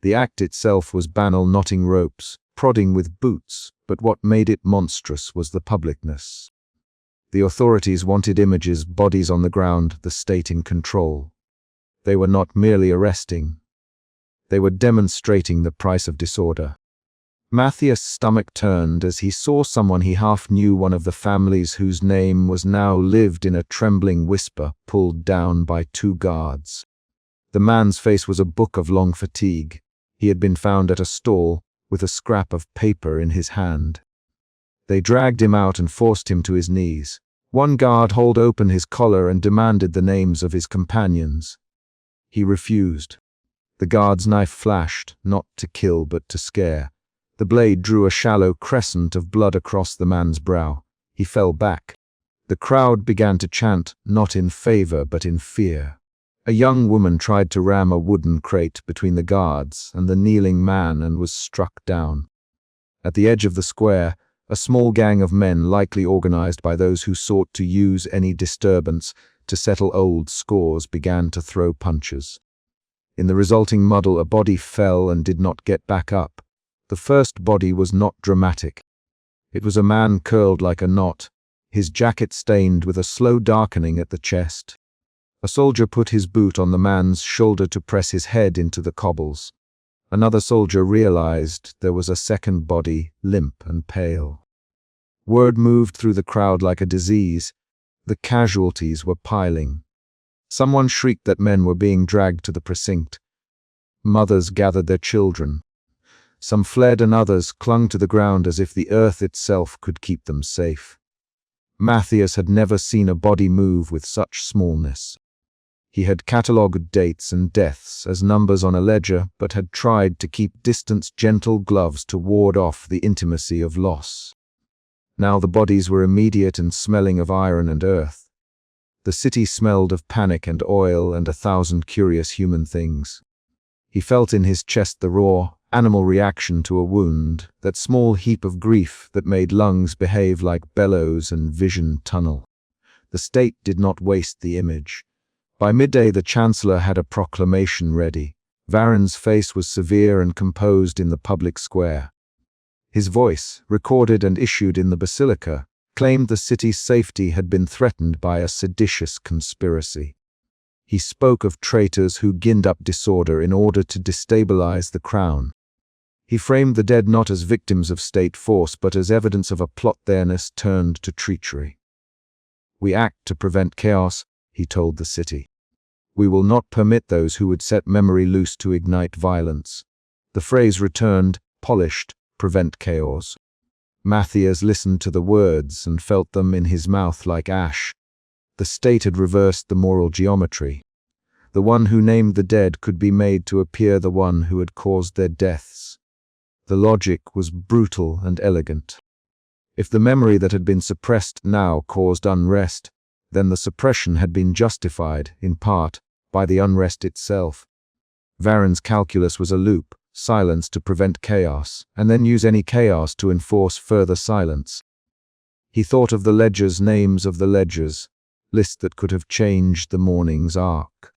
The act itself was banal, knotting ropes, prodding with boots, but what made it monstrous was the publicness. The authorities wanted images, bodies on the ground, the state in control. They were not merely arresting. They were demonstrating the price of disorder. Matthias' stomach turned as he saw someone he half knew, one of the families whose name was now lived in a trembling whisper, pulled down by 2 guards. The man's face was a book of long fatigue. He had been found at a stall, with a scrap of paper in his hand. They dragged him out and forced him to his knees. One guard hauled open his collar and demanded the names of his companions. He refused. The guard's knife flashed, not to kill but to scare. The blade drew a shallow crescent of blood across the man's brow. He fell back. The crowd began to chant, not in favor but in fear. A young woman tried to ram a wooden crate between the guards and the kneeling man and was struck down. At the edge of the square, a small gang of men, likely organized by those who sought to use any disturbance to settle old scores, began to throw punches. In the resulting muddle, a body fell and did not get back up. The first body was not dramatic. It was a man curled like a knot, his jacket stained with a slow darkening at the chest. A soldier put his boot on the man's shoulder to press his head into the cobbles. Another soldier realized there was a second body, limp and pale. Word moved through the crowd like a disease. The casualties were piling. Someone shrieked that men were being dragged to the precinct. Mothers gathered their children. Some fled and others clung to the ground as if the earth itself could keep them safe. Matthias had never seen a body move with such smallness. He had catalogued dates and deaths as numbers on a ledger, but had tried to keep distance, gentle gloves to ward off the intimacy of loss. Now the bodies were immediate and smelling of iron and earth. The city smelled of panic and oil and 1,000 curious human things. He felt in his chest the raw, animal reaction to a wound, that small heap of grief that made lungs behave like bellows and vision tunnel. The state did not waste the image. By midday the chancellor had a proclamation ready. Varen's face was severe and composed in the public square. His voice, recorded and issued in the basilica, claimed the city's safety had been threatened by a seditious conspiracy. He spoke of traitors who ginned up disorder in order to destabilize the crown. He framed the dead not as victims of state force but as evidence of a plot theirs turned to treachery. "We act to prevent chaos," he told the city. "We will not permit those who would set memory loose to ignite violence." The phrase returned, polished, "prevent chaos." Matthias listened to the words and felt them in his mouth like ash. The state had reversed the moral geometry. The one who named the dead could be made to appear the one who had caused their deaths. The logic was brutal and elegant. If the memory that had been suppressed now caused unrest, then the suppression had been justified, in part, by the unrest itself. Varen's calculus was a loop: silence to prevent chaos, and then use any chaos to enforce further silence. He thought of the ledgers, names of the ledgers, list that could have changed the morning's arc.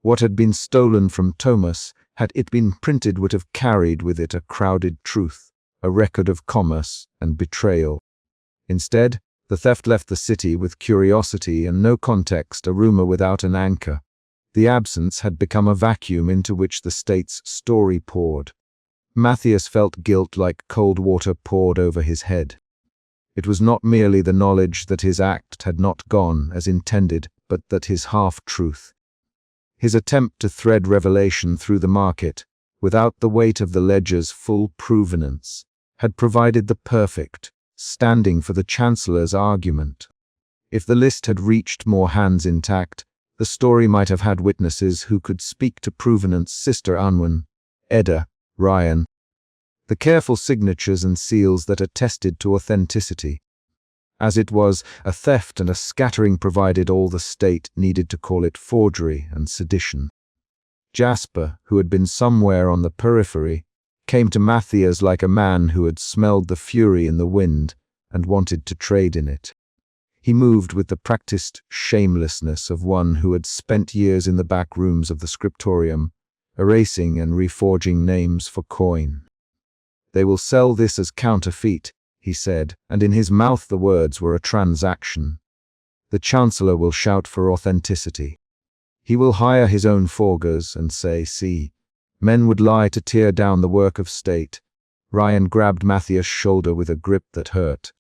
What had been stolen from Thomas, had it been printed, would have carried with it a crowded truth, a record of commerce and betrayal. Instead, the theft left the city with curiosity and no context, a rumor without an anchor. The absence had become a vacuum into which the state's story poured. Matthias felt guilt like cold water poured over his head. It was not merely the knowledge that his act had not gone as intended, but that his half-truth, his attempt to thread revelation through the market, without the weight of the ledger's full provenance, had provided the perfect standing for the chancellor's argument. If the list had reached more hands intact, the story might have had witnesses who could speak to provenance: Sister Unwin, Edda, Ryan, the careful signatures and seals that attested to authenticity. As it was, a theft and a scattering provided all the state needed to call it forgery and sedition. Jasper, who had been somewhere on the periphery, came to Matthias like a man who had smelled the fury in the wind and wanted to trade in it. He moved with the practiced shamelessness of one who had spent years in the back rooms of the scriptorium, erasing and reforging names for coin. "They will sell this as counterfeit," he said, and in his mouth the words were a transaction. "The Chancellor will shout for authenticity. He will hire his own forgers and say, 'See, men would lie to tear down the work of state.'" Ryan grabbed Matthias' shoulder with a grip that hurt.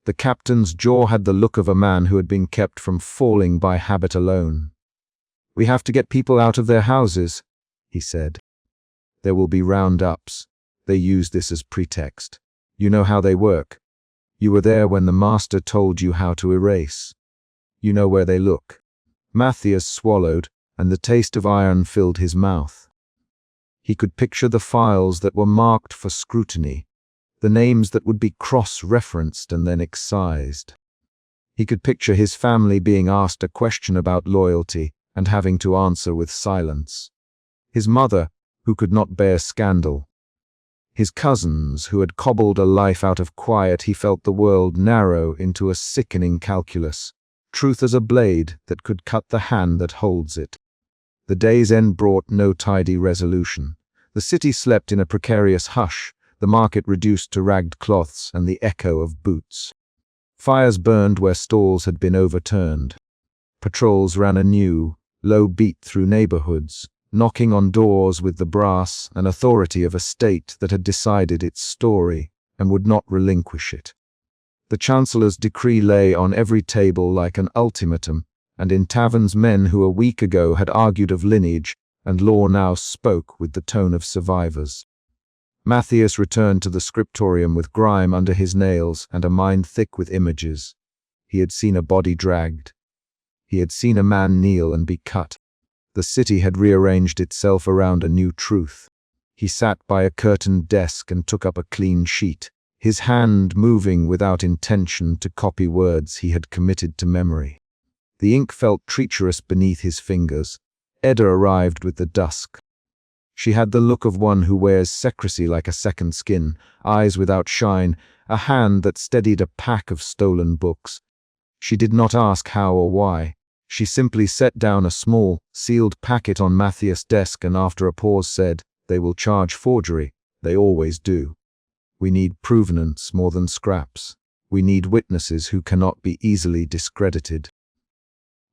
The captain's jaw had the look of a man who had been kept from falling by habit alone. "We have to get people out of their houses," he said. "There will be roundups. They use this as pretext. You know how they work. You were there when the master told you how to erase. You know where they look." Matthias swallowed, and the taste of iron filled his mouth. He could picture the files that were marked for scrutiny, the names that would be cross-referenced and then excised. He could picture his family being asked a question about loyalty and having to answer with silence. His mother, who could not bear scandal. His cousins, who had cobbled a life out of quiet. He felt the world narrow into a sickening calculus, truth as a blade that could cut the hand that holds it. The day's end brought no tidy resolution. The city slept in a precarious hush, the market reduced to ragged cloths and the echo of boots. Fires burned where stalls had been overturned. Patrols ran a new, low beat through neighborhoods, knocking on doors with the brass and authority of a state that had decided its story and would not relinquish it. The Chancellor's decree lay on every table like an ultimatum, and in taverns men who a week ago had argued of lineage and law now spoke with the tone of survivors. Matthias returned to the scriptorium with grime under his nails and a mind thick with images. He had seen a body dragged. He had seen a man kneel and be cut. The city had rearranged itself around a new truth. He sat by a curtained desk and took up a clean sheet, his hand moving without intention to copy words he had committed to memory. The ink felt treacherous beneath his fingers. Edda arrived with the dusk. She had the look of one who wears secrecy like a second skin, eyes without shine, a hand that steadied a pack of stolen books. She did not ask how or why. She simply set down a small, sealed packet on Matthias' desk and after a pause said, "They will charge forgery. They always do. We need provenance more than scraps. We need witnesses who cannot be easily discredited."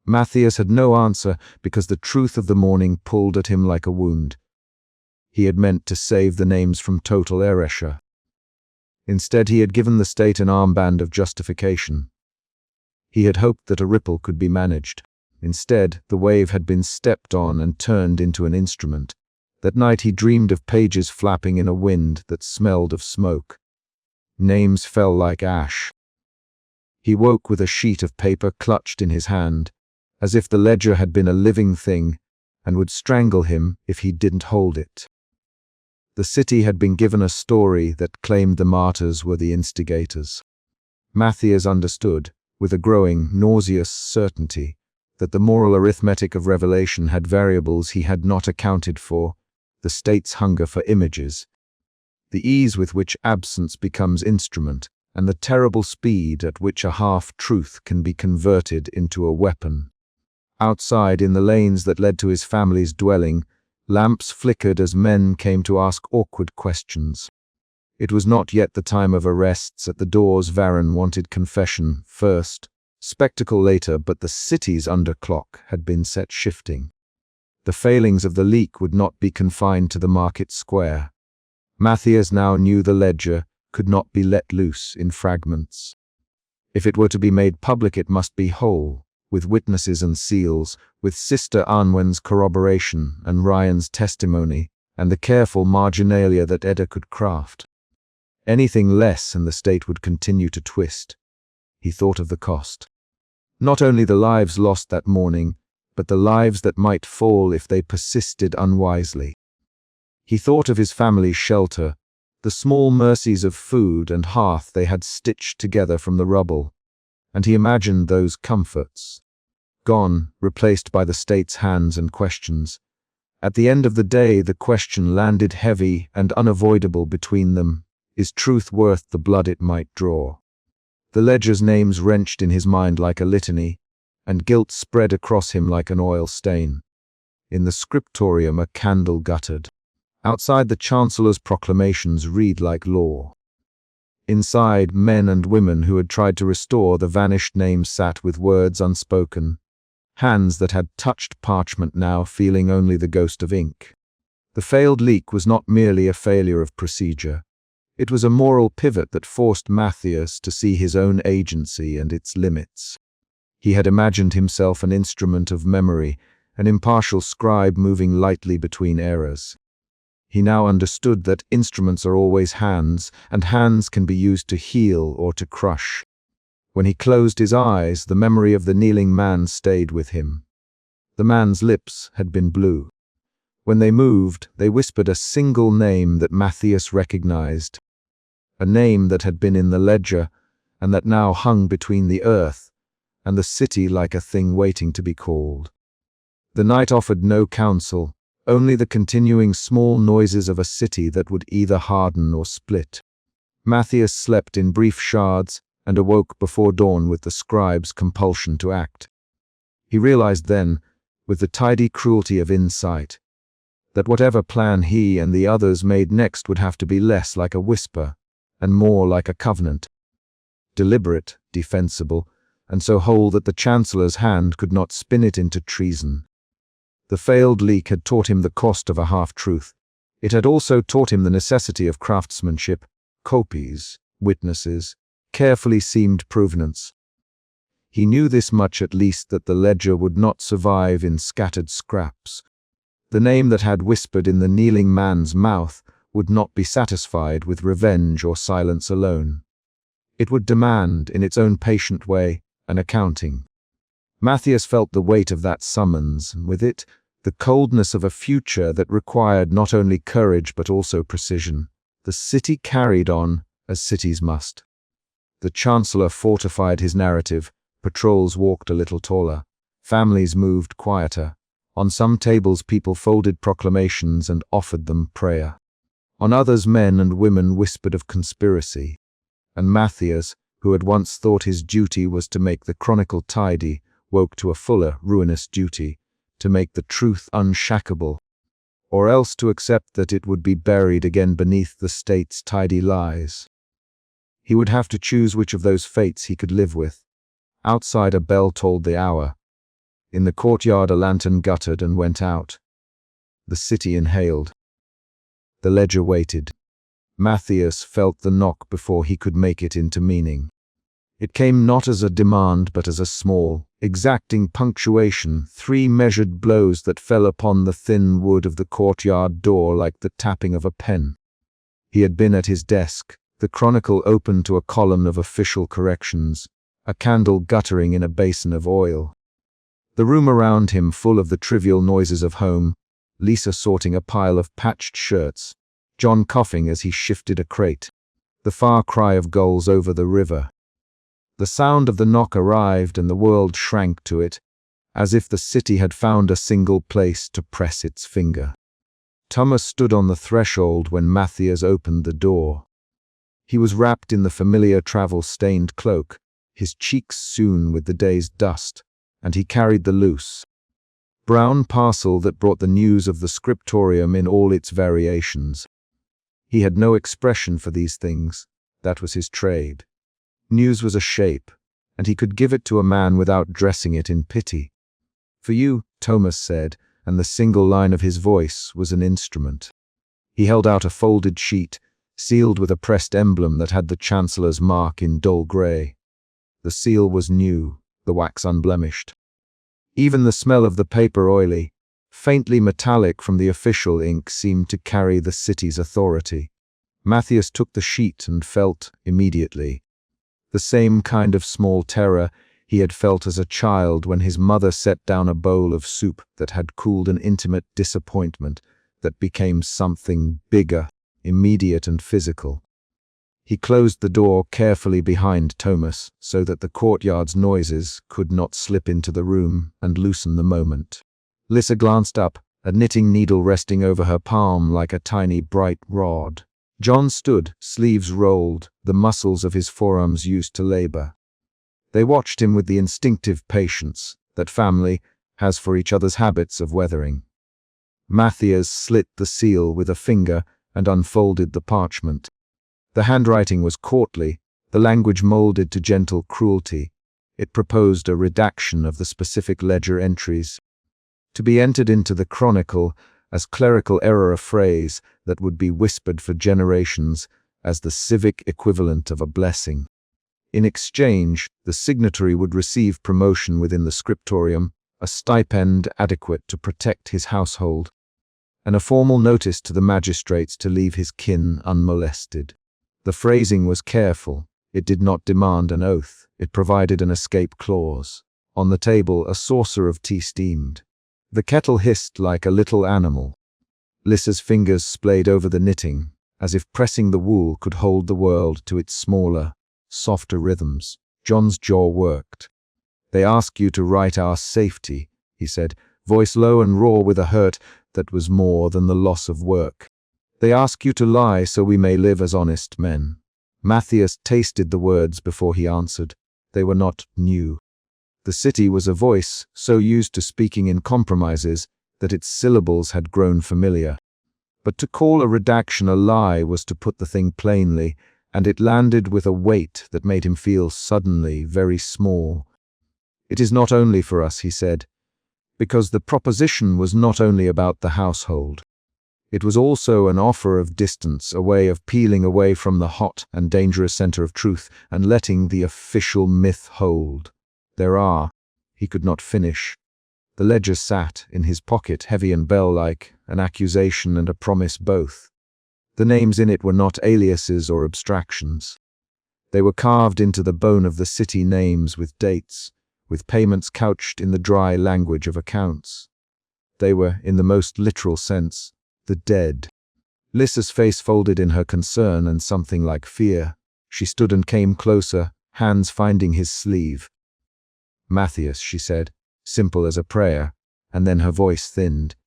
Matthias had no answer because the truth of the morning pulled at him like a wound. He had meant to save the names from total erasure. Instead, he had given the state an armband of justification. He had hoped that a ripple could be managed. Instead, the wave had been stepped on and turned into an instrument. That night he dreamed of pages flapping in a wind that smelled of smoke. Names fell like ash. He woke with a sheet of paper clutched in his hand, as if the ledger had been a living thing and would strangle him if he didn't hold it. The city had been given a story that claimed the martyrs were the instigators. Matthias understood, with a growing, nauseous certainty, that the moral arithmetic of revelation had variables he had not accounted for, the state's hunger for images, the ease with which absence becomes instrument, and the terrible speed at which a half-truth can be converted into a weapon. Outside, in the lanes that led to his family's dwelling, lamps flickered as men came to ask awkward questions. It was not yet the time of arrests. At the doors, Varron wanted confession first, spectacle later, but the city's underclock had been set shifting. The failings of the leak would not be confined to the market square. Matthias now knew the ledger could not be let loose in fragments. If it were to be made public, it must be whole, with witnesses and seals, with Sister Anwen's corroboration and Ryan's testimony, and the careful marginalia that Edda could craft. Anything less and the state would continue to twist. He thought of the cost. Not only the lives lost that morning, but the lives that might fall if they persisted unwisely. He thought of his family's shelter, the small mercies of food and hearth they had stitched together from the rubble, and he imagined those comforts. Gone, replaced by the state's hands and questions. At the end of the day, the question landed heavy and unavoidable between them. Is truth worth the blood it might draw? The ledger's names wrenched in his mind like a litany, and guilt spread across him like an oil stain. In the scriptorium, a candle guttered. Outside, the Chancellor's proclamations read like law. Inside, men and women who had tried to restore the vanished names sat with words unspoken, hands that had touched parchment now feeling only the ghost of ink. The failed leak was not merely a failure of procedure. It was a moral pivot that forced Matthias to see his own agency and its limits. He had imagined himself an instrument of memory, an impartial scribe moving lightly between errors. He now understood that instruments are always hands, and hands can be used to heal or to crush. When he closed his eyes, the memory of the kneeling man stayed with him. The man's lips had been blue. When they moved, they whispered a single name that Matthias recognized, a name that had been in the ledger and that now hung between the earth and the city like a thing waiting to be called. The night offered no counsel, only the continuing small noises of a city that would either harden or split. Matthias slept in brief shards and awoke before dawn with the scribe's compulsion to act. He realized then, with the tidy cruelty of insight, that whatever plan he and the others made next would have to be less like a whisper and more like a covenant. Deliberate, defensible, and so whole that the Chancellor's hand could not spin it into treason. The failed leak had taught him the cost of a half-truth. It had also taught him the necessity of craftsmanship, copies, witnesses, carefully seamed provenance. He knew this much at least, that the ledger would not survive in scattered scraps. The name that had whispered in the kneeling man's mouth would not be satisfied with revenge or silence alone. It would demand, in its own patient way, an accounting. Matthias felt the weight of that summons, and with it, the coldness of a future that required not only courage but also precision. The city carried on, as cities must. The Chancellor fortified his narrative, patrols walked a little taller, families moved quieter. On some tables people folded proclamations and offered them prayer. On others men and women whispered of conspiracy. And Matthias, who had once thought his duty was to make the chronicle tidy, woke to a fuller, ruinous duty, to make the truth unshackable, or else to accept that it would be buried again beneath the state's tidy lies. He would have to choose which of those fates he could live with. Outside, a bell tolled the hour. In the courtyard, a lantern guttered and went out. The city inhaled. The ledger waited. Matthias felt the knock before he could make it into meaning. It came not as a demand but as a small, exacting punctuation, 3 measured blows that fell upon the thin wood of the courtyard door like the tapping of a pen. He had been at his desk, the chronicle open to a column of official corrections, a candle guttering in a basin of oil. The room around him full of the trivial noises of home, Lisa sorting a pile of patched shirts, John coughing as he shifted a crate, the far cry of gulls over the river. The sound of the knock arrived and the world shrank to it, as if the city had found a single place to press its finger. Thomas stood on the threshold when Matthias opened the door. He was wrapped in the familiar travel-stained cloak, his cheeks sewn with the day's dust, and he carried the loose, brown parcel that brought the news of the scriptorium in all its variations. He had no expression for these things. That was his trade. News was a shape, and he could give it to a man without dressing it in pity. "For you," Thomas said, and the single line of his voice was an instrument. He held out a folded sheet, sealed with a pressed emblem that had the Chancellor's mark in dull grey. The seal was new, the wax unblemished. Even the smell of the paper oily, faintly metallic from the official ink, seemed to carry the city's authority. Matthias took the sheet and felt, immediately, the same kind of small terror he had felt as a child when his mother set down a bowl of soup that had cooled an intimate disappointment that became something bigger, immediate and physical. He closed the door carefully behind Thomas so that the courtyard's noises could not slip into the room and loosen the moment. Lisa glanced up, a knitting needle resting over her palm like a tiny bright rod. John stood, sleeves rolled, the muscles of his forearms used to labor. They watched him with the instinctive patience that family has for each other's habits of weathering. Matthias slit the seal with a finger and unfolded the parchment. The handwriting was courtly, the language molded to gentle cruelty. It proposed a redaction of the specific ledger entries, to be entered into the chronicle as clerical error, a phrase that would be whispered for generations as the civic equivalent of a blessing. In exchange, the signatory would receive promotion within the scriptorium, a stipend adequate to protect his household, and a formal notice to the magistrates to leave his kin unmolested. The phrasing was careful. It did not demand an oath. It provided an escape clause. On the table, a saucer of tea steamed. The kettle hissed like a little animal. Lissa's fingers splayed over the knitting, as if pressing the wool could hold the world to its smaller, softer rhythms. John's jaw worked. "They ask you to write our safety," he said, voice low and raw with a hurt that was more than the loss of work. "They ask you to lie so we may live as honest men." Matthias tasted the words before he answered. They were not new. The city was a voice so used to speaking in compromises that its syllables had grown familiar. But to call a redaction a lie was to put the thing plainly, and it landed with a weight that made him feel suddenly very small. "It is not only for us," he said, because the proposition was not only about the household. It was also an offer of distance, a way of peeling away from the hot and dangerous center of truth and letting the official myth hold. He could not finish. The ledger sat in his pocket, heavy and bell-like, an accusation and a promise both. The names in it were not aliases or abstractions. They were carved into the bone of the city, names with dates, with payments couched in the dry language of accounts. They were, in the most literal sense, the dead. Lissa's face folded in her concern and something like fear. She stood and came closer, hands finding his sleeve. "Matthias," she said, simple as a prayer, and then her voice thinned.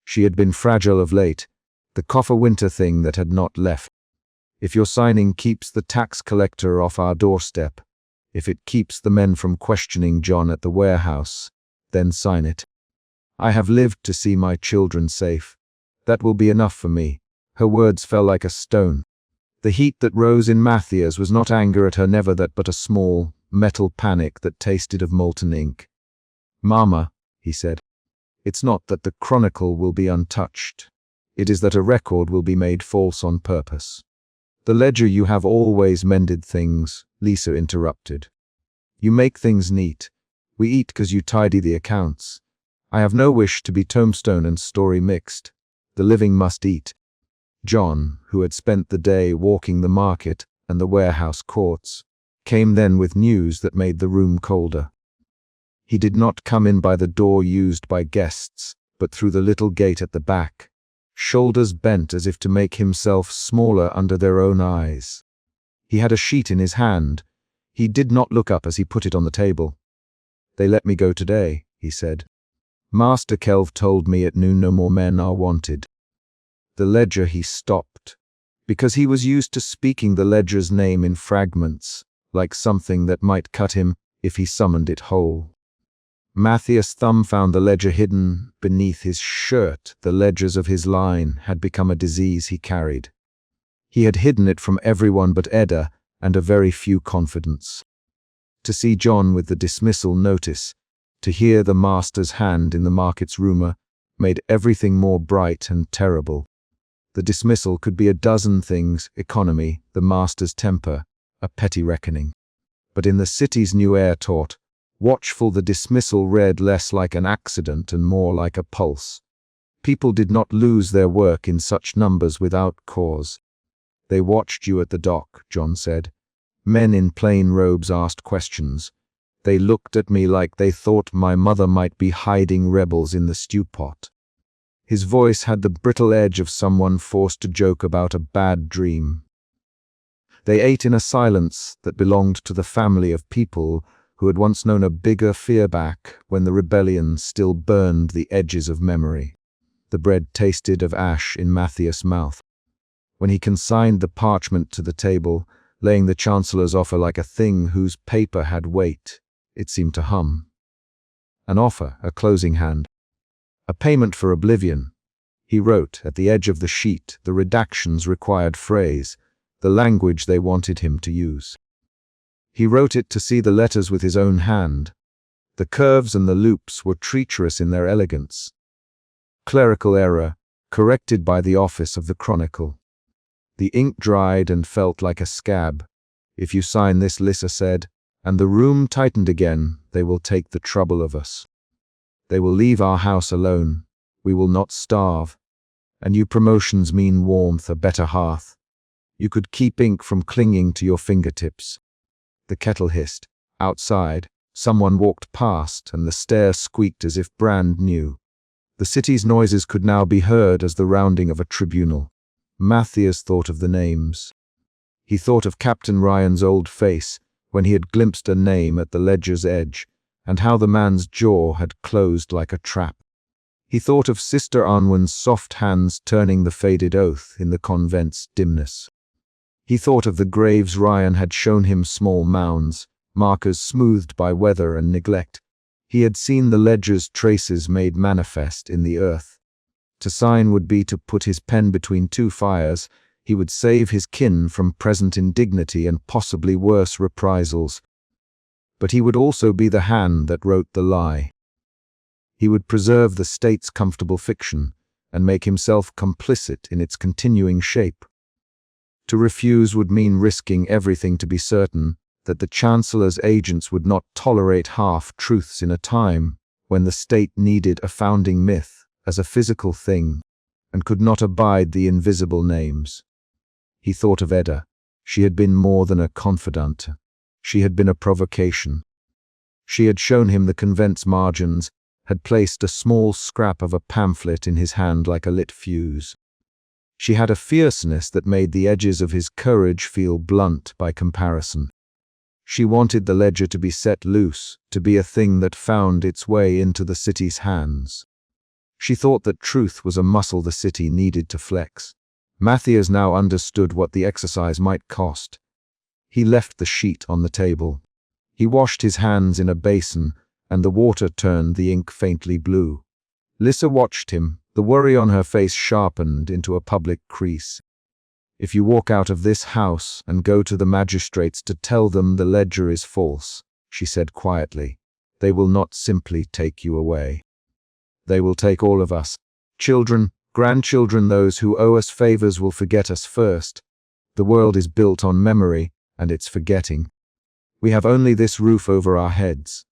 She had been fragile of late, the coffer winter thing that had not left. "If your signing keeps the tax collector off our doorstep, if it keeps the men from questioning John at the warehouse, then sign it. I have lived to see my children safe. That will be enough for me." Her words fell like a stone. The heat that rose in Matthias was not anger at her, never that, but a small, metal panic that tasted of molten ink. "Mama," he said, "it's not that the chronicle will be untouched. It is that a record will be made false on purpose." "The ledger, you have always mended things," Lisa interrupted. "You make things neat. We eat 'cause you tidy the accounts. I have no wish to be tombstone and story mixed. The living must eat." John, who had spent the day walking the market and the warehouse courts, came then with news that made the room colder. He did not come in by the door used by guests, but through the little gate at the back, shoulders bent as if to make himself smaller under their own eyes. He had a sheet in his hand. He did not look up as he put it on the table. "They let me go today," he said. "Master Kelv told me at noon no more men are wanted." The ledger, he stopped, because he was used to speaking the ledger's name in fragments, like something that might cut him if he summoned it whole. Matthias' thumb found the ledger hidden beneath his shirt. The ledgers of his line had become a disease he carried. He had hidden it from everyone but Edda and a very few confidants. To see John with the dismissal notice, to hear the master's hand in the market's rumor, made everything more bright and terrible. The dismissal could be a dozen things: economy, the master's temper, a petty reckoning. But in the city's new air taught, watchful, the dismissal read less like an accident and more like a pulse. People did not lose their work in such numbers without cause. "They watched you at the dock," John said. Men in plain robes asked questions. "They looked at me like they thought my mother might be hiding rebels in the stew pot." His voice had the brittle edge of someone forced to joke about a bad dream. They ate in a silence that belonged to the family of people who had once known a bigger fear back when the rebellion still burned the edges of memory. The bread tasted of ash in Matthias' mouth. When he consigned the parchment to the table, laying the Chancellor's offer like a thing whose paper had weight, it seemed to hum. An offer, a closing hand. A payment for oblivion. He wrote, at the edge of the sheet, the redaction's required phrase, the language they wanted him to use. He wrote it to see the letters with his own hand. The curves and the loops were treacherous in their elegance. Clerical error, corrected by the office of the Chronicle. The ink dried and felt like a scab. If you sign this, Lissa said, and the room tightened again, they will take the trouble of us. They will leave our house alone. We will not starve. And you promotions mean warmth, a better hearth. You could keep ink from clinging to your fingertips. The kettle hissed. Outside, someone walked past, and the stair squeaked as if brand new. The city's noises could now be heard as the rounding of a tribunal. Matthias thought of the names. He thought of Captain Ryan's old face when he had glimpsed a name at the ledger's edge, and how the man's jaw had closed like a trap. He thought of Sister Arnwin's soft hands turning the faded oath in the convent's dimness. He thought of the graves Ryan had shown him, small mounds, markers smoothed by weather and neglect. He had seen the ledger's traces made manifest in the earth. To sign would be to put his pen between two fires. He would save his kin from present indignity and possibly worse reprisals. But he would also be the hand that wrote the lie. He would preserve the state's comfortable fiction and make himself complicit in its continuing shape. To refuse would mean risking everything to be certain that the Chancellor's agents would not tolerate half-truths in a time when the state needed a founding myth as a physical thing and could not abide the invisible names. He thought of Edda. She had been more than a confidante. She had been a provocation. She had shown him the convent's margins, had placed a small scrap of a pamphlet in his hand like a lit fuse. She had a fierceness that made the edges of his courage feel blunt by comparison. She wanted the ledger to be set loose, to be a thing that found its way into the city's hands. She thought that truth was a muscle the city needed to flex. Matthias now understood what the exercise might cost. He left the sheet on the table. He washed his hands in a basin, and the water turned the ink faintly blue. Lissa watched him, the worry on her face sharpened into a public crease. If you walk out of this house and go to the magistrates to tell them the ledger is false, she said quietly, they will not simply take you away. They will take all of us. Children, grandchildren, those who owe us favors will forget us first. The world is built on memory, and it's forgetting. We have only this roof over our heads.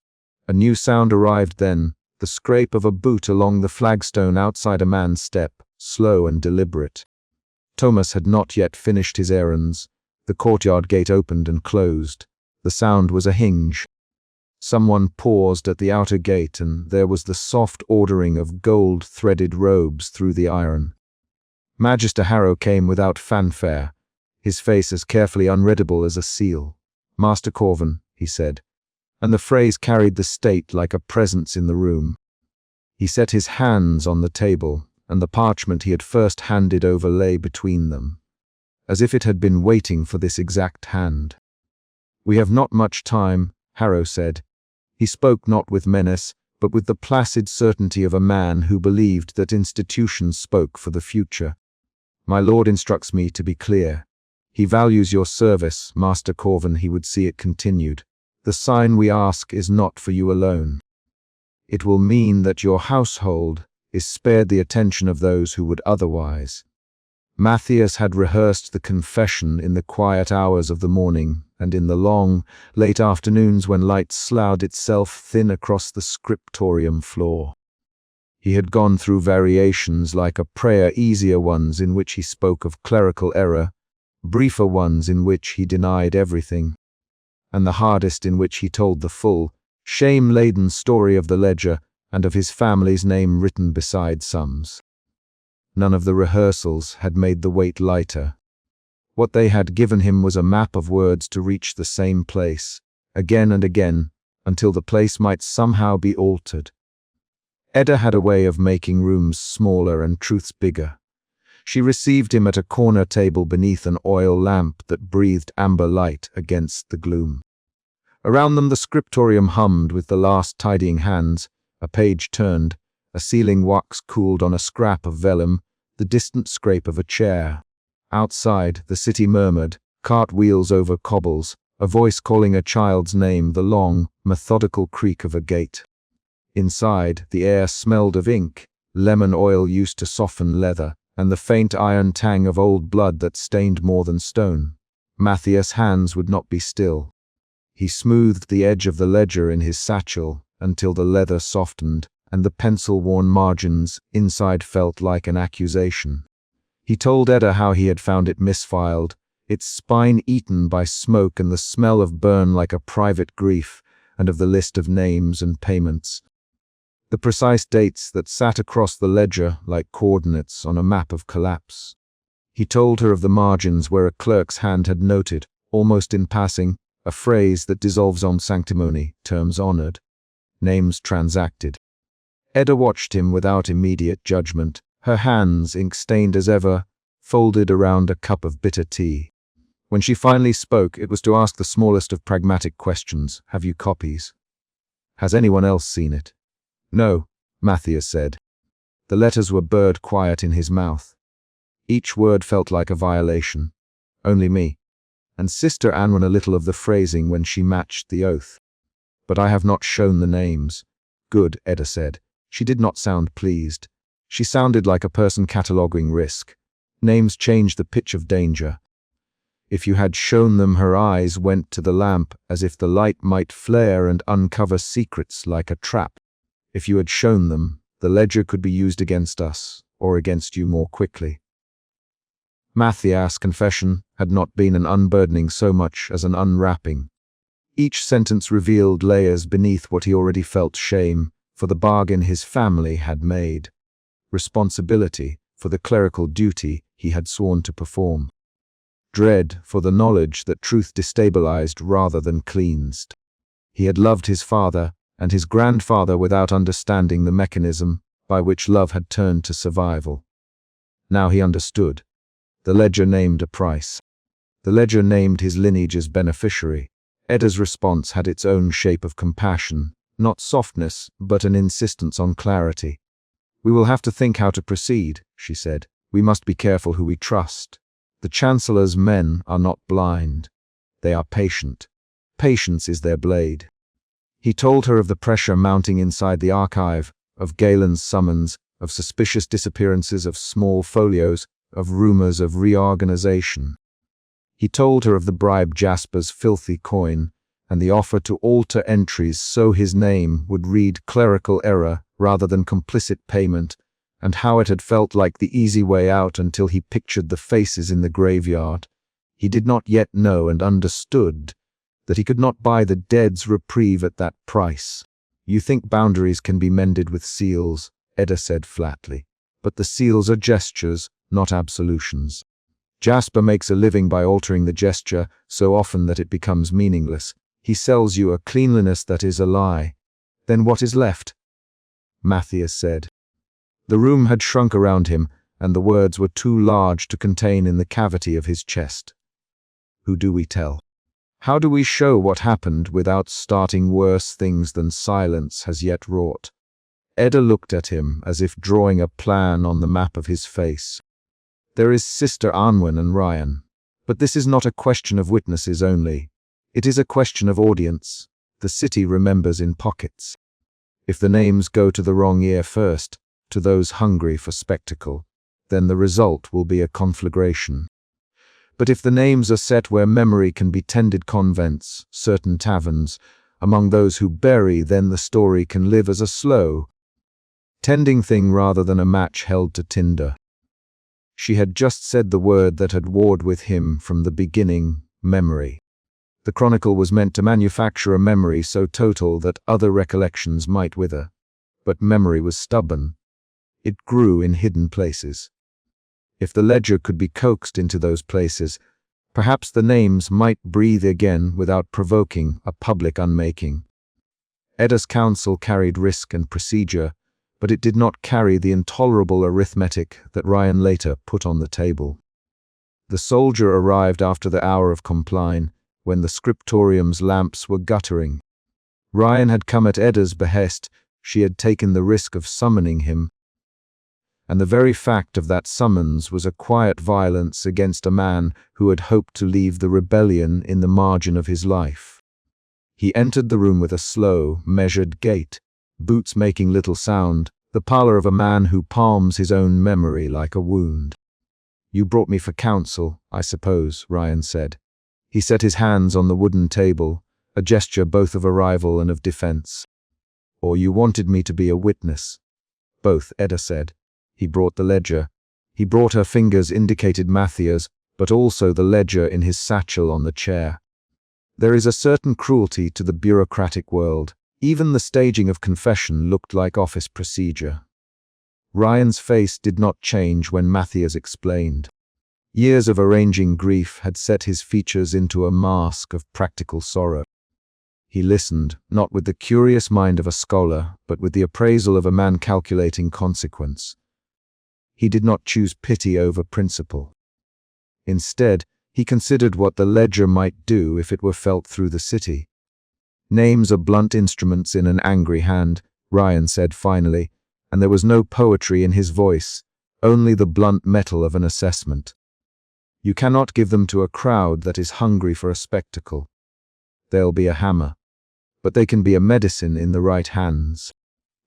A new sound arrived then, the scrape of a boot along the flagstone outside a man's step, slow and deliberate. Thomas had not yet finished his errands. The courtyard gate opened and closed. The sound was a hinge. Someone paused at the outer gate, and there was the soft ordering of gold-threaded robes through the iron. Magister Harrow came without fanfare, his face as carefully unreadable as a seal. "Master Corvin," he said, and the phrase carried the state like a presence in the room. He set his hands on the table, and the parchment he had first handed over lay between them, as if it had been waiting for this exact hand. "We have not much time," Harrow said. He spoke not with menace, but with the placid certainty of a man who believed that institutions spoke for the future. "My lord instructs me to be clear. He values your service, Master Corvin," he would see it continued. "The sign we ask is not for you alone. It will mean that your household is spared the attention of those who would otherwise." Matthias had rehearsed the confession in the quiet hours of the morning and in the long, late afternoons when light sloughed itself thin across the scriptorium floor. He had gone through variations like a prayer, easier ones in which he spoke of clerical error, briefer ones in which he denied everything, and the hardest in which he told the full, shame-laden story of the ledger and of his family's name written beside sums. None of the rehearsals had made the weight lighter. What they had given him was a map of words to reach the same place, again and again, until the place might somehow be altered. Edda had a way of making rooms smaller and truths bigger. She received him at a corner table beneath an oil lamp that breathed amber light against the gloom. Around them the scriptorium hummed with the last tidying hands. A page turned, a sealing wax cooled on a scrap of vellum, the distant scrape of a chair. Outside, the city murmured, cartwheels over cobbles, a voice calling a child's name, the long, methodical creak of a gate. Inside, the air smelled of ink, lemon oil used to soften leather, and the faint iron tang of old blood that stained more than stone. Matthias' hands would not be still. He smoothed the edge of the ledger in his satchel until the leather softened, and the pencil-worn margins inside felt like an accusation. He told Edda how he had found it misfiled, its spine eaten by smoke and the smell of burn like a private grief, and of the list of names and payments. The precise dates that sat across the ledger like coordinates on a map of collapse. He told her of the margins where a clerk's hand had noted, almost in passing, a phrase that dissolves on sanctimony, terms honored, names transacted. Edda watched him without immediate judgment, her hands, ink-stained as ever, folded around a cup of bitter tea. When she finally spoke, it was to ask the smallest of pragmatic questions. Have you copies? Has anyone else seen it? No, Matthias said. The letters were bird quiet in his mouth. Each word felt like a violation. Only me. And Sister Anwen a little of the phrasing when she matched the oath. But I have not shown the names. Good, Edda said. She did not sound pleased. She sounded like a person cataloguing risk. Names change the pitch of danger. If you had shown them, her eyes went to the lamp as if the light might flare and uncover secrets like a trap. If you had shown them, the ledger could be used against us, or against you more quickly. Matthias' confession had not been an unburdening so much as an unwrapping. Each sentence revealed layers beneath what he already felt: shame for the bargain his family had made, responsibility for the clerical duty he had sworn to perform, dread for the knowledge that truth destabilized rather than cleansed. He had loved his father and his grandfather without understanding the mechanism by which love had turned to survival. Now he understood. The ledger named a price. The ledger named his lineage as beneficiary. Edda's response had its own shape of compassion, not softness, but an insistence on clarity. We will have to think how to proceed, she said. We must be careful who we trust. The Chancellor's men are not blind. They are patient. Patience is their blade. He told her of the pressure mounting inside the archive, of Galen's summons, of suspicious disappearances of small folios, of rumors of reorganization. He told her of the bribe Jasper's filthy coin, and the offer to alter entries so his name would read clerical error rather than complicit payment, and how it had felt like the easy way out until he pictured the faces in the graveyard. He did not yet know and understood that he could not buy the dead's reprieve at that price. You think boundaries can be mended with seals, Edda said flatly. But the seals are gestures, not absolutions. Jasper makes a living by altering the gesture so often that it becomes meaningless. He sells you a cleanliness that is a lie. Then what is left? Matthias said. The room had shrunk around him, and the words were too large to contain in the cavity of his chest. Who do we tell? How do we show what happened without starting worse things than silence has yet wrought? Edda looked at him as if drawing a plan on the map of his face. There is Sister Anwen and Ryan. But this is not a question of witnesses only. It is a question of audience. The city remembers in pockets. If the names go to the wrong ear first, to those hungry for spectacle, then the result will be a conflagration. But if the names are set where memory can be tended, convents, certain taverns, among those who bury, then the story can live as a slow, tending thing rather than a match held to tinder. She had just said the word that had warred with him from the beginning: memory. The chronicle was meant to manufacture a memory so total that other recollections might wither. But memory was stubborn. It grew in hidden places. If the ledger could be coaxed into those places, perhaps the names might breathe again without provoking a public unmaking. Edda's counsel carried risk and procedure, but it did not carry the intolerable arithmetic that Ryan later put on the table. The soldier arrived after the hour of compline, when the scriptorium's lamps were guttering. Ryan had come at Edda's behest. She had taken the risk of summoning him. and the very fact of that summons was a quiet violence against a man who had hoped to leave the rebellion in the margin of his life. He entered the room with a slow, measured gait, boots making little sound, the pallor of a man who palms his own memory like a wound. "You brought me for counsel, I suppose," Ryan said. He set his hands on the wooden table, a gesture both of arrival and of defense. "Or you wanted me to be a witness?" "Both," Edda said. He brought the ledger. He brought her fingers indicated Matthias, but also the ledger in his satchel on the chair. There is a certain cruelty to the bureaucratic world. Even the staging of confession looked like office procedure. Ryan's face did not change when Matthias explained. Years of arranging grief had set his features into a mask of practical sorrow. He listened, not with the curious mind of a scholar, but with the appraisal of a man calculating consequence. He did not choose pity over principle. Instead, he considered what the ledger might do if it were felt through the city. "Names are blunt instruments in an angry hand," Ryan said finally, and there was no poetry in his voice, only the blunt metal of an assessment. "You cannot give them to a crowd that is hungry for a spectacle. They'll be a hammer, but they can be a medicine in the right hands.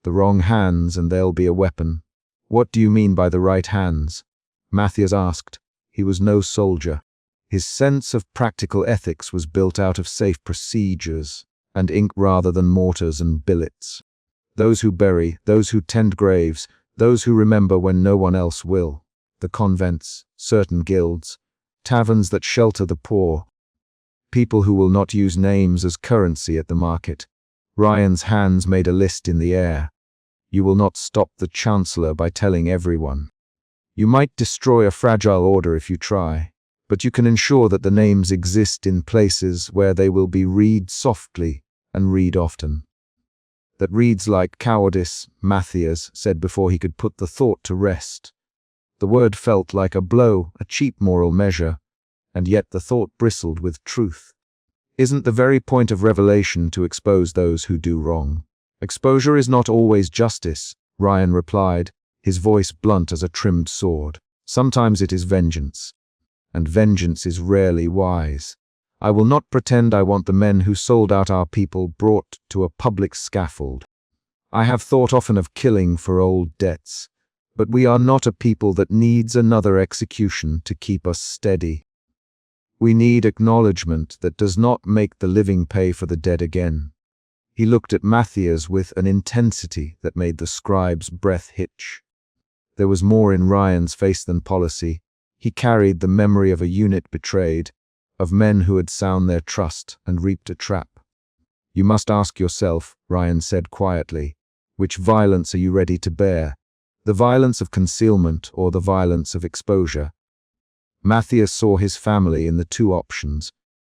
The wrong hands and they'll be a weapon." "What do you mean by the right hands?" Matthias asked. He was no soldier. His sense of practical ethics was built out of safe procedures and ink rather than mortars and billets. Those who bury, those who tend graves, those who remember when no one else will. The convents, certain guilds, taverns that shelter the poor. People who will not use names as currency at the market. Ryan's hands made a list in the air. You will not stop the Chancellor by telling everyone. You might destroy a fragile order if you try, but you can ensure that the names exist in places where they will be read softly and read often. "That reads like cowardice," Matthias said before he could put the thought to rest. The word felt like a blow, a cheap moral measure, and yet the thought bristled with truth. "Isn't the very point of revelation to expose those who do wrong?" "Exposure is not always justice," Ryan replied, his voice blunt as a trimmed sword. "Sometimes it is vengeance, and vengeance is rarely wise. I will not pretend I want the men who sold out our people brought to a public scaffold. I have thought often of killing for old debts, but we are not a people that needs another execution to keep us steady. We need acknowledgement that does not make the living pay for the dead again." He looked at Matthias with an intensity that made the scribe's breath hitch. There was more in Ryan's face than policy. He carried the memory of a unit betrayed, of men who had sound their trust and reaped a trap. "You must ask yourself," Ryan said quietly, "which violence are you ready to bear? The violence of concealment or the violence of exposure?" Matthias saw his family in the two options.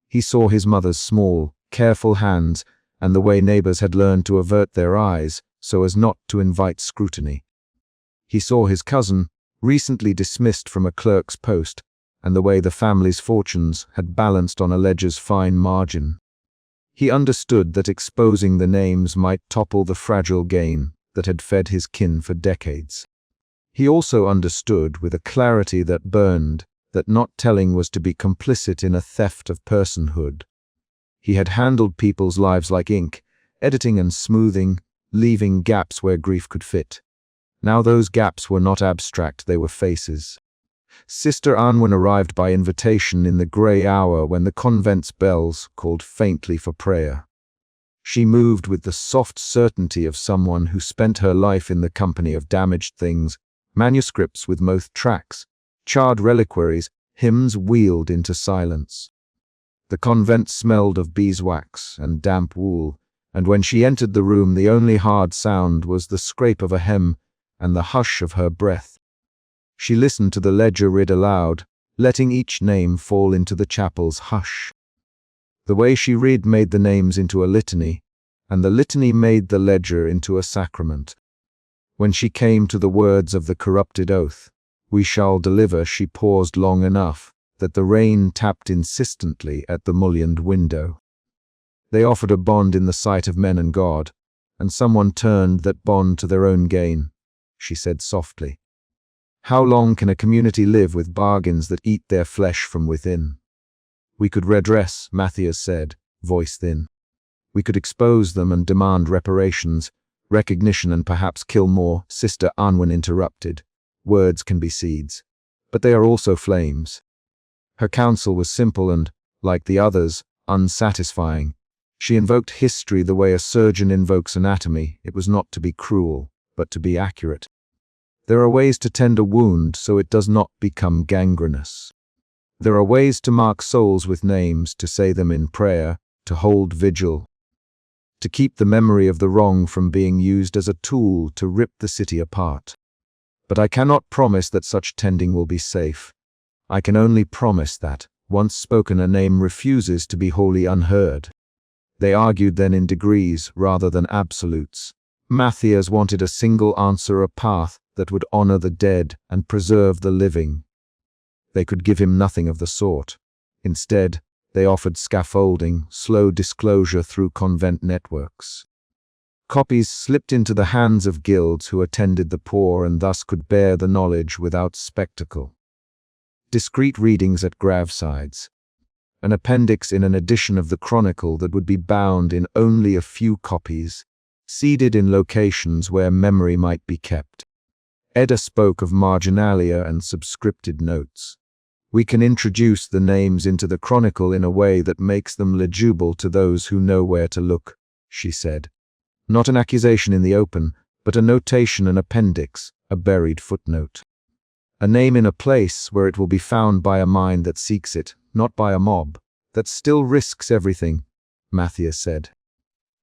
He saw his mother's small, careful hands and the way neighbors had learned to avert their eyes so as not to invite scrutiny. He saw his cousin, recently dismissed from a clerk's post, and the way the family's fortunes had balanced on a ledger's fine margin. He understood that exposing the names might topple the fragile gain that had fed his kin for decades. He also understood with a clarity that burned that not telling was to be complicit in a theft of personhood. He had handled people's lives like ink, editing and smoothing, leaving gaps where grief could fit. Now those gaps were not abstract, they were faces. Sister Anwen arrived by invitation in the grey hour when the convent's bells called faintly for prayer. She moved with the soft certainty of someone who spent her life in the company of damaged things, manuscripts with moth tracks, charred reliquaries, hymns wheeled into silence. The convent smelled of beeswax and damp wool, and when she entered the room the only hard sound was the scrape of a hem and the hush of her breath. She listened to the ledger read aloud, letting each name fall into the chapel's hush. The way she read made the names into a litany, and the litany made the ledger into a sacrament. When she came to the words of the corrupted oath, "We shall deliver," she paused long enough that the rain tapped insistently at the mullioned window. They offered a bond in the sight of men and God, and someone turned that bond to their own gain, she said softly. How long can a community live with bargains that eat their flesh from within? We could redress, Matthias said, voice thin. We could expose them and demand reparations, recognition, and perhaps kill more, Sister Anwen interrupted. Words can be seeds, but they are also flames. Her counsel was simple and, like the others, unsatisfying. She invoked history the way a surgeon invokes anatomy. It was not to be cruel, but to be accurate. There are ways to tend a wound so it does not become gangrenous. There are ways to mark souls with names, to say them in prayer, to hold vigil, to keep the memory of the wrong from being used as a tool to rip the city apart. But I cannot promise that such tending will be safe. I can only promise that, once spoken, a name refuses to be wholly unheard. They argued then in degrees rather than absolutes. Matthias wanted a single answer, a path that would honor the dead and preserve the living. They could give him nothing of the sort. Instead, they offered scaffolding, slow disclosure through convent networks. Copies slipped into the hands of guilds who attended the poor and thus could bear the knowledge without spectacle. Discreet readings at gravesides. An appendix in an edition of the Chronicle that would be bound in only a few copies, seeded in locations where memory might be kept. Edda spoke of marginalia and subscripted notes. We can introduce the names into the Chronicle in a way that makes them legible to those who know where to look, she said. Not an accusation in the open, but a notation, an appendix, a buried footnote. A name in a place where it will be found by a mind that seeks it, not by a mob, that still risks everything, Matthias said.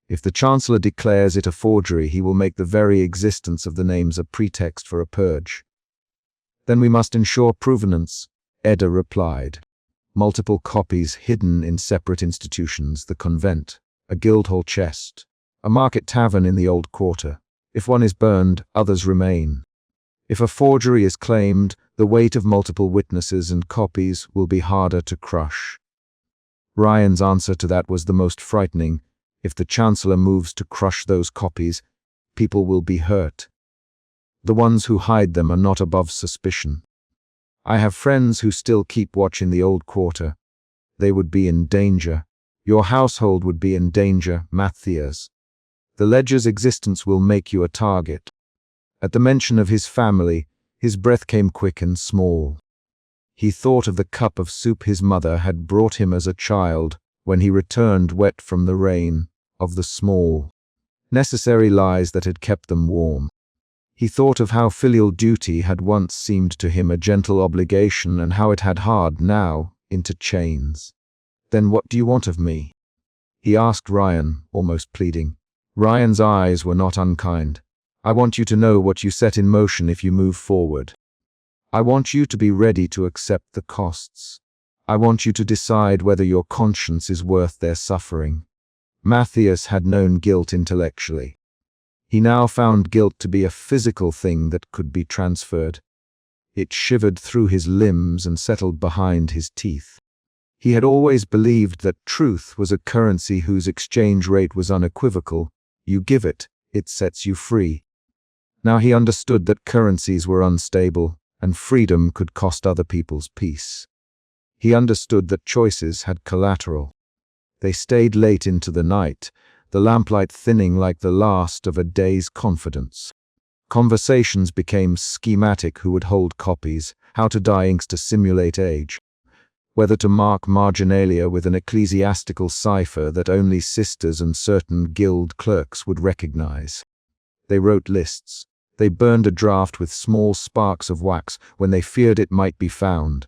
If the Chancellor declares it a forgery, he will make the very existence of the names a pretext for a purge. Then we must ensure provenance, Edda replied. Multiple copies hidden in separate institutions, the convent, a Guildhall chest, a market tavern in the old quarter. If one is burned, others remain. If a forgery is claimed, the weight of multiple witnesses and copies will be harder to crush. Ryan's answer to that was the most frightening. If the Chancellor moves to crush those copies, people will be hurt. The ones who hide them are not above suspicion. I have friends who still keep watch in the old quarter. They would be in danger. Your household would be in danger, Matthias. The ledger's existence will make you a target. At the mention of his family, his breath came quick and small. He thought of the cup of soup his mother had brought him as a child when he returned wet from the rain, of the small, necessary lies that had kept them warm. He thought of how filial duty had once seemed to him a gentle obligation and how it had hard now into chains. Then what do you want of me? He asked Ryan, almost pleading. Ryan's eyes were not unkind. I want you to know what you set in motion if you move forward. I want you to be ready to accept the costs. I want you to decide whether your conscience is worth their suffering. Matthias had known guilt intellectually. He now found guilt to be a physical thing that could be transferred. It shivered through his limbs and settled behind his teeth. He had always believed that truth was a currency whose exchange rate was unequivocal. You give it, it sets you free. Now he understood that currencies were unstable, and freedom could cost other people's peace. He understood that choices had collateral. They stayed late into the night, the lamplight thinning like the last of a day's confidence. Conversations became schematic: who would hold copies, how to dye inks to simulate age, whether to mark marginalia with an ecclesiastical cipher that only sisters and certain guild clerks would recognize. They wrote lists. They burned a draft with small sparks of wax when they feared it might be found.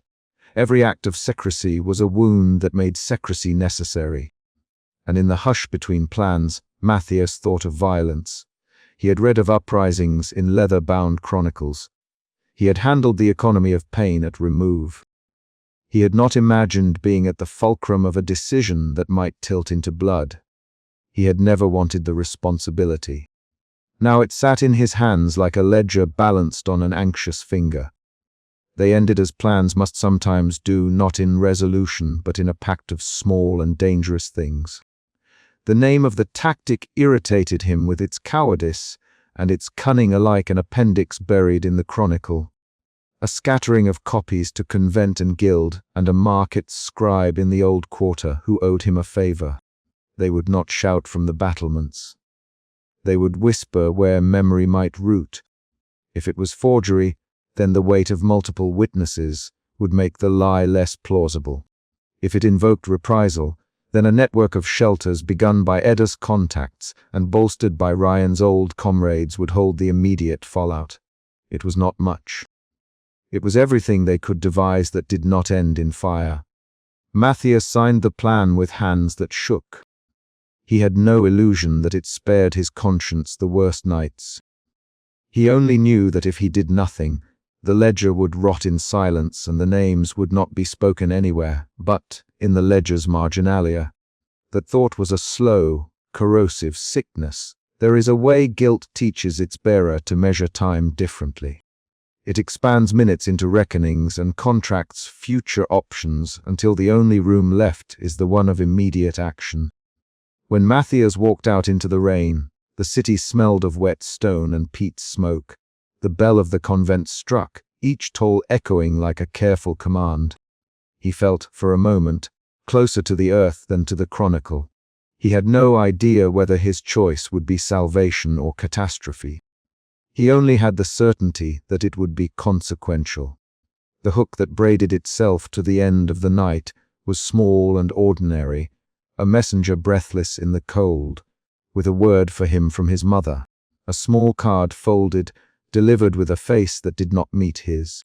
Every act of secrecy was a wound that made secrecy necessary. And in the hush between plans, Matthias thought of violence. He had read of uprisings in leather-bound chronicles. He had handled the economy of pain at remove. He had not imagined being at the fulcrum of a decision that might tilt into blood. He had never wanted the responsibility. Now it sat in his hands like a ledger balanced on an anxious finger. They ended as plans must sometimes do, not in resolution, but in a pact of small and dangerous things. The name of the tactic irritated him with its cowardice and its cunning, alike an appendix buried in the chronicle. a scattering of copies to convent and guild, and a market scribe in the old quarter who owed him a favor. They would not shout from the battlements. They would whisper where memory might root. If it was forgery, then the weight of multiple witnesses would make the lie less plausible. If it invoked reprisal, then a network of shelters begun by Edda's contacts and bolstered by Ryan's old comrades would hold the immediate fallout. It was not much. It was everything they could devise that did not end in fire. Matthias signed the plan with hands that shook. He had no illusion that it spared his conscience the worst nights. He only knew that if he did nothing, the ledger would rot in silence and the names would not be spoken anywhere, but in the ledger's marginalia. That thought was a slow, corrosive sickness. There is a way guilt teaches its bearer to measure time differently. It expands minutes into reckonings and contracts future options until the only room left is the one of immediate action. When Matthias walked out into the rain, the city smelled of wet stone and peat smoke. The bell of the convent struck, each toll echoing like a careful command. He felt, for a moment, closer to the earth than to the chronicle. He had no idea whether his choice would be salvation or catastrophe. He only had the certainty that it would be consequential. The hook that braided itself to the end of the night was small and ordinary, a messenger breathless in the cold, with a word for him from his mother, a small card folded, delivered with a face that did not meet his.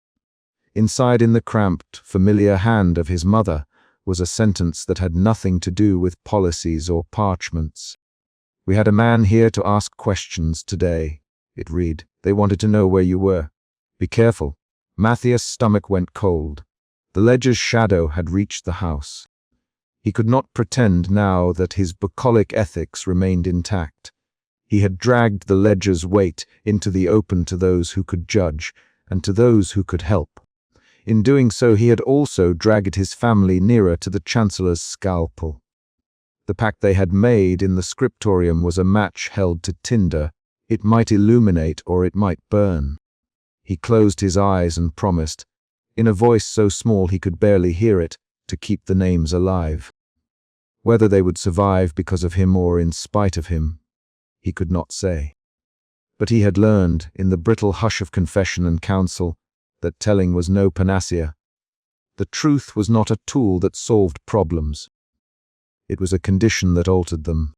Inside in the cramped, familiar hand of his mother was a sentence that had nothing to do with policies or parchments. "We had a man here to ask questions today," it read. "They wanted to know where you were. Be careful." Matthias' stomach went cold. The ledger's shadow had reached the house. He could not pretend now that his bucolic ethics remained intact. He had dragged the ledger's weight into the open to those who could judge, and to those who could help. In doing so, he had also dragged his family nearer to the Chancellor's scalpel. The pact they had made in the scriptorium was a match held to tinder. It might illuminate or it might burn. He closed his eyes and promised, in a voice so small he could barely hear it, to keep the names alive. Whether they would survive because of him or in spite of him, he could not say. But he had learned, in the brittle hush of confession and counsel, that telling was no panacea. The truth was not a tool that solved problems. It was a condition that altered them.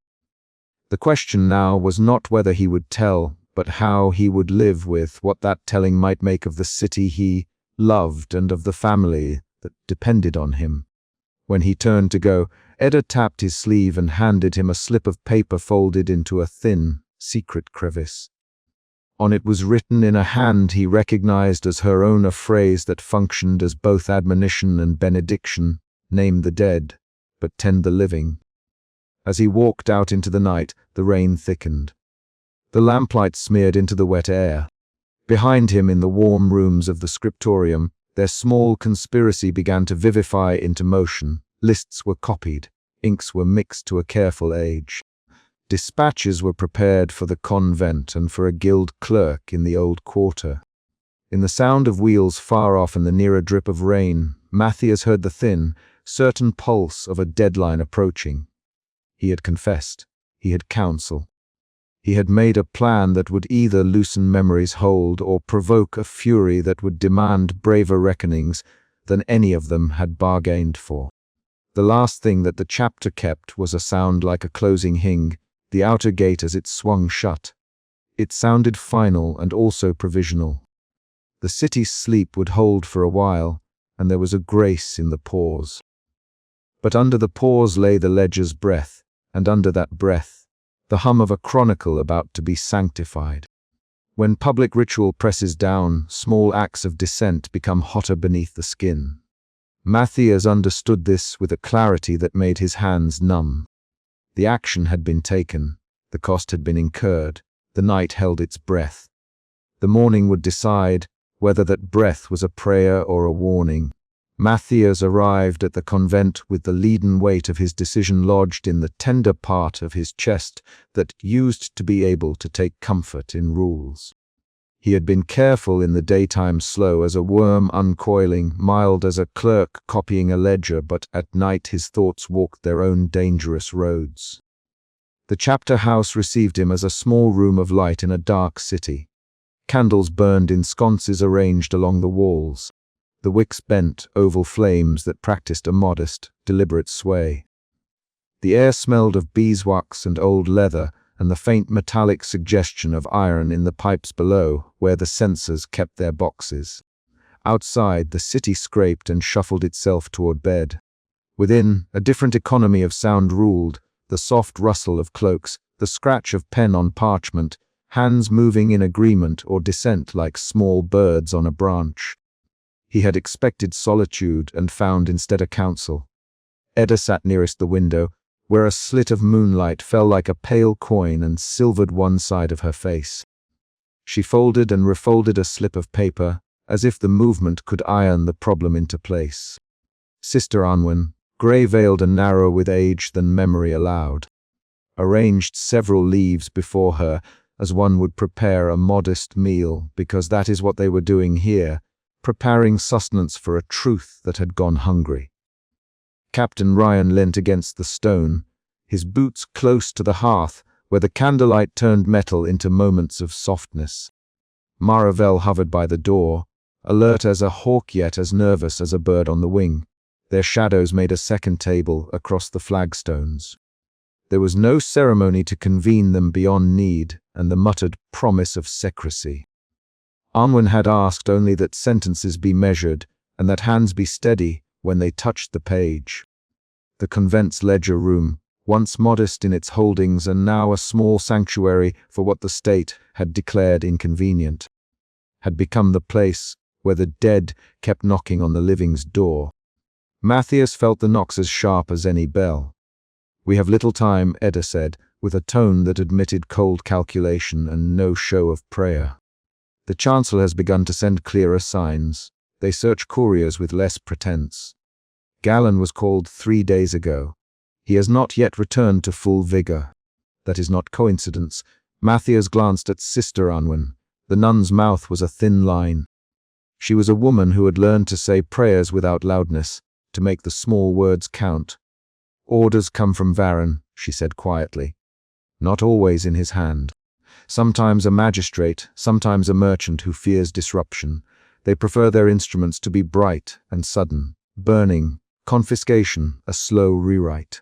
The question now was not whether he would tell, but how he would live with what that telling might make of the city he loved and of the family that depended on him. When he turned to go, Edda tapped his sleeve and handed him a slip of paper folded into a thin, secret crevice. On it was written in a hand he recognized as her own a phrase that functioned as both admonition and benediction: "Name the dead, but tend the living." As he walked out into the night, the rain thickened. The lamplight smeared into the wet air. Behind him in the warm rooms of the scriptorium, their small conspiracy began to vivify into motion. Lists were copied, inks were mixed to a careful age. Dispatches were prepared for the convent and for a guild clerk in the old quarter. In the sound of wheels far off and the nearer drip of rain, Matthias heard the thin, certain pulse of a deadline approaching. He had confessed. He had counsel. He had made a plan that would either loosen memory's hold or provoke a fury that would demand braver reckonings than any of them had bargained for. The last thing that the chapter kept was a sound like a closing hing, the outer gate as it swung shut. It sounded final and also provisional. The city's sleep would hold for a while, and there was a grace in the pause. But under the pause lay the ledger's breath, and under that breath, the hum of a chronicle about to be sanctified. When public ritual presses down, small acts of dissent become hotter beneath the skin. Matthias understood this with a clarity that made his hands numb. The action had been taken, the cost had been incurred, the night held its breath. The morning would decide whether that breath was a prayer or a warning. Matthias arrived at the convent with the leaden weight of his decision lodged in the tender part of his chest that used to be able to take comfort in rules. He had been careful in the daytime, slow as a worm uncoiling, mild as a clerk copying a ledger, but at night his thoughts walked their own dangerous roads. The chapter house received him as a small room of light in a dark city. Candles burned in sconces arranged along the walls. The wicks bent, oval flames that practiced a modest, deliberate sway. The air smelled of beeswax and old leather, and the faint metallic suggestion of iron in the pipes below, where the censors kept their boxes. Outside, the city scraped and shuffled itself toward bed. Within, a different economy of sound ruled, the soft rustle of cloaks, the scratch of pen on parchment, hands moving in agreement or dissent like small birds on a branch. He had expected solitude and found instead a counsel. Edda sat nearest the window, where a slit of moonlight fell like a pale coin and silvered one side of her face. She folded and refolded a slip of paper, as if the movement could iron the problem into place. Sister Anwen, grey-veiled and narrow with age than memory allowed, arranged several leaves before her as one would prepare a modest meal, because that is what they were doing here, preparing sustenance for a truth that had gone hungry. Captain Ryan leant against the stone, his boots close to the hearth, where the candlelight turned metal into moments of softness. Maravel hovered by the door, alert as a hawk yet as nervous as a bird on the wing. Their shadows made a second table across the flagstones. There was no ceremony to convene them beyond need and the muttered promise of secrecy. Anwen had asked only that sentences be measured and that hands be steady when they touched the page. The convent's ledger room, once modest in its holdings and now a small sanctuary for what the state had declared inconvenient, had become the place where the dead kept knocking on the living's door. Matthias felt the knocks as sharp as any bell. "We have little time," Edda said, with a tone that admitted cold calculation and no show of prayer. "The Chancellor has begun to send clearer signs. They search couriers with less pretense. Galen was called 3 days ago. He has not yet returned to full vigor. That is not coincidence." Matthias glanced at Sister Anwen. The nun's mouth was a thin line. She was a woman who had learned to say prayers without loudness, to make the small words count. "Orders come from Varen," she said quietly. "Not always in his hand. Sometimes a magistrate, sometimes a merchant who fears disruption. They prefer their instruments to be bright and sudden. Burning, confiscation, a slow rewrite.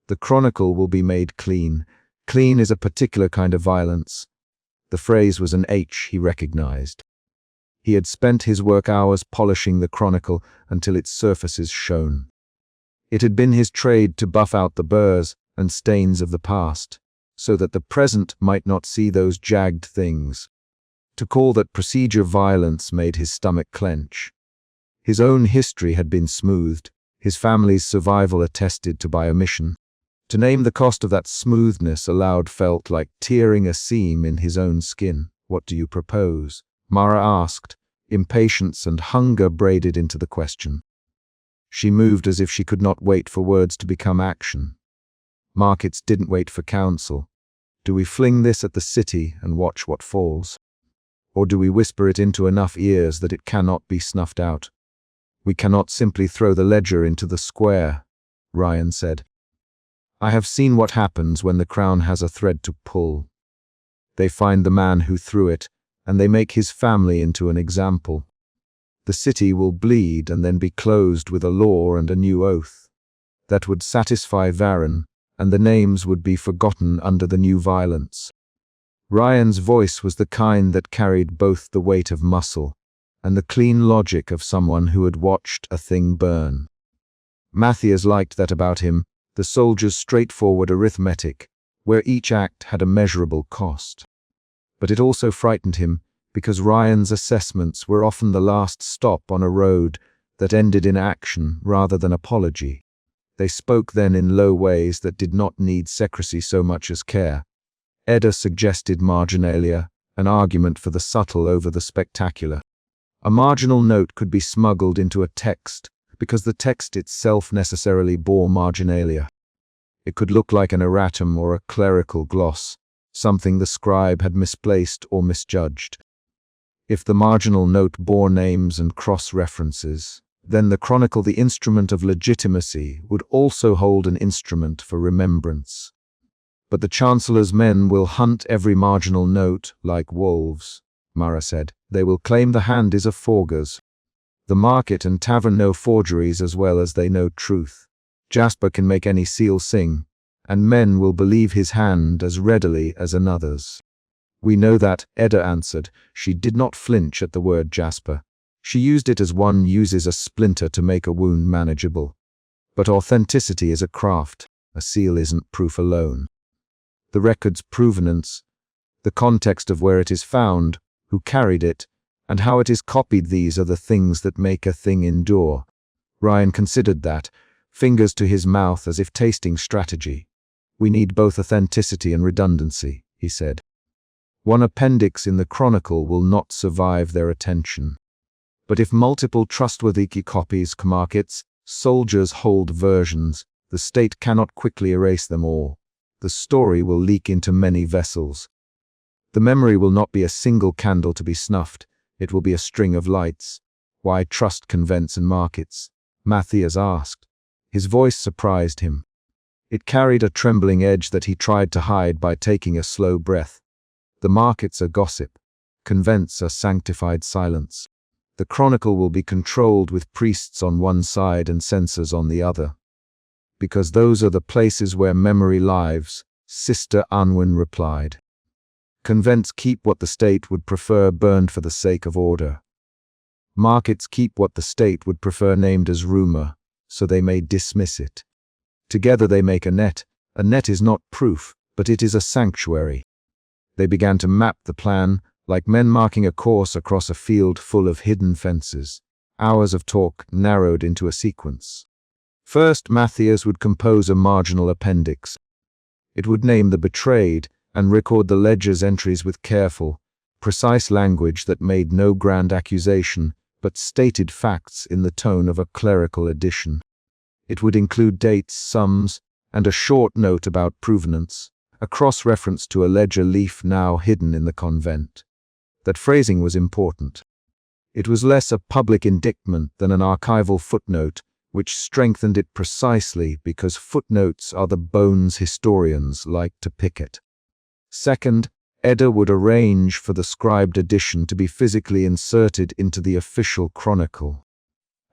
The chronicle will be made clean. Clean is a particular kind of violence." The phrase was an H he recognized. He had spent his work hours polishing the chronicle until its surfaces shone. It had been his trade to buff out the burrs and stains of the past, so that the present might not see those jagged things. To call that procedure violence made his stomach clench. His own history had been smoothed, his family's survival attested to by omission. To name the cost of that smoothness aloud felt like tearing a seam in his own skin. "What do you propose?" Mara asked, impatience and hunger braided into the question. She moved as if she could not wait for words to become action. Markets didn't wait for counsel. Do we fling this at the city and watch what falls? Or do we whisper it into enough ears that it cannot be snuffed out? "We cannot simply throw the ledger into the square," Ryan said. "I have seen what happens when the crown has a thread to pull. They find the man who threw it, and they make his family into an example. The city will bleed and then be closed with a law and a new oath. That would satisfy Varen, and the names would be forgotten under the new violence." Ryan's voice was the kind that carried both the weight of muscle and the clean logic of someone who had watched a thing burn. Matthias liked that about him, the soldier's straightforward arithmetic, where each act had a measurable cost. But it also frightened him, because Ryan's assessments were often the last stop on a road that ended in action rather than apology. They spoke then in low ways that did not need secrecy so much as care. Edda suggested marginalia, an argument for the subtle over the spectacular. A marginal note could be smuggled into a text, because the text itself necessarily bore marginalia. It could look like an erratum or a clerical gloss, something the scribe had misplaced or misjudged. If the marginal note bore names and cross-references, then the chronicle, the instrument of legitimacy, would also hold an instrument for remembrance. But the Chancellor's men will hunt every marginal note like wolves, Mara said. They will claim the hand is a forger's. The market and tavern know forgeries as well as they know truth. Jasper can make any seal sing, and men will believe his hand as readily as another's. We know that, Edda answered. She did not flinch at the word Jasper. She used it as one uses a splinter to make a wound manageable. But authenticity is a craft. A seal isn't proof alone. The record's provenance, the context of where it is found, who carried it, and how it is copied, these are the things that make a thing endure. Ryan considered that, fingers to his mouth as if tasting strategy. We need both authenticity and redundancy, he said. One appendix in the chronicle will not survive their attention. But if multiple trustworthy copies markets, soldiers hold versions, the state cannot quickly erase them all. The story will leak into many vessels. The memory will not be a single candle to be snuffed, it will be a string of lights. Why trust convents and markets? Matthias asked. His voice surprised him. It carried a trembling edge that he tried to hide by taking a slow breath. The markets are gossip. Convents are sanctified silence. The chronicle will be controlled with priests on one side and censors on the other. Because those are the places where memory lives, Sister Anwen replied. Convents keep what the state would prefer burned for the sake of order. Markets keep what the state would prefer named as rumor, so they may dismiss it. Together they make a net. A net is not proof, but it is a sanctuary. They began to map the plan, like men marking a course across a field full of hidden fences. Hours of talk narrowed into a sequence. First, Matthias would compose a marginal appendix. It would name the betrayed and record the ledger's entries with careful, precise language that made no grand accusation, but stated facts in the tone of a clerical edition. It would include dates, sums, and a short note about provenance, a cross-reference to a ledger leaf now hidden in the convent. That phrasing was important. It was less a public indictment than an archival footnote, which strengthened it precisely because footnotes are the bones historians like to pick at. Second, Edda would arrange for the scribed edition to be physically inserted into the official chronicle.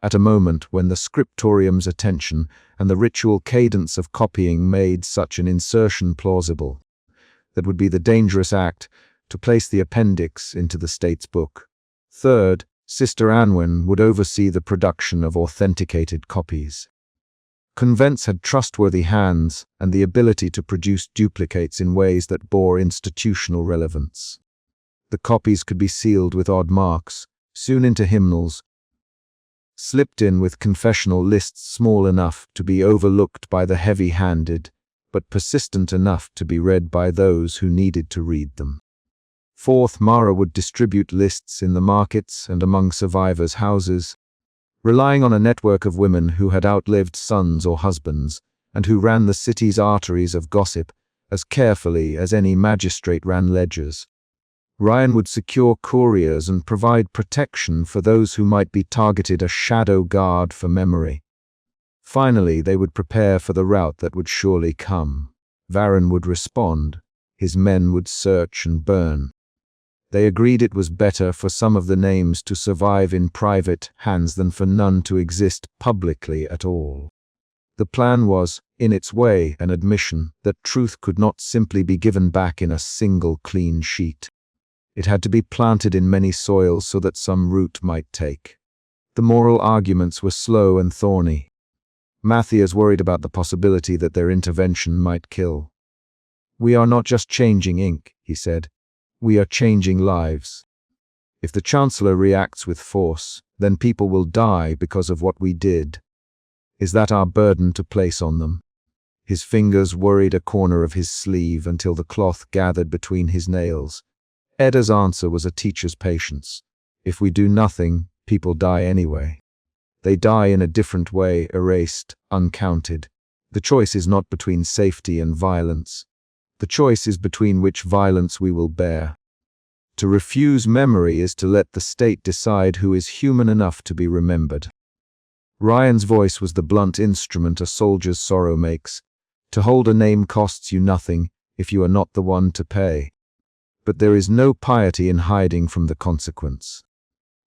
At a moment when the scriptorium's attention and the ritual cadence of copying made such an insertion plausible, that would be the dangerous act to place the appendix into the state's book. Third, Sister Anwen would oversee the production of authenticated copies. Convents had trustworthy hands and the ability to produce duplicates in ways that bore institutional relevance. The copies could be sealed with odd marks, sewn into hymnals, slipped in with confessional lists small enough to be overlooked by the heavy-handed, but persistent enough to be read by those who needed to read them. Fourth, Mara would distribute lists in the markets and among survivors' houses, relying on a network of women who had outlived sons or husbands, and who ran the city's arteries of gossip as carefully as any magistrate ran ledgers. Ryan would secure couriers and provide protection for those who might be targeted, a shadow guard for memory. Finally, they would prepare for the rout that would surely come. Varen would respond. His men would search and burn. They agreed it was better for some of the names to survive in private hands than for none to exist publicly at all. The plan was, in its way, an admission that truth could not simply be given back in a single clean sheet. It had to be planted in many soils so that some root might take. The moral arguments were slow and thorny. Matthias worried about the possibility that their intervention might kill. "We are not just changing ink," he said. "We are changing lives. If the Chancellor reacts with force, then people will die because of what we did. Is that our burden to place on them?" His fingers worried a corner of his sleeve until the cloth gathered between his nails. Edda's answer was a teacher's patience. If we do nothing, people die anyway. They die in a different way, erased, uncounted. The choice is not between safety and violence. The choice is between which violence we will bear. To refuse memory is to let the state decide who is human enough to be remembered. Ryan's voice was the blunt instrument a soldier's sorrow makes. To hold a name costs you nothing if you are not the one to pay. But there is no piety in hiding from the consequence.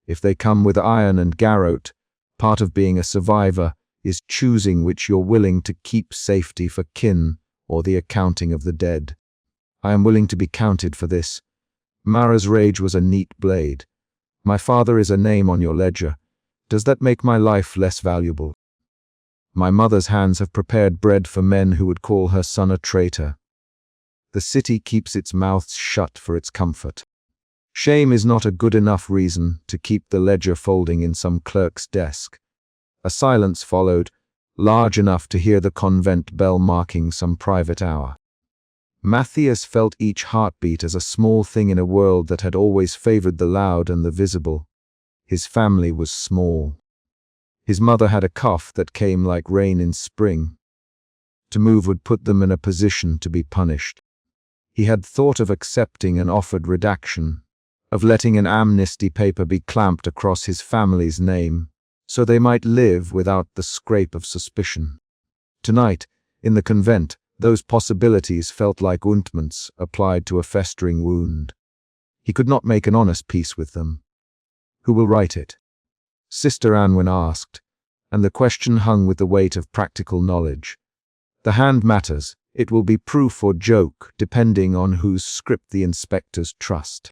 If they come with iron and garrote, part of being a survivor is choosing which you're willing to keep safety for kin or the accounting of the dead. I am willing to be counted for this. Mara's rage was a neat blade. My father is a name on your ledger. Does that make my life less valuable? My mother's hands have prepared bread for men who would call her son a traitor. The city keeps its mouth shut for its comfort. Shame is not a good enough reason to keep the ledger folding in some clerk's desk. A silence followed, large enough to hear the convent bell marking some private hour. Matthias felt each heartbeat as a small thing in a world that had always favored the loud and the visible. His family was small. His mother had a cough that came like rain in spring. To move would put them in a position to be punished. He had thought of accepting an offered redaction, of letting an amnesty paper be clamped across his family's name, so they might live without the scrape of suspicion. Tonight, in the convent, those possibilities felt like ointments applied to a festering wound. He could not make an honest peace with them. Who will write it? Sister Anwen asked, and the question hung with the weight of practical knowledge. The hand matters. It will be proof or joke, depending on whose script the inspectors trust.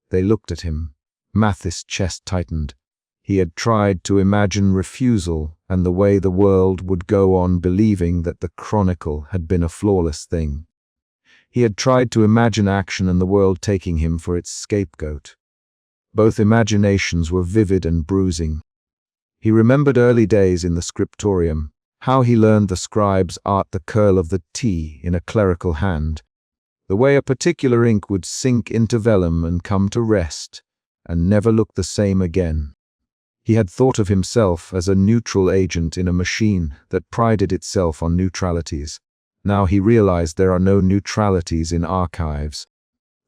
They looked at him. Mathis' chest tightened. He had tried to imagine refusal and the way the world would go on believing that the Chronicle had been a flawless thing. He had tried to imagine action and the world taking him for its scapegoat. Both imaginations were vivid and bruising. He remembered early days in the scriptorium, how he learned the scribe's art, the curl of the T in a clerical hand, the way a particular ink would sink into vellum and come to rest, and never look the same again. He had thought of himself as a neutral agent in a machine that prided itself on neutralities. Now he realized there are no neutralities in archives.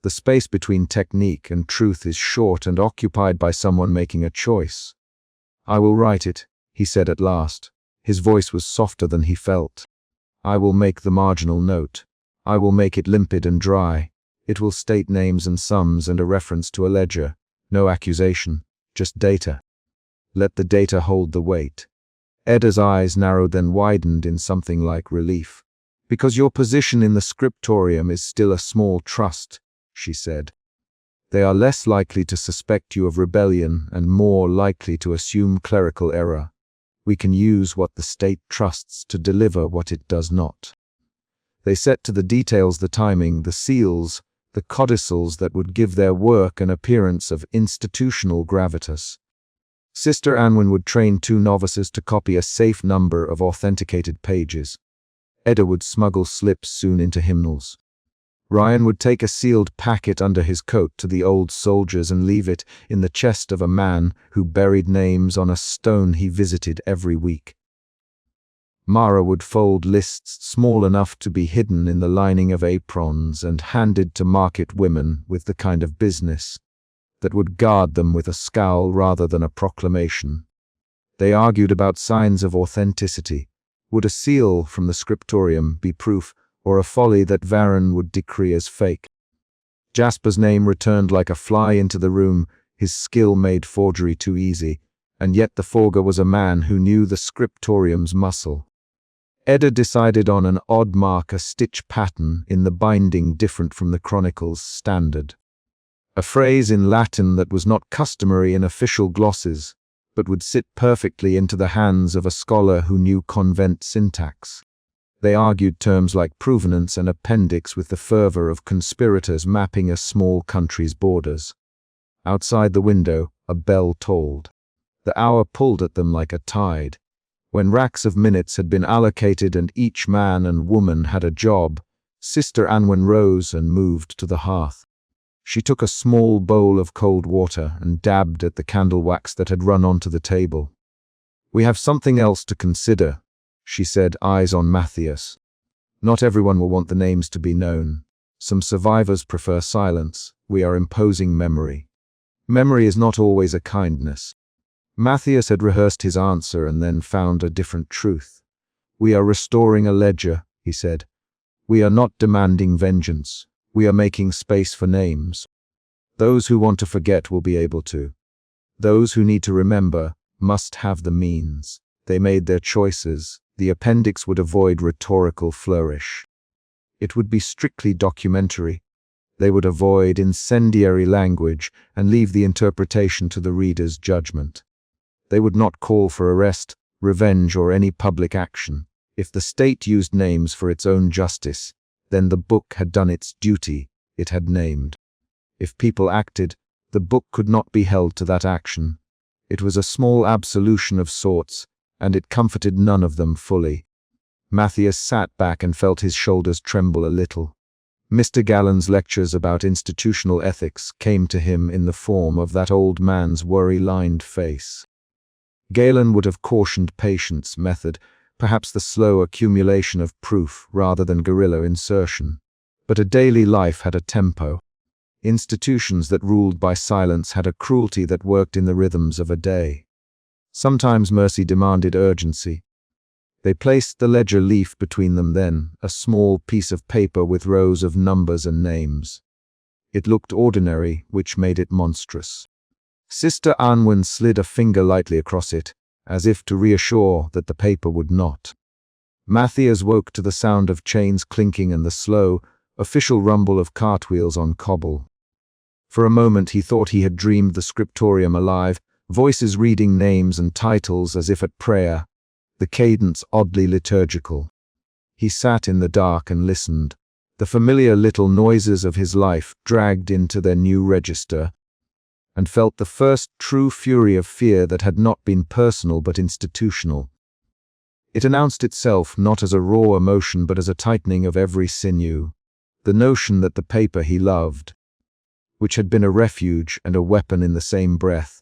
The space between technique and truth is short and occupied by someone making a choice. I will write it, he said at last. His voice was softer than he felt. I will make the marginal note. I will make it limpid and dry. It will state names and sums and a reference to a ledger. No accusation, just data. Let the data hold the weight. Edda's eyes narrowed then widened in something like relief. Because your position in the scriptorium is still a small trust, she said. They are less likely to suspect you of rebellion and more likely to assume clerical error. We can use what the state trusts to deliver what it does not. They set to the details, the timing, the seals, the codicils that would give their work an appearance of institutional gravitas. Sister Anwen would train 2 novices to copy a safe number of authenticated pages. Edda would smuggle slips soon into hymnals. Ryan would take a sealed packet under his coat to the old soldiers and leave it in the chest of a man who buried names on a stone he visited every week. Mara would fold lists small enough to be hidden in the lining of aprons and handed to market women with the kind of business that would guard them with a scowl rather than a proclamation. They argued about signs of authenticity. Would a seal from the scriptorium be proof, or a folly that Varen would decree as fake? Jasper's name returned like a fly into the room. His skill made forgery too easy, and yet the forger was a man who knew the scriptorium's muscle. Edda decided on an odd mark, a stitch pattern in the binding different from the Chronicle's standard. A phrase in Latin that was not customary in official glosses, but would sit perfectly into the hands of a scholar who knew convent syntax. They argued terms like provenance and appendix with the fervor of conspirators mapping a small country's borders. Outside the window, a bell tolled. The hour pulled at them like a tide. When racks of minutes had been allocated and each man and woman had a job, Sister Anwen rose and moved to the hearth. She took a small bowl of cold water and dabbed at the candle wax that had run onto the table. We have something else to consider, she said, eyes on Matthias. Not everyone will want the names to be known. Some survivors prefer silence. We are imposing memory. Memory is not always a kindness. Matthias had rehearsed his answer and then found a different truth. We are restoring a ledger, he said. We are not demanding vengeance. We are making space for names. Those who want to forget will be able to. Those who need to remember must have the means. They made their choices. The appendix would avoid rhetorical flourish. It would be strictly documentary. They would avoid incendiary language and leave the interpretation to the reader's judgment. They would not call for arrest, revenge, or any public action. If the state used names for its own justice, then the book had done its duty. It had named. If people acted, the book could not be held to that action. It was a small absolution of sorts, and it comforted none of them fully. Matthias sat back and felt his shoulders tremble a little. Mr. Gallen's lectures about institutional ethics came to him in the form of that old man's worry-lined face. Galen would have cautioned patience, method, perhaps the slow accumulation of proof rather than guerrilla insertion. But a daily life had a tempo. Institutions that ruled by silence had a cruelty that worked in the rhythms of a day. Sometimes mercy demanded urgency. They placed the ledger leaf between them then, a small piece of paper with rows of numbers and names. It looked ordinary, which made it monstrous. Sister Anwen slid a finger lightly across it, as if to reassure that the paper would not. Matthias woke to the sound of chains clinking and the slow, official rumble of cartwheels on cobble. For a moment he thought he had dreamed the scriptorium alive, voices reading names and titles as if at prayer, the cadence oddly liturgical. He sat in the dark and listened, the familiar little noises of his life dragged into their new register, and felt the first true fury of fear that had not been personal but institutional. It announced itself not as a raw emotion but as a tightening of every sinew, the notion that the paper he loved, which had been a refuge and a weapon in the same breath,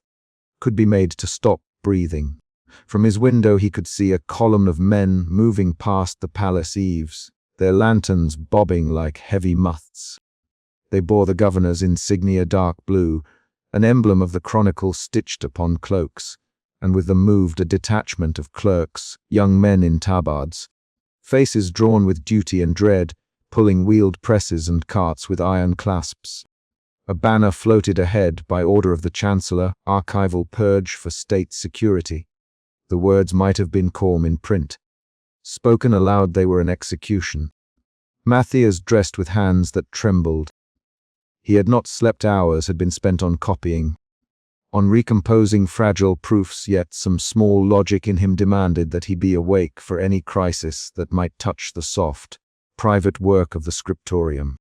could be made to stop breathing. From his window he could see a column of men moving past the palace eaves, their lanterns bobbing like heavy muths. They bore the governor's insignia dark blue, an emblem of the chronicle stitched upon cloaks, and with them moved a detachment of clerks, young men in tabards, faces drawn with duty and dread, pulling wheeled presses and carts with iron clasps. A banner floated ahead by order of the Chancellor, archival purge for state security. The words might have been calm in print. Spoken aloud they were an execution. Matthias dressed with hands that trembled. He had not slept hours, had been spent on copying, on recomposing fragile proofs, yet some small logic in him demanded that he be awake for any crisis that might touch the soft, private work of the scriptorium.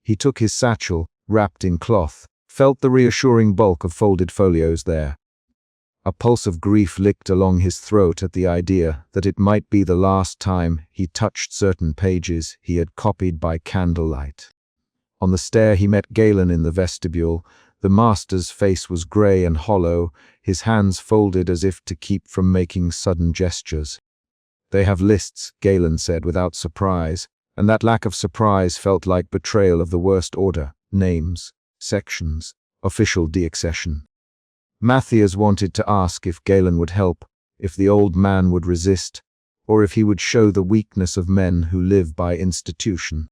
He took his satchel, wrapped in cloth, felt the reassuring bulk of folded folios there. A pulse of grief licked along his throat at the idea that it might be the last time he touched certain pages he had copied by candlelight. On the stair he met Galen in the vestibule. The master's face was grey and hollow, his hands folded as if to keep from making sudden gestures. "They have lists," Galen said without surprise, and that lack of surprise felt like betrayal of the worst order. Names, sections, official deaccession. Matthias wanted to ask if Galen would help, if the old man would resist, or if he would show the weakness of men who live by institution.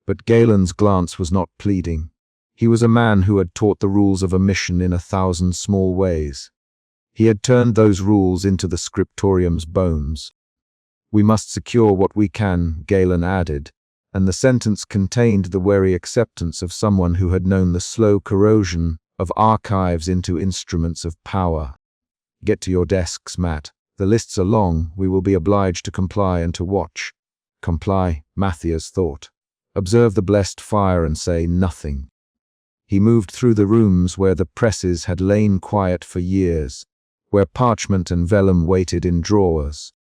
But Galen's glance was not pleading. He was a man who had taught the rules of a mission in 1,000 small ways. He had turned those rules into the scriptorium's bones. "We must secure what we can," Galen added, and the sentence contained the wary acceptance of someone who had known the slow corrosion of archives into instruments of power. "Get to your desks, Matt. The lists are long. We will be obliged to comply and to watch." Comply, Matthias thought. Observe the blessed fire and say nothing. He moved through the rooms where the presses had lain quiet for years, where parchment and vellum waited in drawers.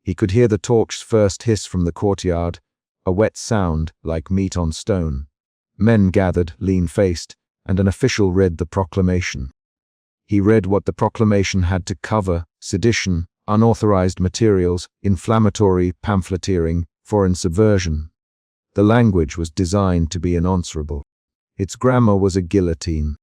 He could hear the torch's first hiss from the courtyard, a wet sound like meat on stone. Men gathered, lean-faced, and an official read the proclamation. He read what the proclamation had to cover: sedition, unauthorized materials, inflammatory pamphleteering, foreign subversion. The language was designed to be unanswerable. Its grammar was a guillotine.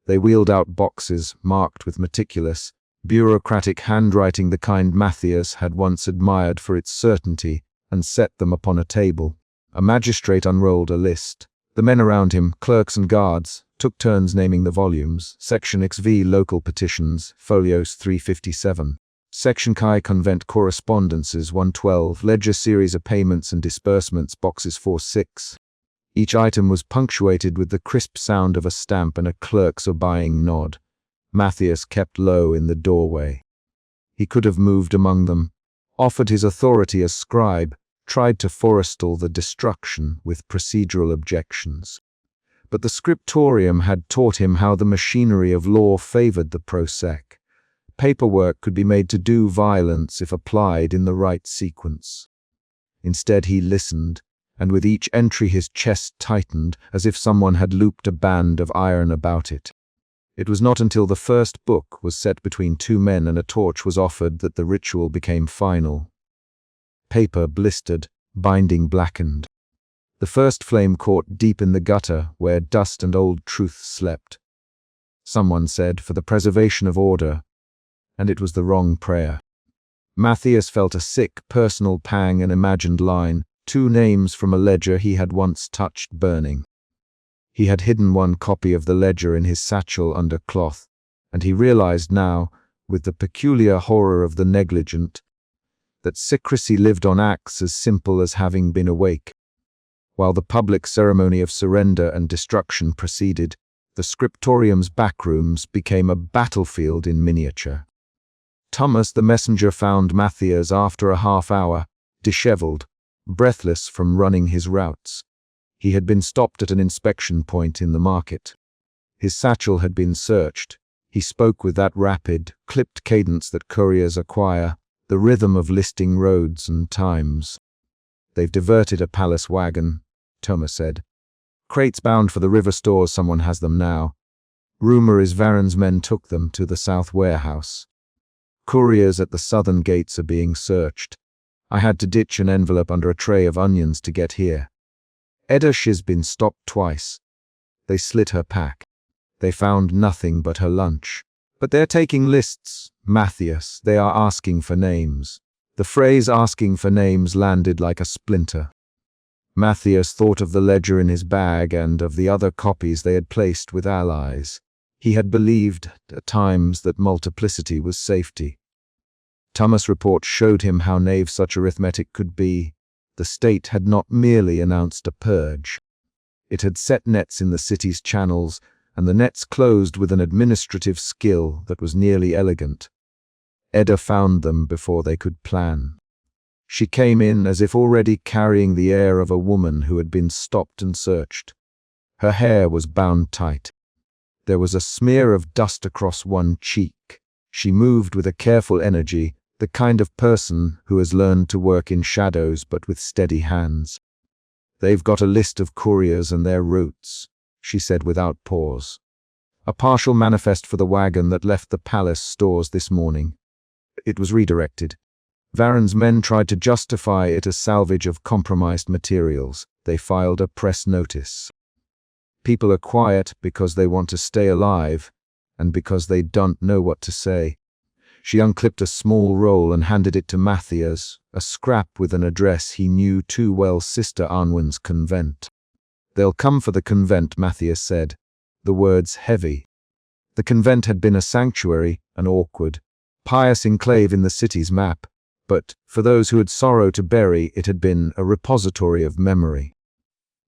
They wheeled out boxes marked with meticulous, bureaucratic handwriting, the kind Matthias had once admired for its certainty, and set them upon a table. A magistrate unrolled a list. The men around him, clerks and guards, took turns naming the volumes. Section XV Local Petitions, folios 357. Section Chi Convent Correspondences 112, Ledger Series of Payments and Disbursements, boxes 4-6. Each item was punctuated with the crisp sound of a stamp and a clerk's obeying nod. Matthias kept low in the doorway. He could have moved among them, offered his authority as scribe, tried to forestall the destruction with procedural objections. But the scriptorium had taught him how the machinery of law favored the prosec. Paperwork could be made to do violence if applied in the right sequence. Instead he listened, and with each entry his chest tightened as if someone had looped a band of iron about it. It was not until the first book was set between two men and a torch was offered that the ritual became final. Paper blistered, binding blackened. The first flame caught deep in the gutter where dust and old truth slept. Someone said, for the preservation of order, and it was the wrong prayer. Matthias felt a sick, personal pang and imagined line, two names from a ledger he had once touched burning. He had hidden one copy of the ledger in his satchel under cloth, and he realized now, with the peculiar horror of the negligent, that secrecy lived on acts as simple as having been awake. While the public ceremony of surrender and destruction proceeded, the scriptorium's backrooms became a battlefield in miniature. Thomas the messenger found Matthias after a half-hour, disheveled, breathless from running his routes. He had been stopped at an inspection point in the market. His satchel had been searched. He spoke with that rapid, clipped cadence that couriers acquire, the rhythm of listing roads and times. "They've diverted a palace wagon," Thomas said. "Crates bound for the river stores, someone has them now. Rumor is Varen's men took them to the south warehouse. Couriers at the southern gates are being searched. I had to ditch an envelope under a tray of onions to get here. She's been stopped twice. They slit her pack. They found nothing but her lunch. But they're taking lists, Matthias. They are asking for names." The phrase "asking for names" landed like a splinter. Matthias thought of the ledger in his bag and of the other copies they had placed with allies. He had believed, at times, that multiplicity was safety. Thomas' report showed him how naive such arithmetic could be. The state had not merely announced a purge. It had set nets in the city's channels, and the nets closed with an administrative skill that was nearly elegant. Edda found them before they could plan. She came in as if already carrying the air of a woman who had been stopped and searched. Her hair was bound tight. There was a smear of dust across one cheek. She moved with a careful energy, the kind of person who has learned to work in shadows but with steady hands. "They've got a list of couriers and their routes," she said without pause. "A partial manifest for the wagon that left the palace stores this morning. It was redirected. Varen's men tried to justify it as salvage of compromised materials. They filed a press notice. People are quiet because they want to stay alive, and because they don't know what to say." She unclipped a small roll and handed it to Matthias, a scrap with an address he knew too well, Sister Arnwin's convent. "They'll come for the convent," Matthias said, the words heavy. The convent had been a sanctuary, an awkward, pious enclave in the city's map, but for those who had sorrow to bury, it had been a repository of memory.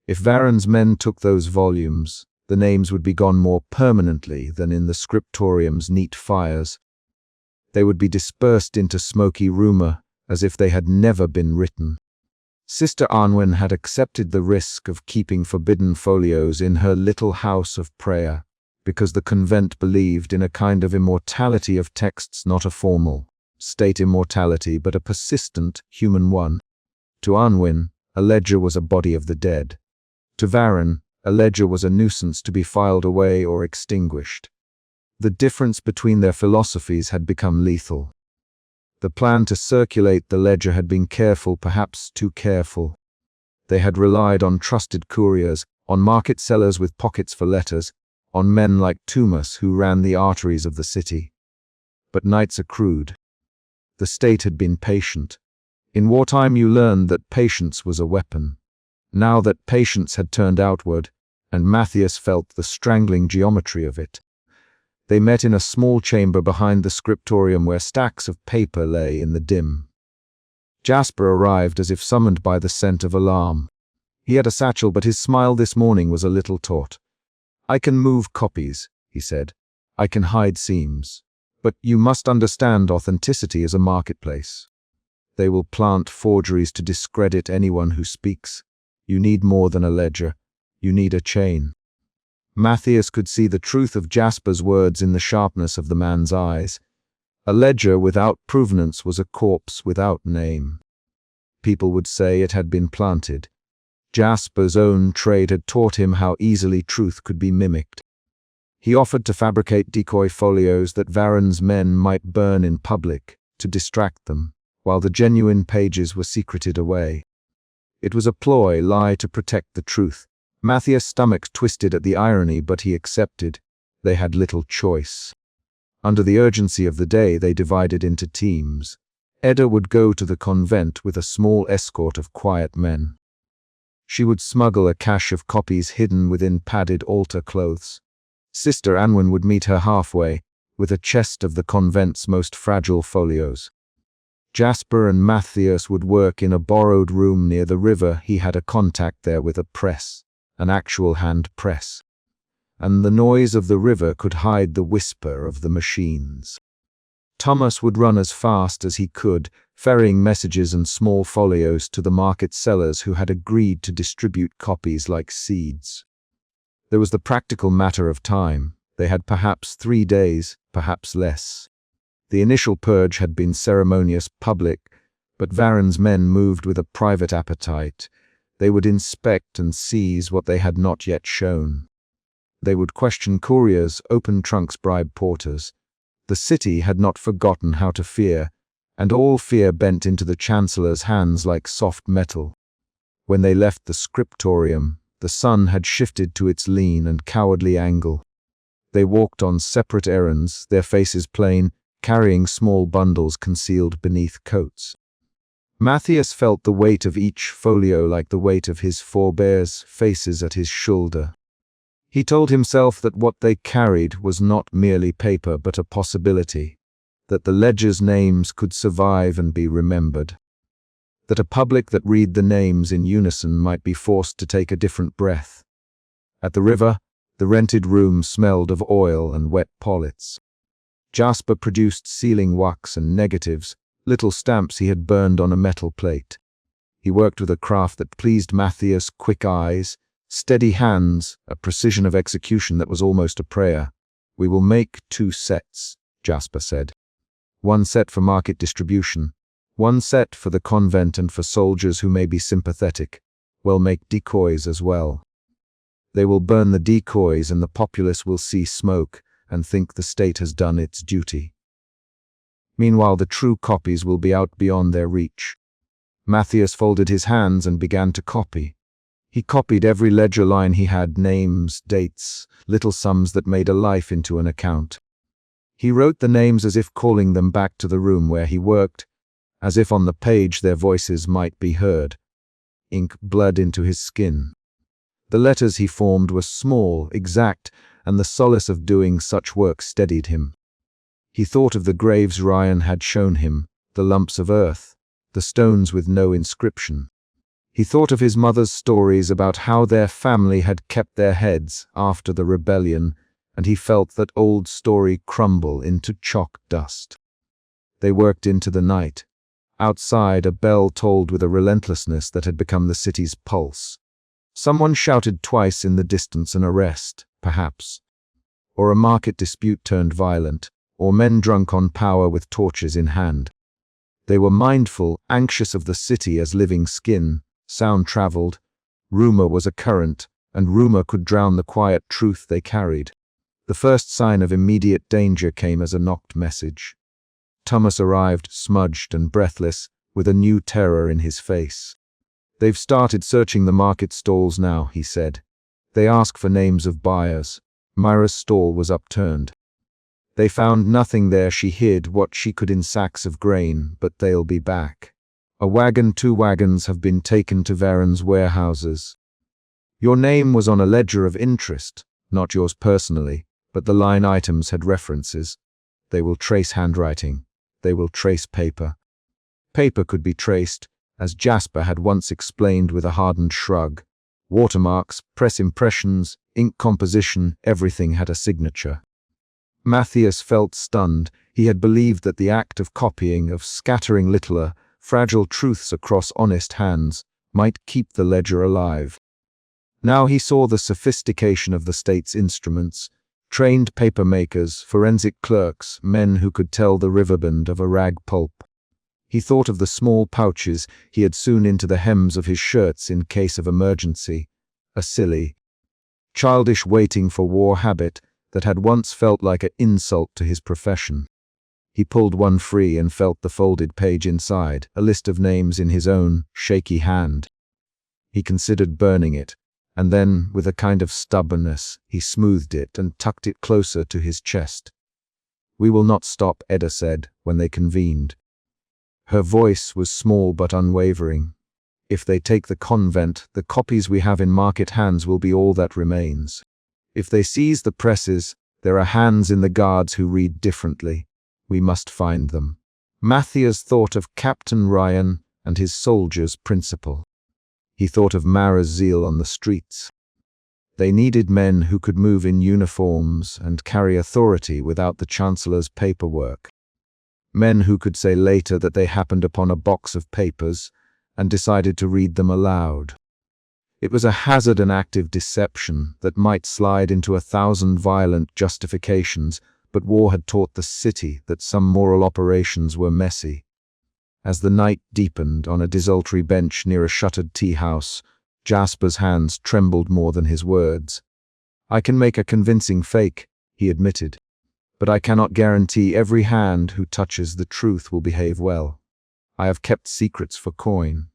If Varen's men took those volumes, the names would be gone more permanently than in the scriptorium's neat fires. They would be dispersed into smoky rumor, as if they had never been written. Sister Arnwin had accepted the risk of keeping forbidden folios in her little house of prayer, because the convent believed in a kind of immortality of texts, not a formal, state immortality, but a persistent, human one. To Arnwin, a ledger was a body of the dead. To Varen, a ledger was a nuisance to be filed away or extinguished. The difference between their philosophies had become lethal. The plan to circulate the ledger had been careful, perhaps too careful. They had relied on trusted couriers, on market sellers with pockets for letters, on men like Tumas who ran the arteries of the city. But nights accrued. The state had been patient. In wartime you learned that patience was a weapon. Now that patience had turned outward, and Matthias felt the strangling geometry of it. They met in a small chamber behind the scriptorium where stacks of paper lay in the dim. Jasper arrived as if summoned by the scent of alarm. He had a satchel, but his smile this morning was a little taut. "I can move copies," he said. "I can hide seams. But you must understand authenticity is a marketplace. They will plant forgeries to discredit anyone who speaks. You need more than a ledger. You need a chain." Matthias could see the truth of Jasper's words in the sharpness of the man's eyes. A ledger without provenance was a corpse without name. People would say it had been planted. Jasper's own trade had taught him how easily truth could be mimicked. He offered to fabricate decoy folios that Varen's men might burn in public, to distract them, while the genuine pages were secreted away. It was a lie to protect the truth. Matthias' stomach twisted at the irony, but he accepted. They had little choice. Under the urgency of the day, they divided into teams. Edda would go to the convent with a small escort of quiet men. She would smuggle a cache of copies hidden within padded altar clothes. Sister Anwen would meet her halfway, with a chest of the convent's most fragile folios. Jasper and Matthias would work in a borrowed room near the river. He had a contact there with a press, an actual hand press. And the noise of the river could hide the whisper of the machines. Thomas would run as fast as he could, ferrying messages and small folios to the market sellers who had agreed to distribute copies like seeds. There was the practical matter of time. They had perhaps 3 days, perhaps less. The initial purge had been ceremonious, public, but Varen's men moved with a private appetite. They would inspect and seize what they had not yet shown. They would question couriers, open trunks, bribe porters. The city had not forgotten how to fear, and all fear bent into the chancellor's hands like soft metal. When they left the scriptorium, the sun had shifted to its lean and cowardly angle. They walked on separate errands, their faces plain, carrying small bundles concealed beneath coats. Matthias felt the weight of each folio like the weight of his forebears' faces at his shoulder. He told himself that what they carried was not merely paper but a possibility, that the ledger's names could survive and be remembered, that a public that read the names in unison might be forced to take a different breath. At the river, the rented room smelled of oil and wet pollets. Jasper produced sealing wax and negatives, little stamps he had burned on a metal plate. He worked with a craft that pleased Matthias' quick eyes, steady hands, a precision of execution that was almost a prayer. "We will make 2 sets, Jasper said. 1 set for market distribution, 1 set for the convent and for soldiers who may be sympathetic. We'll make decoys as well. They will burn the decoys and the populace will see smoke and think the state has done its duty. Meanwhile, the true copies will be out beyond their reach." Matthias folded his hands and began to copy. He copied every ledger line he had, names, dates, little sums that made a life into an account. He wrote the names as if calling them back to the room where he worked, as if on the page their voices might be heard. Ink bled into his skin. The letters he formed were small, exact, and the solace of doing such work steadied him. He thought of the graves Ryan had shown him, the lumps of earth, the stones with no inscription. He thought of his mother's stories about how their family had kept their heads after the rebellion, and he felt that old story crumble into chalk dust. They worked into the night. Outside, a bell tolled with a relentlessness that had become the city's pulse. Someone shouted twice in the distance an arrest, perhaps. Or a market dispute turned violent, or men drunk on power with torches in hand. They were mindful, anxious of the city as living skin. Sound traveled. Rumor was a current, and rumor could drown the quiet truth they carried. The first sign of immediate danger came as a knocked message. Thomas arrived, smudged and breathless, with a new terror in his face. "They've started searching the market stalls now," he said. "They ask for names of buyers." Myra's stall was upturned. "They found nothing there," she hid what she could in sacks of grain, "but they'll be back. A wagon, 2 wagons have been taken to Varen's warehouses. Your name was on a ledger of interest, not yours personally, but the line items had references. They will trace handwriting. They will trace paper." Paper could be traced, as Jasper had once explained with a hardened shrug. Watermarks, press impressions, ink composition, everything had a signature. Matthias felt stunned. He had believed that the act of copying, of scattering littler, fragile truths across honest hands, might keep the ledger alive. Now he saw the sophistication of the state's instruments, trained paper makers, forensic clerks, men who could tell the riverbend of a rag pulp. He thought of the small pouches he had sewn into the hems of his shirts in case of emergency, a silly, childish waiting for war habit that had once felt like an insult to his profession. He pulled one free and felt the folded page inside, a list of names in his own shaky hand. He considered burning it, and then, with a kind of stubbornness, he smoothed it and tucked it closer to his chest. "We will not stop," Edda said, when they convened. Her voice was small but unwavering. "If they take the convent, the copies we have in market hands will be all that remains. If they seize the presses, there are hands in the guards who read differently. We must find them." Matthias thought of Captain Ryan and his soldiers' principle. He thought of Mara's zeal on the streets. They needed men who could move in uniforms and carry authority without the Chancellor's paperwork. Men who could say later that they happened upon a box of papers and decided to read them aloud. It was a hazard and active deception that might slide into 1,000 violent justifications, but war had taught the city that some moral operations were messy. As the night deepened on a desultory bench near a shuttered tea-house, Jasper's hands trembled more than his words. "I can make a convincing fake," he admitted, "but I cannot guarantee every hand who touches the truth will behave well. I have kept secrets for coin.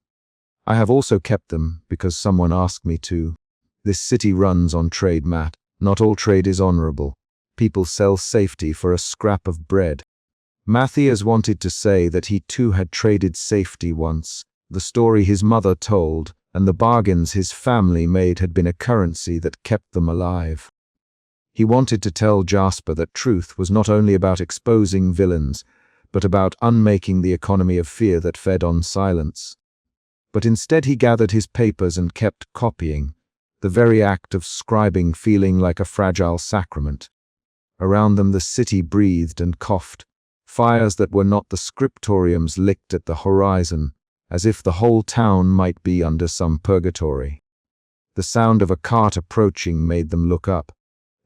I have also kept them because someone asked me to. This city runs on trade, Matt. Not all trade is honorable. People sell safety for a scrap of bread." Matthias wanted to say that he too had traded safety once. The story his mother told and the bargains his family made had been a currency that kept them alive. He wanted to tell Jasper that truth was not only about exposing villains, but about unmaking the economy of fear that fed on silence. But instead he gathered his papers and kept copying, the very act of scribing feeling like a fragile sacrament. Around them the city breathed and coughed. Fires that were not the scriptoriums licked at the horizon, as if the whole town might be under some purgatory. The sound of a cart approaching made them look up.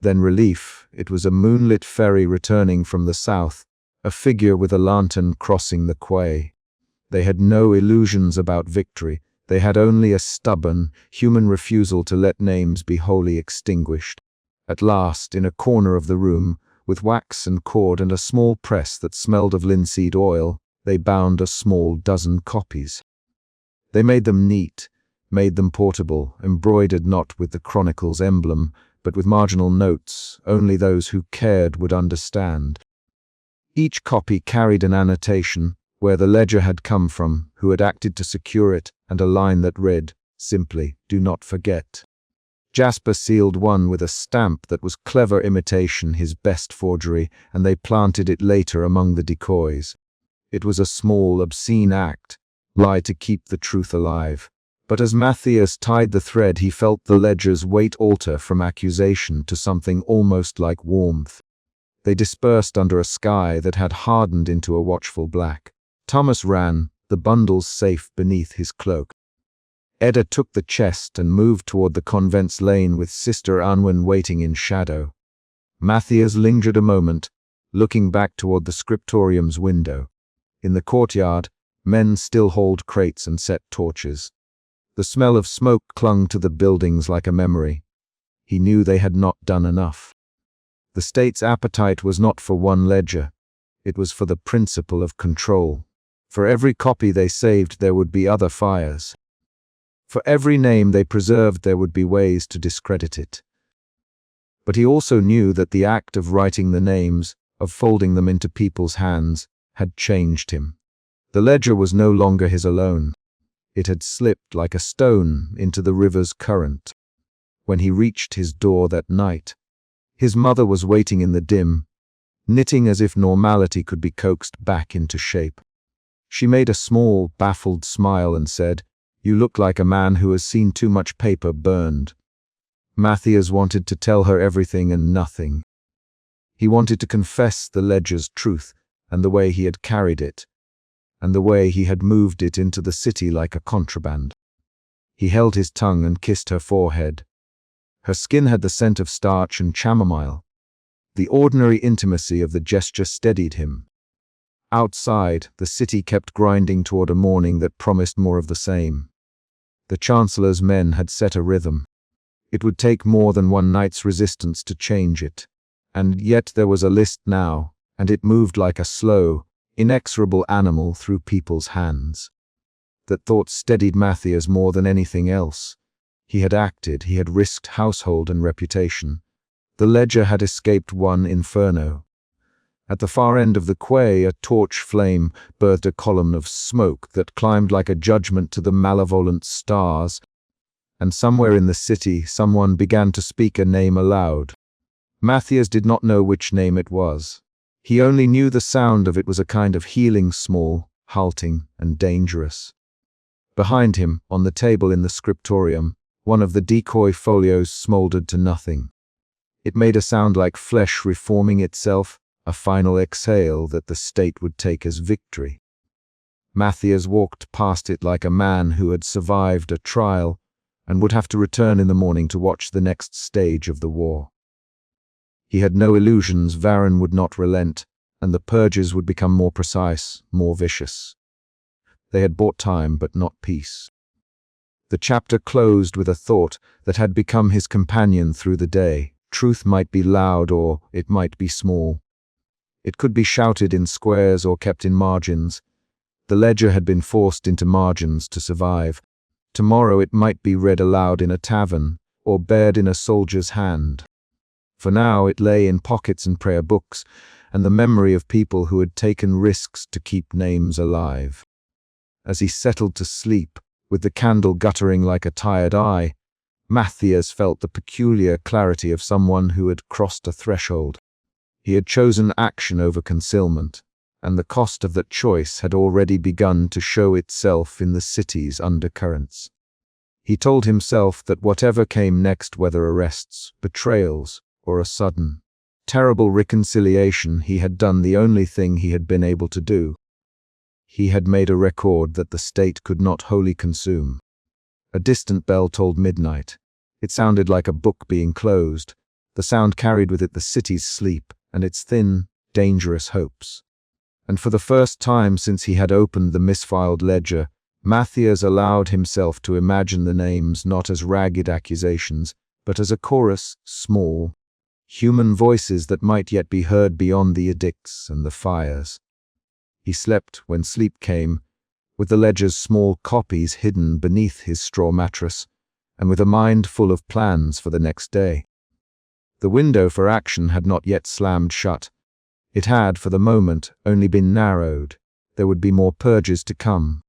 Then relief, it was a moonlit ferry returning from the south, a figure with a lantern crossing the quay. They had no illusions about victory. They had only a stubborn, human refusal to let names be wholly extinguished. At last, in a corner of the room, with wax and cord and a small press that smelled of linseed oil, they bound a small dozen copies. They made them neat, made them portable, embroidered not with the Chronicle's emblem, but with marginal notes only those who cared would understand. Each copy carried an annotation, where the ledger had come from, who had acted to secure it, and a line that read, simply, "Do not forget." Jasper sealed one with a stamp that was clever imitation, his best forgery, and they planted it later among the decoys. It was a small, obscene act, lie to keep the truth alive. But as Matthias tied the thread, he felt the ledger's weight alter from accusation to something almost like warmth. They dispersed under a sky that had hardened into a watchful black. Thomas ran, the bundles safe beneath his cloak. Edda took the chest and moved toward the convent's lane with Sister Anwen waiting in shadow. Matthias lingered a moment, looking back toward the scriptorium's window. In the courtyard, men still hauled crates and set torches. The smell of smoke clung to the buildings like a memory. He knew they had not done enough. The state's appetite was not for one ledger. It was for the principle of control. For every copy they saved, there would be other fires. For every name they preserved, there would be ways to discredit it. But he also knew that the act of writing the names, of folding them into people's hands, had changed him. The ledger was no longer his alone. It had slipped like a stone into the river's current. When he reached his door that night, his mother was waiting in the dim, knitting as if normality could be coaxed back into shape. She made a small, baffled smile and said, "You look like a man who has seen too much paper burned." Matthias wanted to tell her everything and nothing. He wanted to confess the ledger's truth and the way he had carried it, and the way he had moved it into the city like a contraband. He held his tongue and kissed her forehead. Her skin had the scent of starch and chamomile. The ordinary intimacy of the gesture steadied him. Outside, the city kept grinding toward a morning that promised more of the same. The Chancellor's men had set a rhythm. It would take more than one night's resistance to change it. And yet there was a list now, and it moved like a slow, inexorable animal through people's hands. That thought steadied Matthias more than anything else. He had acted, he had risked household and reputation. The ledger had escaped one inferno. At the far end of the quay, a torch flame birthed a column of smoke that climbed like a judgment to the malevolent stars. And somewhere in the city, someone began to speak a name aloud. Matthias did not know which name it was. He only knew the sound of it was a kind of healing, small, halting, and dangerous. Behind him, on the table in the scriptorium, one of the decoy folios smoldered to nothing. It made a sound like flesh reforming itself, a final exhale that the state would take as victory. Matthias walked past it like a man who had survived a trial and would have to return in the morning to watch the next stage of the war. He had no illusions. Varen would not relent, and the purges would become more precise, more vicious. They had bought time, but not peace. The chapter closed with a thought that had become his companion through the day. Truth might be loud, or it might be small. It could be shouted in squares or kept in margins. The ledger had been forced into margins to survive. Tomorrow it might be read aloud in a tavern, or bared in a soldier's hand. For now it lay in pockets and prayer books, and the memory of people who had taken risks to keep names alive. As he settled to sleep, with the candle guttering like a tired eye, Matthias felt the peculiar clarity of someone who had crossed a threshold. He had chosen action over concealment, and the cost of that choice had already begun to show itself in the city's undercurrents. He told himself that whatever came next, whether arrests, betrayals, or a sudden, terrible reconciliation, he had done the only thing he had been able to do. He had made a record that the state could not wholly consume. A distant bell told midnight. It sounded like a book being closed. The sound carried with it the city's sleep and its thin, dangerous hopes. And for the first time since he had opened the misfiled ledger, Matthias allowed himself to imagine the names not as ragged accusations, but as a chorus, small, human voices that might yet be heard beyond the edicts and the fires. He slept when sleep came, with the ledger's small copies hidden beneath his straw mattress, and with a mind full of plans for the next day. The window for action had not yet slammed shut. It had, for the moment, only been narrowed. There would be more purges to come.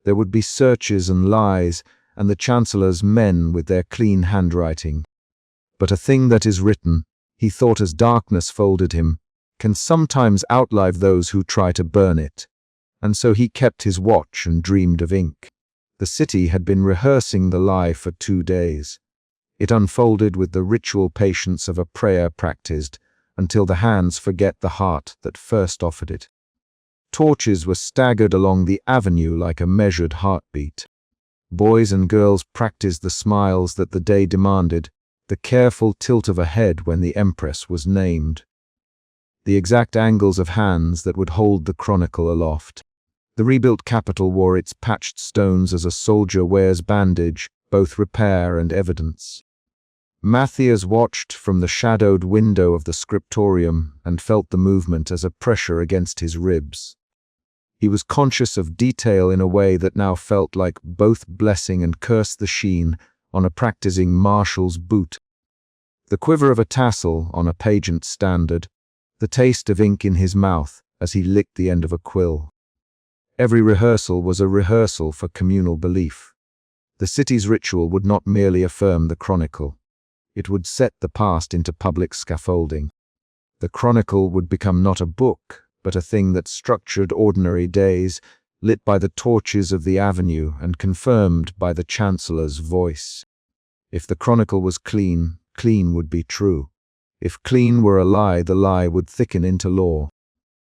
There would be searches and lies, and the Chancellor's men with their clean handwriting. But a thing that is written, he thought as darkness folded him, can sometimes outlive those who try to burn it. And so he kept his watch and dreamed of ink. The city had been rehearsing the lie for 2 days. It unfolded with the ritual patience of a prayer practiced, until the hands forget the heart that first offered it. Torches were staggered along the avenue like a measured heartbeat. Boys and girls practiced the smiles that the day demanded, the careful tilt of a head when the Empress was named, the exact angles of hands that would hold the chronicle aloft. The rebuilt capital wore its patched stones as a soldier wears bandage, both repair and evidence. Matthias watched from the shadowed window of the scriptorium and felt the movement as a pressure against his ribs. He was conscious of detail in a way that now felt like both blessing and curse the sheen on a practicing marshal's boot. The quiver of a tassel on a pageant standard, the taste of ink in his mouth as he licked the end of a quill. Every rehearsal was a rehearsal for communal belief. The city's ritual would not merely affirm the chronicle. It would set the past into public scaffolding. The chronicle would become not a book, but a thing that structured ordinary days, lit by the torches of the avenue and confirmed by the chancellor's voice. If the chronicle was clean, clean would be true. If clean were a lie, the lie would thicken into law.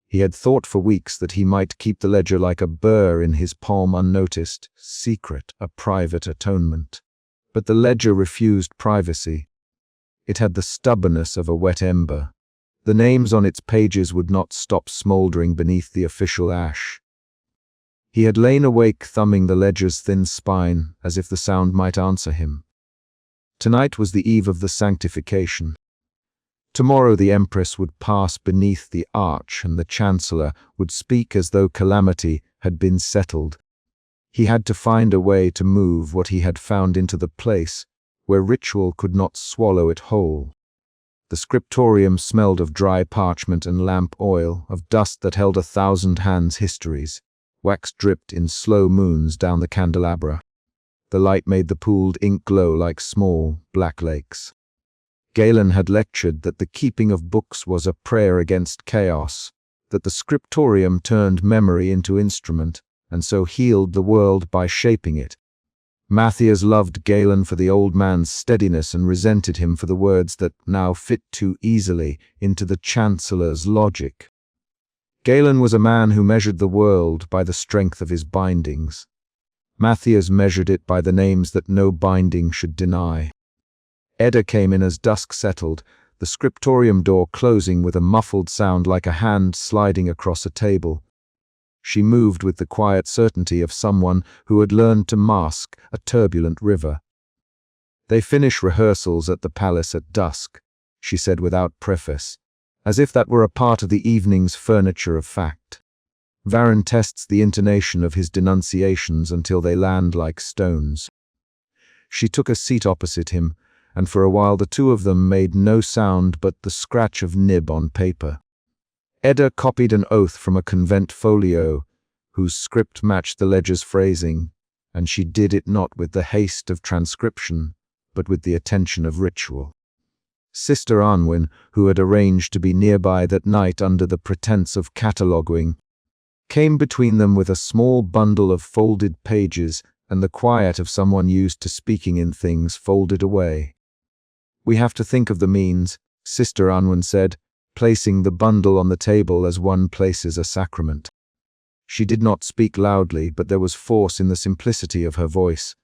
He had thought for weeks that he might keep the ledger like a burr in his palm unnoticed, secret, a private atonement. But the ledger refused privacy. It had the stubbornness of a wet ember. The names on its pages would not stop smoldering beneath the official ash. He had lain awake thumbing the ledger's thin spine, as if the sound might answer him. Tonight was the eve of the sanctification. Tomorrow the Empress would pass beneath the arch and the Chancellor would speak as though calamity had been settled. He had to find a way to move what he had found into the place where ritual could not swallow it whole. The scriptorium smelled of dry parchment and lamp oil, of dust that held 1,000 hands' histories. Wax dripped in slow moons down the candelabra. The light made the pooled ink glow like small, black lakes. Galen had lectured that the keeping of books was a prayer against chaos, that the scriptorium turned memory into instrument, and so healed the world by shaping it. Matthias loved Galen for the old man's steadiness and resented him for the words that now fit too easily into the Chancellor's logic. Galen was a man who measured the world by the strength of his bindings. Matthias measured it by the names that no binding should deny. Edda came in as dusk settled, the scriptorium door closing with a muffled sound like a hand sliding across a table. She moved with the quiet certainty of someone who had learned to mask a turbulent river. "They finish rehearsals at the palace at dusk," she said without preface, as if that were a part of the evening's furniture of fact. Varron tests the intonation of his denunciations until they land like stones. She took a seat opposite him, and for a while the two of them made no sound but the scratch of nib on paper. Edda copied an oath from a convent folio, whose script matched the ledger's phrasing, and she did it not with the haste of transcription, but with the attention of ritual. Sister Anwin, who had arranged to be nearby that night under the pretense of cataloguing, came between them with a small bundle of folded pages and the quiet of someone used to speaking in things folded away. "We have to think of the means," Sister Anwin said, placing the bundle on the table as one places a sacrament. She did not speak loudly, but there was force in the simplicity of her voice.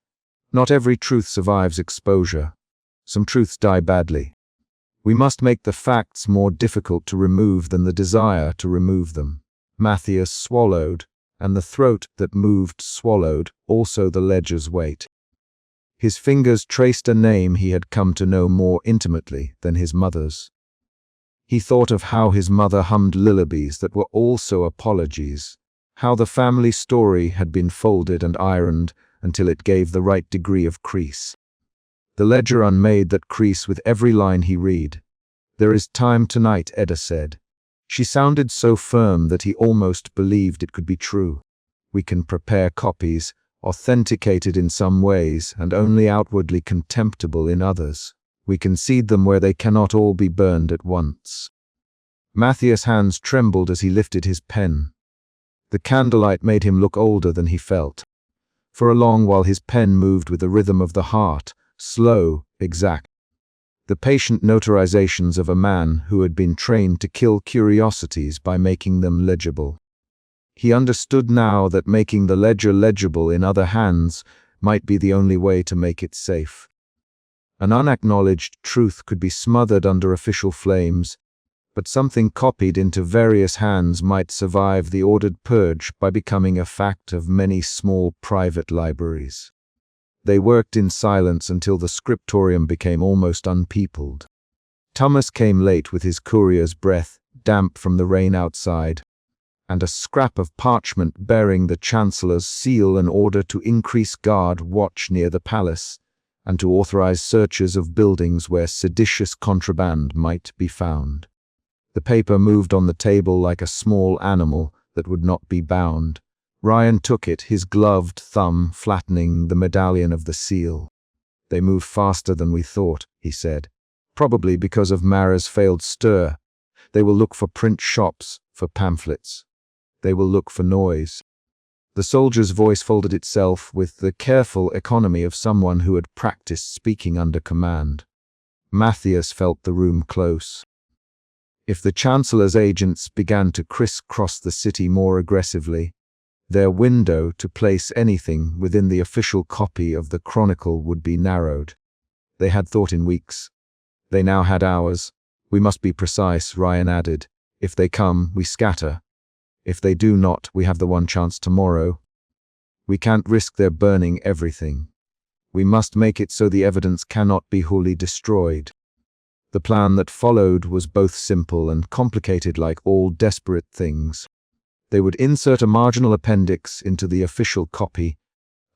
Not every truth survives exposure. Some truths die badly. We must make the facts more difficult to remove than the desire to remove them. Matthias swallowed, and the throat that moved swallowed also the ledger's weight. His fingers traced a name he had come to know more intimately than his mother's. He thought of how his mother hummed lullabies that were also apologies, how the family story had been folded and ironed until it gave the right degree of crease. The ledger unmade that crease with every line he read. "There is time tonight," Edda said. She sounded so firm that he almost believed it could be true. "We can prepare copies, authenticated in some ways and only outwardly contemptible in others. We can seed them where they cannot all be burned at once." Matthias' hands trembled as he lifted his pen. The candlelight made him look older than he felt. For a long while his pen moved with the rhythm of the heart, slow, exact. The patient notarizations of a man who had been trained to kill curiosities by making them legible. He understood now that making the ledger legible in other hands might be the only way to make it safe. An unacknowledged truth could be smothered under official flames, but something copied into various hands might survive the ordered purge by becoming a fact of many small private libraries. They worked in silence until the scriptorium became almost unpeopled. Thomas came late with his courier's breath, damp from the rain outside. and a scrap of parchment bearing the Chancellor's seal in order to increase guard watch near the palace, and to authorize searches of buildings where seditious contraband might be found. The paper moved on the table like a small animal that would not be bound. Ryan took it, his gloved thumb flattening the medallion of the seal. "They move faster than we thought," he said. "Probably because of Mara's failed stir. They will look for print shops, for pamphlets. They will look for noise." The soldier's voice folded itself with the careful economy of someone who had practiced speaking under command. Matthias felt the room close. If the Chancellor's agents began to crisscross the city more aggressively, their window to place anything within the official copy of the Chronicle would be narrowed. They had thought in weeks. They now had hours. "We must be precise," Ryan added. "If they come, we scatter. If they do not, we have the one chance tomorrow. We can't risk their burning everything. We must make it so the evidence cannot be wholly destroyed." The plan that followed was both simple and complicated, like all desperate things. They would insert a marginal appendix into the official copy,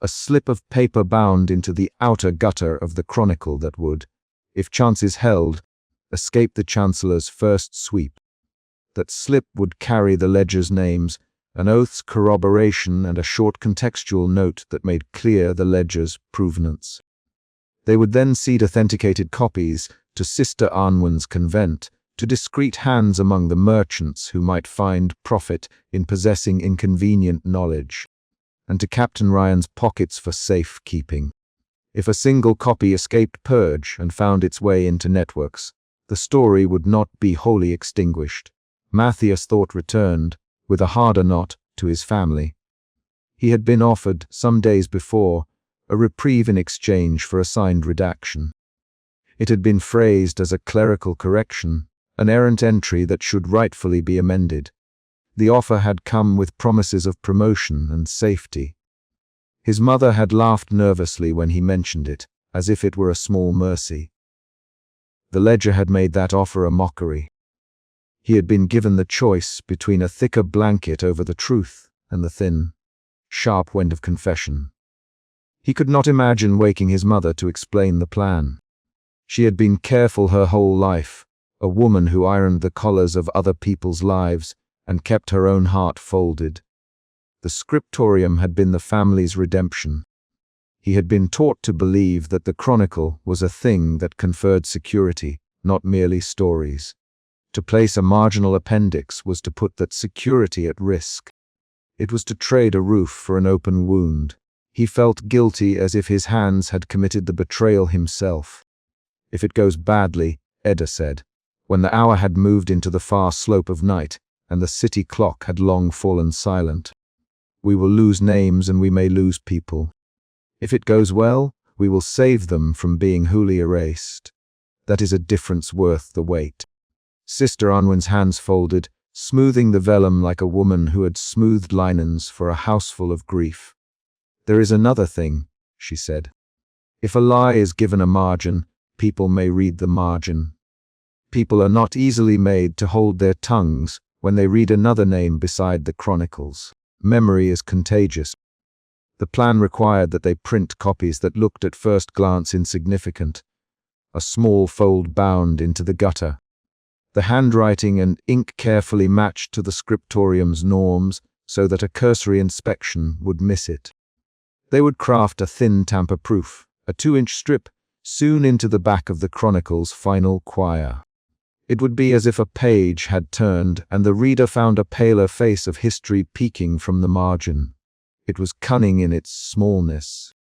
a slip of paper bound into the outer gutter of the Chronicle that would, if chances held, escape the Chancellor's first sweep. That slip would carry the ledger's names, an oath's corroboration, and a short contextual note that made clear the ledger's provenance. They would then cede authenticated copies to Sister Arnwin's convent, to discreet hands among the merchants who might find profit in possessing inconvenient knowledge, and to Captain Ryan's pockets for safe keeping. If a single copy escaped purge and found its way into networks, the story would not be wholly extinguished. Matthias' thought returned, with a harder knot, to his family. He had been offered, some days before, a reprieve in exchange for a signed redaction. It had been phrased as a clerical correction, an errant entry that should rightfully be amended. The offer had come with promises of promotion and safety. His mother had laughed nervously when he mentioned it, as if it were a small mercy. The ledger had made that offer a mockery. He had been given the choice between a thicker blanket over the truth and the thin, sharp wind of confession. He could not imagine waking his mother to explain the plan. She had been careful her whole life, a woman who ironed the collars of other people's lives and kept her own heart folded. The scriptorium had been the family's redemption. He had been taught to believe that the Chronicle was a thing that conferred security, not merely stories. To place a marginal appendix was to put that security at risk. It was to trade a roof for an open wound. He felt guilty, as if his hands had committed the betrayal himself. "If it goes badly," Edda said, when the hour had moved into the far slope of night and the city clock had long fallen silent, "we will lose names and we may lose people. If it goes well, we will save them from being wholly erased. That is a difference worth the wait." Sister Arnwin's hands folded, smoothing the vellum like a woman who had smoothed linens for a houseful of grief. "There is another thing," she said. "If a lie is given a margin, people may read the margin. People are not easily made to hold their tongues when they read another name beside the Chronicles. Memory is contagious." The plan required that they print copies that looked at first glance insignificant, a small fold bound into the gutter. The handwriting and ink carefully matched to the scriptorium's norms so that a cursory inspection would miss it. They would craft a thin tamper-proof, a 2-inch strip, soon into the back of the Chronicle's final quire. It would be as if a page had turned and the reader found a paler face of history peeking from the margin. It was cunning in its smallness.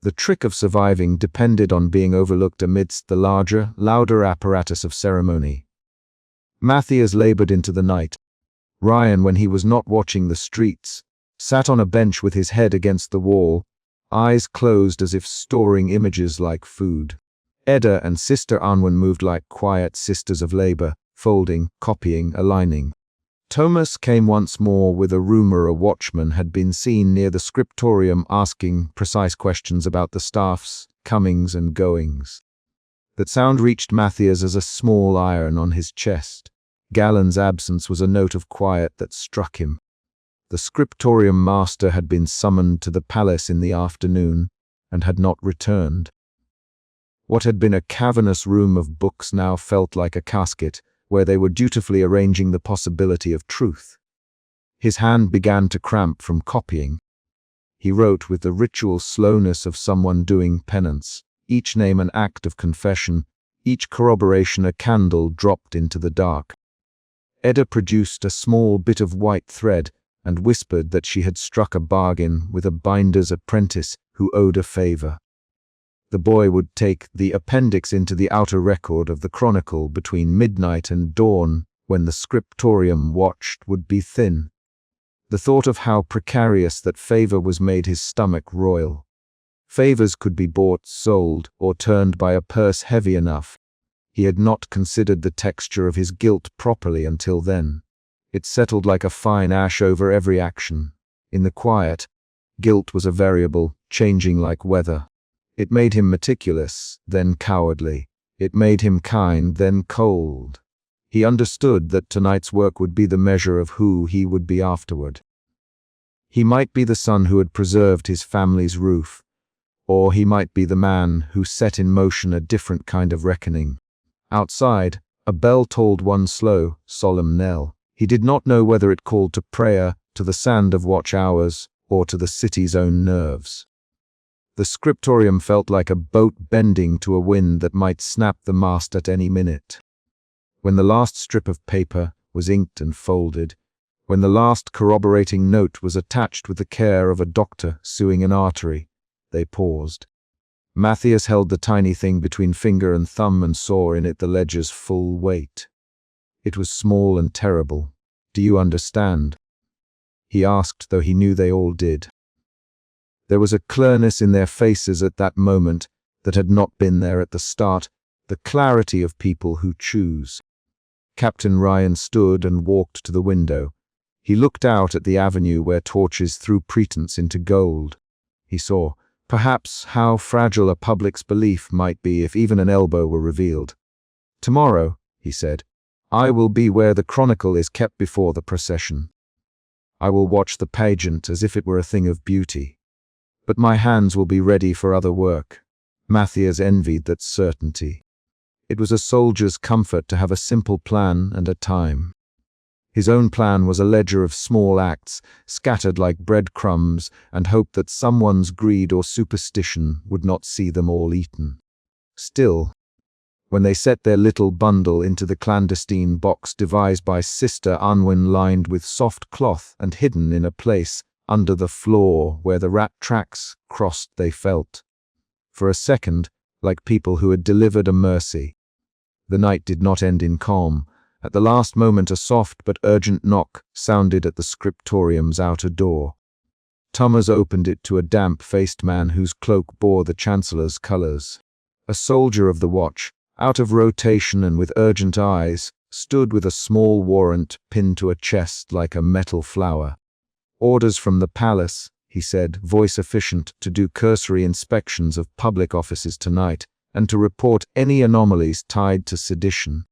The trick of surviving depended on being overlooked amidst the larger, louder apparatus of ceremony. Matthias labored into the night. Ryan, when he was not watching the streets, sat on a bench with his head against the wall, eyes closed as if storing images like food. Edda and Sister Arnwin moved like quiet sisters of labor, folding, copying, aligning. Thomas came once more with a rumor a watchman had been seen near the scriptorium asking precise questions about the staff's comings and goings. That sound reached Matthias as a small iron on his chest. Galen's absence was a note of quiet that struck him. The scriptorium master had been summoned to the palace in the afternoon and had not returned. What had been a cavernous room of books now felt like a casket where they were dutifully arranging the possibility of truth. His hand began to cramp from copying. He wrote with the ritual slowness of someone doing penance, each name an act of confession, each corroboration a candle dropped into the dark. Edda produced a small bit of white thread and whispered that she had struck a bargain with a binder's apprentice who owed a favor. The boy would take the appendix into the outer record of the chronicle between midnight and dawn when the scriptorium watched would be thin. The thought of how precarious that favor was made his stomach roil. Favors could be bought, sold, or turned by a purse heavy enough. He had not considered the texture of his guilt properly until then. It settled like a fine ash over every action. In the quiet, guilt was a variable, changing like weather. It made him meticulous, then cowardly. It made him kind, then cold. He understood that tonight's work would be the measure of who he would be afterward. He might be the son who had preserved his family's roof, or he might be the man who set in motion a different kind of reckoning. Outside, a bell tolled one slow, solemn knell. He did not know whether it called to prayer, to the sand of watch hours, or to the city's own nerves. The scriptorium felt like a boat bending to a wind that might snap the mast at any minute. When the last strip of paper was inked and folded, when the last corroborating note was attached with the care of a doctor suing an artery, they paused. Matthias held the tiny thing between finger and thumb and saw in it the ledger's full weight. It was small and terrible. "Do you understand?" he asked, though he knew they all did. There was a clearness in their faces at that moment that had not been there at the start, the clarity of people who choose. Captain Ryan stood and walked to the window. He looked out at the avenue where torches threw pretense into gold. He saw, perhaps, how fragile a public's belief might be if even an elbow were revealed. "Tomorrow," he said, "I will be where the chronicle is kept before the procession. I will watch the pageant as if it were a thing of beauty. But my hands will be ready for other work." Matthias envied that certainty. It was a soldier's comfort to have a simple plan and a time. His own plan was a ledger of small acts, scattered like breadcrumbs, and hope that someone's greed or superstition would not see them all eaten. Still, when they set their little bundle into the clandestine box devised by Sister Unwin, lined with soft cloth and hidden in a place under the floor where the rat tracks crossed, they felt, for a second, like people who had delivered a mercy. The night did not end in calm. At the last moment a soft but urgent knock sounded at the scriptorium's outer door. Thomas opened it to a damp-faced man whose cloak bore the Chancellor's colors. A soldier of the watch, out of rotation and with urgent eyes, stood with a small warrant pinned to a chest like a metal flower. "Orders from the palace," he said, voice efficient, "to do cursory inspections of public offices tonight, and to report any anomalies tied to sedition."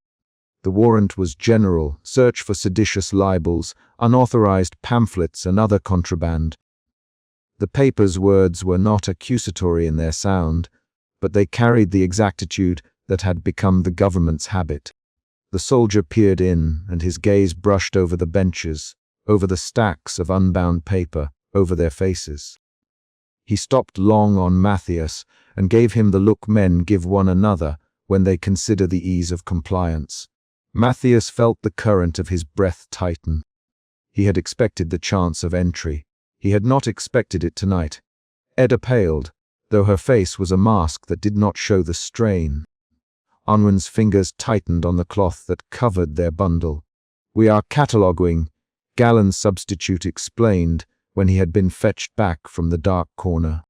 The warrant was general: search for seditious libels, unauthorized pamphlets and other contraband. The paper's words were not accusatory in their sound, but they carried the exactitude that had become the government's habit. The soldier peered in, and his gaze brushed over the benches, over the stacks of unbound paper, over their faces. He stopped long on Matthias and gave him the look men give one another when they consider the ease of compliance. Matthias felt the current of his breath tighten. He had expected the chance of entry. He had not expected it tonight. Edda paled, though her face was a mask that did not show the strain. Unwin's fingers tightened on the cloth that covered their bundle. "We are cataloguing," Galen's substitute explained when he had been fetched back from the dark corner.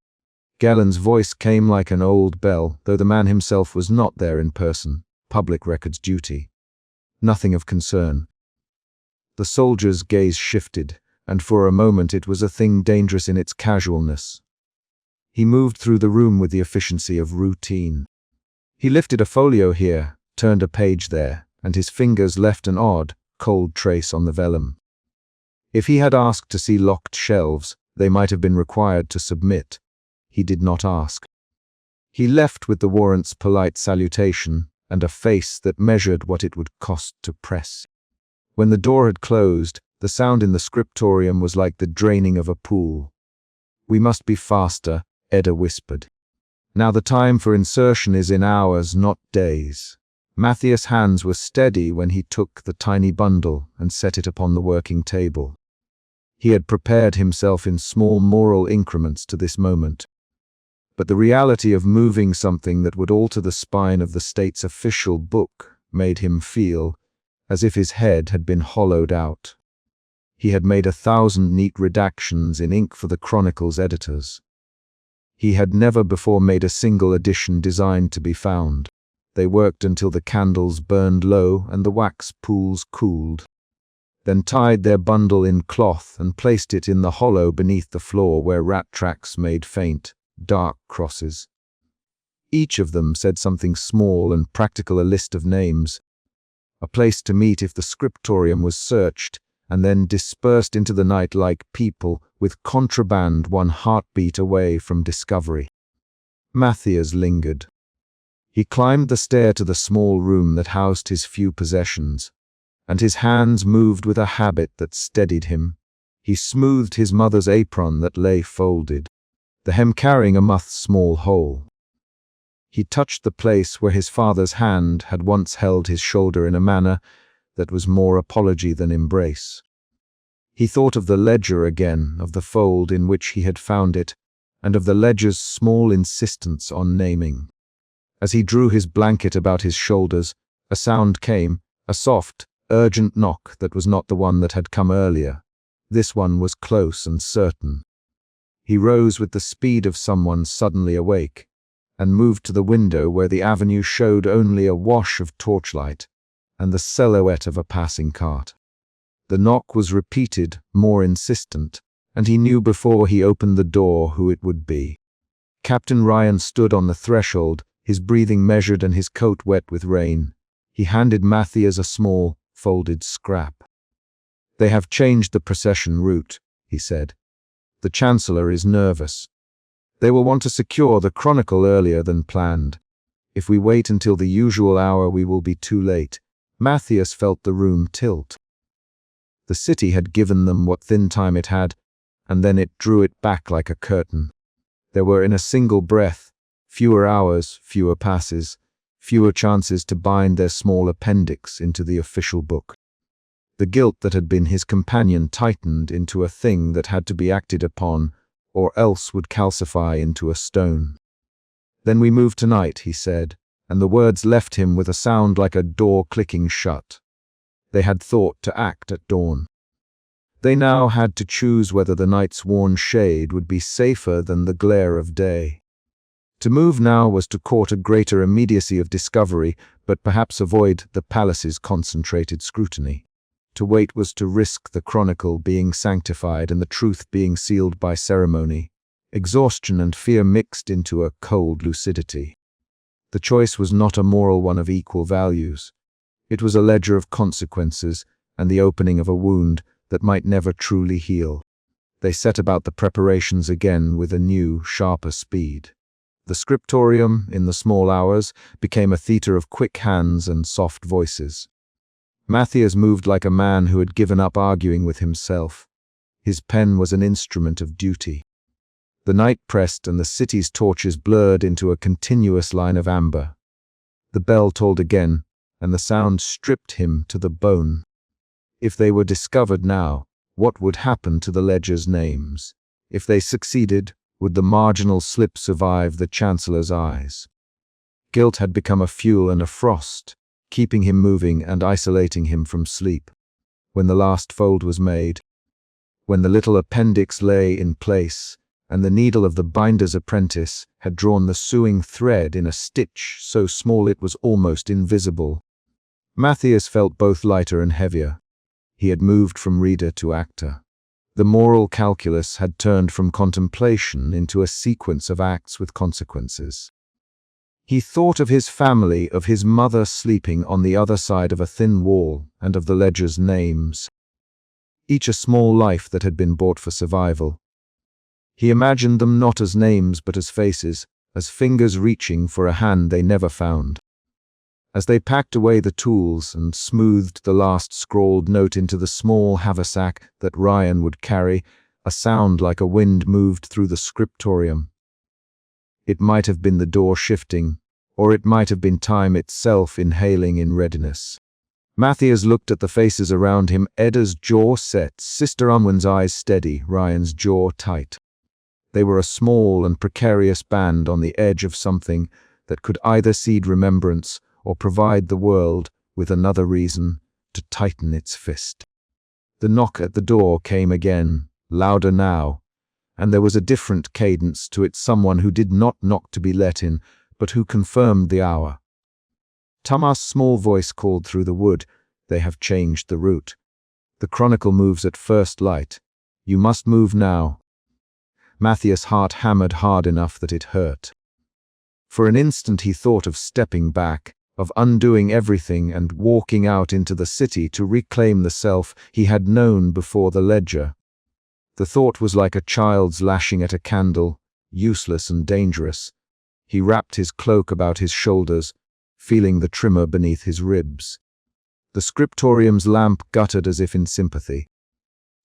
Galen's voice came like an old bell, though the man himself was not there in person. Public records duty. Nothing of concern. The soldier's gaze shifted, and for a moment it was a thing dangerous in its casualness. He moved through the room with the efficiency of routine. He lifted a folio here, turned a page there, and his fingers left an odd, cold trace on the vellum. If he had asked to see locked shelves, they might have been required to submit. He did not ask. He left with the warrant's polite salutation and a face that measured what it would cost to press. When the door had closed, the sound in the scriptorium was like the draining of a pool. "We must be faster," Edda whispered. "Now the time for insertion is in hours, not days." Matthias' hands were steady when he took the tiny bundle and set it upon the working table. He had prepared himself in small moral increments to this moment. But the reality of moving something that would alter the spine of the state's official book made him feel as if his head had been hollowed out. He had made 1,000 neat redactions in ink for the Chronicle's editors. He had never before made a single edition designed to be found. They worked until the candles burned low and the wax pools cooled, then tied their bundle in cloth and placed it in the hollow beneath the floor where rat tracks made faint, dark crosses. Each of them said something small and practical, a list of names, a place to meet if the scriptorium was searched, and then dispersed into the night like people with contraband 1 heartbeat away from discovery. Matthias lingered. He climbed the stair to the small room that housed his few possessions, and his hands moved with a habit that steadied him. He smoothed his mother's apron that lay folded, the hem carrying a small hole. He touched the place where his father's hand had once held his shoulder in a manner that was more apology than embrace. He thought of the ledger again, of the fold in which he had found it, and of the ledger's small insistence on naming. As he drew his blanket about his shoulders, a sound came, a soft, urgent knock that was not the one that had come earlier. This one was close and certain. He rose with the speed of someone suddenly awake, and moved to the window where the avenue showed only a wash of torchlight and the silhouette of a passing cart. The knock was repeated, more insistent, and he knew before he opened the door who it would be. Captain Ryan stood on the threshold, his breathing measured and his coat wet with rain. He handed Matthias a small, folded scrap. "They have changed the procession route," he said. "The Chancellor is nervous. They will want to secure the Chronicle earlier than planned. If we wait until the usual hour, we will be too late." Matthias felt the room tilt. The city had given them what thin time it had, and then it drew it back like a curtain. There were, in a single breath, fewer hours, fewer passes, fewer chances to bind their small appendix into the official book. The guilt that had been his companion tightened into a thing that had to be acted upon, or else would calcify into a stone. "Then we move tonight," he said, and the words left him with a sound like a door clicking shut. They had thought to act at dawn. They now had to choose whether the night's worn shade would be safer than the glare of day. To move now was to court a greater immediacy of discovery, but perhaps avoid the palace's concentrated scrutiny. To wait was to risk the Chronicle being sanctified and the truth being sealed by ceremony. Exhaustion and fear mixed into a cold lucidity. The choice was not a moral one of equal values. It was a ledger of consequences and the opening of a wound that might never truly heal. They set about the preparations again with a new, sharper speed. The scriptorium, in the small hours, became a theatre of quick hands and soft voices. Matthias moved like a man who had given up arguing with himself. His pen was an instrument of duty. The night pressed and the city's torches blurred into a continuous line of amber. The bell tolled again, and the sound stripped him to the bone. If they were discovered now, what would happen to the ledger's names? If they succeeded, would the marginal slip survive the Chancellor's eyes? Guilt had become a fuel and a frost, keeping him moving and isolating him from sleep. When the last fold was made, when the little appendix lay in place, and the needle of the binder's apprentice had drawn the sewing thread in a stitch so small it was almost invisible, Matthias felt both lighter and heavier. He had moved from reader to actor. The moral calculus had turned from contemplation into a sequence of acts with consequences. He thought of his family, of his mother sleeping on the other side of a thin wall, and of the ledger's names. Each a small life that had been bought for survival. He imagined them not as names but as faces, as fingers reaching for a hand they never found. As they packed away the tools and smoothed the last scrawled note into the small haversack that Ryan would carry, a sound like a wind moved through the scriptorium. It might have been the door shifting, or it might have been time itself inhaling in readiness. Matthias looked at the faces around him, Edda's jaw set, Sister Unwin's eyes steady, Ryan's jaw tight. They were a small and precarious band on the edge of something that could either seed remembrance or provide the world with another reason to tighten its fist. The knock at the door came again, louder now, and there was a different cadence to it, someone who did not knock to be let in, but who confirmed the hour. Tamas' small voice called through the wood, "They have changed the route. The chronicle moves at first light. You must move now." Matthias' heart hammered hard enough that it hurt. For an instant he thought of stepping back, of undoing everything and walking out into the city to reclaim the self he had known before the ledger. The thought was like a child's lashing at a candle, useless and dangerous. He wrapped his cloak about his shoulders, feeling the trimmer beneath his ribs. The scriptorium's lamp guttered as if in sympathy.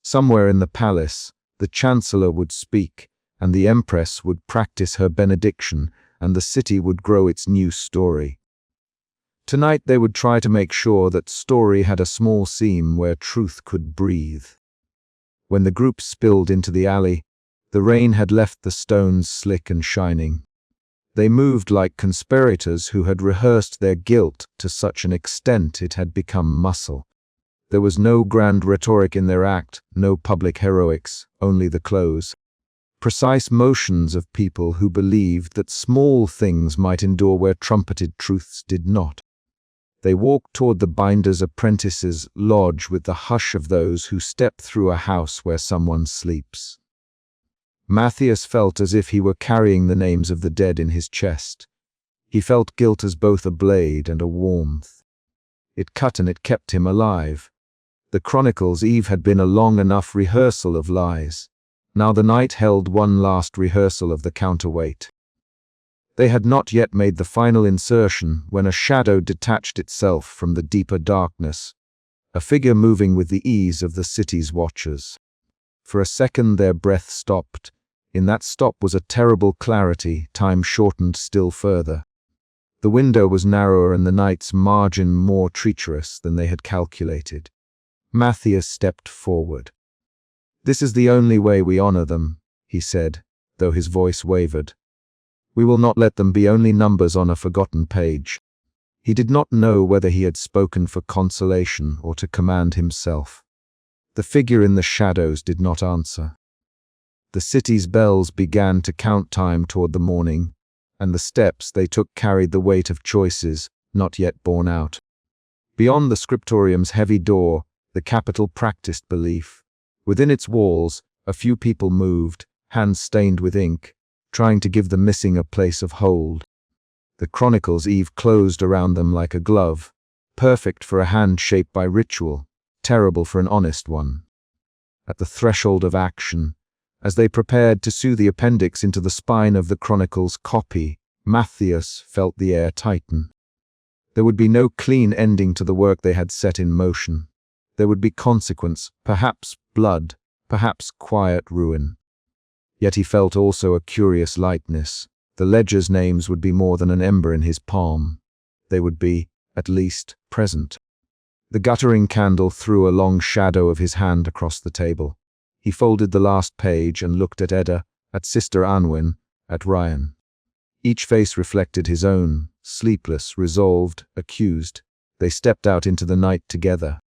Somewhere in the palace, the chancellor would speak, and the empress would practice her benediction, and the city would grow its new story. Tonight they would try to make sure that story had a small seam where truth could breathe. When the group spilled into the alley, the rain had left the stones slick and shining. They moved like conspirators who had rehearsed their guilt to such an extent it had become muscle. There was no grand rhetoric in their act, no public heroics, only the close. Precise motions of people who believed that small things might endure where trumpeted truths did not. They walked toward the binder's apprentice's lodge with the hush of those who step through a house where someone sleeps. Matthias felt as if he were carrying the names of the dead in his chest. He felt guilt as both a blade and a warmth. It cut and it kept him alive. The Chronicles' Eve had been a long enough rehearsal of lies. Now the night held one last rehearsal of the counterweight. They had not yet made the final insertion when a shadow detached itself from the deeper darkness, a figure moving with the ease of the city's watchers. For a second their breath stopped. In that stop was a terrible clarity, time shortened still further. The window was narrower and the night's margin more treacherous than they had calculated. Matthias stepped forward. "This is the only way we honor them," he said, though his voice wavered. "We will not let them be only numbers on a forgotten page." He did not know whether he had spoken for consolation or to command himself. The figure in the shadows did not answer. The city's bells began to count time toward the morning, and the steps they took carried the weight of choices not yet borne out. Beyond the scriptorium's heavy door, the capital practiced belief. Within its walls, a few people moved, hands stained with ink, trying to give the missing a place of hold. The Chronicles' Eve closed around them like a glove, perfect for a hand shaped by ritual, terrible for an honest one. At the threshold of action, as they prepared to sew the appendix into the spine of the Chronicles' copy, Matthias felt the air tighten. There would be no clean ending to the work they had set in motion. There would be consequence, perhaps blood, perhaps quiet ruin. Yet he felt also a curious lightness. The ledger's names would be more than an ember in his palm. They would be, at least, present. The guttering candle threw a long shadow of his hand across the table. He folded the last page and looked at Edda, at Sister Anwin, at Ryan. Each face reflected his own, sleepless, resolved, accused. They stepped out into the night together.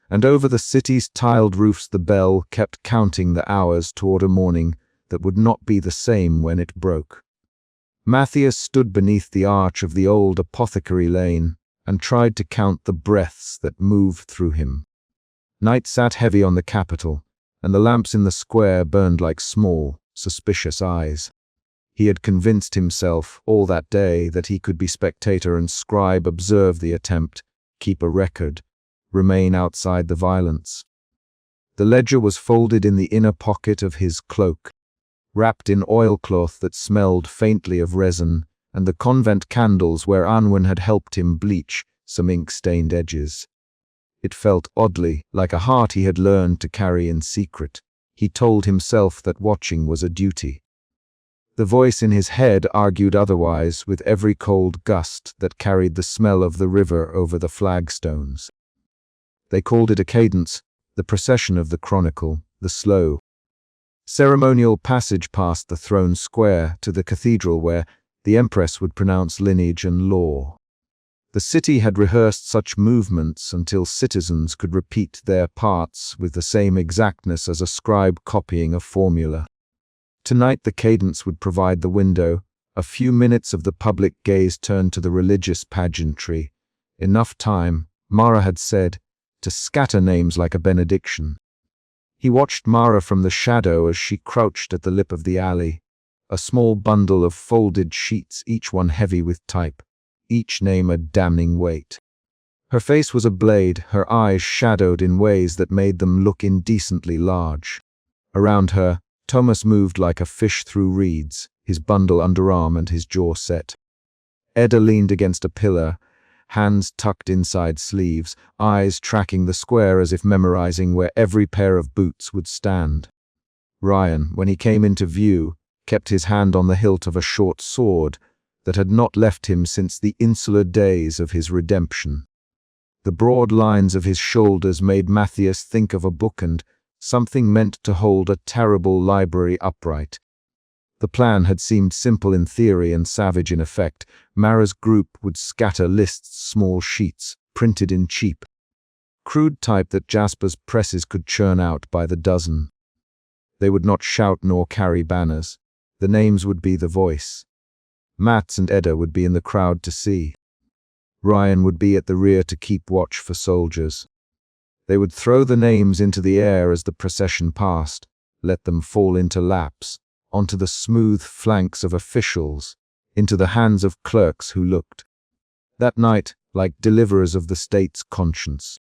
And over the city's tiled roofs the bell kept counting the hours toward a morning that would not be the same when it broke. Matthias stood beneath the arch of the old apothecary lane and tried to count the breaths that moved through him. Night sat heavy on the capital, and the lamps in the square burned like small, suspicious eyes. He had convinced himself all that day that he could be spectator and scribe, observe the attempt, keep a record, remain outside the violence. The ledger was folded in the inner pocket of his cloak, wrapped in oilcloth that smelled faintly of resin, and the convent candles where Anwen had helped him bleach some ink-stained edges. It felt oddly like a heart he had learned to carry in secret. He told himself that watching was a duty. The voice in his head argued otherwise with every cold gust that carried the smell of the river over the flagstones. They called it a cadence, the procession of the chronicle, the slow, ceremonial passage past the throne square to the cathedral where the empress would pronounce lineage and law. The city had rehearsed such movements until citizens could repeat their parts with the same exactness as a scribe copying a formula. Tonight the cadence would provide the window, a few minutes of the public gaze turned to the religious pageantry. Enough time, Mara had said, to scatter names like a benediction. He watched Mara from the shadow as she crouched at the lip of the alley, a small bundle of folded sheets, each one heavy with type, each name a damning weight. Her face was a blade, her eyes shadowed in ways that made them look indecently large. Around her, Thomas moved like a fish through reeds, his bundle underarm and his jaw set. Edda leaned against a pillar, hands tucked inside sleeves, eyes tracking the square as if memorizing where every pair of boots would stand. Ryan, when he came into view, kept his hand on the hilt of a short sword that had not left him since the insular days of his redemption. The broad lines of his shoulders made Matthias think of a bookend, something meant to hold a terrible library upright. The plan had seemed simple in theory and savage in effect. Mara's group would scatter lists, small sheets, printed in cheap, crude type that Jasper's presses could churn out by the dozen. They would not shout nor carry banners. The names would be the voice. Mats and Edda would be in the crowd to see. Ryan would be at the rear to keep watch for soldiers. They would throw the names into the air as the procession passed, let them fall into laps, onto the smooth flanks of officials, into the hands of clerks who looked. That night, like deliverers of the state's conscience.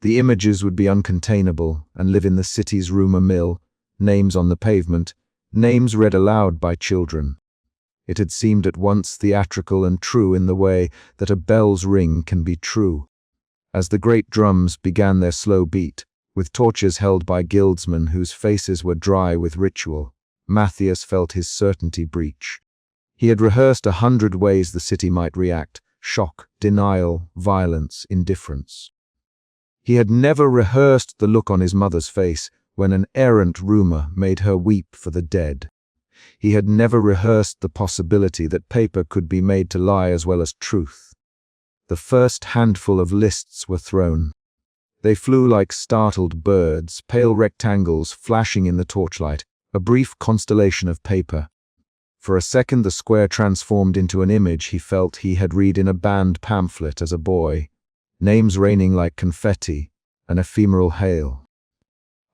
The images would be uncontainable and live in the city's rumor mill, names on the pavement, names read aloud by children. It had seemed at once theatrical and true in the way that a bell's ring can be true. As the great drums began their slow beat, with torches held by guildsmen whose faces were dry with ritual, Matthias felt his certainty breach. He had rehearsed 100 ways the city might react: shock, denial, violence, indifference. He had never rehearsed the look on his mother's face when an errant rumor made her weep for the dead. He had never rehearsed the possibility that paper could be made to lie as well as truth. The first handful of lists were thrown. They flew like startled birds, pale rectangles flashing in the torchlight, a brief constellation of paper. For a second the square transformed into an image he felt he had read in a banned pamphlet as a boy, names raining like confetti, an ephemeral hail.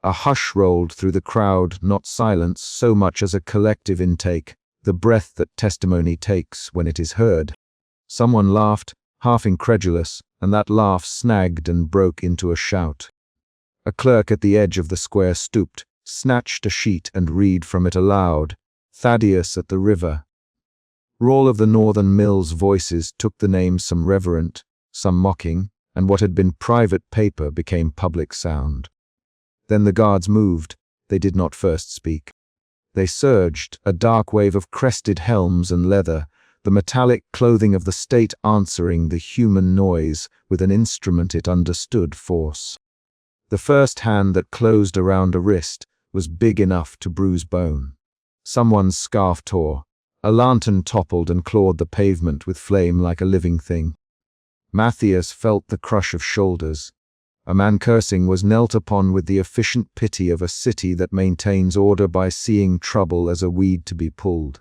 A hush rolled through the crowd, not silence so much as a collective intake, the breath that testimony takes when it is heard. Someone laughed, half incredulous, and that laugh snagged and broke into a shout. A clerk at the edge of the square stooped, snatched a sheet and read from it aloud. Thaddeus at the river. Roll of the northern mills voices took the names, some reverent, some mocking, and what had been private paper became public sound. Then the guards moved. They did not first speak. They surged, a dark wave of crested helms and leather, the metallic clothing of the state answering the human noise with an instrument it understood: force. The first hand that closed around a wrist was big enough to bruise bone. Someone's scarf tore. A lantern toppled and clawed the pavement with flame like a living thing. Matthias felt the crush of shoulders. A man cursing was knelt upon with the efficient pity of a city that maintains order by seeing trouble as a weed to be pulled.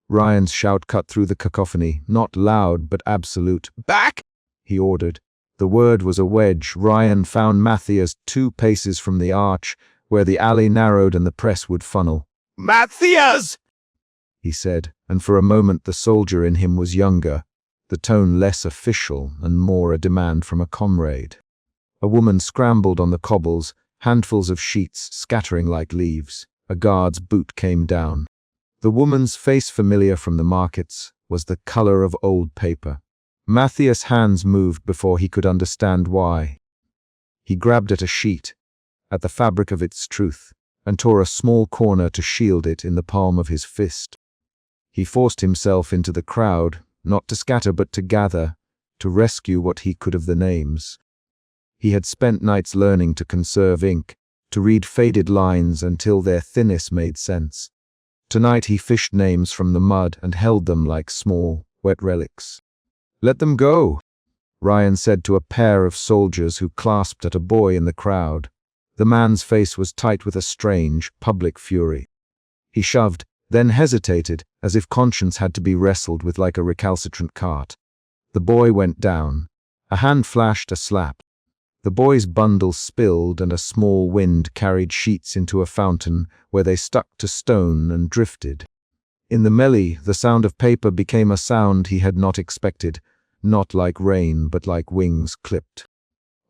Ryan's shout cut through the cacophony, not loud but absolute. "Back!" he ordered. The word was a wedge. Ryan found Matthias 2 paces from the arch, where the alley narrowed and the press would funnel. Matthias! he said, and for a moment the soldier in him was younger, the tone less official and more a demand from a comrade. A woman scrambled on the cobbles, handfuls of sheets scattering like leaves. A guard's boot came down. The woman's face, familiar from the markets, was the color of old paper. Matthias' hands moved before he could understand why. He grabbed at a sheet, at the fabric of its truth, and tore a small corner to shield it in the palm of his fist. He forced himself into the crowd, not to scatter but to gather, to rescue what he could of the names. He had spent nights learning to conserve ink, to read faded lines until their thinness made sense. Tonight he fished names from the mud and held them like small, wet relics. "Let them go," Ryan said to a pair of soldiers who clasped at a boy in the crowd. The man's face was tight with a strange, public fury. He shoved, then hesitated, as if conscience had to be wrestled with like a recalcitrant cart. The boy went down. A hand flashed a slap. The boy's bundle spilled and a small wind carried sheets into a fountain where they stuck to stone and drifted. In the melee, the sound of paper became a sound he had not expected, not like rain but like wings clipped.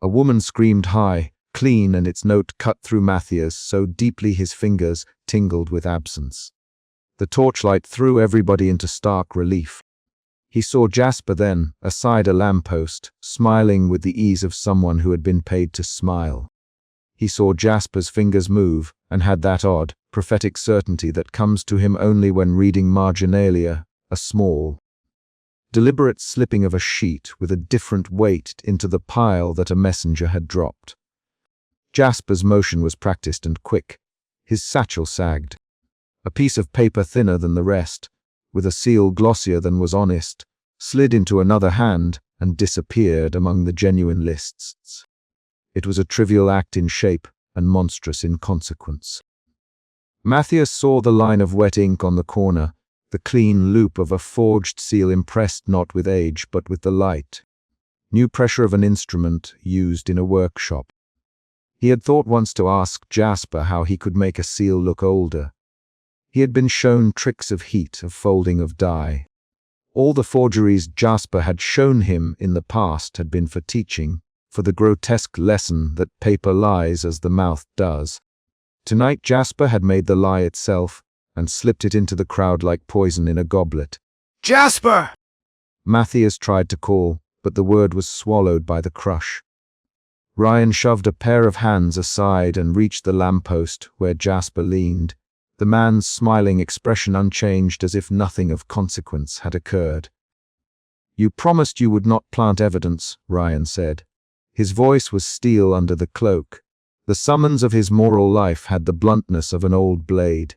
A woman screamed high, clean, and its note cut through Matthias so deeply his fingers tingled with absence. The torchlight threw everybody into stark relief. He saw Jasper then, aside a lamppost, smiling with the ease of someone who had been paid to smile. He saw Jasper's fingers move, and had that odd, prophetic certainty that comes to him only when reading marginalia, a small, deliberate slipping of a sheet with a different weight into the pile that a messenger had dropped. Jasper's motion was practiced and quick. His satchel sagged. A piece of paper thinner than the rest, with a seal glossier than was honest, slid into another hand and disappeared among the genuine lists. It was a trivial act in shape and monstrous in consequence. Matthias saw the line of wet ink on the corner, the clean loop of a forged seal impressed not with age but with the light. New pressure of an instrument used in a workshop. He had thought once to ask Jasper how he could make a seal look older. He had been shown tricks of heat, of folding of dye. All the forgeries Jasper had shown him in the past had been for teaching, for the grotesque lesson that paper lies as the mouth does. Tonight Jasper had made the lie itself and slipped it into the crowd like poison in a goblet. "Jasper!" Matthias tried to call, but the word was swallowed by the crush. Ryan shoved a pair of hands aside and reached the lamppost where Jasper leaned, the man's smiling expression unchanged as if nothing of consequence had occurred. "You promised you would not plant evidence," Ryan said. His voice was steel under the cloak. The summons of his moral life had the bluntness of an old blade.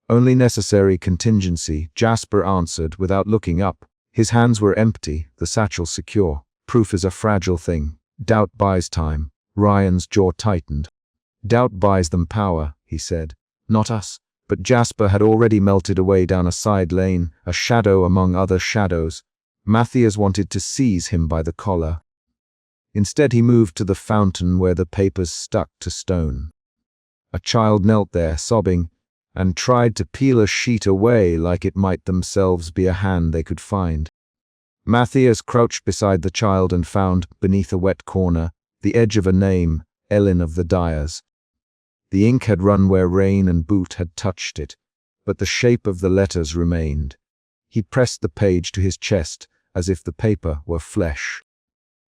"Only necessary contingency," Jasper answered without looking up. His hands were empty, the satchel secure. "Proof is a fragile thing. Doubt buys time." Ryan's jaw tightened. "Doubt buys them power," he said. "Not us." But Jasper had already melted away down a side lane, a shadow among other shadows. Matthias wanted to seize him by the collar. Instead he moved to the fountain where the papers stuck to stone. A child knelt there, sobbing, and tried to peel a sheet away like it might themselves be a hand they could find. Matthias crouched beside the child and found, beneath a wet corner, the edge of a name, Ellen of the Dyers. The ink had run where rain and boot had touched it, but the shape of the letters remained. He pressed the page to his chest, as if the paper were flesh.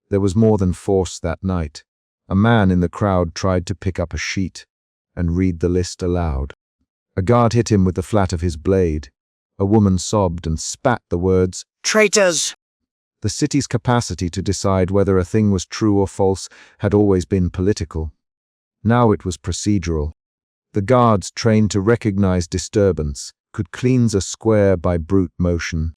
There was more than force that night. A man in the crowd tried to pick up a sheet and read the list aloud. A guard hit him with the flat of his blade. A woman sobbed and spat the words, "Traitors!" The city's capacity to decide whether a thing was true or false had always been political. Now it was procedural. The guards, trained to recognize disturbance, could cleanse a square by brute motion.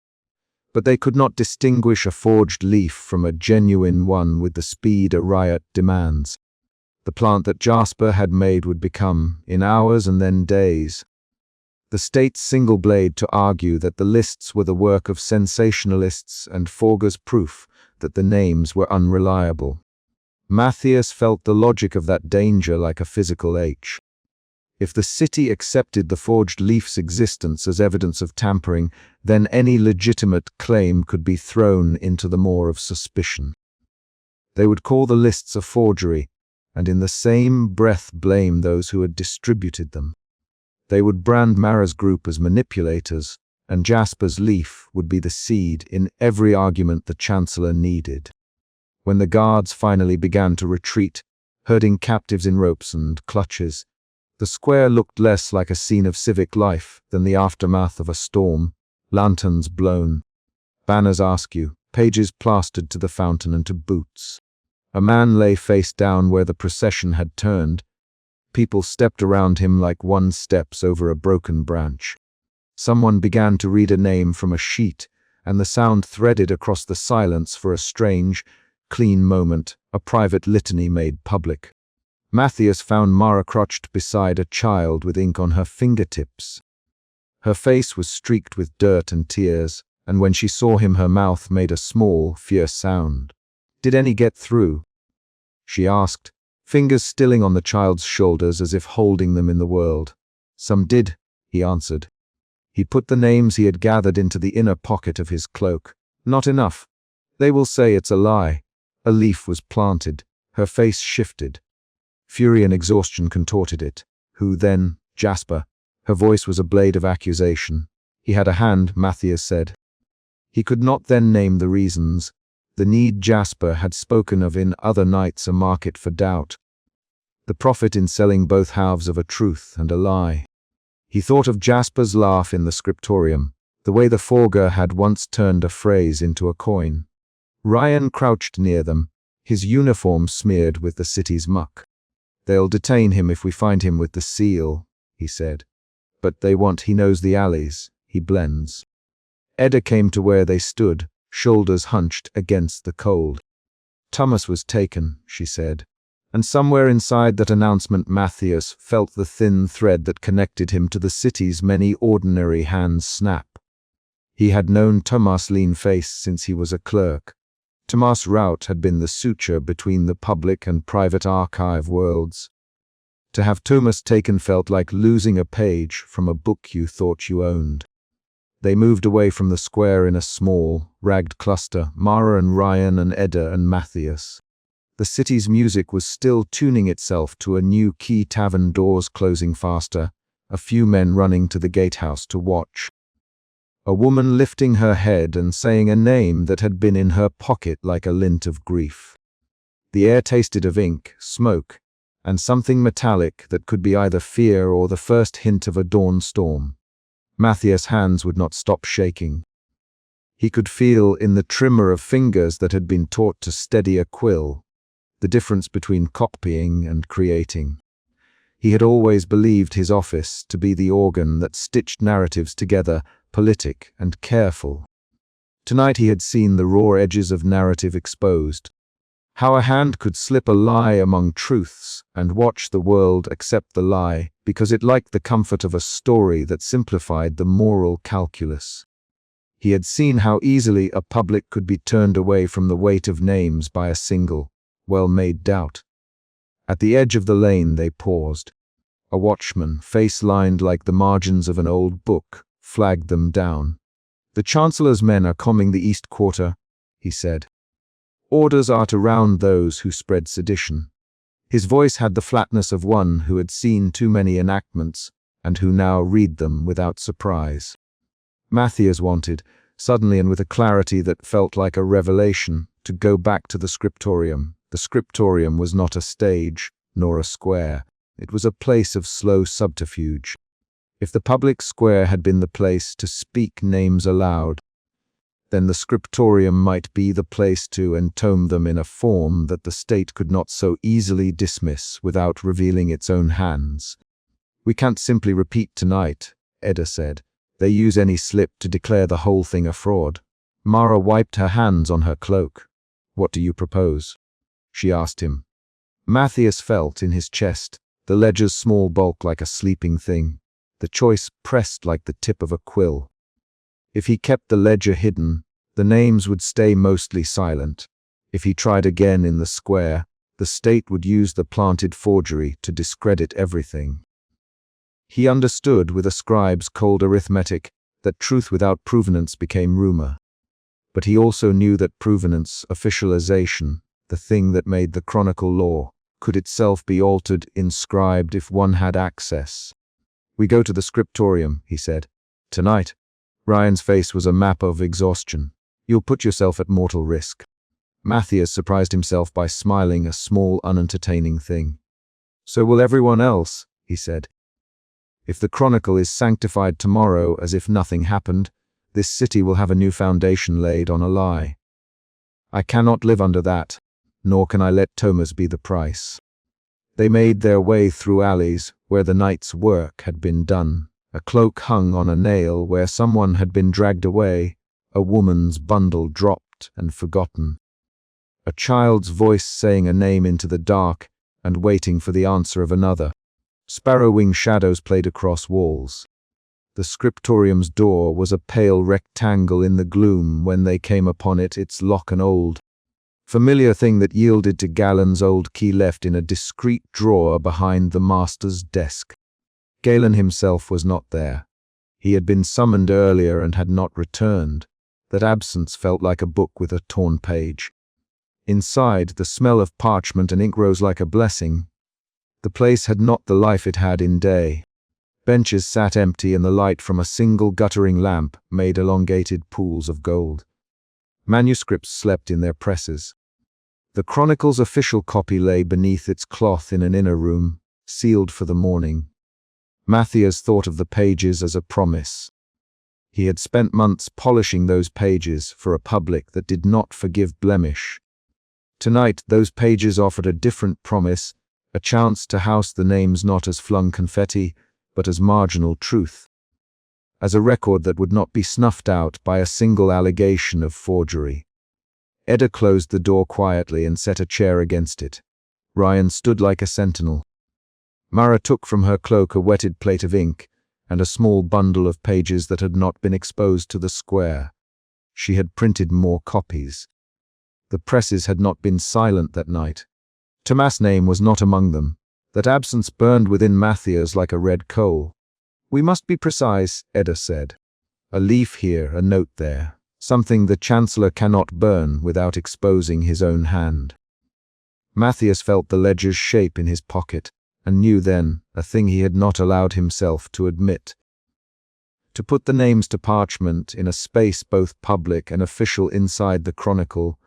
But they could not distinguish a forged leaf from a genuine one with the speed a riot demands. The plant that Jasper had made would become, in hours and then days, the state's single blade to argue that the lists were the work of sensationalists and forgers proof that the names were unreliable. Matthias felt the logic of that danger like a physical ache. If the city accepted the forged leaf's existence as evidence of tampering, then any legitimate claim could be thrown into the maw of suspicion. They would call the lists a forgery, and in the same breath blame those who had distributed them. They would brand Mara's group as manipulators, and Jasper's leaf would be the seed in every argument the Chancellor needed. When the guards finally began to retreat, herding captives in ropes and clutches, the square looked less like a scene of civic life than the aftermath of a storm, lanterns blown, banners askew, pages plastered to the fountain and to boots. A man lay face down where the procession had turned. People stepped around him like one steps over a broken branch. Someone began to read a name from a sheet, and the sound threaded across the silence for a strange, clean moment, a private litany made public. Matthias found Mara crouched beside a child with ink on her fingertips. Her face was streaked with dirt and tears, and when she saw him her mouth made a small, fierce sound. "Did any get through?" she asked, fingers stilling on the child's shoulders as if holding them in the world. "Some did," he answered. He put the names he had gathered into the inner pocket of his cloak. "Not enough. They will say it's a lie." A leaf was planted. Her face shifted. Fury and exhaustion contorted it. "Who then?" "Jasper." Her voice was a blade of accusation. "He had a hand," Matthias said. He could not then name the reasons. The need Jasper had spoken of in other nights, a market for doubt. The profit in selling both halves of a truth and a lie. He thought of Jasper's laugh in the scriptorium, the way the forger had once turned a phrase into a coin. Ryan crouched near them, his uniform smeared with the city's muck. "They'll detain him if we find him with the seal," he said. "But they want, he knows the alleys, he blends." Edda came to where they stood, shoulders hunched against the cold. "Thomas was taken," she said. And somewhere inside that announcement Matthias felt the thin thread that connected him to the city's many ordinary hands snap. He had known Thomas' lean face since he was a clerk. Thomas Rout had been the suture between the public and private archive worlds. To have Thomas taken felt like losing a page from a book you thought you owned. They moved away from the square in a small, ragged cluster, Mara and Ryan and Edda and Matthias. The city's music was still tuning itself to a new key, tavern doors closing faster, a few men running to the gatehouse to watch. A woman lifting her head and saying a name that had been in her pocket like a lint of grief. The air tasted of ink, smoke, and something metallic that could be either fear or the first hint of a dawn storm. Matthias' hands would not stop shaking. He could feel in the tremor of fingers that had been taught to steady a quill the difference between copying and creating. He had always believed his office to be the organ that stitched narratives together, politic and careful. Tonight he had seen the raw edges of narrative exposed. How a hand could slip a lie among truths and watch the world accept the lie because it liked the comfort of a story that simplified the moral calculus. He had seen how easily a public could be turned away from the weight of names by a single, well-made doubt. At the edge of the lane they paused. A watchman, face lined like the margins of an old book, flagged them down. "The Chancellor's men are combing the east quarter," he said. "Orders are to round those who spread sedition." His voice had the flatness of one who had seen too many enactments and who now read them without surprise. Matthias wanted, suddenly and with a clarity that felt like a revelation, to go back to the scriptorium. The scriptorium was not a stage, nor a square. It was a place of slow subterfuge. If the public square had been the place to speak names aloud, then the scriptorium might be the place to entome them in a form that the state could not so easily dismiss without revealing its own hands. "We can't simply repeat tonight," Edda said. "They use any slip to declare the whole thing a fraud." Mara wiped her hands on her cloak. "What do you propose?" she asked him. Matthias felt in his chest, the ledger's small bulk like a sleeping thing, the choice pressed like the tip of a quill. If he kept the ledger hidden, the names would stay mostly silent. If he tried again in the square, the state would use the planted forgery to discredit everything. He understood, with a scribe's cold arithmetic, that truth without provenance became rumor. But he also knew that provenance, officialization, the thing that made the chronicle law, could itself be altered, inscribed, if one had access. "We go to the scriptorium," he said. "Tonight." Ryan's face was a map of exhaustion. "You'll put yourself at mortal risk." Matthias surprised himself by smiling, a small, unentertaining thing. "So will everyone else," he said. "If the chronicle is sanctified tomorrow as if nothing happened, this city will have a new foundation laid on a lie. I cannot live under that, nor can I let Thomas be the price." They made their way through alleys where the night's work had been done. A cloak hung on a nail where someone had been dragged away, a woman's bundle dropped and forgotten. A child's voice saying a name into the dark and waiting for the answer of another. Sparrow-wing shadows played across walls. The scriptorium's door was a pale rectangle in the gloom when they came upon it, its lock an old, familiar thing that yielded to Galen's old key left in a discreet drawer behind the master's desk. Galen himself was not there. He had been summoned earlier and had not returned. That absence felt like a book with a torn page. Inside, the smell of parchment and ink rose like a blessing. The place had not the life it had in day. Benches sat empty, and the light from a single guttering lamp made elongated pools of gold. Manuscripts slept in their presses. The Chronicle's official copy lay beneath its cloth in an inner room, sealed for the morning. Matthias thought of the pages as a promise. He had spent months polishing those pages for a public that did not forgive blemish. Tonight, those pages offered a different promise, a chance to house the names not as flung confetti, but as marginal truth. As a record that would not be snuffed out by a single allegation of forgery. Edda closed the door quietly and set a chair against it. Ryan stood like a sentinel. Mara took from her cloak a wetted plate of ink and a small bundle of pages that had not been exposed to the square. She had printed more copies. The presses had not been silent that night. Tomas' name was not among them. That absence burned within Matthias like a red coal. "We must be precise," Edda said. "A leaf here, a note there. Something the Chancellor cannot burn without exposing his own hand." Matthias felt the ledger's shape in his pocket, and knew then, a thing he had not allowed himself to admit. To put the names to parchment in a space both public and official inside the Chronicle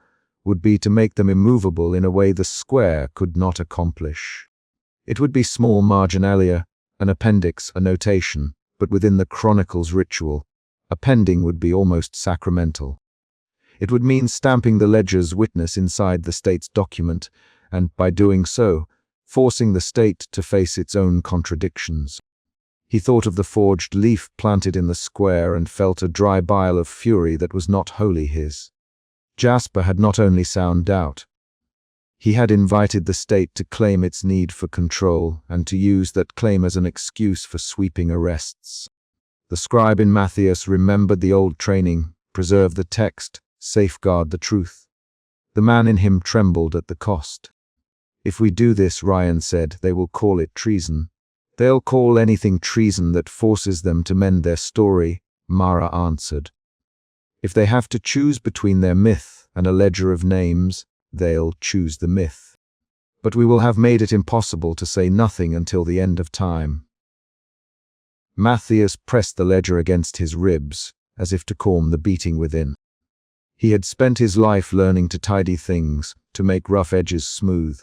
would be to make them immovable in a way the square could not accomplish. It would be small marginalia, an appendix, a notation, but within the Chronicle's ritual, appending would be almost sacramental. It would mean stamping the ledger's witness inside the state's document, and by doing so, forcing the state to face its own contradictions. He thought of the forged leaf planted in the square and felt a dry bile of fury that was not wholly his. Jasper had not only sound doubt. He had invited the state to claim its need for control and to use that claim as an excuse for sweeping arrests. The scribe in Matthias remembered the old training, preserve the text, safeguard the truth. The man in him trembled at the cost. "If we do this," Ryan said, "they will call it treason." "They'll call anything treason that forces them to mend their story," Mara answered. "If they have to choose between their myth and a ledger of names, they'll choose the myth. But we will have made it impossible to say nothing until the end of time." Matthias pressed the ledger against his ribs, as if to calm the beating within. He had spent his life learning to tidy things, to make rough edges smooth.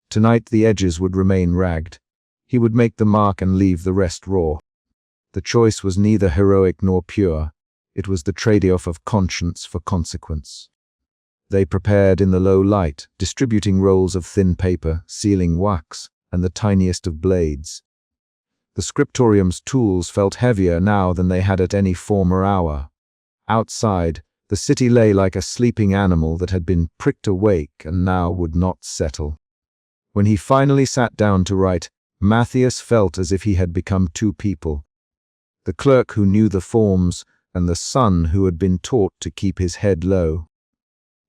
Tonight the edges would remain ragged. He would make the mark and leave the rest raw. The choice was neither heroic nor pure. It was the trade-off of conscience for consequence. They prepared in the low light, distributing rolls of thin paper, sealing wax, and the tiniest of blades. The scriptorium's tools felt heavier now than they had at any former hour. Outside, the city lay like a sleeping animal that had been pricked awake and now would not settle. When he finally sat down to write, Matthias felt as if he had become two people. The clerk who knew the forms, and the son who had been taught to keep his head low.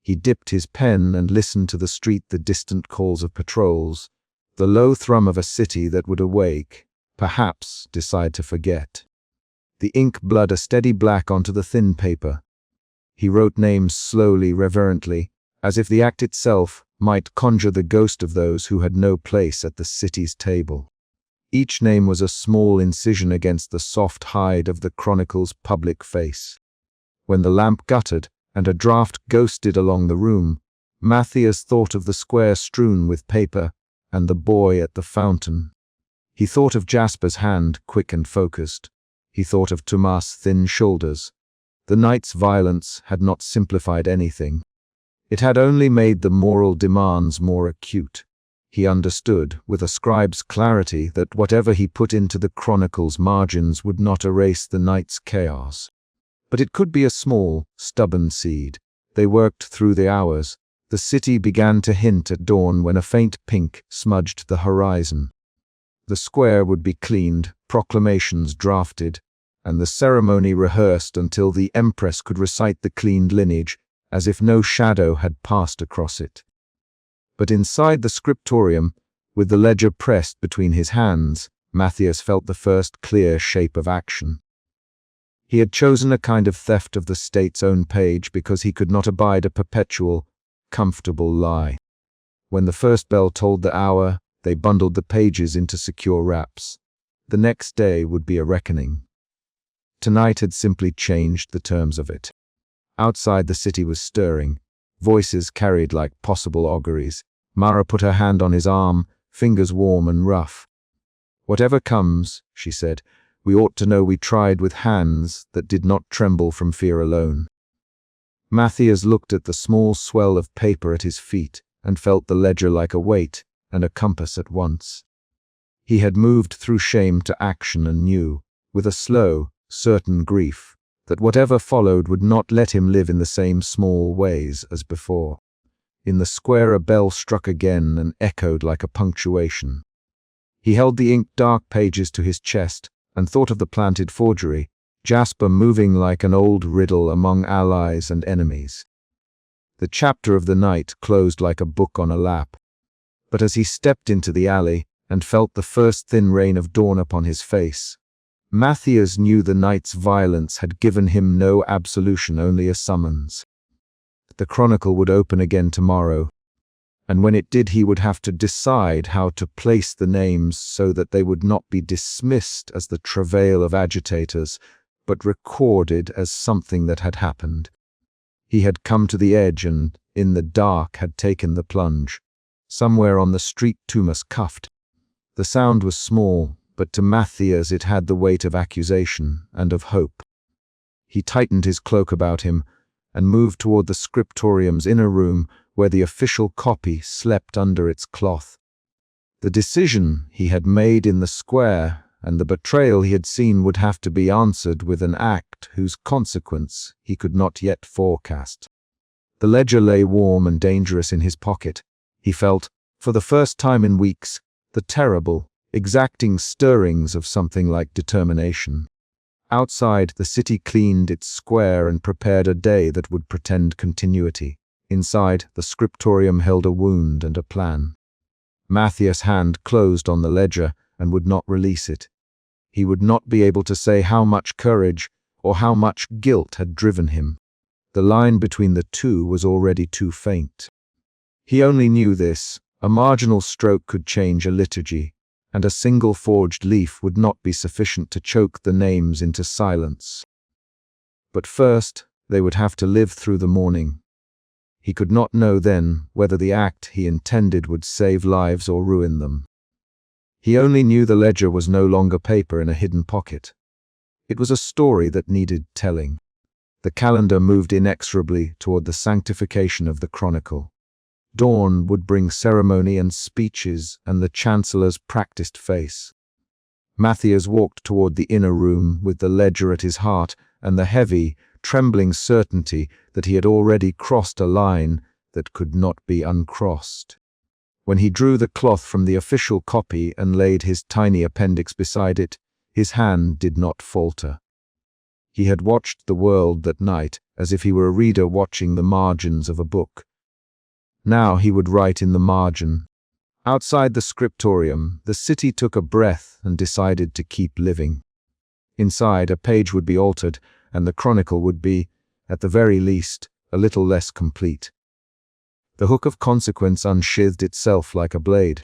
He dipped his pen and listened to the street, the distant calls of patrols, the low thrum of a city that would awake, perhaps decide to forget. The ink bled a steady black onto the thin paper. He wrote names slowly, reverently, as if the act itself might conjure the ghost of those who had no place at the city's table. Each name was a small incision against the soft hide of the chronicle's public face. When the lamp guttered and a draught ghosted along the room, Matthias thought of the square strewn with paper and the boy at the fountain. He thought of Jasper's hand, quick and focused. He thought of Tomas' thin shoulders. The night's violence had not simplified anything. It had only made the moral demands more acute. He understood, with a scribe's clarity, that whatever he put into the chronicle's margins would not erase the night's chaos. But it could be a small, stubborn seed. They worked through the hours. The city began to hint at dawn when a faint pink smudged the horizon. The square would be cleaned, proclamations drafted, and the ceremony rehearsed until the Empress could recite the cleaned lineage, as if no shadow had passed across it. But inside the scriptorium, with the ledger pressed between his hands, Matthias felt the first clear shape of action. He had chosen a kind of theft of the state's own page because he could not abide a perpetual, comfortable lie. When the first bell told the hour, they bundled the pages into secure wraps. The next day would be a reckoning. Tonight had simply changed the terms of it. Outside the city was stirring. Voices carried like possible auguries. Mara put her hand on his arm, fingers warm and rough. "Whatever comes," she said, "we ought to know we tried with hands that did not tremble from fear alone." Matthias looked at the small swell of paper at his feet and felt the ledger like a weight and a compass at once. He had moved through shame to action and knew, with a slow, certain grief, that whatever followed would not let him live in the same small ways as before. In the square a bell struck again and echoed like a punctuation. He held the ink-dark pages to his chest and thought of the planted forgery, Jasper moving like an old riddle among allies and enemies. The chapter of the night closed like a book on a lap. But as he stepped into the alley and felt the first thin rain of dawn upon his face, Matthias knew the night's violence had given him no absolution, only a summons. The chronicle would open again tomorrow, and when it did he would have to decide how to place the names so that they would not be dismissed as the travail of agitators, but recorded as something that had happened. He had come to the edge and, in the dark, had taken the plunge. Somewhere on the street Tomas cuffed. The sound was small, but to Matthias it had the weight of accusation and of hope. He tightened his cloak about him and moved toward the scriptorium's inner room where the official copy slept under its cloth. The decision he had made in the square and the betrayal he had seen would have to be answered with an act whose consequence he could not yet forecast. The ledger lay warm and dangerous in his pocket. He felt, for the first time in weeks, the terrible, exacting stirrings of something like determination. Outside, the city cleaned its square and prepared a day that would pretend continuity. Inside, the scriptorium held a wound and a plan. Matthias' hand closed on the ledger and would not release it. He would not be able to say how much courage or how much guilt had driven him. The line between the two was already too faint. He only knew this: a marginal stroke could change a liturgy, and a single forged leaf would not be sufficient to choke the names into silence. But first, they would have to live through the morning. He could not know then whether the act he intended would save lives or ruin them. He only knew the ledger was no longer paper in a hidden pocket. It was a story that needed telling. The calendar moved inexorably toward the sanctification of the chronicle. Dawn would bring ceremony and speeches and the chancellor's practiced face. Matthias walked toward the inner room with the ledger at his heart and the heavy, trembling certainty that he had already crossed a line that could not be uncrossed. When he drew the cloth from the official copy and laid his tiny appendix beside it, his hand did not falter. He had watched the world that night as if he were a reader watching the margins of a book. Now he would write in the margin, Outside the scriptorium, the city took a breath and decided to keep living. Inside, a page would be altered, and the chronicle would be, at the very least, a little less complete. The hook of consequence unsheathed itself like a blade.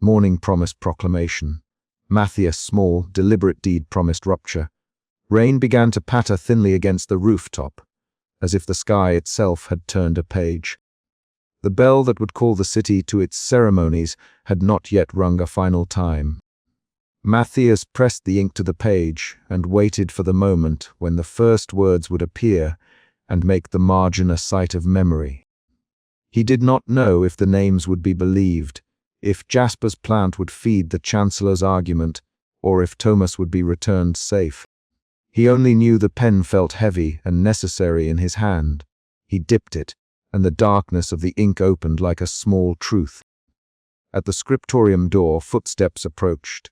Morning promised proclamation. Matthias' small, deliberate deed promised rupture. Rain began to patter thinly against the rooftop, as if the sky itself had turned a page. The bell that would call the city to its ceremonies had not yet rung a final time. Matthias pressed the ink to the page and waited for the moment when the first words would appear and make the margin a site of memory. He did not know if the names would be believed, if Jasper's plant would feed the Chancellor's argument, or if Thomas would be returned safe. He only knew the pen felt heavy and necessary in his hand. He dipped it, and the darkness of the ink opened like a small truth. At the scriptorium door, footsteps approached.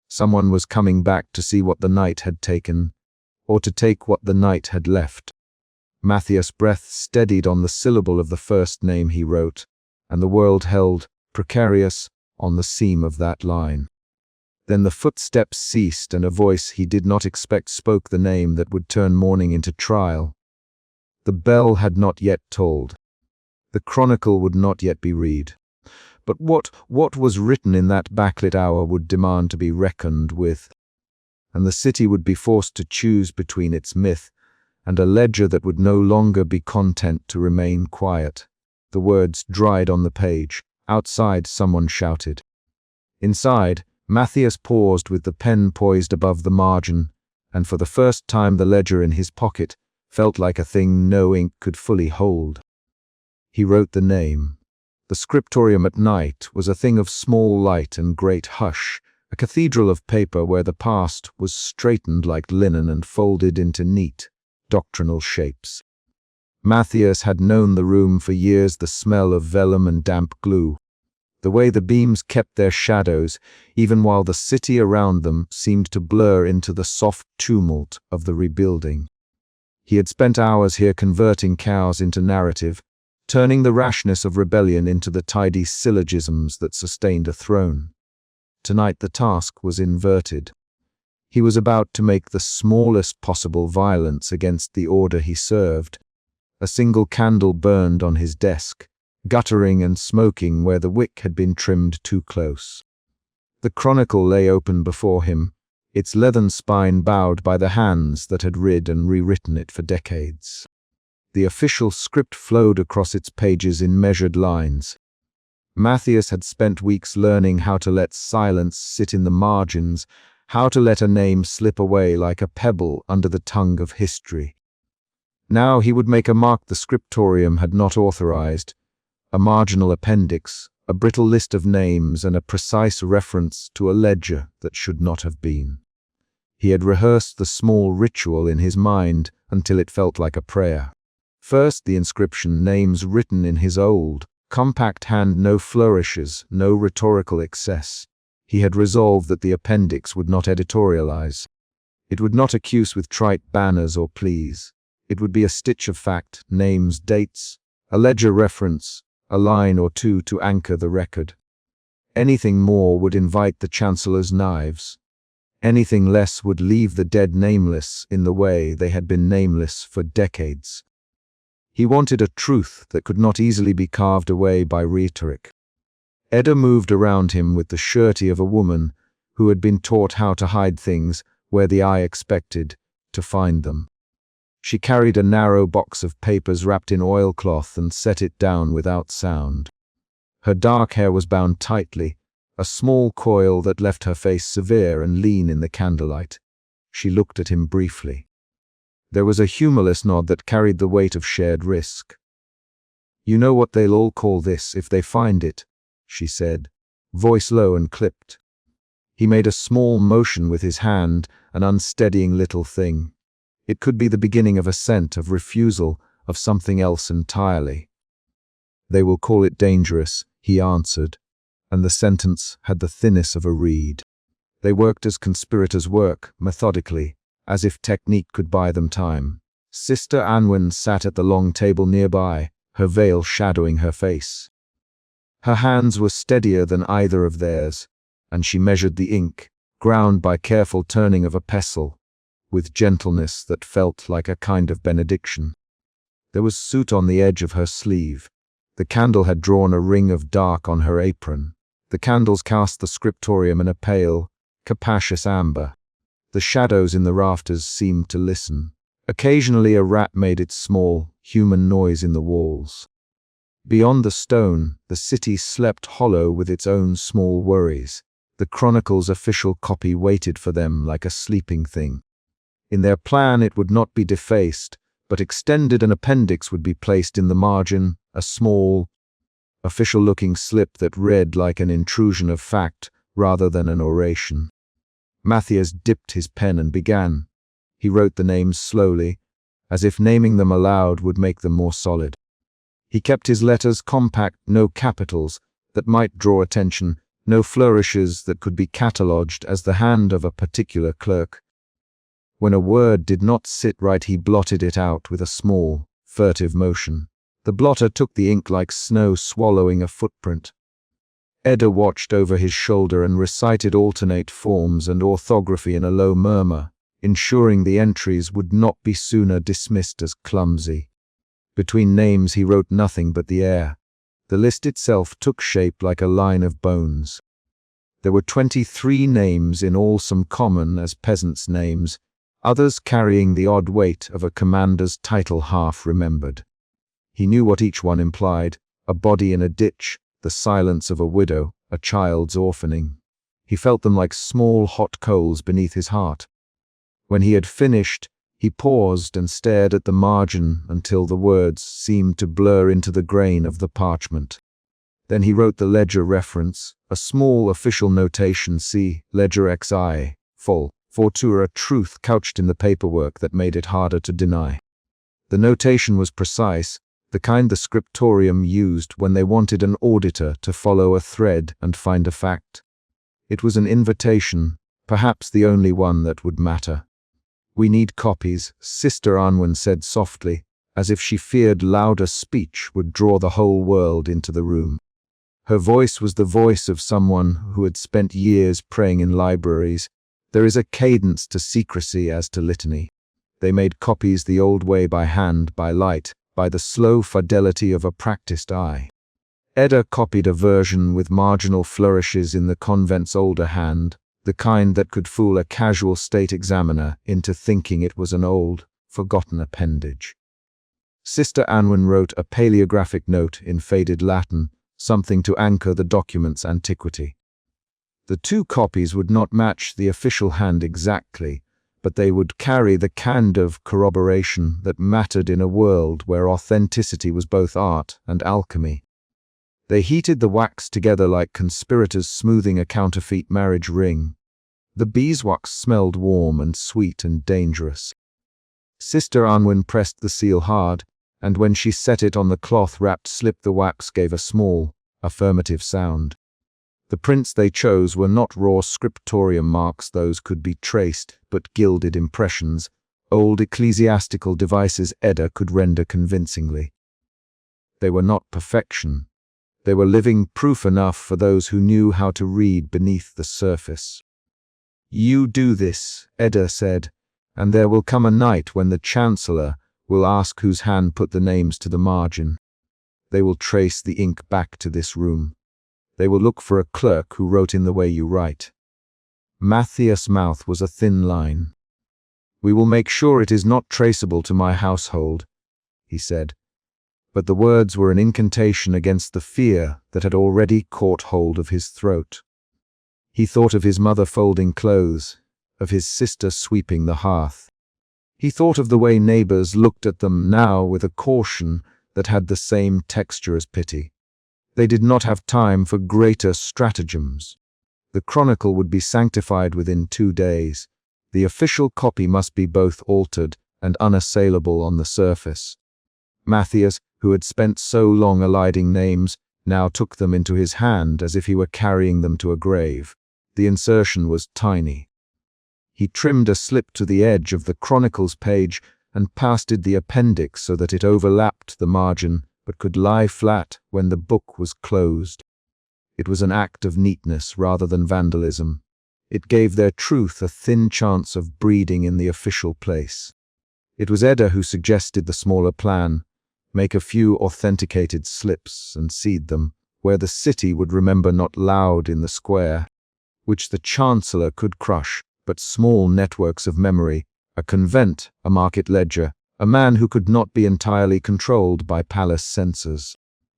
Someone was coming back to see what the night had taken, or to take what the night had left. Matthias' breath steadied on the syllable of the first name he wrote, and the world held, precarious, on the seam of that line. Then the footsteps ceased, and a voice he did not expect spoke the name that would turn morning into trial. The bell had not yet tolled. The chronicle would not yet be read. But what was written in that backlit hour would demand to be reckoned with, and the city would be forced to choose between its myth and a ledger that would no longer be content to remain quiet. The words dried on the page. Outside, someone shouted. Inside, Matthias paused with the pen poised above the margin, and for the first time the ledger in his pocket felt like a thing no ink could fully hold. He wrote the name. The scriptorium at night was a thing of small light and great hush, a cathedral of paper where the past was straightened like linen and folded into neat, doctrinal shapes. Matthias had known the room for years, the smell of vellum and damp glue, the way the beams kept their shadows, even while the city around them seemed to blur into the soft tumult of the rebuilding. He had spent hours here converting chaos into narrative, turning the rashness of rebellion into the tidy syllogisms that sustained a throne. Tonight the task was inverted. He was about to make the smallest possible violence against the order he served. A single candle burned on his desk, guttering and smoking where the wick had been trimmed too close. The chronicle lay open before him, its leathern spine bowed by the hands that had read and rewritten it for decades. The official script flowed across its pages in measured lines. Matthias had spent weeks learning how to let silence sit in the margins, how to let a name slip away like a pebble under the tongue of history. Now he would make a mark the scriptorium had not authorized, a marginal appendix, a brittle list of names, and a precise reference to a ledger that should not have been. He had rehearsed the small ritual in his mind until it felt like a prayer. First, the inscription, names written in his old, compact hand, no flourishes, no rhetorical excess. He had resolved that the appendix would not editorialize. It would not accuse with trite banners or pleas. It would be a stitch of fact, names, dates, a ledger reference, a line or two to anchor the record. Anything more would invite the Chancellor's knives. Anything less would leave the dead nameless in the way they had been nameless for decades. He wanted a truth that could not easily be carved away by rhetoric. Edda moved around him with the surety of a woman who had been taught how to hide things where the eye expected to find them. She carried a narrow box of papers wrapped in oilcloth and set it down without sound. Her dark hair was bound tightly, a small coil that left her face severe and lean in the candlelight. She looked at him briefly. There was a humorless nod that carried the weight of shared risk. "You know what they'll all call this if they find it," she said, voice low and clipped. He made a small motion with his hand, an unsteadying little thing. It could be the beginning of assent, of refusal, of something else entirely. "They will call it dangerous," he answered, and the sentence had the thinness of a reed. They worked as conspirators work, methodically, as if technique could buy them time. Sister Anwen sat at the long table nearby, her veil shadowing her face. Her hands were steadier than either of theirs, and she measured the ink, ground by careful turning of a pestle, with gentleness that felt like a kind of benediction. There was soot on the edge of her sleeve. The candle had drawn a ring of dark on her apron. The candles cast the scriptorium in a pale, capacious amber. The shadows in the rafters seemed to listen. Occasionally a rat made its small, human noise in the walls. Beyond the stone, the city slept hollow with its own small worries. The Chronicle's official copy waited for them like a sleeping thing. In their plan it would not be defaced, but extended an appendix would be placed in the margin, a small, official-looking slip that read like an intrusion of fact rather than an oration. Matthias dipped his pen and began. He wrote the names slowly, as if naming them aloud would make them more solid. He kept his letters compact, no capitals that might draw attention, no flourishes that could be catalogued as the hand of a particular clerk. When a word did not sit right, he blotted it out with a small, furtive motion. The blotter took the ink like snow swallowing a footprint. Edda watched over his shoulder and recited alternate forms and orthography in a low murmur, ensuring the entries would not be sooner dismissed as clumsy. Between names he wrote nothing but the air. The list itself took shape like a line of bones. There were 23 names, in all some common as peasants' names, others carrying the odd weight of a commander's title half remembered. He knew what each one implied: a body in a ditch, the silence of a widow, a child's orphaning. He felt them like small hot coals beneath his heart. When he had finished, he paused and stared at the margin until the words seemed to blur into the grain of the parchment. Then he wrote the ledger reference, a small official notation: see ledger XI, full, fortura, truth couched in the paperwork that made it harder to deny. The notation was precise, the kind the scriptorium used when they wanted an auditor to follow a thread and find a fact. It was an invitation, perhaps the only one that would matter. "We need copies," Sister Anwen said softly, as if she feared louder speech would draw the whole world into the room. Her voice was the voice of someone who had spent years praying in libraries. There is a cadence to secrecy as to litany. They made copies the old way, by hand, by light, by the slow fidelity of a practiced eye. Edda copied a version with marginal flourishes in the convent's older hand, the kind that could fool a casual state examiner into thinking it was an old, forgotten appendage. Sister Anwen wrote a paleographic note in faded Latin, something to anchor the document's antiquity. The two copies would not match the official hand exactly, but they would carry the kind of corroboration that mattered in a world where authenticity was both art and alchemy. They heated the wax together like conspirators smoothing a counterfeit marriage ring. The beeswax smelled warm and sweet and dangerous. Sister Anwen pressed the seal hard, and when she set it on the cloth-wrapped slip, the wax gave a small, affirmative sound. The prints they chose were not raw scriptorium marks; those could be traced, but gilded impressions, old ecclesiastical devices Edda could render convincingly. They were not perfection. They were living proof enough for those who knew how to read beneath the surface. "You do this," Edda said, "and there will come a night when the Chancellor will ask whose hand put the names to the margin. They will trace the ink back to this room. They will look for a clerk who wrote in the way you write." Matthias' mouth was a thin line. "We will make sure it is not traceable to my household," he said. But the words were an incantation against the fear that had already caught hold of his throat. He thought of his mother folding clothes, of his sister sweeping the hearth. He thought of the way neighbors looked at them now with a caution that had the same texture as pity. They did not have time for greater stratagems. The Chronicle would be sanctified within 2 days. The official copy must be both altered and unassailable on the surface. Matthias, who had spent so long eliding names, now took them into his hand as if he were carrying them to a grave. The insertion was tiny. He trimmed a slip to the edge of the Chronicle's page and pasted the appendix so that it overlapped the margin but could lie flat when the book was closed. It was an act of neatness rather than vandalism. It gave their truth a thin chance of breeding in the official place. It was Edda who suggested the smaller plan: make a few authenticated slips and seed them, where the city would remember not loud in the square, which the Chancellor could crush, but small networks of memory, a convent, a market ledger, a man who could not be entirely controlled by palace censors.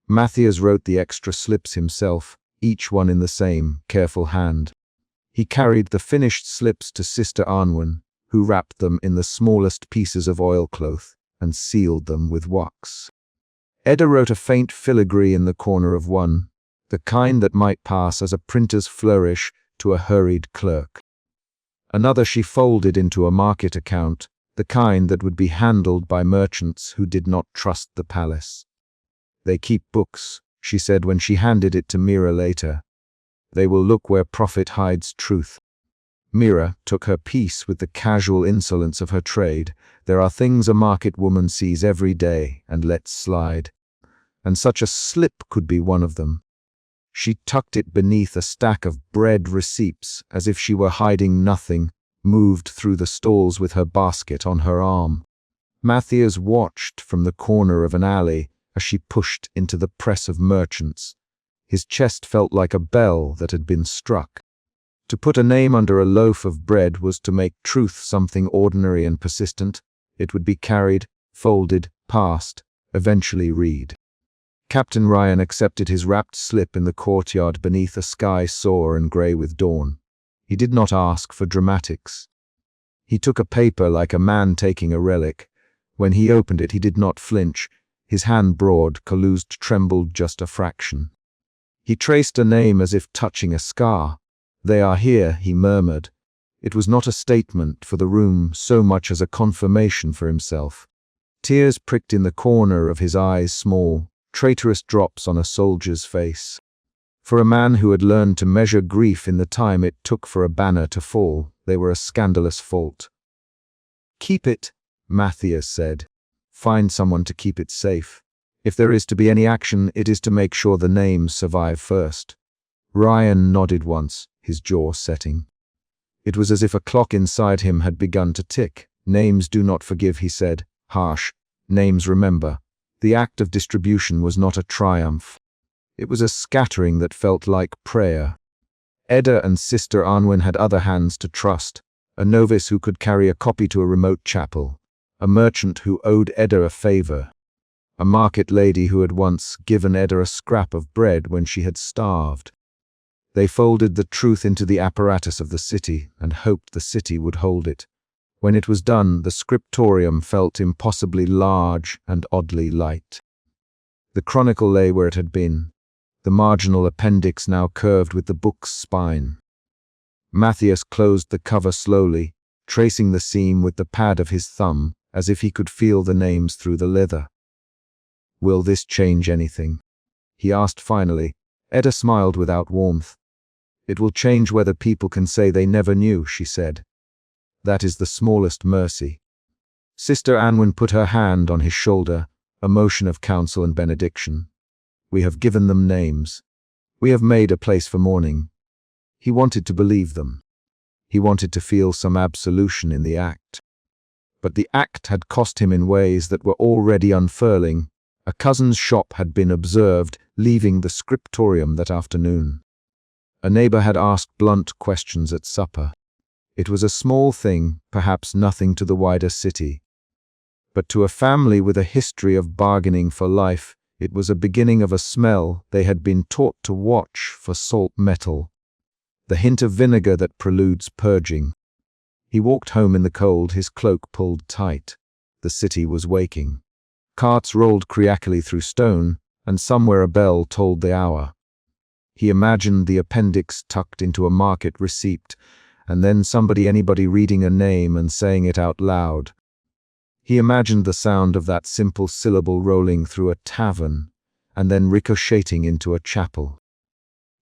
Matthias wrote the extra slips himself, each one in the same careful hand. He carried the finished slips to Sister Arnwin, who wrapped them in the smallest pieces of oilcloth and sealed them with wax. Edda wrote a faint filigree in the corner of one, the kind that might pass as a printer's flourish to a hurried clerk. Another she folded into a market account, the kind that would be handled by merchants who did not trust the palace. "They keep books," she said when she handed it to Mira later. "They will look where profit hides truth." Mira took her piece with the casual insolence of her trade. There are things a market woman sees every day and lets slide. And such a slip could be one of them. She tucked it beneath a stack of bread receipts as if she were hiding nothing, moved through the stalls with her basket on her arm. Matthias watched from the corner of an alley as she pushed into the press of merchants. His chest felt like a bell that had been struck. To put a name under a loaf of bread was to make truth something ordinary and persistent. It would be carried, folded, passed, eventually read. Captain Ryan accepted his wrapped slip in the courtyard beneath a sky sore and grey with dawn. He did not ask for dramatics. He took a paper like a man taking a relic. When he opened it, he did not flinch. His hand broad, calloused, trembled just a fraction. He traced a name as if touching a scar. "They are here," he murmured. It was not a statement for the room so much as a confirmation for himself. Tears pricked in the corner of his eyes, small, traitorous drops on a soldier's face. For a man who had learned to measure grief in the time it took for a banner to fall, they were a scandalous fault. "Keep it," Matthias said. "Find someone to keep it safe. If there is to be any action, it is to make sure the names survive first." Ryan nodded once, his jaw setting. It was as if a clock inside him had begun to tick. "Names do not forgive," he said, harsh. "Names remember." The act of distribution was not a triumph. It was a scattering that felt like prayer. Edda and Sister Arnwin had other hands to trust, a novice who could carry a copy to a remote chapel, a merchant who owed Edda a favor, a market lady who had once given Edda a scrap of bread when she had starved. They folded the truth into the apparatus of the city and hoped the city would hold it. When it was done, the scriptorium felt impossibly large and oddly light. The chronicle lay where it had been, the marginal appendix now curved with the book's spine. Matthias closed the cover slowly, tracing the seam with the pad of his thumb, as if he could feel the names through the leather. "Will this change anything?" he asked finally. Edda smiled without warmth. "It will change whether people can say they never knew," she said. "That is the smallest mercy." Sister Anwin put her hand on his shoulder, a motion of counsel and benediction. "We have given them names. We have made a place for mourning." He wanted to believe them. He wanted to feel some absolution in the act. But the act had cost him in ways that were already unfurling. A cousin's shop had been observed leaving the scriptorium that afternoon. A neighbor had asked blunt questions at supper. It was a small thing, perhaps nothing to the wider city. But to a family with a history of bargaining for life, it was a beginning of a smell they had been taught to watch for: salt metal, the hint of vinegar that preludes purging. He walked home in the cold, his cloak pulled tight. The city was waking. Carts rolled creakily through stone, and somewhere a bell tolled the hour. He imagined the appendix tucked into a market receipt, and then anybody reading a name and saying it out loud. He imagined the sound of that simple syllable rolling through a tavern, and then ricocheting into a chapel.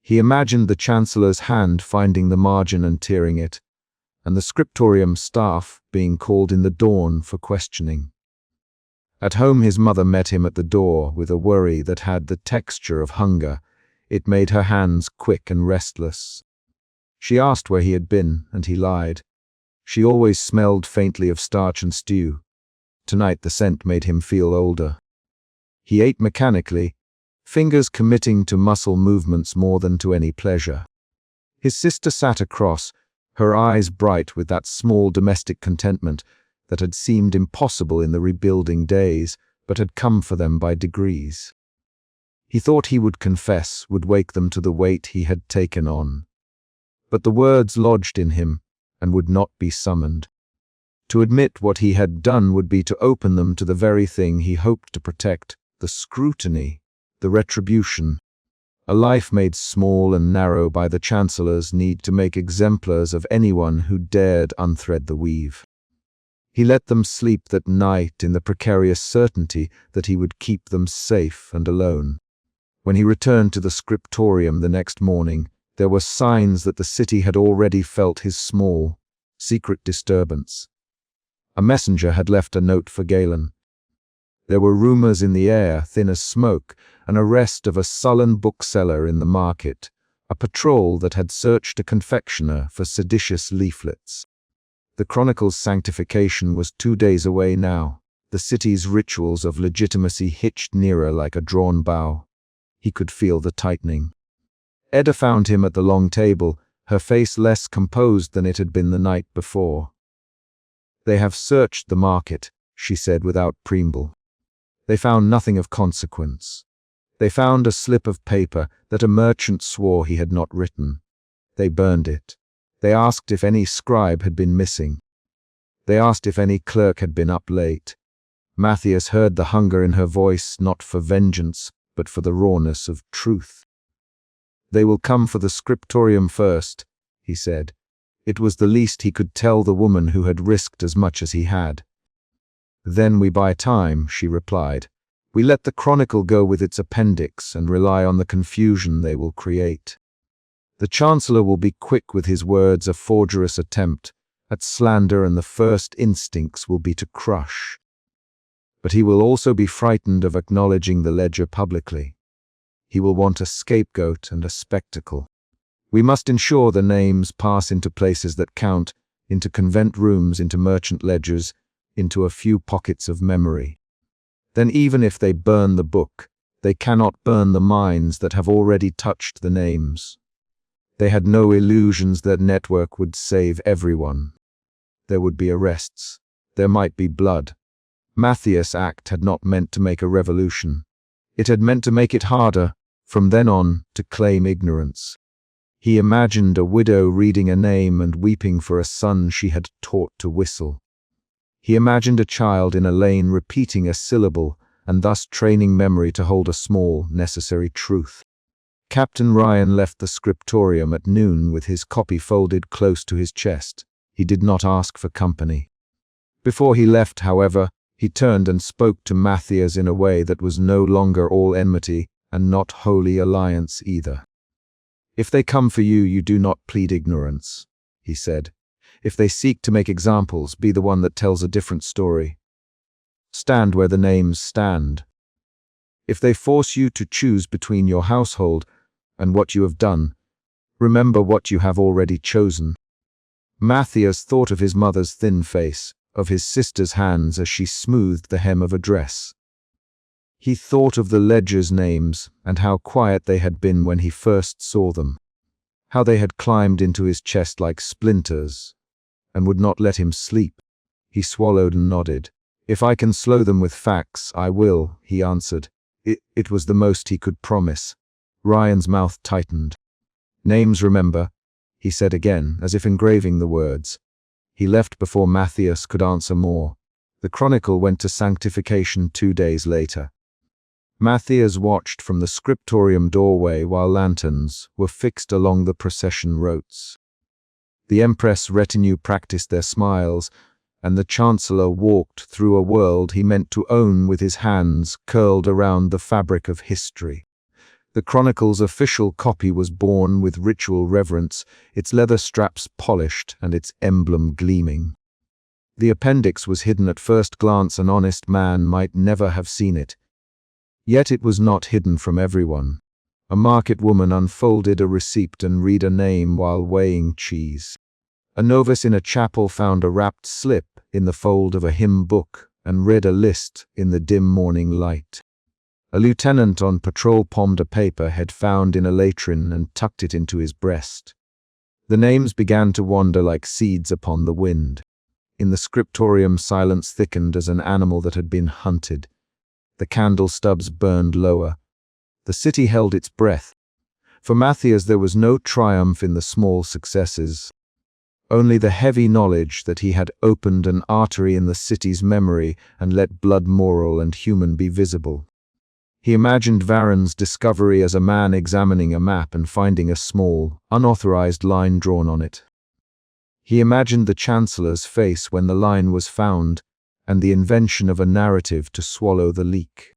He imagined the Chancellor's hand finding the margin and tearing it, and the scriptorium staff being called in the dawn for questioning. At home his mother met him at the door with a worry that had the texture of hunger. It made her hands quick and restless. She asked where he had been, and he lied. She always smelled faintly of starch and stew. Tonight the scent made him feel older. He ate mechanically, fingers committing to muscle movements more than to any pleasure. His sister sat across, her eyes bright with that small domestic contentment that had seemed impossible in the rebuilding days, but had come for them by degrees. He thought he would confess, would wake them to the weight he had taken on. But the words lodged in him and would not be summoned. To admit what he had done would be to open them to the very thing he hoped to protect, the scrutiny, the retribution. A life made small and narrow by the Chancellor's need to make exemplars of anyone who dared unthread the weave. He let them sleep that night in the precarious certainty that he would keep them safe and alone. When he returned to the scriptorium the next morning, there were signs that the city had already felt his small, secret disturbance. A messenger had left a note for Galen. There were rumors in the air, thin as smoke, an arrest of a sullen bookseller in the market, a patrol that had searched a confectioner for seditious leaflets. The Chronicle's sanctification was 2 days away now, the city's rituals of legitimacy hitched nearer like a drawn bow. He could feel the tightening. Edda found him at the long table, her face less composed than it had been the night before. "They have searched the market," she said without preamble. "They found nothing of consequence. They found a slip of paper that a merchant swore he had not written. They burned it. They asked if any scribe had been missing. They asked if any clerk had been up late." Matthias heard the hunger in her voice, not for vengeance, but for the rawness of truth. "They will come for the scriptorium first," he said. It was the least he could tell the woman who had risked as much as he had. "Then we buy time," she replied. "We let the Chronicle go with its appendix and rely on the confusion they will create. The Chancellor will be quick with his words, a forgerous attempt at slander, and the first instincts will be to crush. But he will also be frightened of acknowledging the ledger publicly. He will want a scapegoat and a spectacle. We must ensure the names pass into places that count, into convent rooms, into merchant ledgers, into a few pockets of memory. Then even if they burn the book, they cannot burn the minds that have already touched the names. They had no illusions that network would save everyone. There would be arrests. There might be blood. Matthias' act had not meant to make a revolution. It had meant to make it harder, from then on, to claim ignorance. He imagined a widow reading a name and weeping for a son she had taught to whistle. He imagined a child in a lane repeating a syllable and thus training memory to hold a small, necessary truth. Captain Ryan left the scriptorium at noon with his copy folded close to his chest. He did not ask for company. Before he left, however, he turned and spoke to Matthias in a way that was no longer all enmity and not wholly alliance either. "If they come for you, you do not plead ignorance," he said. "If they seek to make examples, be the one that tells a different story. Stand where the names stand. If they force you to choose between your household and what you have done, remember what you have already chosen." Matthias thought of his mother's thin face, of his sister's hands as she smoothed the hem of a dress. He thought of the ledger's names and how quiet they had been when he first saw them, how they had climbed into his chest like splinters and would not let him sleep. He swallowed and nodded. "If I can slow them with facts, I will," he answered. It was the most he could promise. Ryan's mouth tightened. "Names, remember," he said again, as if engraving the words. He left before Matthias could answer more. The Chronicle went to sanctification 2 days later. Matthias watched from the scriptorium doorway while lanterns were fixed along the procession routes. The Empress' retinue practiced their smiles, and the Chancellor walked through a world he meant to own with his hands curled around the fabric of history. The Chronicle's official copy was borne with ritual reverence, its leather straps polished and its emblem gleaming. The appendix was hidden at first glance. An honest man might never have seen it. Yet it was not hidden from everyone. A market woman unfolded a receipt and read a name while weighing cheese. A novice in a chapel found a wrapped slip in the fold of a hymn book and read a list in the dim morning light. A lieutenant on patrol palmed a paper he'd found in a latrine and tucked it into his breast. The names began to wander like seeds upon the wind. In the scriptorium, silence thickened as an animal that had been hunted. The candle stubs burned lower. The city held its breath. For Matthias there was no triumph in the small successes, only the heavy knowledge that he had opened an artery in the city's memory and let blood moral and human be visible. He imagined Varen's discovery as a man examining a map and finding a small, unauthorized line drawn on it. He imagined the Chancellor's face when the line was found, and the invention of a narrative to swallow the leak.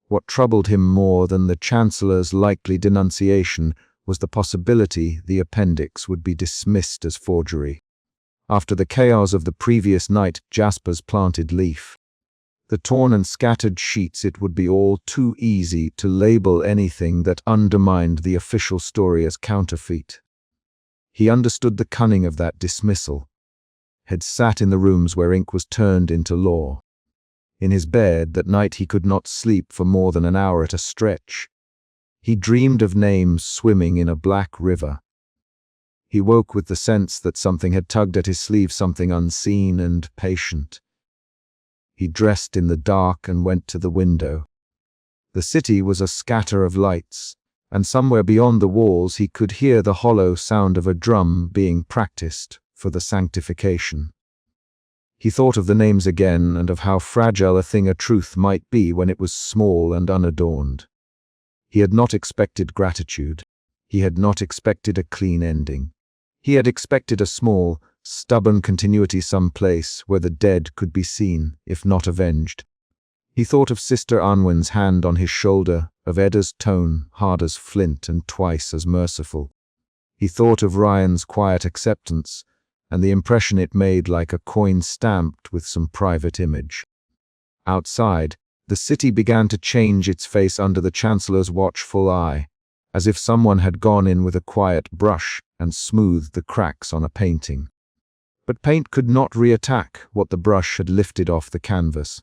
What troubled him more than the Chancellor's likely denunciation was the possibility the appendix would be dismissed as forgery. After the chaos of the previous night, Jasper's planted leaf. The torn and scattered sheets, it would be all too easy to label anything that undermined the official story as counterfeit. He understood the cunning of that dismissal, had sat in the rooms where ink was turned into law. In his bed that night he could not sleep for more than an hour at a stretch. He dreamed of names swimming in a black river. He woke with the sense that something had tugged at his sleeve, something unseen and patient. He dressed in the dark and went to the window. The city was a scatter of lights, and somewhere beyond the walls he could hear the hollow sound of a drum being practiced for the sanctification. He thought of the names again and of how fragile a thing a truth might be when it was small and unadorned. He had not expected gratitude. He had not expected a clean ending. He had expected a small, stubborn continuity someplace where the dead could be seen, if not avenged. He thought of Sister Anwen's hand on his shoulder, of Edda's tone, hard as flint and twice as merciful. He thought of Ryan's quiet acceptance, and the impression it made, like a coin stamped with some private image. Outside, the city began to change its face under the Chancellor's watchful eye, as if someone had gone in with a quiet brush and smoothed the cracks on a painting. But paint could not reattack what the brush had lifted off the canvas.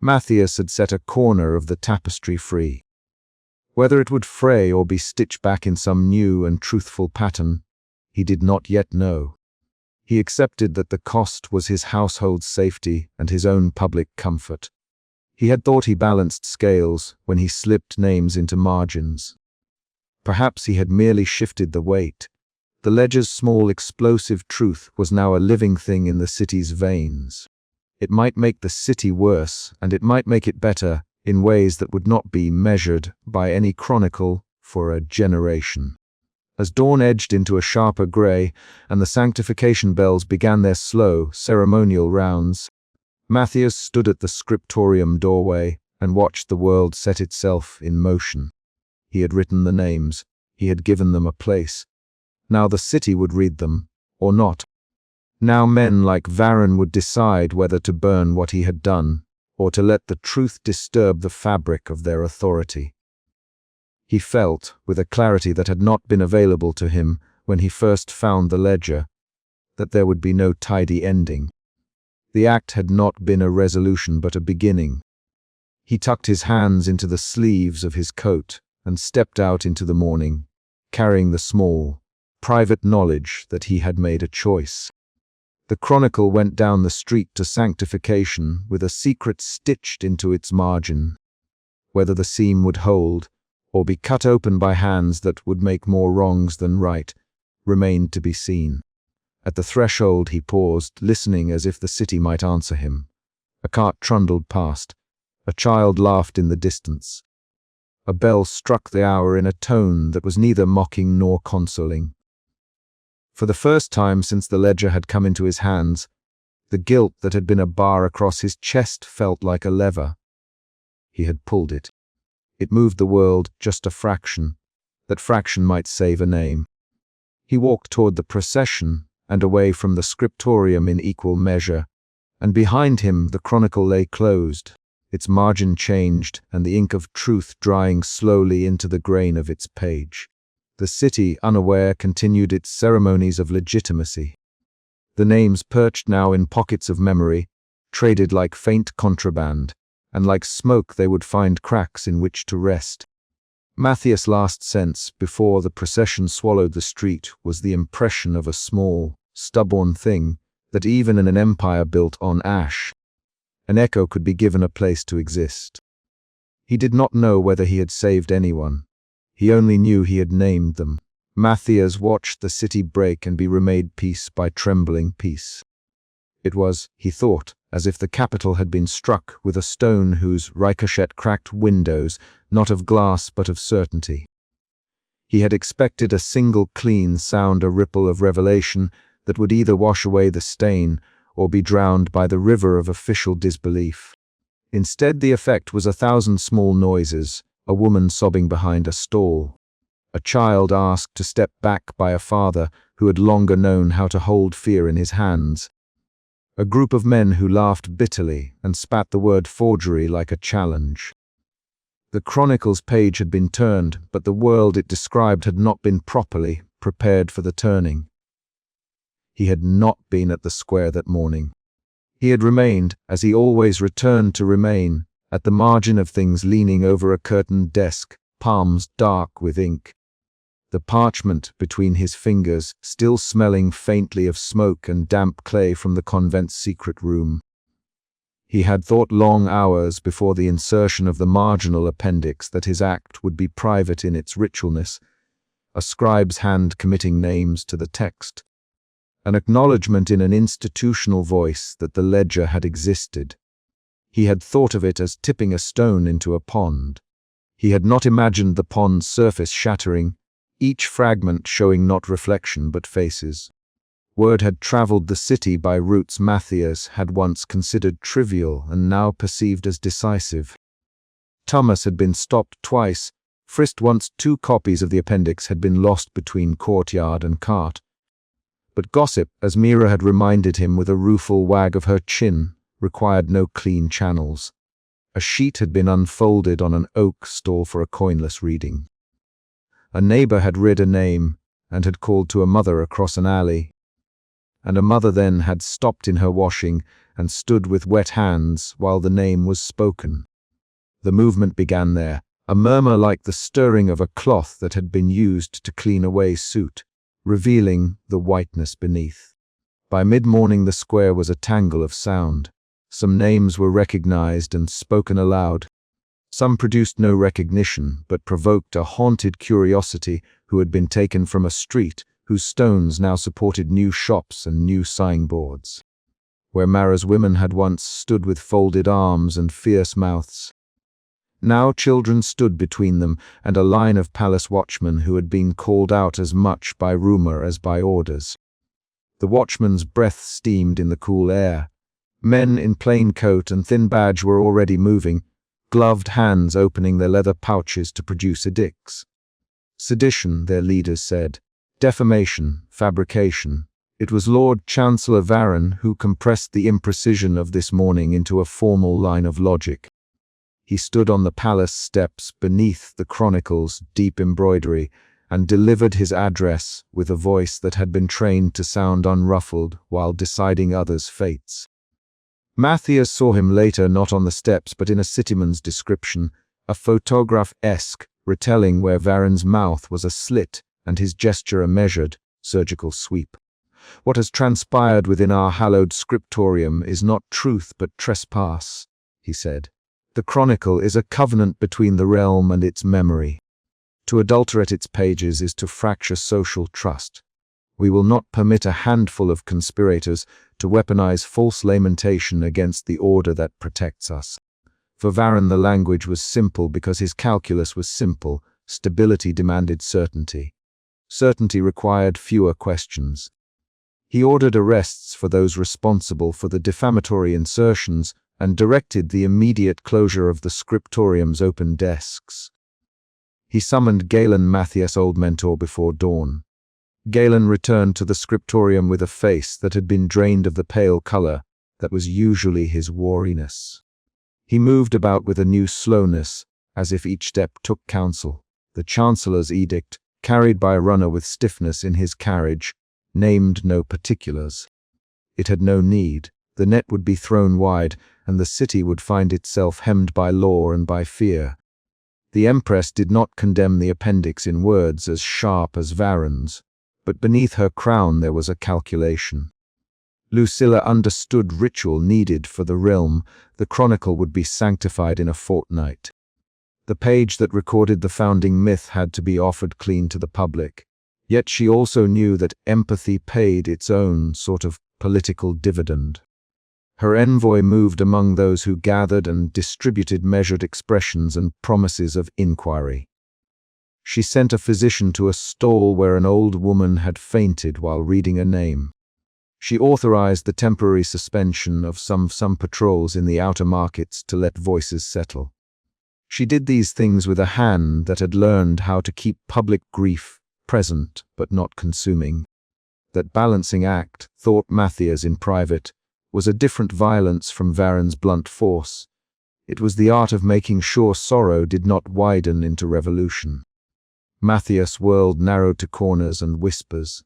Matthias had set a corner of the tapestry free. Whether it would fray or be stitched back in some new and truthful pattern, he did not yet know. He accepted that the cost was his household's safety and his own public comfort. He had thought he balanced scales when he slipped names into margins. Perhaps he had merely shifted the weight. The ledger's small explosive truth was now a living thing in the city's veins. It might make the city worse, and it might make it better in ways that would not be measured by any chronicle for a generation. As dawn edged into a sharper gray and the sanctification bells began their slow, ceremonial rounds, Matthias stood at the scriptorium doorway and watched the world set itself in motion. He had written the names. He had given them a place. Now the city would read them, or not. Now men like Varen would decide whether to burn what he had done, or to let the truth disturb the fabric of their authority. He felt, with a clarity that had not been available to him when he first found the ledger, that there would be no tidy ending. The act had not been a resolution but a beginning. He tucked his hands into the sleeves of his coat and stepped out into the morning, carrying the small, private knowledge that he had made a choice. The chronicle went down the street to sanctification with a secret stitched into its margin. Whether the seam would hold, or be cut open by hands that would make more wrongs than right, remained to be seen. At the threshold he paused, listening as if the city might answer him. A cart trundled past. A child laughed in the distance. A bell struck the hour in a tone that was neither mocking nor consoling. For the first time since the ledger had come into his hands, the guilt that had been a bar across his chest felt like a lever. He had pulled it. It moved the world just a fraction. That fraction might save a name. He walked toward the procession and away from the scriptorium in equal measure, and behind him the chronicle lay closed, its margin changed and the ink of truth drying slowly into the grain of its page. The city, unaware, continued its ceremonies of legitimacy. The names perched now in pockets of memory, traded like faint contraband, and like smoke they would find cracks in which to rest. Matthias' last sense, before the procession swallowed the street, was the impression of a small, stubborn thing that even in an empire built on ash, an echo could be given a place to exist. He did not know whether he had saved anyone. He only knew he had named them. Matthias watched the city break and be remade piece by trembling piece. It was, he thought, as if the capital had been struck with a stone whose ricochet cracked windows, not of glass but of certainty. He had expected a single clean sound, a ripple of revelation that would either wash away the stain or be drowned by the river of official disbelief. Instead, the effect was 1,000 small noises, a woman sobbing behind a stall, a child asked to step back by a father who had longer known how to hold fear in his hands, a group of men who laughed bitterly and spat the word forgery like a challenge. The Chronicles page had been turned, but the world it described had not been properly prepared for the turning. He had not been at the square that morning. He had remained, as he always returned to remain, at the margin of things, leaning over a curtained desk, palms dark with ink. The parchment between his fingers, still smelling faintly of smoke and damp clay from the convent's secret room. He had thought long hours before the insertion of the marginal appendix that his act would be private in its ritualness, a scribe's hand committing names to the text, an acknowledgement in an institutional voice that the ledger had existed. He had thought of it as tipping a stone into a pond. He had not imagined the pond's surface shattering, each fragment showing not reflection but faces. Word had traveled the city by routes Matthias had once considered trivial and now perceived as decisive. Thomas had been stopped twice, frisked once. 2 copies of the appendix had been lost between courtyard and cart. But gossip, as Mira had reminded him with a rueful wag of her chin, required no clean channels. A sheet had been unfolded on an oak stall for a coinless reading. A neighbor had read a name and had called to a mother across an alley, and a mother then had stopped in her washing and stood with wet hands while the name was spoken. The movement began there, a murmur like the stirring of a cloth that had been used to clean away soot, revealing the whiteness beneath. By mid-morning the square was a tangle of sound. Some names were recognized and spoken aloud. Some produced no recognition, but provoked a haunted curiosity who had been taken from a street whose stones now supported new shops and new signboards. Where Mara's women had once stood with folded arms and fierce mouths, now children stood between them and a line of palace watchmen who had been called out as much by rumor as by orders. The watchmen's breath steamed in the cool air. Men in plain coat and thin badge were already moving, gloved hands opening their leather pouches to produce edicts. Sedition, their leaders said. Defamation, fabrication. It was Lord Chancellor Varron who compressed the imprecision of this morning into a formal line of logic. He stood on the palace steps beneath the Chronicles' deep embroidery and delivered his address with a voice that had been trained to sound unruffled while deciding others' fates. Matthias saw him later not on the steps but in a cityman's description, a photograph-esque retelling where Varron's mouth was a slit and his gesture a measured, surgical sweep. What has transpired within our hallowed scriptorium is not truth but trespass, he said. The Chronicle is a covenant between the realm and its memory. To adulterate its pages is to fracture social trust. We will not permit a handful of conspirators to weaponize false lamentation against the order that protects us. For Varron the language was simple because his calculus was simple. Stability demanded certainty. Certainty required fewer questions. He ordered arrests for those responsible for the defamatory insertions and directed the immediate closure of the scriptorium's open desks. He summoned Galen Matthias, old mentor, before dawn. Galen returned to the scriptorium with a face that had been drained of the pale color that was usually his wariness. He moved about with a new slowness, as if each step took counsel. The Chancellor's edict, carried by a runner with stiffness in his carriage, named no particulars. It had no need. The net would be thrown wide, and the city would find itself hemmed by law and by fear. The Empress did not condemn the appendix in words as sharp as Varron's, but beneath her crown there was a calculation. Lucilla understood ritual needed for the realm. The chronicle would be sanctified in a fortnight. The page that recorded the founding myth had to be offered clean to the public. Yet she also knew that empathy paid its own sort of political dividend. Her envoy moved among those who gathered and distributed measured expressions and promises of inquiry. She sent a physician to a stall where an old woman had fainted while reading a name. She authorized the temporary suspension of some patrols in the outer markets to let voices settle. She did these things with a hand that had learned how to keep public grief present but not consuming. That balancing act, thought Matthias in private, was a different violence from Varron's blunt force. It was the art of making sure sorrow did not widen into revolution. Matthias' world narrowed to corners and whispers.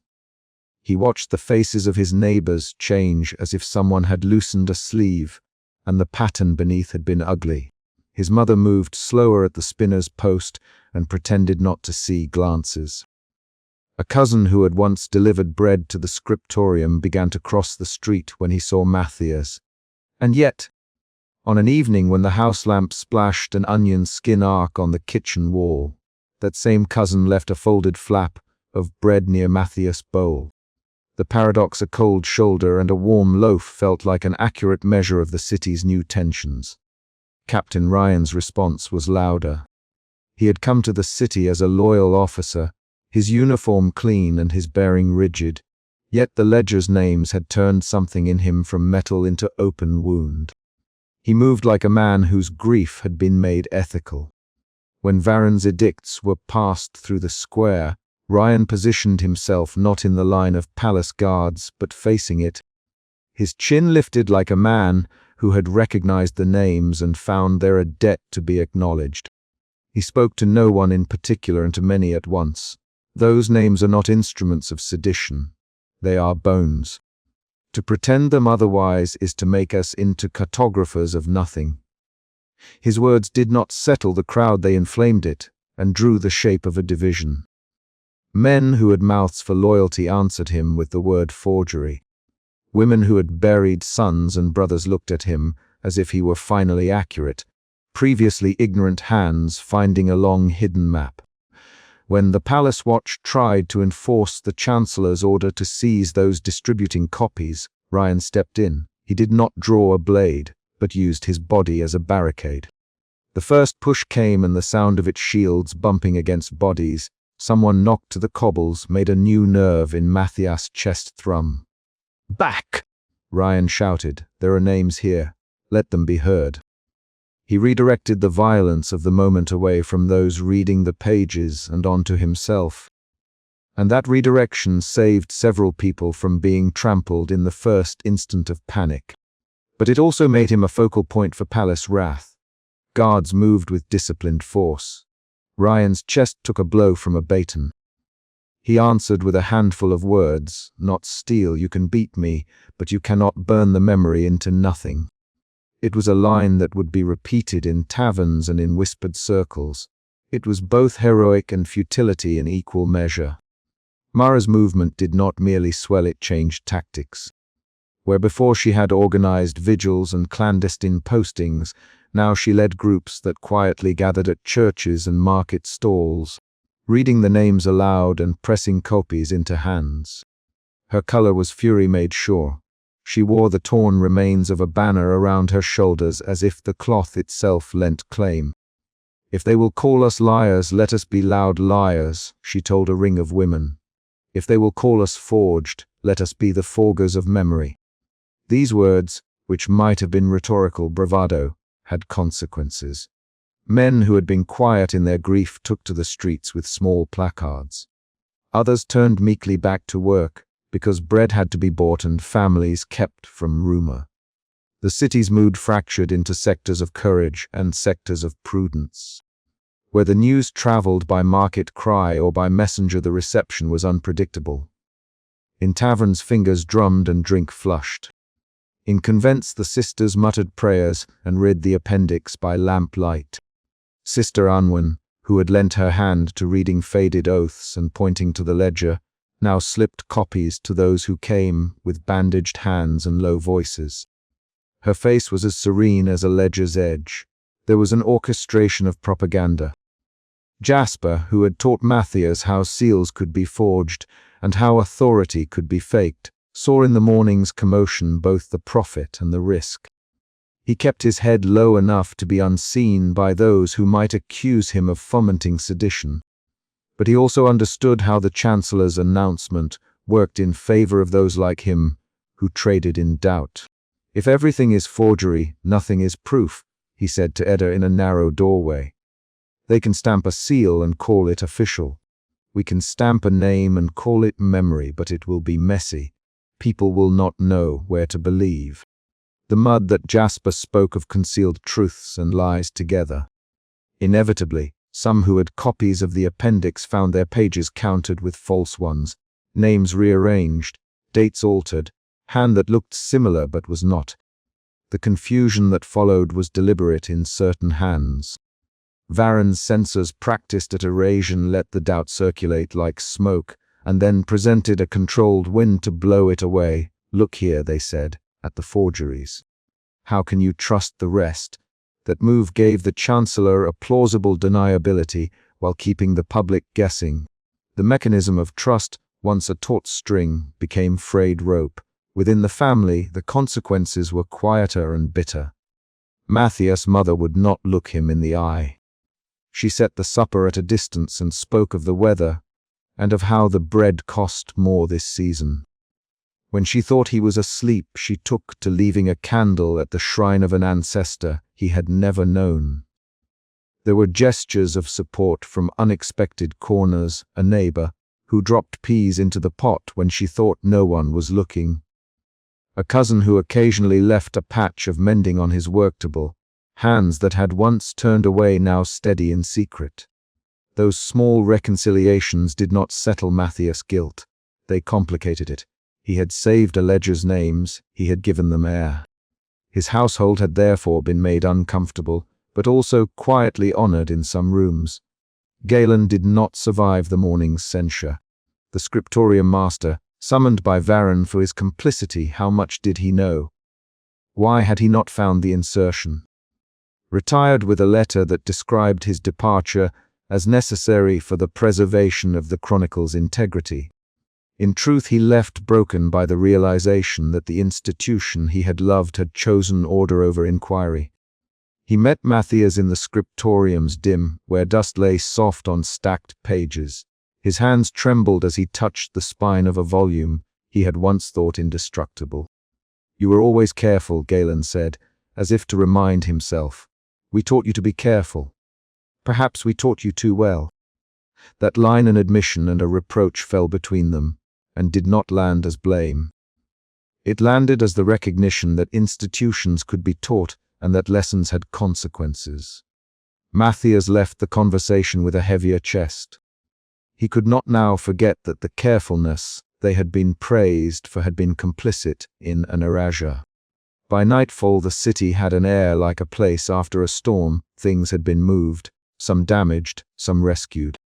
He watched the faces of his neighbors change as if someone had loosened a sleeve, and the pattern beneath had been ugly. His mother moved slower at the spinner's post and pretended not to see glances. A cousin who had once delivered bread to the scriptorium began to cross the street when he saw Matthias. And yet, on an evening when the house lamp splashed an onion skin arc on the kitchen wall, that same cousin left a folded flap of bread near Matthias' bowl. The paradox, a cold shoulder and a warm loaf, felt like an accurate measure of the city's new tensions. Captain Ryan's response was louder. He had come to the city as a loyal officer, his uniform clean and his bearing rigid, yet the ledger's names had turned something in him from metal into open wound. He moved like a man whose grief had been made ethical. When Varron's edicts were passed through the square, Ryan positioned himself not in the line of palace guards, but facing it. His chin lifted like a man who had recognized the names and found there a debt to be acknowledged. He spoke to no one in particular and to many at once. Those names are not instruments of sedition. They are bones. To pretend them otherwise is to make us into cartographers of nothing. His words did not settle the crowd, they inflamed it, and drew the shape of a division. Men who had mouths for loyalty answered him with the word forgery. Women who had buried sons and brothers looked at him as if he were finally accurate, previously ignorant hands finding a long hidden map. When the Palace Watch tried to enforce the Chancellor's order to seize those distributing copies, Ryan stepped in. He did not draw a blade, but used his body as a barricade. The first push came, and the sound of its shields bumping against bodies. Someone knocked to the cobbles, made a new nerve in Matthias' chest thrum. "Back!" Ryan shouted. "There are names here. Let them be heard." He redirected the violence of the moment away from those reading the pages and onto himself. And that redirection saved several people from being trampled in the first instant of panic. But it also made him a focal point for palace wrath. Guards moved with disciplined force. Ryan's chest took a blow from a baton. He answered with a handful of words, "Not steel, you can beat me, but you cannot burn the memory into nothing." It was a line that would be repeated in taverns and in whispered circles. It was both heroic and futility in equal measure. Mara's movement did not merely swell, it changed tactics. Where before she had organized vigils and clandestine postings, now she led groups that quietly gathered at churches and market stalls, reading the names aloud and pressing copies into hands. Her color was fury made sure. She wore the torn remains of a banner around her shoulders as if the cloth itself lent claim. "If they will call us liars, let us be loud liars," she told a ring of women. "If they will call us forged, let us be the forgers of memory." These words, which might have been rhetorical bravado, had consequences. Men who had been quiet in their grief took to the streets with small placards. Others turned meekly back to work, because bread had to be bought and families kept from rumor. The city's mood fractured into sectors of courage and sectors of prudence. Where the news traveled by market cry or by messenger, the reception was unpredictable. In taverns, fingers drummed and drink flushed. In convents, the sisters muttered prayers and read the appendix by lamplight. Sister Unwin, who had lent her hand to reading faded oaths and pointing to the ledger, now slipped copies to those who came with bandaged hands and low voices. Her face was as serene as a ledger's edge. There was an orchestration of propaganda. Jasper, who had taught Matthias how seals could be forged and how authority could be faked, saw in the morning's commotion both the profit and the risk. He kept his head low enough to be unseen by those who might accuse him of fomenting sedition. But he also understood how the Chancellor's announcement worked in favor of those like him who traded in doubt. "If everything is forgery, nothing is proof," he said to Edda in a narrow doorway. "They can stamp a seal and call it official. We can stamp a name and call it memory, but it will be messy. People will not know where to believe." The mud that Jasper spoke of concealed truths and lies together. Inevitably, some who had copies of the appendix found their pages countered with false ones, names rearranged, dates altered, hand that looked similar but was not. The confusion that followed was deliberate in certain hands. Varen's censors practiced at erasure, let the doubt circulate like smoke, and then presented a controlled wind to blow it away. "Look here," they said, "at the forgeries. How can you trust the rest?" That move gave the Chancellor a plausible deniability while keeping the public guessing. The mechanism of trust, once a taut string, became frayed rope. Within the family, the consequences were quieter and bitter. Matthias' mother would not look him in the eye. She set the supper at a distance and spoke of the weather, and of how the bread cost more this season. When she thought he was asleep, she took to leaving a candle at the shrine of an ancestor he had never known. There were gestures of support from unexpected corners, a neighbor who dropped peas into the pot when she thought no one was looking, a cousin who occasionally left a patch of mending on his work table, hands that had once turned away now steady in secret. Those small reconciliations did not settle Matthias' guilt. They complicated it. He had saved a ledger's names, he had given them air. His household had therefore been made uncomfortable, but also quietly honored in some rooms. Galen did not survive the morning's censure. The scriptorium master, summoned by Varen for his complicity, how much did he know? Why had he not found the insertion? Retired with a letter that described his departure as necessary for the preservation of the chronicle's integrity. In truth, he left broken by the realization that the institution he had loved had chosen order over inquiry. He met Matthias in the scriptorium's dim, where dust lay soft on stacked pages. His hands trembled as he touched the spine of a volume he had once thought indestructible. "You were always careful," Galen said, as if to remind himself. "We taught you to be careful. Perhaps we taught you too well." That line, an admission and a reproach, fell between them, and did not land as blame. It landed as the recognition that institutions could be taught and that lessons had consequences. Matthias left the conversation with a heavier chest. He could not now forget that the carefulness they had been praised for had been complicit in an erasure. By nightfall, the city had an air like a place after a storm. Things had been moved, some damaged, some rescued.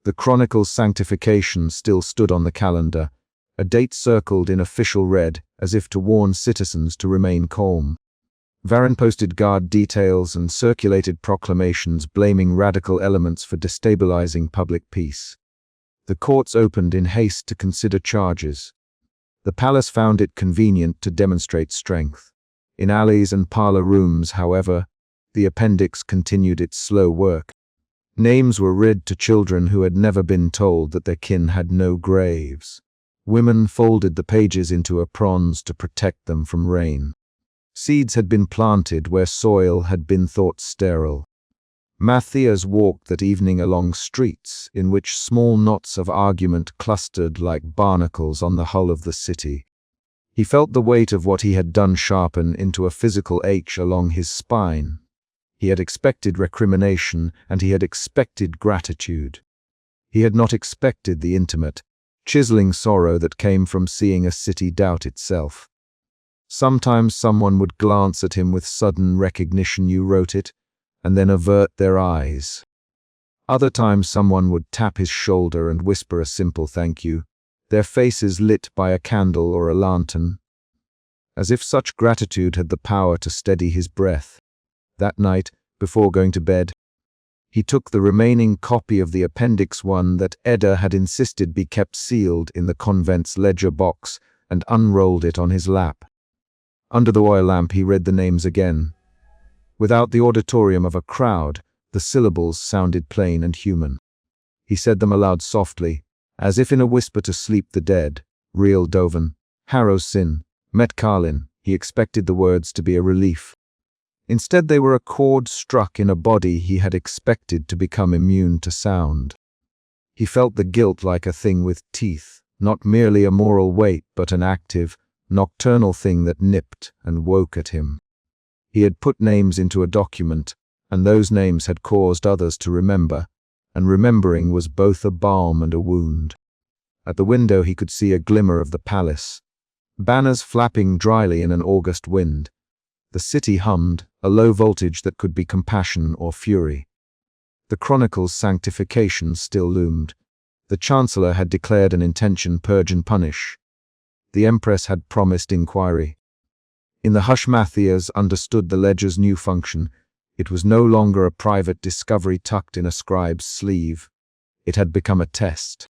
The chronicle's sanctification still stood on the calendar, a date circled in official red as if to warn citizens to remain calm. Varen posted guard details and circulated proclamations blaming radical elements for destabilizing public peace. The courts opened in haste to consider charges. The palace found it convenient to demonstrate strength. In alleys and parlor rooms, however, the appendix continued its slow work. Names were read to children who had never been told that their kin had no graves. Women folded the pages into aprons to protect them from rain. Seeds had been planted where soil had been thought sterile. Matthias walked that evening along streets in which small knots of argument clustered like barnacles on the hull of the city. He felt the weight of what he had done sharpen into a physical ache along his spine. He had expected recrimination, and he had expected gratitude. He had not expected the intimate, chiseling sorrow that came from seeing a city doubt itself. Sometimes someone would glance at him with sudden recognition you wrote it, and then avert their eyes. Other times someone would tap his shoulder and whisper a simple thank you, their faces lit by a candle or a lantern, as if such gratitude had the power to steady his breath. That night, before going to bed, he took the remaining copy of the Appendix 1 that Edda had insisted be kept sealed in the convent's ledger box and unrolled it on his lap. Under the oil lamp he read the names again. Without the auditorium of a crowd, the syllables sounded plain and human. He said them aloud softly, as if in a whisper to sleep the dead. Real Dovan, Harrow Sin, Met Carlin. He expected the words to be a relief. Instead they were a chord struck in a body he had expected to become immune to sound. He felt the guilt like a thing with teeth, not merely a moral weight but an active, nocturnal thing that nipped and woke at him. He had put names into a document, and those names had caused others to remember, and remembering was both a balm and a wound. At the window he could see a glimmer of the palace, banners flapping dryly in an August wind. The city hummed, a low voltage that could be compassion or fury. The Chronicle's sanctification still loomed. The Chancellor had declared an intention purge and punish. The Empress had promised inquiry. In the hush Matthias understood the ledger's new function. It was no longer a private discovery tucked in a scribe's sleeve. It had become a test.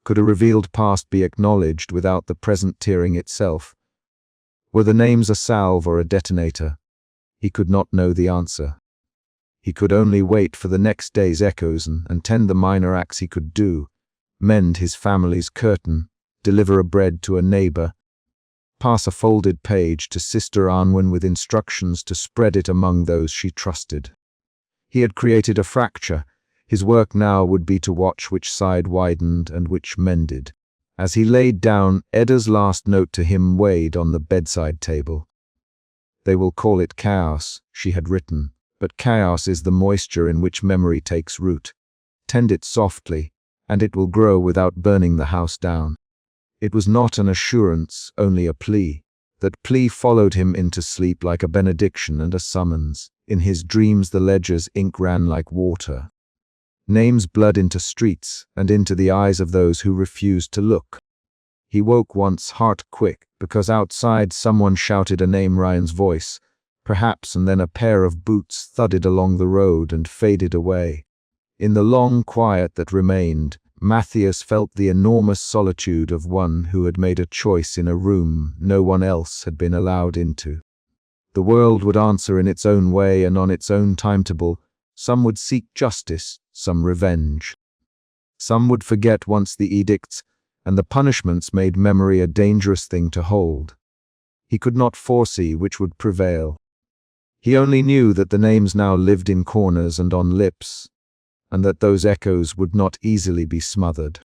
Could a revealed past be acknowledged without the present tearing itself? Were the names a salve or a detonator? He could not know the answer. He could only wait for the next day's echoes and tend the minor acts he could do, mend his family's curtain, deliver a bread to a neighbor, pass a folded page to Sister Anwen with instructions to spread it among those she trusted. He had created a fracture. His work now would be to watch which side widened and which mended. As he laid down, Edda's last note to him weighed on the bedside table. They will call it chaos, she had written, but chaos is the moisture in which memory takes root. Tend it softly, and it will grow without burning the house down. It was not an assurance, only a plea. That plea followed him into sleep like a benediction and a summons. In his dreams the ledger's ink ran like water. Names blurred into streets and into the eyes of those who refused to look. He woke once, heart quick, because outside someone shouted a name, Ryan's voice, perhaps, and then a pair of boots thudded along the road and faded away. In the long quiet that remained, Matthias felt the enormous solitude of one who had made a choice in a room no one else had been allowed into. The world would answer in its own way and on its own timetable. Some would seek justice, some revenge. Some would forget once the edicts, and the punishments made memory a dangerous thing to hold. He could not foresee which would prevail. He only knew that the names now lived in corners and on lips, and that those echoes would not easily be smothered.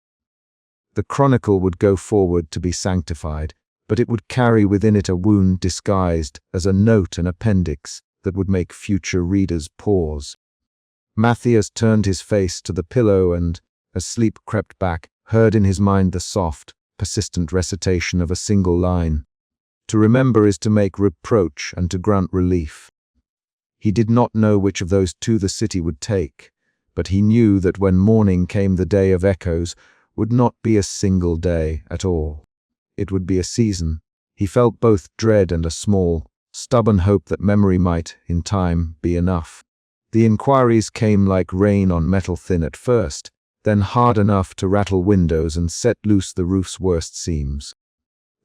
The Chronicle would go forward to be sanctified, but it would carry within it a wound disguised as a note and appendix that would make future readers pause. Matthias turned his face to the pillow and, as sleep crept back, heard in his mind the soft, persistent recitation of a single line. To remember is to make reproach and to grant relief. He did not know which of those two the city would take, but he knew that when morning came the day of echoes would not be a single day at all. It would be a season. He felt both dread and a small, stubborn hope that memory might, in time, be enough. The inquiries came like rain on metal thin at first, then hard enough to rattle windows and set loose the roof's worst seams.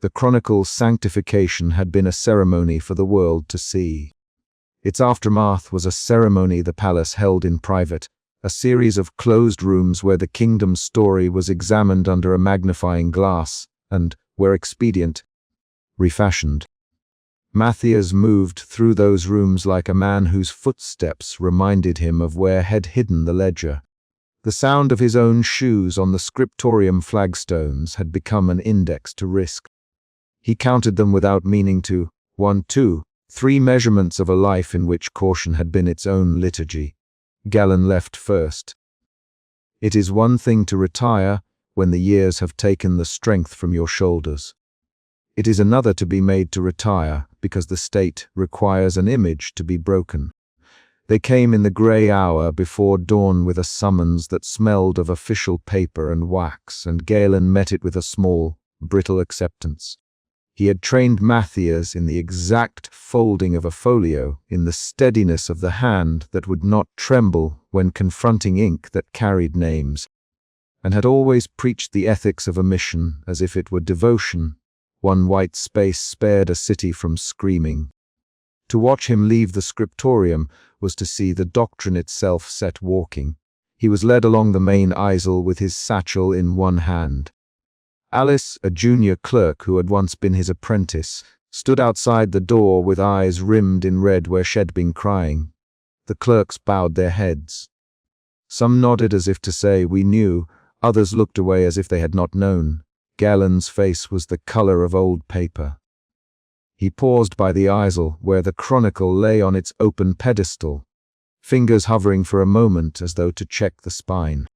The Chronicle's sanctification had been a ceremony for the world to see. Its aftermath was a ceremony the palace held in private, a series of closed rooms where the kingdom's story was examined under a magnifying glass and, where expedient, refashioned. Matthias moved through those rooms like a man whose footsteps reminded him of where had hidden the ledger. The sound of his own shoes on the scriptorium flagstones had become an index to risk. He counted them without meaning to. 1, 2, 3 measurements of a life in which caution had been its own liturgy. Galen left first. It is one thing to retire when the years have taken the strength from your shoulders. It is another to be made to retire because the state requires an image to be broken. They came in the grey hour before dawn with a summons that smelled of official paper and wax, and Galen met it with a small, brittle acceptance. He had trained Matthias in the exact folding of a folio, in the steadiness of the hand that would not tremble when confronting ink that carried names, and had always preached the ethics of a mission as if it were devotion. One white space spared a city from screaming. To watch him leave the scriptorium was to see the doctrine itself set walking. He was led along the main aisle with his satchel in one hand. Alice, a junior clerk who had once been his apprentice, stood outside the door with eyes rimmed in red where she'd been crying. The clerks bowed their heads. Some nodded as if to say, "We knew," others looked away as if they had not known. Galen's face was the color of old paper. He paused by the easel where the chronicle lay on its open pedestal, fingers hovering for a moment as though to check the spine.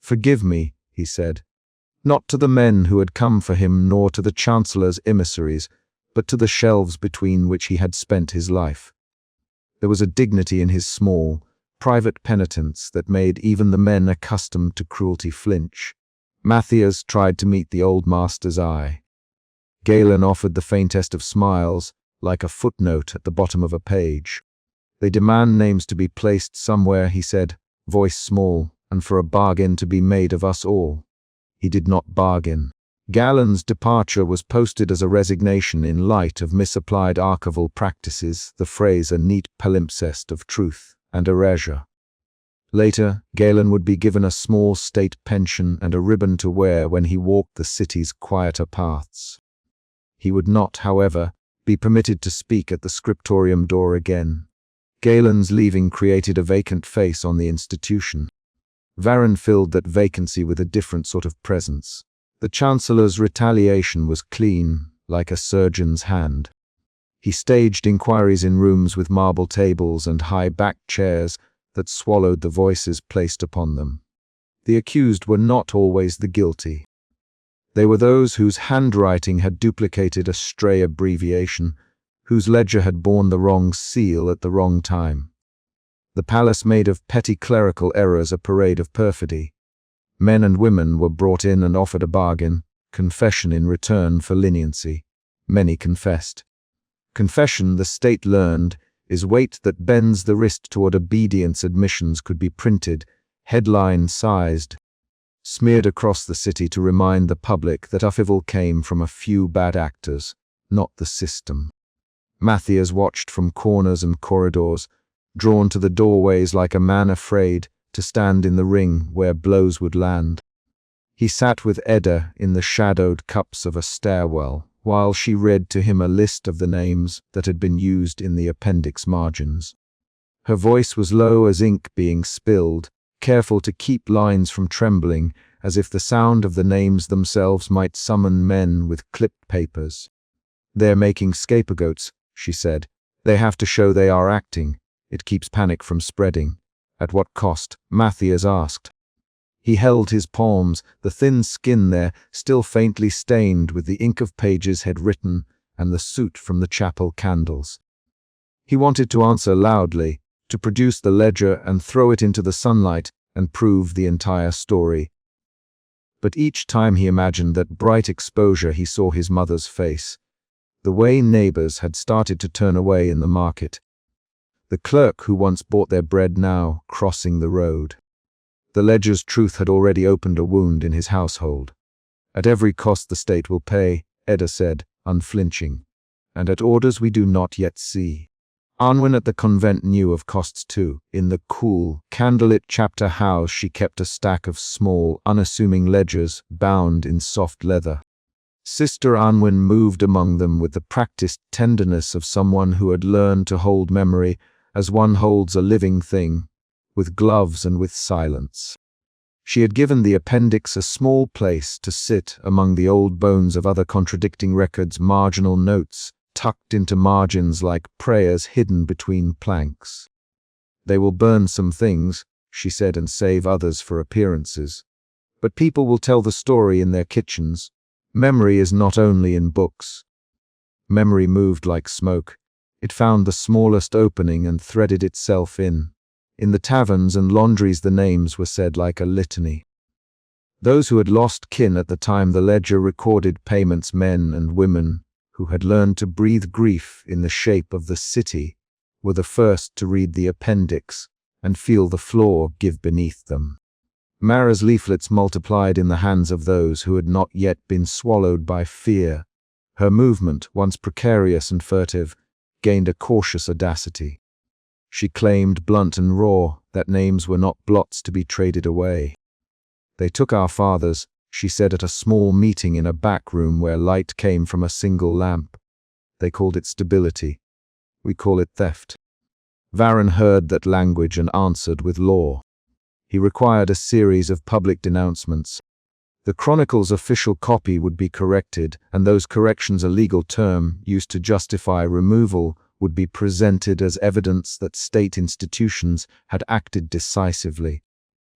"Forgive me," he said. Not to the men who had come for him, nor to the Chancellor's emissaries, but to the shelves between which he had spent his life. There was a dignity in his small, private penitence that made even the men accustomed to cruelty flinch. Matthias tried to meet the old master's eye. Galen offered the faintest of smiles, like a footnote at the bottom of a page. "They demand names to be placed somewhere," he said, voice small, "and for a bargain to be made of us all." He did not bargain. Galen's departure was posted as a resignation in light of misapplied archival practices, the phrase a neat palimpsest of truth and erasure. Later, Galen would be given a small state pension and a ribbon to wear when he walked the city's quieter paths. He would not, however, be permitted to speak at the scriptorium door again. Galen's leaving created a vacant face on the institution. Varron filled that vacancy with a different sort of presence. The Chancellor's retaliation was clean, like a surgeon's hand. He staged inquiries in rooms with marble tables and high-backed chairs that swallowed the voices placed upon them. The accused were not always the guilty. They were those whose handwriting had duplicated a stray abbreviation, whose ledger had borne the wrong seal at the wrong time. The palace made of petty clerical errors a parade of perfidy. Men and women were brought in and offered a bargain, confession in return for leniency. Many confessed. Confession, the state learned, is weight that bends the wrist toward obedience. Admissions could be printed, headline-sized, smeared across the city to remind the public that upheaval came from a few bad actors, not the system. Matthias watched from corners and corridors, drawn to the doorways like a man afraid to stand in the ring where blows would land. He sat with Edda in the shadowed cups of a stairwell, while she read to him a list of the names that had been used in the appendix margins. Her voice was low as ink being spilled, careful to keep lines from trembling, as if the sound of the names themselves might summon men with clipped papers. "They're making scapegoats," she said. "They have to show they are acting. It keeps panic from spreading." "At what cost?" Matthias asked. He held his palms, the thin skin there, still faintly stained with the ink of pages had written and the soot from the chapel candles. He wanted to answer loudly, to produce the ledger and throw it into the sunlight and prove the entire story. But each time he imagined that bright exposure, he saw his mother's face, the way neighbors had started to turn away in the market. The clerk who once bought their bread now crossing the road. The ledger's truth had already opened a wound in his household. "At every cost the state will pay," Edda said, unflinching, "and at orders we do not yet see." Anwen at the convent knew of costs too. In the cool, candlelit chapter house she kept a stack of small, unassuming ledgers bound in soft leather. Sister Anwen moved among them with the practiced tenderness of someone who had learned to hold memory as one holds a living thing, with gloves and with silence. She had given the appendix a small place to sit among the old bones of other contradicting records, marginal notes, tucked into margins like prayers hidden between planks. "They will burn some things," she said, "and save others for appearances. But people will tell the story in their kitchens. Memory is not only in books." Memory moved like smoke. It found the smallest opening and threaded itself in. In the taverns and laundries the names were said like a litany. Those who had lost kin at the time the ledger recorded payments, men and women who had learned to breathe grief in the shape of the city, were the first to read the appendix and feel the floor give beneath them. Mara's leaflets multiplied in the hands of those who had not yet been swallowed by fear. Her movement, once precarious and furtive, gained a cautious audacity. She claimed, blunt and raw, that names were not blots to be traded away. "They took our fathers," she said at a small meeting in a back room where light came from a single lamp. "They called it stability. We call it theft." Varron heard that language and answered with law. He required a series of public denouncements. The Chronicle's official copy would be corrected, and those corrections, a legal term used to justify removal, would be presented as evidence that state institutions had acted decisively.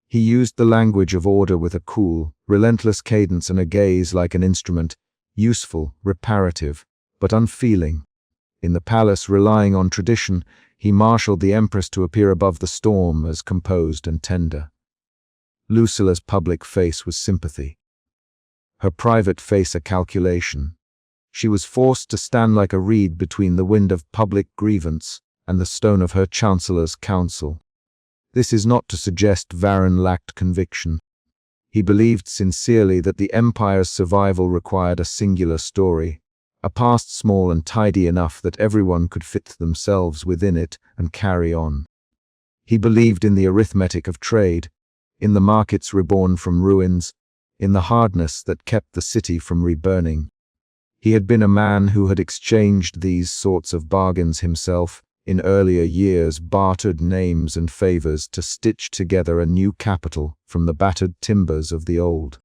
He used the language of order with a cool, relentless cadence and a gaze like an instrument, useful, reparative, but unfeeling. In the palace, relying on tradition, he marshaled the empress to appear above the storm as composed and tender. Lucilla's public face was sympathy. Her private face a calculation. She was forced to stand like a reed between the wind of public grievance and the stone of her chancellor's counsel. This is not to suggest Varron lacked conviction. He believed sincerely that the empire's survival required a singular story, a past small and tidy enough that everyone could fit themselves within it and carry on. He believed in the arithmetic of trade, in the markets reborn from ruins, in the hardness that kept the city from reburning. He had been a man who had exchanged these sorts of bargains himself, in earlier years bartered names and favors to stitch together a new capital from the battered timbers of the old.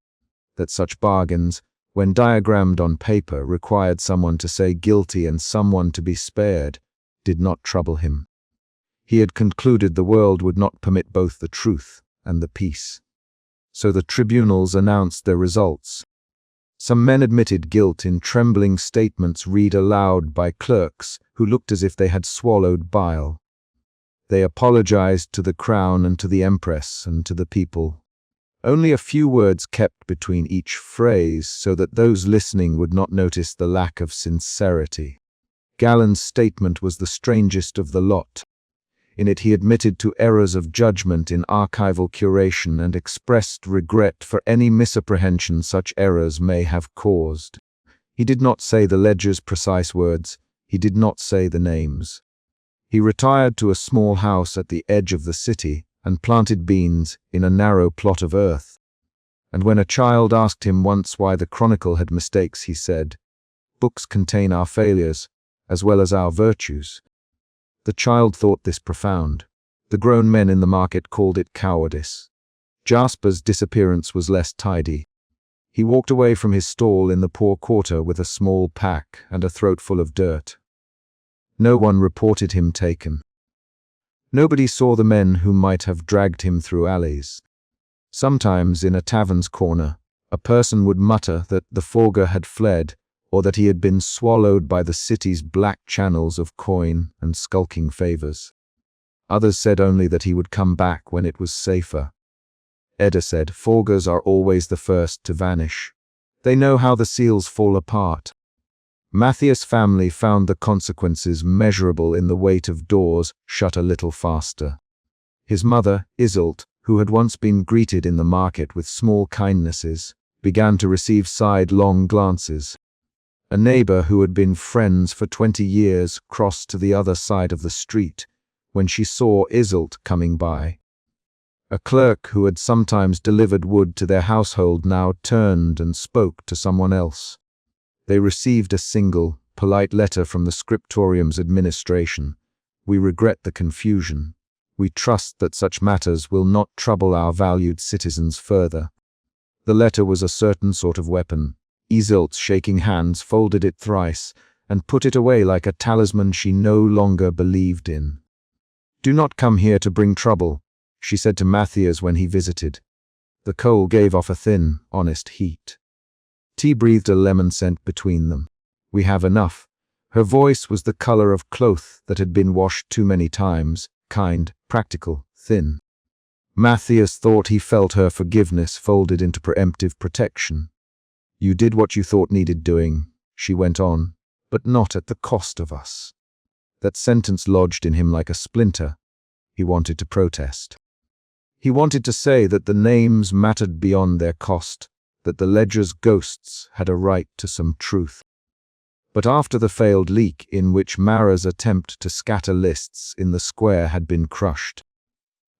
That such bargains, when diagrammed on paper, required someone to say guilty and someone to be spared, did not trouble him. He had concluded the world would not permit both the truth and the peace. So the tribunals announced their results. Some men admitted guilt in trembling statements read aloud by clerks who looked as if they had swallowed bile. They apologized to the crown and to the empress and to the people. Only a few words kept between each phrase so that those listening would not notice the lack of sincerity. Gallen's statement was the strangest of the lot. In it he admitted to errors of judgment in archival curation and expressed regret for any misapprehension such errors may have caused. He did not say the ledger's precise words, he did not say the names. He retired to a small house at the edge of the city and planted beans in a narrow plot of earth. And when a child asked him once why the Chronicle had mistakes, he said, "Books contain our failures, as well as our virtues." The child thought this profound. The grown men in the market called it cowardice. Jasper's disappearance was less tidy. He walked away from his stall in the poor quarter with a small pack and a throat full of dirt. No one reported him taken. Nobody saw the men who might have dragged him through alleys. Sometimes, in a tavern's corner, a person would mutter that the Forger had fled, or that he had been swallowed by the city's black channels of coin and skulking favors. Others said only that he would come back when it was safer. Edda said, "Forgers are always the first to vanish. They know how the seals fall apart." Matthias' family found the consequences measurable in the weight of doors shut a little faster. His mother, Iseult, who had once been greeted in the market with small kindnesses, began to receive sidelong glances. A neighbor who had been friends for 20 years crossed to the other side of the street when she saw Iseult coming by. A clerk who had sometimes delivered wood to their household now turned and spoke to someone else. They received a single, polite letter from the scriptorium's administration. "We regret the confusion. We trust that such matters will not trouble our valued citizens further." The letter was a certain sort of weapon. Iseult's shaking hands folded it thrice, and put it away like a talisman she no longer believed in. "Do not come here to bring trouble," she said to Matthias when he visited. The coal gave off a thin, honest heat. Tea breathed a lemon scent between them. "We have enough." Her voice was the color of cloth that had been washed too many times, kind, practical, thin. Matthias thought he felt her forgiveness folded into preemptive protection. "You did what you thought needed doing," she went on, "but not at the cost of us." That sentence lodged in him like a splinter. He wanted to protest. He wanted to say that the names mattered beyond their cost, that the ledger's ghosts had a right to some truth. But after the failed leak in which Mara's attempt to scatter lists in the square had been crushed,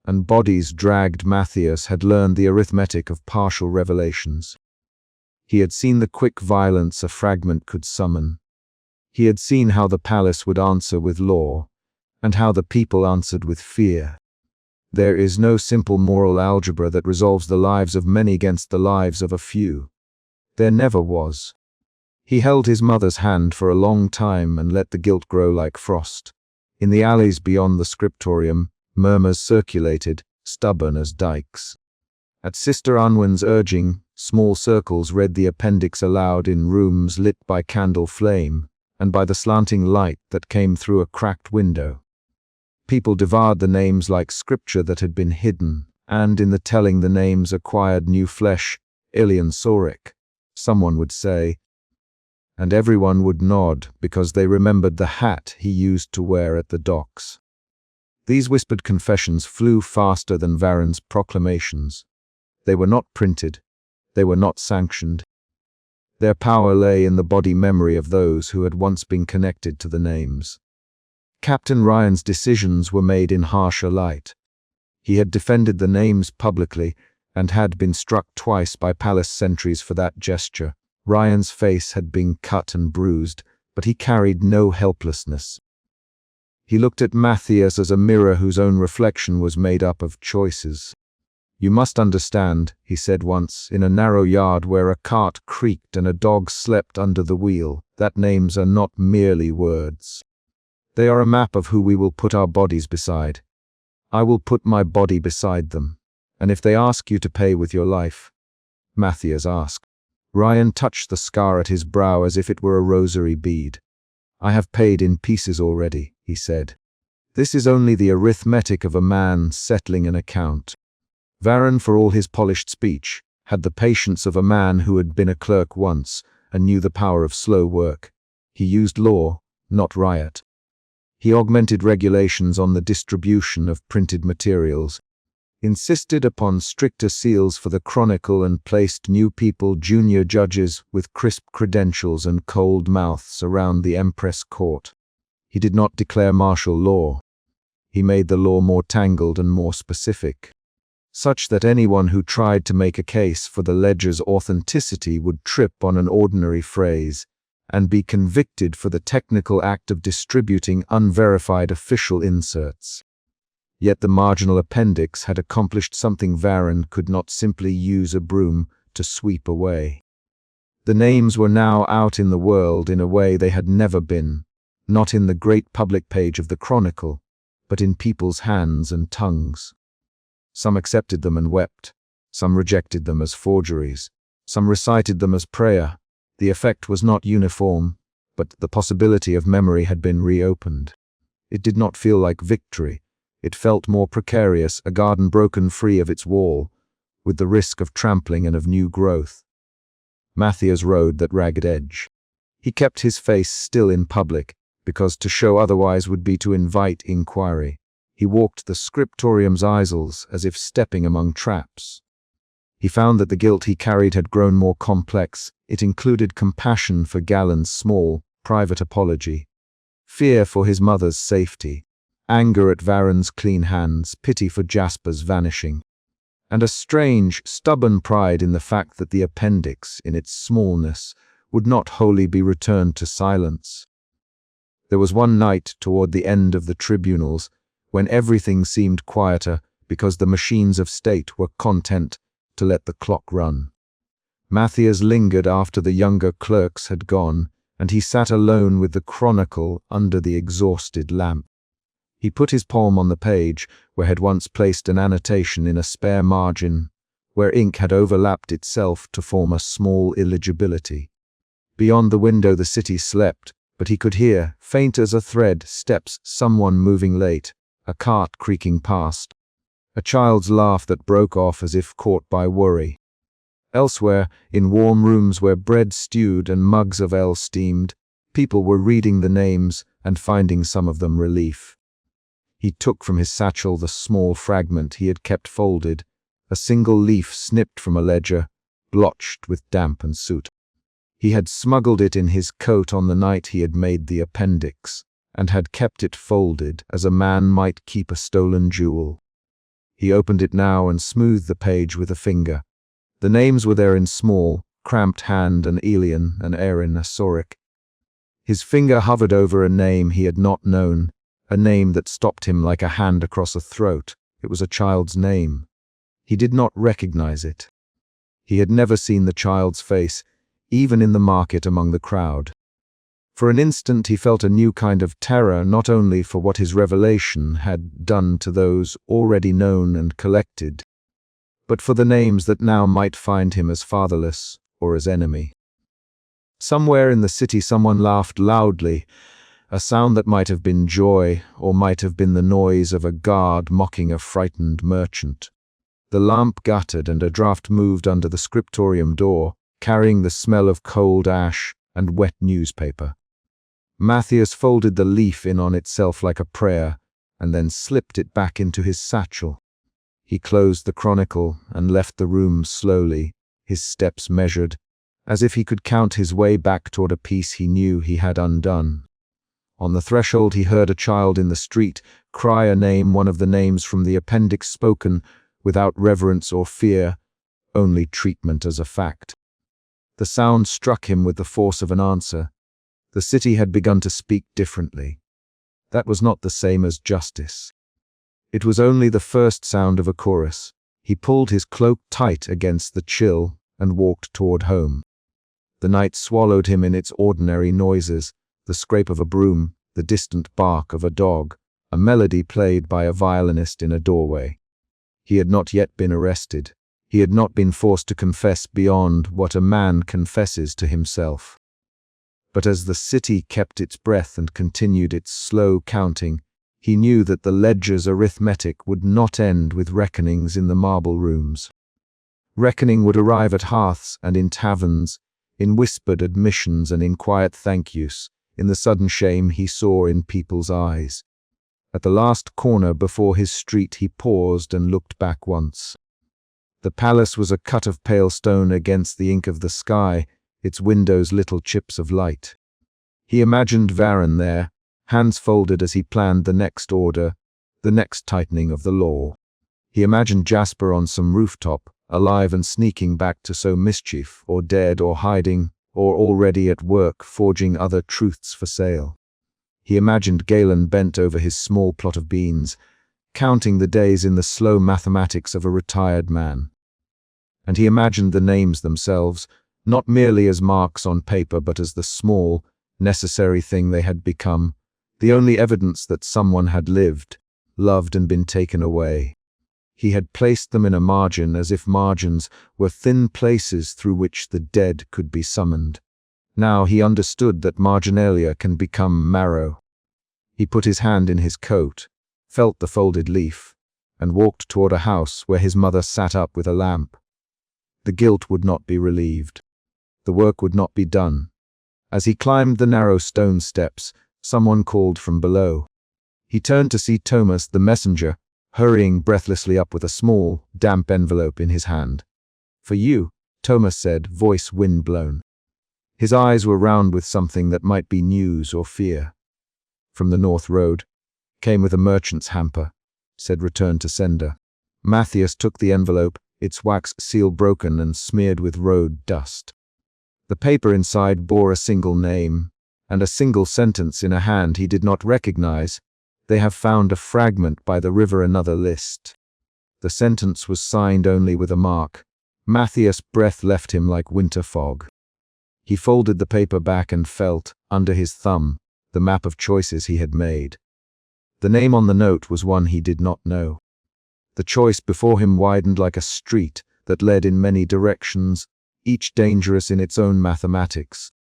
and bodies dragged, Matthias had learned the arithmetic of partial revelations. He had seen the quick violence a fragment could summon. He had seen how the palace would answer with law, and how the people answered with fear. There is no simple moral algebra that resolves the lives of many against the lives of a few. There never was. He held his mother's hand for a long time and let the guilt grow like frost. In the alleys beyond the scriptorium, murmurs circulated, stubborn as dikes. At Sister Unwin's urging, small circles read the appendix aloud in rooms lit by candle flame, and by the slanting light that came through a cracked window. People devoured the names like scripture that had been hidden, and in the telling the names acquired new flesh, Ilian Sorik, someone would say, and everyone would nod because they remembered the hat he used to wear at the docks. These whispered confessions flew faster than Varen's proclamations. They were not printed. They were not sanctioned. Their power lay in the body memory of those who had once been connected to the names. Captain Ryan's decisions were made in harsher light. He had defended the names publicly and had been struck twice by palace sentries for that gesture. Ryan's face had been cut and bruised, but he carried no helplessness. He looked at Matthias as a mirror whose own reflection was made up of choices. "You must understand," he said once, in a narrow yard where a cart creaked and a dog slept under the wheel, "that names are not merely words. They are a map of who we will put our bodies beside. I will put my body beside them, and if they ask you to pay with your life." Matthias asked. Ryan touched the scar at his brow as if it were a rosary bead. "I have paid in pieces already," he said. "This is only the arithmetic of a man settling an account." Varen, for all his polished speech, had the patience of a man who had been a clerk once and knew the power of slow work. He used law, not riot. He augmented regulations on the distribution of printed materials, insisted upon stricter seals for the Chronicle, and placed new people, junior judges with crisp credentials and cold mouths around the Empress court. He did not declare martial law. He made the law more tangled and more specific, such that anyone who tried to make a case for the ledger's authenticity would trip on an ordinary phrase and be convicted for the technical act of distributing unverified official inserts. Yet the marginal appendix had accomplished something Varen could not simply use a broom to sweep away. The names were now out in the world in a way they had never been, not in the great public page of the Chronicle, but in people's hands and tongues. Some accepted them and wept. Some rejected them as forgeries. Some recited them as prayer. The effect was not uniform, but the possibility of memory had been reopened. It did not feel like victory. It felt more precarious, a garden broken free of its wall, with the risk of trampling and of new growth. Matthias rode that ragged edge. He kept his face still in public, because to show otherwise would be to invite inquiry. He walked the scriptorium's aisles as if stepping among traps. He found that the guilt he carried had grown more complex. It included compassion for Gallen's small, private apology, fear for his mother's safety, anger at Varen's clean hands, pity for Jasper's vanishing, and a strange, stubborn pride in the fact that the appendix, in its smallness, would not wholly be returned to silence. There was one night toward the end of the tribunals when everything seemed quieter because the machines of state were content to let the clock run. Matthias lingered after the younger clerks had gone, and he sat alone with the chronicle under the exhausted lamp. He put his palm on the page, where had once placed an annotation in a spare margin, where ink had overlapped itself to form a small illegibility. Beyond the window the city slept, but he could hear, faint as a thread, steps, someone moving late, a cart creaking past, a child's laugh that broke off as if caught by worry. Elsewhere, in warm rooms where bread stewed and mugs of ale steamed, people were reading the names and finding some of them relief. He took from his satchel the small fragment he had kept folded, a single leaf snipped from a ledger, blotched with damp and soot. He had smuggled it in his coat on the night he had made the appendix, and had kept it folded as a man might keep a stolen jewel. He opened it now and smoothed the page with a finger. The names were there in small, cramped hand, an Elian, an Erin, a Sorik. His finger hovered over a name he had not known, a name that stopped him like a hand across a throat. It was a child's name. He did not recognize it. He had never seen the child's face, even in the market among the crowd. For an instant he felt a new kind of terror, not only for what his revelation had done to those already known and collected, but for the names that now might find him as fatherless or as enemy. Somewhere in the city someone laughed loudly, a sound that might have been joy or might have been the noise of a guard mocking a frightened merchant. The lamp guttered and a draught moved under the scriptorium door, carrying the smell of cold ash and wet newspaper. Matthias folded the leaf in on itself like a prayer, and then slipped it back into his satchel. He closed the chronicle and left the room slowly, his steps measured, as if he could count his way back toward a piece he knew he had undone. On the threshold he heard a child in the street cry a name, one of the names from the appendix, spoken without reverence or fear, only treatment as a fact. The sound struck him with the force of an answer. The city had begun to speak differently. That was not the same as justice. It was only the first sound of a chorus. He pulled his cloak tight against the chill and walked toward home. The night swallowed him in its ordinary noises, the scrape of a broom, the distant bark of a dog, a melody played by a violinist in a doorway. He had not yet been arrested. He had not been forced to confess beyond what a man confesses to himself. But as the city kept its breath and continued its slow counting, he knew that the ledger's arithmetic would not end with reckonings in the marble rooms. Reckoning would arrive at hearths and in taverns, in whispered admissions and in quiet thank yous, in the sudden shame he saw in people's eyes. At the last corner before his street he paused and looked back once. The palace was a cut of pale stone against the ink of the sky, its windows little chips of light. He imagined Varon there, hands folded as he planned the next order, the next tightening of the law. He imagined Jasper on some rooftop, alive and sneaking back to sow mischief, or dead or hiding, or already at work forging other truths for sale. He imagined Galen bent over his small plot of beans, counting the days in the slow mathematics of a retired man. And he imagined the names themselves, not merely as marks on paper but as the small, necessary thing they had become, the only evidence that someone had lived, loved and been taken away. He had placed them in a margin as if margins were thin places through which the dead could be summoned. Now he understood that marginalia can become marrow. He put his hand in his coat, felt the folded leaf, and walked toward a house where his mother sat up with a lamp. The guilt would not be relieved. The work would not be done. As he climbed the narrow stone steps, someone called from below. He turned to see Thomas, the messenger, hurrying breathlessly up with a small, damp envelope in his hand. "For you," Thomas said, voice wind-blown. His eyes were round with something that might be news or fear. "From the North Road. Came with a merchant's hamper," said return to sender. Matthias took the envelope, its wax seal broken and smeared with road dust. The paper inside bore a single name, and a single sentence in a hand he did not recognize. They have found a fragment by the river, another list. The sentence was signed only with a mark. Matthias' breath left him like winter fog. He folded the paper back and felt, under his thumb, the map of choices he had made. The name on the note was one he did not know. The choice before him widened like a street that led in many directions, each dangerous in its own mathematics.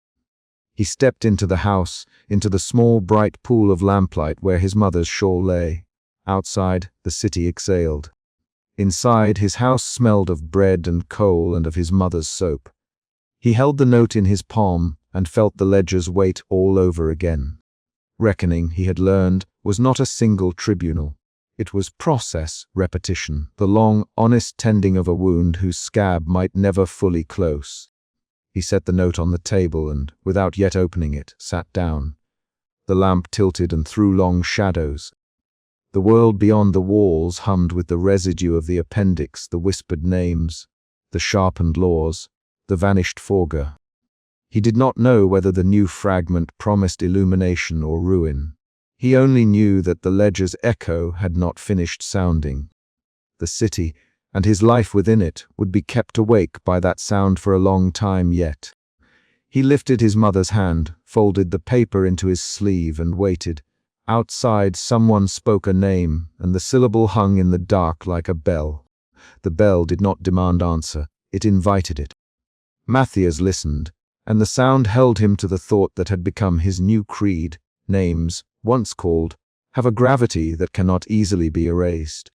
He stepped into the house, into the small bright pool of lamplight where his mother's shawl lay. Outside, the city exhaled. Inside, his house smelled of bread and coal and of his mother's soap. He held the note in his palm and felt the ledger's weight all over again. Reckoning, he had learned, was not a single tribunal. It was process, repetition, the long, honest tending of a wound whose scab might never fully close. He set the note on the table and, without yet opening it, sat down. The lamp tilted and threw long shadows. The world beyond the walls hummed with the residue of the appendix, the whispered names, the sharpened laws, the vanished fogre. He did not know whether the new fragment promised illumination or ruin. He only knew that the ledger's echo had not finished sounding. The city, and his life within it, would be kept awake by that sound for a long time yet. He lifted his mother's hand, folded the paper into his sleeve, and waited. Outside, someone spoke a name, and the syllable hung in the dark like a bell. The bell did not demand answer, it invited it. Matthias listened, and the sound held him to the thought that had become his new creed. Names, once called, have a gravity that cannot easily be erased.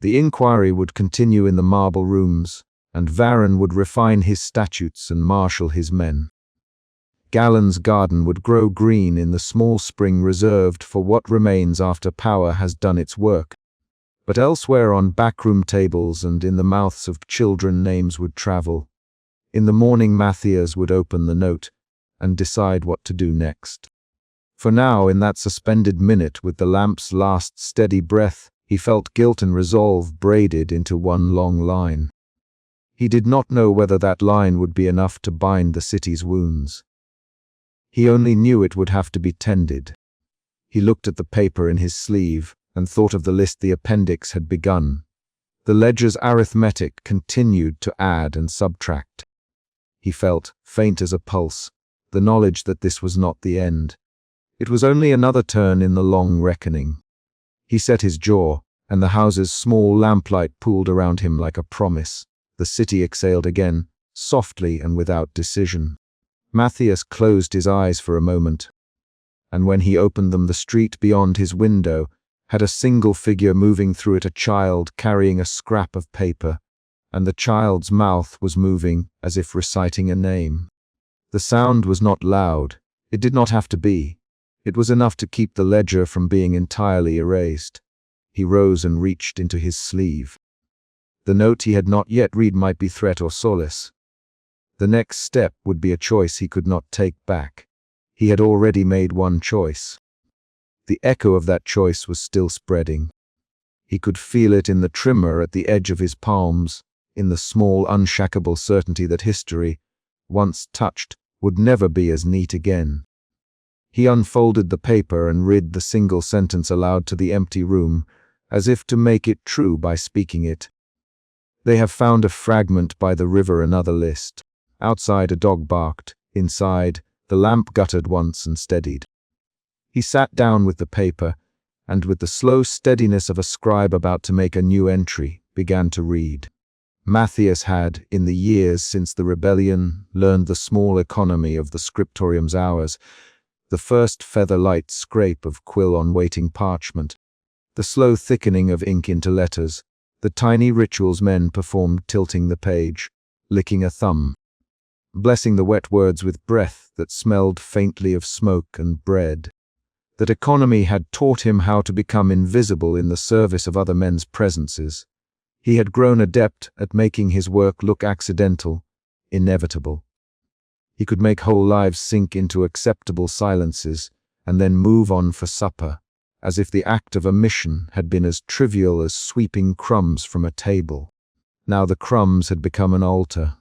The inquiry would continue in the marble rooms, and Varon would refine his statutes and marshal his men. Galen's garden would grow green in the small spring reserved for what remains after power has done its work. But elsewhere on backroom tables and in the mouths of children names would travel. In the morning Matthias would open the note and decide what to do next. For now, in that suspended minute with the lamp's last steady breath, he felt guilt and resolve braided into one long line. He did not know whether that line would be enough to bind the city's wounds. He only knew it would have to be tended. He looked at the paper in his sleeve and thought of the list the appendix had begun. The ledger's arithmetic continued to add and subtract. He felt, faint as a pulse, the knowledge that this was not the end. It was only another turn in the long reckoning. He set his jaw, and the house's small lamplight pooled around him like a promise. The city exhaled again, softly and without decision. Matthias closed his eyes for a moment, and when he opened them, the street beyond his window had a single figure moving through it, a child carrying a scrap of paper, and the child's mouth was moving as if reciting a name. The sound was not loud. It did not have to be. It was enough to keep the ledger from being entirely erased. He rose and reached into his sleeve. The note he had not yet read might be threat or solace. The next step would be a choice he could not take back. He had already made one choice. The echo of that choice was still spreading. He could feel it in the tremor at the edge of his palms, in the small, unshackable certainty that history, once touched, would never be as neat again. He unfolded the paper and read the single sentence aloud to the empty room, as if to make it true by speaking it. They have found a fragment by the river, another list. Outside, a dog barked. Inside, the lamp guttered once and steadied. He sat down with the paper, and with the slow steadiness of a scribe about to make a new entry, began to read. Matthias had, in the years since the rebellion, learned the small economy of the scriptorium's hours, the first feather-light scrape of quill on waiting parchment, the slow thickening of ink into letters, the tiny rituals men performed tilting the page, licking a thumb, blessing the wet words with breath that smelled faintly of smoke and bread. That economy had taught him how to become invisible in the service of other men's presences. He had grown adept at making his work look accidental, inevitable. He could make whole lives sink into acceptable silences and then move on for supper, as if the act of omission had been as trivial as sweeping crumbs from a table. Now the crumbs had become an altar.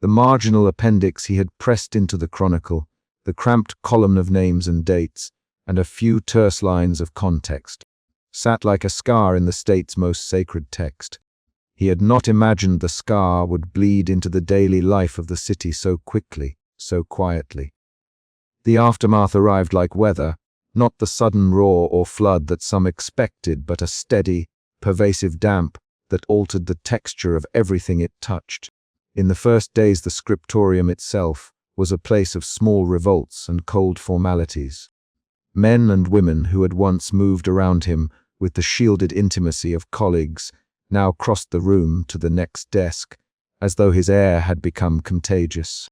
The marginal appendix he had pressed into the chronicle, the cramped column of names and dates, and a few terse lines of context, sat like a scar in the state's most sacred text. He had not imagined the scar would bleed into the daily life of the city so quickly, so quietly. The aftermath arrived like weather, not the sudden roar or flood that some expected, but a steady, pervasive damp that altered the texture of everything it touched. In the first days, the scriptorium itself was a place of small revolts and cold formalities. Men and women who had once moved around him with the shielded intimacy of colleagues now crossed the room to the next desk, as though his air had become contagious.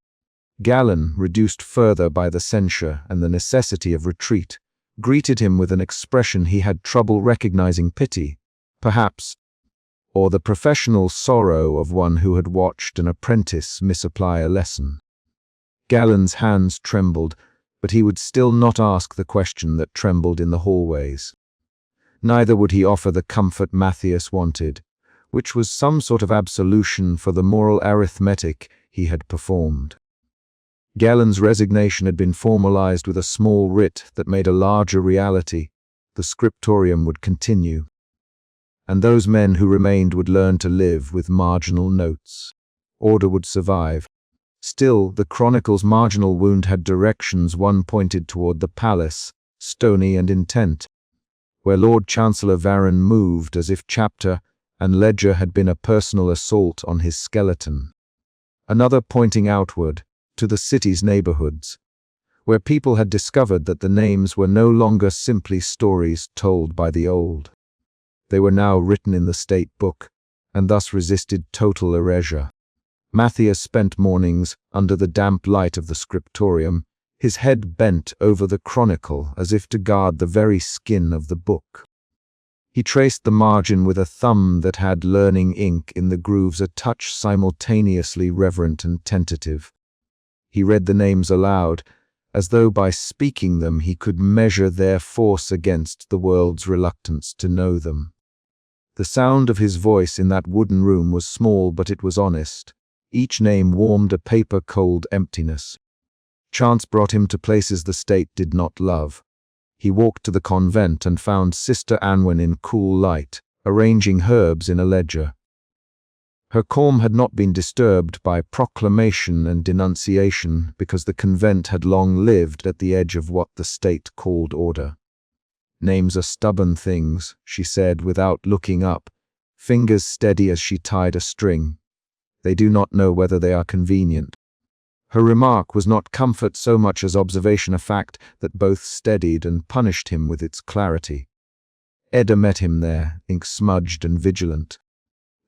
Galen, reduced further by the censure and the necessity of retreat, greeted him with an expression he had trouble recognizing: pity, perhaps, or the professional sorrow of one who had watched an apprentice misapply a lesson. Galen's hands trembled, but he would still not ask the question that trembled in the hallways. Neither would he offer the comfort Matthias wanted, which was some sort of absolution for the moral arithmetic he had performed. Galen's resignation had been formalized with a small writ that made a larger reality. The scriptorium would continue, and those men who remained would learn to live with marginal notes. Order would survive. Still, the chronicle's marginal wound had directions. One pointed toward the palace, stony and intent, where Lord Chancellor Varron moved as if chapter and ledger had been a personal assault on his skeleton. Another pointing outward, to the city's neighborhoods, where people had discovered that the names were no longer simply stories told by the old. They were now written in the state book, and thus resisted total erasure. Matthias spent mornings under the damp light of the scriptorium, his head bent over the chronicle as if to guard the very skin of the book. He traced the margin with a thumb that had learning ink in the grooves, a touch simultaneously reverent and tentative. He read the names aloud, as though by speaking them he could measure their force against the world's reluctance to know them. The sound of his voice in that wooden room was small, but it was honest. Each name warmed a paper-cold emptiness. Chance brought him to places the state did not love. He walked to the convent and found Sister Anwen in cool light, arranging herbs in a ledger. Her calm had not been disturbed by proclamation and denunciation, because the convent had long lived at the edge of what the state called order. "Names are stubborn things," she said without looking up, fingers steady as she tied a string. "They do not know whether they are convenient." Her remark was not comfort so much as observation, a fact that both steadied and punished him with its clarity. Edda met him there, ink-smudged and vigilant.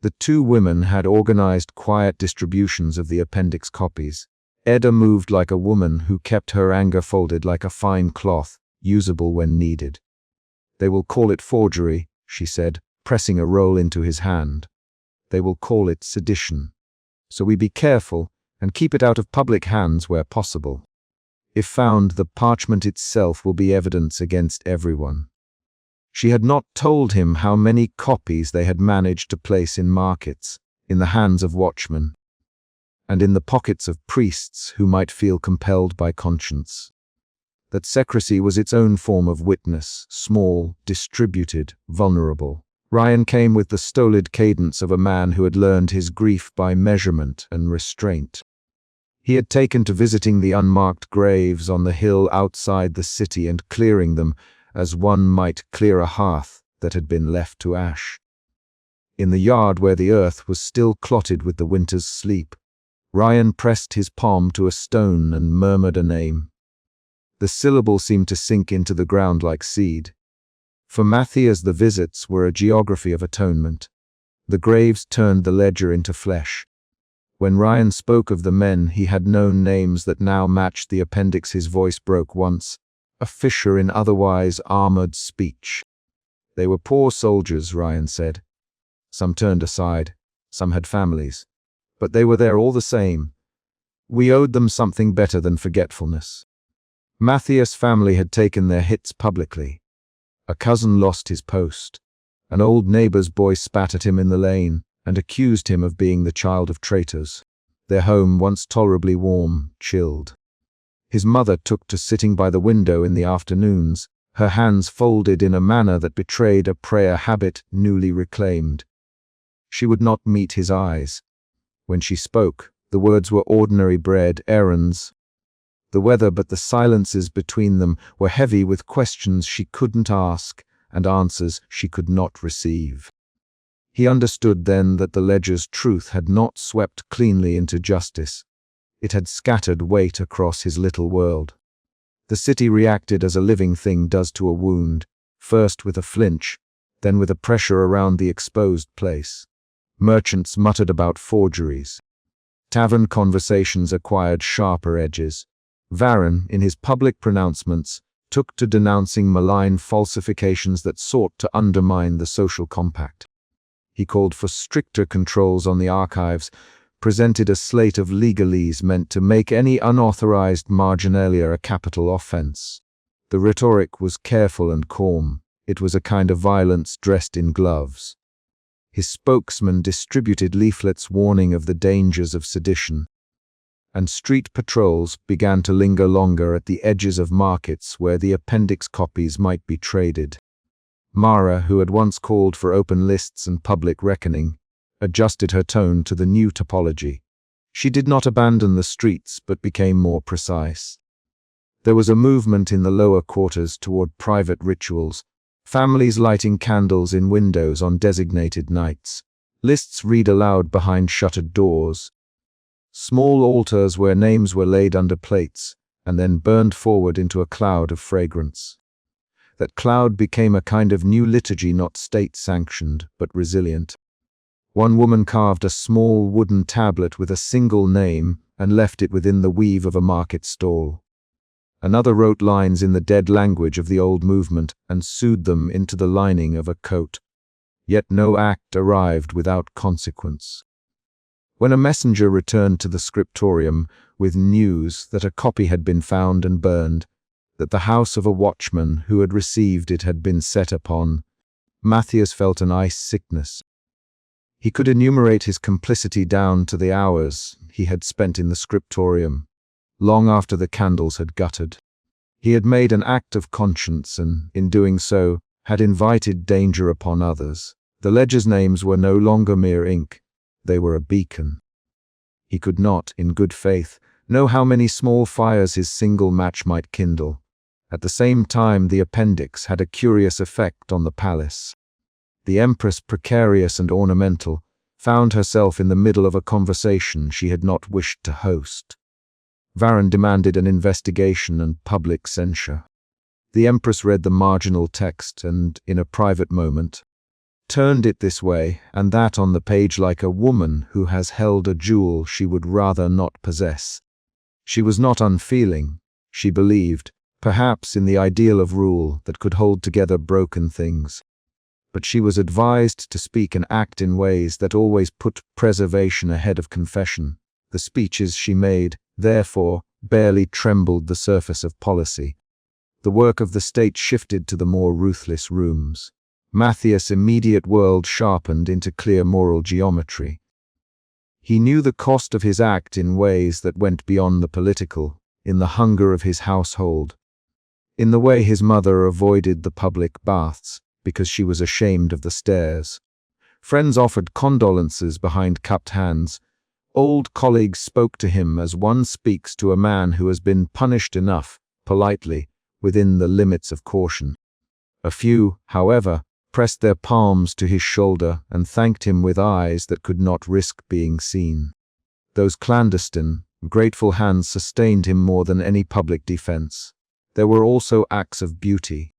The two women had organized quiet distributions of the appendix copies. Edda moved like a woman who kept her anger folded like a fine cloth, usable when needed. "They will call it forgery," she said, pressing a roll into his hand. "They will call it sedition. So we be careful and keep it out of public hands where possible. If found, the parchment itself will be evidence against everyone." She had not told him how many copies they had managed to place in markets, in the hands of watchmen, and in the pockets of priests who might feel compelled by conscience. That secrecy was its own form of witness, small, distributed, vulnerable. Ryan came with the stolid cadence of a man who had learned his grief by measurement and restraint. He had taken to visiting the unmarked graves on the hill outside the city and clearing them as one might clear a hearth that had been left to ash. In the yard where the earth was still clotted with the winter's sleep, Ryan pressed his palm to a stone and murmured a name. The syllable seemed to sink into the ground like seed. For Matthias, the visits were a geography of atonement. The graves turned the ledger into flesh. When Ryan spoke of the men he had known, names that now matched the appendix, his voice broke once, a fissure in otherwise armored speech. "They were poor soldiers," Ryan said. "Some turned aside, some had families, but they were there all the same. We owed them something better than forgetfulness." Matthias' family had taken their hits publicly. A cousin lost his post. An old neighbor's boy spat at him in the lane and accused him of being the child of traitors. Their home, once tolerably warm, chilled. His mother took to sitting by the window in the afternoons, her hands folded in a manner that betrayed a prayer habit newly reclaimed. She would not meet his eyes. When she spoke, the words were ordinary bread errands. The weather, but the silences between them were heavy with questions she couldn't ask and answers she could not receive. He understood then that the ledger's truth had not swept cleanly into justice. It had scattered weight across his little world. The city reacted as a living thing does to a wound, first with a flinch, then with a pressure around the exposed place. Merchants muttered about forgeries. Tavern conversations acquired sharper edges. Varron, in his public pronouncements, took to denouncing malign falsifications that sought to undermine the social compact. He called for stricter controls on the archives, presented a slate of legalese meant to make any unauthorized marginalia a capital offense. The rhetoric was careful and calm. It was a kind of violence dressed in gloves. His spokesman distributed leaflets warning of the dangers of sedition, and street patrols began to linger longer at the edges of markets where the appendix copies might be traded. Mara, who had once called for open lists and public reckoning, adjusted her tone to the new topology. She did not abandon the streets, but became more precise. There was a movement in the lower quarters toward private rituals, families lighting candles in windows on designated nights, lists read aloud behind shuttered doors, small altars where names were laid under plates and then burned forward into a cloud of fragrance. That cloud became a kind of new liturgy, not state-sanctioned, but resilient. One woman carved a small wooden tablet with a single name and left it within the weave of a market stall. Another wrote lines in the dead language of the old movement and sewed them into the lining of a coat. Yet no act arrived without consequence. When a messenger returned to the scriptorium with news that a copy had been found and burned, that the house of a watchman who had received it had been set upon, Matthias felt an ice sickness. He could enumerate his complicity down to the hours he had spent in the scriptorium, long after the candles had guttered. He had made an act of conscience and, in doing so, had invited danger upon others. The ledger's names were no longer mere ink. They were a beacon. He could not, in good faith, know how many small fires his single match might kindle. At the same time, the appendix had a curious effect on the palace. The Empress, precarious and ornamental, found herself in the middle of a conversation she had not wished to host. Varron demanded an investigation and public censure. The Empress read the marginal text and, in a private moment, turned it this way and that on the page like a woman who has held a jewel she would rather not possess. She was not unfeeling. She believed, perhaps, in the ideal of rule that could hold together broken things. But she was advised to speak and act in ways that always put preservation ahead of confession. The speeches she made, therefore, barely trembled the surface of policy. The work of the state shifted to the more ruthless rooms. Matthias' immediate world sharpened into clear moral geometry. He knew the cost of his act in ways that went beyond the political, in the hunger of his household, in the way his mother avoided the public baths because she was ashamed of the stairs. Friends offered condolences behind cupped hands. Old colleagues spoke to him as one speaks to a man who has been punished enough, politely, within the limits of caution. A few, however, pressed their palms to his shoulder and thanked him with eyes that could not risk being seen. Those clandestine, grateful hands sustained him more than any public defense. There were also acts of beauty.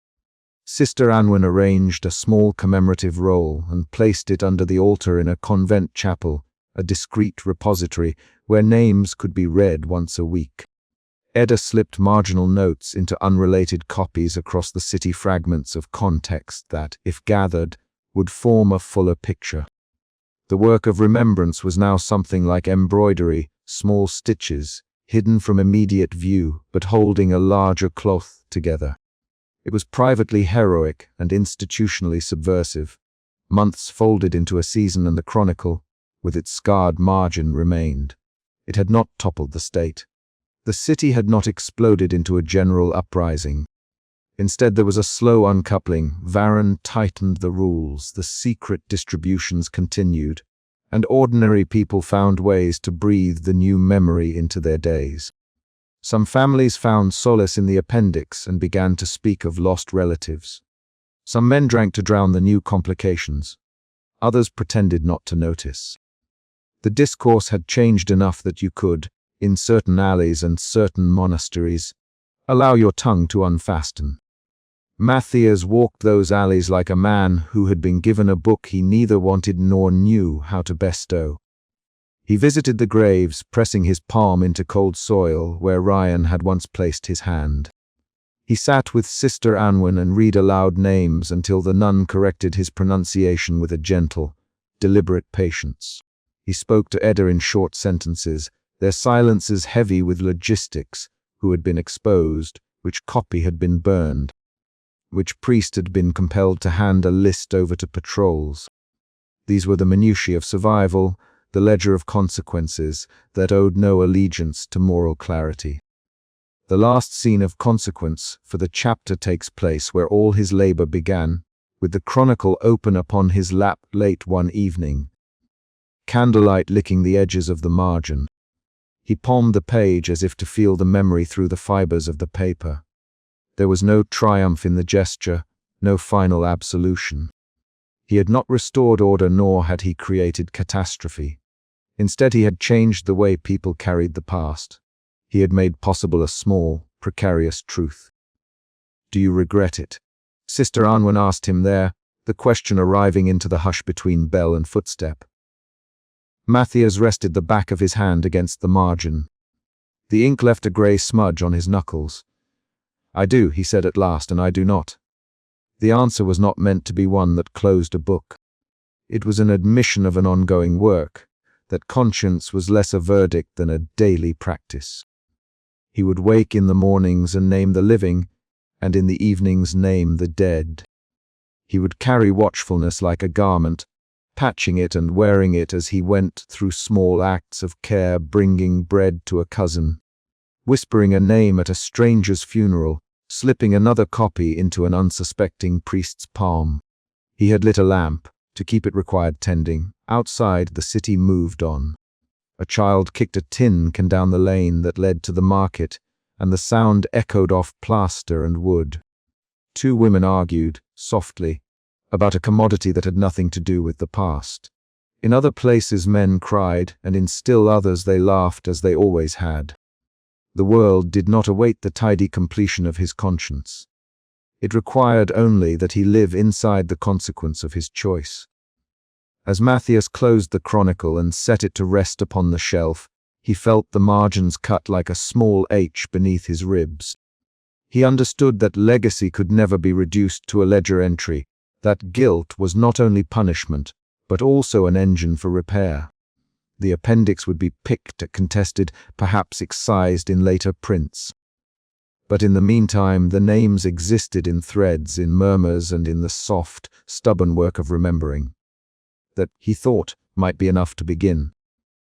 Sister Anwen arranged a small commemorative roll and placed it under the altar in a convent chapel, a discreet repository where names could be read once a week. Edda slipped marginal notes into unrelated copies across the city, fragments of context that, if gathered, would form a fuller picture. The work of remembrance was now something like embroidery, small stitches, hidden from immediate view, but holding a larger cloth together. It was privately heroic and institutionally subversive. Months folded into a season, and the chronicle, with its scarred margin, remained. It had not toppled the state. The city had not exploded into a general uprising. Instead, there was a slow uncoupling. Varron tightened the rules, the secret distributions continued, and ordinary people found ways to breathe the new memory into their days. Some families found solace in the appendix and began to speak of lost relatives. Some men drank to drown the new complications. Others pretended not to notice. The discourse had changed enough that you could, in certain alleys and certain monasteries, allow your tongue to unfasten. Matthias walked those alleys like a man who had been given a book he neither wanted nor knew how to bestow. He visited the graves, pressing his palm into cold soil where Ryan had once placed his hand. He sat with Sister Anwen and read aloud names until the nun corrected his pronunciation with a gentle, deliberate patience. He spoke to Edda in short sentences, their silences heavy with logistics, who had been exposed, which copy had been burned, which priest had been compelled to hand a list over to patrols. These were the minutiae of survival, the ledger of consequences that owed no allegiance to moral clarity. The last scene of consequence for the chapter takes place where all his labor began, with the chronicle open upon his lap late one evening, candlelight licking the edges of the margin. He palmed the page as if to feel the memory through the fibers of the paper. There was no triumph in the gesture, no final absolution. He had not restored order nor had he created catastrophe. Instead, he had changed the way people carried the past. He had made possible a small, precarious truth. "Do you regret it?" Sister Anwen asked him there, the question arriving into the hush between bell and footstep. Matthias rested the back of his hand against the margin. The ink left a grey smudge on his knuckles. "I do," he said at last, "and I do not." The answer was not meant to be one that closed a book. It was an admission of an ongoing work, that conscience was less a verdict than a daily practice. He would wake in the mornings and name the living, and in the evenings name the dead. He would carry watchfulness like a garment, patching it and wearing it as he went through small acts of care, bringing bread to a cousin, whispering a name at a stranger's funeral, slipping another copy into an unsuspecting priest's palm. He had lit a lamp. To keep it required tending. Outside, the city moved on. A child kicked a tin can down the lane that led to the market, and the sound echoed off plaster and wood. Two women argued, softly, about a commodity that had nothing to do with the past. In other places men cried, and in still others they laughed as they always had. The world did not await the tidy completion of his conscience. It required only that he live inside the consequence of his choice. As Matthias closed the chronicle and set it to rest upon the shelf, he felt the margins cut like a small H beneath his ribs. He understood that legacy could never be reduced to a ledger entry, that guilt was not only punishment, but also an engine for repair. The appendix would be picked, contested, perhaps excised in later prints. But in the meantime, the names existed in threads, in murmurs, and in the soft, stubborn work of remembering. That, he thought, might be enough to begin.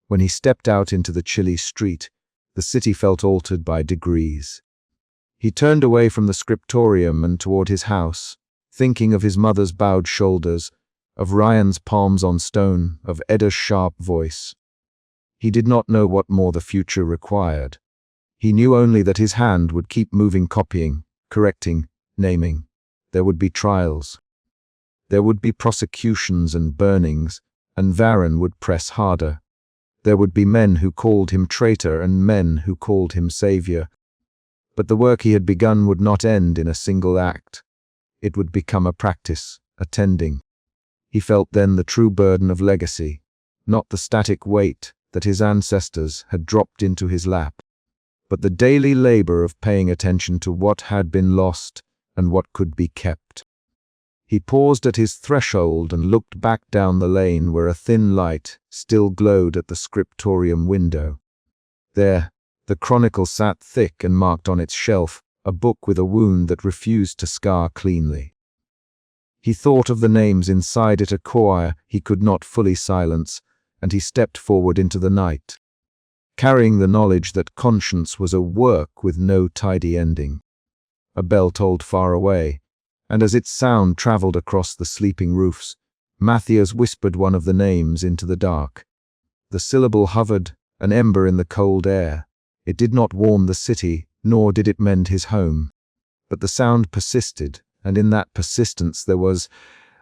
When he stepped out into the chilly street, the city felt altered by degrees. He turned away from the scriptorium and toward his house, thinking of his mother's bowed shoulders, of Ryan's palms on stone, of Edda's sharp voice. He did not know what more the future required. He knew only that his hand would keep moving, copying, correcting, naming. There would be trials. There would be prosecutions and burnings, and Varron would press harder. There would be men who called him traitor and men who called him savior. But the work he had begun would not end in a single act. It would become a practice, a tending. He felt then the true burden of legacy, not the static weight that his ancestors had dropped into his lap, but the daily labor of paying attention to what had been lost and what could be kept. He paused at his threshold and looked back down the lane where a thin light still glowed at the scriptorium window. There, the chronicle sat thick and marked on its shelf, a book with a wound that refused to scar cleanly. He thought of the names inside it, a choir he could not fully silence, and he stepped forward into the night, carrying the knowledge that conscience was a work with no tidy ending. A bell tolled far away, and as its sound traveled across the sleeping roofs, Matthias whispered one of the names into the dark. The syllable hovered, an ember in the cold air. It did not warm the city, nor did it mend his home. But the sound persisted, and in that persistence there was,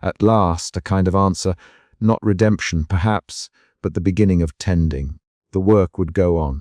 at last, a kind of answer, not redemption, perhaps, but the beginning of tending. The work would go on.